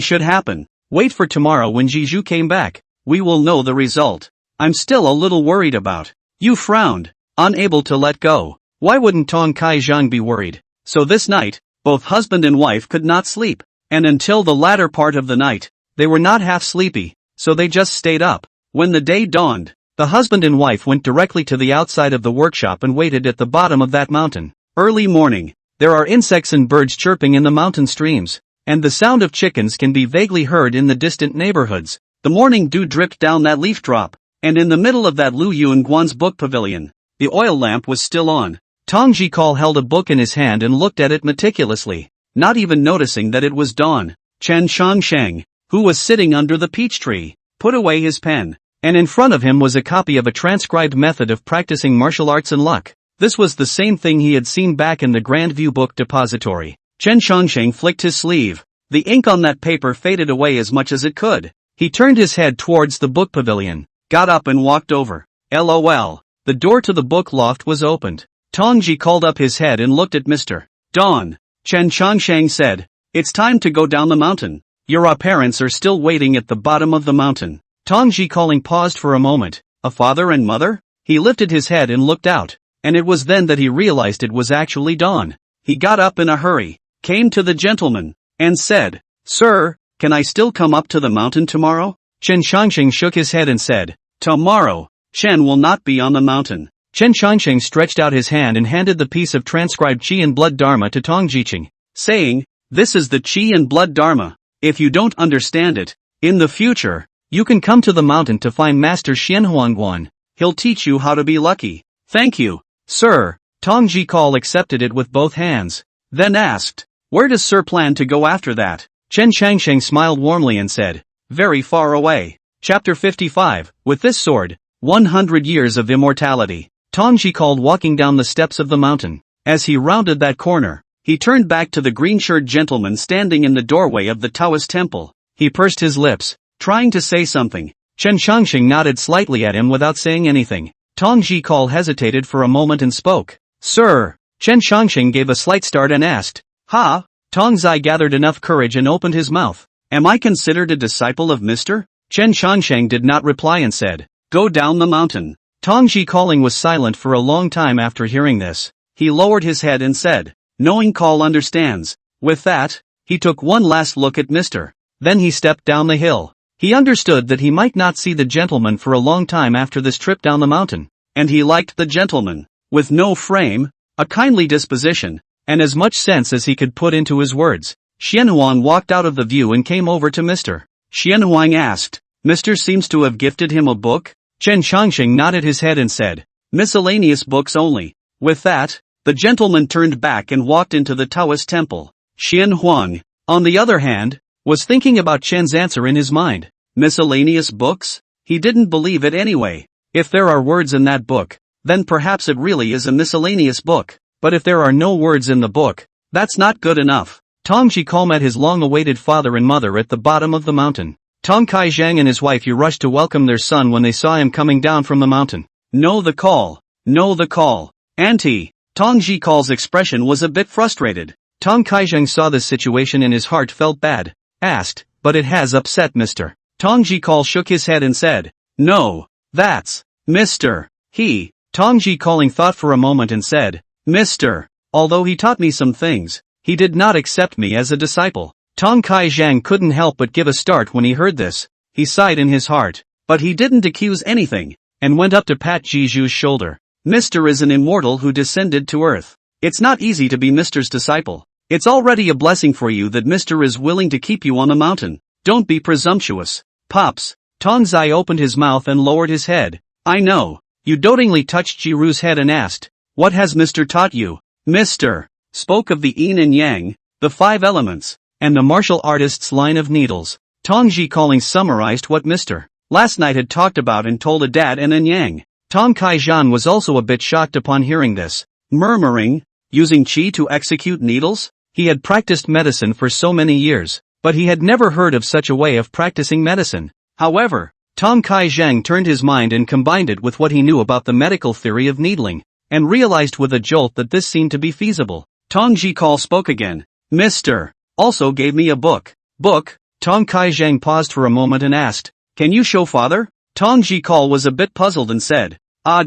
should happen. Wait for tomorrow when Jiju came back. We will know the result. I'm still a little worried about." Yu frowned, unable to let go. Why wouldn't Tong Kai-jang be worried? So this night, both husband and wife could not sleep, and until the latter part of the night, they were not half sleepy, so they just stayed up. When the day dawned, the husband and wife went directly to the outside of the workshop and waited at the bottom of that mountain. Early morning, there are insects and birds chirping in the mountain streams, and the sound of chickens can be vaguely heard in the distant neighborhoods. The morning dew dripped down that leaf drop, and in the middle of that Lu Yunguan's book pavilion, the oil lamp was still on. Tong Jikal held a book in his hand and looked at it meticulously, not even noticing that it was dawn. Chen Shangsheng, who was sitting under the peach tree, put away his pen, and in front of him was a copy of a transcribed method of practicing martial arts and luck. This was the same thing he had seen back in the Grand View Book Depository. Chen Shangsheng flicked his sleeve. The ink on that paper faded away as much as it could. He turned his head towards the book pavilion, got up and walked over. LOL. The door to the book loft was opened. Tongji called up his head and looked at Mr. Dawn. Chen Shangsheng said, "It's time to go down the mountain. Your parents are still waiting at the bottom of the mountain." Tongji calling paused for a moment. A father and mother? He lifted his head and looked out, and it was then that he realized it was actually dawn. He got up in a hurry, came to the gentleman, and said, "Sir, can I still come up to the mountain tomorrow?" Chen Shangsheng shook his head and said, "Tomorrow, Chen will not be on the mountain." Chen Shangsheng stretched out his hand and handed the piece of transcribed Qi and Blood Dharma to Tong Jiqing, saying, "This is the Qi and Blood Dharma. If you don't understand it, in the future, you can come to the mountain to find Master Xianhuangguan. He'll teach you how to be lucky." "Thank you, sir." Tong Jikal accepted it with both hands, then asked, "Where does sir plan to go after that?" Chen Shangsheng smiled warmly and said, "Very far away." Chapter 55, With this sword, 100 years of immortality. Tongji called walking down the steps of the mountain. As he rounded that corner, he turned back to the green-shirted gentleman standing in the doorway of the Taoist temple. He pursed his lips, trying to say something. Chen Shangxing nodded slightly at him without saying anything. Tongji call hesitated for a moment and spoke. "Sir." Chen Shangxing gave a slight start and asked, "Ha?" Tongzai gathered enough courage and opened his mouth. "Am I considered a disciple of Mr.?" Chen Shangsheng did not reply and said, "Go down the mountain." Tongji calling was silent for a long time after hearing this. He lowered his head and said, "Knowing call understands." With that, he took one last look at Mr. Then he stepped down the hill. He understood that he might not see the gentleman for a long time after this trip down the mountain. And he liked the gentleman. With no frame, a kindly disposition, and as much sense as he could put into his words. Xianhuang walked out of the view and came over to Mr. Xianhuang asked, "Mr. seems to have gifted him a book?" Chen Shangxing nodded his head and said, "Miscellaneous books only." With that, the gentleman turned back and walked into the Taoist temple. Xianhuang, on the other hand, was thinking about Chen's answer in his mind. Miscellaneous books? He didn't believe it anyway. If there are words in that book, then perhaps it really is a miscellaneous book. But if there are no words in the book, that's not good enough. Tongji Kal met his long-awaited father and mother at the bottom of the mountain. Tong Kai-sheng and his wife Yu rushed to welcome their son when they saw him coming down from the mountain. Know the call. Know the call. Auntie. Tong Jikal's expression was a bit frustrated. Tong Kai-sheng saw this situation and his heart felt bad. Asked, but it has upset Mr. Tong Jikal shook his head and said, no, that's Mr. He. Tong Jikaling thought for a moment and said, Mr. Although he taught me some things, he did not accept me as a disciple. Tong Kai-sheng couldn't help but give a start when he heard this. He sighed in his heart, but he didn't accuse anything, and went up to pat Jiju's shoulder. Mr. is an immortal who descended to earth. It's not easy to be Mr.'s disciple. It's already a blessing for you that Mr. is willing to keep you on the mountain. Don't be presumptuous. Pops. Tong Zai opened his mouth and lowered his head. I know. You dotingly touched Jiru's head and asked, what has Mr. taught you? Mr. spoke of the yin and yang, the 5 elements, and the martial artist's line of needles. Tong Jikaling summarized what Mr. last night had talked about and told a dad and an yang. Tong Kai-sheng was also a bit shocked upon hearing this, murmuring, using qi to execute needles? He had practiced medicine for so many years, but he had never heard of such a way of practicing medicine. However, Tong Kai-sheng turned his mind and combined it with what he knew about the medical theory of needling, and realized with a jolt that this seemed to be feasible. Tong Jikal spoke again. Mr. also gave me a book. Book? Tong Kai-sheng paused for a moment and asked, can you show father? Tong Jikal was a bit puzzled and said,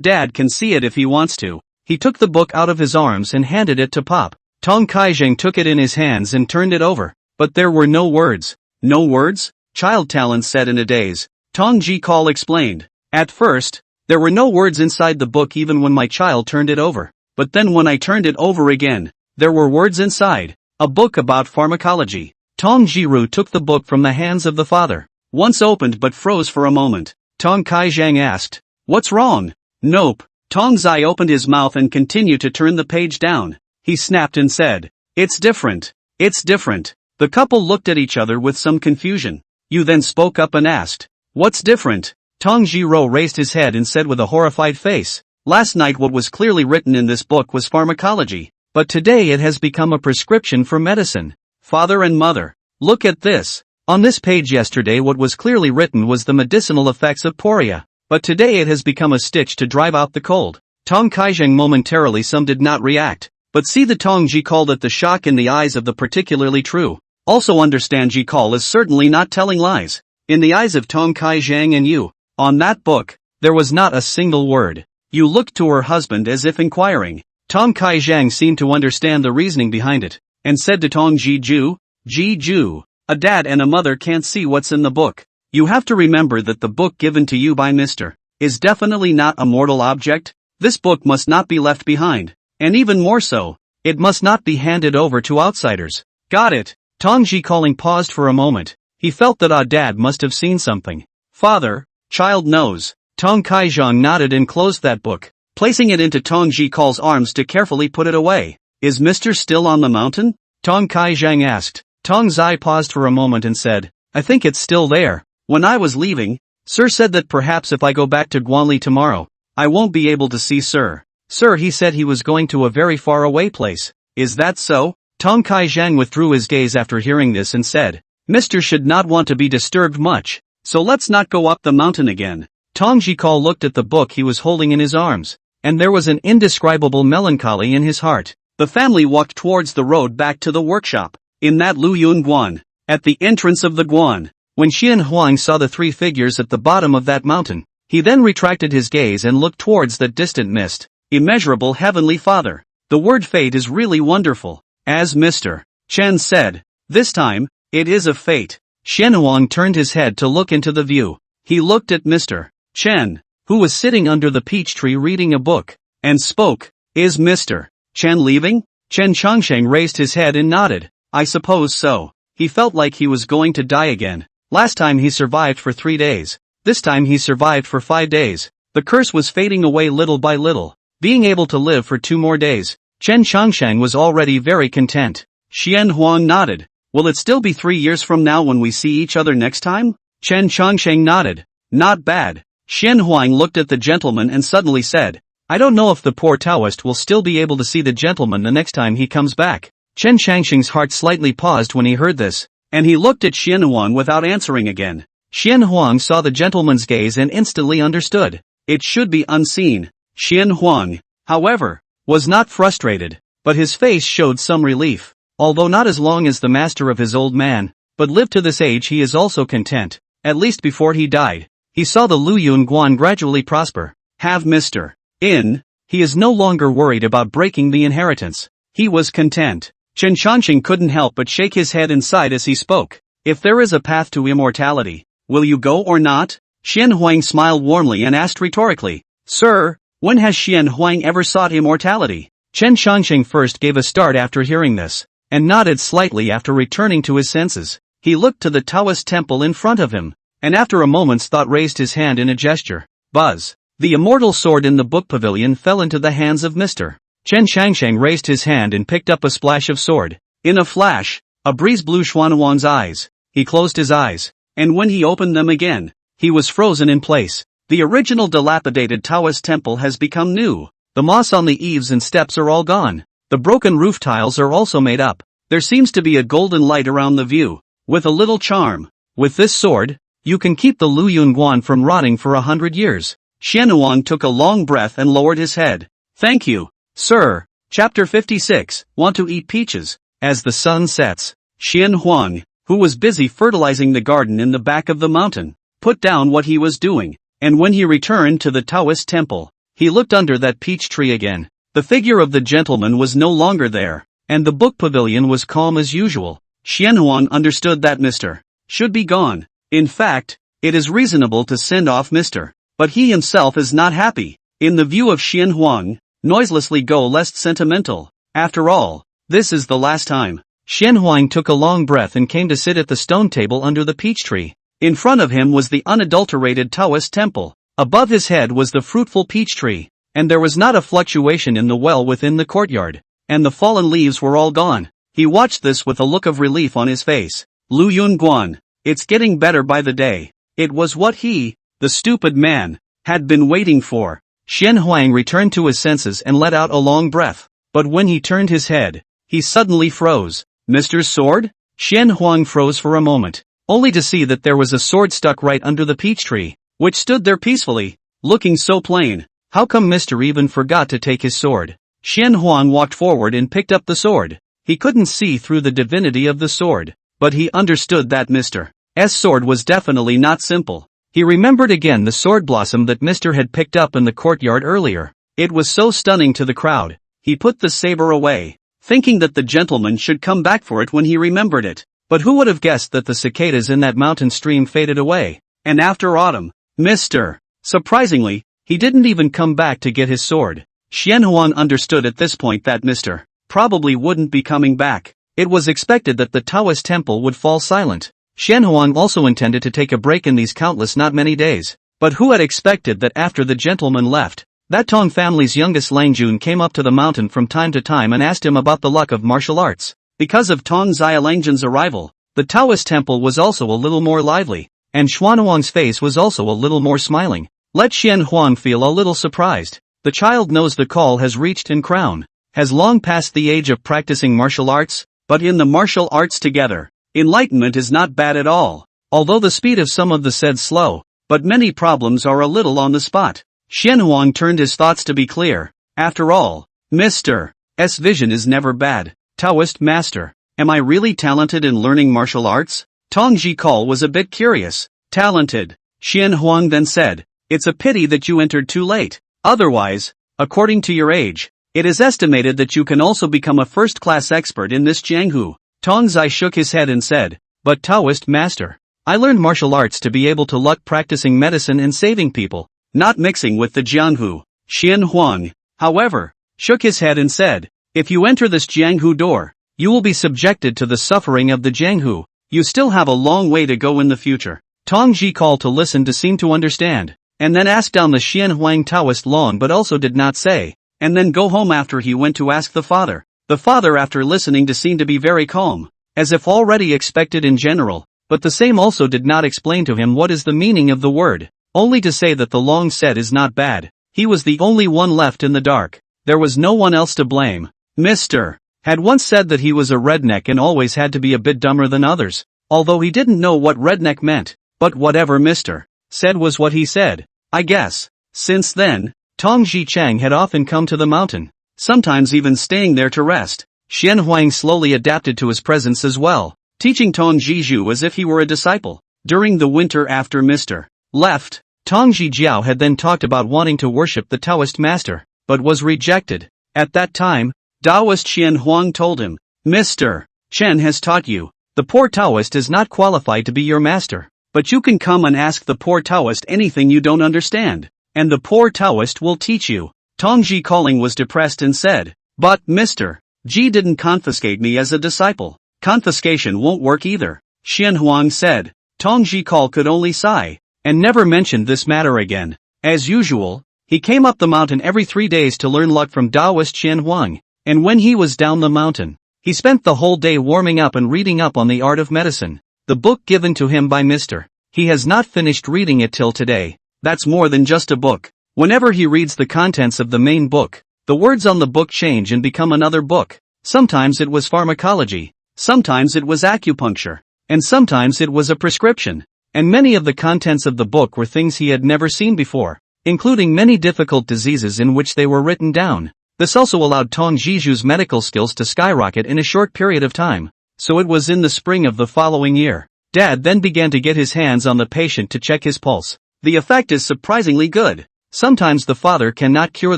dad can see it if he wants to. He took the book out of his arms and handed it to Pop. Tong Kai-sheng took it in his hands and turned it over, but there were no words. No words? Child talent said in a daze. Tong Jikal explained. At first, there were no words inside the book even when my child turned it over. But then when I turned it over again, there were words inside. A book about pharmacology. Tong Jiru took the book from the hands of the father. Once opened but froze for a moment. Tong Kai-sheng asked, what's wrong? Nope. Tong Zai opened his mouth and continued to turn the page down. He snapped and said, it's different. It's different. The couple looked at each other with some confusion. You then spoke up and asked, what's different? Tong Jiro raised his head and said with a horrified face, last night what was clearly written in this book was pharmacology, but today it has become a prescription for medicine. Father and mother, look at this. On this page yesterday what was clearly written was the medicinal effects of poria, but today it has become a stitch to drive out the cold. Tong Kai-sheng momentarily some did not react, but see the Tong Jikal at the shock in the eyes of the particularly true. Also understand Jikal is certainly not telling lies. In the eyes of Tong Kai-sheng and you, on that book, there was not a single word. You looked to her husband as if inquiring. Tong Kai-sheng seemed to understand the reasoning behind it, and said to Tong Jiju, a dad and a mother can't see what's in the book. You have to remember that the book given to you by Mr. is definitely not a mortal object. This book must not be left behind, and even more so, it must not be handed over to outsiders. Got it. Tong Jikaling paused for a moment. He felt that dad must have seen something. Father, child knows. Tong Kai-sheng nodded and closed that book, placing it into Tong Jikal's arms to carefully put it away. Is Mr. still on the mountain? Tong Kai-sheng asked. Tong Zai paused for a moment and said, I think it's still there. When I was leaving, Sir said that perhaps if I go back to Guanli tomorrow, I won't be able to see Sir. Sir, he said he was going to a very far away place. Is that so? Tong Kai-sheng withdrew his gaze after hearing this and said, Mr. should not want to be disturbed much, so let's not go up the mountain again. Tong Jikal looked at the book he was holding in his arms, and there was an indescribable melancholy in his heart. The family walked towards the road back to the workshop. In that Luyun Guan, at the entrance of the Guan, when Xian Huang saw the 3 figures at the bottom of that mountain, he then retracted his gaze and looked towards that distant mist. Immeasurable Heavenly Father, the word fate is really wonderful. As Mr. Chen said, this time, it is a fate. Xian Huang turned his head to look into the view. He looked at Mr. Chen, who was sitting under the peach tree reading a book, and spoke. Is Mr. Chen leaving? Chen Changsheng raised his head and nodded. I suppose so. He felt like he was going to die again. Last time he survived for 3 days. This time he survived for 5 days. The curse was fading away little by little. Being able to live for 2 more days, Chen Changsheng was already very content. Xian Huang nodded. Will it still be 3 years from now when we see each other next time? Chen Changsheng nodded. Not bad. Xian Huang looked at the gentleman and suddenly said, I don't know if the poor Taoist will still be able to see the gentleman the next time he comes back. Chen Changsheng's heart slightly paused when he heard this, and he looked at Xian Huang without answering again. Xian Huang saw the gentleman's gaze and instantly understood. It should be unseen. Xian Huang, however, was not frustrated, but his face showed some relief. Although not as long as the master of his old man, but lived to this age, he is also content. At least before he died, he saw the Lu Yun Guan gradually prosper. Have Mr. In, he is no longer worried about breaking the inheritance. He was content. Chen Changqing couldn't help but shake his head inside as he spoke. If there is a path to immortality, will you go or not? Xian Huang smiled warmly and asked rhetorically, Sir, when has Xian Huang ever sought immortality? Chen Changqing first gave a start after hearing this, and nodded slightly after returning to his senses. He looked to the Taoist temple in front of him, and after a moment's thought raised his hand in a gesture. Buzz! The immortal sword in the book pavilion fell into the hands of Mr. Chen Changsheng raised his hand and picked up a splash of sword. In a flash, a breeze blew Xuanwang's eyes. He closed his eyes, and when he opened them again, he was frozen in place. The original dilapidated Taoist temple has become new. The moss on the eaves and steps are all gone. The broken roof tiles are also made up. There seems to be a golden light around the view, with a little charm. With this sword, you can keep the Lu Yun Guan from rotting for 100 years. Xianhuang took a long breath and lowered his head. Thank you, sir. Chapter 56, Want to eat peaches. As the sun sets, Xianhuang, who was busy fertilizing the garden in the back of the mountain, put down what he was doing, and when he returned to the Taoist temple, he looked under that peach tree again. The figure of the gentleman was no longer there, and the book pavilion was calm as usual. Xianhuang understood that Mr. should be gone. In fact, it is reasonable to send off Mr. But he himself is not happy. In the view of Xianhuang, noiselessly go less sentimental. After all, this is the last time. Xianhuang took a long breath and came to sit at the stone table under the peach tree. In front of him was the unadulterated Taoist temple. Above his head was the fruitful peach tree, and there was not a fluctuation in the well within the courtyard, and the fallen leaves were all gone. He watched this with a look of relief on his face. Lu Yun Guan, it's getting better by the day. It was what he, the stupid man, had been waiting for. Xianhuang returned to his senses and let out a long breath, but when he turned his head, he suddenly froze. Mr. Sword? Xianhuang froze for a moment, only to see that there was a sword stuck right under the peach tree, which stood there peacefully, looking so plain. How come Mr. even forgot to take his sword? Xianhuang walked forward and picked up the sword. He couldn't see through the divinity of the sword, but he understood that Mr. S sword was definitely not simple. He remembered again the sword blossom that Mr. had picked up in the courtyard earlier. It was so stunning to the crowd. He put the saber away, thinking that the gentleman should come back for it when he remembered it. But who would have guessed that the cicadas in that mountain stream faded away? And after autumn, Mr. Surprisingly, he didn't even come back to get his sword. Xianhuang understood at this point that Mr. Probably wouldn't be coming back. It was expected that the Taoist temple would fall silent. Xianhuang also intended to take a break in these countless not many days. But who had expected that after the gentleman left, that Tong family's youngest Langjun came up to the mountain from time to time and asked him about the luck of martial arts. Because of Tong Xialangjun's arrival, the Taoist temple was also a little more lively, and Xuanhuang's face was also a little more smiling. Let Xianhuang feel a little surprised. The child knows the call has reached and crown, has long passed the age of practicing martial arts, but in the martial arts together, enlightenment is not bad at all. Although the speed of some of the said slow, but many problems are a little on the spot. Xianhuang turned his thoughts to be clear. After all, Mr. S vision is never bad. Taoist master, am I really talented in learning martial arts? Tong Jikal was a bit curious. Talented, Xianhuang then said, it's a pity that you entered too late. Otherwise, according to your age, it is estimated that you can also become a first-class expert in this Jianghu. Tong Zai shook his head and said, but Taoist master, I learned martial arts to be able to luck practicing medicine and saving people, not mixing with the Jianghu. Xianhuang, however, shook his head and said, if you enter this Jianghu door, you will be subjected to the suffering of the Jianghu. You still have a long way to go in the future. Tong Ji called to listen to seem to understand, and then asked down the Xianhuang Taoist long but also did not say, and then go home after he went to ask the father. The father after listening to seemed to be very calm, as if already expected in general, but the same also did not explain to him what is the meaning of the word, only to say that the long set is not bad. He was the only one left in the dark. There was no one else to blame. Mr. had once said that he was a redneck and always had to be a bit dumber than others, although he didn't know what redneck meant. But whatever Mr. said was what he said, I guess. Since then, Tong Ji-chang had often come to the mountain, sometimes even staying there to rest. Xian Huang slowly adapted to his presence as well, teaching Tong Jiju as if he were a disciple. During the winter after Mr. left, Tong Jijiao had then talked about wanting to worship the Taoist master, but was rejected. At that time, Taoist Xian Huang told him, Mr. Chen has taught you. The poor Taoist is not qualified to be your master, but you can come and ask the poor Taoist anything you don't understand, and the poor Taoist will teach you. Tong Ji calling was depressed and said, but Mr. Ji didn't confiscate me as a disciple. Confiscation won't work either. Xian Huang said. Tong Ji Call could only sigh, and never mentioned this matter again. As usual, he came up the mountain every 3 days to learn luck from Taoist Xian Huang, and when he was down the mountain, he spent the whole day warming up and reading up on the art of medicine, the book given to him by Mr. He has not finished reading it till today. That's more than just a book. Whenever he reads the contents of the main book, the words on the book change and become another book. Sometimes it was pharmacology, sometimes it was acupuncture, and sometimes it was a prescription. And many of the contents of the book were things he had never seen before, including many difficult diseases in which they were written down. This also allowed Tong Jiju's medical skills to skyrocket in a short period of time. So it was in the spring of the following year. Dad then began to get his hands on the patient to check his pulse. The effect is surprisingly good. Sometimes the father cannot cure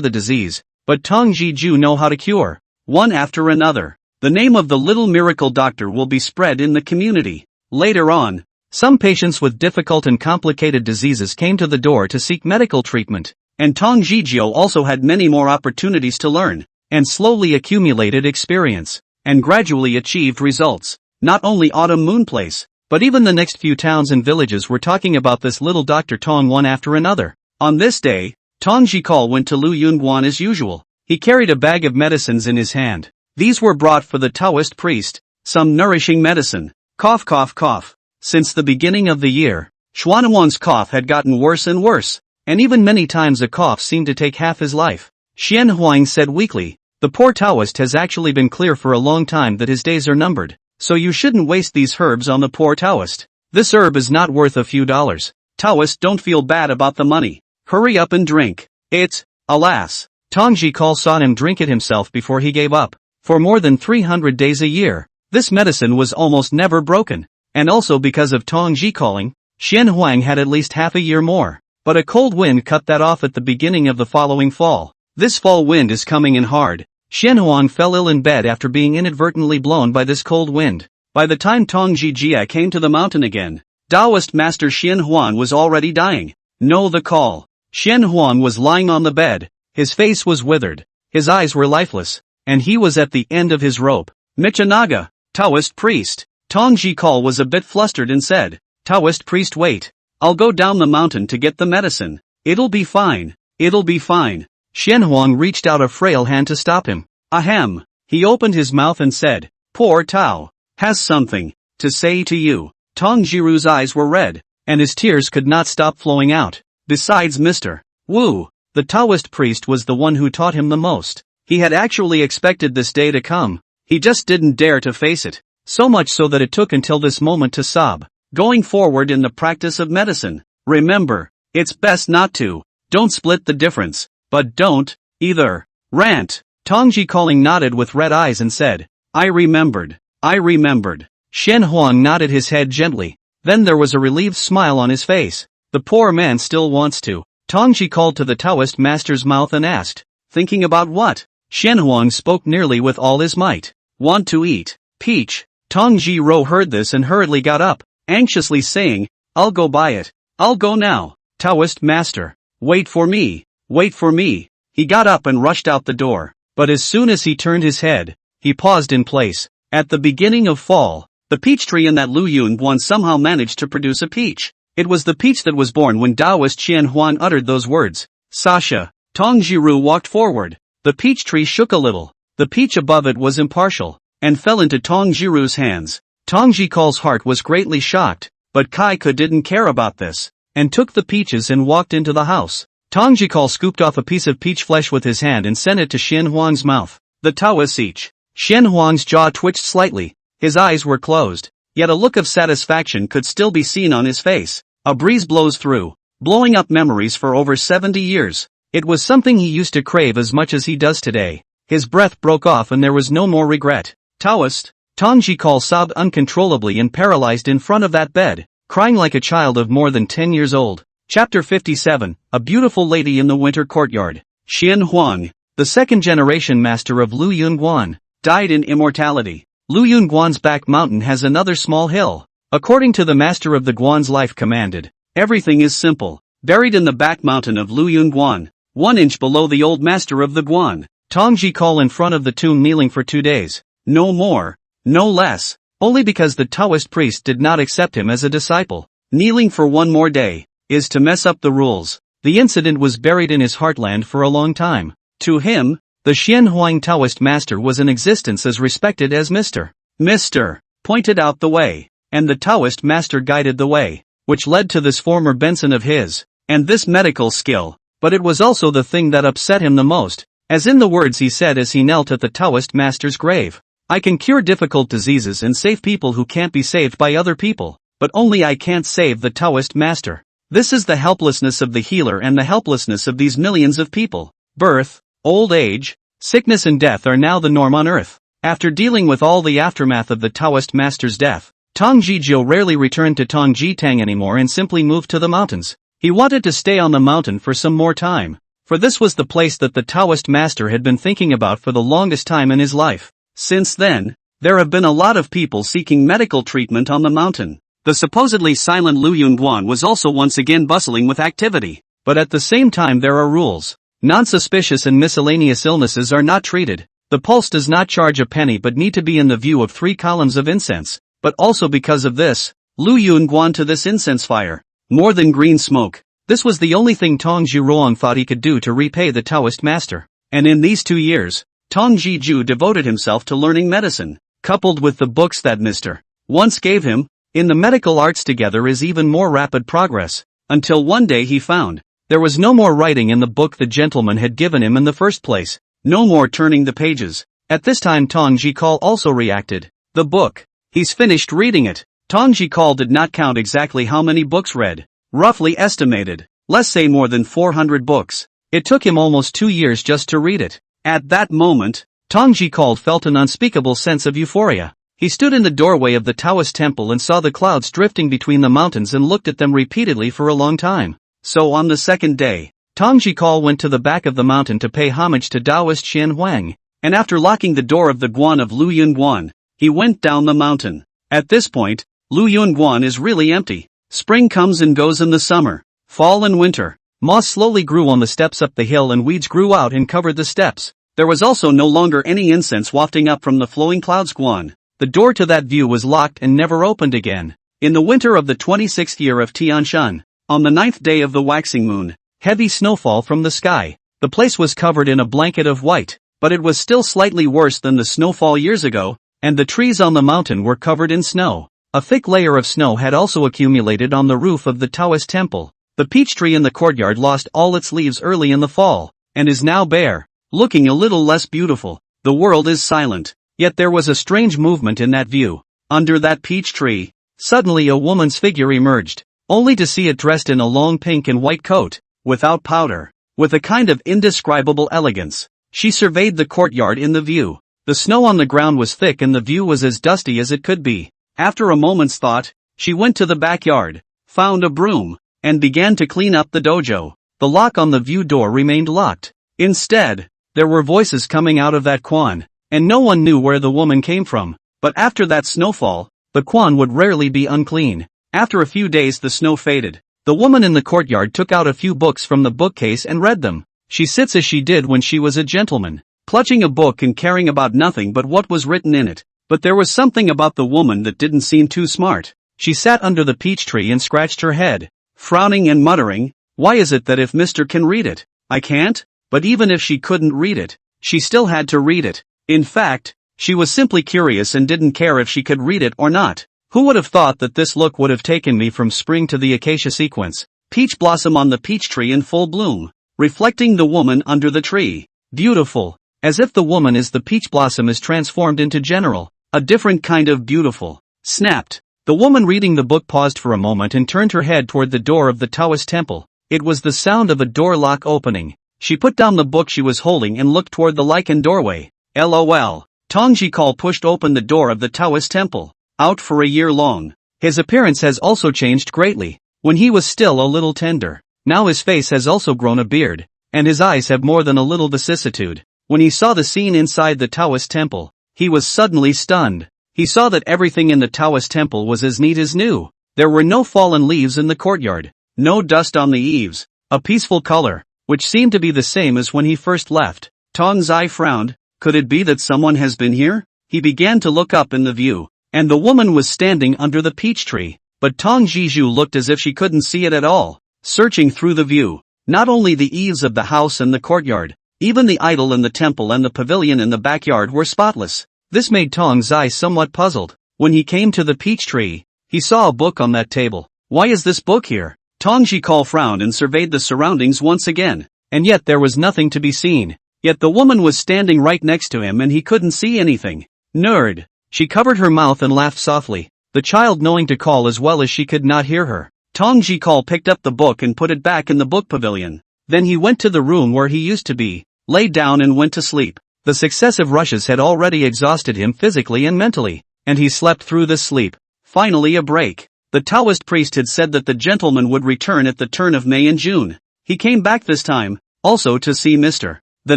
the disease, but Tong Jiju know how to cure. One after another, the name of the little miracle doctor will be spread in the community. Later on, some patients with difficult and complicated diseases came to the door to seek medical treatment, and Tong Jijio also had many more opportunities to learn, and slowly accumulated experience, and gradually achieved results. Not only Autumn Moon Place, but even the next few towns and villages were talking about this little Dr. Tong one after another. On this day, Tong Jikal went to Lu Yunguan as usual. He carried a bag of medicines in his hand. These were brought for the Taoist priest, some nourishing medicine. Cough cough cough. Since the beginning of the year, Xuanwan's cough had gotten worse and worse, and even many times a cough seemed to take half his life. Xian Huang said weakly, the poor Taoist has actually been clear for a long time that his days are numbered, so you shouldn't waste these herbs on the poor Taoist. This herb is not worth a few dollars. Taoist, don't feel bad about the money. Hurry up and drink it. Alas, Tong Jikal saw him drink it himself before he gave up. For more than 300 days a year, this medicine was almost never broken. And also because of Tong Jikaling, Xian Huang had at least half a year more. But a cold wind cut that off at the beginning of the following fall. This fall wind is coming in hard. Xian Huang fell ill in bed after being inadvertently blown by this cold wind. By the time Tong Jijia came to the mountain again, Taoist Master Xian Huang was already dying. Know the call. Xian Huang was lying on the bed. His face was withered. His eyes were lifeless. And he was at the end of his rope. Michinaga, Taoist priest. Tong Jikal was a bit flustered and said, Taoist priest, wait. I'll go down the mountain to get the medicine. It'll be fine. It'll be fine. Xian Huang reached out a frail hand to stop him. Ahem. He opened his mouth and said, poor Tao has something to say to you. Tong Jiru's eyes were red, and his tears could not stop flowing out. Besides Mr. Wu, the Taoist priest was the one who taught him the most. He had actually expected this day to come. He just didn't dare to face it. So much so that it took until this moment to sob. Going forward in the practice of medicine, remember, it's best not to. Don't split the difference, but don't, either. Rant. Tong Jikaling nodded with red eyes and said, I remembered. I remembered. Xian Huang nodded his head gently. Then there was a relieved smile on his face. The poor man still wants to. Tong Ji called to the Taoist master's mouth and asked, thinking about what? Xian Huang spoke nearly with all his might. Want to eat peach. Tong Ji Ro heard this and hurriedly got up, anxiously saying, I'll go buy it. I'll go now. Taoist master, wait for me. Wait for me. He got up and rushed out the door. But as soon as he turned his head, he paused in place. At the beginning of fall, the peach tree in that Lu Yunguan somehow managed to produce a peach. It was the peach that was born when Taoist Qian Huan uttered those words. Sasha. Tong Jiru walked forward. The peach tree shook a little. The peach above it was impartial, and fell into Tong Jiru's hands. Tong Jikal's heart was greatly shocked, but Kai Ke didn't care about this, and took the peaches and walked into the house. Tong Jikal scooped off a piece of peach flesh with his hand and sent it to Xian Huang's mouth. The Taoist each. Xian Huang's jaw twitched slightly. His eyes were closed, yet a look of satisfaction could still be seen on his face. A breeze blows through, blowing up memories for over 70 years. It was something he used to crave as much as he does today. His breath broke off and there was no more regret. Taoist. Tang Jikal sobbed uncontrollably and paralyzed in front of that bed, crying like a child of more than 10 years old. Chapter 57, A Beautiful Lady in the Winter Courtyard. Xian Huang, the second-generation master of Lu Yunguan, died in immortality. Lu Yunguan's back mountain has another small hill. According to the master of the Guan's life commanded, everything is simple. Buried in the back mountain of Lu Yunguan, 1 inch below the old master of the Guan, Tang Jikal in front of the tomb kneeling for 2 days. No more. No less. Only because the Taoist priest did not accept him as a disciple. Kneeling for 1 more day is to mess up the rules. The incident was buried in his heartland for a long time. To him, the Xian Huang Taoist master was in existence as respected as Mr. Pointed out the way, and the Taoist master guided the way, which led to this former Benson of his, and this medical skill. But it was also the thing that upset him the most, as in the words he said as he knelt at the Taoist master's grave. I can cure difficult diseases and save people who can't be saved by other people, but only I can't save the Taoist master. This is the helplessness of the healer and the helplessness of these millions of people. Birth, old age, sickness and death are now the norm on earth. After dealing with all the aftermath of the Taoist master's death, Tang Jizhou rarely returned to Tongji Tang anymore and simply moved to the mountains. He wanted to stay on the mountain for some more time, for this was the place that the Taoist master had been thinking about for the longest time in his life. Since then, there have been a lot of people seeking medical treatment on the mountain. The supposedly silent Lu Yunguan was also once again bustling with activity. But at the same time there are rules. Non-suspicious and miscellaneous illnesses are not treated. The pulse does not charge a penny but need to be in the view of 3 columns of incense. But also because of this, Lu Yunguan to this incense fire. More than green smoke. This was the only thing Tong Zhiruang thought he could do to repay the Taoist master. And in these 2 years, Tong Jiju devoted himself to learning medicine, coupled with the books that Mr. once gave him. In the medical arts together is even more rapid progress, until one day he found there was no more writing in the book the gentleman had given him in the first place, no more turning the pages. At this time Tong Jikal also reacted. The book. He's finished reading it. Tong Jikal did not count exactly how many books read. Roughly estimated, let's say more than 400 books. It took him almost 2 years just to read it. At that moment, Tong Jikal felt an unspeakable sense of euphoria. He stood in the doorway of the Taoist temple and saw the clouds drifting between the mountains and looked at them repeatedly for a long time. So on the second day, Tong Jikal went to the back of the mountain to pay homage to Taoist Xian Huang, and after locking the door of the Guan of Lu Yunguan, he went down the mountain. At this point, Lu Yunguan is really empty. Spring comes and goes in the summer, fall and winter. Moss slowly grew on the steps up the hill and weeds grew out and covered the steps. There was also no longer any incense wafting up from the flowing clouds. Guan. The door to that view was locked and never opened again. In the winter of the 26th year of Tianshan, on the 9th day of the waxing moon, heavy snowfall from the sky. The place was covered in a blanket of white, but it was still slightly worse than the snowfall years ago, and the trees on the mountain were covered in snow. A thick layer of snow had also accumulated on the roof of the Taoist temple. The peach tree in the courtyard lost all its leaves early in the fall, and is now bare, looking a little less beautiful. The world is silent, yet there was a strange movement in that view. Under that peach tree, suddenly a woman's figure emerged, only to see it dressed in a long pink and white coat, without powder, with a kind of indescribable elegance. She surveyed the courtyard in the view. The snow on the ground was thick and the view was as dusty as it could be. After a moment's thought, she went to the backyard, found a broom, and began to clean up the dojo. The lock on the view door remained locked. Instead, there were voices coming out of that Quan, and no one knew where the woman came from. But after that snowfall, the Quan would rarely be unclean. After a few days the snow faded. The woman in the courtyard took out a few books from the bookcase and read them. She sits as she did when she was a gentleman, clutching a book and caring about nothing but what was written in it. But there was something about the woman that didn't seem too smart. She sat under the peach tree and scratched her head, frowning and muttering, "Why is it that if Mr. can read it, I can't?" But even if she couldn't read it, she still had to read it. In fact, she was simply curious and didn't care if she could read it or not. Who would have thought that this look would have taken me from spring to the acacia sequence? Peach blossom on the peach tree in full bloom, reflecting the woman under the tree. Beautiful. As if the woman is the peach blossom is transformed into general. A different kind of beautiful. Snapped. The woman reading the book paused for a moment and turned her head toward the door of the Taoist temple. It was the sound of a door lock opening. She put down the book she was holding and looked toward the lichened doorway. LOL. Tong Jikal pushed open the door of the Taoist temple. Out for a year long. His appearance has also changed greatly. When he was still a little tender, now his face has also grown a beard, and his eyes have more than a little vicissitude. When he saw the scene inside the Taoist temple, he was suddenly stunned. He saw that everything in the Taoist temple was as neat as new. There were no fallen leaves in the courtyard, no dust on the eaves, a peaceful color, which seemed to be the same as when he first left. Tong's eye frowned. Could it be that someone has been here? He began to look up in the view, and the woman was standing under the peach tree, but Tong Jiju looked as if she couldn't see it at all. Searching through the view, not only the eaves of the house and the courtyard, even the idol in the temple and the pavilion in the backyard were spotless. This made Tong's eyes somewhat puzzled. When he came to the peach tree, he saw a book on that table. Why is this book here? Tong Jikal frowned and surveyed the surroundings once again, and yet there was nothing to be seen. Yet the woman was standing right next to him and he couldn't see anything. Nerd. She covered her mouth and laughed softly, the child knowing to call as well as she could not hear her. Tong Jikal picked up the book and put it back in the book pavilion. Then he went to the room where he used to be, lay down and went to sleep. The successive rushes had already exhausted him physically and mentally, and he slept through this sleep. Finally a break. The Taoist priest had said that the gentleman would return at the turn of May and June. He came back this time, also to see Mr. The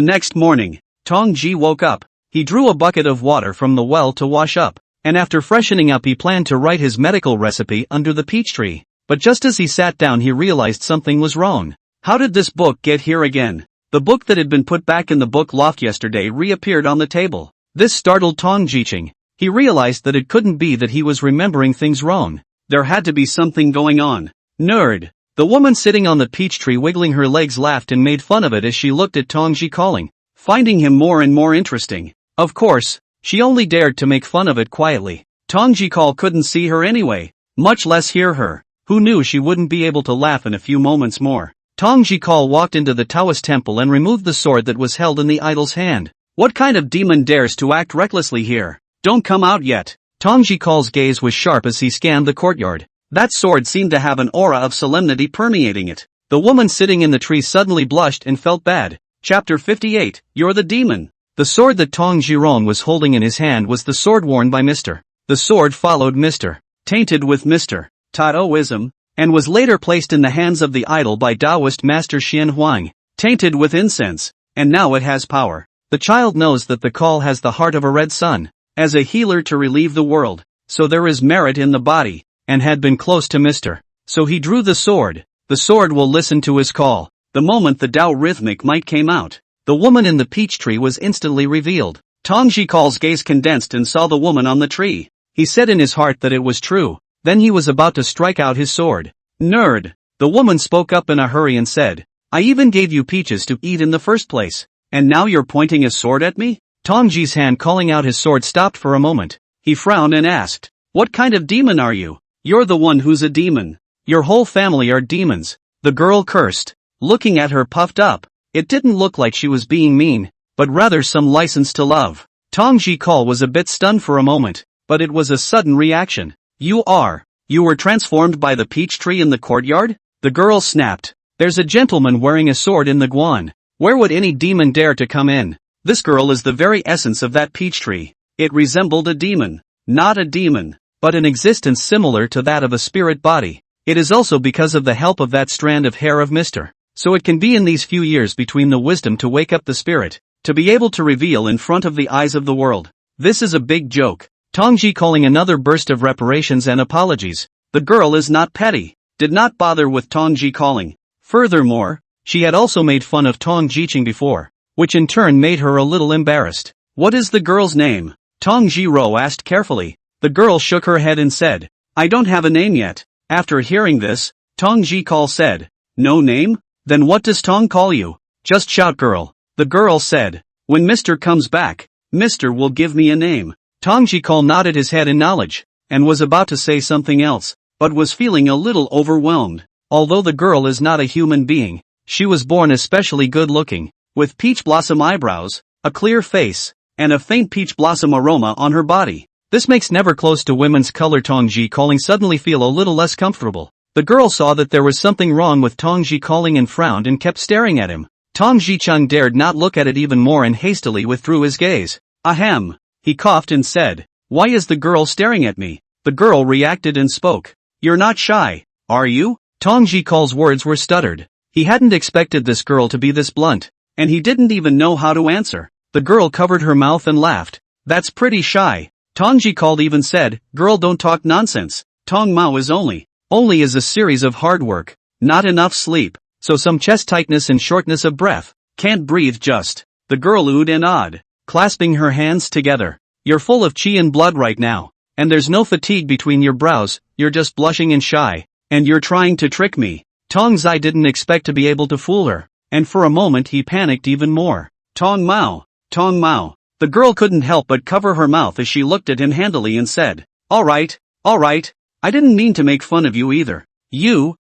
next morning, Tong Ji woke up. He drew a bucket of water from the well to wash up, and after freshening up he planned to write his medical recipe under the peach tree. But just as he sat down he realized something was wrong. How did this book get here again? The book that had been put back in the book loft yesterday reappeared on the table. This startled Tong Jiching. He realized that it couldn't be that he was remembering things wrong. There had to be something going on. Nerd. The woman sitting on the peach tree wiggling her legs laughed and made fun of it as she looked at Tong Ji calling, finding him more and more interesting. Of course, she only dared to make fun of it quietly. Tong Ji Call couldn't see her anyway, much less hear her. Who knew she wouldn't be able to laugh in a few moments more. Tong Ji Call walked into the Taoist temple and removed the sword that was held in the idol's hand. What kind of demon dares to act recklessly here? Don't come out yet. Tong Ji Call's gaze was sharp as he scanned the courtyard. That sword seemed to have an aura of solemnity permeating it. The woman sitting in the tree suddenly blushed and felt bad. Chapter 58, You're the Demon. The sword that Tong Jirong was holding in his hand was the sword worn by Mr. The sword followed Mr. Tainted with Mr. Taoism, and was later placed in the hands of the idol by Taoist master Xian Huang, tainted with incense, and now it has power. The child knows that the call has the heart of a red sun, as a healer to relieve the world, so there is merit in the body, and had been close to Mr. So he drew the sword. The sword will listen to his call. The moment the Tao rhythmic might came out, the woman in the peach tree was instantly revealed. Tong Jikal's gaze condensed and saw the woman on the tree. He said in his heart that it was true. Then he was about to strike out his sword. Nerd. The woman spoke up in a hurry and said, I even gave you peaches to eat in the first place, and now you're pointing a sword at me? Tong Ji's hand calling out his sword stopped for a moment. He frowned and asked, What kind of demon are you? You're the one who's a demon. Your whole family are demons. The girl cursed, looking at her puffed up. It didn't look like she was being mean, but rather some license to love. Tong Ji Call was a bit stunned for a moment, but it was a sudden reaction. You were transformed by the peach tree in the courtyard? The girl snapped. There's a gentleman wearing a sword in the guan. Where would any demon dare to come in? This girl is the very essence of that peach tree. It resembled a demon. Not a demon, but an existence similar to that of a spirit body. It is also because of the help of that strand of hair of Mr. So it can be in these few years between the wisdom to wake up the spirit, to be able to reveal in front of the eyes of the world. This is a big joke. Tong Ji calling another burst of reparations and apologies. The girl is not petty, did not bother with Tong Ji calling. Furthermore, she had also made fun of Tong Jiching before, which in turn made her a little embarrassed. What is the girl's name? Tong Ji Ro asked carefully. The girl shook her head and said, I don't have a name yet. After hearing this, Tong Ji Call said, No name? Then what does Tong call you? Just shout girl. The girl said, When Mr. comes back, Mr. will give me a name. Tong Ji Call nodded his head in knowledge, and was about to say something else, but was feeling a little overwhelmed. Although the girl is not a human being, she was born especially good looking, with peach blossom eyebrows, a clear face, and a faint peach blossom aroma on her body. This makes never close to women's color. Tongji calling suddenly feel a little less comfortable. The girl saw that there was something wrong with Tongji calling and frowned and kept staring at him. Tongji Chung dared not look at it even more and hastily withdrew his gaze. Ahem. He coughed and said, "Why is the girl staring at me?" The girl reacted and spoke. "You're not shy, are you?" Tongji Call's words were stuttered. He hadn't expected this girl to be this blunt, and he didn't even know how to answer. The girl covered her mouth and laughed. "That's pretty shy." Tongji Called even said, "Girl, don't talk nonsense. Tong Mao is only is a series of hard work, not enough sleep, so some chest tightness and shortness of breath. Can't breathe just." The girl oohed and awed, clasping her hands together. "You're full of chi and blood right now, and there's no fatigue between your brows, you're just blushing and shy, and you're trying to trick me." Tong Zai didn't expect to be able to fool her, and for a moment he panicked even more. Tong Mao, Tong Mao. The girl couldn't help but cover her mouth as she looked at him handily and said, all right, I didn't mean to make fun of you either. You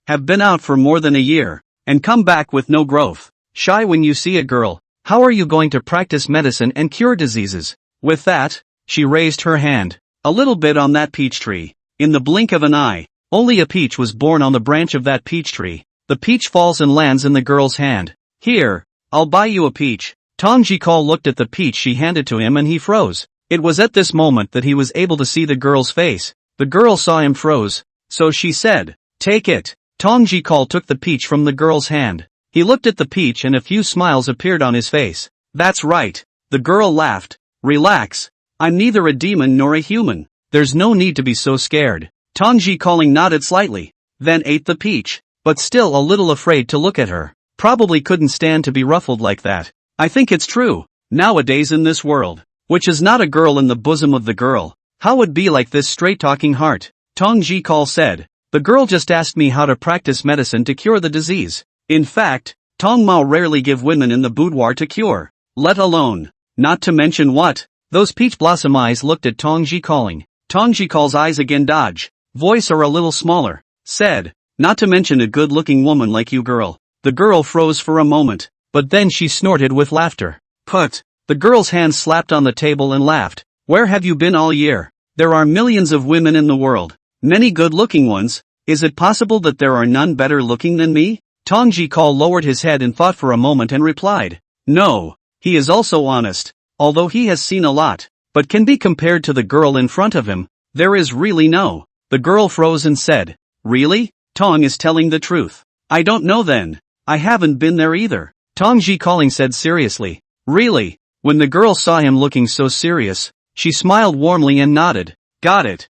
have been out for more than a year, and come back with no growth. Shy when you see a girl, how are you going to practice medicine and cure diseases?" With that, she raised her hand, a little bit on that peach tree. In the blink of an eye, only a peach was born on the branch of that peach tree. The peach falls and lands in the girl's hand. "Here, I'll buy you a peach." Tongji Call looked at the peach she handed to him and he froze. It was at this moment that he was able to see the girl's face. The girl saw him froze, so she said, "Take it." Tongji Call took the peach from the girl's hand. He looked at the peach and a few smiles appeared on his face. "That's right." The girl laughed. "Relax. I'm neither a demon nor a human. There's no need to be so scared." Tongji Calling nodded slightly, then ate the peach, but still a little afraid to look at her. Probably couldn't stand to be ruffled like that. I think it's true. Nowadays in this world, which is not a girl in the bosom of the girl, how would be like this straight-talking heart? Tongji Call said, "The girl just asked me how to practice medicine to cure the disease. In fact, Tong Mao rarely give women in the boudoir to cure, let alone, not to mention what?" Those peach blossom eyes looked at Tongji Calling. Tongji Call's eyes again dodged, voice are a little smaller, said, "Not to mention a good-looking woman like you, girl." The girl froze for a moment, but then she snorted with laughter. "Put." The girl's hand slapped on the table and laughed. "Where have you been all year? There are millions of women in the world, many good-looking ones. Is it possible that there are none better looking than me?" Tongji Call lowered his head and thought for a moment and replied, "No." He is also honest, although he has seen a lot, but can be compared to the girl in front of him, there is really no. The girl froze and said, "Really? Tong is telling the truth. I don't know then. I haven't been there either." Tongji Calling said seriously, "Really?" When the girl saw him looking so serious, she smiled warmly and nodded. Got it.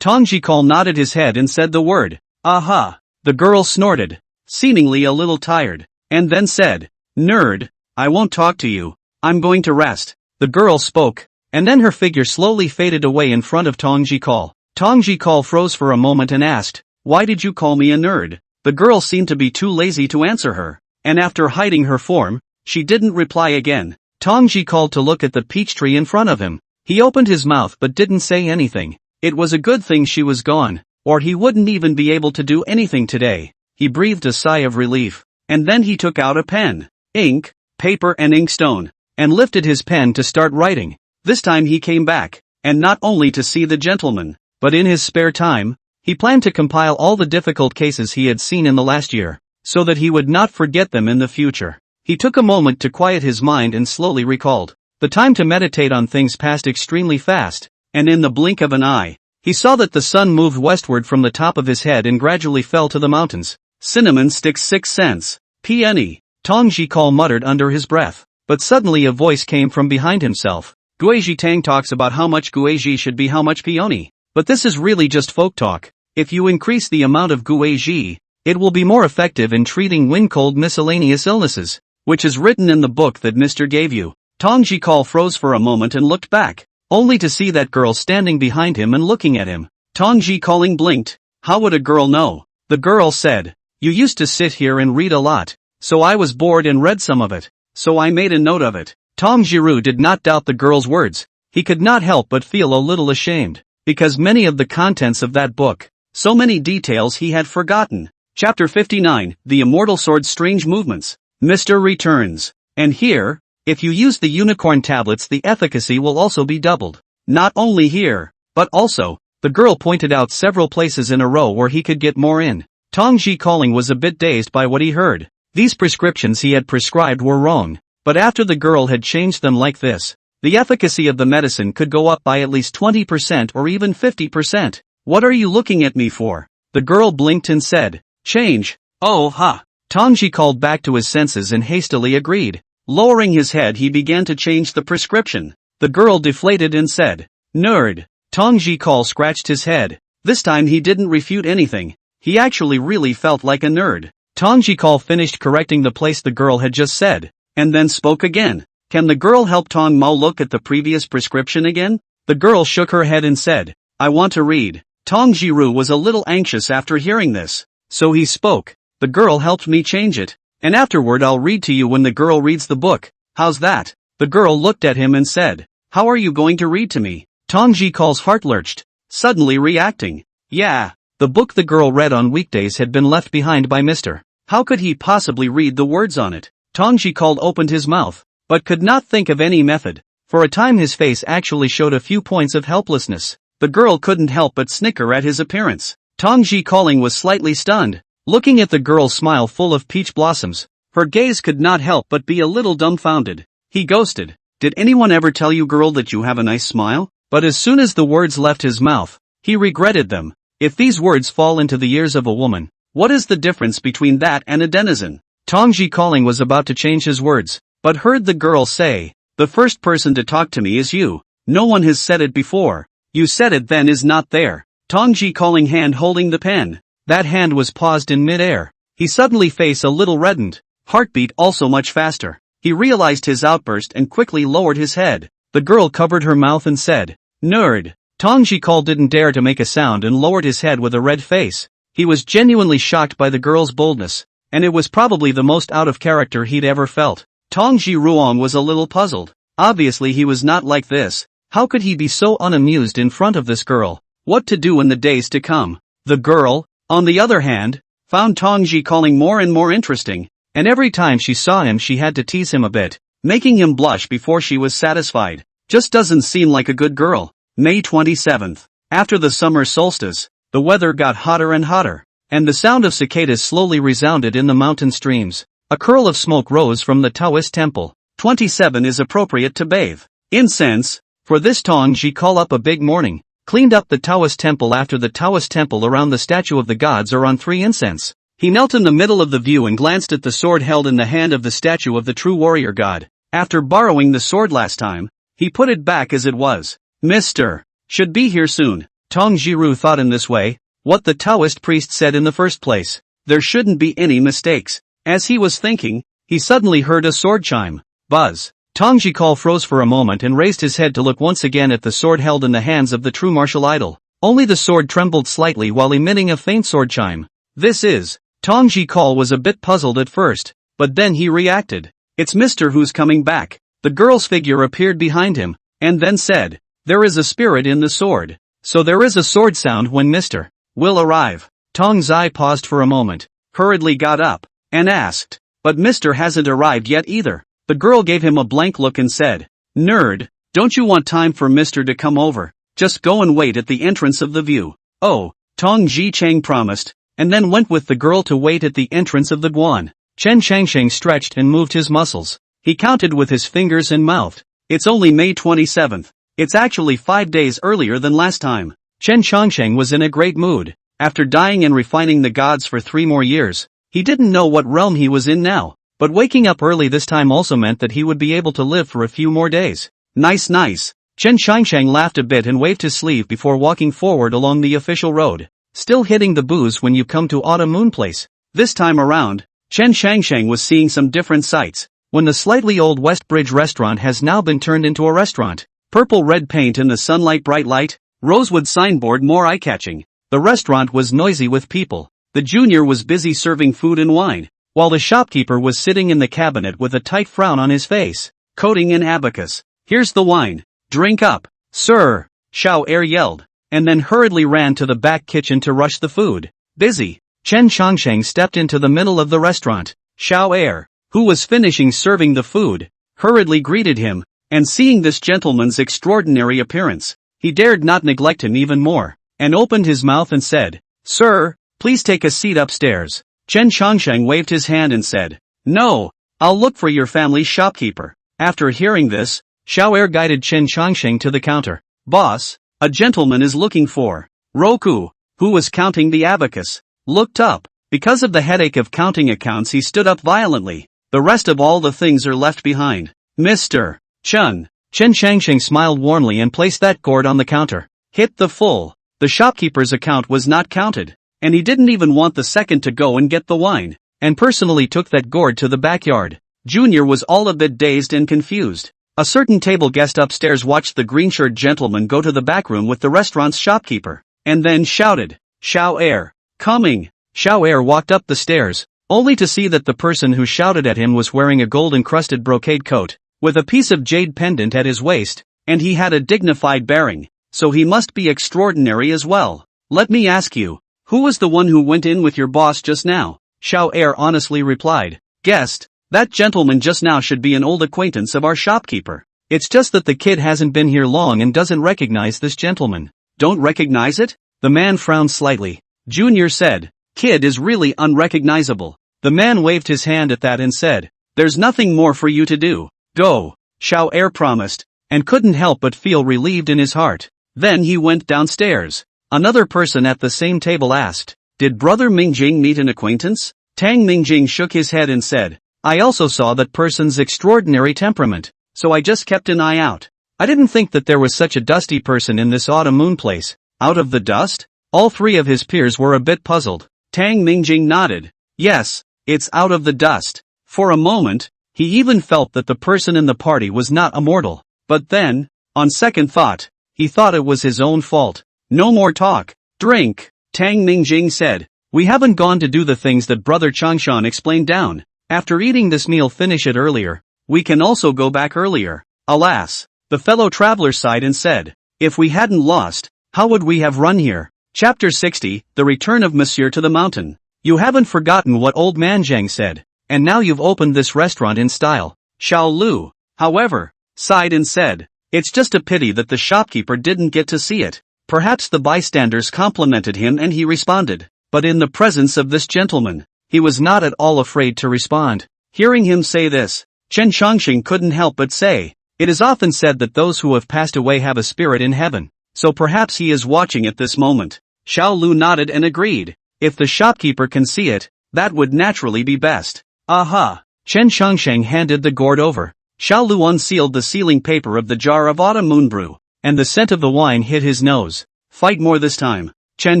Tongji Call nodded his head and said the word, "Aha." The girl snorted, seemingly a little tired, and then said, "Nerd, I won't talk to you. I'm going to rest." The girl spoke, and then her figure slowly faded away in front of Tongji Call. Tongji Call froze for a moment and asked, "Why did you call me a nerd?" The girl seemed to be too lazy to answer her, and after hiding her form, she didn't reply again. Tongji called to look at the peach tree in front of him. He opened his mouth but didn't say anything. It was a good thing she was gone, or he wouldn't even be able to do anything today. He breathed a sigh of relief, and then he took out a pen, ink, paper and inkstone, and lifted his pen to start writing. This time he came back, and not only to see the gentleman, but in his spare time, he planned to compile all the difficult cases he had seen in the last year, so that he would not forget them in the future. He took a moment to quiet his mind and slowly recalled. The time to meditate on things passed extremely fast, and in the blink of an eye, he saw that the sun moved westward from the top of his head and gradually fell to the mountains. Cinnamon sticks 6 cents. Peony. Tongji Call muttered under his breath, but suddenly a voice came from behind himself. Guizhi Tang talks about how much Guizhi should be how much peony, but this is really just folk talk. If you increase the amount of Guizhi, it will be more effective in treating wind-cold miscellaneous illnesses, which is written in the book that Mr. gave you. Tongji Call froze for a moment and looked back, only to see that girl standing behind him and looking at him. Tongji Calling blinked. How would a girl know? The girl said, "You used to sit here and read a lot, so I was bored and read some of it, so I made a note of it." Tong Jiru did not doubt the girl's words. He could not help but feel a little ashamed, because many of the contents of that book, so many details he had forgotten. Chapter 59, The Immortal Sword's Strange Movements. Mr. returns. And here, if you use the unicorn tablets, the efficacy will also be doubled. Not only here, but also, the girl pointed out several places in a row where he could get more in. Tong Ji Calling was a bit dazed by what he heard. These prescriptions he had prescribed were wrong, but after the girl had changed them like this, the efficacy of the medicine could go up by at least 20% or even 50%. What are you looking at me for? The girl blinked and said, change. Oh ha. Tong Ji called back to his senses and hastily agreed. Lowering his head he began to change the prescription. The girl deflated and said, nerd. Tong Ji Call scratched his head. This time he didn't refute anything. He actually really felt like a nerd. Tong Ji Call finished correcting the place the girl had just said, and then spoke again. Can the girl help Tong Mo look at the previous prescription again? The girl shook her head and said, I want to read. Tong Jiru was a little anxious after hearing this, so he spoke. The girl helped me change it, and afterward I'll read to you when the girl reads the book. How's that? The girl looked at him and said, how are you going to read to me? Tong Ji Call's heart lurched, suddenly reacting. Yeah. The book the girl read on weekdays had been left behind by Mr. How could he possibly read the words on it? Tong Ji Call opened his mouth, but could not think of any method. For a time his face actually showed a few points of helplessness. The girl couldn't help but snicker at his appearance. Tong Ji Calling was slightly stunned. Looking at the girl's smile full of peach blossoms, her gaze could not help but be a little dumbfounded. He ghosted. Did anyone ever tell you, girl, that you have a nice smile? But as soon as the words left his mouth, he regretted them. If these words fall into the ears of a woman, what is the difference between that and a denizen? Tong Ji Calling was about to change his words, but heard the girl say, the first person to talk to me is you. No one has said it before. You said it then is not there. Tong Ji Calling hand holding the pen. That hand was paused in mid-air. He suddenly face a little reddened, heartbeat also much faster. He realized his outburst and quickly lowered his head. The girl covered her mouth and said, nerd. Tong Ji Call didn't dare to make a sound and lowered his head with a red face. He was genuinely shocked by the girl's boldness, and it was probably the most out of character he'd ever felt. Tong Ji Ruong was a little puzzled. Obviously he was not like this. How could he be so unamused in front of this girl? What to do in the days to come? The girl, on the other hand, found Tong Ji Calling more and more interesting, and every time she saw him she had to tease him a bit, making him blush before she was satisfied. Just doesn't seem like a good girl. May 27th. After the summer solstice, the weather got hotter and hotter, and the sound of cicadas slowly resounded in the mountain streams. A curl of smoke rose from the Taoist temple. 27 is appropriate to bathe. Incense. For this Tong Ji Call up a big morning, cleaned up the Taoist temple after the Taoist temple around the statue of the gods are on 3 incense. He knelt in the middle of the view and glanced at the sword held in the hand of the statue of the true warrior god. After borrowing the sword last time, he put it back as it was. Mr. Should be here soon. Tong Jiru thought in this way, what the Taoist priest said in the first place. There shouldn't be any mistakes. As he was thinking, he suddenly heard a sword chime. Buzz. Tong Ji Call froze for a moment and raised his head to look once again at the sword held in the hands of the true martial idol. Only the sword trembled slightly while emitting a faint sword chime. This is. Tong Ji Call was a bit puzzled at first, but then he reacted. It's Mr. Who's coming back. The girl's figure appeared behind him, and then said, there is a spirit in the sword. So there is a sword sound when Mr. will arrive. Tong Zai paused for a moment, hurriedly got up, and asked, but Mr. hasn't arrived yet either. The girl gave him a blank look and said, nerd, don't you want time for Mr. to come over? Just go and wait at the entrance of the view. Oh, Tong Ji Chang promised, and then went with the girl to wait at the entrance of the Guan. Chen Changsheng stretched and moved his muscles. He counted with his fingers and mouthed. It's only May 27th. It's actually 5 days earlier than last time. Chen Changsheng was in a great mood. After dying and refining the gods for 3 more years, he didn't know what realm he was in now. But waking up early this time also meant that he would be able to live for a few more days. Nice nice. Chen Changsheng laughed a bit and waved his sleeve before walking forward along the official road. Still hitting the booze when you come to Autumn Moon Place. This time around, Chen Changsheng was seeing some different sights. When the slightly old West Bridge restaurant has now been turned into a restaurant. Purple red paint in the sunlight, bright light, rosewood signboard more eye-catching. The restaurant was noisy with people. The junior was busy serving food and wine, while the shopkeeper was sitting in the cabinet with a tight frown on his face, coding in abacus. Here's the wine. Drink up, sir, Xiao Er yelled, and then hurriedly ran to the back kitchen to rush the food. Busy. Chen Changsheng stepped into the middle of the restaurant. Xiao Er, who was finishing serving the food, hurriedly greeted him. and seeing this gentleman's extraordinary appearance, he dared not neglect him even more, and opened his mouth and said, "Sir, please take a seat upstairs." Chen Changsheng waved his hand and said, "No, I'll look for your family's shopkeeper." After hearing this, Xiao Er guided Chen Changsheng to the counter. "Boss, a gentleman is looking for." Roku, who was counting the abacus, looked up. Because of the headache of counting accounts, he stood up violently. "The rest of all the things are left behind. Mr. Chen." Chen Changsheng smiled warmly and placed that gourd on the counter. Hit the full. The shopkeeper's account was not counted, and he didn't even want the second to go and get the wine, and personally took that gourd to the backyard. Junior was all a bit dazed and confused. A certain table guest upstairs watched the green-shirt gentleman go to the back room with the restaurant's shopkeeper, and then shouted, "Xiao Er, coming!" Xiao Er walked up the stairs, only to see that the person who shouted at him was wearing a gold-encrusted brocade coat, with a piece of jade pendant at his waist, and he had a dignified bearing, so he must be extraordinary as well. "Let me ask you, who was the one who went in with your boss just now?" Xiao Er honestly replied, "Guest, that gentleman just now should be an old acquaintance of our shopkeeper. It's just that the kid hasn't been here long and doesn't recognize this gentleman." "Don't recognize it?" The man frowned slightly. Junior said, "Kid is really unrecognizable." The man waved his hand at that and said, "There's nothing more for you to do. Go." Xiao Er promised, and couldn't help but feel relieved in his heart. Then he went downstairs. Another person at the same table asked, "Did Brother Mingjing meet an acquaintance?" Tang Mingjing shook his head and said, "I also saw that person's extraordinary temperament, so I just kept an eye out. I didn't think that there was such a dusty person in this autumn moon place." "Out of the dust?" All three of his peers were a bit puzzled. Tang Mingjing nodded. "Yes, it's out of the dust." For a moment, he even felt that the person in the party was not a mortal. But then, on second thought, he thought it was his own fault. "No more talk. Drink," Tang Mingjing said. "We haven't gone to do the things that Brother Changshan explained down. After eating this meal, finish it earlier. We can also go back earlier." Alas, the fellow traveler sighed and said, "If we hadn't lost, how would we have run here?" Chapter 60, The Return of Monsieur to the Mountain. "You haven't forgotten what old man Zhang said, and now you've opened this restaurant in style." Xiao Lu, however, sighed and said, "It's just a pity that the shopkeeper didn't get to see it." Perhaps the bystanders complimented him and he responded, but in the presence of this gentleman, he was not at all afraid to respond. Hearing him say this, Chen Changxing couldn't help but say, "It is often said that those who have passed away have a spirit in heaven, so perhaps he is watching at this moment." Xiao Lu nodded and agreed. If the shopkeeper can see it, that would naturally be best. "Aha!" Chen Changsheng handed the gourd over. Xiao Lu unsealed the sealing paper of the jar of autumn moon brew, and the scent of the wine hit his nose. "Fight more this time," Chen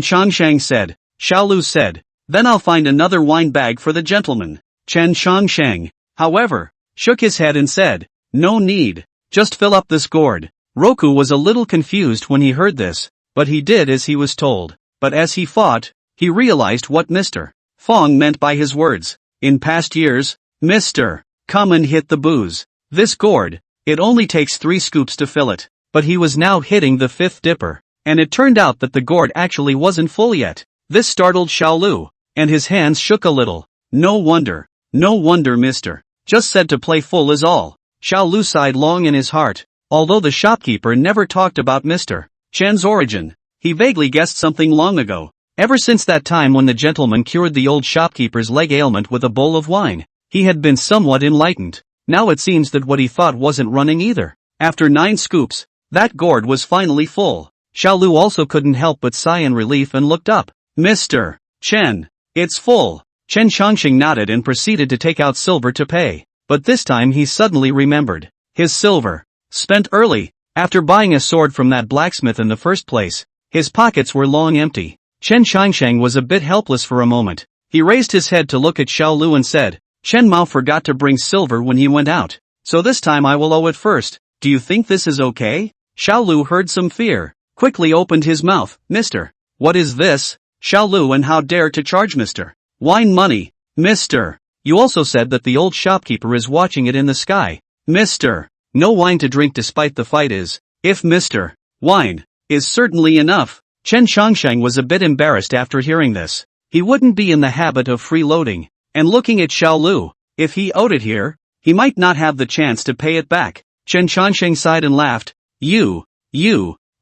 Changsheng said. Xiao Lu said, "Then I'll find another wine bag for the gentleman." Chen Changsheng, however, shook his head and said, "No need. Just fill up this gourd." Roku was a little confused when he heard this, but he did as he was told. But as he fought, he realized what Mr. Fong meant by his words. In past years, Mr. Come and hit the booze. This gourd, it only takes 3 scoops to fill it. But he was now hitting the 5th dipper, and it turned out that the gourd actually wasn't full yet. This startled Xiao Lu, and his hands shook a little. No wonder, Mr. Just said to play full is all." Xiao Lu sighed long in his heart. Although the shopkeeper never talked about Mr. Chen's origin, he vaguely guessed something long ago. Ever since that time when the gentleman cured the old shopkeeper's leg ailment with a bowl of wine, he had been somewhat enlightened. Now it seems that what he thought wasn't running either. After 9 scoops, that gourd was finally full. Xiao Lu also couldn't help but sigh in relief and looked up. "Mr. Chen, it's full." Chen Changxing nodded and proceeded to take out silver to pay. But this time he suddenly remembered. His silver, spent early, after buying a sword from that blacksmith in the first place. His pockets were long empty. Chen Changsheng was a bit helpless for a moment. He raised his head to look at Xiao Lu and said, "Chen Mao forgot to bring silver when he went out, so this time I will owe it first. Do you think this is okay?" Xiao Lu heard some fear, quickly opened his mouth. "Mr. What is this?" Xiao Lu, and how dare to charge Mr. Wine money? "Mr. You also said that the old shopkeeper is watching it in the sky." "Mr. No wine to drink despite the fight is, if Mr. Wine is certainly enough." Chen Changsheng was a bit embarrassed after hearing this. He wouldn't be in the habit of freeloading, and looking at Xiao Lu, if he owed it here, he might not have the chance to pay it back. Chen Changsheng sighed and laughed. You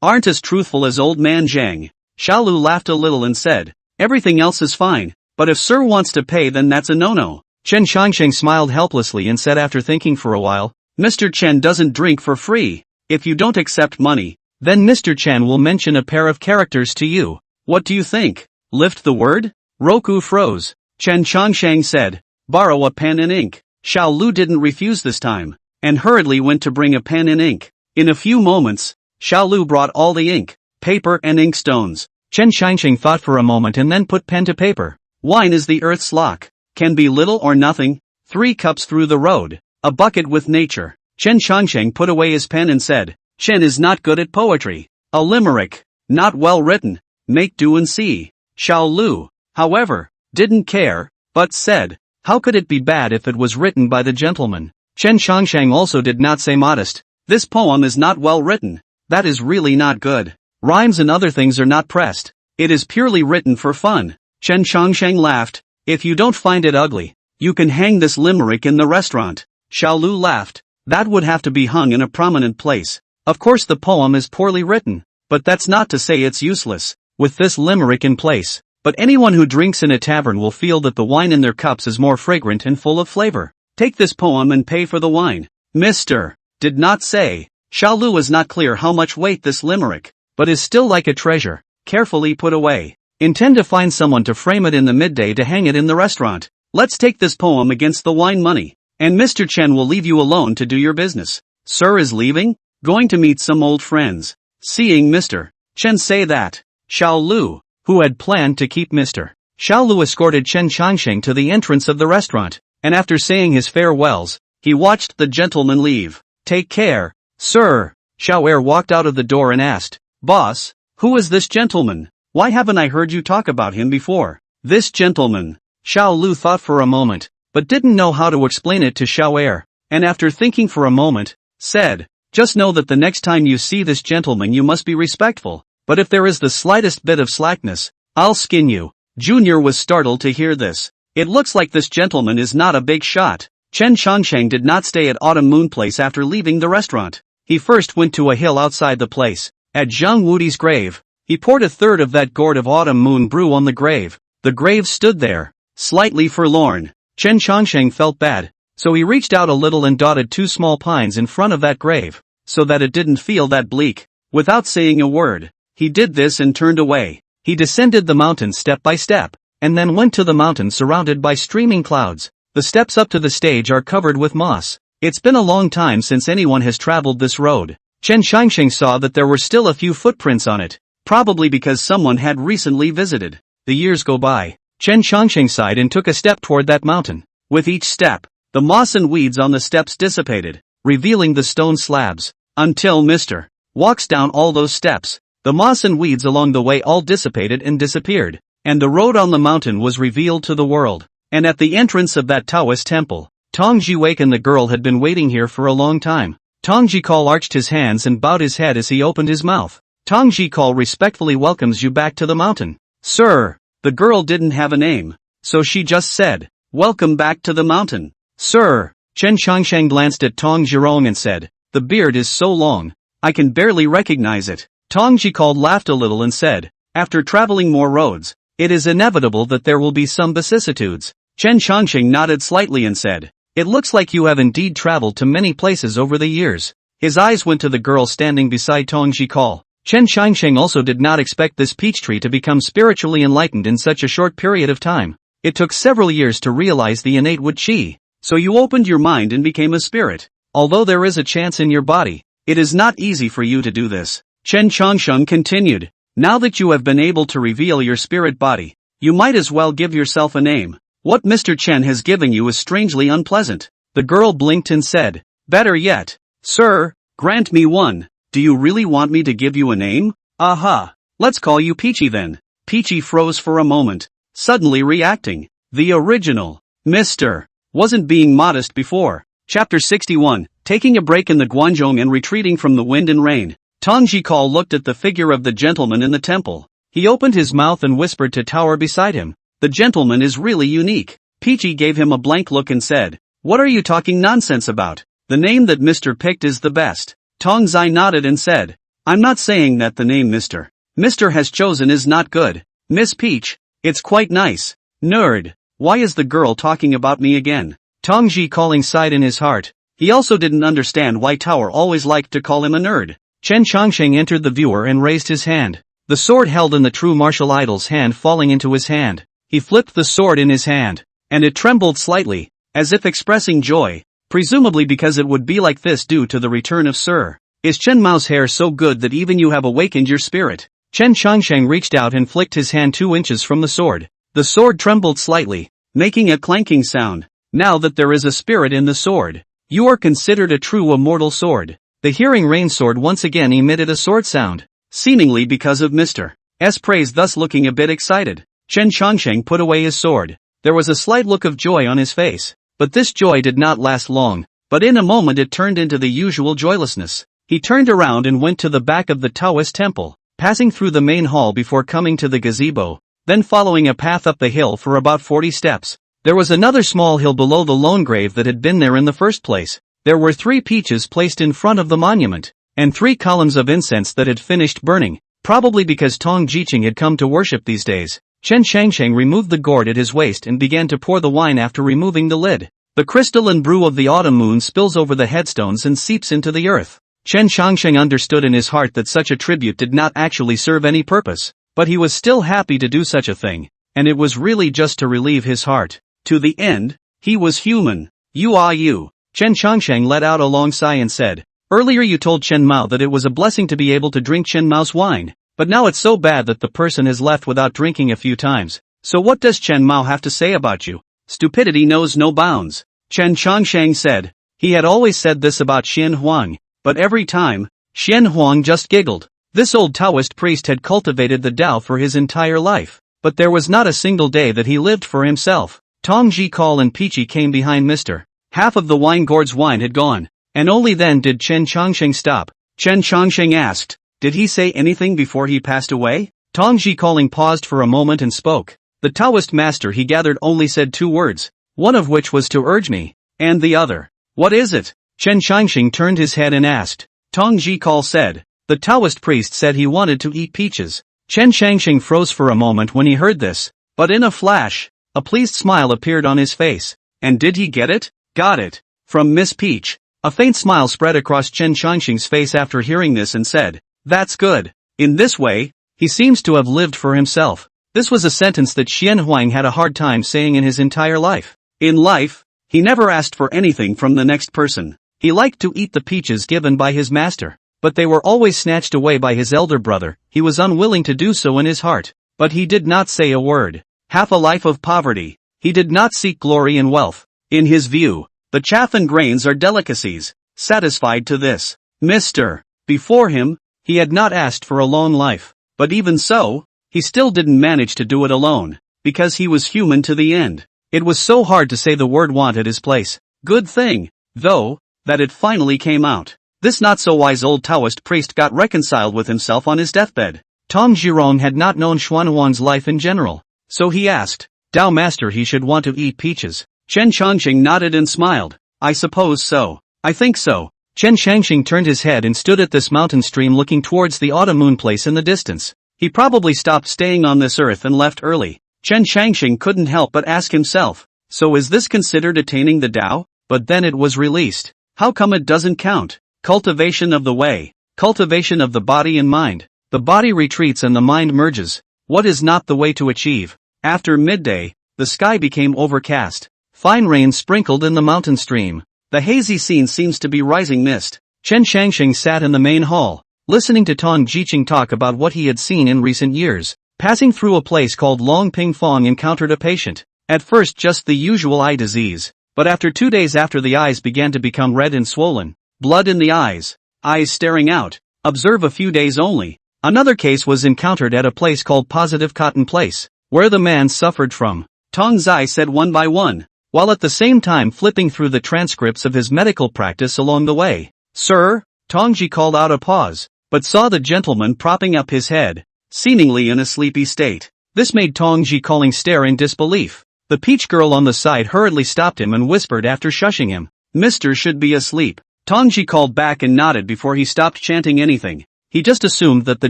aren't as truthful as old man Zhang. Xiao Lu laughed a little and said, everything else is fine, but if Sir wants to pay then that's a no-no. Chen Changsheng smiled helplessly and said after thinking for a while, Mr. Chen doesn't drink for free. If you don't accept money, then Mr. Chen will mention a pair of characters to you. What do you think? Lift the word? Roku froze. Chen Changsheng said, borrow a pen and ink. Xiao Lu didn't refuse this time, and hurriedly went to bring a pen and ink. In a few moments, Xiao Lu brought all the ink, paper and ink stones. Chen Changsheng thought for a moment and then put pen to paper. Wine is the earth's lock. Can be little or nothing. 3 cups through the road. A bucket with nature. Chen Changsheng put away his pen and said, Chen is not good at poetry. A limerick. Not well written. Make do and see. Xiao Lu, however, didn't care, but said, how could it be bad if it was written by the gentleman? Chen Changsheng also did not say modest. This poem is not well written. That is really not good. Rhymes and other things are not pressed. It is purely written for fun. Chen Changsheng laughed. If you don't find it ugly, you can hang this limerick in the restaurant. Xiao Lu laughed. That would have to be hung in a prominent place. Of course the poem is poorly written, but that's not to say it's useless. With this limerick in place, but anyone who drinks in a tavern will feel that the wine in their cups is more fragrant and full of flavor. Take this poem and pay for the wine. Mr. Did not say. Xiao Lu was not clear how much weight this limerick, but is still like a treasure, carefully put away. Intend to find someone to frame it in the midday to hang it in the restaurant. Let's take this poem against the wine money, and Mr. Chen will leave you alone to do your business. Sir is leaving? Going to meet some old friends. Seeing Mr. Chen say that, Xiao Lu, who had planned to keep Mr. Xiao Lu escorted Chen Changsheng to the entrance of the restaurant, and after saying his farewells, he watched the gentleman leave. Take care, sir. Xiao Er walked out of the door and asked, Boss, who is this gentleman? Why haven't I heard you talk about him before? This gentleman. Xiao Lu thought for a moment, but didn't know how to explain it to Xiao Er, and after thinking for a moment, said, just know that the next time you see this gentleman you must be respectful, but if there is the slightest bit of slackness, I'll skin you. Junior was startled to hear this. It looks like this gentleman is not a big shot. Chen Changsheng did not stay at Autumn Moon Place after leaving the restaurant. He first went to a hill outside the place, at Zhang Wudi's grave. He poured a third of that gourd of autumn moon brew on the grave. The grave stood there, slightly forlorn. Chen Changsheng felt bad, so he reached out a little and dotted 2 small pines in front of that grave, so that it didn't feel that bleak. Without saying a word, he did this and turned away. He descended the mountain step by step, and then went to the mountain surrounded by streaming clouds. The steps up to the stage are covered with moss. It's been a long time since anyone has traveled this road. Chen Changsheng saw that there were still a few footprints on it, probably because someone had recently visited. The years go by. Chen Changsheng sighed and took a step toward that mountain. With each step, the moss and weeds on the steps dissipated, revealing the stone slabs, until Mr. walks down all those steps. The moss and weeds along the way all dissipated and disappeared, and the road on the mountain was revealed to the world. And at the entrance of that Taoist temple, Tong Jiwake and the girl had been waiting here for a long time. Tong Jikal arched his hands and bowed his head as he opened his mouth. Tong Jikal respectfully welcomes you back to the mountain. Sir, the girl didn't have a name, so she just said, welcome back to the mountain. Sir, Chen Changsheng glanced at Tong Jirong and said, the beard is so long, I can barely recognize it. Tong Jikal laughed a little and said, after traveling more roads, it is inevitable that there will be some vicissitudes. Chen Changsheng nodded slightly and said, it looks like you have indeed traveled to many places over the years. His eyes went to the girl standing beside Tong Jikal. Chen Changsheng also did not expect this peach tree to become spiritually enlightened in such a short period of time. It took several years to realize the innate Wu Qi. So you opened your mind and became a spirit. Although there is a chance in your body, it is not easy for you to do this. Chen Changsheng continued, now that you have been able to reveal your spirit body, you might as well give yourself a name. What Mr. Chen has given you is strangely unpleasant. The girl blinked and said, better yet, sir, grant me one. Do you really want me to give you a name? Aha. Let's call you Peachy then. Peachy froze for a moment, suddenly reacting. The original Mr. wasn't being modest before. Chapter 61, taking a break in the Guanzhong and retreating from the wind and rain. Tong Jikal looked at the figure of the gentleman in the temple. He opened his mouth and whispered to tower beside him. The gentleman is really unique. Peachy gave him a blank look and said, what are you talking nonsense about? The name that Mr. picked is the best. Tong Zai nodded and said, I'm not saying that the name Mr. has chosen is not good. Miss Peach, it's quite nice. Nerd, why is the girl talking about me again? Tong Ji calling sighed in his heart. He also didn't understand why Tower always liked to call him a nerd. Chen Changsheng entered the viewer and raised his hand. The sword held in the true martial idol's hand falling into his hand. He flipped the sword in his hand, and it trembled slightly, as if expressing joy, presumably because it would be like this due to the return of Sir. Is Chen Mao's hair so good that even you have awakened your spirit? Chen Changsheng reached out and flicked his hand 2 inches from the sword. The sword trembled slightly, making a clanking sound. Now that there is a spirit in the sword, you are considered a true immortal sword. The hearing rain sword once again emitted a sword sound, seemingly because of Mr. S praise, thus looking a bit excited. Chen Changsheng put away his sword. There was a slight look of joy on his face, but this joy did not last long, but in a moment it turned into the usual joylessness. He turned around and went to the back of the Taoist temple, passing through the main hall before coming to the gazebo, then following a path up the hill for about 40 steps. There was another small hill below the lone grave that had been there in the first place. There were 3 peaches placed in front of the monument, and 3 columns of incense that had finished burning, probably because Tong Jiqing had come to worship these days. Chen Changsheng removed the gourd at his waist and began to pour the wine after removing the lid. The crystalline brew of the autumn moon spills over the headstones and seeps into the earth. Chen Changsheng understood in his heart that such a tribute did not actually serve any purpose, but he was still happy to do such a thing, and it was really just to relieve his heart. To the end, he was human. You. Chen Changsheng let out a long sigh and said, earlier you told Chen Mao that it was a blessing to be able to drink Chen Mao's wine, but now it's so bad that the person has left without drinking a few times. So what does Chen Mao have to say about you? Stupidity knows no bounds. Chen Changsheng said. He had always said this about Xian Huang, but every time, Xian Huang just giggled. This old Taoist priest had cultivated the Tao for his entire life, but there was not a single day that he lived for himself. Tong Ji Call and Peachy came behind Mr. Half of the wine gourd's wine had gone, and only then did Chen Changsheng stop. Chen Changsheng asked, did he say anything before he passed away? Tong Ji Calling paused for a moment and spoke. The Taoist master he gathered only said 2 words, one of which was to urge me, and the other, what is it? Chen Changsheng turned his head and asked. Tong Ji Call said, the Taoist priest said he wanted to eat peaches. Chen Changsheng froze for a moment when he heard this, but in a flash, a pleased smile appeared on his face. And did he get it? Got it. From Miss Peach. A faint smile spread across Chen Changsheng's face after hearing this and said, that's good. In this way, he seems to have lived for himself. This was a sentence that Xian Huang had a hard time saying in his entire life. In life, he never asked for anything from the next person. He liked to eat the peaches given by his master, but they were always snatched away by his elder brother. He was unwilling to do so in his heart, but he did not say a word. Half a life of poverty. He did not seek glory and wealth. In his view, the chaff and grains are delicacies. Satisfied to this, Mr. Before him, he had not asked for a long life, but even so, he still didn't manage to do it alone, because he was human to the end. It was so hard to say the word want at his place. Good thing, though, that it finally came out. This not-so-wise old Taoist priest got reconciled with himself on his deathbed. Tong Jirong had not known Xuanhuang's life in general, so he asked, Tao Master, he should want to eat peaches. Chen Changsheng nodded and smiled. I suppose so. I think so. Chen Changsheng turned his head and stood at this mountain stream looking towards the autumn moon place in the distance. He probably stopped staying on this earth and left early. Chen Changsheng couldn't help but ask himself, so is this considered attaining the Tao? But then it was released. How come it doesn't count? Cultivation of the way. Cultivation of the body and mind. The body retreats and the mind merges. What is not the way to achieve? After midday, the sky became overcast. Fine rain sprinkled in the mountain stream. The hazy scene seems to be rising mist. Chen Changsheng sat in the main hall, listening to Tong Jiqing talk about what he had seen in recent years. Passing through a place called Long Ping Fong encountered a patient. At first just the usual eye disease, but after 2 days after the eyes began to become red and swollen. Blood in the eyes staring out. Observe a few days only. Another case was encountered at a place called Positive Cotton Place, where the man suffered from. Tong Zai said one by one, while at the same time flipping through the transcripts of his medical practice along the way. Sir, Tongji called out a pause, but saw the gentleman propping up his head, seemingly in a sleepy state. This made Tongji Calling stare in disbelief. The peach girl on the side hurriedly stopped him and whispered after shushing him, Mr. should be asleep. Tongji called back and nodded before he stopped chanting anything. He just assumed that the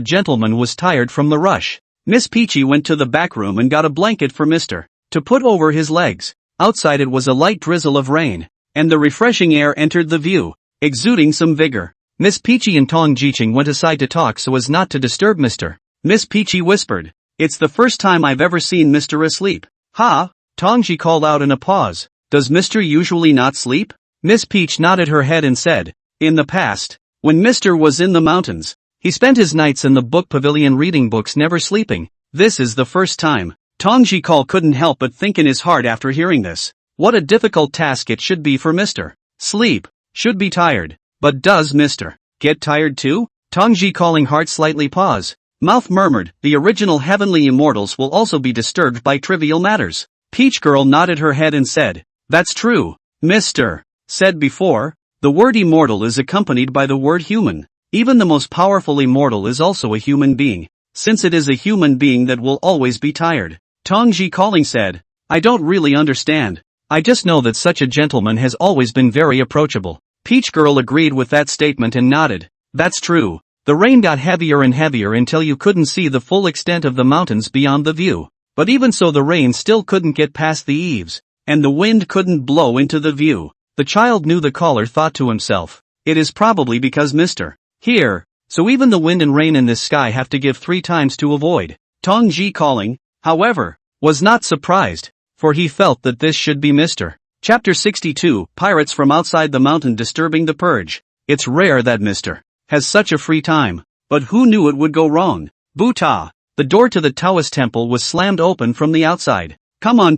gentleman was tired from the rush. Miss Peachy went to the back room and got a blanket for Mr. to put over his legs. Outside it was a light drizzle of rain, and the refreshing air entered the view, exuding some vigor. Miss Peachy and Tong Jiching went aside to talk so as not to disturb Mr. Miss Peachy whispered, "It's the first time I've ever seen Mr. asleep." "Ha?" Tongji called out in a pause. "Does Mr. usually not sleep?" Miss Peach nodded her head and said, "In the past, when Mr. was in the mountains, he spent his nights in the book pavilion reading books, never sleeping. This is the first time." Tongji Call couldn't help but think in his heart after hearing this. What a difficult task it should be for Mr. Sleep. Should be tired. But does Mr. get tired too? Tongji Calling heart slightly pause. Mouth murmured, "The original heavenly immortals will also be disturbed by trivial matters." Peach Girl nodded her head and said, "That's true. Mr. said before, the word immortal is accompanied by the word human. Even the most powerful immortal is also a human being, since it is a human being that will always be tired." Tongji Calling said, "I don't really understand. I just know that such a gentleman has always been very approachable." Peach Girl agreed with that statement and nodded. "That's true. The rain got heavier and heavier until you couldn't see the full extent of the mountains beyond the view. But even so the rain still couldn't get past the eaves, and the wind couldn't blow into the view." The child knew the caller thought to himself, "It is probably because Mr. here, so even the wind and rain in this sky have to give 3 times to avoid." Tongji Calling, however, was not surprised, for he felt that this should be Mr. Chapter 62, Pirates from Outside the Mountain Disturbing the Purge. It's rare that Mr. has such a free time, but who knew it would go wrong? Buta! The door to the Taoist temple was slammed open from the outside. Come on,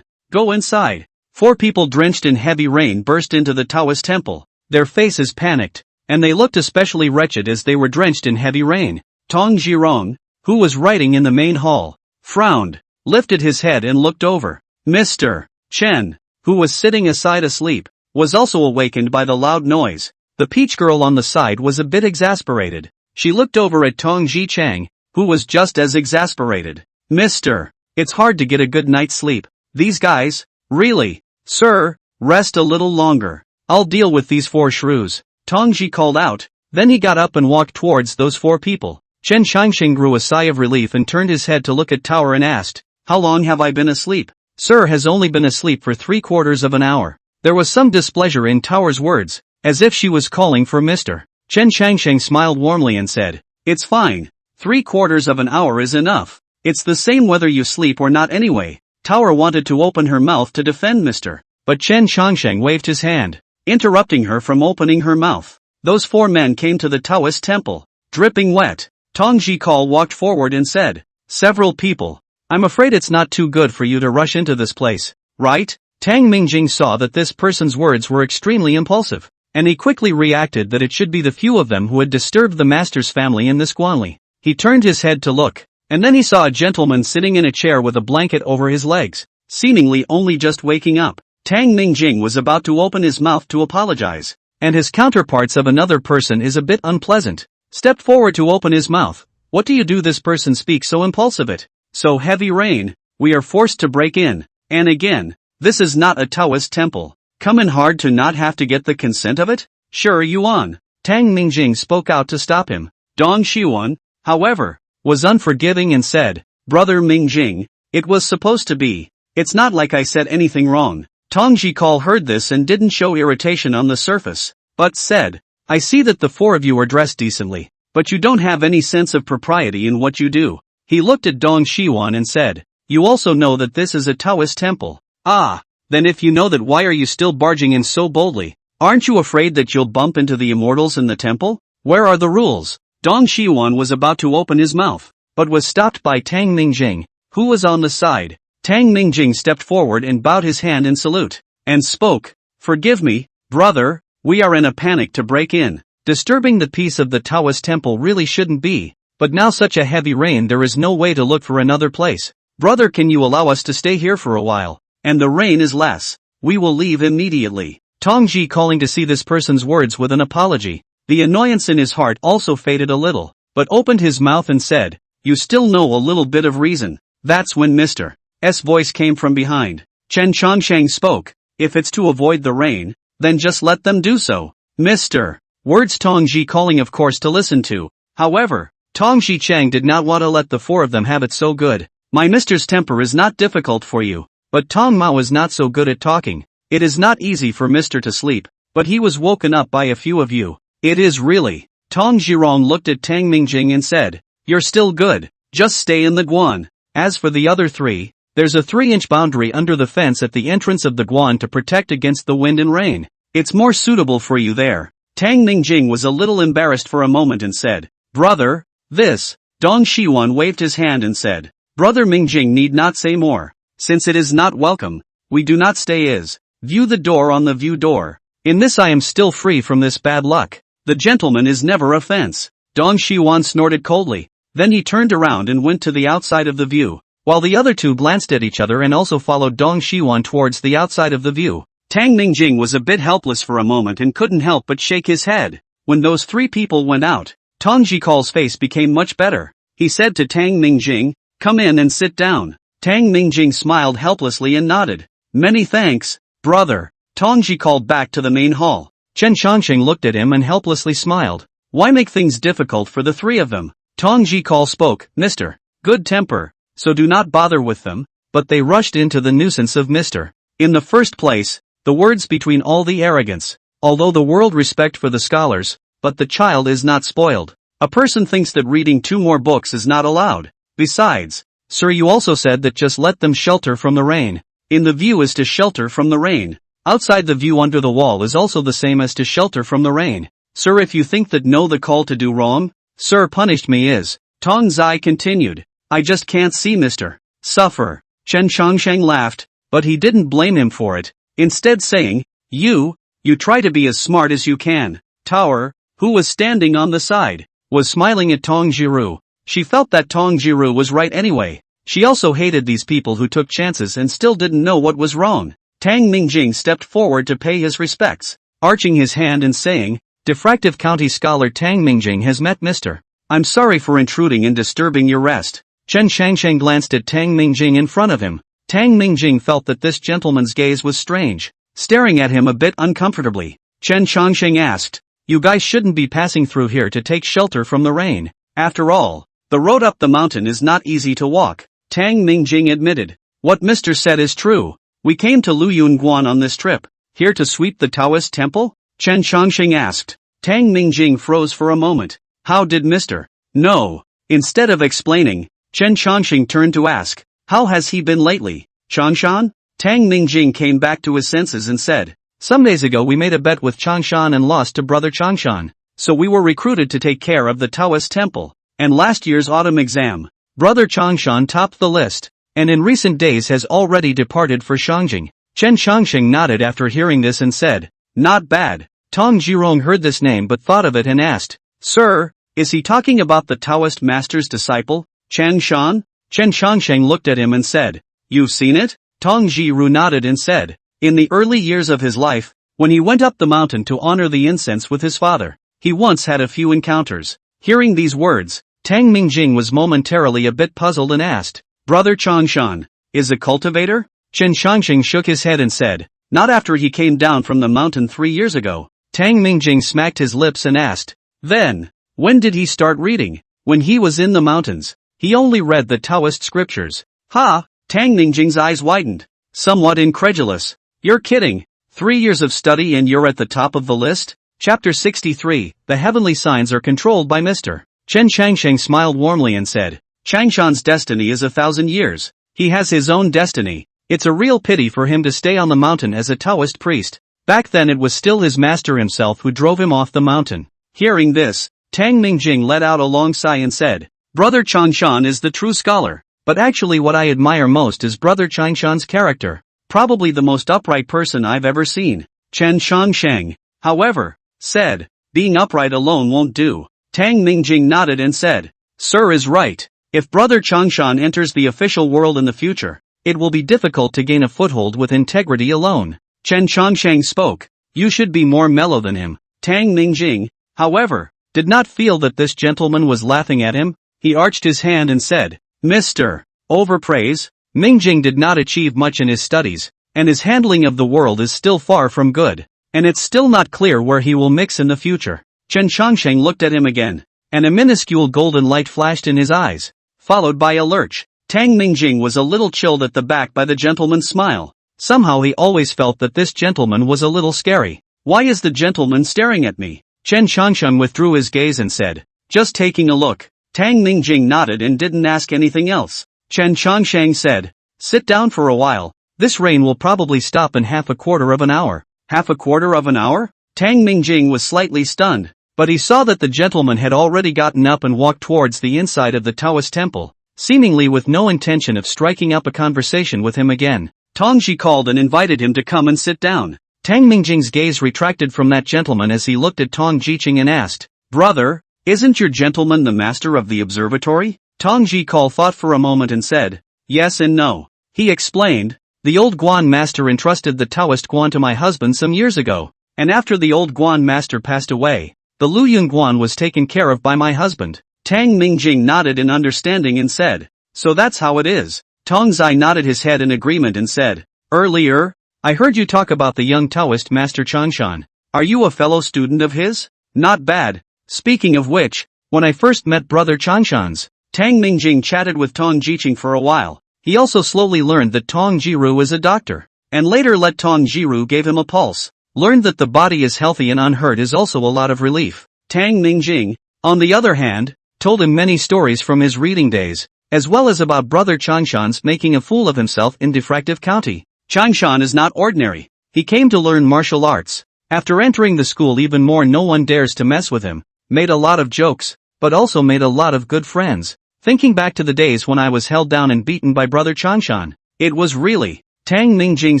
go inside." 4 people drenched in heavy rain burst into the Taoist temple. Their faces panicked, and they looked especially wretched as they were drenched in heavy rain. Tong Jirong, who was writing in the main hall, frowned, lifted his head and looked over. Mr. Chen, who was sitting aside asleep, was also awakened by the loud noise. The Peach Girl on the side was a bit exasperated. She looked over at Tong Ji Chang, who was just as exasperated. "Mr. It's hard to get a good night's sleep. These guys, really? Sir, rest a little longer. I'll deal with these 4 shrews." Tongji called out, then he got up and walked towards those 4 people. Chen Shangxing grew a sigh of relief and turned his head to look at Tower and asked, "How long have I been asleep?" "Sir has only been asleep for 3/4 of an hour." There was some displeasure in Tower's words, as if she was calling for Mr. Chen Shangxing smiled warmly and said, "It's fine. 3/4 of an hour is enough. It's the same whether you sleep or not anyway." Tower wanted to open her mouth to defend Mr. But Chen Shangsheng waved his hand, interrupting her from opening her mouth. Those 4 men came to the Taoist temple, dripping wet. Tong Jikal walked forward and said, "Several people. I'm afraid it's not too good for you to rush into this place, right?" Tang Mingjing saw that this person's words were extremely impulsive, and he quickly reacted that it should be the few of them who had disturbed the master's family in this Guanli. He turned his head to look, and then he saw a gentleman sitting in a chair with a blanket over his legs, seemingly only just waking up. Tang Mingjing was about to open his mouth to apologize, and his counterparts of another person is a bit unpleasant. Stepped forward to open his mouth. "What do you do? This person speaks so impulsive. It so heavy rain, we are forced to break in, and again, this is not a Taoist temple. Come in hard to not have to get the consent of it? Sure Yuan." Tang Mingjing spoke out to stop him. Dong Xiuan, however, was unforgiving and said, "Brother Mingjing, it was supposed to be. It's not like I said anything wrong." Tong Jikal heard this and didn't show irritation on the surface, but said, "I see that the 4 of you are dressed decently, but you don't have any sense of propriety in what you do." He looked at Dong Xiuan and said, "You also know that this is a Taoist temple. Ah, then if you know that, why are you still barging in so boldly? Aren't you afraid that you'll bump into the immortals in the temple? Where are the rules?" Dong Xiuan was about to open his mouth, but was stopped by Tang Mingjing, who was on the side. Tang Mingjing stepped forward and bowed his hand in salute, and spoke, "Forgive me, brother, we are in a panic to break in. Disturbing the peace of the Taoist temple really shouldn't be, but now such a heavy rain there is no way to look for another place. Brother, can you allow us to stay here for a while? And the rain is less. We will leave immediately." Tong Ji calling to see this person's words with an apology. The annoyance in his heart also faded a little, but opened his mouth and said, "You still know a little bit of reason." That's when Mr. S voice came from behind. Chen Chongsheng spoke, "If it's to avoid the rain, then just let them do so. Mr. Words Tongji calling of course to listen to. However, Tongji Chang did not want to let the four of them have it so good. My mister's temper is not difficult for you, but Tong Mao is not so good at talking. It is not easy for Mr. to sleep, but he was woken up by a few of you. It is really. Tong Jirong looked at Tang Mingjing and said, you're still good, just stay in the Guan. As for the other three, there's a 3-inch boundary under the fence at the entrance of the Guan to protect against the wind and rain. It's more suitable for you there. Tang Mingjing was a little embarrassed for a moment and said, brother, this. Dong Shiwan waved his hand and said, brother Mingjing need not say more. Since it is not welcome, we do not stay is. View the door on the view door. In this I am still free from this bad luck. The gentleman is never a fence. Dong Shiwan snorted coldly. Then he turned around and went to the outside of the view, while the other two glanced at each other and also followed Dong Shiwan towards the outside of the view. Tang Mingjing was a bit helpless for a moment and couldn't help but shake his head. When those three people went out, Tong Jikal's face became much better. He said to Tang Mingjing, come in and sit down. Tang Mingjing smiled helplessly and nodded. Many thanks, brother. Tong Ji called back to the main hall. Chen Chongqing looked at him and helplessly smiled. Why make things difficult for the three of them? Tong Jikal spoke, Mr. Good temper, so do not bother with them. But they rushed into the nuisance of Mr. In the first place, the words between all the arrogance, although the world respect for the scholars, but the child is not spoiled. A person thinks that reading 2 more books is not allowed. Besides, sir, you also said that just let them shelter from the rain. In the view is to shelter from the rain. Outside the view under the wall is also the same as to shelter from the rain. Sir, if you think that know the call to do wrong, sir punished me is. Tong Zai continued. I just can't see Mr. Suffer. Chen Chongsheng laughed, but he didn't blame him for it, instead saying, you try to be as smart as you can. Tower, who was standing on the side, was smiling at Tong Jiru. She felt that Tong Jiru was right anyway. She also hated these people who took chances and still didn't know what was wrong. Tang Mingjing stepped forward to pay his respects, arching his hand and saying, Diffractive County scholar Tang Mingjing has met Mr. I'm sorry for intruding and disturbing your rest. Chen Shangsheng glanced at Tang Mingjing in front of him. Tang Mingjing felt that this gentleman's gaze was strange, staring at him a bit uncomfortably. Chen Chongsheng asked, you guys shouldn't be passing through here to take shelter from the rain. After all, the road up the mountain is not easy to walk. Tang Mingjing admitted. What Mr. said is true. We came to Luyun Guan on this trip, here to sweep the Taoist temple? Chen Chongsheng asked. Tang Mingjing froze for a moment. How did Mr. No. Instead of explaining, Chen Chongsheng turned to ask, how has he been lately? Changshan? Tang Mingjing came back to his senses and said, some days ago we made a bet with Changshan and lost to brother Changshan. So we were recruited to take care of the Taoist temple. And last year's autumn exam, brother Changshan topped the list, and in recent days has already departed for Shangjing. Chen Chongsheng nodded after hearing this and said, not bad. Tong Jirong heard this name but thought of it and asked, sir, is he talking about the Taoist master's disciple, Chang Shan? Chen Chongsheng looked at him and said, you've seen it? Tong Jiru nodded and said, in the early years of his life, when he went up the mountain to honor the incense with his father, he once had a few encounters. Hearing these words, Tang Mingjing was momentarily a bit puzzled and asked, brother Changshan, is a cultivator? Chen Chongsheng shook his head and said, not after he came down from the mountain 3 years ago. Tang Mingjing smacked his lips and asked, then, when did he start reading? When he was in the mountains, he only read the Taoist scriptures. Ha! Tang Mingjing's eyes widened, somewhat incredulous. You're kidding. 3 years of study and you're at the top of the list? Chapter 63, The Heavenly Signs Are Controlled by Mr. Chen Changsheng smiled warmly and said, Changshan's destiny is 1,000 years. He has his own destiny. It's a real pity for him to stay on the mountain as a Taoist priest. Back then it was still his master himself who drove him off the mountain. Hearing this, Tang Mingjing let out a long sigh and said, brother Changshan is the true scholar. But actually what I admire most is brother Changshan's character. Probably the most upright person I've ever seen. Chen Chongsheng, however, said, being upright alone won't do. Tang Mingjing nodded and said, sir is right. If brother Changshan enters the official world in the future, it will be difficult to gain a foothold with integrity alone. Chen Chongsheng spoke, you should be more mellow than him. Tang Mingjing, however, did not feel that this gentleman was laughing at him. He arched his hand and said, Mr. Overpraise. Mingjing did not achieve much in his studies, and his handling of the world is still far from good. and it's still not clear where he will mix in the future. Chen Changsheng looked at him again, and a minuscule golden light flashed in his eyes, followed by a lurch. Tang Mingjing was a little chilled at the back by the gentleman's smile. Somehow he always felt that this gentleman was a little scary. Why is the gentleman staring at me? Chen Changsheng withdrew his gaze and said, just taking a look. Tang Mingjing nodded and didn't ask anything else. Chen Changsheng said, sit down for a while. This rain will probably stop in half a quarter of an hour. Half a quarter of an hour? Tang Mingjing was slightly stunned, but he saw that the gentleman had already gotten up and walked towards the inside of the Taoist temple, seemingly with no intention of striking up a conversation with him again. Tongji called and invited him to come and sit down. Tang Mingjing's gaze retracted from that gentleman as he looked at Tong Jiqing and asked, brother, isn't your gentleman the master of the observatory? Tong Jikal thought for a moment and said, yes and no. He explained, the old Guan master entrusted the Taoist Guan to my husband some years ago, and after the old Guan master passed away, the Luyun Guan was taken care of by my husband. Tang Mingjing nodded in understanding and said, so that's how it is. Tong Zai nodded his head in agreement and said, earlier, I heard you talk about the young Taoist master Changshan. Are you a fellow student of his? Not bad. Speaking of which, when I first met brother Changshan's, Tang Mingjing chatted with Tong Jiqing for a while. He also slowly learned that Tong Jiru is a doctor, and later let Tong Jiru gave him a pulse. Learned that the body is healthy and unhurt is also a lot of relief. Tang Mingjing, on the other hand, told him many stories from his reading days, as well as about brother Changshan's making a fool of himself in Diffractive County. Changshan is not ordinary. He came to learn martial arts. After entering the school even more, no one dares to mess with him. Made a lot of jokes, but also made a lot of good friends. Thinking back to the days when I was held down and beaten by brother Changshan, it was really. Tang Mingjing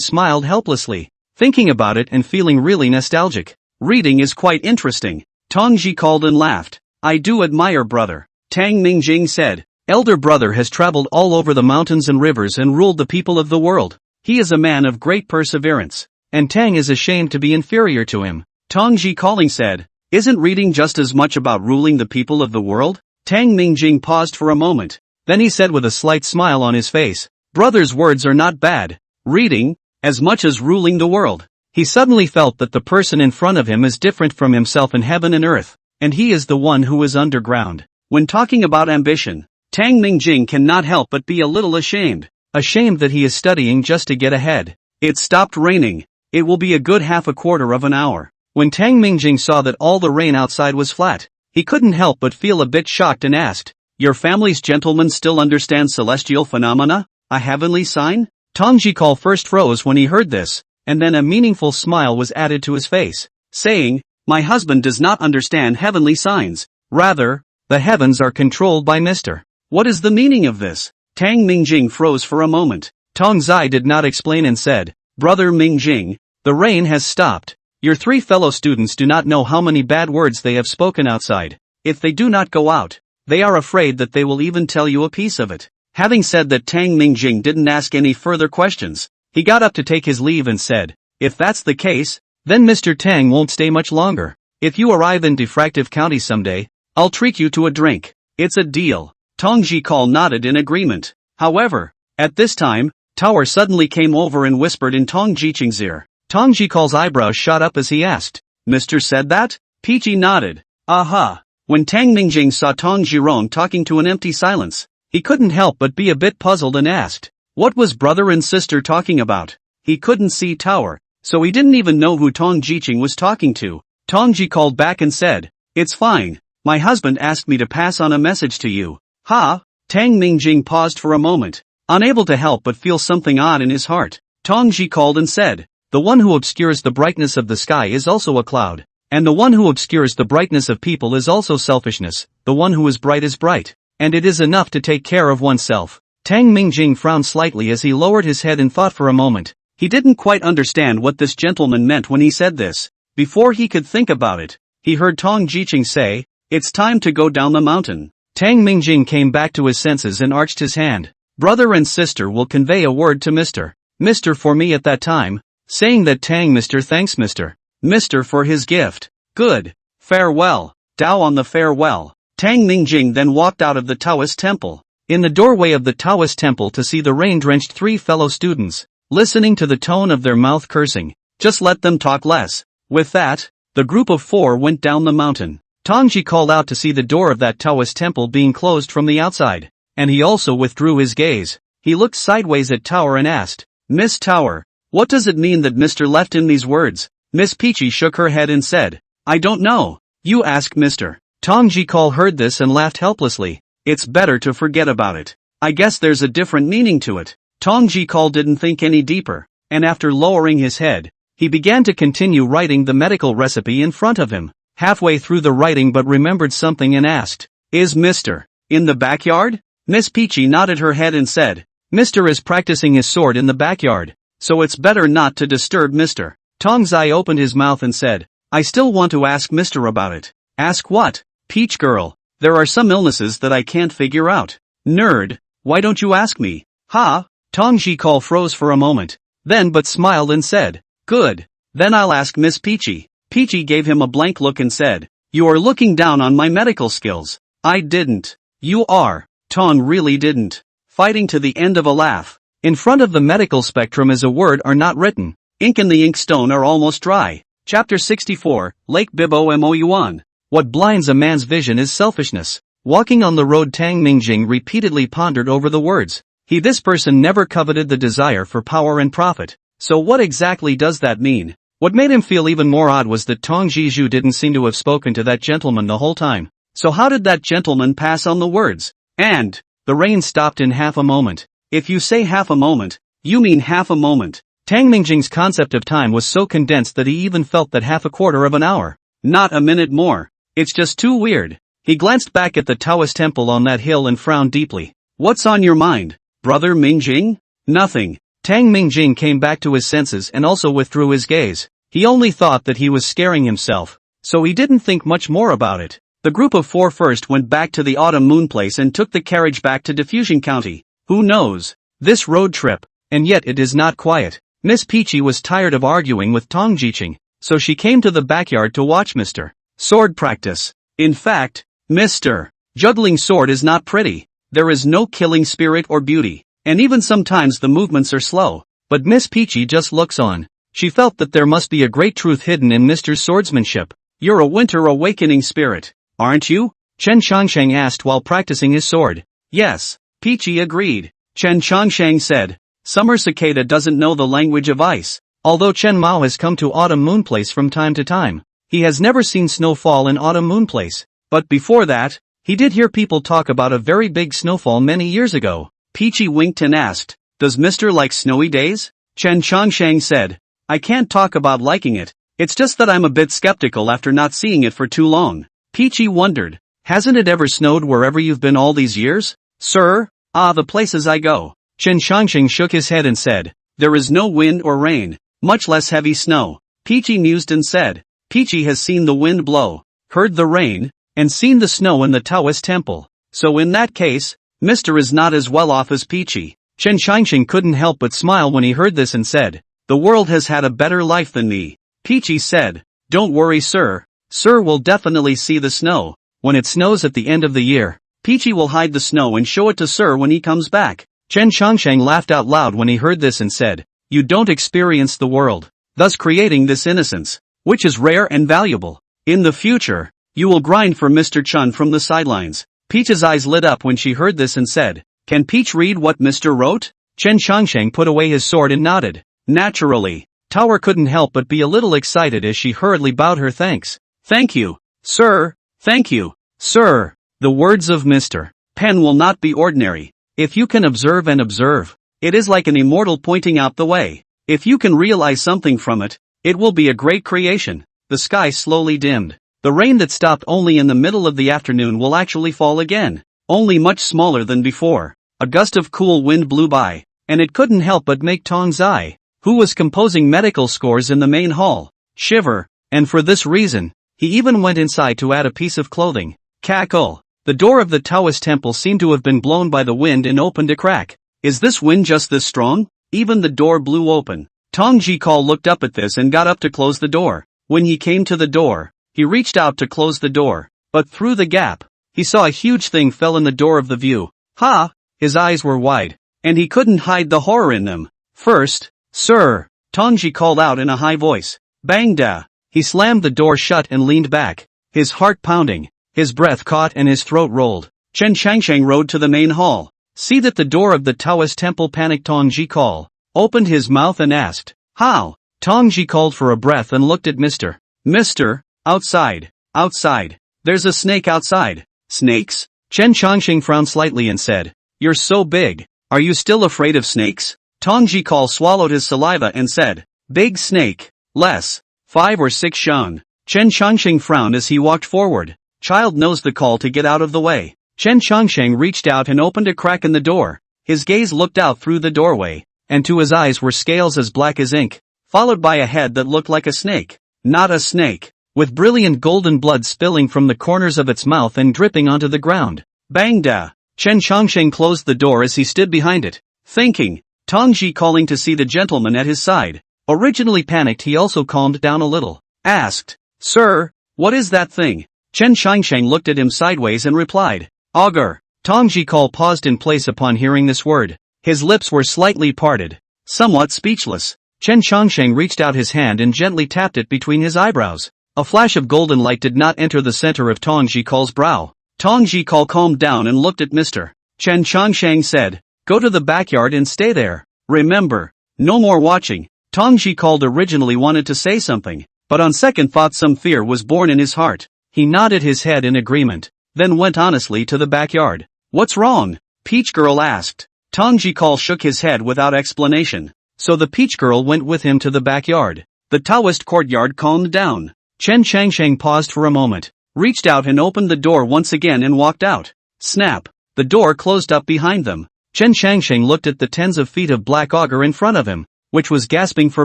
smiled helplessly, thinking about it and feeling really nostalgic. Reading is quite interesting. Tongji called and laughed. I do admire brother. Tang Mingjing said, elder brother has traveled all over the mountains and rivers and ruled the people of the world. He is a man of great perseverance, and Tang is ashamed to be inferior to him. Tongji calling said, isn't reading just as much about ruling the people of the world? Tang Mingjing paused for a moment. Then he said with a slight smile on his face, brother's words are not bad. Reading, as much as ruling the world. He suddenly felt that the person in front of him is different from himself in heaven and earth, and he is the one who is underground. When talking about ambition, Tang Mingjing cannot help but be a little ashamed. Ashamed that he is studying just to get ahead. It stopped raining. It will be a good half a quarter of an hour. When Tang Mingjing saw that all the rain outside was flat, he couldn't help but feel a bit shocked and asked, your family's gentleman still understands celestial phenomena? A heavenly sign? Tong Jikal first froze when he heard this, and then a meaningful smile was added to his face, saying, my husband does not understand heavenly signs. Rather, the heavens are controlled by Mr. What is the meaning of this? Tang Mingjing froze for a moment. Tong Zai did not explain and said, brother Mingjing, the rain has stopped. Your three fellow students do not know how many bad words they have spoken outside. If they do not go out, they are afraid that they will even tell you a piece of it. Having said that, Tang Mingjing didn't ask any further questions. He got up to take his leave and said, if that's the case, then Mr. Tang won't stay much longer. If you arrive in Diffractive County someday, I'll treat you to a drink. It's a deal. Tong Jikal nodded in agreement. However, at this time, Tower suddenly came over and whispered in Tong Jiqing's ear. Tong Jikal's eyebrows shot up as he asked, Mr. said that? Peachy nodded. Aha. When Tang Mingjing saw Tong Jirong talking to an empty silence, he couldn't help but be a bit puzzled and asked, what was brother and sister talking about? He couldn't see Tower, so he didn't even know who Tong Jiqing was talking to. Tongji called back and said, it's fine. My husband asked me to pass on a message to you. Ha? Tang Mingjing paused for a moment, unable to help but feel something odd in his heart. Tongji called and said, the one who obscures the brightness of the sky is also a cloud, and the one who obscures the brightness of people is also selfishness. The one who is bright, and it is enough to take care of oneself. Tang Mingjing frowned slightly as he lowered his head and thought for a moment. He didn't quite understand what this gentleman meant when he said this. Before he could think about it, he heard Tong Jiqing say, it's time to go down the mountain. Tang Mingjing came back to his senses and arched his hand. Brother and sister will convey a word to Mr. for me at that time, saying that Tang Mr. thanks Mr. for his gift. Good. Farewell. Dao on the farewell. Tang Mingjing then walked out of the Taoist temple. In the doorway of the Taoist temple to see the rain-drenched three fellow students, listening to the tone of their mouth cursing. Just let them talk less. With that, the group of 4 went down the mountain. Tongji called out to see the door of that Taoist temple being closed from the outside, and he also withdrew his gaze. He looked sideways at Tower and asked, "Miss Tower, what does it mean that Mr. left in these words?" Miss Peachy shook her head and said, "I don't know. You ask Mr. Tongji Call heard this and laughed helplessly. "It's better to forget about it. I guess there's a different meaning to it." Tongji Call didn't think any deeper, and after lowering his head, he began to continue writing the medical recipe in front of him. Halfway through the writing but remembered something and asked, "Is Mr. in the backyard?" Miss Peachy nodded her head and said, "Mr. is practicing his sword in the backyard, so it's better not to disturb Mr. Tongzi opened his mouth and said, "I still want to ask Mr. about it." "Ask what?" "Peach girl, there are some illnesses that I can't figure out." "Nerd, why don't you ask me?" "Ha?" Tongji Call froze for a moment, then but smiled and said, "Good, then I'll ask Miss Peachy." Peachy gave him a blank look and said, "You are looking down on my medical skills." "I didn't." "You are." Tong really didn't. Fighting to the end of a laugh. In front of the medical spectrum as a word are not written. Ink and the inkstone are almost dry. Chapter 64, Lake Bibo Mo. What blinds a man's vision is selfishness. Walking on the road, Tang Mingjing repeatedly pondered over the words. This person never coveted the desire for power and profit. So what exactly does that mean? What made him feel even more odd was that Tong Jiju didn't seem to have spoken to that gentleman the whole time. So how did that gentleman pass on the words? And the rain stopped in half a moment. If you say half a moment, you mean half a moment. Tang Mingjing's concept of time was so condensed that he even felt that half a quarter of an hour. Not a minute more. It's just too weird. He glanced back at the Taoist temple on that hill and frowned deeply. "What's on your mind, brother Mingjing?" "Nothing." Tang Mingjing came back to his senses and also withdrew his gaze. He only thought that he was scaring himself, so he didn't think much more about it. The group of 4 first went back to the Autumn Moon Place and took the carriage back to Diffusion County. Who knows? This road trip, and yet it is not quiet. Miss Peachy was tired of arguing with Tong Jiqing, so she came to the backyard to watch Mr. Sword practice. In fact, Mr. Juggling Sword is not pretty. There is no killing spirit or beauty, and even sometimes the movements are slow. But Miss Peachy just looks on. She felt that there must be a great truth hidden in Mr. Swordsmanship. "You're a winter awakening spirit, aren't you?" Chen Chongsheng asked while practicing his sword. "Yes," Peachy agreed. Chen Chongsheng said, "Summer Cicada doesn't know the language of ice." Although Chen Mao has come to Autumn Moon Place from time to time, he has never seen snowfall in Autumn Moon Place. But before that, he did hear people talk about a very big snowfall many years ago. Peachy winked and asked, "Does Mr. like snowy days?" Chen Chongsheng said, "I can't talk about liking it. It's just that I'm a bit skeptical after not seeing it for too long." Peachy wondered, "Hasn't it ever snowed wherever you've been all these years, sir?" The places I go." Chen Chongsheng shook his head and said, "There is no wind or rain, much less heavy snow." Peachy mused and said, "Peachy has seen the wind blow, heard the rain, and seen the snow in the Taoist temple. So in that case, Mr. is not as well off as Peachy." Chen Chongsheng couldn't help but smile when he heard this and said, "The world has had a better life than me." Peachy said, "Don't worry, sir. Sir will definitely see the snow. When it snows at the end of the year, Peachy will hide the snow and show it to sir when he comes back." Chen Chongsheng laughed out loud when he heard this and said, "You don't experience the world, thus creating this innocence, which is rare and valuable. In the future, you will grind for Mr. Chun from the sidelines." Peach's eyes lit up when she heard this and said, "Can Peach read what Mr. wrote?" Chen Chongsheng put away his sword and nodded. Naturally, Tower couldn't help but be a little excited as she hurriedly bowed her thanks. "Thank you, sir. Thank you, sir." The words of Mr. Pen will not be ordinary. If you can observe and observe, it is like an immortal pointing out the way. If you can realize something from it, it will be a great creation. The sky slowly dimmed. The rain that stopped only in the middle of the afternoon will actually fall again, only much smaller than before. A gust of cool wind blew by, and it couldn't help but make Tong Zai, who was composing medical scores in the main hall, shiver, and for this reason, he even went inside to add a piece of clothing. Cackle. The door of the Taoist temple seemed to have been blown by the wind and opened a crack. Is this wind just this strong? Even the door blew open. Tong Jikal looked up at this and got up to close the door. When he came to the door, he reached out to close the door, but through the gap, he saw a huge thing fell in the door of the view. Ha! His eyes were wide, and he couldn't hide the horror in them. "First, sir," Tongji called out in a high voice. Bang da! He slammed the door shut and leaned back, his heart pounding, his breath caught and his throat rolled. Chen Changsheng rode to the main hall. See that the door of the Taoist temple panicked. Tong Ji called, opened his mouth and asked, "How?" Tong Ji called for a breath and looked at Mr. Mister, outside, outside. There's a snake outside. Snakes? Chen Changsheng frowned slightly and said, "You're so big. Are you still afraid of snakes?" Tong Ji called swallowed his saliva and said, "Big snake. Less. 5 or 6 shang." Chen Changsheng frowned as he walked forward. Child knows the call to get out of the way. Chen Changsheng reached out and opened a crack in the door. His gaze looked out through the doorway, and to his eyes were scales as black as ink, followed by a head that looked like a snake. Not a snake, with brilliant golden blood spilling from the corners of its mouth and dripping onto the ground. Bang da! Chen Changsheng closed the door as he stood behind it, thinking. Tong Ji calling to see the gentleman at his side. Originally panicked, he also calmed down a little. Asked, "Sir, what is that thing?" Chen Changsheng looked at him sideways and replied, "Augur." Tong Ji paused in place upon hearing this word. His lips were slightly parted, somewhat speechless. Chen Changsheng reached out his hand and gently tapped it between his eyebrows. A flash of golden light did not enter the center of Tong Ji's brow. Tong Ji calmed down and looked at Mr. Chen Changsheng said, "Go to the backyard and stay there. Remember, no more watching." Tong Ji originally wanted to say something, but on second thought some fear was born in his heart. He nodded his head in agreement, then went honestly to the backyard. "What's wrong?" Peach Girl asked. Tong Ji shook his head without explanation, so the Peach Girl went with him to the backyard. The Taoist courtyard calmed down. Chen Changsheng paused for a moment, reached out and opened the door once again and walked out. Snap! The door closed up behind them. Chen Changsheng looked at the tens of feet of black auger in front of him, which was gasping for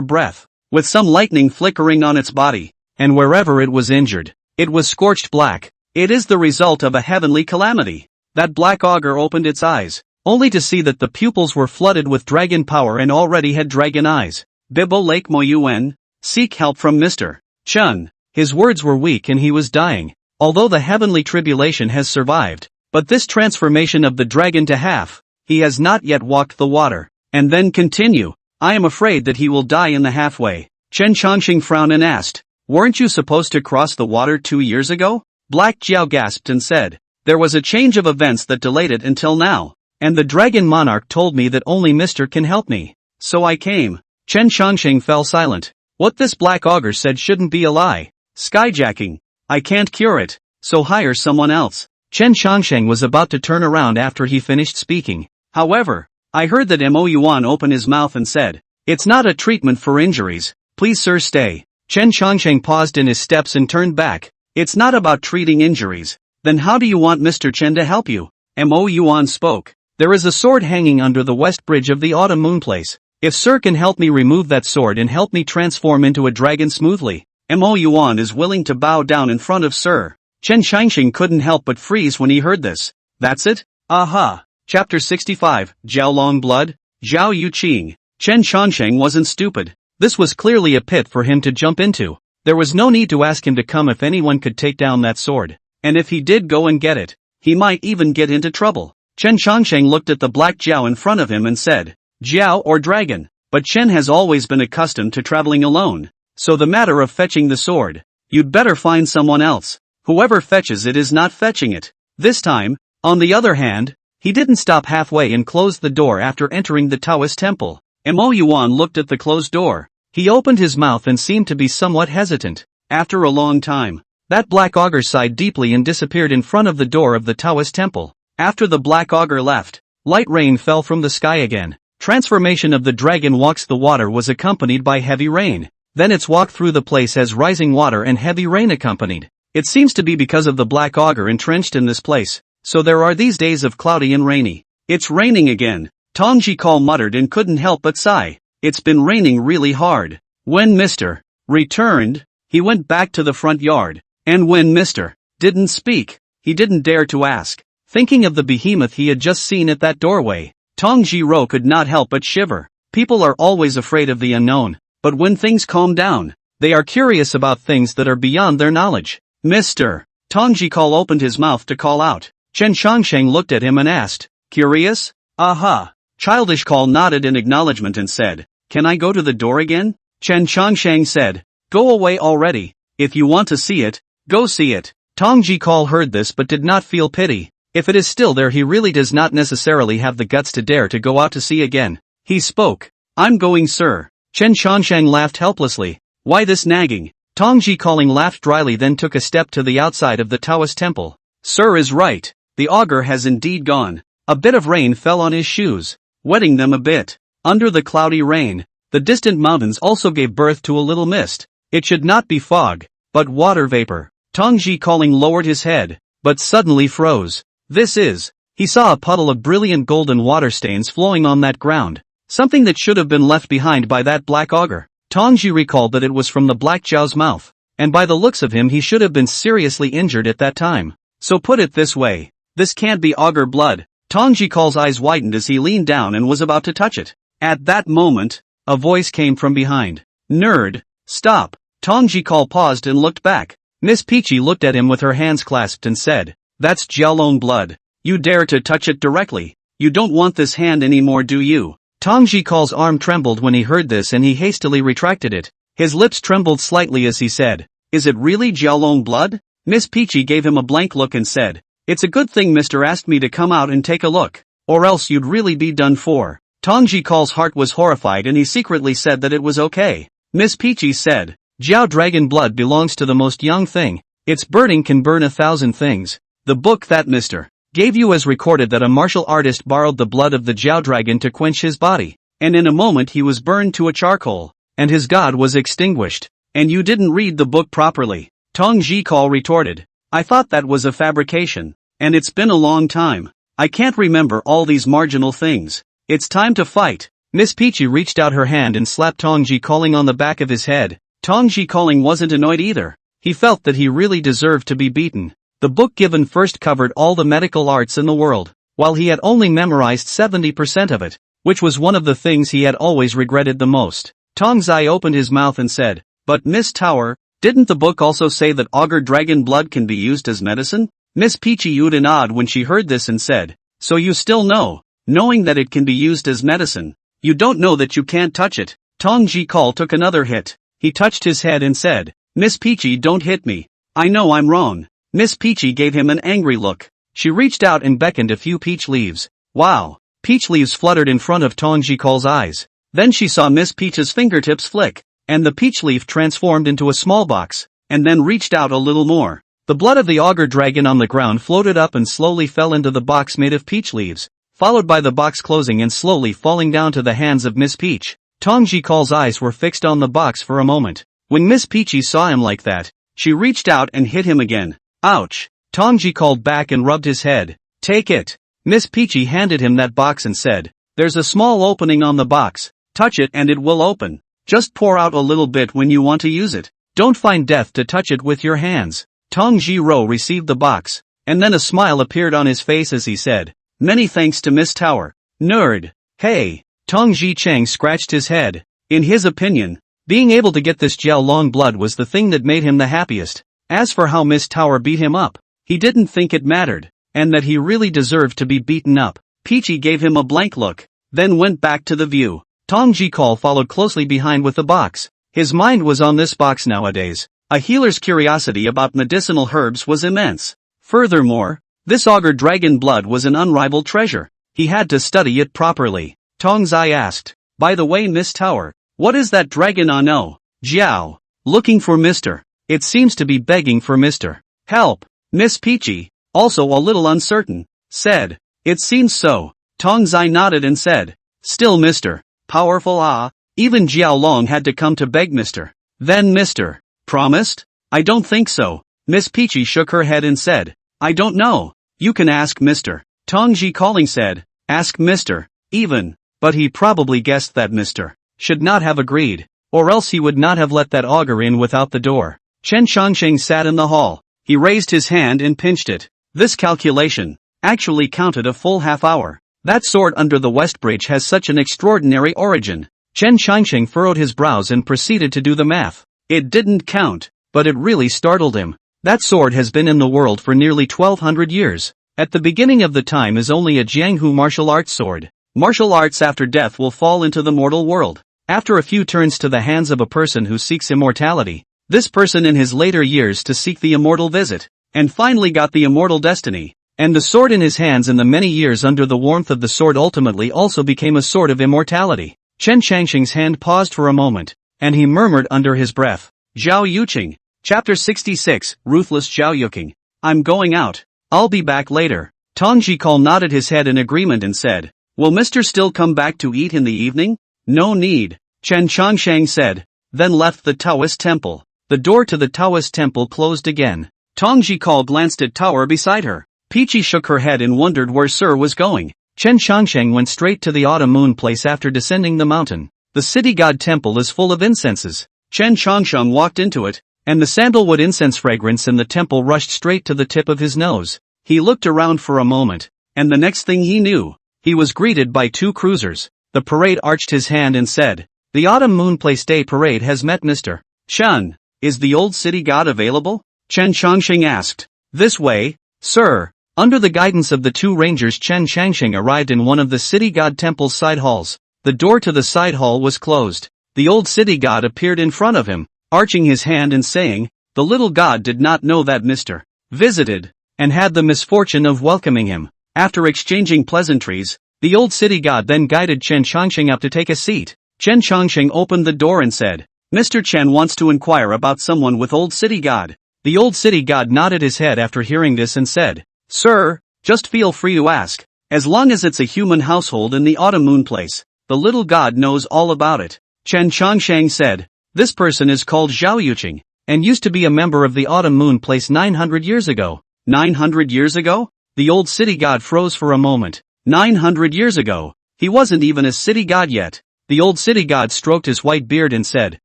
breath, with some lightning flickering on its body, and wherever it was injured, it was scorched black. It is the result of a heavenly calamity. That black auger opened its eyes, only to see that the pupils were flooded with dragon power and already had dragon eyes. "Bibo Lake Mo Yuen, seek help from Mr. Chun." His words were weak and he was dying, although the heavenly tribulation has survived. But this transformation of the dragon to half, he has not yet walked the water. And then continue. I am afraid that he will die in the halfway. Chen Changsheng frowned and asked, "Weren't you supposed to cross the water 2 years ago?" Black Jiao gasped and said, "There was a change of events that delayed it until now. And the dragon monarch told me that only Mr. can help me. So I came." Chen Changsheng fell silent. What this black augur said shouldn't be a lie. Skyjacking. I can't cure it, so hire someone else. Chen Changsheng was about to turn around after he finished speaking. However, I heard that Mo Yuan opened his mouth and said, "It's not a treatment for injuries. Please sir stay." Chen Changsheng paused in his steps and turned back. "It's not about treating injuries. Then how do you want Mr. Chen to help you?" Mo Yuan spoke. "There is a sword hanging under the west bridge of the autumn moon place. If sir can help me remove that sword and help me transform into a dragon smoothly." Mo Yuan is willing to bow down in front of Sir. Chen Changsheng couldn't help but freeze when he heard this. That's it? Aha! Chapter 65, Jiao Long Blood, Zhao Yuqing. Chen Changsheng wasn't stupid. This was clearly a pit for him to jump into. There was no need to ask him to come if anyone could take down that sword. And if he did go and get it, he might even get into trouble. Chen Changsheng looked at the black Jiao in front of him and said, "Jiao or dragon?" But Chen has always been accustomed to traveling alone. So the matter of fetching the sword, you'd better find someone else. Whoever fetches it is not fetching it. This time, on the other hand, he didn't stop halfway and closed the door after entering the Taoist temple. Mo Yuan looked at the closed door. He opened his mouth and seemed to be somewhat hesitant. After a long time, that black augur sighed deeply and disappeared in front of the door of the Taoist temple. After the black augur left, light rain fell from the sky again. Transformation of the dragon walks the water was accompanied by heavy rain. Then its walk through the place has rising water and heavy rain accompanied. It seems to be because of the black augur entrenched in this place, so there are these days of cloudy and rainy. "It's raining again," Tong Ji muttered and couldn't help but sigh. "It's been raining really hard." When Mr. returned, he went back to the front yard, and when Mr. didn't speak, he didn't dare to ask. Thinking of the behemoth he had just seen at that doorway, Tong Ji could not help but shiver. People are always afraid of the unknown. But when things calm down, they are curious about things that are beyond their knowledge. "Mr. Tong Ji opened his mouth to call out. Chen Changsheng looked at him and asked, "Curious?" "Aha." Childish nodded in acknowledgement and said, "Can I go to the door again?" Chen Changsheng said, "Go away already. If you want to see it, go see it. Tong Jikal heard this but did not feel pity. If it is still there, he really does not necessarily have the guts to dare to go out to see again. He spoke. I'm going, sir. Chen Shangsheng laughed helplessly. Why this nagging? Tong Jikaling laughed dryly, then took a step to the outside of the Taoist temple. Sir is right. The augur has indeed gone. A bit of rain fell on his shoes, wetting them a bit. Under the cloudy rain, the distant mountains also gave birth to a little mist. It should not be fog, but water vapor. Tong Jikaling lowered his head, but suddenly froze. He saw a puddle of brilliant golden water stains flowing on that ground. Something that should have been left behind by that black augur. Tongji recalled that it was from the Black Zhao's mouth, and by the looks of him he should have been seriously injured at that time. So put it this way, this can't be augur blood. Tongjikal's eyes widened as he leaned down and was about to touch it. At that moment, a voice came from behind. Nerd, stop. Tongjikal paused and looked back. Miss Peachy looked at him with her hands clasped and said, "That's Jiaolong blood. You dare to touch it directly. You don't want this hand anymore, do you?" Tongjikal's arm trembled when he heard this and he hastily retracted it. His lips trembled slightly as he said, "Is it really Jiaolong blood?" Miss Peachy gave him a blank look and said, "It's a good thing Mr. asked me to come out and take a look, or else you'd really be done for." Tongjikal's heart was horrified and he secretly said that it was okay. Miss Peachy said, "Jiao dragon blood belongs to the most young thing. Its burning can burn 1,000 things. The book that Mr. gave you has recorded that a martial artist borrowed the blood of the Jiao dragon to quench his body, and in a moment he was burned to a charcoal, and his god was extinguished. And you didn't read the book properly," Tong Jikal retorted. "I thought that was a fabrication, and it's been a long time. I can't remember all these marginal things. It's time to fight." Miss Peachy reached out her hand and slapped Tong Jikaling on the back of his head. Tong Jikaling wasn't annoyed either. He felt that he really deserved to be beaten. The book given first covered all the medical arts in the world, while he had only memorized 70% of it, which was one of the things he had always regretted the most. Tong Zai opened his mouth and said, "But Miss Tower, didn't the book also say that augur dragon blood can be used as medicine?" Miss Peachy oohed and awed when she heard this and said, "So you still know, knowing that it can be used as medicine, you don't know that you can't touch it." Tong Jikal took another hit. He touched his head and said, "Miss Peachy, don't hit me. I know I'm wrong." Miss Peachy gave him an angry look. She reached out and beckoned a few peach leaves. Wow! Peach leaves fluttered in front of Tong Jikal's eyes. Then she saw Miss Peach's fingertips flick, and the peach leaf transformed into a small box, and then reached out a little more. The blood of the augur dragon on the ground floated up and slowly fell into the box made of peach leaves, followed by the box closing and slowly falling down to the hands of Miss Peach. Tong Jikal's eyes were fixed on the box for a moment. When Miss Peachy saw him like that, she reached out and hit him again. Ouch! Tong Jikal back and rubbed his head. "Take it." Miss Peachy handed him that box and said, "There's a small opening on the box. Touch it and it will open. Just pour out a little bit when you want to use it. Don't find death to touch it with your hands." Tong Jiro received the box, and then a smile appeared on his face as he said, "Many thanks to Miss Tower." Nerd. Hey! Tong Ji Cheng scratched his head. In his opinion, being able to get this Jiaolong blood was the thing that made him the happiest. As for how Miss Tower beat him up, he didn't think it mattered, and that he really deserved to be beaten up. Peachy gave him a blank look, then went back to the view. Tong Jikal followed closely behind with the box. His mind was on this box nowadays. A healer's curiosity about medicinal herbs was immense. Furthermore, this augur dragon blood was an unrivaled treasure. He had to study it properly. Tong Zai asked, "By the way, Miss Tower, what is that dragon on O? Jiao? Looking for Mr. It seems to be begging for Mr. Help." Miss Peachy, also a little uncertain, said, "It seems so." Tong Zai nodded and said, "Still Mr. Powerful even Jiaolong had to come to beg Mr. Then Mr. Promised? I don't think so." Miss Peachy shook her head and said, "I don't know. You can ask Mr. Tong Jikaling said, "Ask Mr. Even." But he probably guessed that Mr. should not have agreed, or else he would not have let that augur in without the door. Chen Shangsheng sat in the hall. He raised his hand and pinched it. This calculation actually counted a full half hour. That sword under the West Bridge has such an extraordinary origin. Chen Shangsheng furrowed his brows and proceeded to do the math. It didn't count, but it really startled him. That sword has been in the world for nearly 1200 years. At the beginning of the time is only a Jianghu martial arts sword. Martial arts after death will fall into the mortal world. After a few turns to the hands of a person who seeks immortality, This person in his later years to seek the immortal visit, and finally got the immortal destiny. And the sword in his hands in the many years under the warmth of the sword ultimately also became a sword of immortality. Chen Changxing's hand paused for a moment, and he murmured under his breath, Zhao Yuqing. Chapter 66, Ruthless Zhao Yuqing. I'm going out. I'll be back later. Tong Jikal nodded his head in agreement and said, Will Mr. still come back to eat in the evening? No need. Chen Changsheng said, then left the Taoist temple. The door to the Taoist temple closed again. Tong Jikal glanced at Tower beside her. Peachy shook her head and wondered where Sir was going. Chen Changsheng went straight to the autumn moon place after descending the mountain. The city god temple is full of incenses. Chen Changsheng walked into it, and the sandalwood incense fragrance in the temple rushed straight to the tip of his nose. He looked around for a moment, and the next thing he knew, he was greeted by two cruisers. The parade arched his hand and said, The autumn moon place day parade has met Mr. Chen. Is the old city god available? Chen Changsheng asked. This way, sir. Under the guidance of the two rangers, Chen Changsheng arrived in one of the city god temple's side halls. The door to the side hall was closed. The old city god appeared in front of him, arching his hand and saying, the little god did not know that Mr. visited, and had the misfortune of welcoming him. After exchanging pleasantries, the old city god then guided Chen Changsheng up to take a seat. Chen Changsheng opened the door and said, Mr. Chen wants to inquire about someone with old city god. The old city god nodded his head after hearing this and said, Sir, just feel free to ask. As long as it's a human household in the autumn moon place, the little god knows all about it. Chen Changsheng said, This person is called Zhao Yuqing, and used to be a member of the autumn moon place 900 years ago. 900 years ago? The old city god froze for a moment. 900 years ago? He wasn't even a city god yet. The old city god stroked his white beard and said,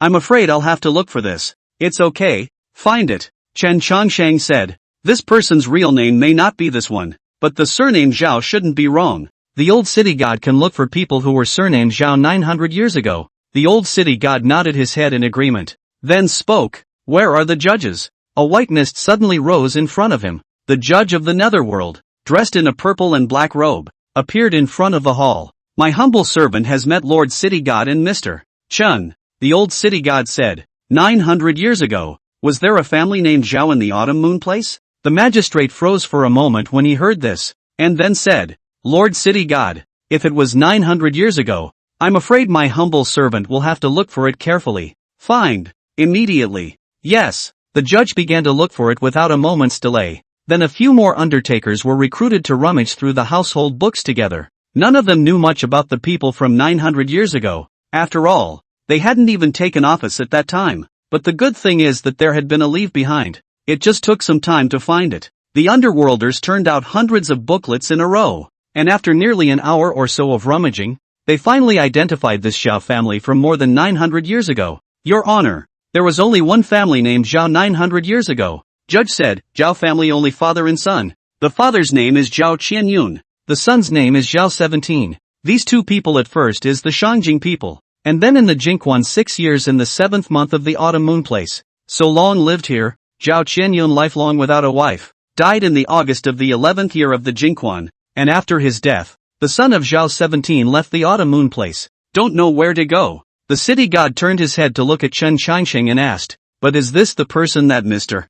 I'm afraid I'll have to look for this. It's okay, find it. Chen Changsheng said, This person's real name may not be this one, but the surname Zhao shouldn't be wrong. The old city god can look for people who were surnamed Zhao 900 years ago. The old city god nodded his head in agreement, then spoke, Where are the judges? A white mist suddenly rose in front of him. The judge of the netherworld, dressed in a purple and black robe, appeared in front of the hall. My humble servant has met Lord City God and Mr. Chen. The old city god said, 900 years ago, was there a family named Zhao in the autumn moon place? The magistrate froze for a moment when he heard this, and then said, Lord City God, if it was 900 years ago, I'm afraid my humble servant will have to look for it carefully. Find, immediately. Yes, the judge began to look for it without a moment's delay. Then a few more undertakers were recruited to rummage through the household books together. None of them knew much about the people from 900 years ago. After all, they hadn't even taken office at that time. But the good thing is that there had been a leave behind. It just took some time to find it. The underworlders turned out hundreds of booklets in a row, and after nearly an hour or so of rummaging, they finally identified this Zhao family from more than 900 years ago. Your Honor, there was only one family named Zhao 900 years ago. Judge said, Zhao family only father and son. The father's name is Zhao Qianyun. The son's name is Zhao 17. These two people at first is the Shangjing people, and then in the Jingquan 6 years in the 7th month of the autumn moon place. So long lived here, Zhao Qianyun lifelong without a wife, died in the August of the 11th year of the Jingquan, and after his death, the son of Zhao 17 left the autumn moon place. Don't know where to go. The city god turned his head to look at Chen Changsheng and asked, But is this the person that Mr.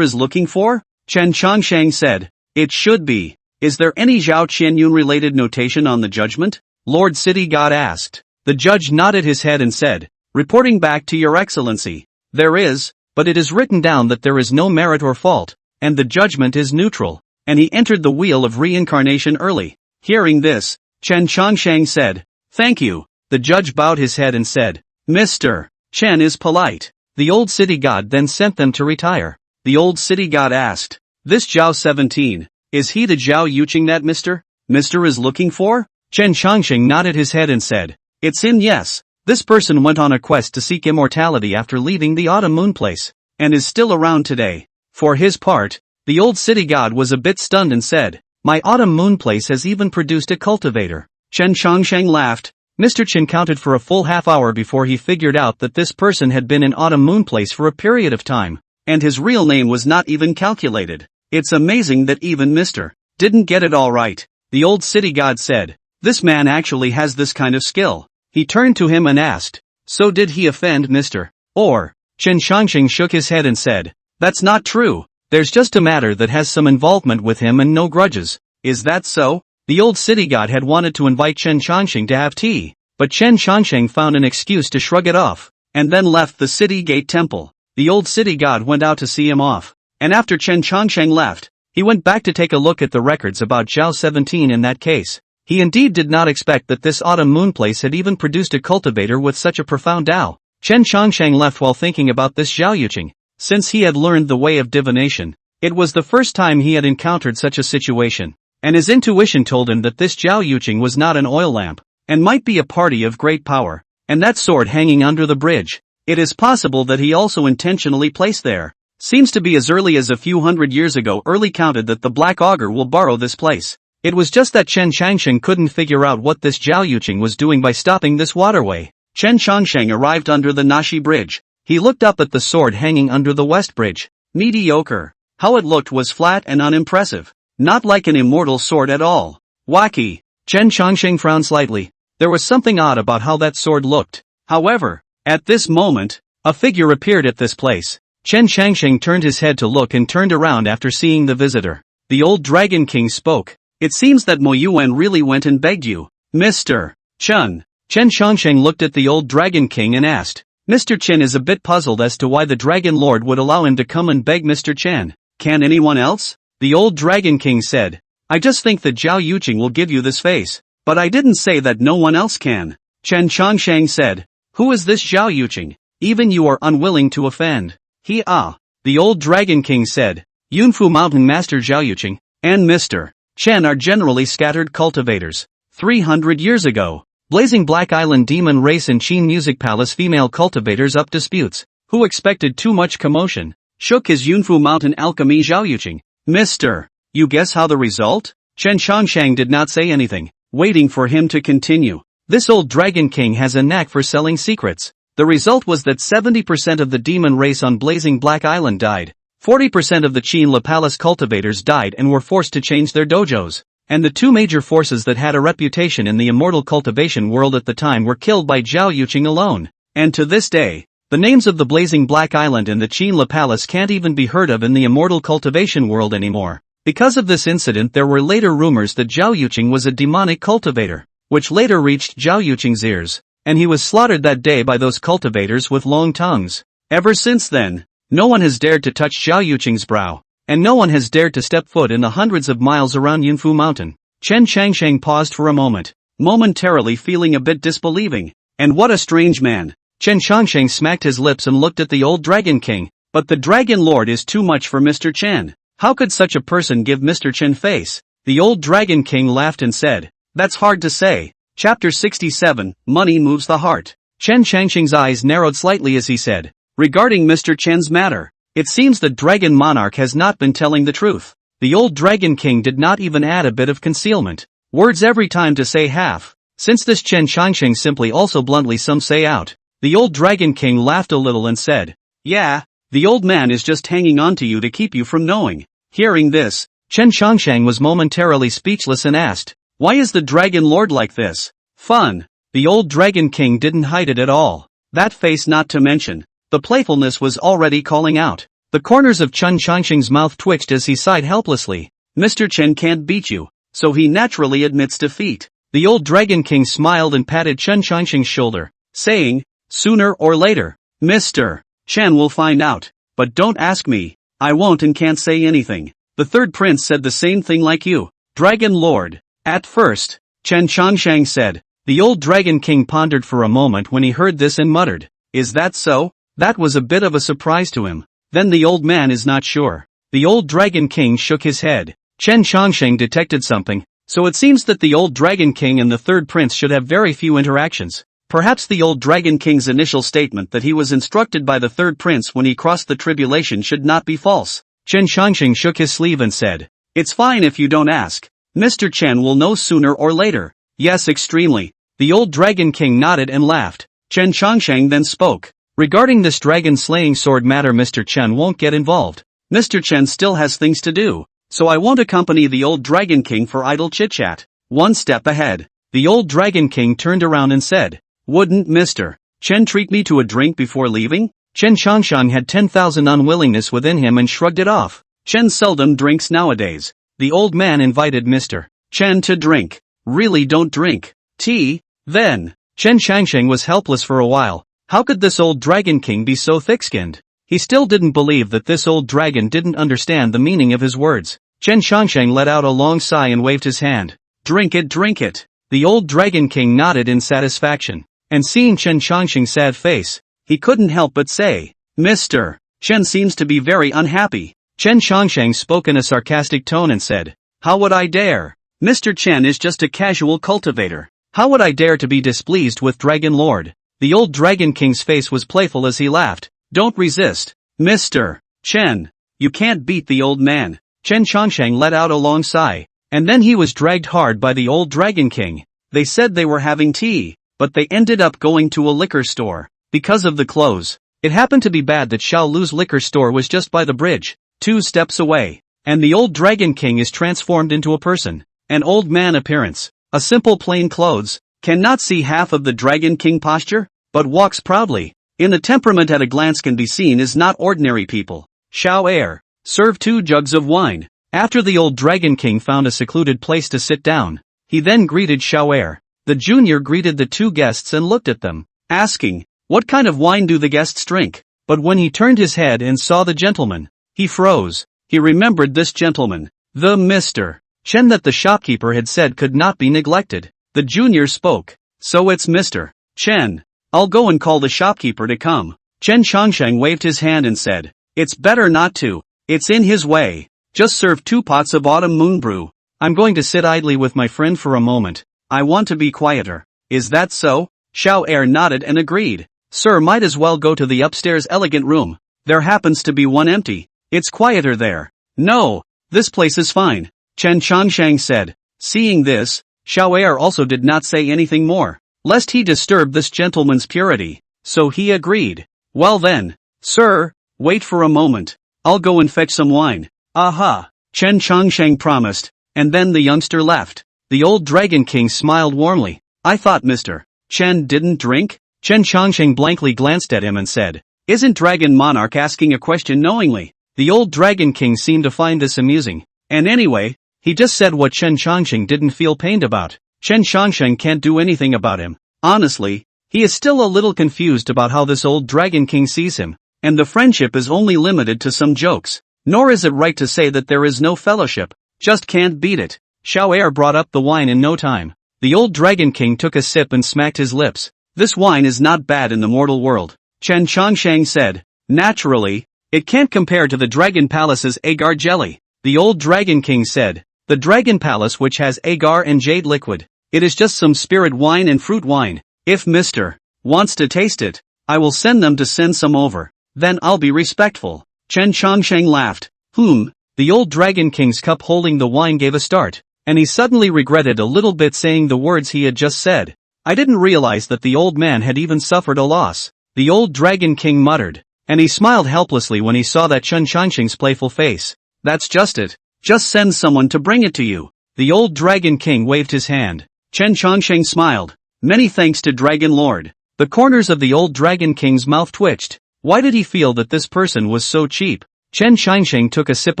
is looking for? Chen Changsheng said, It should be. Is there any Zhao Qianyun related notation on the judgment? Lord City God asked. The judge nodded his head and said, Reporting back to your excellency. There is, but it is written down that there is no merit or fault, and the judgment is neutral. And he entered the wheel of reincarnation early. Hearing this, Chen Changsheng said, Thank you. The judge bowed his head and said, Mr. Chen is polite. The old city god then sent them to retire. The old city god asked, This Zhao 17, is he the Zhao Yuqing that Mr. is looking for? Chen Changsheng nodded his head and said, It's him, yes. This person went on a quest to seek immortality after leaving the autumn moon place, and is still around today. For his part, the old city god was a bit stunned and said, My autumn moon place has even produced a cultivator. Chen Changsheng laughed. Mr. Chen counted for a full half hour before he figured out that this person had been in autumn moon place for a period of time, and his real name was not even calculated. It's amazing that even Mr. didn't get it all right. The old city god said, This man actually has this kind of skill. He turned to him and asked, So did he offend Mr. or Chen Shangxing shook his head and said, "That's not true. There's just a matter that has some involvement with him and no grudges." "Is that so?" The old city god had wanted to invite Chen Shangxing to have tea, but Chen Shangxing found an excuse to shrug it off, and then left the city gate temple. The old city god went out to see him off, and after Chen Shangxing left, he went back to take a look at the records about Zhao 17 in that case. He indeed did not expect that this autumn moon place had even produced a cultivator with such a profound Dao. Chen Shangxing left while thinking about this Zhao Yuqing. Since he had learned the way of divination, it was the first time he had encountered such a situation, and his intuition told him that this Zhao Yuqing was not an oil lamp, and might be a party of great power. And that sword hanging under the bridge, it is possible that he also intentionally placed there. Seems to be as early as a few hundred years ago early counted that the Black Augur will borrow this place. It was just that Chen Shangxing couldn't figure out what this Zhao Yuqing was doing by stopping this waterway. Chen Shangxing arrived under the Nashi Bridge. He looked up at the sword hanging under the West Bridge. Mediocre. How it looked was flat and unimpressive. Not like an immortal sword at all. Wacky. Chen Shangxing frowned slightly. There was something odd about how that sword looked. However, at this moment, a figure appeared at this place. Chen Shangxing turned his head to look and turned around after seeing the visitor. The old Dragon King spoke. "It seems that Mo Yuan really went and begged you, Mr. Chen." Chen Shangxing looked at the old Dragon King and asked. Mr. Chen is a bit puzzled as to why the Dragon Lord would allow him to come and beg Mr. Chen. "Can anyone else?" The old Dragon King said. "I just think that Zhao Yuqing will give you this face. But I didn't say that no one else can." Chen Shangxing said. "Who is this Zhao Yuqing? Even you are unwilling to offend." The old Dragon King said. "Yunfu Mountain Master Zhao Yuqing and Mr. Chen are generally scattered cultivators. 300 years ago, Blazing Black Island Demon Race and Qin Music Palace female cultivators up disputes. Who expected too much commotion? Shook his Yunfu Mountain alchemy Zhao Yuqing. Mr. You guess how the result?" Chen Shangxing did not say anything, waiting for him to continue. This old Dragon King has a knack for selling secrets. The result was that 70% of the demon race on Blazing Black Island died. 40% of the Qin La Palace cultivators died and were forced to change their dojos. And the two major forces that had a reputation in the immortal cultivation world at the time were killed by Zhao Yuqing alone. And to this day, the names of the Blazing Black Island and the Qin La Palace can't even be heard of in the immortal cultivation world anymore. Because of this incident there were later rumors that Zhao Yuqing was a demonic cultivator, which later reached Zhao Yuqing's ears, and he was slaughtered that day by those cultivators with long tongues. Ever since then, no one has dared to touch Zhao Yuqing's brow, and no one has dared to step foot in the hundreds of miles around Yunfu Mountain. Chen Shangxing paused for a moment, momentarily feeling a bit disbelieving. And what a strange man. Chen Shangxing smacked his lips and looked at the old Dragon King. But the Dragon Lord is too much for Mr. Chen. How could such a person give Mr. Chen face? The old Dragon King laughed and said, "That's hard to say." Chapter 67, Money Moves the Heart. Chen Shangxing's eyes narrowed slightly as he said, "Regarding Mr. Chen's matter, it seems the Dragon Monarch has not been telling the truth." The old Dragon King did not even add a bit of concealment. Words every time to say half. Since this Chen Shangxing simply also bluntly some say out. The old Dragon King laughed a little and said, "Yeah, the old man is just hanging on to you to keep you from knowing." Hearing this, Chen Shangxing was momentarily speechless and asked, "Why is the Dragon Lord like this?" Fun. The old Dragon King didn't hide it at all. That face not to mention. The playfulness was already calling out. The corners of Chen Shangxing's mouth twitched as he sighed helplessly. Mr. Chen can't beat you, so he naturally admits defeat. The old Dragon King smiled and patted Chen Shangxing's shoulder, saying, "Sooner or later, Mr. Chen will find out. But don't ask me. I won't and can't say anything." The third prince said the same thing like you, Dragon Lord. At first, Chen Shangxing said. The old Dragon King pondered for a moment when he heard this and muttered, "Is that so?" That was a bit of a surprise to him. Then the old man is not sure. The old Dragon King shook his head. Chen Shangxing detected something, so it seems that the old Dragon King and the third prince should have very few interactions. Perhaps the old Dragon King's initial statement that he was instructed by the third prince when he crossed the tribulation should not be false. Chen Shangxing shook his sleeve and said, "It's fine if you don't ask. Mr. Chen will know sooner or later." "Yes, extremely." The old Dragon King nodded and laughed. Chen Shangxing then spoke. "Regarding this dragon-slaying sword matter, Mr. Chen won't get involved. Mr. Chen still has things to do, so I won't accompany the old Dragon King for idle chit-chat." One step ahead, the old Dragon King turned around and said, "Wouldn't Mr. Chen treat me to a drink before leaving?" Chen Changsheng had 10,000 unwillingness within him and shrugged it off. Chen seldom drinks nowadays. The old man invited Mr. Chen to drink. Really don't drink tea, then. Chen Changsheng was helpless for a while. How could this old dragon king be so thick-skinned? He still didn't believe that this old dragon didn't understand the meaning of his words. Chen Changsheng let out a long sigh and waved his hand. Drink it, drink it. The old dragon king nodded in satisfaction. And seeing Chen Changsheng's sad face, he couldn't help but say, Mr. Chen seems to be very unhappy. Chen Changsheng spoke in a sarcastic tone and said, How would I dare? Mr. Chen is just a casual cultivator. How would I dare to be displeased with Dragon Lord? The old Dragon King's face was playful as he laughed. Don't resist, Mr. Chen. You can't beat the old man. Chen Changsheng let out a long sigh, and then he was dragged hard by the old Dragon King. They said they were having tea, but they ended up going to a liquor store. Because of the clothes, it happened to be bad that Xiao Lu's liquor store was just by the bridge, 2 steps away, and the old Dragon King is transformed into a person. An old man appearance, a simple plain clothes, cannot see half of the Dragon King posture, but walks proudly. In the temperament at a glance can be seen is not ordinary people. Xiao Air, serve 2 jugs of wine. After the old Dragon King found a secluded place to sit down, he then greeted Xiao Air. The junior greeted the 2 guests and looked at them, asking, what kind of wine do the guests drink? But when he turned his head and saw the gentleman, he froze. He remembered this gentleman, the Mr. Chen that the shopkeeper had said could not be neglected. The junior spoke, so it's Mr. Chen. I'll go and call the shopkeeper to come. Chen Changsheng waved his hand and said, it's better not to. It's in his way. Just serve 2 pots of autumn moon brew. I'm going to sit idly with my friend for a moment. I want to be quieter. Is that so? Xiao Air nodded and agreed. Sir, might as well go to the upstairs elegant room. There happens to be one empty. It's quieter there. No, this place is fine, Chen Changsheng said. Seeing this, Xiao Air also did not say anything more, lest he disturb this gentleman's purity, so he agreed. Well then, sir, wait for a moment. I'll go and fetch some wine. Aha, Chen Changsheng promised, and then the youngster left. The old Dragon King smiled warmly. I thought Mr. Chen didn't drink? Chen Changsheng blankly glanced at him and said, Isn't Dragon Monarch asking a question knowingly? The old Dragon King seemed to find this amusing. And anyway, he just said what Chen Changsheng didn't feel pained about. Chen Changsheng can't do anything about him. Honestly, he is still a little confused about how this old Dragon King sees him, and the friendship is only limited to some jokes. Nor is it right to say that there is no fellowship. Just can't beat it. Xiao Air brought up the wine in no time. The old Dragon King took a sip and smacked his lips. This wine is not bad in the mortal world, Chen Changsheng said. Naturally, it can't compare to the Dragon Palace's agar jelly. The old Dragon King said, the Dragon Palace which has agar and jade liquid. It is just some spirit wine and fruit wine. If Mr. wants to taste it, I will send them to send some over. Then I'll be respectful. Chen Changsheng laughed. The old Dragon King's cup holding the wine gave a start, and he suddenly regretted a little bit saying the words he had just said. I didn't realize that the old man had even suffered a loss. The old Dragon King muttered, and he smiled helplessly when he saw that Chen Changsheng's playful face. That's just it. Just send someone to bring it to you. The old Dragon King waved his hand. Chen Changsheng smiled. Many thanks to Dragon Lord. The corners of the old Dragon King's mouth twitched. Why did he feel that this person was so cheap? Chen Changsheng took a sip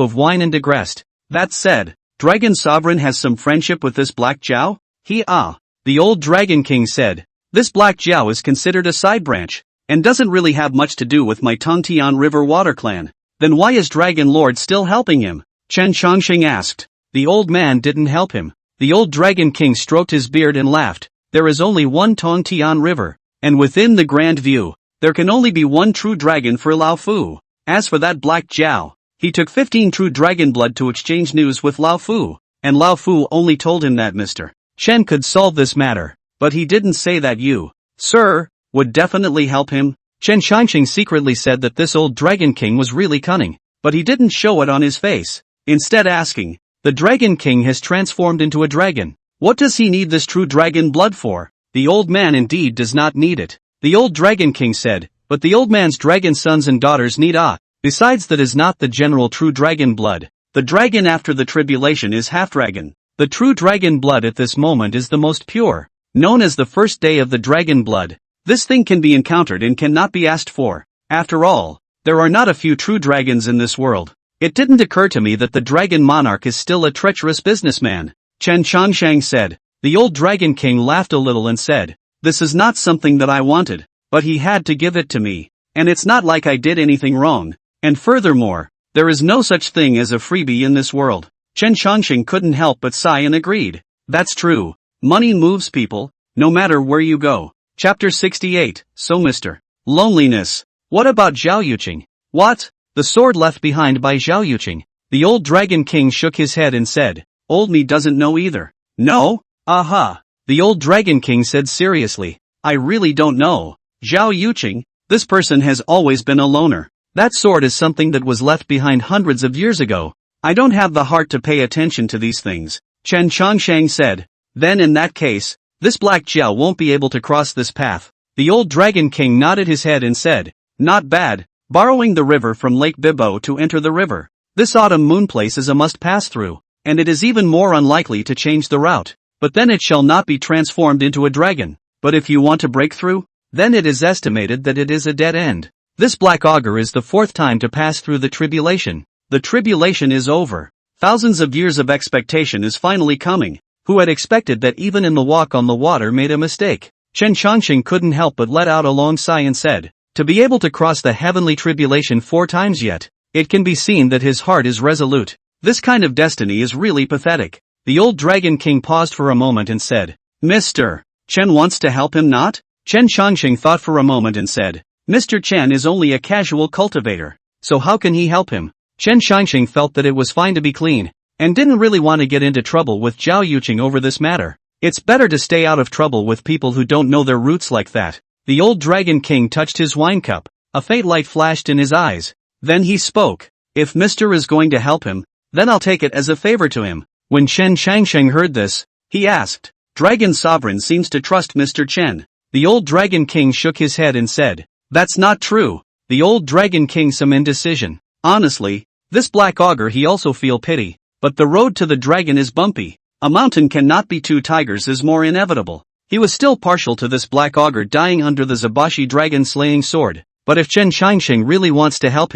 of wine and digressed. That said, Dragon Sovereign has some friendship with this Black Jiao? The old Dragon King said. This Black Jiao is considered a side branch, and doesn't really have much to do with my Tongtian River Water clan. Then why is Dragon Lord still helping him? Chen Changsheng asked. The old man didn't help him. The old Dragon King stroked his beard and laughed. There is only one Tongtian River, and within the grand view, there can only be one true dragon for Lao Fu. As for that Black Jiao, he took 15 true dragon blood to exchange news with Lao Fu, and Lao Fu only told him that Mr. Chen could solve this matter, but he didn't say that you, sir, would definitely help him. Chen Changsheng secretly said that this old Dragon King was really cunning, but he didn't show it on his face, instead asking, the Dragon King has transformed into a dragon. What does he need this true dragon blood for? The old man indeed does not need it. The old Dragon King said, but the old man's dragon sons and daughters need besides that is not the general true dragon blood. The dragon after the tribulation is half dragon. The true dragon blood at this moment is the most pure, known as the first day of the dragon blood. This thing can be encountered and cannot be asked for. After all, there are not a few true dragons in this world. It didn't occur to me that the dragon monarch is still a treacherous businessman, Chen Changsheng said. The old Dragon King laughed a little and said, "This is not something that I wanted, but he had to give it to me. And it's not like I did anything wrong. And furthermore, there is no such thing as a freebie in this world." Chen Changsheng couldn't help but sigh and agreed. That's true. Money moves people, no matter where you go. Chapter 68, So Mr. Loneliness. What about Zhao Yuqing? What? The sword left behind by Zhao Yuqing. The old Dragon King shook his head and said, "Old me doesn't know either." "No? Aha." The old Dragon King said seriously, "I really don't know. Zhao Yuqing, this person has always been a loner. That sword is something that was left behind hundreds of years ago. I don't have the heart to pay attention to these things," Chen Changsheng said. "Then in that case, this Black Zhao won't be able to cross this path." The old Dragon King nodded his head and said, "Not bad, borrowing the river from Lake Bibo to enter the river. This autumn moon place is a must pass through, and it is even more unlikely to change the route. But then it shall not be transformed into a dragon. But if you want to break through, then it is estimated that it is a dead end. This black augur is the fourth time to pass through the tribulation. The tribulation is over. Thousands of years of expectation is finally coming. Who had expected that even in the walk on the water made a mistake?" Chen Changsheng couldn't help but let out a long sigh and said, "To be able to cross the heavenly tribulation 4 times yet, it can be seen that his heart is resolute. This kind of destiny is really pathetic." The old Dragon King paused for a moment and said, "Mr. Chen wants to help him not?" Chen Changsheng thought for a moment and said, "Mr. Chen is only a casual cultivator, so how can he help him?" Chen Changsheng felt that it was fine to be clean, and didn't really want to get into trouble with Zhao Yuqing over this matter. It's better to stay out of trouble with people who don't know their roots like that. The old Dragon King touched his wine cup, a faint light flashed in his eyes. Then he spoke, "If Mr. is going to help him, then I'll take it as a favor to him." When Chen Changsheng heard this, he asked, "Dragon Sovereign seems to trust Mr. Chen." The old Dragon King shook his head and said, "That's not true." The old Dragon King some indecision. "Honestly, this black augur he also feel pity, but the road to the dragon is bumpy. A mountain cannot be 2 tigers is more inevitable." He was still partial to this black augur dying under the Zabashi dragon slaying sword, but if Chen Changsheng really wants to help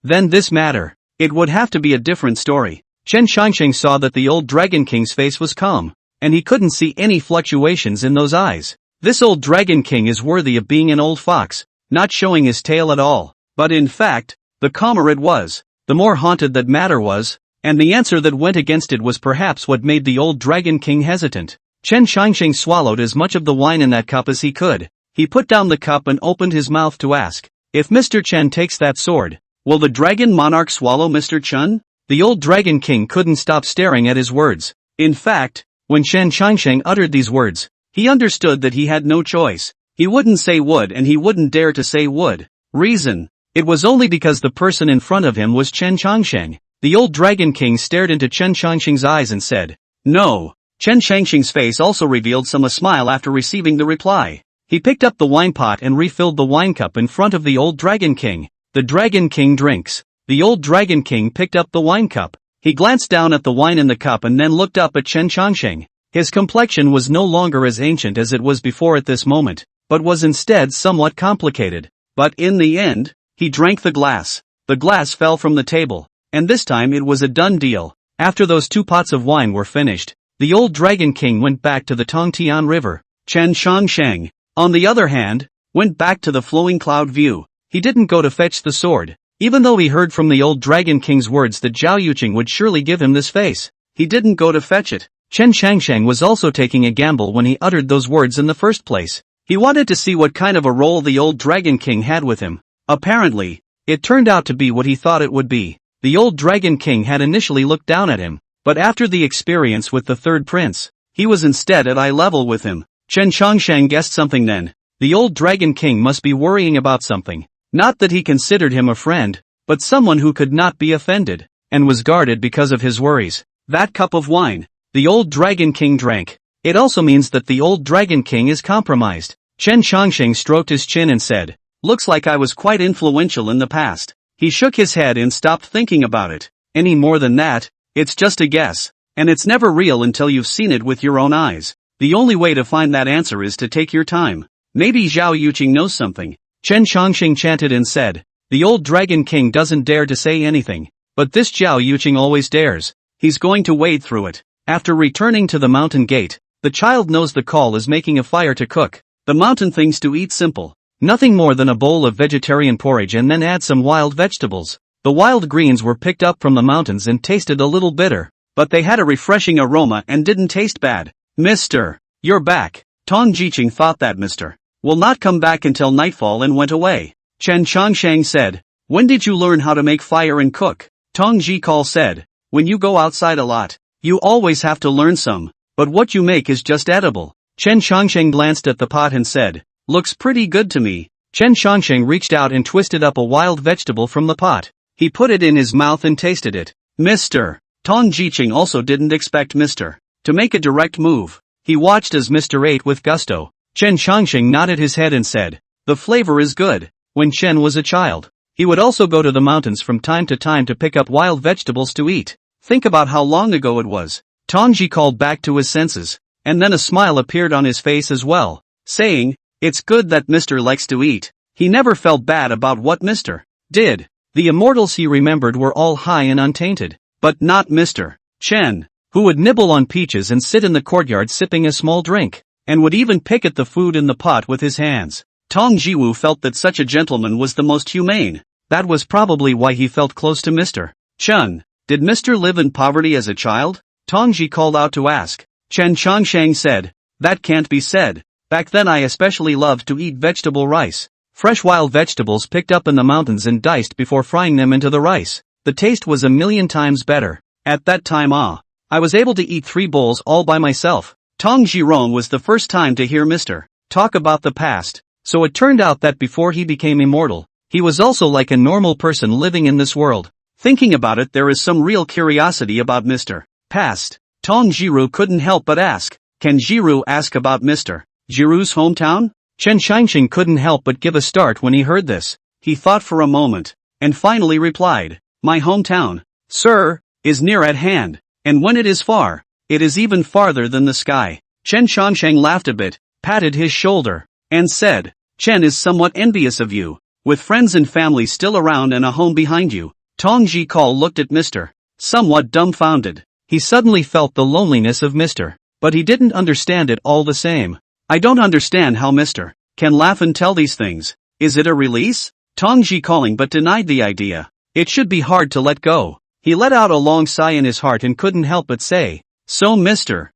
then this matter, it would have to be a different story. Chen Changsheng saw that the old Dragon King's face was calm, and he couldn't see any fluctuations in those eyes. This old Dragon King is worthy of being an old fox, not showing his tail at all. But in fact, the calmer it was, the more haunted that matter was, and the answer that went against it was perhaps what made the old Dragon King hesitant. Chen Changsheng swallowed as much of the wine in that cup as he could. He put down the cup and opened his mouth to ask, "If Mr. Chen takes that sword, will the dragon monarch swallow Mr. Chen?" The old Dragon King couldn't stop staring at his words. In fact, when Chen Changsheng uttered these words, he understood that he had no choice. He wouldn't say would and he wouldn't dare to say would. Reason. It was only because the person in front of him was Chen Changsheng. The old Dragon King stared into Chen Changsheng's eyes and said, "No." Chen Changsheng's face also revealed a smile after receiving the reply. He picked up the wine pot and refilled the wine cup in front of the old Dragon King. The Dragon King drinks. The old Dragon King picked up the wine cup. He glanced down at the wine in the cup and then looked up at Chen Changsheng. His complexion was no longer as ancient as it was before at this moment, but was instead somewhat complicated. But in the end, he drank the glass. The glass fell from the table, and this time it was a done deal. After those 2 pots of wine were finished, the old Dragon King went back to the Tongtian River. Chen Changsheng, on the other hand, went back to the flowing cloud view. He didn't go to fetch the sword. Even though he heard from the old Dragon King's words that Zhao Yuqing would surely give him this face, he didn't go to fetch it. Chen Changsheng was also taking a gamble when he uttered those words in the first place. He wanted to see what kind of a role the old Dragon King had with him. Apparently, it turned out to be what he thought it would be. The old Dragon King had initially looked down at him, but after the experience with the third prince, he was instead at eye level with him. Chen Changsheng guessed something then. The old Dragon King must be worrying about something. Not that he considered him a friend, but someone who could not be offended, and was guarded because of his worries. That cup of wine, the old Dragon King drank. It also means that the old Dragon King is compromised. Chen Changsheng stroked his chin and said, "Looks like I was quite influential in the past." He shook his head and stopped thinking about it. Any more than that, it's just a guess, and it's never real until you've seen it with your own eyes. The only way to find that answer is to take your time. Maybe Zhao Yuqing knows something. Chen Chongqing chanted and said. The old Dragon King doesn't dare to say anything, but this Zhao Yuqing always dares. He's going to wade through it. After returning to the mountain gate, the child knows the call is making a fire to cook. The mountain things to eat simple. Nothing more than a bowl of vegetarian porridge and then add some wild vegetables. The wild greens were picked up from the mountains and tasted a little bitter, but they had a refreshing aroma and didn't taste bad. Mister, you're back. Tong Jiqing thought that Mr. will not come back until nightfall and went away. Chen Chongshang said, when did you learn how to make fire and cook? Tong Jikal said, when you go outside a lot, you always have to learn some, but what you make is just edible. Chen Chongsheng glanced at the pot and said, looks pretty good to me. Chen Chongsheng reached out and twisted up a wild vegetable from the pot. He put it in his mouth and tasted it. Mr. Tong Jiqing also didn't expect Mr. to make a direct move. He watched as Mr. ate with gusto. Chen Chongsheng nodded his head and said, the flavor is good. When Chen was a child, he would also go to the mountains from time to time to pick up wild vegetables to eat. Think about how long ago it was. Tongji called back to his senses, and then a smile appeared on his face as well, saying, it's good that Mr. likes to eat. He never felt bad about what Mr. did. The immortals he remembered were all high and untainted, but not Mr. Chen, who would nibble on peaches and sit in the courtyard sipping a small drink, and would even pick at the food in the pot with his hands. Tong Jiwu felt that such a gentleman was the most humane. That was probably why he felt close to Mr. Chen. Did Mr. live in poverty as a child? Tong Ji called out to ask. Chen Chongshang said, that can't be said. Back then I especially loved to eat vegetable rice. Fresh wild vegetables picked up in the mountains and diced before frying them into the rice. The taste was a million times better. At that time I was able to eat 3 bowls all by myself. Tong Jirong was the first time to hear Mr. talk about the past. So it turned out that before he became immortal, he was also like a normal person living in this world. Thinking about it, there is some real curiosity about Mr. Past. Tong Jiru couldn't help but ask, can Jiru ask about Mr. Jiru's hometown? Chen Shangxing couldn't help but give a start when he heard this. He thought for a moment, and finally replied, my hometown, sir, is near at hand, and when it is far, it is even farther than the sky. Chen Shangsheng laughed a bit, patted his shoulder, and said, Chen is somewhat envious of you, with friends and family still around and a home behind you. Tong Ji Kal looked at Mr. somewhat dumbfounded. He suddenly felt the loneliness of Mr. But he didn't understand it all the same. I don't understand how Mr. can laugh and tell these things. Is it a release? Tong Ji calling but denied the idea. It should be hard to let go. He let out a long sigh in his heart and couldn't help but say, so Mr.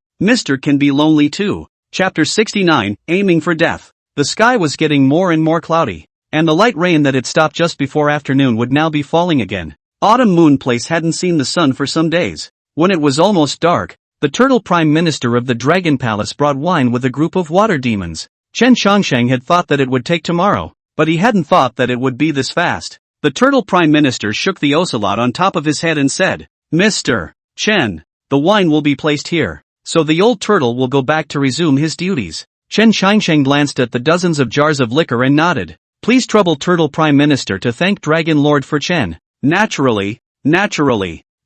can be lonely too. Chapter 69, Aiming for Death. The sky was getting more and more cloudy, and the light rain that had stopped just before afternoon would now be falling again. Autumn Moon Place hadn't seen the sun for some days. When it was almost dark, the Turtle Prime Minister of the Dragon Palace brought wine with a group of water demons. Chen Chongsheng had thought that it would take tomorrow, but he hadn't thought that it would be this fast. The Turtle Prime Minister shook the ocelot on top of his head and said, Mr. Chen, the wine will be placed here, so the old turtle will go back to resume his duties. Chen Changsheng glanced at the dozens of jars of liquor and nodded. Please trouble Turtle Prime Minister to thank Dragon Lord for Chen. Naturally.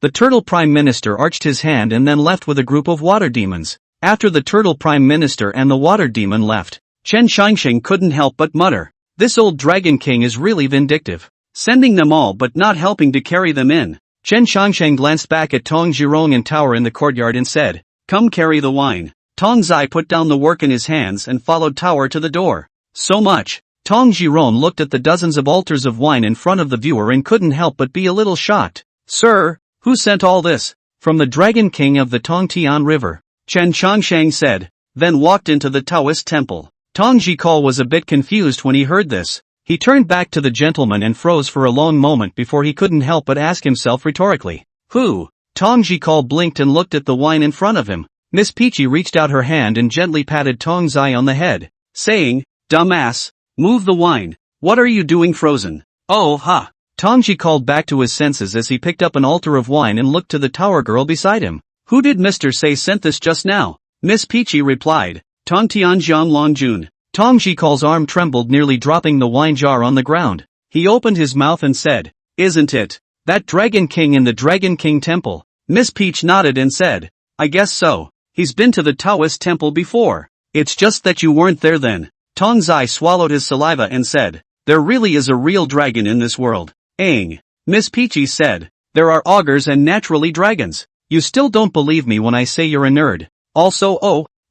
The Turtle Prime Minister arched his hand and then left with a group of water demons. After the Turtle Prime Minister and the water demon left, Chen Changsheng couldn't help but mutter, this old Dragon King is really vindictive. Sending them all but not helping to carry them in. Chen Changsheng glanced back at Tong Jirong and Tower in the courtyard and said, come carry the wine. Tong Zai put down the work in his hands and followed Tower to the door. So much. Tong Jiron looked at the dozens of altars of wine in front of the viewer and couldn't help but be a little shocked. Sir, who sent all this? From the Dragon King of the Tongtian River. Chen Changsheng said, then walked into the Taoist temple. Tong Jikal was a bit confused when he heard this. He turned back to the gentleman and froze for a long moment before he couldn't help but ask himself rhetorically. Who? Tong Jikal blinked and looked at the wine in front of him. Miss Peachy reached out her hand and gently patted Tong Zai on the head, saying, dumbass, move the wine. What are you doing frozen? Oh ha. Tongji called back to his senses as he picked up an altar of wine and looked to the tower girl beside him. Who did Mr. say sent this just now? Miss Peachy replied, Tongtian Jiang Longjun. Tongji Call's arm trembled, nearly dropping the wine jar on the ground. He opened his mouth and said, isn't it that Dragon King in the Dragon King temple? Miss Peach nodded and said, I guess so. He's been to the Taoist temple before. It's just that you weren't there then. Tong Zai swallowed his saliva and said, There really is a real dragon in this world. Aang. Miss Peachy said. There are ogres and naturally dragons. You still don't believe me when I say you're a nerd. Also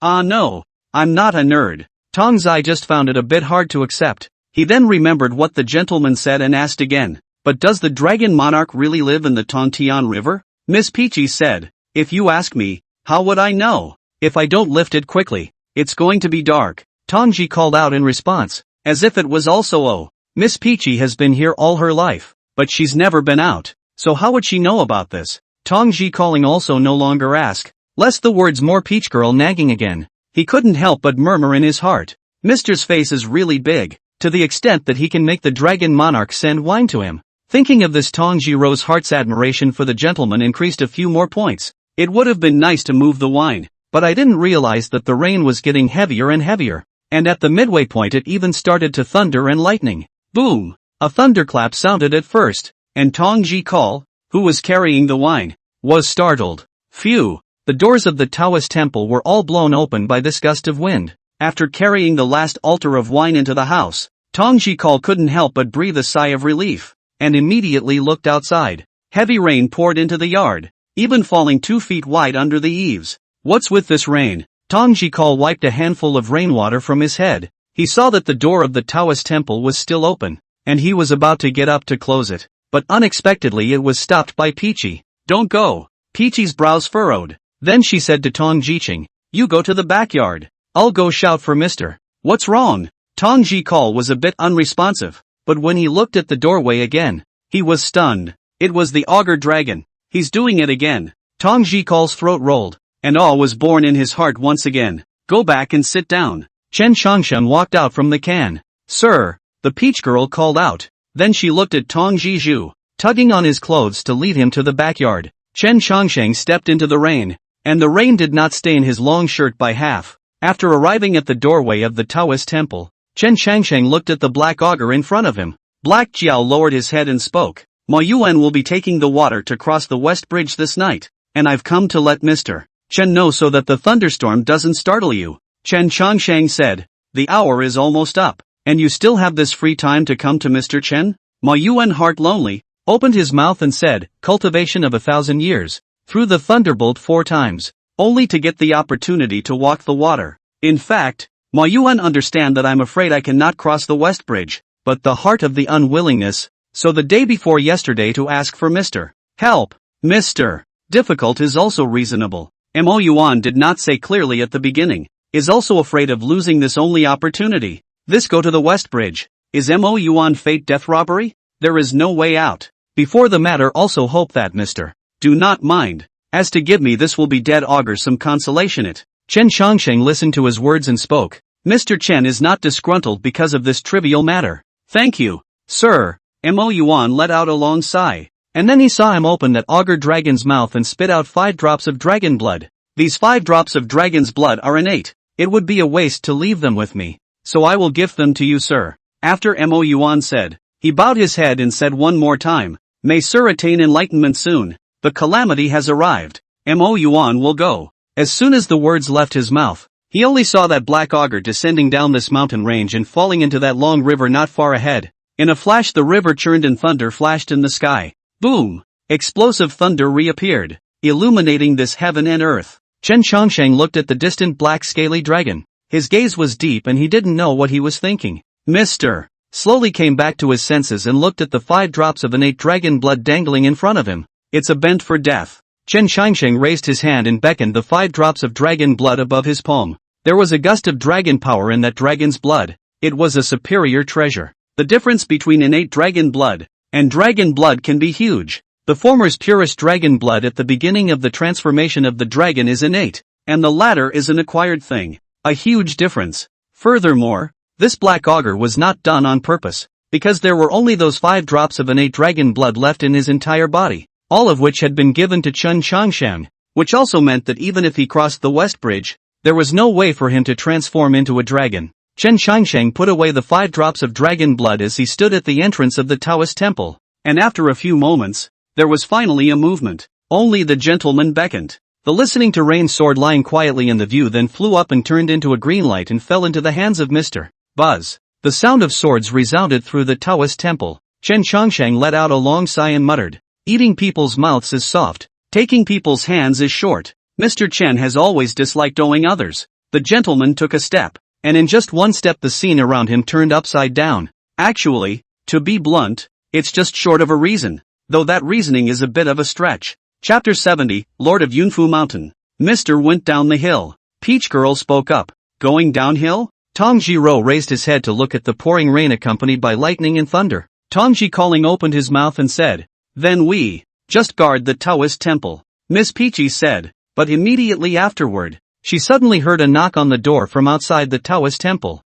no. I'm not a nerd. Tong Zai just found it a bit hard to accept. He then remembered what the gentleman said and asked again. But does the dragon monarch really live in the Tongtian River? Miss Peachy said. If you ask me, how would I know? If I don't lift it quickly, it's going to be dark. Tongji called out in response, as if it was also Miss Peachy has been here all her life, but she's never been out. So how would she know about this? Tongji calling also no longer ask, lest the words more peach girl nagging again. He couldn't help but murmur in his heart. Mister's face is really big, to the extent that he can make the dragon monarch send wine to him. Thinking of this, Tongji Ro's heart's admiration for the gentleman increased a few more points. It would have been nice to move the wine, but I didn't realize that the rain was getting heavier and heavier, and at the midway point it even started to thunder and lightning. Boom! A thunderclap sounded at first, and Tongji Call, who was carrying the wine, was startled. Phew! The doors of the Taoist temple were all blown open by this gust of wind. After carrying the last altar of wine into the house, Tongji Call couldn't help but breathe a sigh of relief, and immediately looked outside. Heavy rain poured into the yard, even falling 2 feet wide under the eaves. What's with this rain? Tongji Call wiped a handful of rainwater from his head. He saw that the door of the Taoist temple was still open, and he was about to get up to close it, but unexpectedly it was stopped by Peachy. Don't go. Peachy's brows furrowed. Then she said to Tong Jiqing, you go to the backyard. I'll go shout for Mr. What's wrong? Tongji Call was a bit unresponsive, but when he looked at the doorway again, he was stunned. It was the ogre dragon. He's doing it again. Tongji Call's throat rolled, and awe was born in his heart once again. Go back and sit down. Chen Xiangshan walked out from the can. Sir, the peach girl called out. Then she looked at Tong Jiju, tugging on his clothes to lead him to the backyard. Chen Xiangsheng stepped into the rain, and the rain did not stain his long shirt by half. After arriving at the doorway of the Taoist temple, Chen Xiangsheng looked at the black ogre in front of him. Black Jiao lowered his head and spoke. Ma Yuan will be taking the water to cross the West Bridge this night, and I've come to let Mr. Chen know so that the thunderstorm doesn't startle you. Chen Xiangsheng said, the hour is almost up, and you still have this free time to come to Mr. Chen? Ma Yuan, heart lonely, opened his mouth and said, cultivation of 1,000 years, threw the thunderbolt 4 times, only to get the opportunity to walk the water. In fact, Ma Yuan, understand that I'm afraid I cannot cross the West Bridge, but the heart of the unwillingness, so the day before yesterday to ask for Mr. Help. Mr. Difficult is also reasonable. Mo Yuan did not say clearly at the beginning, is also afraid of losing this only opportunity. This go to the West Bridge. Is Mo Yuan fate death robbery? There is no way out. Before the matter also hope that Mr. Do not mind. As to give me this will be dead augur some consolation it. Chen Xiangsheng listened to his words and spoke. Mr. Chen is not disgruntled because of this trivial matter. Thank you, sir. Mo Yuan let out a long sigh. And then he saw him open that augur dragon's mouth and spit out 5 drops of dragon blood. These 5 drops of dragon's blood are innate. It would be a waste to leave them with me. So I will give them to you, sir. After Mo Yuan said, he bowed his head and said one more time, may sir attain enlightenment soon. The calamity has arrived. Mo Yuan will go. As soon as the words left his mouth, he only saw that black augur descending down this mountain range and falling into that long river not far ahead. In a flash the river churned and thunder flashed in the sky. Boom! Explosive thunder reappeared, illuminating this heaven and earth. Chen Xiangsheng looked at the distant black scaly dragon. His gaze was deep and he didn't know what he was thinking. Mr. Slowly came back to his senses and looked at the 5 drops of innate dragon blood dangling in front of him. It's a bent for death. Chen Xiangsheng raised his hand and beckoned the 5 drops of dragon blood above his palm. There was a gust of dragon power in that dragon's blood. It was a superior treasure. The difference between innate dragon blood and dragon blood can be huge. The former's purest dragon blood at the beginning of the transformation of the dragon is innate, and the latter is an acquired thing. A huge difference. Furthermore, this black augur was not done on purpose, because there were only those 5 drops of innate dragon blood left in his entire body, all of which had been given to Chen Xiangsheng, which also meant that even if he crossed the West Bridge, there was no way for him to transform into a dragon. Chen Xiangsheng put away the 5 drops of dragon blood as he stood at the entrance of the Taoist temple, and after a few moments, there was finally a movement. Only the gentleman beckoned. The listening to rain sword lying quietly in the view then flew up and turned into a green light and fell into the hands of Mr. Buzz. The sound of swords resounded through the Taoist temple. Chen Chongsheng let out a long sigh and muttered, "Eating people's mouths is soft, taking people's hands is short. Mr. Chen has always disliked owing others." The gentleman took a step, and in just one step the scene around him turned upside down. Actually, to be blunt, it's just short of a reason, though that reasoning is a bit of a stretch. Chapter 70, Lord of Yunfu Mountain. Mr. went down the hill. Peach Girl spoke up. Going downhill? Tong Jiro raised his head to look at the pouring rain accompanied by lightning and thunder. Tong Ji calling opened his mouth and said, "Then we just guard the Taoist temple," Miss Peachy said, but immediately afterward, she suddenly heard a knock on the door from outside the Taoist temple.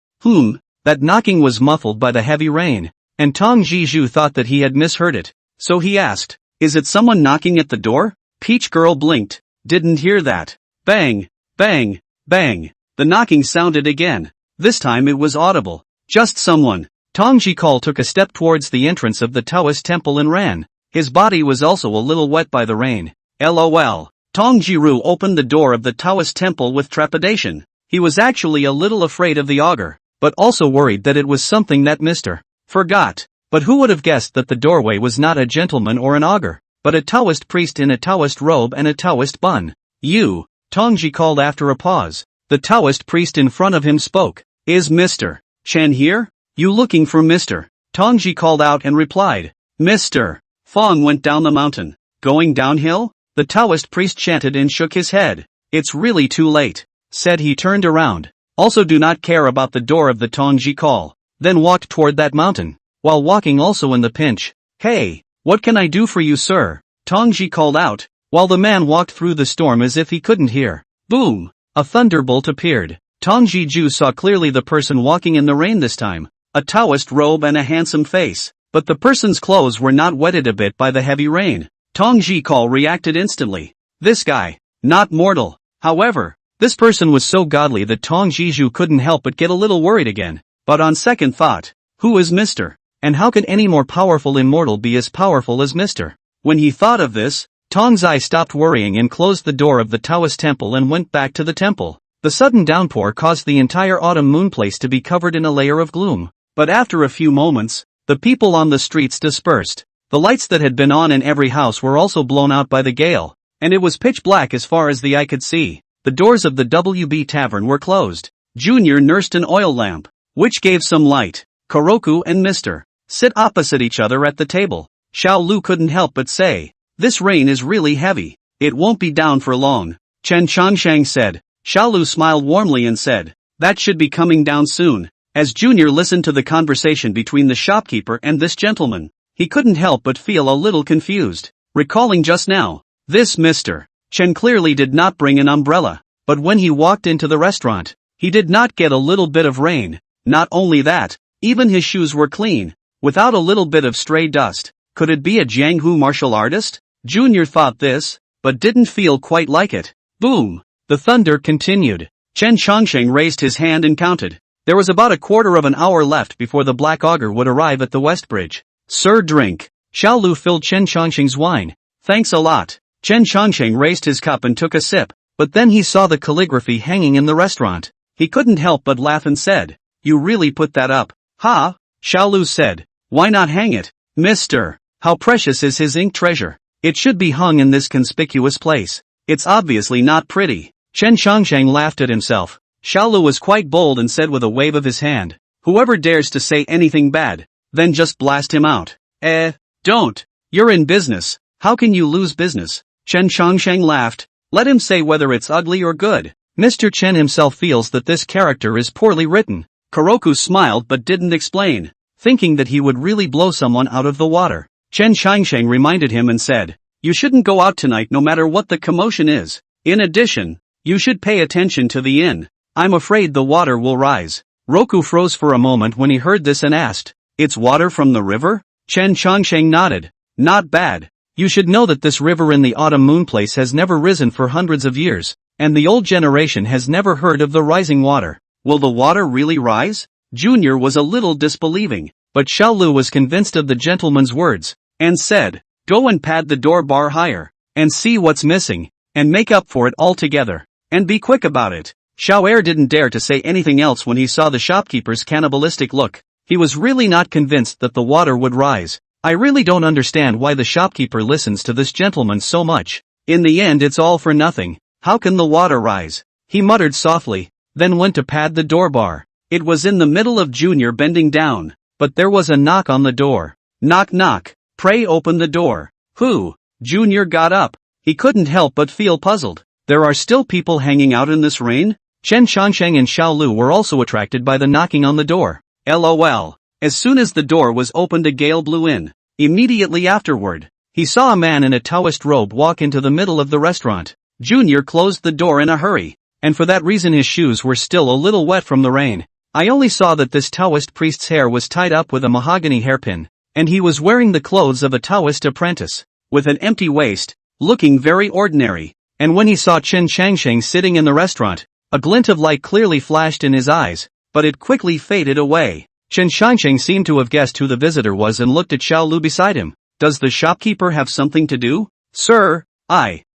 That knocking was muffled by the heavy rain, and Tong Jiju thought that he had misheard it, so he asked, "Is it someone knocking at the door?" Peach Girl blinked. "Didn't hear that." Bang, bang, bang. The knocking sounded again. This time it was audible. "Just someone." Tong Jikal took a step towards the entrance of the Taoist temple and ran. His body was also a little wet by the rain. LOL. Tong Jiru opened the door of the Taoist temple with trepidation. He was actually a little afraid of the augur, but also worried that it was something that Mr. forgot. But who would have guessed that the doorway was not a gentleman or an augur, but a Taoist priest in a Taoist robe and a Taoist bun? "You," Tongji called after a pause. The Taoist priest in front of him spoke. "Is Mr. Chen here? You looking for Mr. Tongji called out and replied. "Mr. Fong went down the mountain." "Going downhill?" The Taoist priest chanted and shook his head. "It's really too late," said he turned around. "Also do not care about the door of the Tongji call." Then walked toward that mountain, while walking also in the pinch. "Hey, what can I do for you, sir?" Tongji called out, while the man walked through the storm as if he couldn't hear. Boom! A thunderbolt appeared. Tongji Ju saw clearly the person walking in the rain this time. A Taoist robe and a handsome face, but the person's clothes were not wetted a bit by the heavy rain. Tong Jikal reacted instantly. This guy, not mortal. However, this person was so godly that Tong Jiju couldn't help but get a little worried again. But on second thought, who is Mr.? And how could any more powerful immortal be as powerful as Mr.? When he thought of this, Tong Zai stopped worrying and closed the door of the Taoist temple and went back to the temple. The sudden downpour caused the entire autumn moon place to be covered in a layer of gloom. But after a few moments, the people on the streets dispersed. The lights that had been on in every house were also blown out by the gale, and it was pitch black as far as the eye could see. The doors of the WB tavern were closed. Junior nursed an oil lamp, which gave some light. Koroku and Mr. sit opposite each other at the table. Xiao Lu couldn't help but say, "This rain is really heavy. It won't be down for long." Chen Changshang said. Xiao Lu smiled warmly and said, "That should be coming down soon." As Junior listened to the conversation between the shopkeeper and this gentleman, he couldn't help but feel a little confused, recalling just now, this Mr. Chen clearly did not bring an umbrella, but when he walked into the restaurant, he did not get a little bit of rain. Not only that, even his shoes were clean, without a little bit of stray dust. Could it be a Jianghu martial artist? Junior thought this, but didn't feel quite like it. Boom! The thunder continued. Chen Chongsheng raised his hand and counted. There was about a quarter of an hour left before the Black Augur would arrive at the West Bridge. "Sir, drink." Xiao Lu filled Chen Chongsheng's wine. "Thanks a lot." Chen Chongsheng raised his cup and took a sip, but then he saw the calligraphy hanging in the restaurant. He couldn't help but laugh and said, "You really put that up?" "Ha!" Xiao Lu said. "Why not hang it, Mr. How precious is his ink treasure? It should be hung in this conspicuous place. It's obviously not pretty." Chen Chongsheng laughed at himself. Xiao Lu was quite bold and said with a wave of his hand, "Whoever dares to say anything bad, then just blast him out." Don't. You're in business. How can you lose business?" Chen Chongsheng laughed. "Let him say whether it's ugly or good. Mr. Chen himself feels that this character is poorly written." Koroku smiled but didn't explain, thinking that he would really blow someone out of the water. Chen Chongsheng reminded him and said, "You shouldn't go out tonight no matter what the commotion is. In addition, you should pay attention to the inn. I'm afraid the water will rise." Roku froze for a moment when he heard this and asked, "It's water from the river?" Chen Chongsheng nodded. "Not bad. You should know that this river in the autumn moon place has never risen for hundreds of years, and the old generation has never heard of the rising water." "Will the water really rise?" Junior was a little disbelieving, but Xiao Lu was convinced of the gentleman's words, and said, "Go and pad the door bar higher, and see what's missing, and make up for it altogether. And be quick about it." Xiao Er didn't dare to say anything else when he saw the shopkeeper's cannibalistic look. He was really not convinced that the water would rise. I really don't understand why the shopkeeper listens to this gentleman so much. In the end it's all for nothing. How can the water rise? He muttered softly, then went to pad the door bar. It was in the middle of Junior bending down, but there was a knock on the door. Knock knock, pray open the door. Who? Junior got up. He couldn't help but feel puzzled. There are still people hanging out in this rain? Chen Shangsheng and Xiao Lu were also attracted by the knocking on the door. LOL. As soon as the door was opened a gale blew in. Immediately afterward, he saw a man in a Taoist robe walk into the middle of the restaurant. Junior closed the door in a hurry, and for that reason his shoes were still a little wet from the rain. I only saw that this Taoist priest's hair was tied up with a mahogany hairpin, and he was wearing the clothes of a Taoist apprentice, with an empty waist, looking very ordinary. And when he saw Chen Shangsheng sitting in the restaurant, a glint of light clearly flashed in his eyes, but it quickly faded away. Chen Shangsheng seemed to have guessed who the visitor was and looked at Xiao Lu beside him. Does the shopkeeper have something to do? Sir,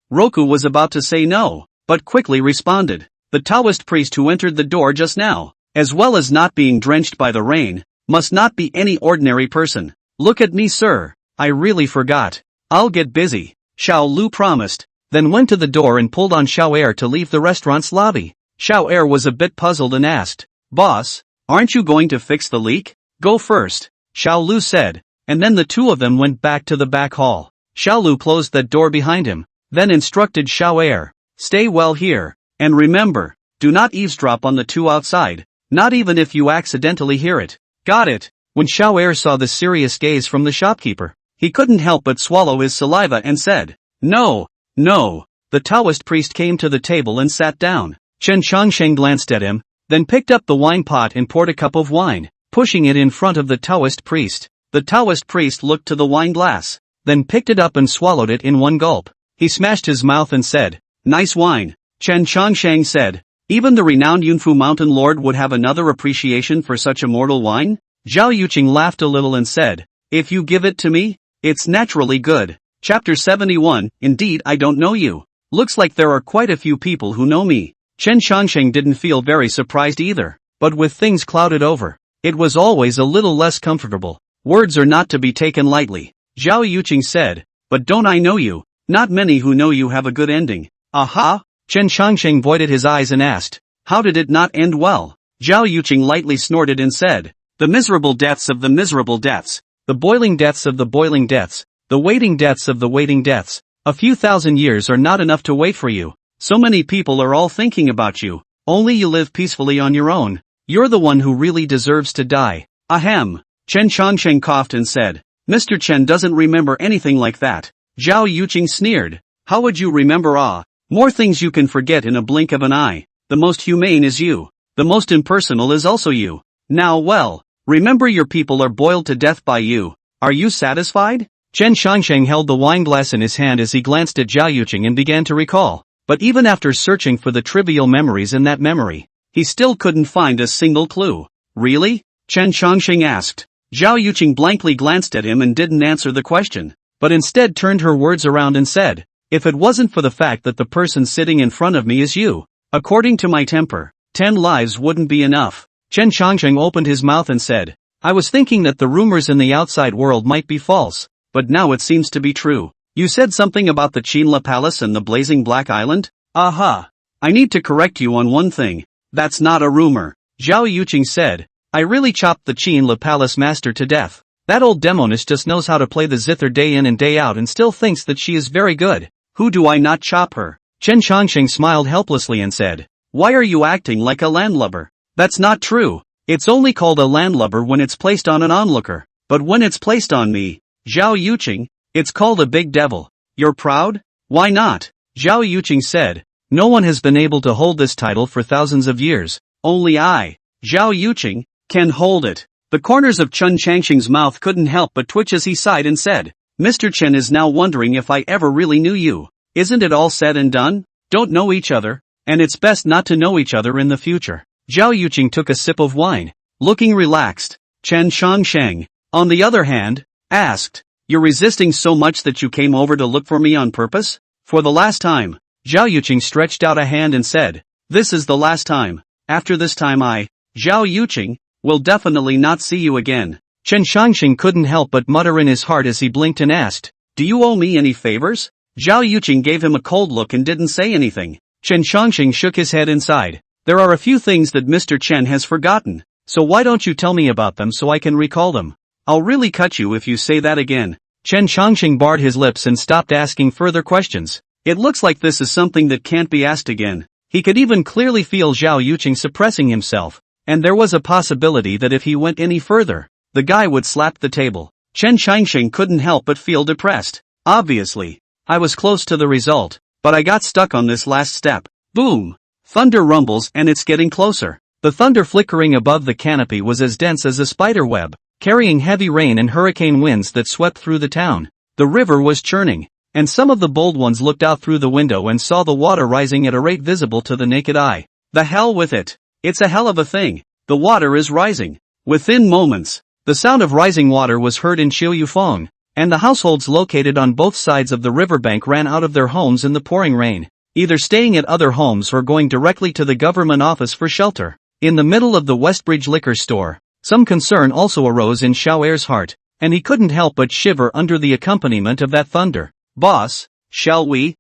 Roku was about to say no, but quickly responded. The Taoist priest who entered the door just now, as well as not being drenched by the rain, must not be any ordinary person. Look at me, sir. I really forgot. I'll get busy, Xiao Lu promised, then went to the door and pulled on Xiao Er to leave the restaurant's lobby. Xiao Er was a bit puzzled and asked, Boss, aren't you going to fix the leak? Go first, Xiao Lu said, and then the two of them went back to the back hall. Xiao Lu closed that door behind him, then instructed Xiao Er, stay well here, and remember, do not eavesdrop on the two outside, not even if you accidentally hear it. Got it. When Xiao Er saw the serious gaze from the shopkeeper, he couldn't help but swallow his saliva and said, No. The Taoist priest came to the table and sat down. Chen Shangsheng glanced at him, then picked up the wine pot and poured a cup of wine, pushing it in front of the Taoist priest. The Taoist priest looked to the wine glass, then picked it up and swallowed it in one gulp. He smashed his mouth and said, Nice wine. Chen Shangsheng said, even the renowned Yunfu mountain lord would have another appreciation for such immortal wine? Zhao Yuqing laughed a little and said, If you give it to me, it's naturally good. Chapter 71, Indeed I don't know you. Looks like there are quite a few people who know me. Chen Shangsheng didn't feel very surprised either, but with things clouded over, it was always a little less comfortable. Words are not to be taken lightly. Zhao Yuqing said, But don't I know you? Not many who know you have a good ending. Aha? Chen Shangsheng voided his eyes and asked, How did it not end well? Zhao Yuqing lightly snorted and said, The miserable deaths of the miserable deaths. The boiling deaths of the boiling deaths. The waiting deaths of the waiting deaths. A few thousand years are not enough to wait for you. So many people are all thinking about you. Only you live peacefully on your own. You're the one who really deserves to die. Ahem. Chen Shangsheng coughed and said, Mr. Chen doesn't remember anything like that. Zhao Yuqing sneered. How would you remember more things you can forget in a blink of an eye. The most humane is you. The most impersonal is also you. Now well, remember your people are boiled to death by you. Are you satisfied? Chen Shangsheng held the wine glass in his hand as he glanced at Zhao Yuqing and began to recall. But even after searching for the trivial memories in that memory, he still couldn't find a single clue. Really? Chen Shangsheng asked. Zhao Yuqing blankly glanced at him and didn't answer the question, but instead turned her words around and said, If it wasn't for the fact that the person sitting in front of me is you, according to my temper, 10 lives wouldn't be enough. Chen Shangsheng opened his mouth and said, I was thinking that the rumors in the outside world might be false, but now it seems to be true. You said something about the Qinla Palace and the Blazing Black Island? Aha! I need to correct you on one thing. That's not a rumor. Zhao Yuqing said, I really chopped the Qinla Palace master to death. That old demoness just knows how to play the zither day in and day out and still thinks that she is very good. Who do I not chop her? Chen Shangsheng smiled helplessly and said, Why are you acting like a landlubber? That's not true. It's only called a landlubber when it's placed on an onlooker. But when it's placed on me, Zhao Yuqing, it's called a big devil. You're proud? Why not? Zhao Yuqing said, No one has been able to hold this title for thousands of years. Only I, Zhao Yuqing, can hold it. The corners of Chen Shangsheng's mouth couldn't help but twitch as he sighed and said, Mr. Chen is now wondering if I ever really knew you. Isn't it all said and done? Don't know each other, and it's best not to know each other in the future. Zhao Yuqing took a sip of wine, looking relaxed. Chen Shangsheng, on the other hand, asked, You're resisting so much that you came over to look for me on purpose? For the last time. Zhao Yuqing stretched out a hand and said, This is the last time. After this time Zhao Yuqing, We'll definitely not see you again. Chen Shangxing couldn't help but mutter in his heart as he blinked and asked, Do you owe me any favors? Zhao Yuqing gave him a cold look and didn't say anything. Chen Shangxing shook his head and sighed. There are a few things that Mr. Chen has forgotten, so why don't you tell me about them so I can recall them? I'll really cut you if you say that again. Chen Shangxing barred his lips and stopped asking further questions. It looks like this is something that can't be asked again. He could even clearly feel Zhao Yuqing suppressing himself, and there was a possibility that if he went any further, the guy would slap the table. Chen Shangxing couldn't help but feel depressed. Obviously, I was close to the result, but I got stuck on this last step. Boom! Thunder rumbles and it's getting closer. The thunder flickering above the canopy was as dense as a spider web, carrying heavy rain and hurricane winds that swept through the town. The river was churning, and some of the bold ones looked out through the window and saw the water rising at a rate visible to the naked eye. The hell with it. It's a hell of a thing. The water is rising. Within moments, the sound of rising water was heard in Qiuyufeng, and the households located on both sides of the riverbank ran out of their homes in the pouring rain, either staying at other homes or going directly to the government office for shelter. In the middle of the Westbridge liquor store, some concern also arose in Xiao Er's heart, and he couldn't help but shiver under the accompaniment of that thunder. Boss, shall we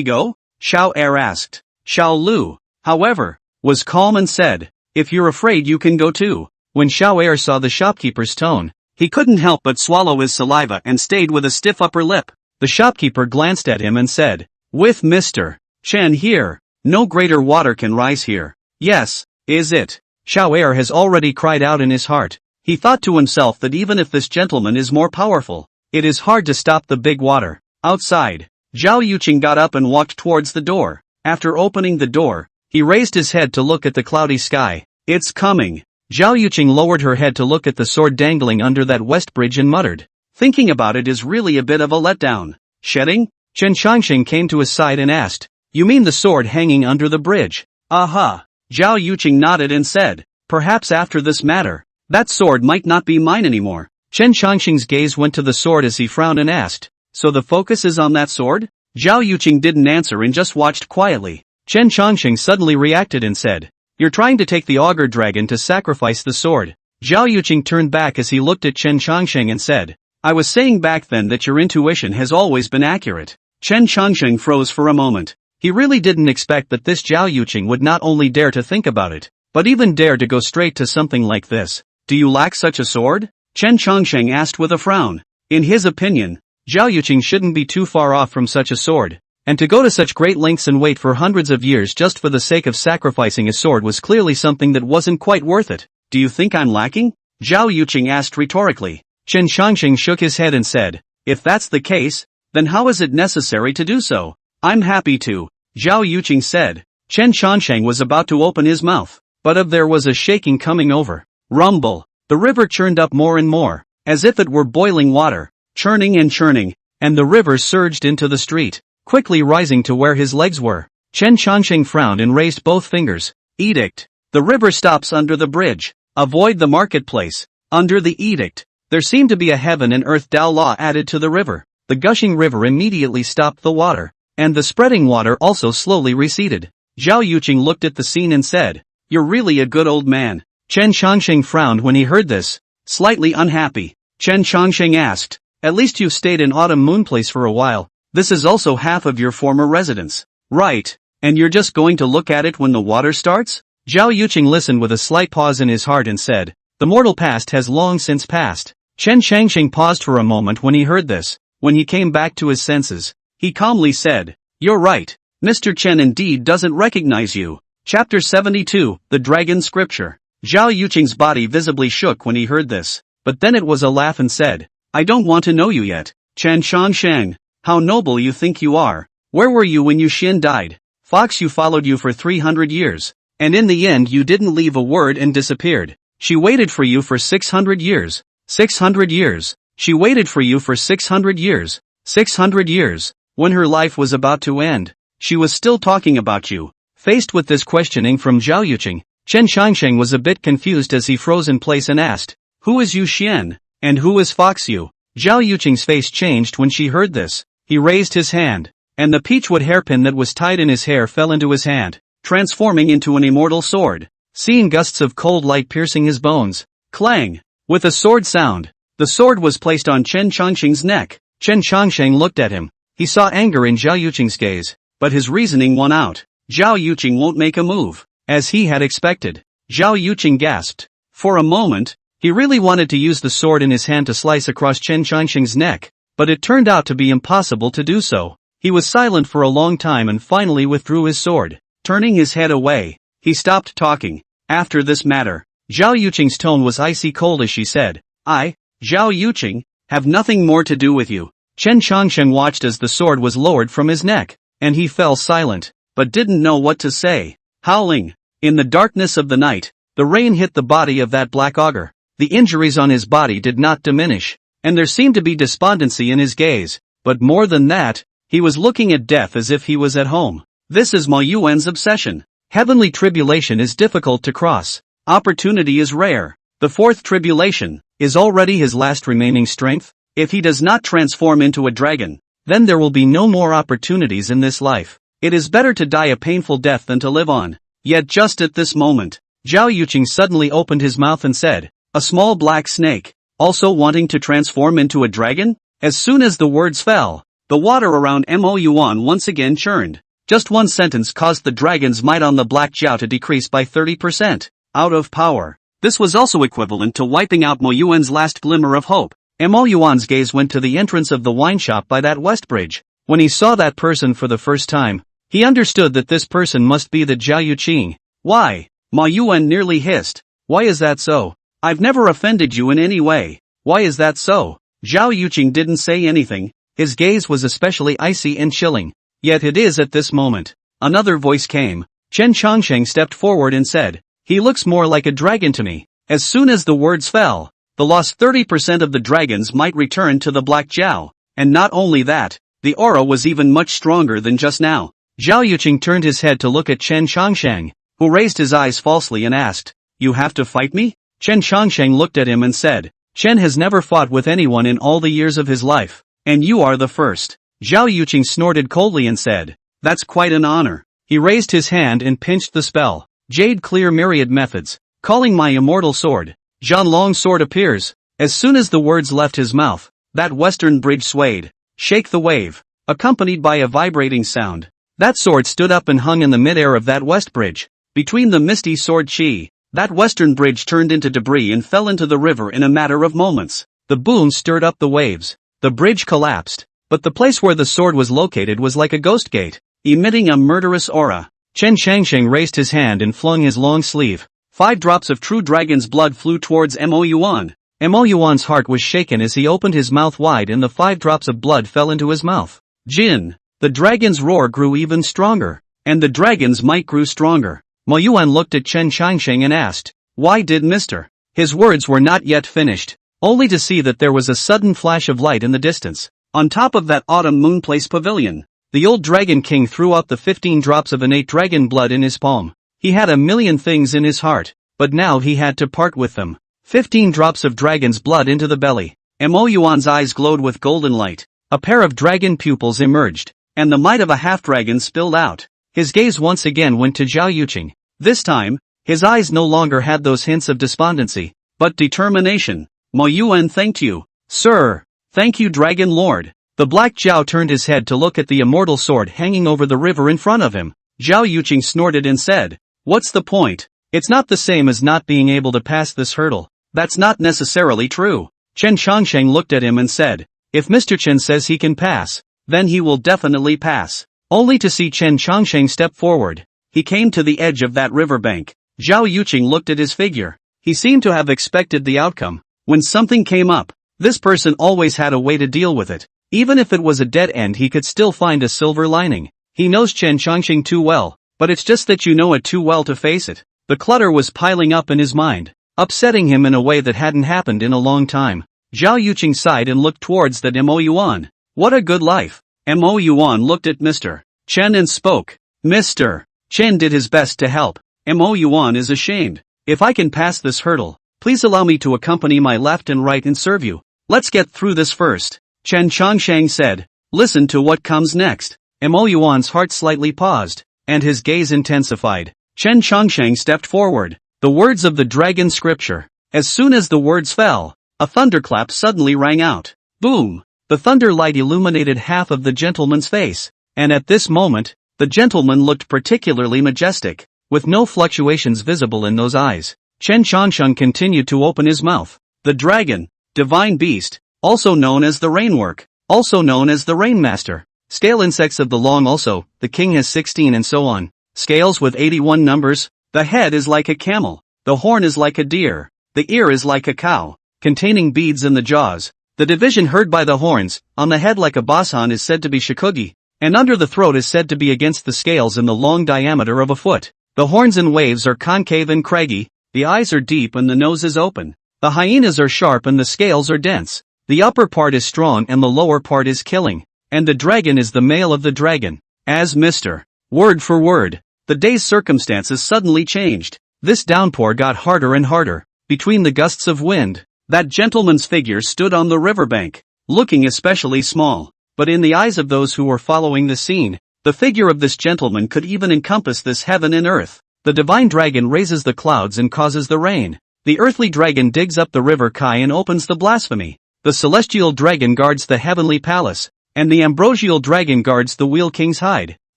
go? Xiao Er asked. Xiao Lu, however, was calm and said, if you're afraid you can go too. When Xiao Er saw the shopkeeper's tone, he couldn't help but swallow his saliva and stayed with a stiff upper lip. The shopkeeper glanced at him and said, with Mr. Chen here, no greater water can rise here. Yes, is it? Xiao Er has already cried out in his heart. He thought to himself that even if this gentleman is more powerful, it is hard to stop the big water. Outside, Zhao Yuqing got up and walked towards the door. After opening the door, he raised his head to look at the cloudy sky. It's coming. Zhao Yuqing lowered her head to look at the sword dangling under that west bridge and muttered, thinking about it is really a bit of a letdown. Shedding? Chen Shangxing came to his side and asked, you mean the sword hanging under the bridge? Aha. Zhao Yuqing nodded and said, perhaps after this matter, that sword might not be mine anymore. Chen Shangxing's gaze went to the sword as he frowned and asked, so the focus is on that sword? Zhao Yuqing didn't answer and just watched quietly. Chen Shangxing suddenly reacted and said, you're trying to take the auger dragon to sacrifice the sword. Zhao Yuqing turned back as he looked at Chen Shangxing and said, I was saying back then that your intuition has always been accurate. Chen Shangxing froze for a moment. He really didn't expect that this Zhao Yuqing would not only dare to think about it, but even dare to go straight to something like this. Do you lack such a sword? Chen Shangxing asked with a frown. In his opinion, Zhao Yuqing shouldn't be too far off from such a sword, and to go to such great lengths and wait for hundreds of years just for the sake of sacrificing a sword was clearly something that wasn't quite worth it. Do you think I'm lacking? Zhao Yuqing asked rhetorically. Chen Shangxing shook his head and said, if that's the case, then how is it necessary to do so? I'm happy to, Zhao Yuqing said. Chen Shangxing was about to open his mouth, but there was a shaking coming over. Rumble. The river churned up more and more, as if it were boiling water, churning and churning, and the river surged into the street, quickly rising to where his legs were. Chen Shangxing frowned and raised both fingers. Edict. The river stops under the bridge. Avoid the marketplace. Under the edict, there seemed to be a heaven and earth Tao law added to the river. The gushing river immediately stopped the water, and the spreading water also slowly receded. Zhao Yuqing looked at the scene and said, you're really a good old man. Chen Shangxing frowned when he heard this. Slightly unhappy, Chen Shangxing asked, at least you've stayed in Autumn Moon Place for a while. This is also half of your former residence. Right, and you're just going to look at it when the water starts? Zhao Yuqing listened with a slight pause in his heart and said, the mortal past has long since passed. Chen Shangxing paused for a moment when he heard this. When he came back to his senses, he calmly said, you're right, Mr. Chen indeed doesn't recognize you. Chapter 72, The Dragon Scripture. Zhao Yuqing's body visibly shook when he heard this, but then it was a laugh and said, I don't want to know you yet, Chen Shangsheng. How noble you think you are. Where were you when Yu Xin died? Fox Yu followed you for 300 years, and in the end you didn't leave a word and disappeared. She waited for you for 600 years. 600 years. She waited for you for 600 years. 600 years. When her life was about to end, she was still talking about you. Faced with this questioning from Zhao Yuqing, Chen Shangsheng was a bit confused as he froze in place and asked, who is Yu Xian, and who is Fox Yu? Zhao Yuqing's face changed when she heard this. He raised his hand, and the peachwood hairpin that was tied in his hair fell into his hand, transforming into an immortal sword. seeing gusts of cold light piercing his bones. Clang! With a sword sound, the sword was placed on Chen Chongqing's neck. Chen Chongqing looked at him. He saw anger in Zhao Yuqing's gaze, but his reasoning won out. Zhao Yuqing won't make a move. As he had expected. Zhao Yuqing gasped. For a moment, he really wanted to use the sword in his hand to slice across Chen Chongqing's neck, but it turned out to be impossible to do so. He was silent for a long time and finally withdrew his sword. Turning his head away, he stopped talking. After this matter, Zhao Yuqing's tone was icy cold as she said, I, Zhao Yuqing, have nothing more to do with you. Chen Chongqing watched as the sword was lowered from his neck, and he fell silent, but didn't know what to say. Howling. In the darkness of the night, the rain hit the body of that black ogre. The injuries on his body did not diminish, and there seemed to be despondency in his gaze, but more than that, he was looking at death as if he was at home. This is Ma Yuan's obsession. Heavenly tribulation is difficult to cross. Opportunity is rare. The fourth tribulation is already his last remaining strength. If he does not transform into a dragon, then there will be no more opportunities in this life. It is better to die a painful death than to live on. Yet just at this moment, Zhao Yuqing suddenly opened his mouth and said, a small black snake, also wanting to transform into a dragon? As soon as the words fell, the water around Mo Yuan once again churned. Just one sentence caused the dragon's might on the black jiao to decrease by 30%. Out of power. This was also equivalent to wiping out Mo Yuan's last glimmer of hope. Mo Yuan's gaze went to the entrance of the wine shop by that west bridge. When he saw that person for the first time, he understood that this person must be the Zhao Yuqing. Why? Ma Yuan nearly hissed. Why is that so? I've never offended you in any way. Why is that so? Zhao Yuqing didn't say anything. His gaze was especially icy and chilling. Yet it is at this moment. Another voice came. Chen Chongqing stepped forward and said, he looks more like a dragon to me. As soon as the words fell, the lost 30% of the dragons might return to the black jiao. And not only that, the aura was even much stronger than just now. Zhao Yuqing turned his head to look at Chen Chongqing, who raised his eyes falsely and asked, you have to fight me? Chen Chongqing looked at him and said, Chen has never fought with anyone in all the years of his life, and you are the first. Zhao Yuqing snorted coldly and said, that's quite an honor. He raised his hand and pinched the spell. Jade clear myriad methods. Calling my immortal sword. Zhan Long sword appears. As soon as the words left his mouth, that western bridge swayed. Shake the wave. Accompanied by a vibrating sound. That sword stood up and hung in the midair of that west bridge. Between the misty sword chi, that western bridge turned into debris and fell into the river in a matter of moments. The boom stirred up the waves. The bridge collapsed, but the place where the sword was located was like a ghost gate, emitting a murderous aura. Chen Chongqing raised his hand and flung his long sleeve. 5 drops of true dragon's blood flew towards Mo Yuan. Mo Yuan's heart was shaken as he opened his mouth wide and the 5 drops of blood fell into his mouth. Jin. The dragon's roar grew even stronger, and the dragon's might grew stronger. Mo Yuan looked at Chen Chongqing and asked, why did Mr. His words were not yet finished, only to see that there was a sudden flash of light in the distance. On top of that autumn moon place pavilion, the old dragon king threw out the 15 drops of innate dragon blood in his palm. He had a million things in his heart, but now he had to part with them. 15 drops of dragon's blood into the belly. Mo Yuan's eyes glowed with golden light. A pair of dragon pupils emerged, and the might of a half-dragon spilled out. His gaze once again went to Zhao Yuqing. This time, his eyes no longer had those hints of despondency, but determination. Ma Yuan thanked you, sir. Thank you, Dragon Lord. The black Jiao turned his head to look at the immortal sword hanging over the river in front of him. Zhao Yuqing snorted and said, what's the point? It's not the same as not being able to pass this hurdle. That's not necessarily true. Chen Chongqing looked at him and said, if Mr. Chen says he can pass, then he will definitely pass. Only to see Chen Chongqing step forward. He came to the edge of that riverbank. Zhao Yuqing looked at his figure. He seemed to have expected the outcome. When something came up, this person always had a way to deal with it. Even if it was a dead end, he could still find a silver lining. He knows Chen Chongqing too well, but it's just that you know it too well to face it. The clutter was piling up in his mind, upsetting him in a way that hadn't happened in a long time. Zhao Yuqing sighed and looked towards that Mo Yuan. What a good life. Mo Yuan looked at Mr. Chen and spoke. Mr. Chen did his best to help. Mo Yuan is ashamed. If I can pass this hurdle, please allow me to accompany my left and right and serve you. Let's get through this first. Chen Chongqing said. Listen to what comes next. Mo Yuan's heart slightly paused, and his gaze intensified. Chen Chongqing stepped forward. The words of the dragon scripture. As soon as the words fell, a thunderclap suddenly rang out. Boom! The thunder light illuminated half of the gentleman's face, and at this moment, the gentleman looked particularly majestic, with no fluctuations visible in those eyes. Chen Changsheng continued to open his mouth. The dragon, divine beast, also known as the rainwork, also known as the rainmaster, scale insects of the long also, the king has 16 and so on, scales with 81 numbers, the head is like a camel, the horn is like a deer, the ear is like a cow, containing beads in the jaws, the division heard by the horns, on the head like a boshan is said to be shikugi, and under the throat is said to be against the scales in the long diameter of a foot. The horns and waves are concave and craggy, the eyes are deep and the nose is open. The hyenas are sharp and the scales are dense. The upper part is strong and the lower part is killing. And the dragon is the male of the dragon. As Mr. Word for word, the day's circumstances suddenly changed. This downpour got harder and harder. Between the gusts of wind, that gentleman's figure stood on the riverbank, looking especially small. But in the eyes of those who were following the scene, the figure of this gentleman could even encompass this heaven and earth. The divine dragon raises the clouds and causes the rain. The earthly dragon digs up the river Kai and opens the blasphemy. The celestial dragon guards the heavenly palace, and the ambrosial dragon guards the wheel king's hide.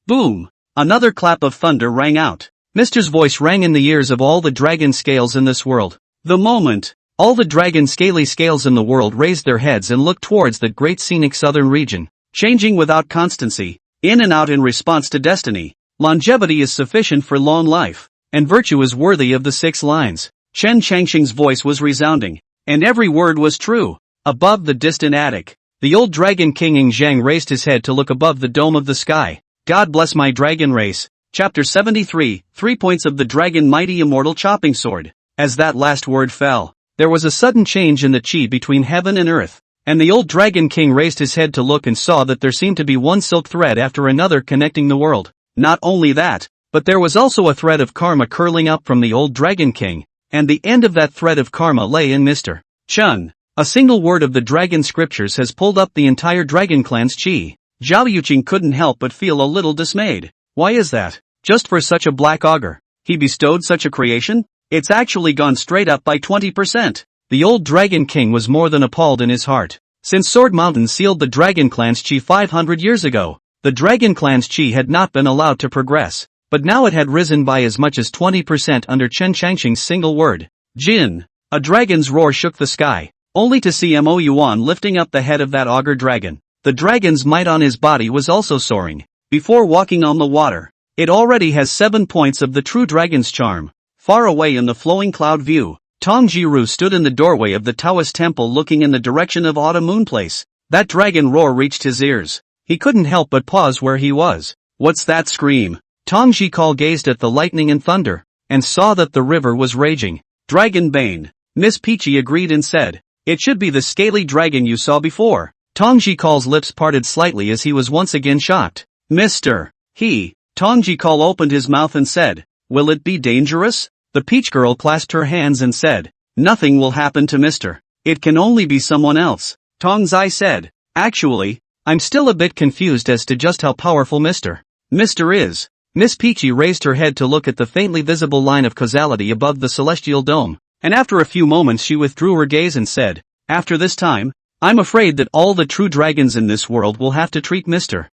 Boom! Another clap of thunder rang out. Mister's voice rang in the ears of all the dragon scales in this world. The moment, all the dragon scaly scales in the world raised their heads and looked towards the great scenic southern region, changing without constancy, in and out in response to destiny. Longevity is sufficient for long life, and virtue is worthy of the 6 lines. Chen Changsheng's voice was resounding, and every word was true. Above the distant attic, the old dragon king Ing Zhang raised his head to look above the dome of the sky. God bless my dragon race. Chapter 73, 3 points of the dragon mighty immortal chopping sword. As that last word fell, there was a sudden change in the chi between heaven and earth, and the old dragon king raised his head to look and saw that there seemed to be one silk thread after another connecting the world. Not only that, but there was also a thread of karma curling up from the old dragon king, and the end of that thread of karma lay in Mr. Chun. A single word of the dragon scriptures has pulled up the entire dragon clan's chi. Zhao Yuqing couldn't help but feel a little dismayed. Why is that? Just for such a black augur, he bestowed such a creation? It's actually gone straight up by 20%. The old dragon king was more than appalled in his heart. Since Sword Mountain sealed the dragon clan's chi 500 years ago, the dragon clan's chi had not been allowed to progress. But now it had risen by as much as 20% under Chen Changsheng's single word. Jin. A dragon's roar shook the sky, only to see Mo Yuan lifting up the head of that augur dragon. The dragon's might on his body was also soaring. Before walking on the water, it already has 7 points of the true dragon's charm. Far away in the flowing cloud view, Tong Jiru stood in the doorway of the Taoist temple looking in the direction of Autumn Moon Place. That dragon roar reached his ears. He couldn't help but pause where he was. What's that scream? Tong Jikal gazed at the lightning and thunder, and saw that the river was raging. Dragon Bane. Miss Peachy agreed and said, it should be the scaly dragon you saw before. Tong Jikal's lips parted slightly as he was once again shocked. Mr. Tong Jikal opened his mouth and said, will it be dangerous? The peach girl clasped her hands and said, nothing will happen to Mr. It can only be someone else. Tong Zai said, actually, I'm still a bit confused as to just how powerful Mr. is. Miss Peachy raised her head to look at the faintly visible line of causality above the celestial dome, and after a few moments she withdrew her gaze and said, after this time, I'm afraid that all the true dragons in this world will have to treat Mr.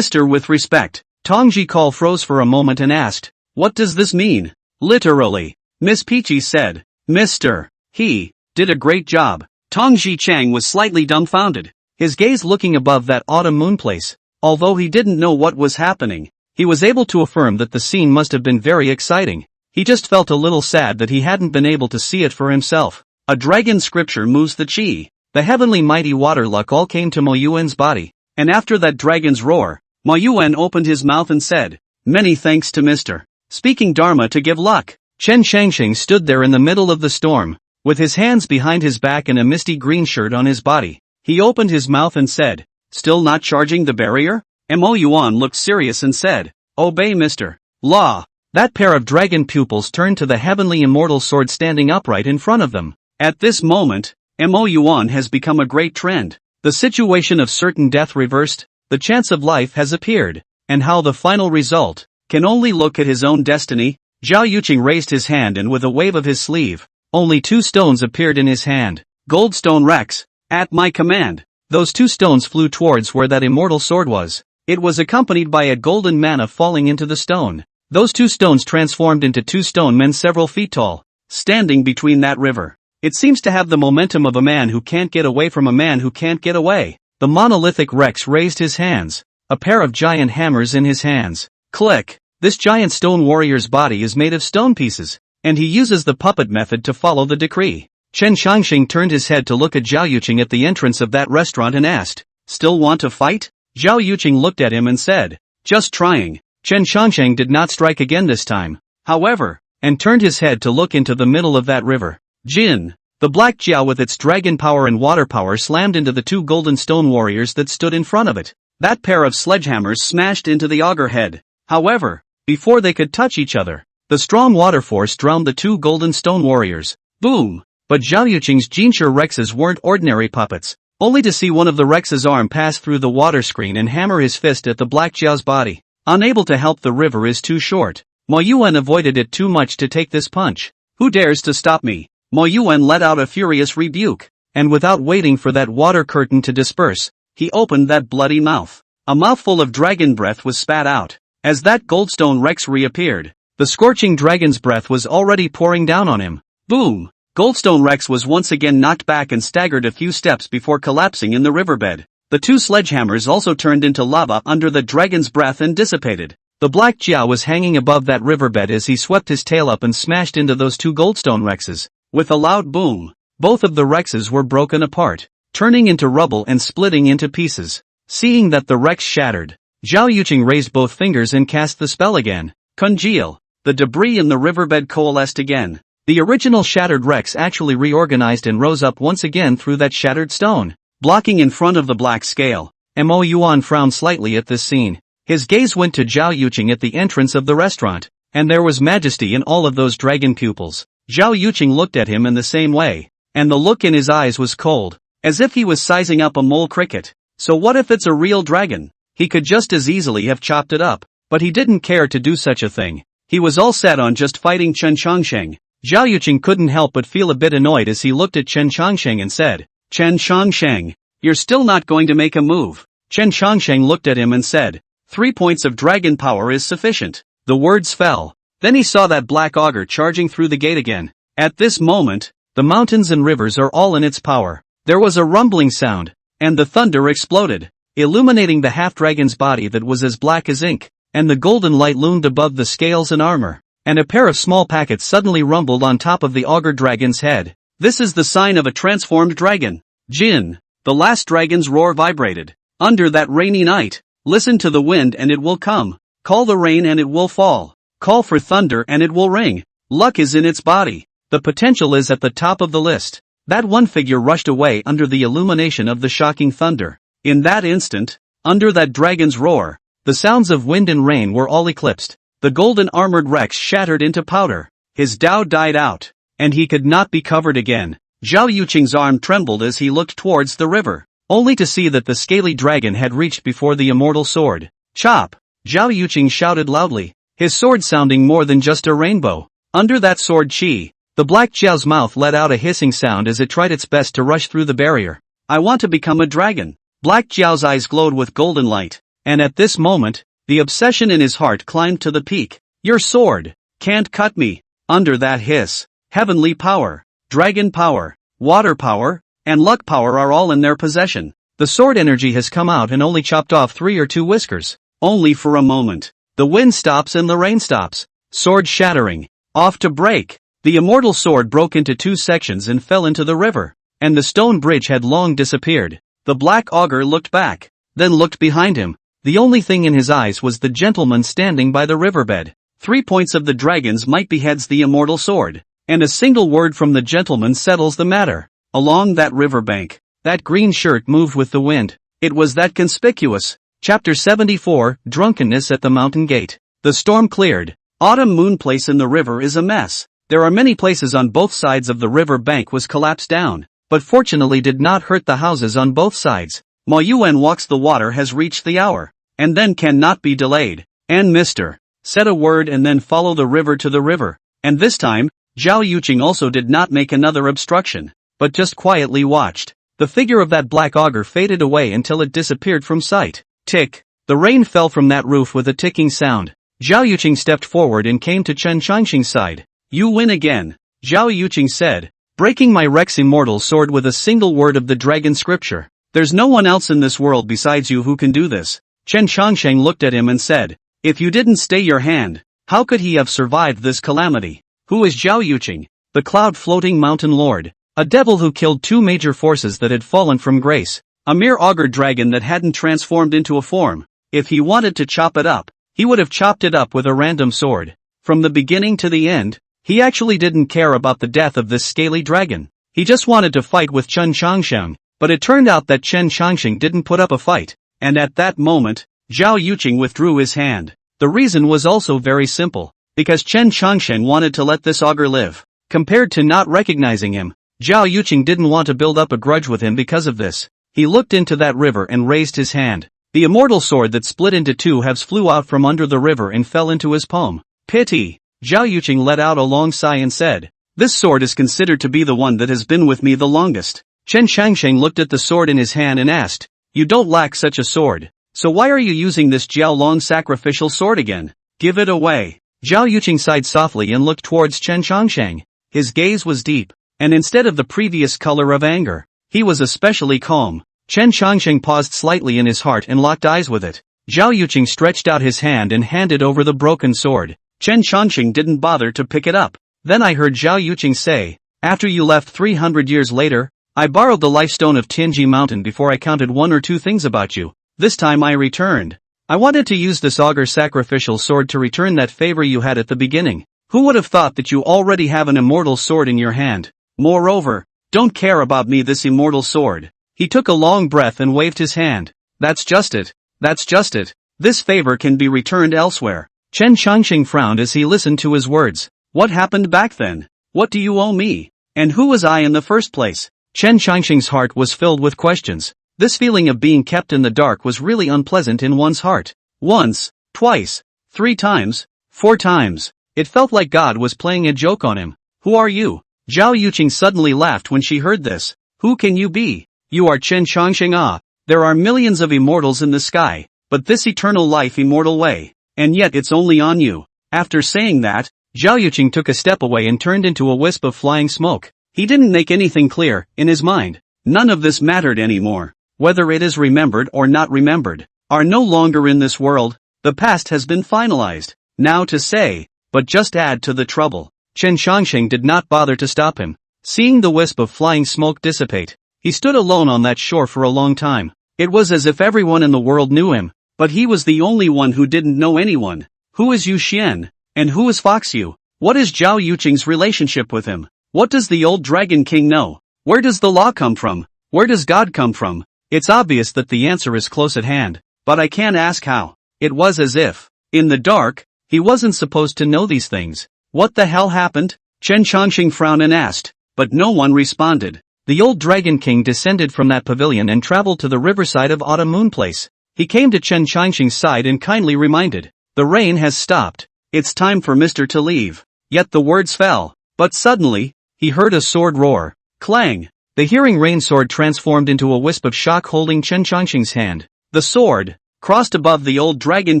with respect. Tong Jikal froze for a moment and asked, what does this mean? Literally. Miss Peachy said, Mr. did a great job. Tong Ji Chang was slightly dumbfounded, his gaze looking above that Autumn Moon Place. Although he didn't know what was happening, he was able to affirm that the scene must have been very exciting. He just felt a little sad that he hadn't been able to see it for himself. A dragon scripture moves the chi. The heavenly mighty water luck all came to Mo Yuan's body, and after that dragon's roar, Mo Yuan opened his mouth and said, many thanks to Mr. Speaking Dharma to give luck. Chen Changsheng stood there in the middle of the storm, with his hands behind his back and a misty green shirt on his body. He opened his mouth and said, still not charging the barrier? Mo Yuan looked serious and said, obey Mr. Law. That pair of dragon pupils turned to the heavenly immortal sword standing upright in front of them. At this moment, Mo Yuan has become a great trend. The situation of certain death reversed, the chance of life has appeared, and how the final result, can only look at his own destiny. Zhao Yuqing raised his hand and with a wave of his sleeve, only 2 stones appeared in his hand. Goldstone Rex, at my command. Those 2 stones flew towards where that immortal sword was. It was accompanied by a golden manna falling into the stone. Those 2 stones transformed into 2 stone men several feet tall, standing between that river. It seems to have the momentum of a man who can't get away from a man who can't get away. The monolithic Rex raised his hands, a pair of giant hammers in his hands. Click! This giant stone warrior's body is made of stone pieces, and he uses the puppet method to follow the decree. Chen Shangxing turned his head to look at Zhao Yuqing at the entrance of that restaurant and asked, "Still want to fight?" Zhao Yuqing looked at him and said, "Just trying." Chen Shangxing did not strike again this time, however, and turned his head to look into the middle of that river. Jin! The black Jiao with its dragon power and water power slammed into the 2 golden stone warriors that stood in front of it. That pair of sledgehammers smashed into the auger head. However, before they could touch each other, the strong water force drowned the 2 golden stone warriors. Boom! But Zhao Yuqing's Jinshi Rexes weren't ordinary puppets, only to see one of the Rex's arm pass through the water screen and hammer his fist at the black Jiao's body. Unable to help, the river is too short. Mo Yuan avoided it too much to take this punch. Who dares to stop me? Mo Yuan let out a furious rebuke, and without waiting for that water curtain to disperse, he opened that bloody mouth. A mouthful of dragon breath was spat out. As that Goldstone Rex reappeared, the scorching dragon's breath was already pouring down on him. Boom! Goldstone Rex was once again knocked back and staggered a few steps before collapsing in the riverbed. The 2 sledgehammers also turned into lava under the dragon's breath and dissipated. The black Jiao was hanging above that riverbed as he swept his tail up and smashed into those 2 Goldstone Rexes. With a loud boom, both of the Rexes were broken apart, turning into rubble and splitting into pieces. Seeing that the Rex shattered, Zhao Yuqing raised both fingers and cast the spell again. Congeal. The debris in the riverbed coalesced again. The original shattered Rex actually reorganized and rose up once again through that shattered stone, blocking in front of the black scale. Mo Yuan frowned slightly at this scene. His gaze went to Zhao Yuqing at the entrance of the restaurant, and there was majesty in all of those dragon pupils. Zhao Yuqing looked at him in the same way, and the look in his eyes was cold, as if he was sizing up a mole cricket. So what if it's a real dragon? He could just as easily have chopped it up, but he didn't care to do such a thing. He was all set on just fighting Chen Shangsheng. Zhao Yuqing couldn't help but feel a bit annoyed as he looked at Chen Shangsheng and said, "Chen Shangsheng, you're still not going to make a move." Chen Shangsheng looked at him and said, 3 points of dragon power is sufficient." The words fell. Then he saw that black auger charging through the gate again. At this moment, the mountains and rivers are all in its power. There was a rumbling sound, and the thunder exploded, illuminating the half-dragon's body that was as black as ink, and the golden light loomed above the scales and armor, and a pair of small packets suddenly rumbled on top of the auger dragon's head. This is the sign of a transformed dragon. Jin. The last dragon's roar vibrated. Under that rainy night, listen to the wind and it will come. Call the rain and it will fall. Call for thunder and it will ring. Luck is in its body. The potential is at the top of the list. That one figure rushed away under the illumination of the shocking thunder. In that instant, under that dragon's roar, the sounds of wind and rain were all eclipsed. The golden armored Rex shattered into powder. His Tao died out, and he could not be covered again. Zhao Yuqing's arm trembled as he looked towards the river, only to see that the scaly dragon had reached before the immortal sword. Chop! Zhao Yuqing shouted loudly, his sword sounding more than just a rainbow. Under that sword chi, the black Jiao's mouth let out a hissing sound as it tried its best to rush through the barrier. I want to become a dragon. Black Jiao's eyes glowed with golden light, and at this moment, the obsession in his heart climbed to the peak. Your sword can't cut me. Under that hiss, heavenly power, dragon power, water power, and luck power are all in their possession. The sword energy has come out and only chopped off 3 or 2 whiskers. Only for a moment. The wind stops and the rain stops. Sword shattering. Off to break. The immortal sword broke into 2 sections and fell into the river, and the stone bridge had long disappeared. The black augur looked back, then looked behind him. The only thing in his eyes was the gentleman standing by the riverbed. 3 points of the dragon's might beheads the immortal sword, and a single word from the gentleman settles the matter. Along that riverbank, that green shirt moved with the wind. It was that conspicuous. Chapter 74, Drunkenness at the Mountain Gate. The storm cleared. Autumn Moon Place in the river is a mess. There are many places on both sides of the river bank was collapsed down, but fortunately did not hurt the houses on both sides. Mo Yuan walks the water has reached the hour, and then cannot be delayed. And Mr. said a word and then follow the river to the river. And this time, Zhao Yuqing also did not make another obstruction, but just quietly watched. The figure of that black ogre faded away until it disappeared from sight. Tick. The rain fell from that roof with a ticking sound. Zhao Yuqing stepped forward and came to Chen Changxing's side. You win again, Zhao Yuqing said, breaking my Rex immortal sword with a single word of the dragon scripture. There's no one else in this world besides you who can do this. Chen Changxing looked at him and said, if you didn't stay your hand, how could he have survived this calamity? Who is Zhao Yuqing? The cloud-floating mountain lord. A devil who killed two major forces that had fallen from grace. A mere augur dragon that hadn't transformed into a form. If he wanted to chop it up, he would have chopped it up with a random sword. From the beginning to the end, he actually didn't care about the death of this scaly dragon. He just wanted to fight with Chen Changxing, but it turned out that Chen Changxing didn't put up a fight, and at that moment, Zhao Yuqing withdrew his hand. The reason was also very simple, because Chen Changxing wanted to let this augur live. Compared to not recognizing him, Zhao Yuqing didn't want to build up a grudge with him because of this. He looked into that river and raised his hand. The immortal sword that split into two halves flew out from under the river and fell into his palm. Pity. Zhao Yuqing let out a long sigh and said, this sword is considered to be the one that has been with me the longest. Chen Changxing looked at the sword in his hand and asked, you don't lack such a sword, so why are you using this Jiaolong sacrificial sword again? Give it away. Zhao Yuqing sighed softly and looked towards Chen Changxing. His gaze was deep, and instead of the previous color of anger, he was especially calm. Chen Changxing paused slightly in his heart and locked eyes with it. Zhao Yuqing stretched out his hand and handed over the broken sword. Chen Changxing didn't bother to pick it up. Then I heard Zhao Yuqing say, after you left 300 years later, I borrowed the life stone of Tianji Mountain before I counted one or two things about you. This time I returned. I wanted to use this augur sacrificial sword to return that favor you had at the beginning. Who would have thought that you already have an immortal sword in your hand? Moreover, don't care about me this immortal sword. He took a long breath and waved his hand. That's just it. That's just it. This favor can be returned elsewhere. Chen Changxing frowned as he listened to his words. What happened back then? What do you owe me? And who was I in the first place? Chen Changxing's heart was filled with questions. This feeling of being kept in the dark was really unpleasant in one's heart. Once, twice, 3 times, 4 times. It felt like God was playing a joke on him. Who are you? Zhao Yuqing suddenly laughed when she heard this. Who can you be? You are Chen Changxing. Ah, there are millions of immortals in the sky, but this eternal life immortal way, and yet it's only on you. After saying that, Zhao Yuqing took a step away and turned into a wisp of flying smoke. He didn't make anything clear, in his mind. None of this mattered anymore. Whether it is remembered or not remembered, are no longer in this world. The past has been finalized. Now to say, but just add to the trouble. Chen Changxing did not bother to stop him. Seeing the wisp of flying smoke dissipate, he stood alone on that shore for a long time. It was as if everyone in the world knew him, but he was the only one who didn't know anyone. Who is Yu Xian? And who is Fox Yu? What is Zhao Yuqing's relationship with him? What does the old Dragon King know? Where does the law come from? Where does God come from? It's obvious that the answer is close at hand, but I can't ask how. It was as if, in the dark, he wasn't supposed to know these things. What the hell happened? Chen Changxing frowned and asked, but no one responded. The old Dragon King descended from that pavilion and traveled to the riverside of Autumn Moon Place. He came to Chen Changxing's side and kindly reminded, the rain has stopped. It's time for Mr. to leave. Yet the words fell, but suddenly, he heard a sword roar. Clang! The hearing rain sword transformed into a wisp of shock holding Chen Changxing's hand. The sword crossed above the old Dragon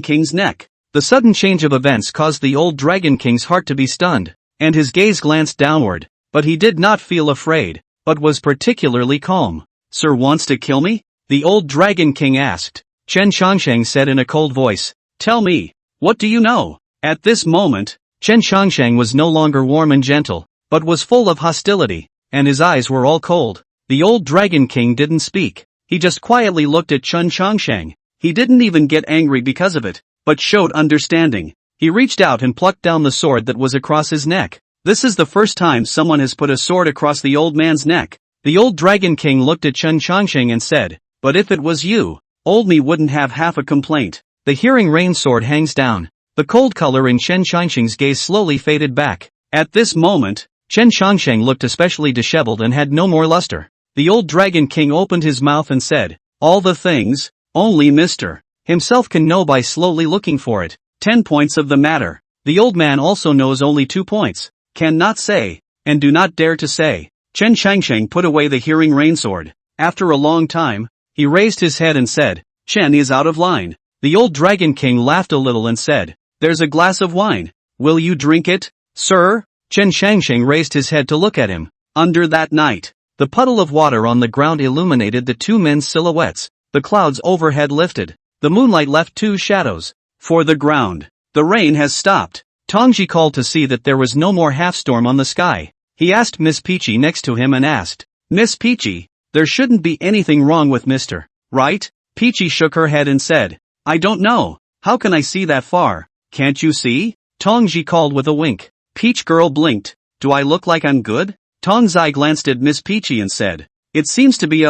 King's neck. The sudden change of events caused the old Dragon King's heart to be stunned, and his gaze glanced downward, but he did not feel afraid, but was particularly calm. Sir wants to kill me? The old Dragon King asked. Chen Changxing said in a cold voice, tell me, what do you know? At this moment, Chen Changxing was no longer warm and gentle, but was full of hostility, and his eyes were all cold. The old Dragon King didn't speak. He just quietly looked at Chen Changxing. He didn't even get angry because of it, but showed understanding. He reached out and plucked down the sword that was across his neck. This is the first time someone has put a sword across the old man's neck. The old Dragon King looked at Chen Changxing and said, but if it was you, old me wouldn't have half a complaint. The hearing rain sword hangs down. The cold color in Chen Changxing's gaze slowly faded back. At this moment, Chen Changxing looked especially disheveled and had no more luster. The old Dragon King opened his mouth and said, all the things, only Mr. himself can know by slowly looking for it. 10 points of the matter. The old man also knows only 2 points. Cannot say, and do not dare to say. Chen Shangsheng put away the hearing rain sword. After a long time, he raised his head and said, Chen is out of line. The old Dragon King laughed a little and said, there's a glass of wine. Will you drink it, sir? Chen Shangsheng raised his head to look at him. Under that night, the puddle of water on the ground illuminated the 2 men's silhouettes. The clouds overhead lifted. The moonlight left 2 shadows. For the ground. The rain has stopped. Tongji called to see that there was no more half-storm on the sky. He asked Miss Peachy next to him and asked, Miss Peachy, there shouldn't be anything wrong with Mr. Right? Peachy shook her head and said, I don't know. How can I see that far? Can't you see? Tongji called with a wink. Peach girl blinked. Do I look like I'm good? Tongzai glanced at Miss Peachy and said, it seems to be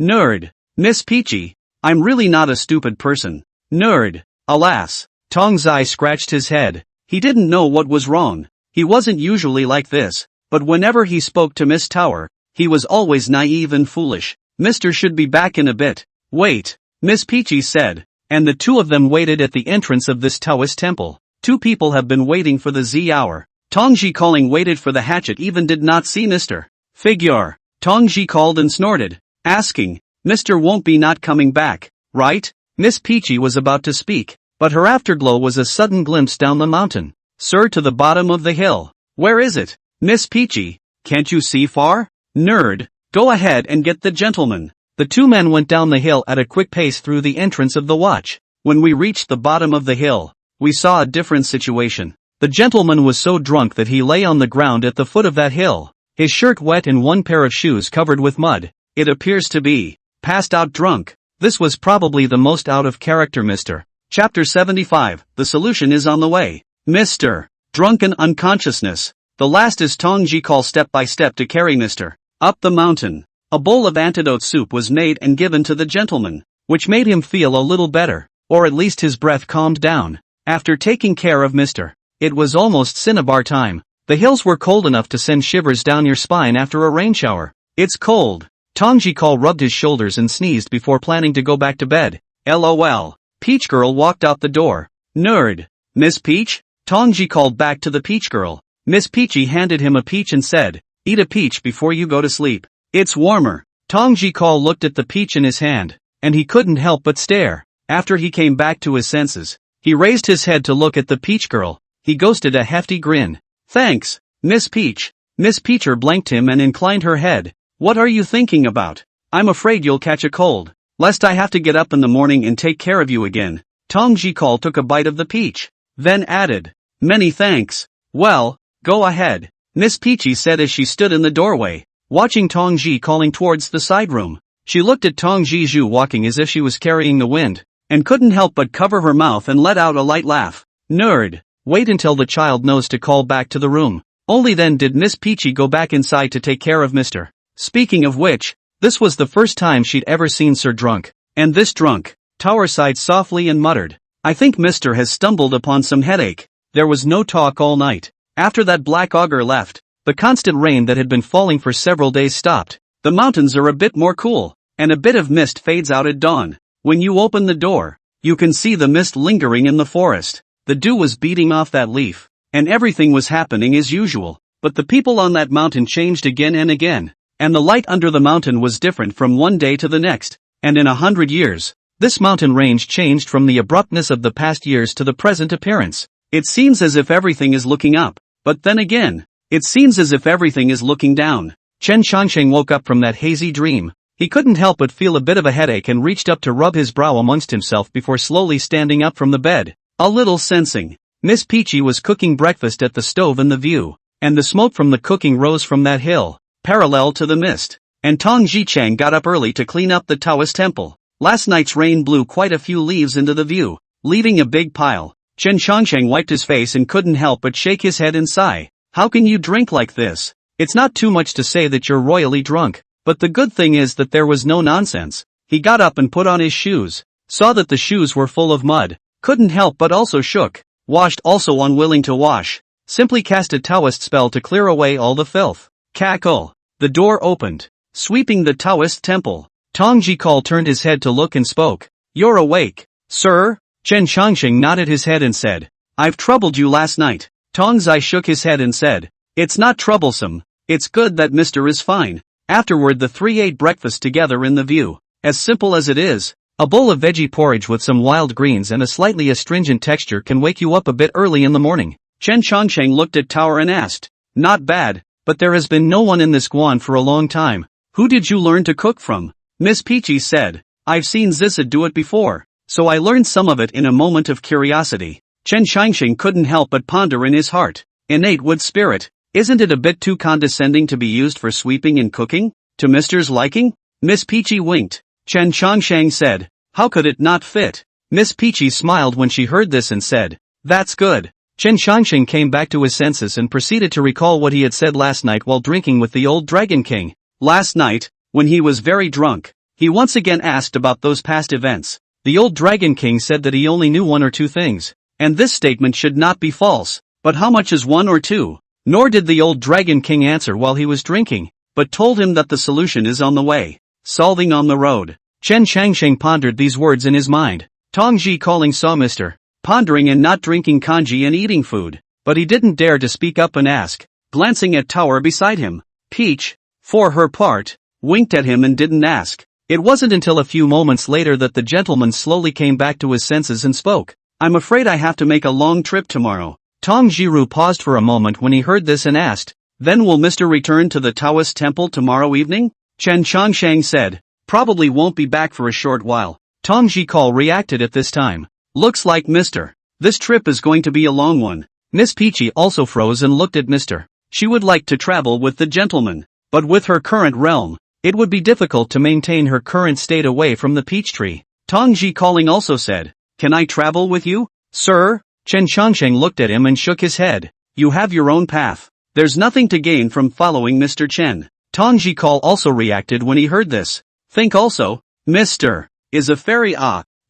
nerd. Miss Peachy, I'm really not a stupid person. Nerd. Alas. Tongzai scratched his head. He didn't know what was wrong. He wasn't usually like this, but whenever he spoke to Miss Tower, he was always naive and foolish. Mister should be back in a bit. Wait. Miss Peachy said, and the 2 of them waited at the entrance of this Taoist temple. 2 people have been waiting for the Z hour. Tongji calling waited for the hatchet even did not see Mr. Figure. Tongji called and snorted, asking, Mr. won't be not coming back, right? Miss Peachy was about to speak, but her afterglow was a sudden glimpse down the mountain. Sir, to the bottom of the hill. Where is it? Miss Peachy, can't you see far? Nerd, go ahead and get the gentleman. The 2 men went down the hill at a quick pace through the entrance of the watch. When we reached the bottom of the hill, we saw a different situation. The gentleman was so drunk that he lay on the ground at the foot of that hill, his shirt wet and 1 pair of shoes covered with mud. It appears to be passed out drunk. This was probably the most out of character Mr. Chapter 75, the solution is on the way. Mr. Drunken unconsciousness. The last is Tongji call step by step to carry Mr. up the mountain. A bowl of antidote soup was made and given to the gentleman, which made him feel a little better, or at least his breath calmed down. After taking care of Mr. It was almost cinnabar time. The hills were cold enough to send shivers down your spine after a rain shower. It's cold. Tongji call rubbed his shoulders and sneezed before planning to go back to bed. LOL. Peach girl walked out the door. Nerd. Miss Peach? Tongji called back to the peach girl. Miss Peachy handed him a peach and said, eat a peach before you go to sleep. It's warmer. Tongji call looked at the peach in his hand, and he couldn't help but stare. After he came back to his senses, he raised his head to look at the peach girl. He ghosted a hefty grin. Thanks, Miss Peach. Miss Peacher blanked him and inclined her head. What are you thinking about? I'm afraid you'll catch a cold, lest I have to get up in the morning and take care of you again. Tongji call took a bite of the peach, then added, many thanks. Well, go ahead, Miss Peachy said as she stood in the doorway, watching Tongji calling towards the side room. She looked at Tongji Zhu walking as if she was carrying the wind, and couldn't help but cover her mouth and let out a light laugh. Nerd. Wait until the child knows to call back to the room. Only then did Miss Peachy go back inside to take care of Mr. Speaking of which, this was the first time she'd ever seen Sir drunk. And this drunk, Tower sighed softly and muttered, I think Mr. has stumbled upon some headache. There was no talk all night. After that black ogre left, the constant rain that had been falling for several days stopped. The mountains are a bit more cool, and a bit of mist fades out at dawn. When you open the door, you can see the mist lingering in the forest. The dew was beating off that leaf, and everything was happening as usual, but the people on that mountain changed again and again, and the light under the mountain was different from one day to the next, and in 100 years, this mountain range changed from the abruptness of the past years to the present appearance. It seems as if everything is looking up, but then again, it seems as if everything is looking down. Chen Shangsheng woke up from that hazy dream. He couldn't help but feel a bit of a headache and reached up to rub his brow amongst himself before slowly standing up from the bed. A little sensing. Miss Peachy was cooking breakfast at the stove in the view, and the smoke from the cooking rose from that hill, parallel to the mist. And Tong Jichang got up early to clean up the Taoist temple. Last night's rain blew quite a few leaves into the view, leaving a big pile. Chen Shangsheng wiped his face and couldn't help but shake his head and sigh. How can you drink like this? It's not too much to say that you're royally drunk, but the good thing is that there was no nonsense. He got up and put on his shoes, saw that the shoes were full of mud, couldn't help but also shook, washed also unwilling to wash, simply cast a Taoist spell to clear away all the filth. Cackle. The door opened, sweeping the Taoist temple. Tong Jikal turned his head to look and spoke. You're awake, sir? Chen Changsheng nodded his head and said, I've troubled you last night. Tong Zai shook his head and said, It's not troublesome. It's good that Mr. is fine. Afterward the three ate breakfast together in the view. As simple as it is, a bowl of veggie porridge with some wild greens and a slightly astringent texture can wake you up a bit early in the morning. Chen Changsheng looked at Tower and asked, Not bad, but there has been no one in this guan for a long time. Who did you learn to cook from? Miss Peachy said, I've seen Zissa do it before, so I learned some of it in a moment of curiosity. Chen Changsheng couldn't help but ponder in his heart. Innate wood spirit, isn't it a bit too condescending to be used for sweeping and cooking? To Mr.'s liking? Miss Peachy winked. Chen Changsheng said, How could it not fit? Miss Peachy smiled when she heard this and said, That's good. Chen Changsheng came back to his senses and proceeded to recall what he had said last night while drinking with the old Dragon King. Last night, when he was very drunk, he once again asked about those past events. The old Dragon King said that he only knew one or two things. And this statement should not be false, but how much is one or two? Nor did the old Dragon King answer while he was drinking, but told him that the solution is on the way. Solving on the road. Chen Changsheng pondered these words in his mind. Tong Ji calling saw Mr. Pondering and not drinking kanji and eating food, but he didn't dare to speak up and ask, glancing at Tower beside him. Peach, for her part, winked at him and didn't ask. It wasn't until a few moments later that the gentleman slowly came back to his senses and spoke. I'm afraid I have to make a long trip tomorrow. Tong Jiru paused for a moment when he heard this and asked, Then will Mr. return to the Taoist temple tomorrow evening? Chen Changsheng said, Probably won't be back for a short while. Tong Jikal reacted at this time. Looks like Mr. This trip is going to be a long one. Miss Peachy also froze and looked at Mr. She would like to travel with the gentleman, but with her current realm, it would be difficult to maintain her current state away from the peach tree. Tong Ji calling also said, Can I travel with you, sir? Chen Changsheng looked at him and shook his head. You have your own path. There's nothing to gain from following Mr. Chen. Tong Jikal also reacted when he heard this. Think also, Mr. is a fairy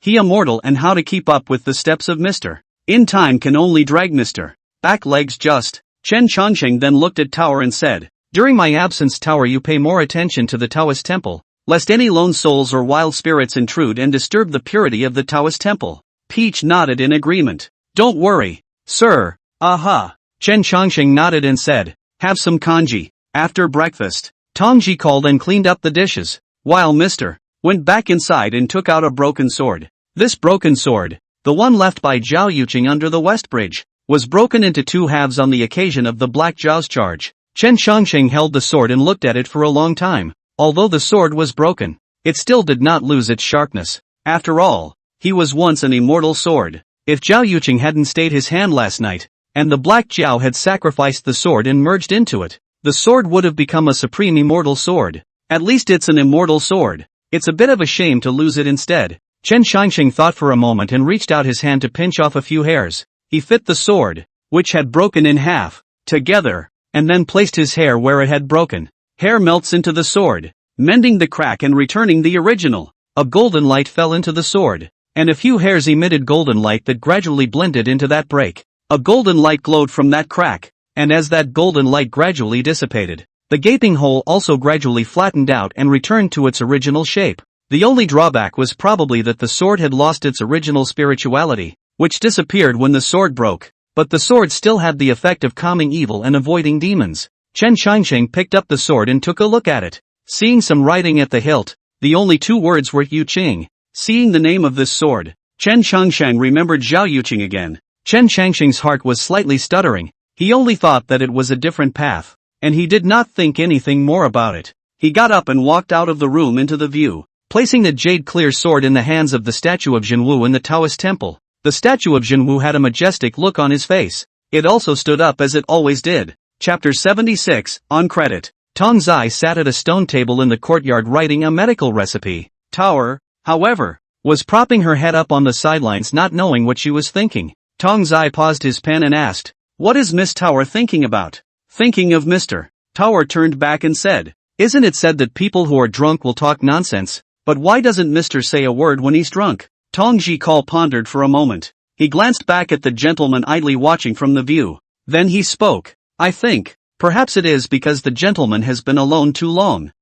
he immortal and how to keep up with the steps of Mr. In time can only drag Mr. Back legs just. Chen Changsheng then looked at Tower and said, During my absence Tower you pay more attention to the Taoist temple, lest any lone souls or wild spirits intrude and disturb the purity of the Taoist temple. Peach nodded in agreement. Don't worry, sir. Aha. Chen Changsheng nodded and said, Have some kanji. After breakfast, Tongji called and cleaned up the dishes, while Mr. went back inside and took out a broken sword. This broken sword, the one left by Zhao Yuqing under the West Bridge, was broken into two halves on the occasion of the Black Zhao's charge. Chen Changsheng held the sword and looked at it for a long time. Although the sword was broken, it still did not lose its sharpness. After all, he was once an immortal sword. If Zhao Yuqing hadn't stayed his hand last night, and the Black Zhao had sacrificed the sword and merged into it, the sword would have become a supreme immortal sword. At least it's an immortal sword. It's a bit of a shame to lose it instead. Chen Changsheng thought for a moment and reached out his hand to pinch off a few hairs. He fit the sword, which had broken in half, together, and then placed his hair where it had broken. Hair melts into the sword, mending the crack and returning the original. A golden light fell into the sword, and a few hairs emitted golden light that gradually blended into that break. A golden light glowed from that crack, and as that golden light gradually dissipated, the gaping hole also gradually flattened out and returned to its original shape. The only drawback was probably that the sword had lost its original spirituality, which disappeared when the sword broke, but the sword still had the effect of calming evil and avoiding demons. Chen Changsheng picked up the sword and took a look at it. Seeing some writing at the hilt, the only two words were Yuqing. Seeing the name of this sword, Chen Changsheng remembered Zhao Yuqing again. Chen Changsheng's heart was slightly stuttering. He only thought that it was a different path, and he did not think anything more about it. He got up and walked out of the room into the view, placing the jade-clear sword in the hands of the statue of Jinwu in the Taoist temple. The statue of Jinwu had a majestic look on his face. It also stood up as it always did. Chapter 76, on credit. Tong Zai sat at a stone table in the courtyard writing a medical recipe. Tower, however, was propping her head up on the sidelines not knowing what she was thinking. Tong Zai paused his pen and asked, What is Miss Tower thinking about? Thinking of Mr. Tower turned back and said, Isn't it said that people who are drunk will talk nonsense? But why doesn't Mr. say a word when he's drunk? Tong Jikal pondered for a moment. He glanced back at the gentleman idly watching from the view. Then he spoke. I think, perhaps it is because the gentleman has been alone too long.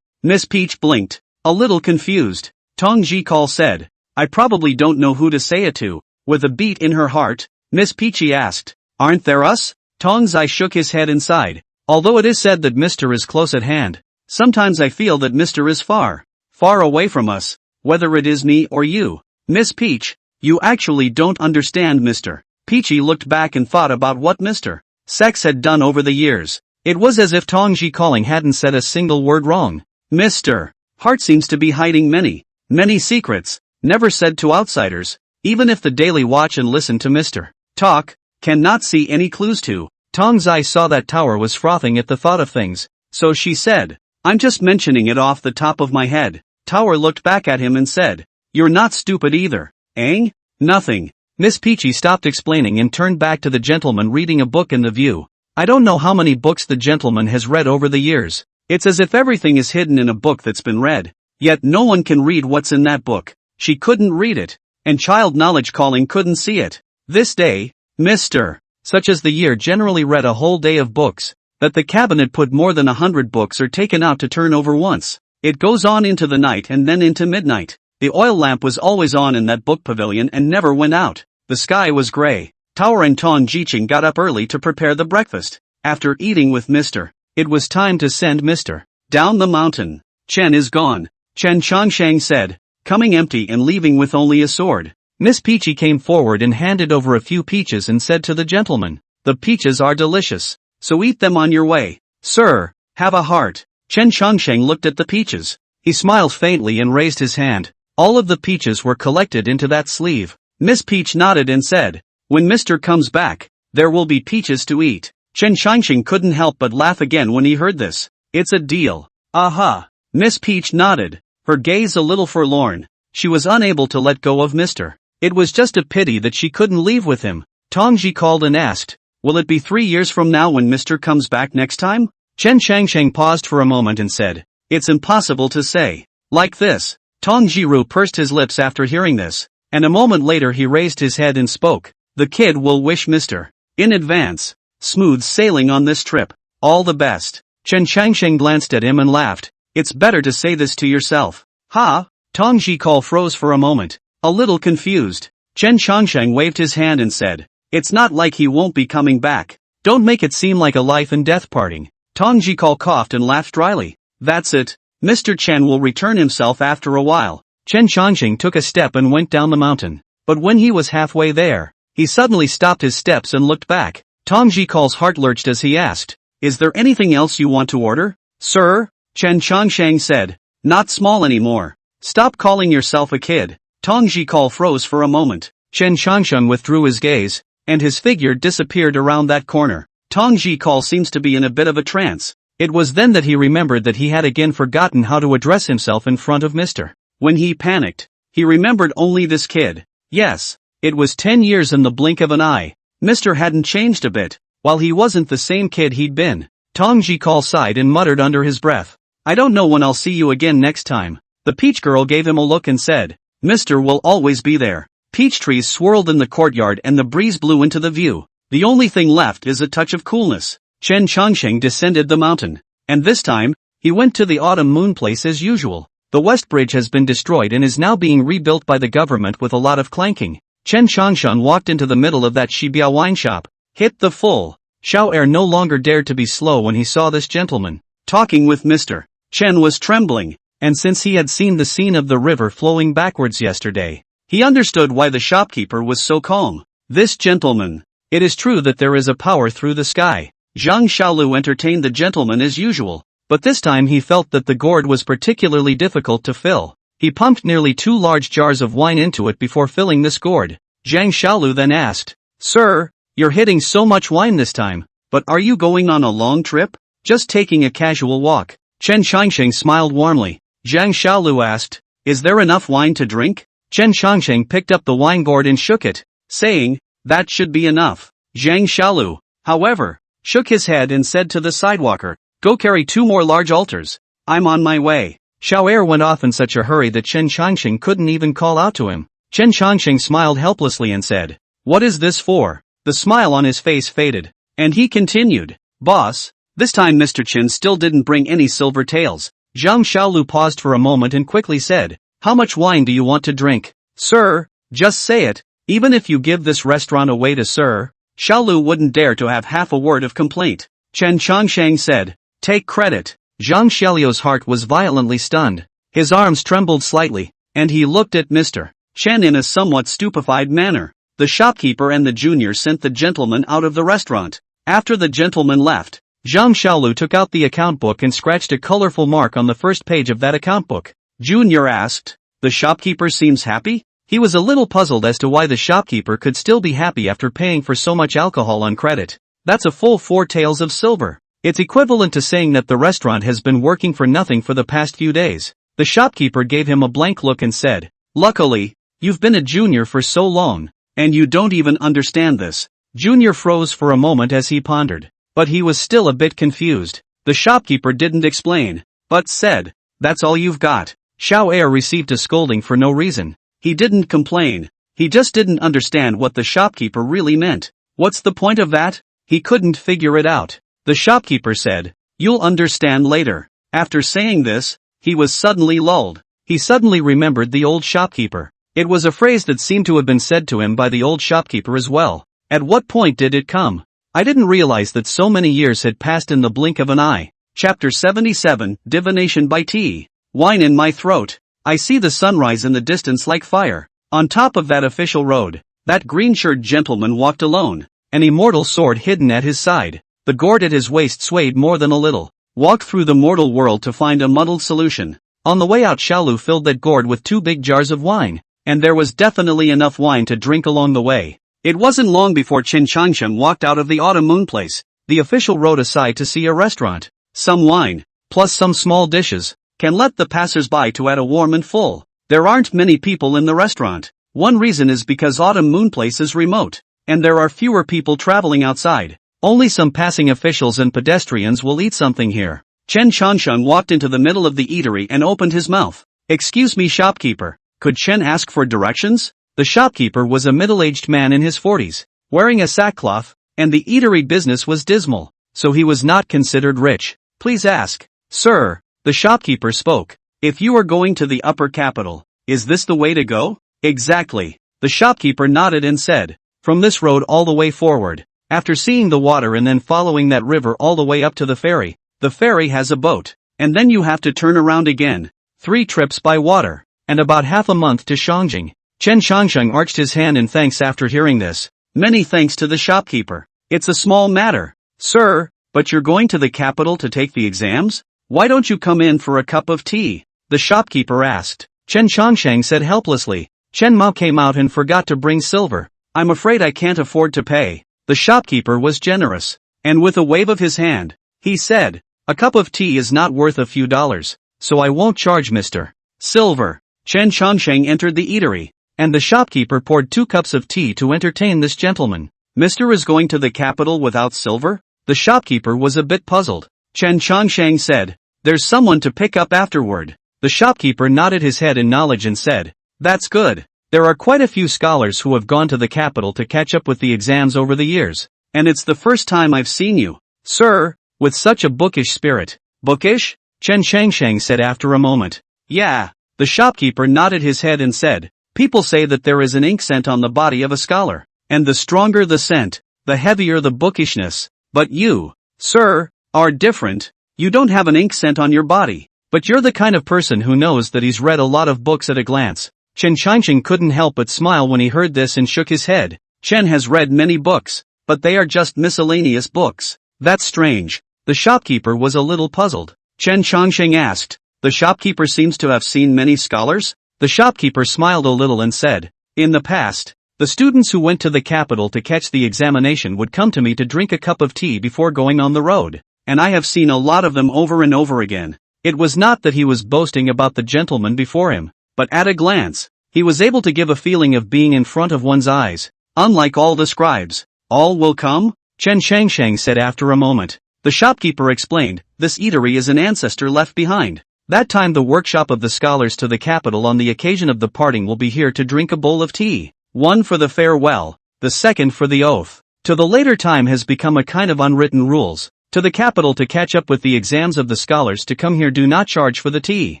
Miss Peach blinked, a little confused. Tong Jikal said, I probably don't know who to say it to. With a beat in her heart, Miss Peachy asked, aren't there us? Tong Zai shook his head and sighed. Although it is said that Mr. is close at hand, sometimes I feel that Mr. is far, far away from us, whether it is me or you. Miss Peach, you actually don't understand Mr. Peachy looked back and thought about what Mr. Sex had done over the years. It was as if Tong Ji calling hadn't said a single word wrong. Mr. Hart seems to be hiding many, many secrets, never said to outsiders, even if the daily watch and listen to Mr. Talk, cannot see any clues to. Tong Zai saw that Tower was frothing at the thought of things, so she said, I'm just mentioning it off the top of my head. Tower looked back at him and said, you're not stupid either, eh? Nothing. Miss Peachy stopped explaining and turned back to the gentleman reading a book in the view. I don't know how many books the gentleman has read over the years. It's as if everything is hidden in a book that's been read. Yet no one can read what's in that book. She couldn't read it. And child knowledge calling couldn't see it. This day, Mr. Such as the year generally read a whole day of books, that the cabinet put more than 100 books are taken out to turn over once. It goes on into the night and then into midnight. The oil lamp was always on in that book pavilion and never went out. The sky was gray. Tower and Tong Jiching got up early to prepare the breakfast. After eating with Mr. It was time to send Mr. down the mountain. Chen is gone, Chen Changsheng said, coming empty and leaving with only a sword. Miss Peachy came forward and handed over a few peaches and said to the gentleman, the peaches are delicious, so eat them on your way. Sir, have a heart. Chen Changsheng looked at the peaches. He smiled faintly and raised his hand. All of the peaches were collected into that sleeve. Miss Peach nodded and said, when Mr. comes back, there will be peaches to eat. Chen Changsheng couldn't help but laugh again when he heard this. It's a deal. Aha. Miss Peach nodded, her gaze a little forlorn. She was unable to let go of Mr. It was just a pity that she couldn't leave with him. Tongji called and asked, will it be 3 years from now when Mr. comes back next time? Chen Changsheng paused for a moment and said, it's impossible to say. Like this. Tong Jiru pursed his lips after hearing this, and a moment later he raised his head and spoke. The kid will wish Mr. in advance smooth sailing on this trip. All the best. Chen Changsheng glanced at him and laughed. It's better to say this to yourself. Ha? Tong Jikal froze for a moment, a little confused. Chen Changsheng waved his hand and said, it's not like he won't be coming back. Don't make it seem like a life and death parting. Tong Jikal coughed and laughed dryly. That's it. Mr. Chen will return himself after a while. Chen Changsheng took a step and went down the mountain. But when he was halfway there, he suddenly stopped his steps and looked back. Tong Jikal's heart lurched as he asked, is there anything else you want to order? Sir? Chen Changsheng said, not small anymore. Stop calling yourself a kid. Tong Jikal froze for a moment. Chen Changsheng withdrew his gaze, and his figure disappeared around that corner. Tong Jikal seems to be in a bit of a trance. It was then that he remembered that he had again forgotten how to address himself in front of Mr. When he panicked, he remembered only this kid. Yes, it was 10 years in the blink of an eye. Mr. hadn't changed a bit, while he wasn't the same kid he'd been. Tong Jikal sighed and muttered under his breath, I don't know when I'll see you again next time. The peach girl gave him a look and said, Mr. will always be there. Peach trees swirled in the courtyard and the breeze blew into the view. The only thing left is a touch of coolness. Chen Changsheng descended the mountain, and this time, he went to the autumn moon place as usual. The West Bridge has been destroyed and is now being rebuilt by the government with a lot of clanking. Chen Changsheng walked into the middle of that Shibiao wine shop, hit the full. Xiao Er no longer dared to be slow when he saw this gentleman talking with Mr. Chen was trembling, and since he had seen the scene of the river flowing backwards yesterday, he understood why the shopkeeper was so calm. This gentleman. It is true that there is a power through the sky. Zhang Xiaolu entertained the gentleman as usual, but this time he felt that the gourd was particularly difficult to fill. He pumped nearly 2 large jars of wine into it before filling this gourd. Zhang Xiaolu then asked, Sir, you're hitting so much wine this time, but are you going on a long trip? Just taking a casual walk. Chen Changsheng smiled warmly. Zhang Xiaolu asked, is there enough wine to drink? Chen Changsheng picked up the wine gourd and shook it, saying, that should be enough. Zhang Xiaolu, however, shook his head and said to the sidewalker, go carry 2 more large altars. I'm on my way. Xiao Er went off in such a hurry that Chen Changsheng couldn't even call out to him. Chen Changsheng smiled helplessly and said, what is this for? The smile on his face faded, and he continued, boss, this time Mr. Chen still didn't bring any silver taels. Zhang Xiaolu paused for a moment and quickly said, how much wine do you want to drink? Sir, just say it. Even if you give this restaurant away to Sir, Xiaolu wouldn't dare to have half a word of complaint. Chen Changsheng said, take credit. Zhang Xiaoliu's heart was violently stunned. His arms trembled slightly, and he looked at Mr. Chen in a somewhat stupefied manner. The shopkeeper and the junior sent the gentleman out of the restaurant. After the gentleman left, Zhang Xiaolu took out the account book and scratched a colorful mark on the first page of that account book. Junior asked, the shopkeeper seems happy? He was a little puzzled as to why the shopkeeper could still be happy after paying for so much alcohol on credit. That's a full 4 taels of silver. It's equivalent to saying that the restaurant has been working for nothing for the past few days. The shopkeeper gave him a blank look and said, luckily, you've been a junior for so long, and you don't even understand this. Junior froze for a moment as he pondered, but he was still a bit confused. The shopkeeper didn't explain, but said, that's all you've got. Xiao Air received a scolding for no reason. He didn't complain. He just didn't understand what the shopkeeper really meant. What's the point of that? He couldn't figure it out. The shopkeeper said, you'll understand later. After saying this, he was suddenly lulled. He suddenly remembered the old shopkeeper. It was a phrase that seemed to have been said to him by the old shopkeeper as well. At what point did it come? I didn't realize that so many years had passed in the blink of an eye. Chapter 77, Divination by Tea. Wine in my throat. I see the sunrise in the distance like fire. On top of that official road, that green-shirted gentleman walked alone, an immortal sword hidden at his side. The gourd at his waist swayed more than a little. Walked through the mortal world to find a muddled solution. On the way out, Xiaolu filled that gourd with 2 big jars of wine, and there was definitely enough wine to drink along the way. It wasn't long before Chen Changsheng walked out of the autumn moon place. The official rode aside to see a restaurant. Some wine, plus some small dishes, can let the passers-by to add a warm and full. There aren't many people in the restaurant. One reason is because autumn moon place is remote, and there are fewer people traveling outside. Only some passing officials and pedestrians will eat something here. Chen Changsheng walked into the middle of the eatery and opened his mouth. Excuse me, shopkeeper. Could Chen ask for directions? The shopkeeper was a middle-aged man in his 40s, wearing a sackcloth, and the eatery business was dismal, so he was not considered rich. Please ask. Sir, the shopkeeper spoke. If you are going to the upper capital, is this the way to go? Exactly. The shopkeeper nodded and said, from this road all the way forward. After seeing the water and then following that river all the way up to the ferry has a boat, and then you have to turn around again. 3 trips by water, and about half a month to Shangjing. Chen Changsheng arched his hand in thanks after hearing this. Many thanks to the shopkeeper. It's a small matter. Sir, but you're going to the capital to take the exams? Why don't you come in for a cup of tea? The shopkeeper asked. Chen Changsheng said helplessly. Chen Mao came out and forgot to bring silver. I'm afraid I can't afford to pay. The shopkeeper was generous, and with a wave of his hand, he said, a cup of tea is not worth a few dollars, so I won't charge Mr. Silver. Chen Changsheng entered the eatery, and the shopkeeper poured 2 cups of tea to entertain this gentleman. Mr. is going to the capital without silver? The shopkeeper was a bit puzzled. Chen Changsheng said, there's someone to pick up afterward. The shopkeeper nodded his head in knowledge and said, that's good. There are quite a few scholars who have gone to the capital to catch up with the exams over the years, and it's the first time I've seen you, sir, with such a bookish spirit. Bookish? Chen Changsheng said after a moment. Yeah. The shopkeeper nodded his head and said, people say that there is an ink scent on the body of a scholar, and the stronger the scent, the heavier the bookishness. But you, sir, are different. You don't have an ink scent on your body. But you're the kind of person who knows that he's read a lot of books at a glance. Chen Changsheng couldn't help but smile when he heard this and shook his head. Chen has read many books, but they are just miscellaneous books. That's strange. The shopkeeper was a little puzzled. Chen Changsheng asked, the shopkeeper seems to have seen many scholars? The shopkeeper smiled a little and said, in the past, the students who went to the capital to catch the examination would come to me to drink a cup of tea before going on the road, and I have seen a lot of them over and over again. It was not that he was boasting about the gentleman before him, but at a glance, he was able to give a feeling of being in front of one's eyes. Unlike all the scribes, all will come? Chen Changsheng said after a moment. The shopkeeper explained, this eatery is an ancestor left behind. That time the workshop of the scholars to the capital on the occasion of the parting will be here to drink a bowl of tea. One for the farewell, the second for the oath. To the later time has become a kind of unwritten rules. To the capital to catch up with the exams of the scholars to come here do not charge for the tea.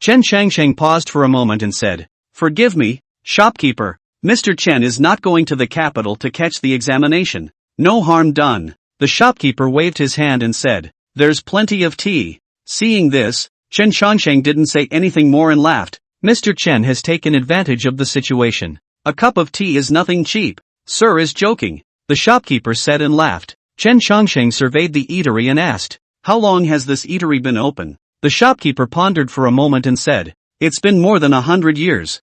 Chen Changsheng paused for a moment and said, forgive me, Shopkeeper, Mr. Chen is not going to the capital to catch the examination. No harm done. The shopkeeper waved his hand and said, "There's plenty of tea." Seeing this, Chen Changsheng didn't say anything more and laughed. Mr. Chen has taken advantage of the situation. A cup of tea is nothing cheap. Sir is joking, the shopkeeper said and laughed. Chen Changsheng surveyed the eatery and asked, "How long has this eatery been open?" The shopkeeper pondered for a moment and said, "It's been more than 100 years.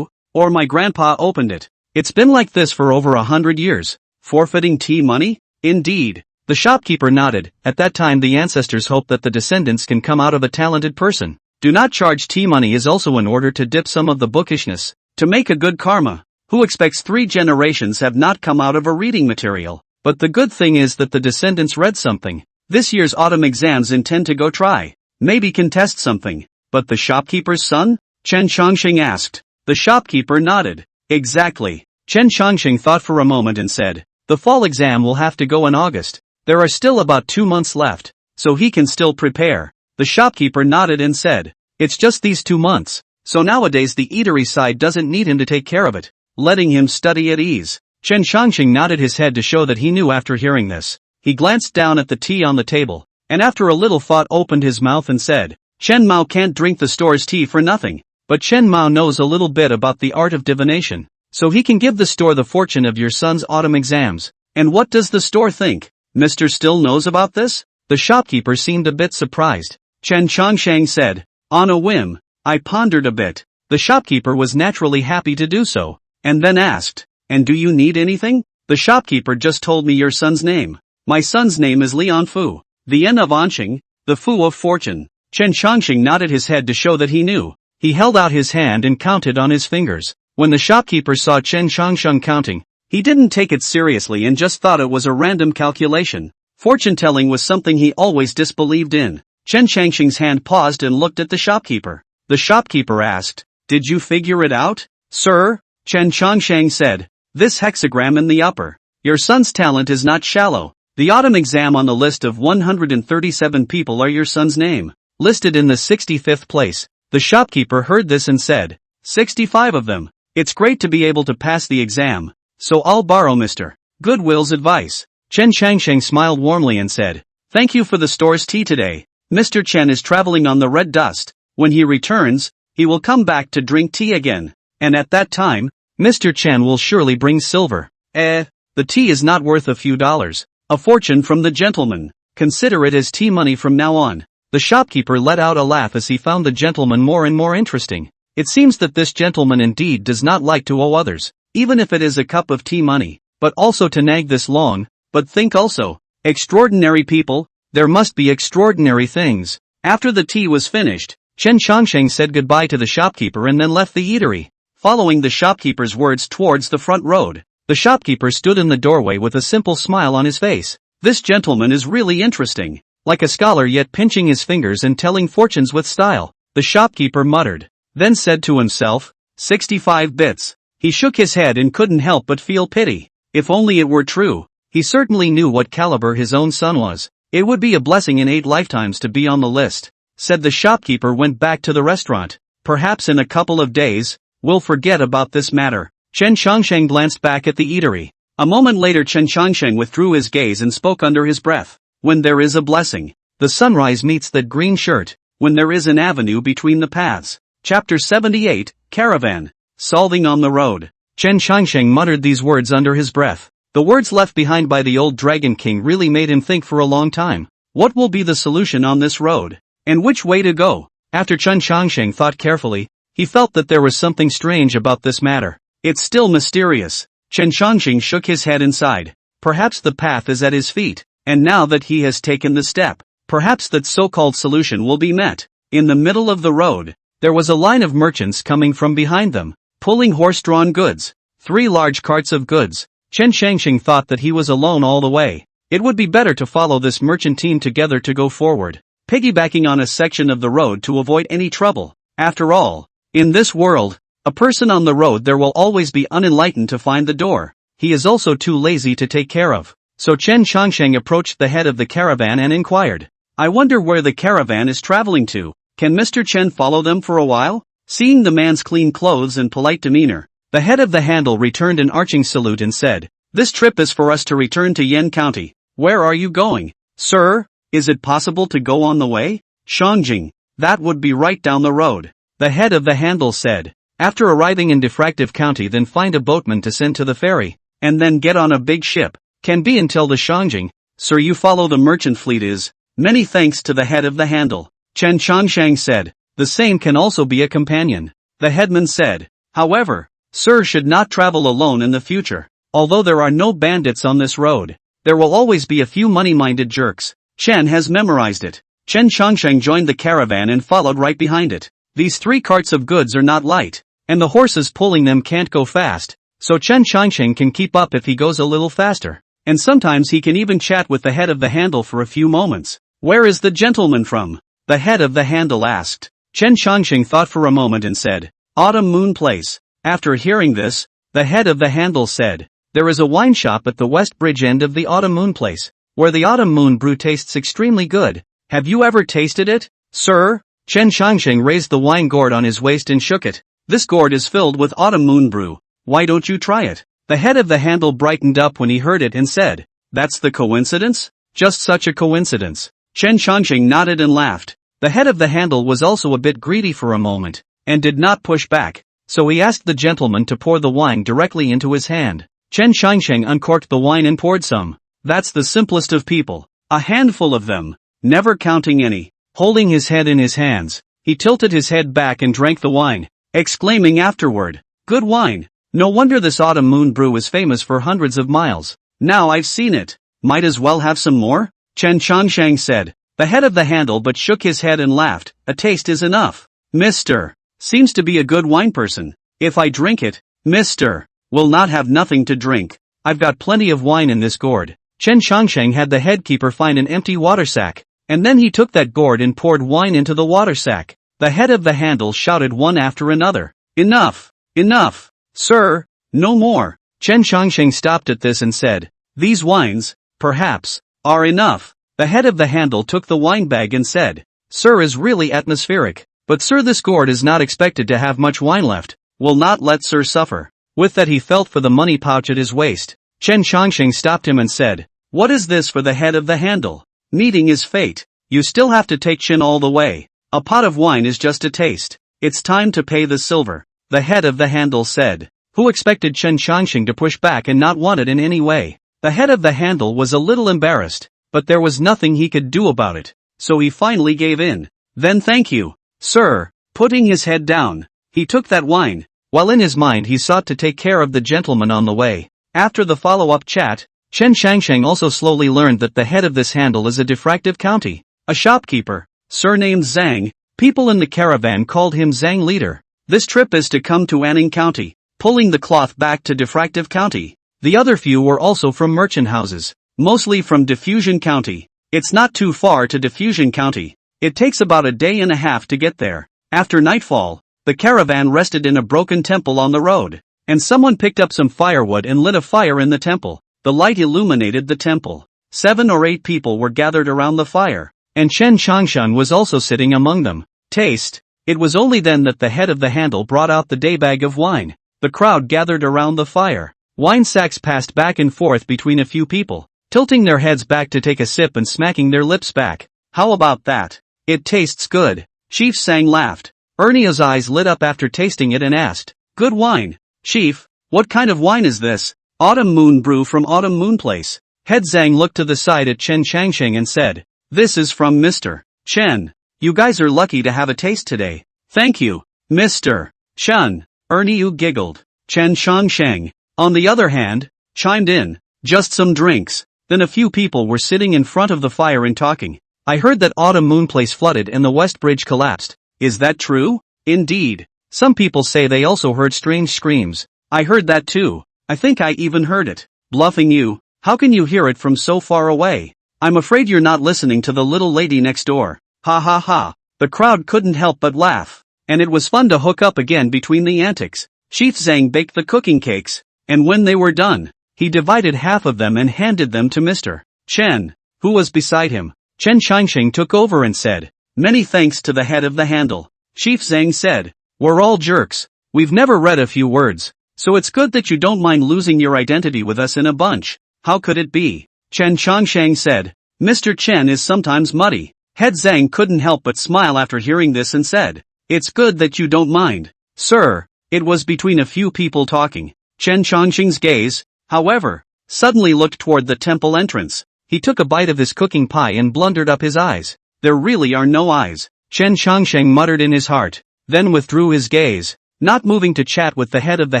Or my grandpa opened it. It's been like this for over 100 years. Forfeiting tea money? Indeed." The shopkeeper nodded. At that time the ancestors hoped that the descendants can come out of a talented person. Do not charge tea money is also in order to dip some of the bookishness, to make a good karma. Who expects 3 generations have not come out of a reading material? But the good thing is that the descendants read something. This year's autumn exams intend to go try. Maybe contest something. But the shopkeeper's son? Chen Changsheng asked. The shopkeeper nodded. Exactly. Chen Changsheng thought for a moment and said, "The fall exam will have to go in August. There are still about 2 months left, so he can still prepare." The shopkeeper nodded and said, "It's just these 2 months, so nowadays the eatery side doesn't need him to take care of it, letting him study at ease." Chen Changsheng nodded his head to show that he knew. After hearing this, he glanced down at the tea on the table, and after a little thought opened his mouth and said, "Chen Mao can't drink the store's tea for nothing." But Chen Mao knows a little bit about the art of divination, so he can give the store the fortune of your son's autumn exams. And what does the store think? Mr. Still knows about this? The shopkeeper seemed a bit surprised. Chen Changsheng said, "On a whim, I pondered a bit." The shopkeeper was naturally happy to do so, and then asked, "And do you need anything?" The shopkeeper just told me your son's name. My son's name is Lian Fu, the Yen of Anqing, the Fu of fortune. Chen Changsheng nodded his head to show that he knew. He held out his hand and counted on his fingers. When the shopkeeper saw Chen Changsheng counting, he didn't take it seriously and just thought it was a random calculation. Fortune-telling was something he always disbelieved in. Chen Changsheng's hand paused and looked at the shopkeeper. The shopkeeper asked, "Did you figure it out, sir?" Chen Changsheng said, "This hexagram in the upper. Your son's talent is not shallow. The autumn exam on the list of 137 people are your son's name, listed in the 65th place. The shopkeeper heard this and said, 65 of them. It's great to be able to pass the exam, so I'll borrow Mr. Goodwill's advice." Chen Changsheng smiled warmly and said, "Thank you for the store's tea today. Mr. Chen is traveling on the red dust. When he returns, he will come back to drink tea again. And at that time, Mr. Chen will surely bring silver." The tea is not worth a few dollars. A fortune from the gentleman. Consider it as tea money from now on." The shopkeeper let out a laugh as he found the gentleman more and more interesting. It seems that this gentleman indeed does not like to owe others, even if it is a cup of tea money, but also to nag this long. But think also, extraordinary people, there must be extraordinary things. After the tea was finished, Chen Changsheng said goodbye to the shopkeeper and then left the eatery. Following the shopkeeper's words towards the front road, the shopkeeper stood in the doorway with a simple smile on his face. This gentleman is really interesting. Like a scholar yet pinching his fingers and telling fortunes with style, the shopkeeper muttered, then said to himself, 65 bits. He shook his head and couldn't help but feel pity. If only it were true. He certainly knew what caliber his own son was. It would be a blessing in 8 lifetimes to be on the list. Said the shopkeeper went back to the restaurant. Perhaps in a couple of days, we'll forget about this matter. Chen Changsheng glanced back at the eatery. A moment later Chen Changsheng withdrew his gaze and spoke under his breath. When there is a blessing, the sunrise meets that green shirt. When there is an avenue between the paths. Chapter 78, Caravan. Solving on the road. Chen Changsheng muttered these words under his breath. The words left behind by the old Dragon King really made him think for a long time. What will be the solution on this road? And which way to go? After Chen Changsheng thought carefully, he felt that there was something strange about this matter. It's still mysterious. Chen Changsheng shook his head inside. Perhaps the path is at his feet. And now that he has taken the step, perhaps that so-called solution will be met. In the middle of the road, there was a line of merchants coming from behind them, pulling horse-drawn goods. 3 large carts of goods. Chen Changsheng thought that he was alone all the way. It would be better to follow this merchant team together to go forward, piggybacking on a section of the road to avoid any trouble. After all, in this world, a person on the road there will always be unenlightened to find the door. He is also too lazy to take care of. So Chen Changsheng approached the head of the caravan and inquired, "I wonder where the caravan is traveling to. Can Mr. Chen follow them for a while?" Seeing the man's clean clothes and polite demeanor, The head of the handle returned an arching salute and said, "This trip is for us to return to Yen County. Where are you going, sir? Is it possible to go on the way?" "Shangjing, that would be right down the road," the head of the handle said. "After arriving in Diffractive County, then find a boatman to send to the ferry, and then get on a big ship. Can be until the Shangjing. Sir, you follow the merchant fleet is. Many thanks to the head of the handle." Chen Changsheng said, "The same can also be a companion." The headman said, "However, sir should not travel alone in the future. Although there are no bandits on this road, there will always be a few money-minded jerks." Chen has memorized it. Chen Changsheng joined the caravan and followed right behind it. These 3 carts of goods are not light, and the horses pulling them can't go fast, so Chen Changsheng can keep up if he goes a little faster. And sometimes he can even chat with the head of the handle for a few moments. "Where is the gentleman from?" the head of the handle asked. Chen Changsheng thought for a moment and said, "Autumn Moon Place." After hearing this, the head of the handle said, "There is a wine shop at the west bridge end of the Autumn Moon Place, where the Autumn Moon brew tastes extremely good. Have you ever tasted it, sir?" Chen Changsheng raised the wine gourd on his waist and shook it. "This gourd is filled with Autumn Moon brew. Why don't you try it?" The head of the handle brightened up when he heard it and said, "That's the coincidence? Just such a coincidence." Chen Changsheng nodded and laughed. The head of the handle was also a bit greedy for a moment, and did not push back, so he asked the gentleman to pour the wine directly into his hand. Chen Changsheng uncorked the wine and poured some. That's the simplest of people. A handful of them, never counting any. Holding his head in his hands, he tilted his head back and drank the wine, exclaiming afterward, "Good wine. No wonder this Autumn Moon brew is famous for hundreds of miles. Now I've seen it. Might as well have some more?" Chen Changsheng said. The head of the handle but shook his head and laughed. "A taste is enough. Mr. Seems to be a good wine person. If I drink it, Mr. will not have nothing to drink. I've got plenty of wine in this gourd." Chen Changsheng had the headkeeper find an empty water sack, and then he took that gourd and poured wine into the water sack. The head of the handle shouted one after another, "Enough! Enough! Sir, no more." Chen Changsheng stopped at this and said, "These wines, perhaps, are enough." The head of the handle took the wine bag and said, "Sir is really atmospheric, but sir, this gourd is not expected to have much wine left. Will not let sir suffer." With that he felt for the money pouch at his waist. Chen Changsheng stopped him and said, "What is this for the head of the handle? Meeting is fate. You still have to take Chin all the way. A pot of wine is just a taste. It's time to pay the silver." The head of the handle said, who expected Chen Changsheng to push back and not want it in any way. The head of the handle was a little embarrassed, but there was nothing he could do about it, so he finally gave in. "Then thank you, sir." Putting his head down, he took that wine, while in his mind he sought to take care of the gentleman on the way. After the follow-up chat, Chen Changsheng also slowly learned that the head of this handle is a Diffractive County, a shopkeeper, surnamed Zhang. People in the caravan called him Zhang Leader. This trip is to come to Anning County, pulling the cloth back to Diffractive County. The other few were also from merchant houses, mostly from Diffusion County. It's not too far to Diffusion County. It takes about a day and a half to get there. After nightfall, the caravan rested in a broken temple on the road, and someone picked up some firewood and lit a fire in the temple. The light illuminated the temple. 7 or 8 people were gathered around the fire, and Chen Changshan was also sitting among them. Taste. It was only then that the head of the handle brought out the day bag of wine. The crowd gathered around the fire. Wine sacks passed back and forth between a few people, tilting their heads back to take a sip and smacking their lips back. "How about that? It tastes good." Chief Sang laughed. Ernie's eyes lit up after tasting it and asked, "Good wine, Chief, what kind of wine is this?" "Autumn Moon brew from Autumn Moon Place." Head Zhang looked to the side at Chen Changsheng and said, "This is from Mr. Chen. You guys are lucky to have a taste today." "Thank you, Mr. Chen." Ernie Yu giggled. Chen Changsheng, on the other hand, chimed in, "Just some drinks." Then a few people were sitting in front of the fire and talking. "I heard that Autumn Moon Place flooded and the West Bridge collapsed. Is that true?" "Indeed. Some people say they also heard strange screams." "I heard that too. I think I even heard it." "Bluffing you? How can you hear it from so far away?" "I'm afraid you're not listening to the little lady next door." Ha ha ha. The crowd couldn't help but laugh, and it was fun to hook up again between the antics. Chief Zhang baked the cooking cakes, and when they were done, he divided half of them and handed them to Mr. Chen, who was beside him. Chen Changsheng took over and said, "Many thanks to the head of the handle." Chief Zhang said, "We're all jerks. We've never read a few words, So it's good that you don't mind losing your identity with us in a bunch. How could it be? Chen Chongsheng said. Mr. Chen is sometimes muddy. Head Zhang couldn't help but smile after hearing this and said, it's good that you don't mind. Sir, it was between a few people talking. Chen Chongsheng's gaze, however, suddenly looked toward the temple entrance. He took a bite of his cooking pie and blundered up his eyes. There really are no eyes. Chen Chongsheng muttered in his heart, then withdrew his gaze, not moving to chat with the head of the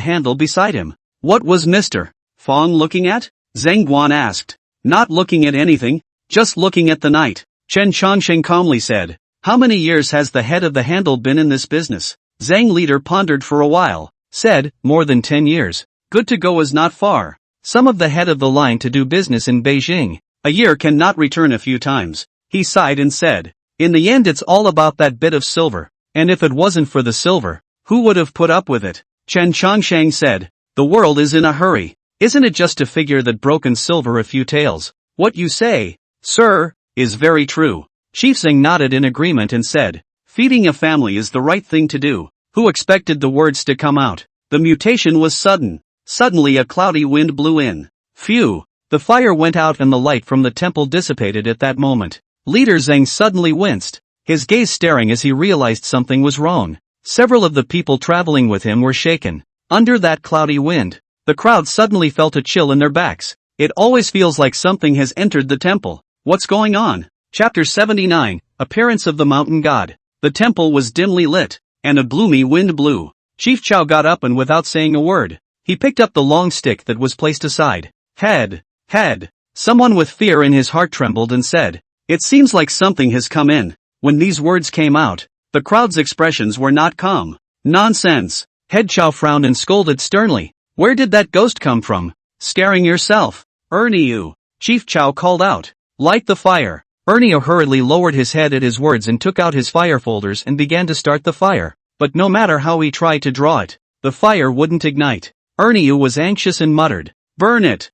handle beside him. What was Mr. Fong looking at? Zhang Guan asked. Not looking at anything, just looking at the night. Chen Chongsheng calmly said. How many years has the head of the handle been in this business? Zhang leader pondered for a while, said, more than 10 years. Good to go is not far. Some of the head of the line to do business in Beijing. A year cannot return a few times. He sighed and said, in the end it's all about that bit of silver, and if it wasn't for the silver, who would have put up with it? Chen Chongsheng said, the world is in a hurry. Isn't it just a figure that broken silver a few taels? What you say, sir, is very true. Chief Zhang nodded in agreement and said, feeding a family is the right thing to do. Who expected the words to come out? The mutation was sudden. Suddenly a cloudy wind blew in. Phew! The fire went out and the light from the temple dissipated at that moment. Leader Zhang suddenly winced, his gaze staring as he realized something was wrong. Several of the people traveling with him were shaken. Under that cloudy wind, the crowd suddenly felt a chill in their backs. It always feels like something has entered the temple. What's going on? Chapter 79, Appearance of the Mountain God. The temple was dimly lit, and a gloomy wind blew. Chief Chao got up and without saying a word, he picked up the long stick that was placed aside. Head. Someone with fear in his heart trembled and said, it seems like something has come in. When these words came out, the crowd's expressions were not calm. Nonsense. Head Chao frowned and scolded sternly. Where did that ghost come from? Scaring yourself. Ernie, Chief Chao called out. Light the fire. Ernie hurriedly lowered his head at his words and took out his fire folders and began to start the fire. But no matter how he tried to draw it, the fire wouldn't ignite. Ernie was anxious and muttered, burn it.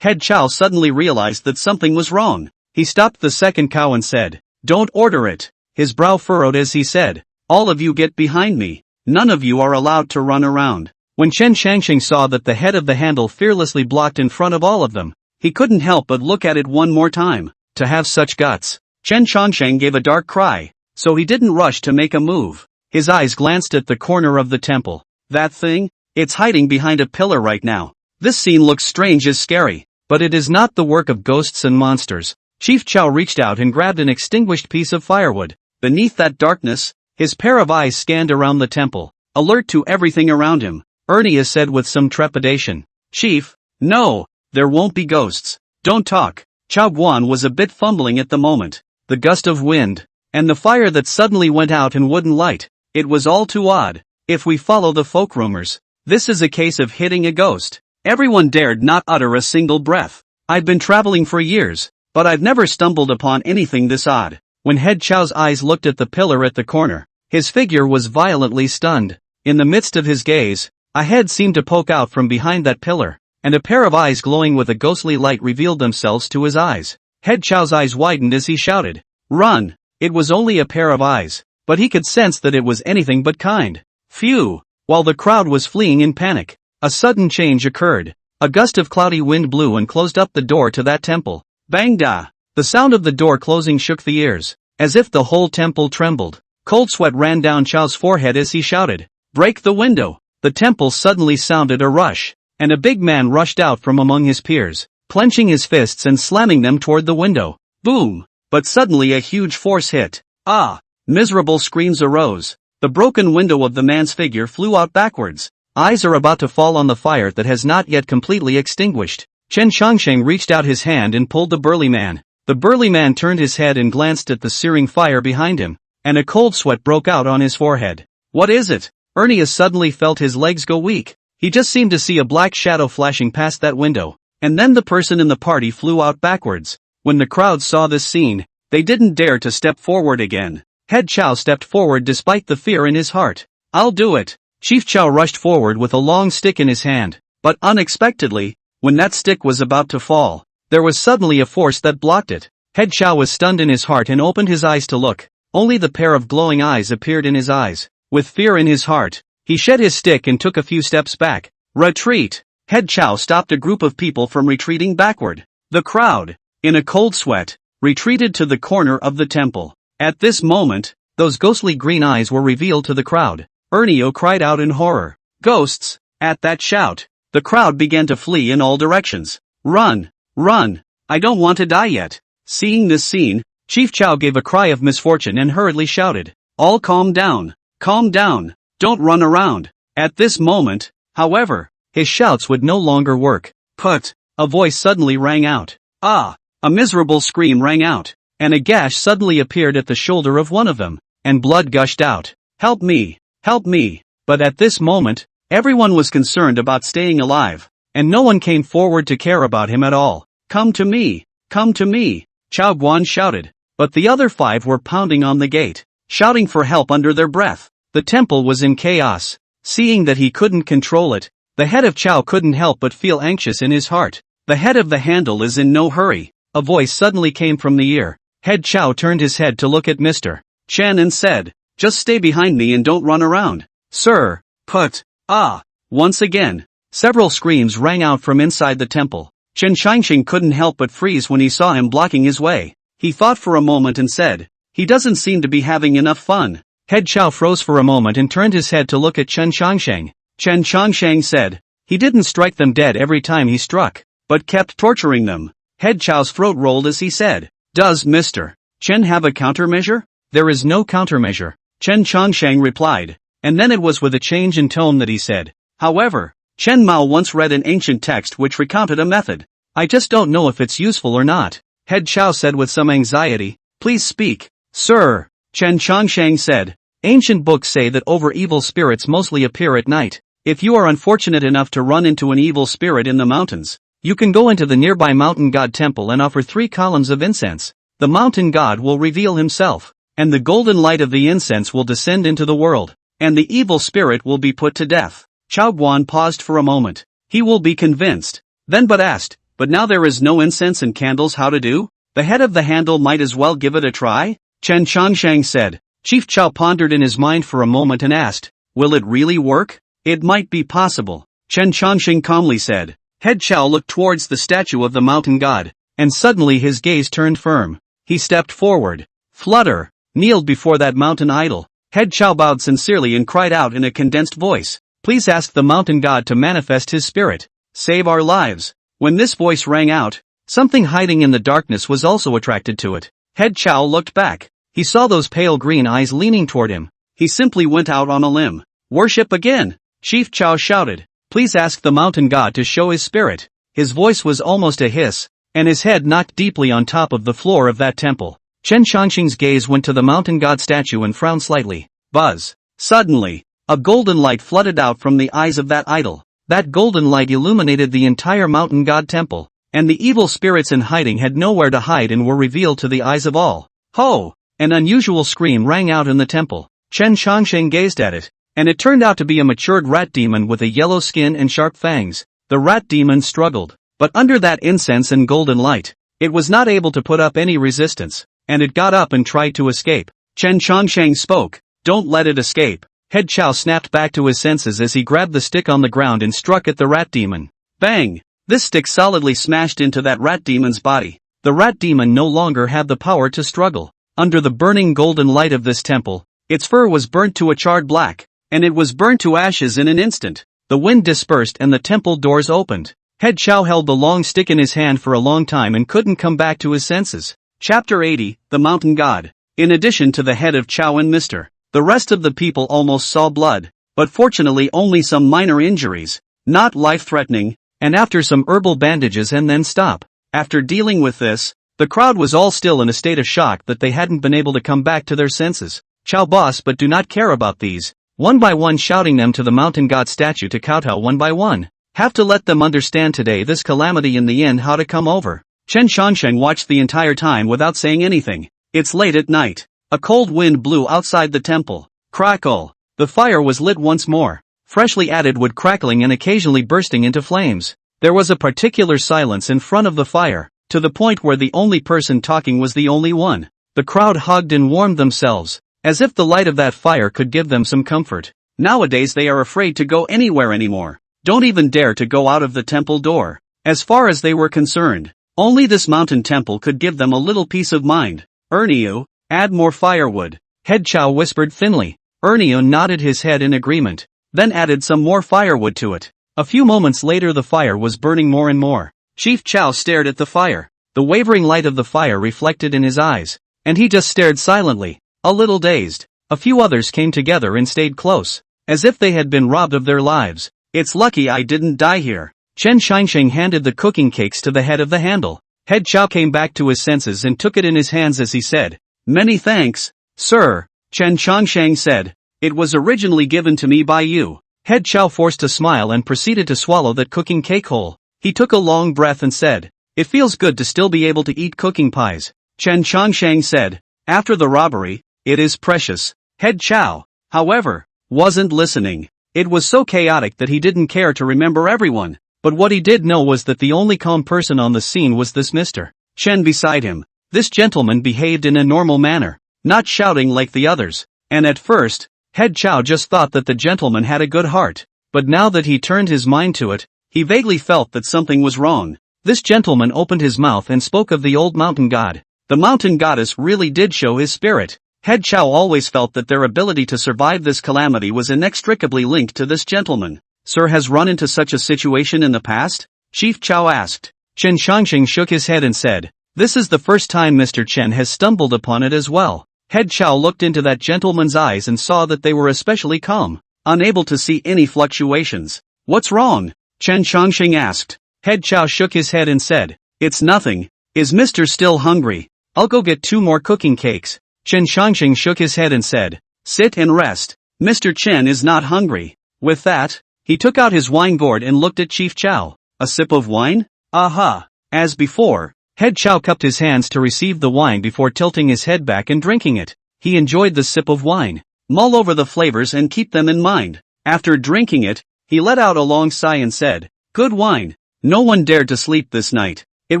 Head Chao suddenly realized that something was wrong. He stopped the second cow and said, don't order it. His brow furrowed as he said, all of you get behind me. None of you are allowed to run around. When Chen Changxing saw that the head of the handle fearlessly blocked in front of all of them, he couldn't help but look at it one more time. To have such guts. Chen Changsheng gave a dark cry, so he didn't rush to make a move. His eyes glanced at the corner of the temple. That thing? It's hiding behind a pillar right now. This scene looks strange as scary, but it is not the work of ghosts and monsters. Chief Chao reached out and grabbed an extinguished piece of firewood. Beneath that darkness, his pair of eyes scanned around the temple, alert to everything around him. Ernie said with some trepidation, Chief, no, there won't be ghosts. Don't talk. Chao Guan was a bit fumbling at the moment. The gust of wind, and the fire that suddenly went out and wouldn't light. It was all too odd. If we follow the folk rumors, this is a case of hitting a ghost. Everyone dared not utter a single breath. I've been traveling for years, but I've never stumbled upon anything this odd. When Head Chao's eyes looked at the pillar at the corner, his figure was violently stunned. In the midst of his gaze, a head seemed to poke out from behind that pillar, and a pair of eyes glowing with a ghostly light revealed themselves to his eyes. Head Chao's eyes widened as he shouted, run! It was only a pair of eyes, but he could sense that it was anything but kind. Phew! While the crowd was fleeing in panic, a sudden change occurred. A gust of cloudy wind blew and closed up the door to that temple. Bang da! The sound of the door closing shook the ears, as if the whole temple trembled. Cold sweat ran down Chao's forehead as he shouted, break the window! The temple suddenly sounded a rush, and a big man rushed out from among his peers, clenching his fists and slamming them toward the window. Boom! But suddenly a huge force hit. Ah! Miserable screams arose. The broken window of the man's figure flew out backwards. Eyes are about to fall on the fire that has not yet completely extinguished. Chen Changsheng reached out his hand and pulled the burly man. The burly man turned his head and glanced at the searing fire behind him, and a cold sweat broke out on his forehead. What is it? Ernie suddenly felt his legs go weak. He just seemed to see a black shadow flashing past that window, and then the person in the party flew out backwards. When the crowd saw this scene, they didn't dare to step forward again. Head Chao stepped forward despite the fear in his heart. I'll do it. Chief Chao rushed forward with a long stick in his hand, but unexpectedly, when that stick was about to fall, there was suddenly a force that blocked it. Head Chao was stunned in his heart and opened his eyes to look. Only the pair of glowing eyes appeared in his eyes. With fear in his heart, He shed his stick and took a few steps back. Retreat! Head Chow stopped a group of people from retreating backward. The crowd, in a cold sweat, retreated to the corner of the temple. At this moment, those ghostly green eyes were revealed to the crowd. Ernio cried out in horror. Ghosts! At that shout, the crowd began to flee in all directions. Run! Run! I don't want to die yet. Seeing this scene, Chief Chow gave a cry of misfortune and hurriedly shouted, all calm down! Calm down! Don't run around! At this moment, however, his shouts would no longer work. Put! A voice suddenly rang out. Ah! A miserable scream rang out, and a gash suddenly appeared at the shoulder of one of them, and blood gushed out. Help me! Help me! But at this moment, everyone was concerned about staying alive, and no one came forward to care about him at all. Come to me! Come to me! Chow Guan shouted, but the other 5 were pounding on the gate, shouting for help under their breath. The temple was in chaos. Seeing that he couldn't control it, the head of Chow couldn't help but feel anxious in his heart. The head of the handle is in no hurry. A voice suddenly came from the ear. Head Chow turned his head to look at Mr. Chen and said, just stay behind me and don't run around. Sir, put. Ah! Once again, several screams rang out from inside the temple. Chen Shangxing couldn't help but freeze when he saw him blocking his way. He thought for a moment and said, he doesn't seem to be having enough fun. Head Chow froze for a moment and turned his head to look at Chen Shangsheng. Chen Shangsheng said, he didn't strike them dead every time he struck, but kept torturing them. Head Chow's throat rolled as he said, does Mr. Chen have a countermeasure? There is no countermeasure, Chen Shangsheng replied, and then it was with a change in tone that he said, however, Chen Mao once read an ancient text which recounted a method. I just don't know if it's useful or not. Head Chow said with some anxiety, please speak. Sir, Chen Shangsheng said, ancient books say that evil spirits mostly appear at night. If you are unfortunate enough to run into an evil spirit in the mountains, you can go into the nearby mountain god temple and offer 3 columns of incense. The mountain god will reveal himself, and the golden light of the incense will descend into the world, and the evil spirit will be put to death. Chow Guan paused for a moment. He will be convinced. Then but asked, but now there is no incense and candles, how to do? The head of the handle might as well give it a try? Chen Shangsheng said. Chief Chow pondered in his mind for a moment and asked, will it really work? It might be possible, Chen Shangsheng calmly said. Head Chow looked towards the statue of the mountain god, and suddenly his gaze turned firm. He stepped forward, flutter, kneeled before that mountain idol. Head Chow bowed sincerely and cried out in a condensed voice, please ask the mountain god to manifest his spirit. Save our lives. When this voice rang out, something hiding in the darkness was also attracted to it. Head Chow looked back. He saw those pale green eyes leaning toward him. He simply went out on a limb. Worship again! Chief Chow shouted. Please ask the mountain god to show his spirit. His voice was almost a hiss, and his head knocked deeply on top of the floor of that temple. Chen Shangxing's gaze went to the mountain god statue and frowned slightly. Buzz! Suddenly, a golden light flooded out from the eyes of that idol. That golden light illuminated the entire mountain god temple, and the evil spirits in hiding had nowhere to hide and were revealed to the eyes of all. Ho! An unusual scream rang out in the temple. Chen Shangsheng gazed at it, and it turned out to be a matured rat demon with a yellow skin and sharp fangs. The rat demon struggled, but under that incense and golden light, it was not able to put up any resistance, and it got up and tried to escape. Chen Shangsheng spoke, don't let it escape. Head Chow snapped back to his senses as he grabbed the stick on the ground and struck at the rat demon. Bang! This stick solidly smashed into that rat demon's body. The rat demon no longer had the power to struggle. Under the burning golden light of this temple, its fur was burnt to a charred black, and it was burnt to ashes in an instant. The wind dispersed and the temple doors opened. Head Chow held the long stick in his hand for a long time and couldn't come back to his senses. Chapter 80, The Mountain God. In addition to the head of Chow and Mr. The rest of the people almost saw blood, but fortunately only some minor injuries, not life-threatening, and after some herbal bandages and then stop. After dealing with this, the crowd was all still in a state of shock that they hadn't been able to come back to their senses. Chow boss but do not care about these, one by one shouting them to the mountain god statue to kowtow one by one. Have to let them understand today this calamity in the end how to come over. Chen Shangsheng watched the entire time without saying anything. It's late at night. A cold wind blew outside the temple. Crackle! The fire was lit once more, freshly added wood crackling and occasionally bursting into flames. There was a particular silence in front of the fire, to the point where the only person talking was the only one. The crowd hugged and warmed themselves, as if the light of that fire could give them some comfort. Nowadays they are afraid to go anywhere anymore. Don't even dare to go out of the temple door. As far as they were concerned, only this mountain temple could give them a little peace of mind. Ernio, add more firewood. Head Chow whispered thinly. Ernio nodded his head in agreement, then added some more firewood to it. A few moments later the fire was burning more and more. Chief Chow stared at the fire. The wavering light of the fire reflected in his eyes, and he just stared silently, a little dazed. A few others came together and stayed close, as if they had been robbed of their lives. It's lucky I didn't die here. Chen Shangsheng handed the cooking cakes to the head of the handle. Head Chow came back to his senses and took it in his hands as he said, "Many thanks, sir." Chen Shangsheng said, "It was originally given to me by you." Head Chow forced a smile and proceeded to swallow that cooking cake whole. He took a long breath and said, "It feels good to still be able to eat cooking pies." Chen Shangsheng said, "After the robbery, it is precious." Head Chow, however, wasn't listening. It was so chaotic that he didn't care to remember everyone. But what he did know was that the only calm person on the scene was this Mr. Chen beside him. This gentleman behaved in a normal manner, not shouting like the others. And at first, Head Chow just thought that the gentleman had a good heart. But now that he turned his mind to it, he vaguely felt that something was wrong. This gentleman opened his mouth and spoke of the old mountain god. The mountain goddess really did show his spirit. Head Chow always felt that their ability to survive this calamity was inextricably linked to this gentleman. "Sir has run into such a situation in the past?" Chief Chow asked. Chen Shangsheng shook his head and said, "This is the first time Mr. Chen has stumbled upon it as well." Head Chow looked into that gentleman's eyes and saw that they were especially calm, unable to see any fluctuations. "What's wrong?" Chen Shangsheng asked. Head Chow shook his head and said, "It's nothing. Is Mr. still hungry? I'll go get 2 more cooking cakes." Chen Shangsheng shook his head and said, "Sit and rest. Mr. Chen is not hungry." With that, he took out his wine gourd and looked at Chief Chow. "A sip of wine? Aha." As before, Head Chow cupped his hands to receive the wine before tilting his head back and drinking it. He enjoyed the sip of wine. Mull over the flavors and keep them in mind. After drinking it, he let out a long sigh and said, "Good wine." No one dared to sleep this night. It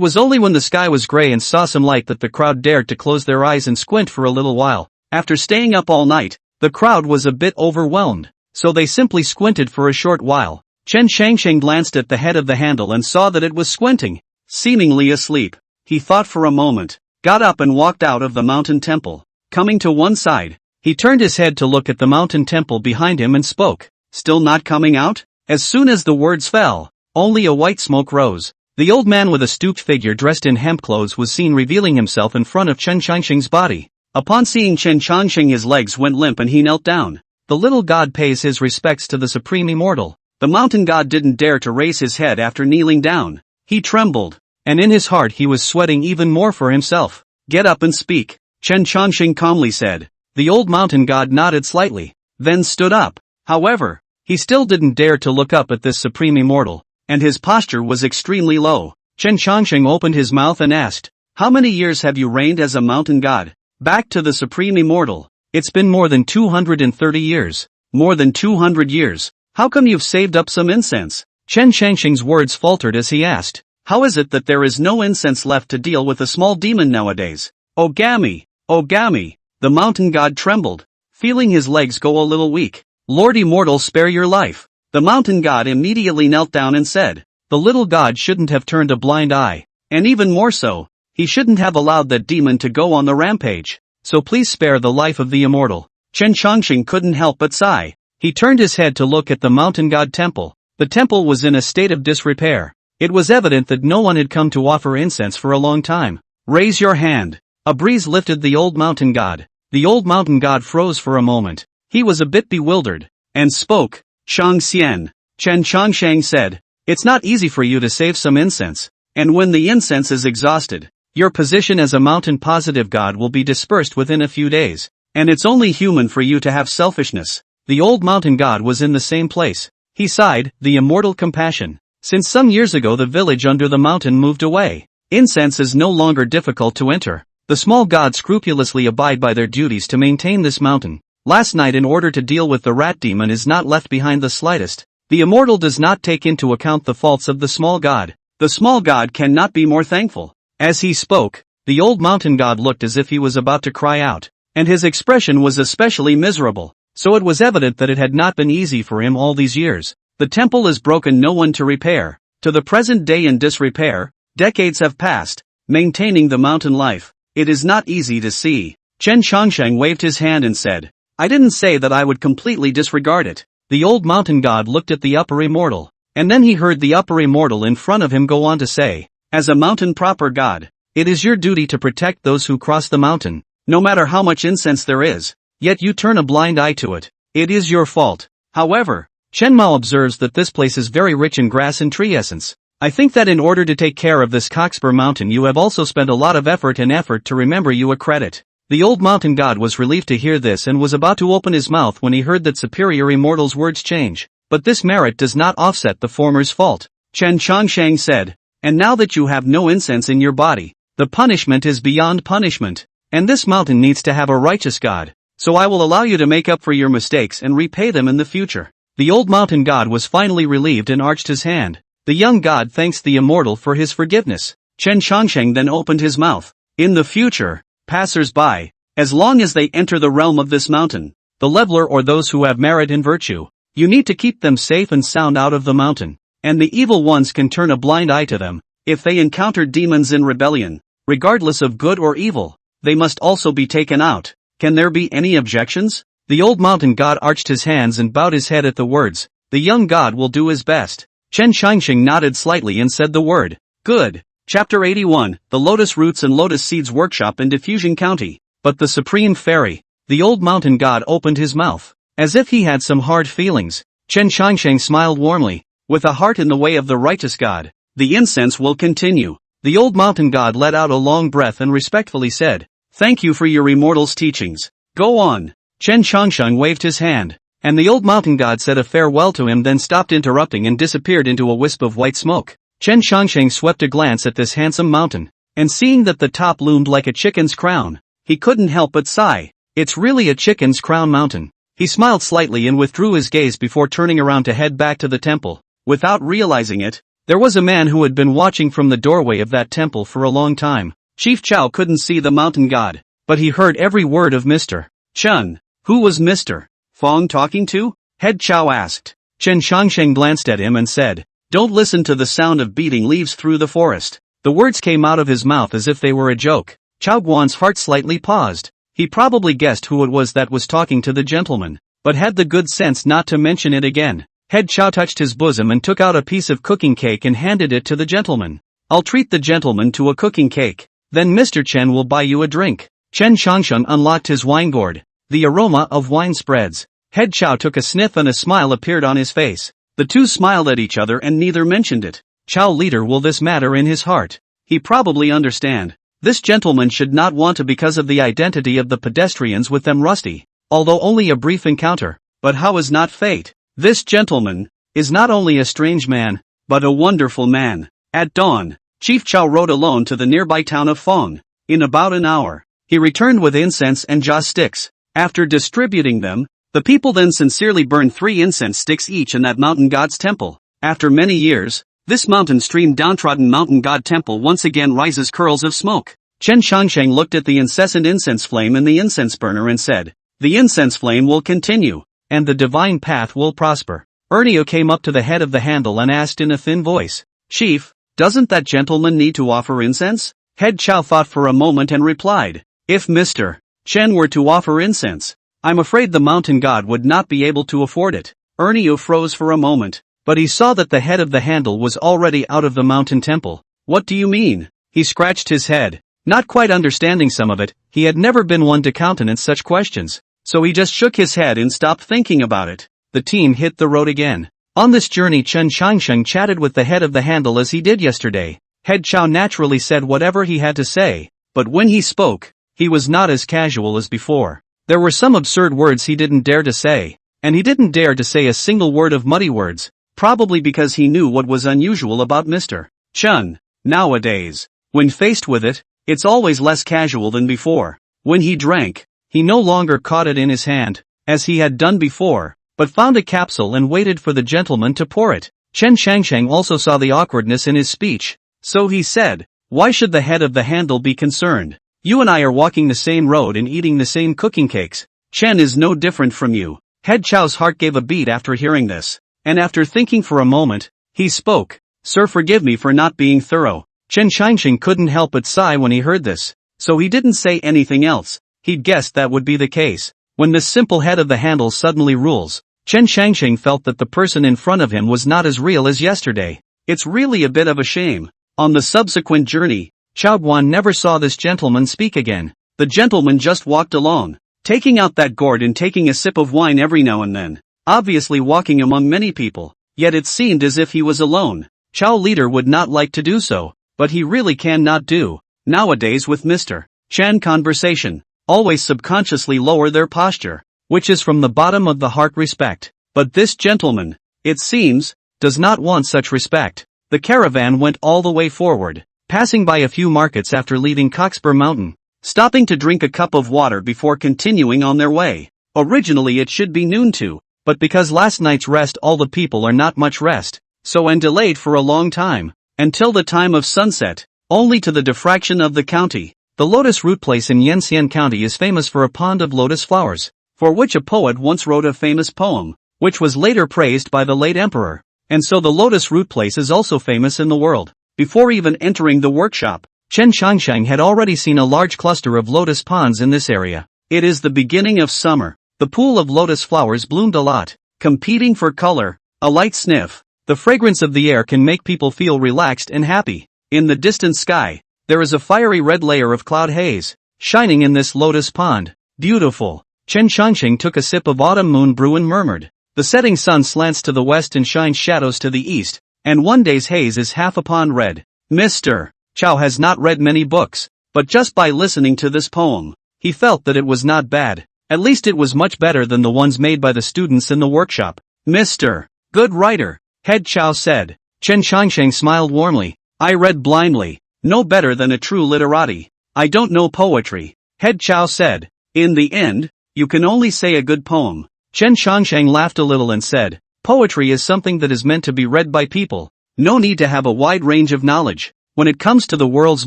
was only when the sky was gray and saw some light that the crowd dared to close their eyes and squint for a little while. After staying up all night, the crowd was a bit overwhelmed, so they simply squinted for a short while. Chen Shangsheng glanced at the head of the handle and saw that it was squinting, seemingly asleep. He thought for a moment, got up and walked out of the mountain temple. Coming to one side, he turned his head to look at the mountain temple behind him and spoke. "Still not coming out?" As soon as the words fell, only a white smoke rose. The old man with a stooped figure dressed in hemp clothes was seen revealing himself in front of Chen Shangsheng's body. Upon seeing Chen Shangsheng, his legs went limp and he knelt down. The little god pays his respects to the supreme immortal. The mountain god didn't dare to raise his head after kneeling down. He trembled, and in his heart he was sweating even more for himself. "Get up and speak," Chen Shangsheng calmly said. The old mountain god nodded slightly, then stood up. However, he still didn't dare to look up at this supreme immortal, and his posture was extremely low. Chen Shangsheng opened his mouth and asked, "How many years have you reigned as a mountain god?" Back to the supreme immortal. "It's been more than 230 years. More than 200 years. How come you've saved up some incense?" Chen Shangsheng's words faltered as he asked, "How is it that there is no incense left to deal with a small demon nowadays?" "Ogami! Ogami!" The mountain god trembled, feeling his legs go a little weak. "Lord Immortal, spare your life." The mountain god immediately knelt down and said, "The little god shouldn't have turned a blind eye. And even more so, he shouldn't have allowed that demon to go on the rampage. So please spare the life of the immortal." Chen Shangsheng couldn't help but sigh. He turned his head to look at the mountain god temple. The temple was in a state of disrepair. It was evident that no one had come to offer incense for a long time. "Raise your hand." A breeze lifted the old mountain god. The old mountain god froze for a moment. He was a bit bewildered, and spoke. "Shang Xian," Chen Shangsheng said, "it's not easy for you to save some incense, and when the incense is exhausted, your position as a mountain positive god will be dispersed within a few days, and it's only human for you to have selfishness." The old mountain god was in the same place. He sighed, the immortal compassion. Since some years ago the village under the mountain moved away. Incense is no longer difficult to enter. The small gods scrupulously abide by their duties to maintain this mountain. Last night, in order to deal with the rat demon, is not left behind the slightest. The immortal does not take into account the faults of the small god. The small god cannot be more thankful. As he spoke, the old mountain god looked as if he was about to cry out, and his expression was especially miserable. so it was evident that it had not been easy for him all these years. The temple is broken, no one to repair. To the present day in disrepair, decades have passed, maintaining the mountain life. It is not easy to see. Chen Changsheng waved his hand and said, I didn't say that I would completely disregard it. The old mountain god looked at the upper immortal, and then he heard the upper immortal in front of him go on to say, as a mountain proper god, it is your duty to protect those who cross the mountain, no matter how much incense there is, yet you turn a blind eye to it. It is your fault. However, Chen Mao observes that this place is very rich in grass and tree essence. I think that in order to take care of this cockspur mountain you have also spent a lot of effort to remember you a credit. The old mountain god was relieved to hear this and was about to open his mouth when he heard that superior immortal's words change. But this merit does not offset the former's fault. Chen Changsheng said, and now that you have no incense in your body, the punishment is beyond punishment. And this mountain needs to have a righteous god. So I will allow you to make up for your mistakes and repay them in the future. The old mountain god was finally relieved and arched his hand. The young god thanks the immortal for his forgiveness. Chen Changsheng then opened his mouth. In the future, passers-by, as long as they enter the realm of this mountain, the leveler or those who have merit and virtue, you need to keep them safe and sound out of the mountain. And the evil ones can turn a blind eye to them. If they encounter demons in rebellion, regardless of good or evil, they must also be taken out. Can there be any objections? The old mountain god arched his hands and bowed his head at the words. The young god will do his best. Chen Changsheng nodded slightly and said the word. Good. Chapter 81, The Lotus Roots and Lotus Seeds Workshop in Diffusion County. But the Supreme Fairy. The old mountain god opened his mouth, as if he had some hard feelings. Chen Changsheng smiled warmly. With a heart in the way of the righteous god, the incense will continue. The old mountain god let out a long breath and respectfully said, Thank you for your immortal's teachings. Go on. Chen Changsheng waved his hand, and the old mountain god said a farewell to him, then stopped interrupting and disappeared into a wisp of white smoke. Chen Changsheng swept a glance at this handsome mountain, and seeing that the top loomed like a chicken's crown, he couldn't help but sigh. It's really a chicken's crown mountain. He smiled slightly and withdrew his gaze before turning around to head back to the temple. Without realizing it, there was a man who had been watching from the doorway of that temple for a long time. Chief Chow couldn't see the mountain god, but he heard every word of Mr. Chen. Who was Mr. Fong talking to? Head Chow asked. Chen Changsheng glanced at him and said, Don't listen to the sound of beating leaves through the forest. The words came out of his mouth as if they were a joke. Chow Guan's heart slightly paused. He probably guessed who it was that was talking to the gentleman, but had the good sense not to mention it again. Head Chow touched his bosom and took out a piece of cooking cake and handed it to the gentleman. I'll treat the gentleman to a cooking cake. Then Mr. Chen will buy you a drink. Chen Changsheng unlocked his wine gourd. The aroma of wine spreads. Head Chow took a sniff and a smile appeared on his face. The two smiled at each other and neither mentioned it. Chow leader, will this matter in his heart? He probably understand. This gentleman should not want to because of the identity of the pedestrians with them rusty. Although only a brief encounter. But how is not fate? This gentleman is not only a strange man, but a wonderful man. At dawn, Chief Chow rode alone to the nearby town of Fong. In about an hour, he returned with incense and joss sticks. After distributing them, the people then sincerely burned 3 incense sticks each in that mountain god's temple. After many years, this mountain stream downtrodden mountain god temple once again rises curls of smoke. Chen Changsheng looked at the incessant incense flame in the incense burner and said, The incense flame will continue, and the divine path will prosper. Ernio came up to the head of the handle and asked in a thin voice, Chief, doesn't that gentleman need to offer incense? Head Chow thought for a moment and replied, If Mr. Chen were to offer incense, I'm afraid the mountain god would not be able to afford it. Ernio froze for a moment, but he saw that the head of the handle was already out of the mountain temple. What do you mean? He scratched his head, not quite understanding some of it. He had never been one to countenance such questions, so he just shook his head and stopped thinking about it. The team hit the road again. On this journey Chen Changsheng chatted with the head of the handle as he did yesterday. Head Chow naturally said whatever he had to say, but when he spoke, he was not as casual as before. There were some absurd words he didn't dare to say, and he didn't dare to say a single word of muddy words, probably because he knew what was unusual about Mr. Chen. Nowadays, when faced with it, it's always less casual than before. When he drank, he no longer caught it in his hand, as he had done before, but found a capsule and waited for the gentleman to pour it. Chen Changsheng also saw the awkwardness in his speech, so he said, Why should the head of the handle be concerned? You and I are walking the same road and eating the same cooking cakes. Chen is no different from you. Head Chow's heart gave a beat after hearing this, and after thinking for a moment, he spoke. Sir, forgive me for not being thorough. Chen Qianxing couldn't help but sigh when he heard this, so he didn't say anything else. He'd guessed that would be the case. When this simple head of the handle suddenly rules, Chen Qianxing felt that the person in front of him was not as real as yesterday. It's really a bit of a shame. On the subsequent journey, Chao Guan never saw this gentleman speak again. The gentleman just walked along, taking out that gourd and taking a sip of wine every now and then, obviously walking among many people, yet it seemed as if he was alone. Chao leader would not like to do so, but he really cannot do. Nowadays with Mr. Chen conversation, always subconsciously lower their posture, which is from the bottom of the heart respect. But this gentleman, it seems, does not want such respect. The caravan went all the way forward, passing by a few markets after leaving Cockspur Mountain, stopping to drink a cup of water before continuing on their way. Originally it should be noon too, but because last night's rest all the people are not much rest, so and delayed for a long time, until the time of sunset, only to the diffraction of the county. The Lotus Root Place in Yanxian County is famous for a pond of lotus flowers, for which a poet once wrote a famous poem, which was later praised by the late emperor. And so the Lotus Root Place is also famous in the world. Before even entering the workshop, Chen Qianxing had already seen a large cluster of lotus ponds in this area. It is the beginning of summer. The pool of lotus flowers bloomed a lot, competing for color. A light sniff. The fragrance of the air can make people feel relaxed and happy. In the distant sky, there is a fiery red layer of cloud haze, shining in this lotus pond. Beautiful. Chen Qianxing took a sip of autumn moon brew and murmured. The setting sun slants to the west and shines shadows to the east, and one day's haze is half a pond red. Mr. Chao has not read many books, but just by listening to this poem, he felt that it was not bad. At least it was much better than the ones made by the students in the workshop. Mr. Good writer, Head Chao said. Chen Qianxing smiled warmly. I read blindly, no better than a true literati. I don't know poetry, Head Chao said. In the end, you can only say a good poem. Chen Qianxing laughed a little and said, poetry is something that is meant to be read by people. No need to have a wide range of knowledge. When it comes to the world's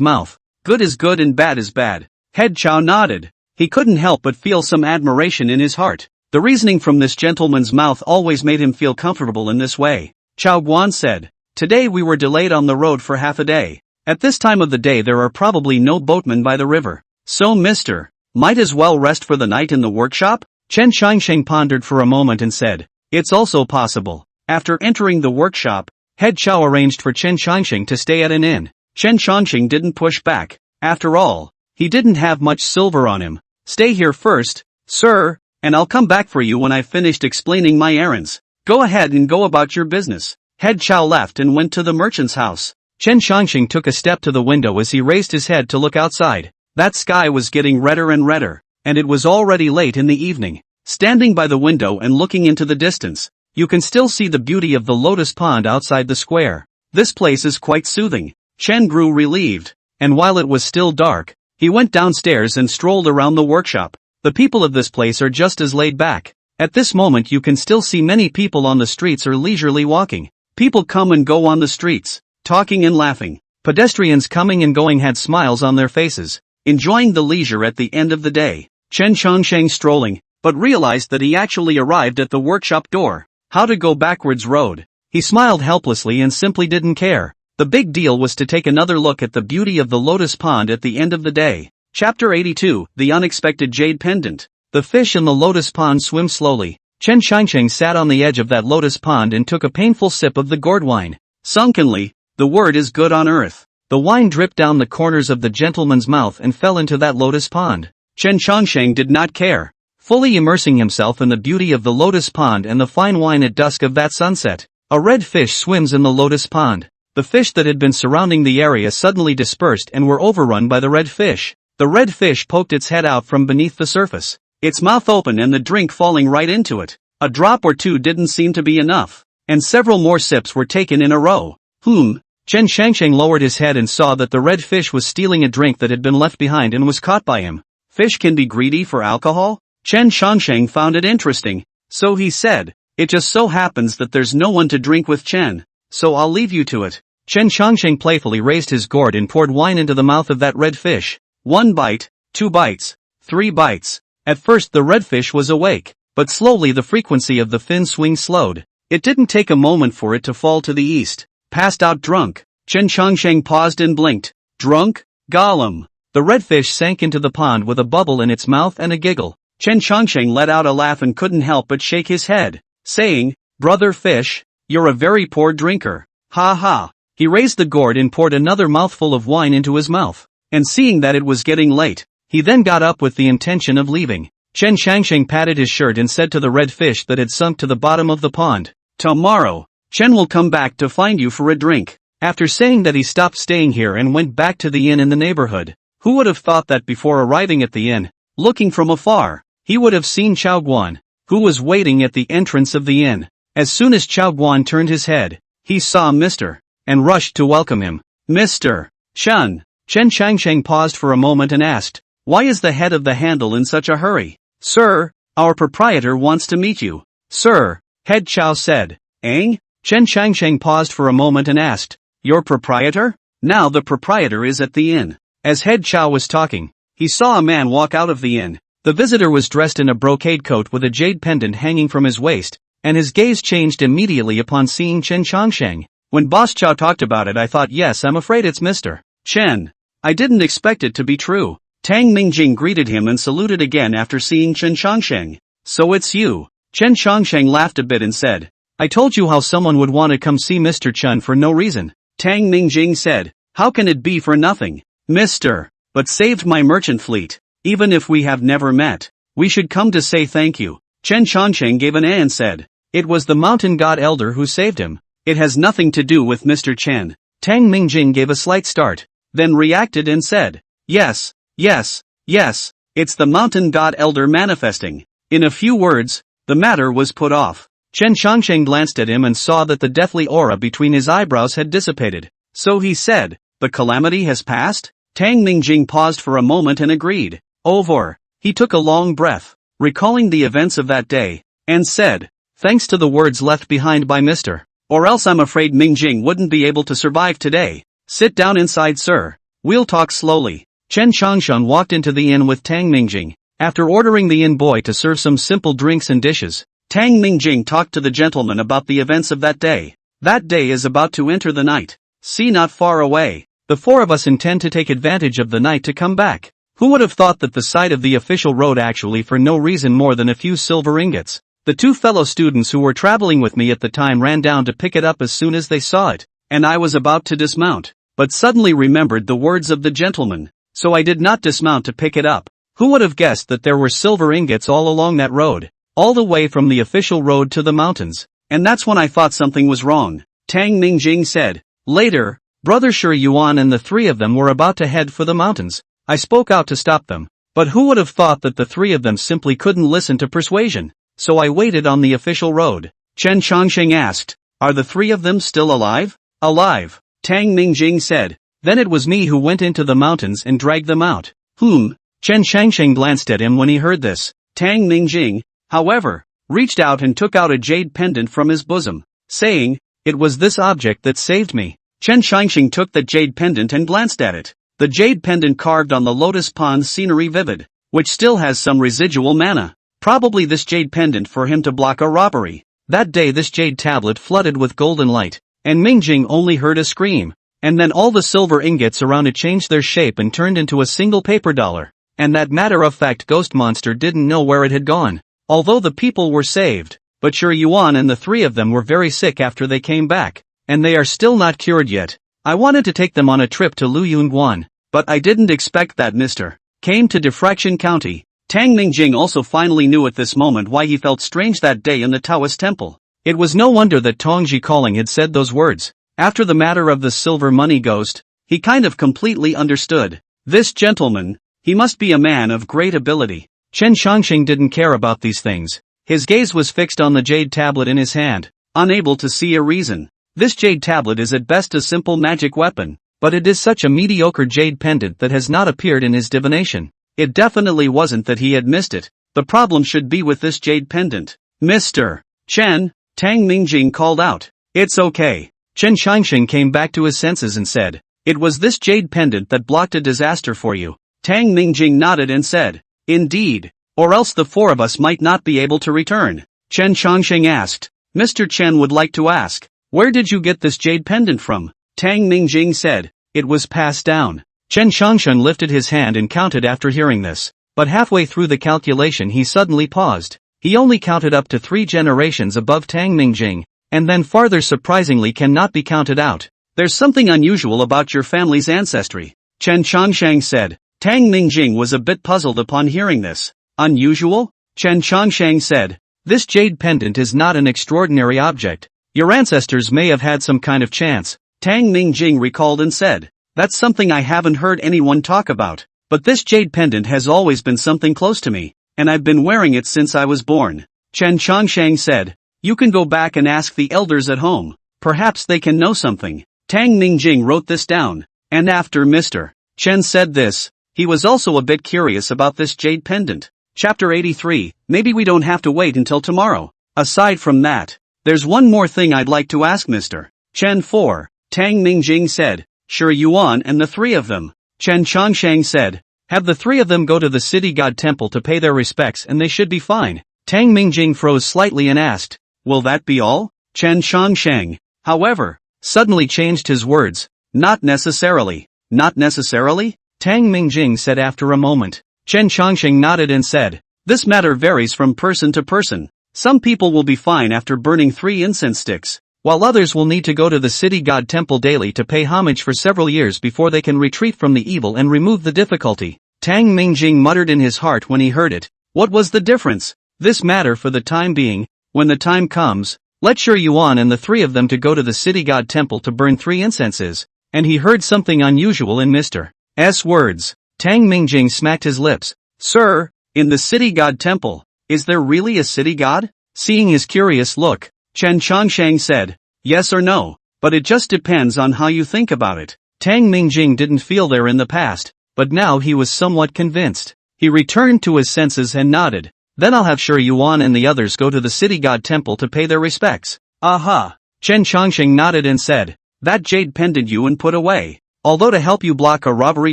mouth, good is good and bad is bad. Head Chao nodded. He couldn't help but feel some admiration in his heart. The reasoning from this gentleman's mouth always made him feel comfortable in this way. Chao Guan said, today we were delayed on the road for half a day. At this time of the day there are probably no boatmen by the river. So Mr. Might as well rest for the night in the workshop? Chen Qianxing pondered for a moment and said, it's also possible. After entering the workshop, Head Chao arranged for Chen Qianxing to stay at an inn. Chen Qianxing didn't push back. After all, he didn't have much silver on him. Stay here first, sir, and I'll come back for you when I've finished explaining my errands. Go ahead and go about your business. Head Chao left and went to the merchant's house. Chen Qianxing took a step to the window as he raised his head to look outside. That sky was getting redder and redder, and it was already late in the evening. Standing by the window and looking into the distance, you can still see the beauty of the lotus pond outside the square. This place is quite soothing. Chen grew relieved, and while it was still dark, he went downstairs and strolled around the workshop. The people of this place are just as laid back. At this moment you can still see many people on the streets or leisurely walking. People come and go on the streets, talking and laughing. Pedestrians coming and going had smiles on their faces, enjoying the leisure at the end of the day. Chen Qianxing strolling, but realized that he actually arrived at the workshop door. How to go backwards road. He smiled helplessly and simply didn't care. The big deal was to take another look at the beauty of the lotus pond at the end of the day. Chapter 82, The Unexpected Jade Pendant. The fish in the lotus pond swim slowly. Chen Qianxing sat on the edge of that lotus pond and took a painful sip of the gourd wine. Sunkenly, the word is good on earth. The wine dripped down the corners of the gentleman's mouth and fell into that lotus pond. Chen Qianxing did not care, fully immersing himself in the beauty of the lotus pond and the fine wine at dusk of that sunset. A red fish swims in the lotus pond. The fish that had been surrounding the area suddenly dispersed and were overrun by the red fish. The red fish poked its head out from beneath the surface, its mouth open and the drink falling right into it. A drop or two didn't seem to be enough, and several more sips were taken in a row. Chen Qianxing lowered his head and saw that the red fish was stealing a drink that had been left behind and was caught by him. Fish can be greedy for alcohol? Chen Qianxing found it interesting, so he said, it just so happens that there's no one to drink with Chen, so I'll leave you to it. Chen Qianxing playfully raised his gourd and poured wine into the mouth of that red fish. 1 bite, 2 bites, 3 bites. At first the red fish was awake, but slowly the frequency of the fin swing slowed. It didn't take a moment for it to fall to the east. Passed out drunk. Chen Changsheng paused and blinked. Drunk? Gollum. The redfish sank into the pond with a bubble in its mouth and a giggle. Chen Changsheng let out a laugh and couldn't help but shake his head, saying, "Brother fish, you're a very poor drinker. Ha ha." He raised the gourd and poured another mouthful of wine into his mouth, and seeing that it was getting late, he then got up with the intention of leaving. Chen Changsheng patted his shirt and said to the red fish that had sunk to the bottom of the pond, "Tomorrow, Chen will come back to find you for a drink." After saying that, he stopped staying here and went back to the inn in the neighborhood. Who would have thought that before arriving at the inn, looking from afar, he would have seen Chao Guan, who was waiting at the entrance of the inn. As soon as Chao Guan turned his head, he saw Mr. and rushed to welcome him. "Mr. Chen." Chen Changsheng paused for a moment and asked, "Why is the head of the handle in such a hurry?" "Sir, our proprietor wants to meet you." "Sir," Head Chao said. "Eh?" Chen Changsheng paused for a moment and asked, "Your proprietor?" Now the proprietor is at the inn. As Head Chao was talking, he saw a man walk out of the inn. The visitor was dressed in a brocade coat with a jade pendant hanging from his waist, and his gaze changed immediately upon seeing Chen Changsheng. "When Boss Chao talked about it, I thought, yes, I'm afraid it's Mr. Chen. I didn't expect it to be true." Tang Mingjing greeted him and saluted again after seeing Chen Changsheng. "So it's you." Chen Changsheng laughed a bit and said, "I told you how someone would want to come see Mr. Chen for no reason." Tang Mingjing said, "How can it be for nothing, Mr. But saved my merchant fleet. Even if we have never met, we should come to say thank you." Chen Changsheng gave an and said, "It was the mountain god elder who saved him. It has nothing to do with Mr. Chen." Tang Mingjing gave a slight start, then reacted and said, "Yes, yes, yes, it's the mountain god elder manifesting." In a few words, the matter was put off. Chen Changsheng glanced at him and saw that the deathly aura between his eyebrows had dissipated. So he said, "The calamity has passed?" Tang Mingjing paused for a moment and agreed. Over. He took a long breath, recalling the events of that day, and said, "Thanks to the words left behind by Mr. Or else I'm afraid Mingjing wouldn't be able to survive today. Sit down inside, sir. We'll talk slowly." Chen Changsheng walked into the inn with Tang Mingjing. After ordering the inn boy to serve some simple drinks and dishes, Tang Mingjing talked to the gentleman about the events of that day. "That day is about to enter the night. See, not far away. The four of us intend to take advantage of the night to come back." Who would have thought that the sight of the official road actually for no reason more than a few silver ingots? The two fellow students who were traveling with me at the time ran down to pick it up as soon as they saw it, and I was about to dismount, but suddenly remembered the words of the gentleman, so I did not dismount to pick it up. Who would have guessed that there were silver ingots all along that road, all the way from the official road to the mountains? And that's when I thought something was wrong. Tang Mingjing said. Later, Brother Shi Yuan and the three of them were about to head for the mountains. I spoke out to stop them, but who would have thought that the three of them simply couldn't listen to persuasion? So I waited on the official road. Chen Changsheng asked, "Are the three of them still alive?" "Alive," Tang Mingjing said. "Then it was me who went into the mountains and dragged them out." Chen Changsheng glanced at him when he heard this. Tang Mingjing, however, reached out and took out a jade pendant from his bosom, saying, "It was this object that saved me." Chen Changsheng took the jade pendant and glanced at it. The jade pendant carved on the lotus pond scenery vivid, which still has some residual mana. Probably this jade pendant for him to block a robbery. That day this jade tablet flooded with golden light, and Mingjing only heard a scream. And then all the silver ingots around it changed their shape and turned into a single paper dollar. And that matter-of-fact ghost monster didn't know where it had gone. Although the people were saved, but Shi Yuan and the three of them were very sick after they came back, and they are still not cured yet. I wanted to take them on a trip to Luyunguan, but I didn't expect that Mr. came to Diffraction County. Tang Mingjing also finally knew at this moment why he felt strange that day in the Taoist temple. It was no wonder that Tongji Calling had said those words. After the matter of the silver money ghost, he kind of completely understood. This gentleman, he must be a man of great ability. Chen Changsheng didn't care about these things. His gaze was fixed on the jade tablet in his hand, unable to see a reason. This jade tablet is at best a simple magic weapon, but it is such a mediocre jade pendant that has not appeared in his divination. It definitely wasn't that he had missed it. The problem should be with this jade pendant. "Mr. Chen," Tang Mingjing called out. "It's okay." Chen Changsheng came back to his senses and said, "It was this jade pendant that blocked a disaster for you." Tang Mingjing nodded and said, "Indeed. Or else the four of us might not be able to return. Chen Chongsheng asked. Mr. Chen would like to ask, where did you get this jade pendant from? Tang Mingjing said, it was passed down. Chen Chongsheng lifted his hand and counted after hearing this, but halfway through the calculation he suddenly paused. He only counted up to 3 generations above Tang Mingjing, and then farther surprisingly cannot be counted out. There's something unusual about your family's ancestry, Chen Chongsheng said. Tang Mingjing was a bit puzzled upon hearing this. Unusual? Chen Chongsheng said. This jade pendant is not an extraordinary object. Your ancestors may have had some kind of chance. Tang Mingjing recalled and said. That's something I haven't heard anyone talk about. But this jade pendant has always been something close to me, and I've been wearing it since I was born. Chen Chongsheng said. You can go back and ask the elders at home. Perhaps they can know something. Tang Mingjing wrote this down. And after Mr. Chen said this, he was also a bit curious about this jade pendant. Chapter 83, maybe we don't have to wait until tomorrow. Aside from that, there's one more thing I'd like to ask Mr. Chen for. Tang Mingjing said. Sure, Yuan and the 3 of them. Chen Chongsheng said. Have the 3 of them go to the city god temple to pay their respects and they should be fine. Tang Mingjing froze slightly and asked. Will that be all? Chen Chongsheng, however, suddenly changed his words. Not necessarily. Not necessarily? Tang Mingjing said after a moment. Chen Chongsheng nodded and said. This matter varies from person to person. Some people will be fine after burning 3 incense sticks, while others will need to go to the city god temple daily to pay homage for several years before they can retreat from the evil and remove the difficulty. Tang Mingjing muttered in his heart when he heard it. What was the difference? This matter for the time being. When the time comes, let Sure Yuan and the 3 of them to go to the city god temple to burn 3 incenses. And he heard something unusual in Mr. S words. Tang Mingjing smacked his lips. Sir, in the city god temple, is there really a city god? Seeing his curious look, Chen Chongsheng said. Yes or no, but it just depends on how you think about it. Tang Mingjing didn't feel there in the past, but now he was somewhat convinced. He returned to his senses and nodded. Then I'll have Sure Yuan and the others go to the city god temple to pay their respects. Aha! Chen Chongsheng nodded and said. That jade pendant Yuan put away. Although to help you block a robbery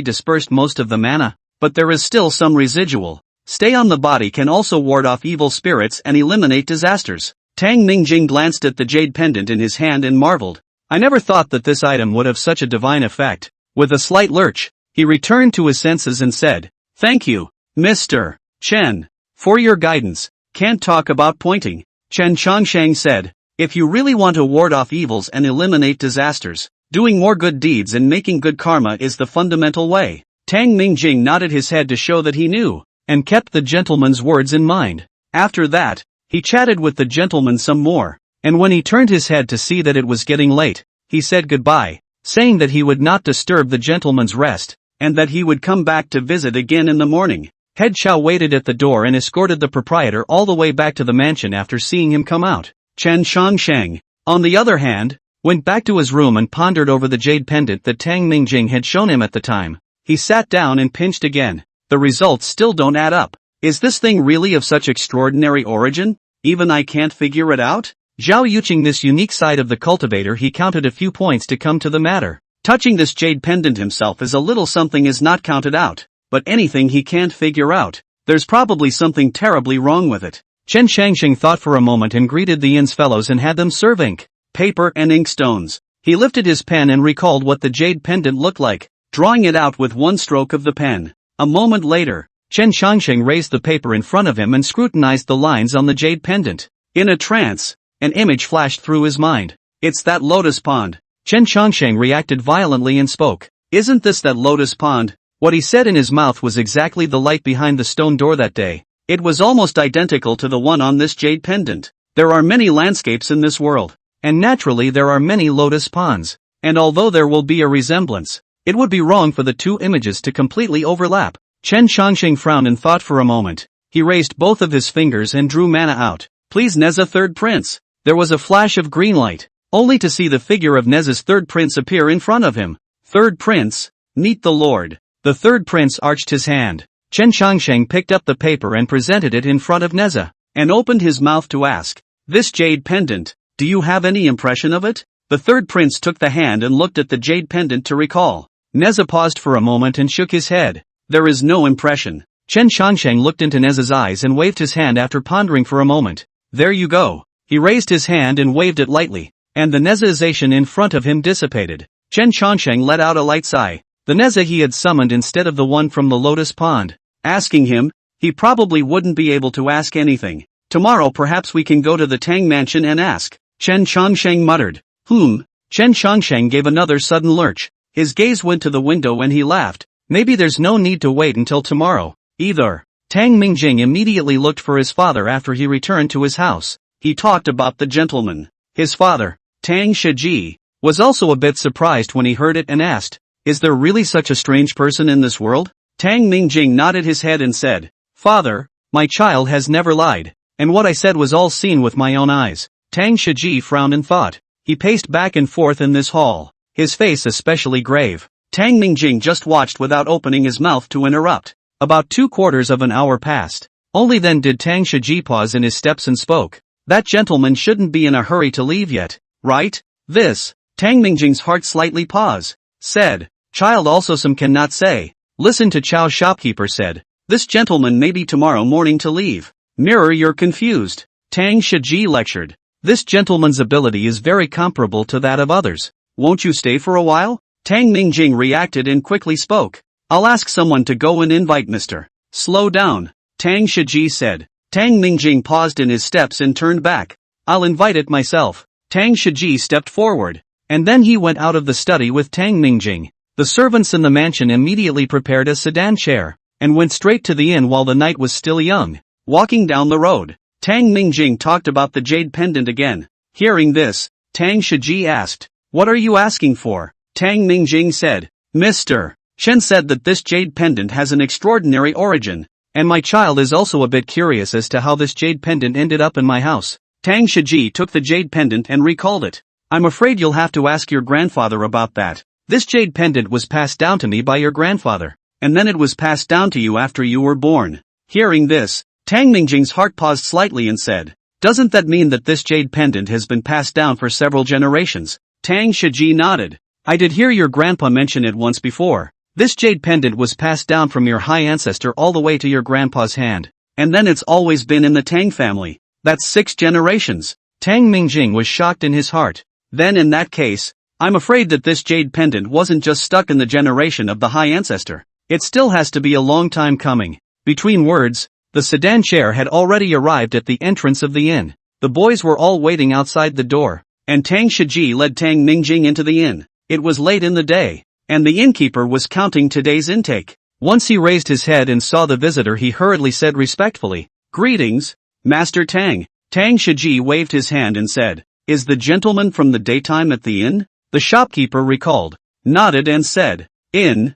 dispersed most of the mana, but there is still some residual. Stay on the body can also ward off evil spirits and eliminate disasters. Tang Mingjing glanced at the jade pendant in his hand and marveled. I never thought that this item would have such a divine effect. With a slight lurch, he returned to his senses and said, Thank you, Mr. Chen, for your guidance. Can't talk about pointing. Chen Chongsheng said, if you really want to ward off evils and eliminate disasters, doing more good deeds and making good karma is the fundamental way. Tang Mingjing nodded his head to show that he knew, and kept the gentleman's words in mind. After that, he chatted with the gentleman some more, and when he turned his head to see that it was getting late, he said goodbye, saying that he would not disturb the gentleman's rest, and that he would come back to visit again in the morning. Head Chow waited at the door and escorted the proprietor all the way back to the mansion after seeing him come out. Chen Chongsheng, on the other hand, went back to his room and pondered over the jade pendant that Tang Mingjing had shown him at the time. He sat down and pinched again. The results still don't add up. Is this thing really of such extraordinary origin? Even I can't figure it out? Zhao Yuqing this unique side of the cultivator he counted a few points to come to the matter. Touching this jade pendant himself is a little something is not counted out, but anything he can't figure out, there's probably something terribly wrong with it. Chen Changxing thought for a moment and greeted the inn's fellows and had them serve ink, paper and inkstones. He lifted his pen and recalled what the jade pendant looked like, drawing it out with one stroke of the pen. A moment later, Chen Changxing raised the paper in front of him and scrutinized the lines on the jade pendant. In a trance, an image flashed through his mind. It's that lotus pond. Chen Changxing reacted violently and spoke. Isn't this that lotus pond? What he said in his mouth was exactly the light behind the stone door that day. It was almost identical to the one on this jade pendant. There are many landscapes in this world, and naturally there are many lotus ponds. And although there will be a resemblance, it would be wrong for the two images to completely overlap. Chen Changxing frowned and thought for a moment. He raised both of his fingers and drew mana out. Please Neza third prince. There was a flash of green light, only to see the figure of Neza's third prince appear in front of him. Third prince, meet the lord. The third prince arched his hand. Chen Changxing picked up the paper and presented it in front of Neza, and opened his mouth to ask, this jade pendant, do you have any impression of it? The third prince took the hand and looked at the jade pendant to recall. Neza paused for a moment and shook his head. There is no impression. Chen Shangsheng looked into Nez's eyes and waved his hand after pondering for a moment. There you go. He raised his hand and waved it lightly, and the Nezization in front of him dissipated. Chen Shangsheng let out a light sigh. The Neza he had summoned instead of the one from the lotus pond. Asking him, he probably wouldn't be able to ask anything. Tomorrow perhaps we can go to the Tang mansion and ask. Chen Shangsheng muttered. Chen Shangsheng gave another sudden lurch. His gaze went to the window and he laughed. Maybe there's no need to wait until tomorrow, either. Tang Mingjing immediately looked for his father after he returned to his house. He talked about the gentleman. His father, Tang Shiji, was also a bit surprised when he heard it and asked, is there really such a strange person in this world? Tang Mingjing nodded his head and said, Father, my child has never lied, and what I said was all seen with my own eyes. Tang Shiji frowned and thought. He paced back and forth in this hall, his face especially grave. Tang Mingjing just watched without opening his mouth to interrupt. About 3/4 of an hour passed. Only then did Tang Shiji pause in his steps and spoke. That gentleman shouldn't be in a hurry to leave yet, right? This, Tang Mingjing's heart slightly paused. Said, child also some cannot say. Listen to Chao shopkeeper said. This gentleman may be tomorrow morning to leave. Mirror you're confused. Tang Shiji lectured. This gentleman's ability is very comparable to that of others. Won't you stay for a while? Tang Mingjing reacted and quickly spoke. I'll ask someone to go and invite Mr. Slow down. Tang Shiji said. Tang Mingjing paused in his steps and turned back. I'll invite it myself. Tang Shiji stepped forward. And then he went out of the study with Tang Mingjing. The servants in the mansion immediately prepared a sedan chair, and went straight to the inn while the night was still young. Walking down the road, Tang Mingjing talked about the jade pendant again. Hearing this, Tang Shiji asked, what are you asking for? Tang Mingjing said, Mr. Chen said that this jade pendant has an extraordinary origin, and my child is also a bit curious as to how this jade pendant ended up in my house. Tang Shiji took the jade pendant and recalled it. I'm afraid you'll have to ask your grandfather about that. This jade pendant was passed down to me by your grandfather, and then it was passed down to you after you were born. Hearing this, Tang Mingjing's heart paused slightly and said, doesn't that mean that this jade pendant has been passed down for several generations? Tang Shiji nodded. I did hear your grandpa mention it once before. This jade pendant was passed down from your high ancestor all the way to your grandpa's hand, and then it's always been in the Tang family. That's 6 generations. Tang Mingjing was shocked in his heart. Then in that case, I'm afraid that this jade pendant wasn't just stuck in the generation of the high ancestor. It still has to be a long time coming. Between words, the sedan chair had already arrived at the entrance of the inn. The boys were all waiting outside the door, and Tang Shiji led Tang Mingjing into the inn. It was late in the day, and the innkeeper was counting today's intake. Once he raised his head and saw the visitor, he hurriedly said respectfully, Greetings, Master Tang. Tang Shiji waved his hand and said, Is the gentleman from the daytime at the inn? The shopkeeper recalled, nodded and said, In,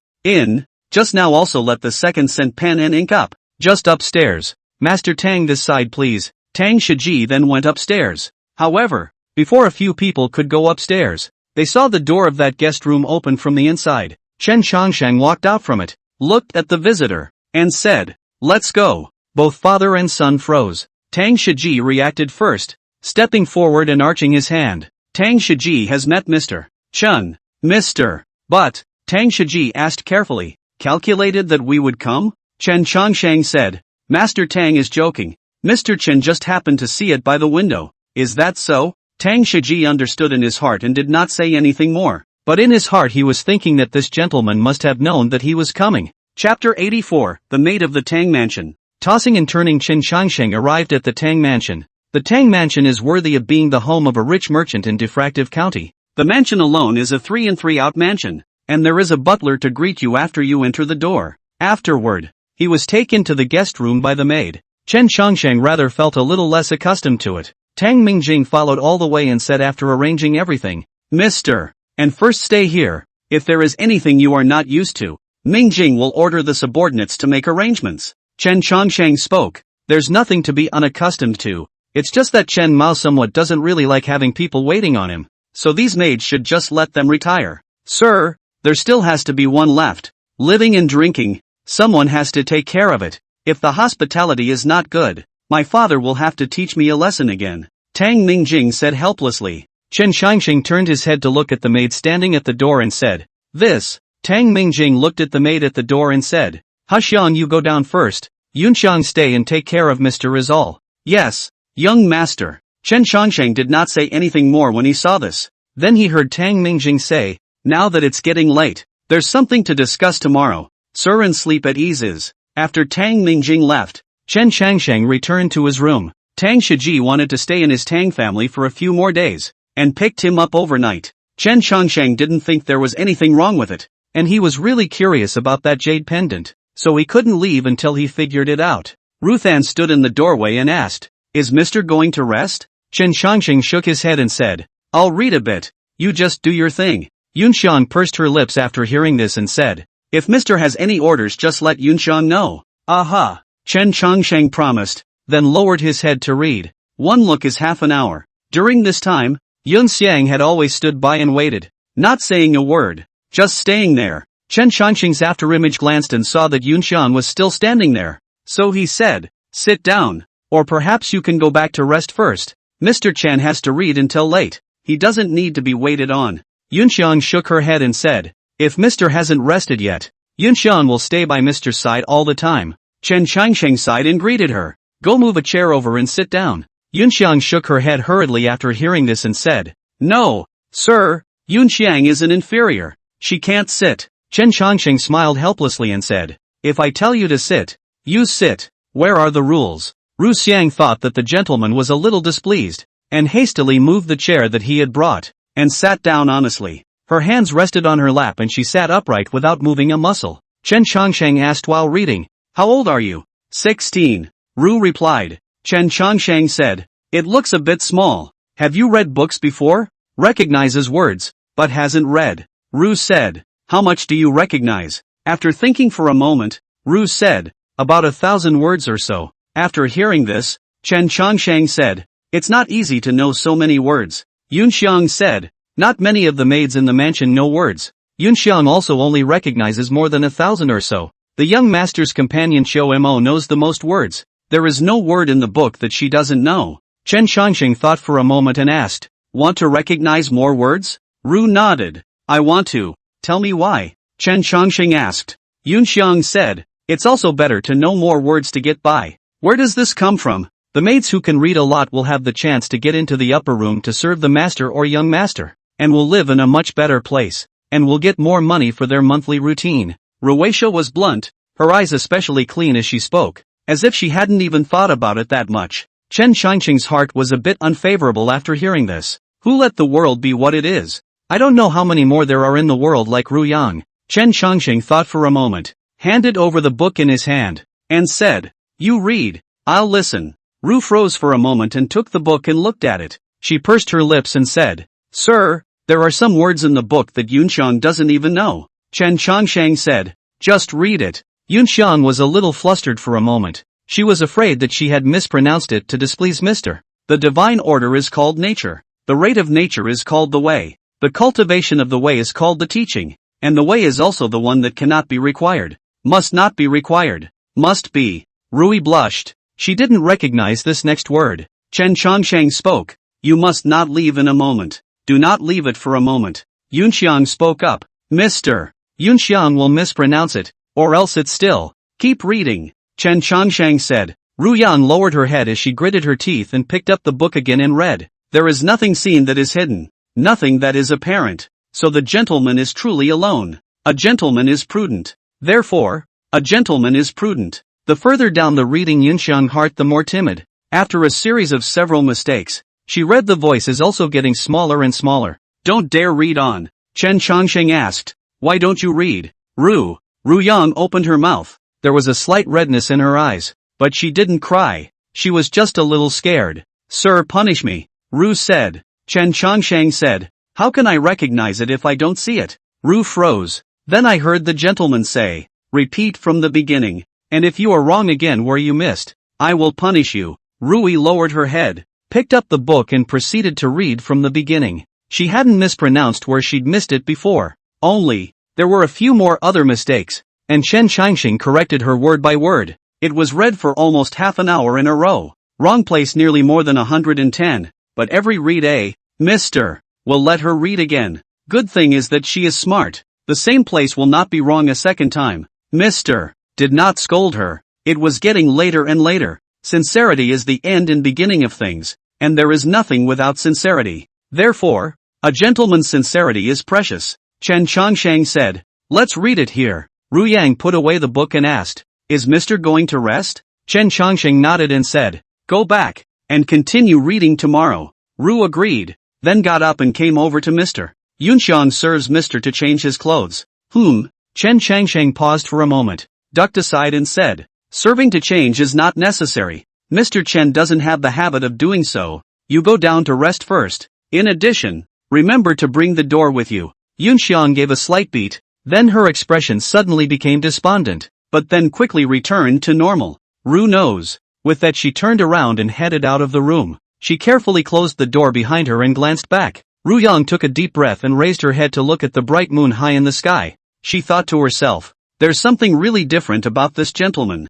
just now also let the second sent pen and ink up. Just upstairs. Master Tang, this side please. Tang Shiji then went upstairs. However, before a few people could go upstairs, they saw the door of that guest room open from the inside. Chen Shangsheng walked out from it, looked at the visitor, and said, Let's go. Both father and son froze. Tang Shiji reacted first, stepping forward and arching his hand. Tang Shiji has met Mr. Chen. Mr. But, Tang Shiji asked carefully, calculated that we would come? Chen Changsheng said, Master Tang is joking. Mr. Chen just happened to see it by the window. Is that so? Tang Shiji understood in his heart and did not say anything more. But in his heart he was thinking that this gentleman must have known that he was coming. Chapter 84, The Maid of the Tang Mansion. Tossing and turning, Chen Changsheng arrived at the Tang Mansion. The Tang Mansion is worthy of being the home of a rich merchant in Diffractive County. The mansion alone is a 3-in-3-out mansion, and there is a butler to greet you after you enter the door. Afterward, he was taken to the guest room by the maid. Chen Changsheng rather felt a little less accustomed to it. Tang Mingjing followed all the way and said after arranging everything, Mr. And first stay here. If there is anything you are not used to, Mingjing will order the subordinates to make arrangements. Chen Changsheng spoke. There's nothing to be unaccustomed to. It's just that Chen Mao somewhat doesn't really like having people waiting on him. So these maids should just let them retire. Sir, there still has to be one left. Living and drinking. Someone has to take care of it. If the hospitality is not good, my father will have to teach me a lesson again. Tang Mingjing said helplessly. Chen Shangsheng turned his head to look at the maid standing at the door and said, This. Tang Mingjing looked at the maid at the door and said, Huxiang, you go down first. Yunxiang, stay and take care of Mr. Rizal. Yes, young master. Chen Changsheng did not say anything more when he saw this. Then he heard Tang Mingjing say, now that it's getting late, there's something to discuss tomorrow. Sir, and sleep at ease is. After Tang Mingjing left, Chen Changsheng returned to his room. Tang Shiji wanted to stay in his Tang family for a few more days, and picked him up overnight. Chen Changsheng didn't think there was anything wrong with it, and he was really curious about that jade pendant, so he couldn't leave until he figured it out. Ruthann stood in the doorway and asked, is Mr. going to rest? Chen Changsheng shook his head and said, I'll read a bit, you just do your thing. Yunxiang pursed her lips after hearing this and said, if Mr. has any orders, just let Yunxiang know. Aha! Chen Changsheng promised, then lowered his head to read. One look is half an hour. During this time, Yun Xiang had always stood by and waited, not saying a word, just staying there. Chen Changsheng's afterimage glanced and saw that Yunxiang was still standing there. So he said, sit down, or perhaps you can go back to rest first. Mr. Chen has to read until late. He doesn't need to be waited on. Yunxiang shook her head and said, if Mr. hasn't rested yet, Yunxiang will stay by Mr.'s side all the time. Chen Changsheng sighed and greeted her. Go move a chair over and sit down. Yunxiang shook her head hurriedly after hearing this and said, no, sir, Yunxiang is an inferior. She can't sit. Chen Changsheng smiled helplessly and said, if I tell you to sit, you sit. Where are the rules? Ru Xiang thought that the gentleman was a little displeased, and hastily moved the chair that he had brought, and sat down honestly. Her hands rested on her lap and she sat upright without moving a muscle. Chen Changsheng asked while reading, how old are you? 16. Ru replied. Chen Changsheng said, it looks a bit small. Have you read books before? Recognizes words, but hasn't read. Ru said, how much do you recognize? After thinking for a moment, Ru said, about 1,000 words or so. After hearing this, Chen Changsheng said, it's not easy to know so many words. Yunxiang said, not many of the maids in the mansion know words. Yunxiang also only recognizes more than 1,000 or so. The young master's companion Xiao Mo knows the most words. There is no word in the book that she doesn't know. Chen Changsheng thought for a moment and asked, want to recognize more words? Ru nodded. I want to. Tell me why. Chen Changsheng asked. Yunxiang said, it's also better to know more words to get by. Where does this come from? The maids who can read a lot will have the chance to get into the upper room to serve the master or young master, and will live in a much better place, and will get more money for their monthly routine. Ruweisha was blunt, her eyes especially clean as she spoke, as if she hadn't even thought about it that much. Chen Changsheng's heart was a bit unfavorable after hearing this. Who let the world be what it is? I don't know how many more there are in the world like Ru Yang. Chen Changsheng thought for a moment, handed over the book in his hand, and said, you read, I'll listen. Ru froze for a moment and took the book and looked at it. She pursed her lips and said, sir, there are some words in the book that Yunxiang doesn't even know. Chen Changsheng said, just read it. Yunxiang was a little flustered for a moment. She was afraid that she had mispronounced it to displease Mr. The divine order is called nature. The rate of nature is called the way. The cultivation of the way is called the teaching. And the way is also the one that cannot be required. Must not be required. Must be. Rui blushed. She didn't recognize this next word. Chen Changsheng spoke. You must not leave in a moment. Do not leave it for a moment. Yunxiang spoke up. Mr. Yunxiang will mispronounce it, or else it's still. Keep reading. Chen Changsheng said. Ru Yan lowered her head as she gritted her teeth and picked up the book again and read. There is nothing seen that is hidden. Nothing that is apparent. So the gentleman is truly alone. A gentleman is prudent. Therefore, a gentleman is prudent. The further down the reading Yunxiang heart the more timid. After a series of several mistakes, she read the voice is also getting smaller and smaller. Don't dare read on. Chen Changsheng asked. Why don't you read? Ru Yang opened her mouth. There was a slight redness in her eyes, but she didn't cry. She was just a little scared. Sir, punish me, Ru said. Chen Changsheng said. How can I recognize it if I don't see it? Ru froze. Then I heard the gentleman say, repeat from the beginning, and if you are wrong again where you missed, I will punish you. Rui lowered her head, picked up the book and proceeded to read from the beginning. She hadn't mispronounced where she'd missed it before. Only, there were a few more other mistakes, and Chen Changsheng corrected her word by word. It was read for almost half an hour in a row. Wrong place nearly more than 110, but every read a, Mr. will let her read again. Good thing is that she is smart. The same place will not be wrong a second time. Mr. did not scold her. It was getting later and later. Sincerity is the end and beginning of things, and there is nothing without sincerity. Therefore, a gentleman's sincerity is precious. Chen Changsheng said. Let's read it here. Ru Yang put away the book and asked, is Mr. going to rest? Chen Changsheng nodded and said, go back, and continue reading tomorrow. Ru agreed, then got up and came over to Mr. Yunxiang serves Mr. to change his clothes. Chen Changsheng paused for a moment, ducked aside and said, serving to change is not necessary. Mr. Chen doesn't have the habit of doing so. You go down to rest first. In addition, remember to bring the door with you. Yunxiang gave a slight beat, then her expression suddenly became despondent, but then quickly returned to normal. Ru knows. With that she turned around and headed out of the room. She carefully closed the door behind her and glanced back. Ru Yang took a deep breath and raised her head to look at the bright moon high in the sky. She thought to herself, there's something really different about this gentleman.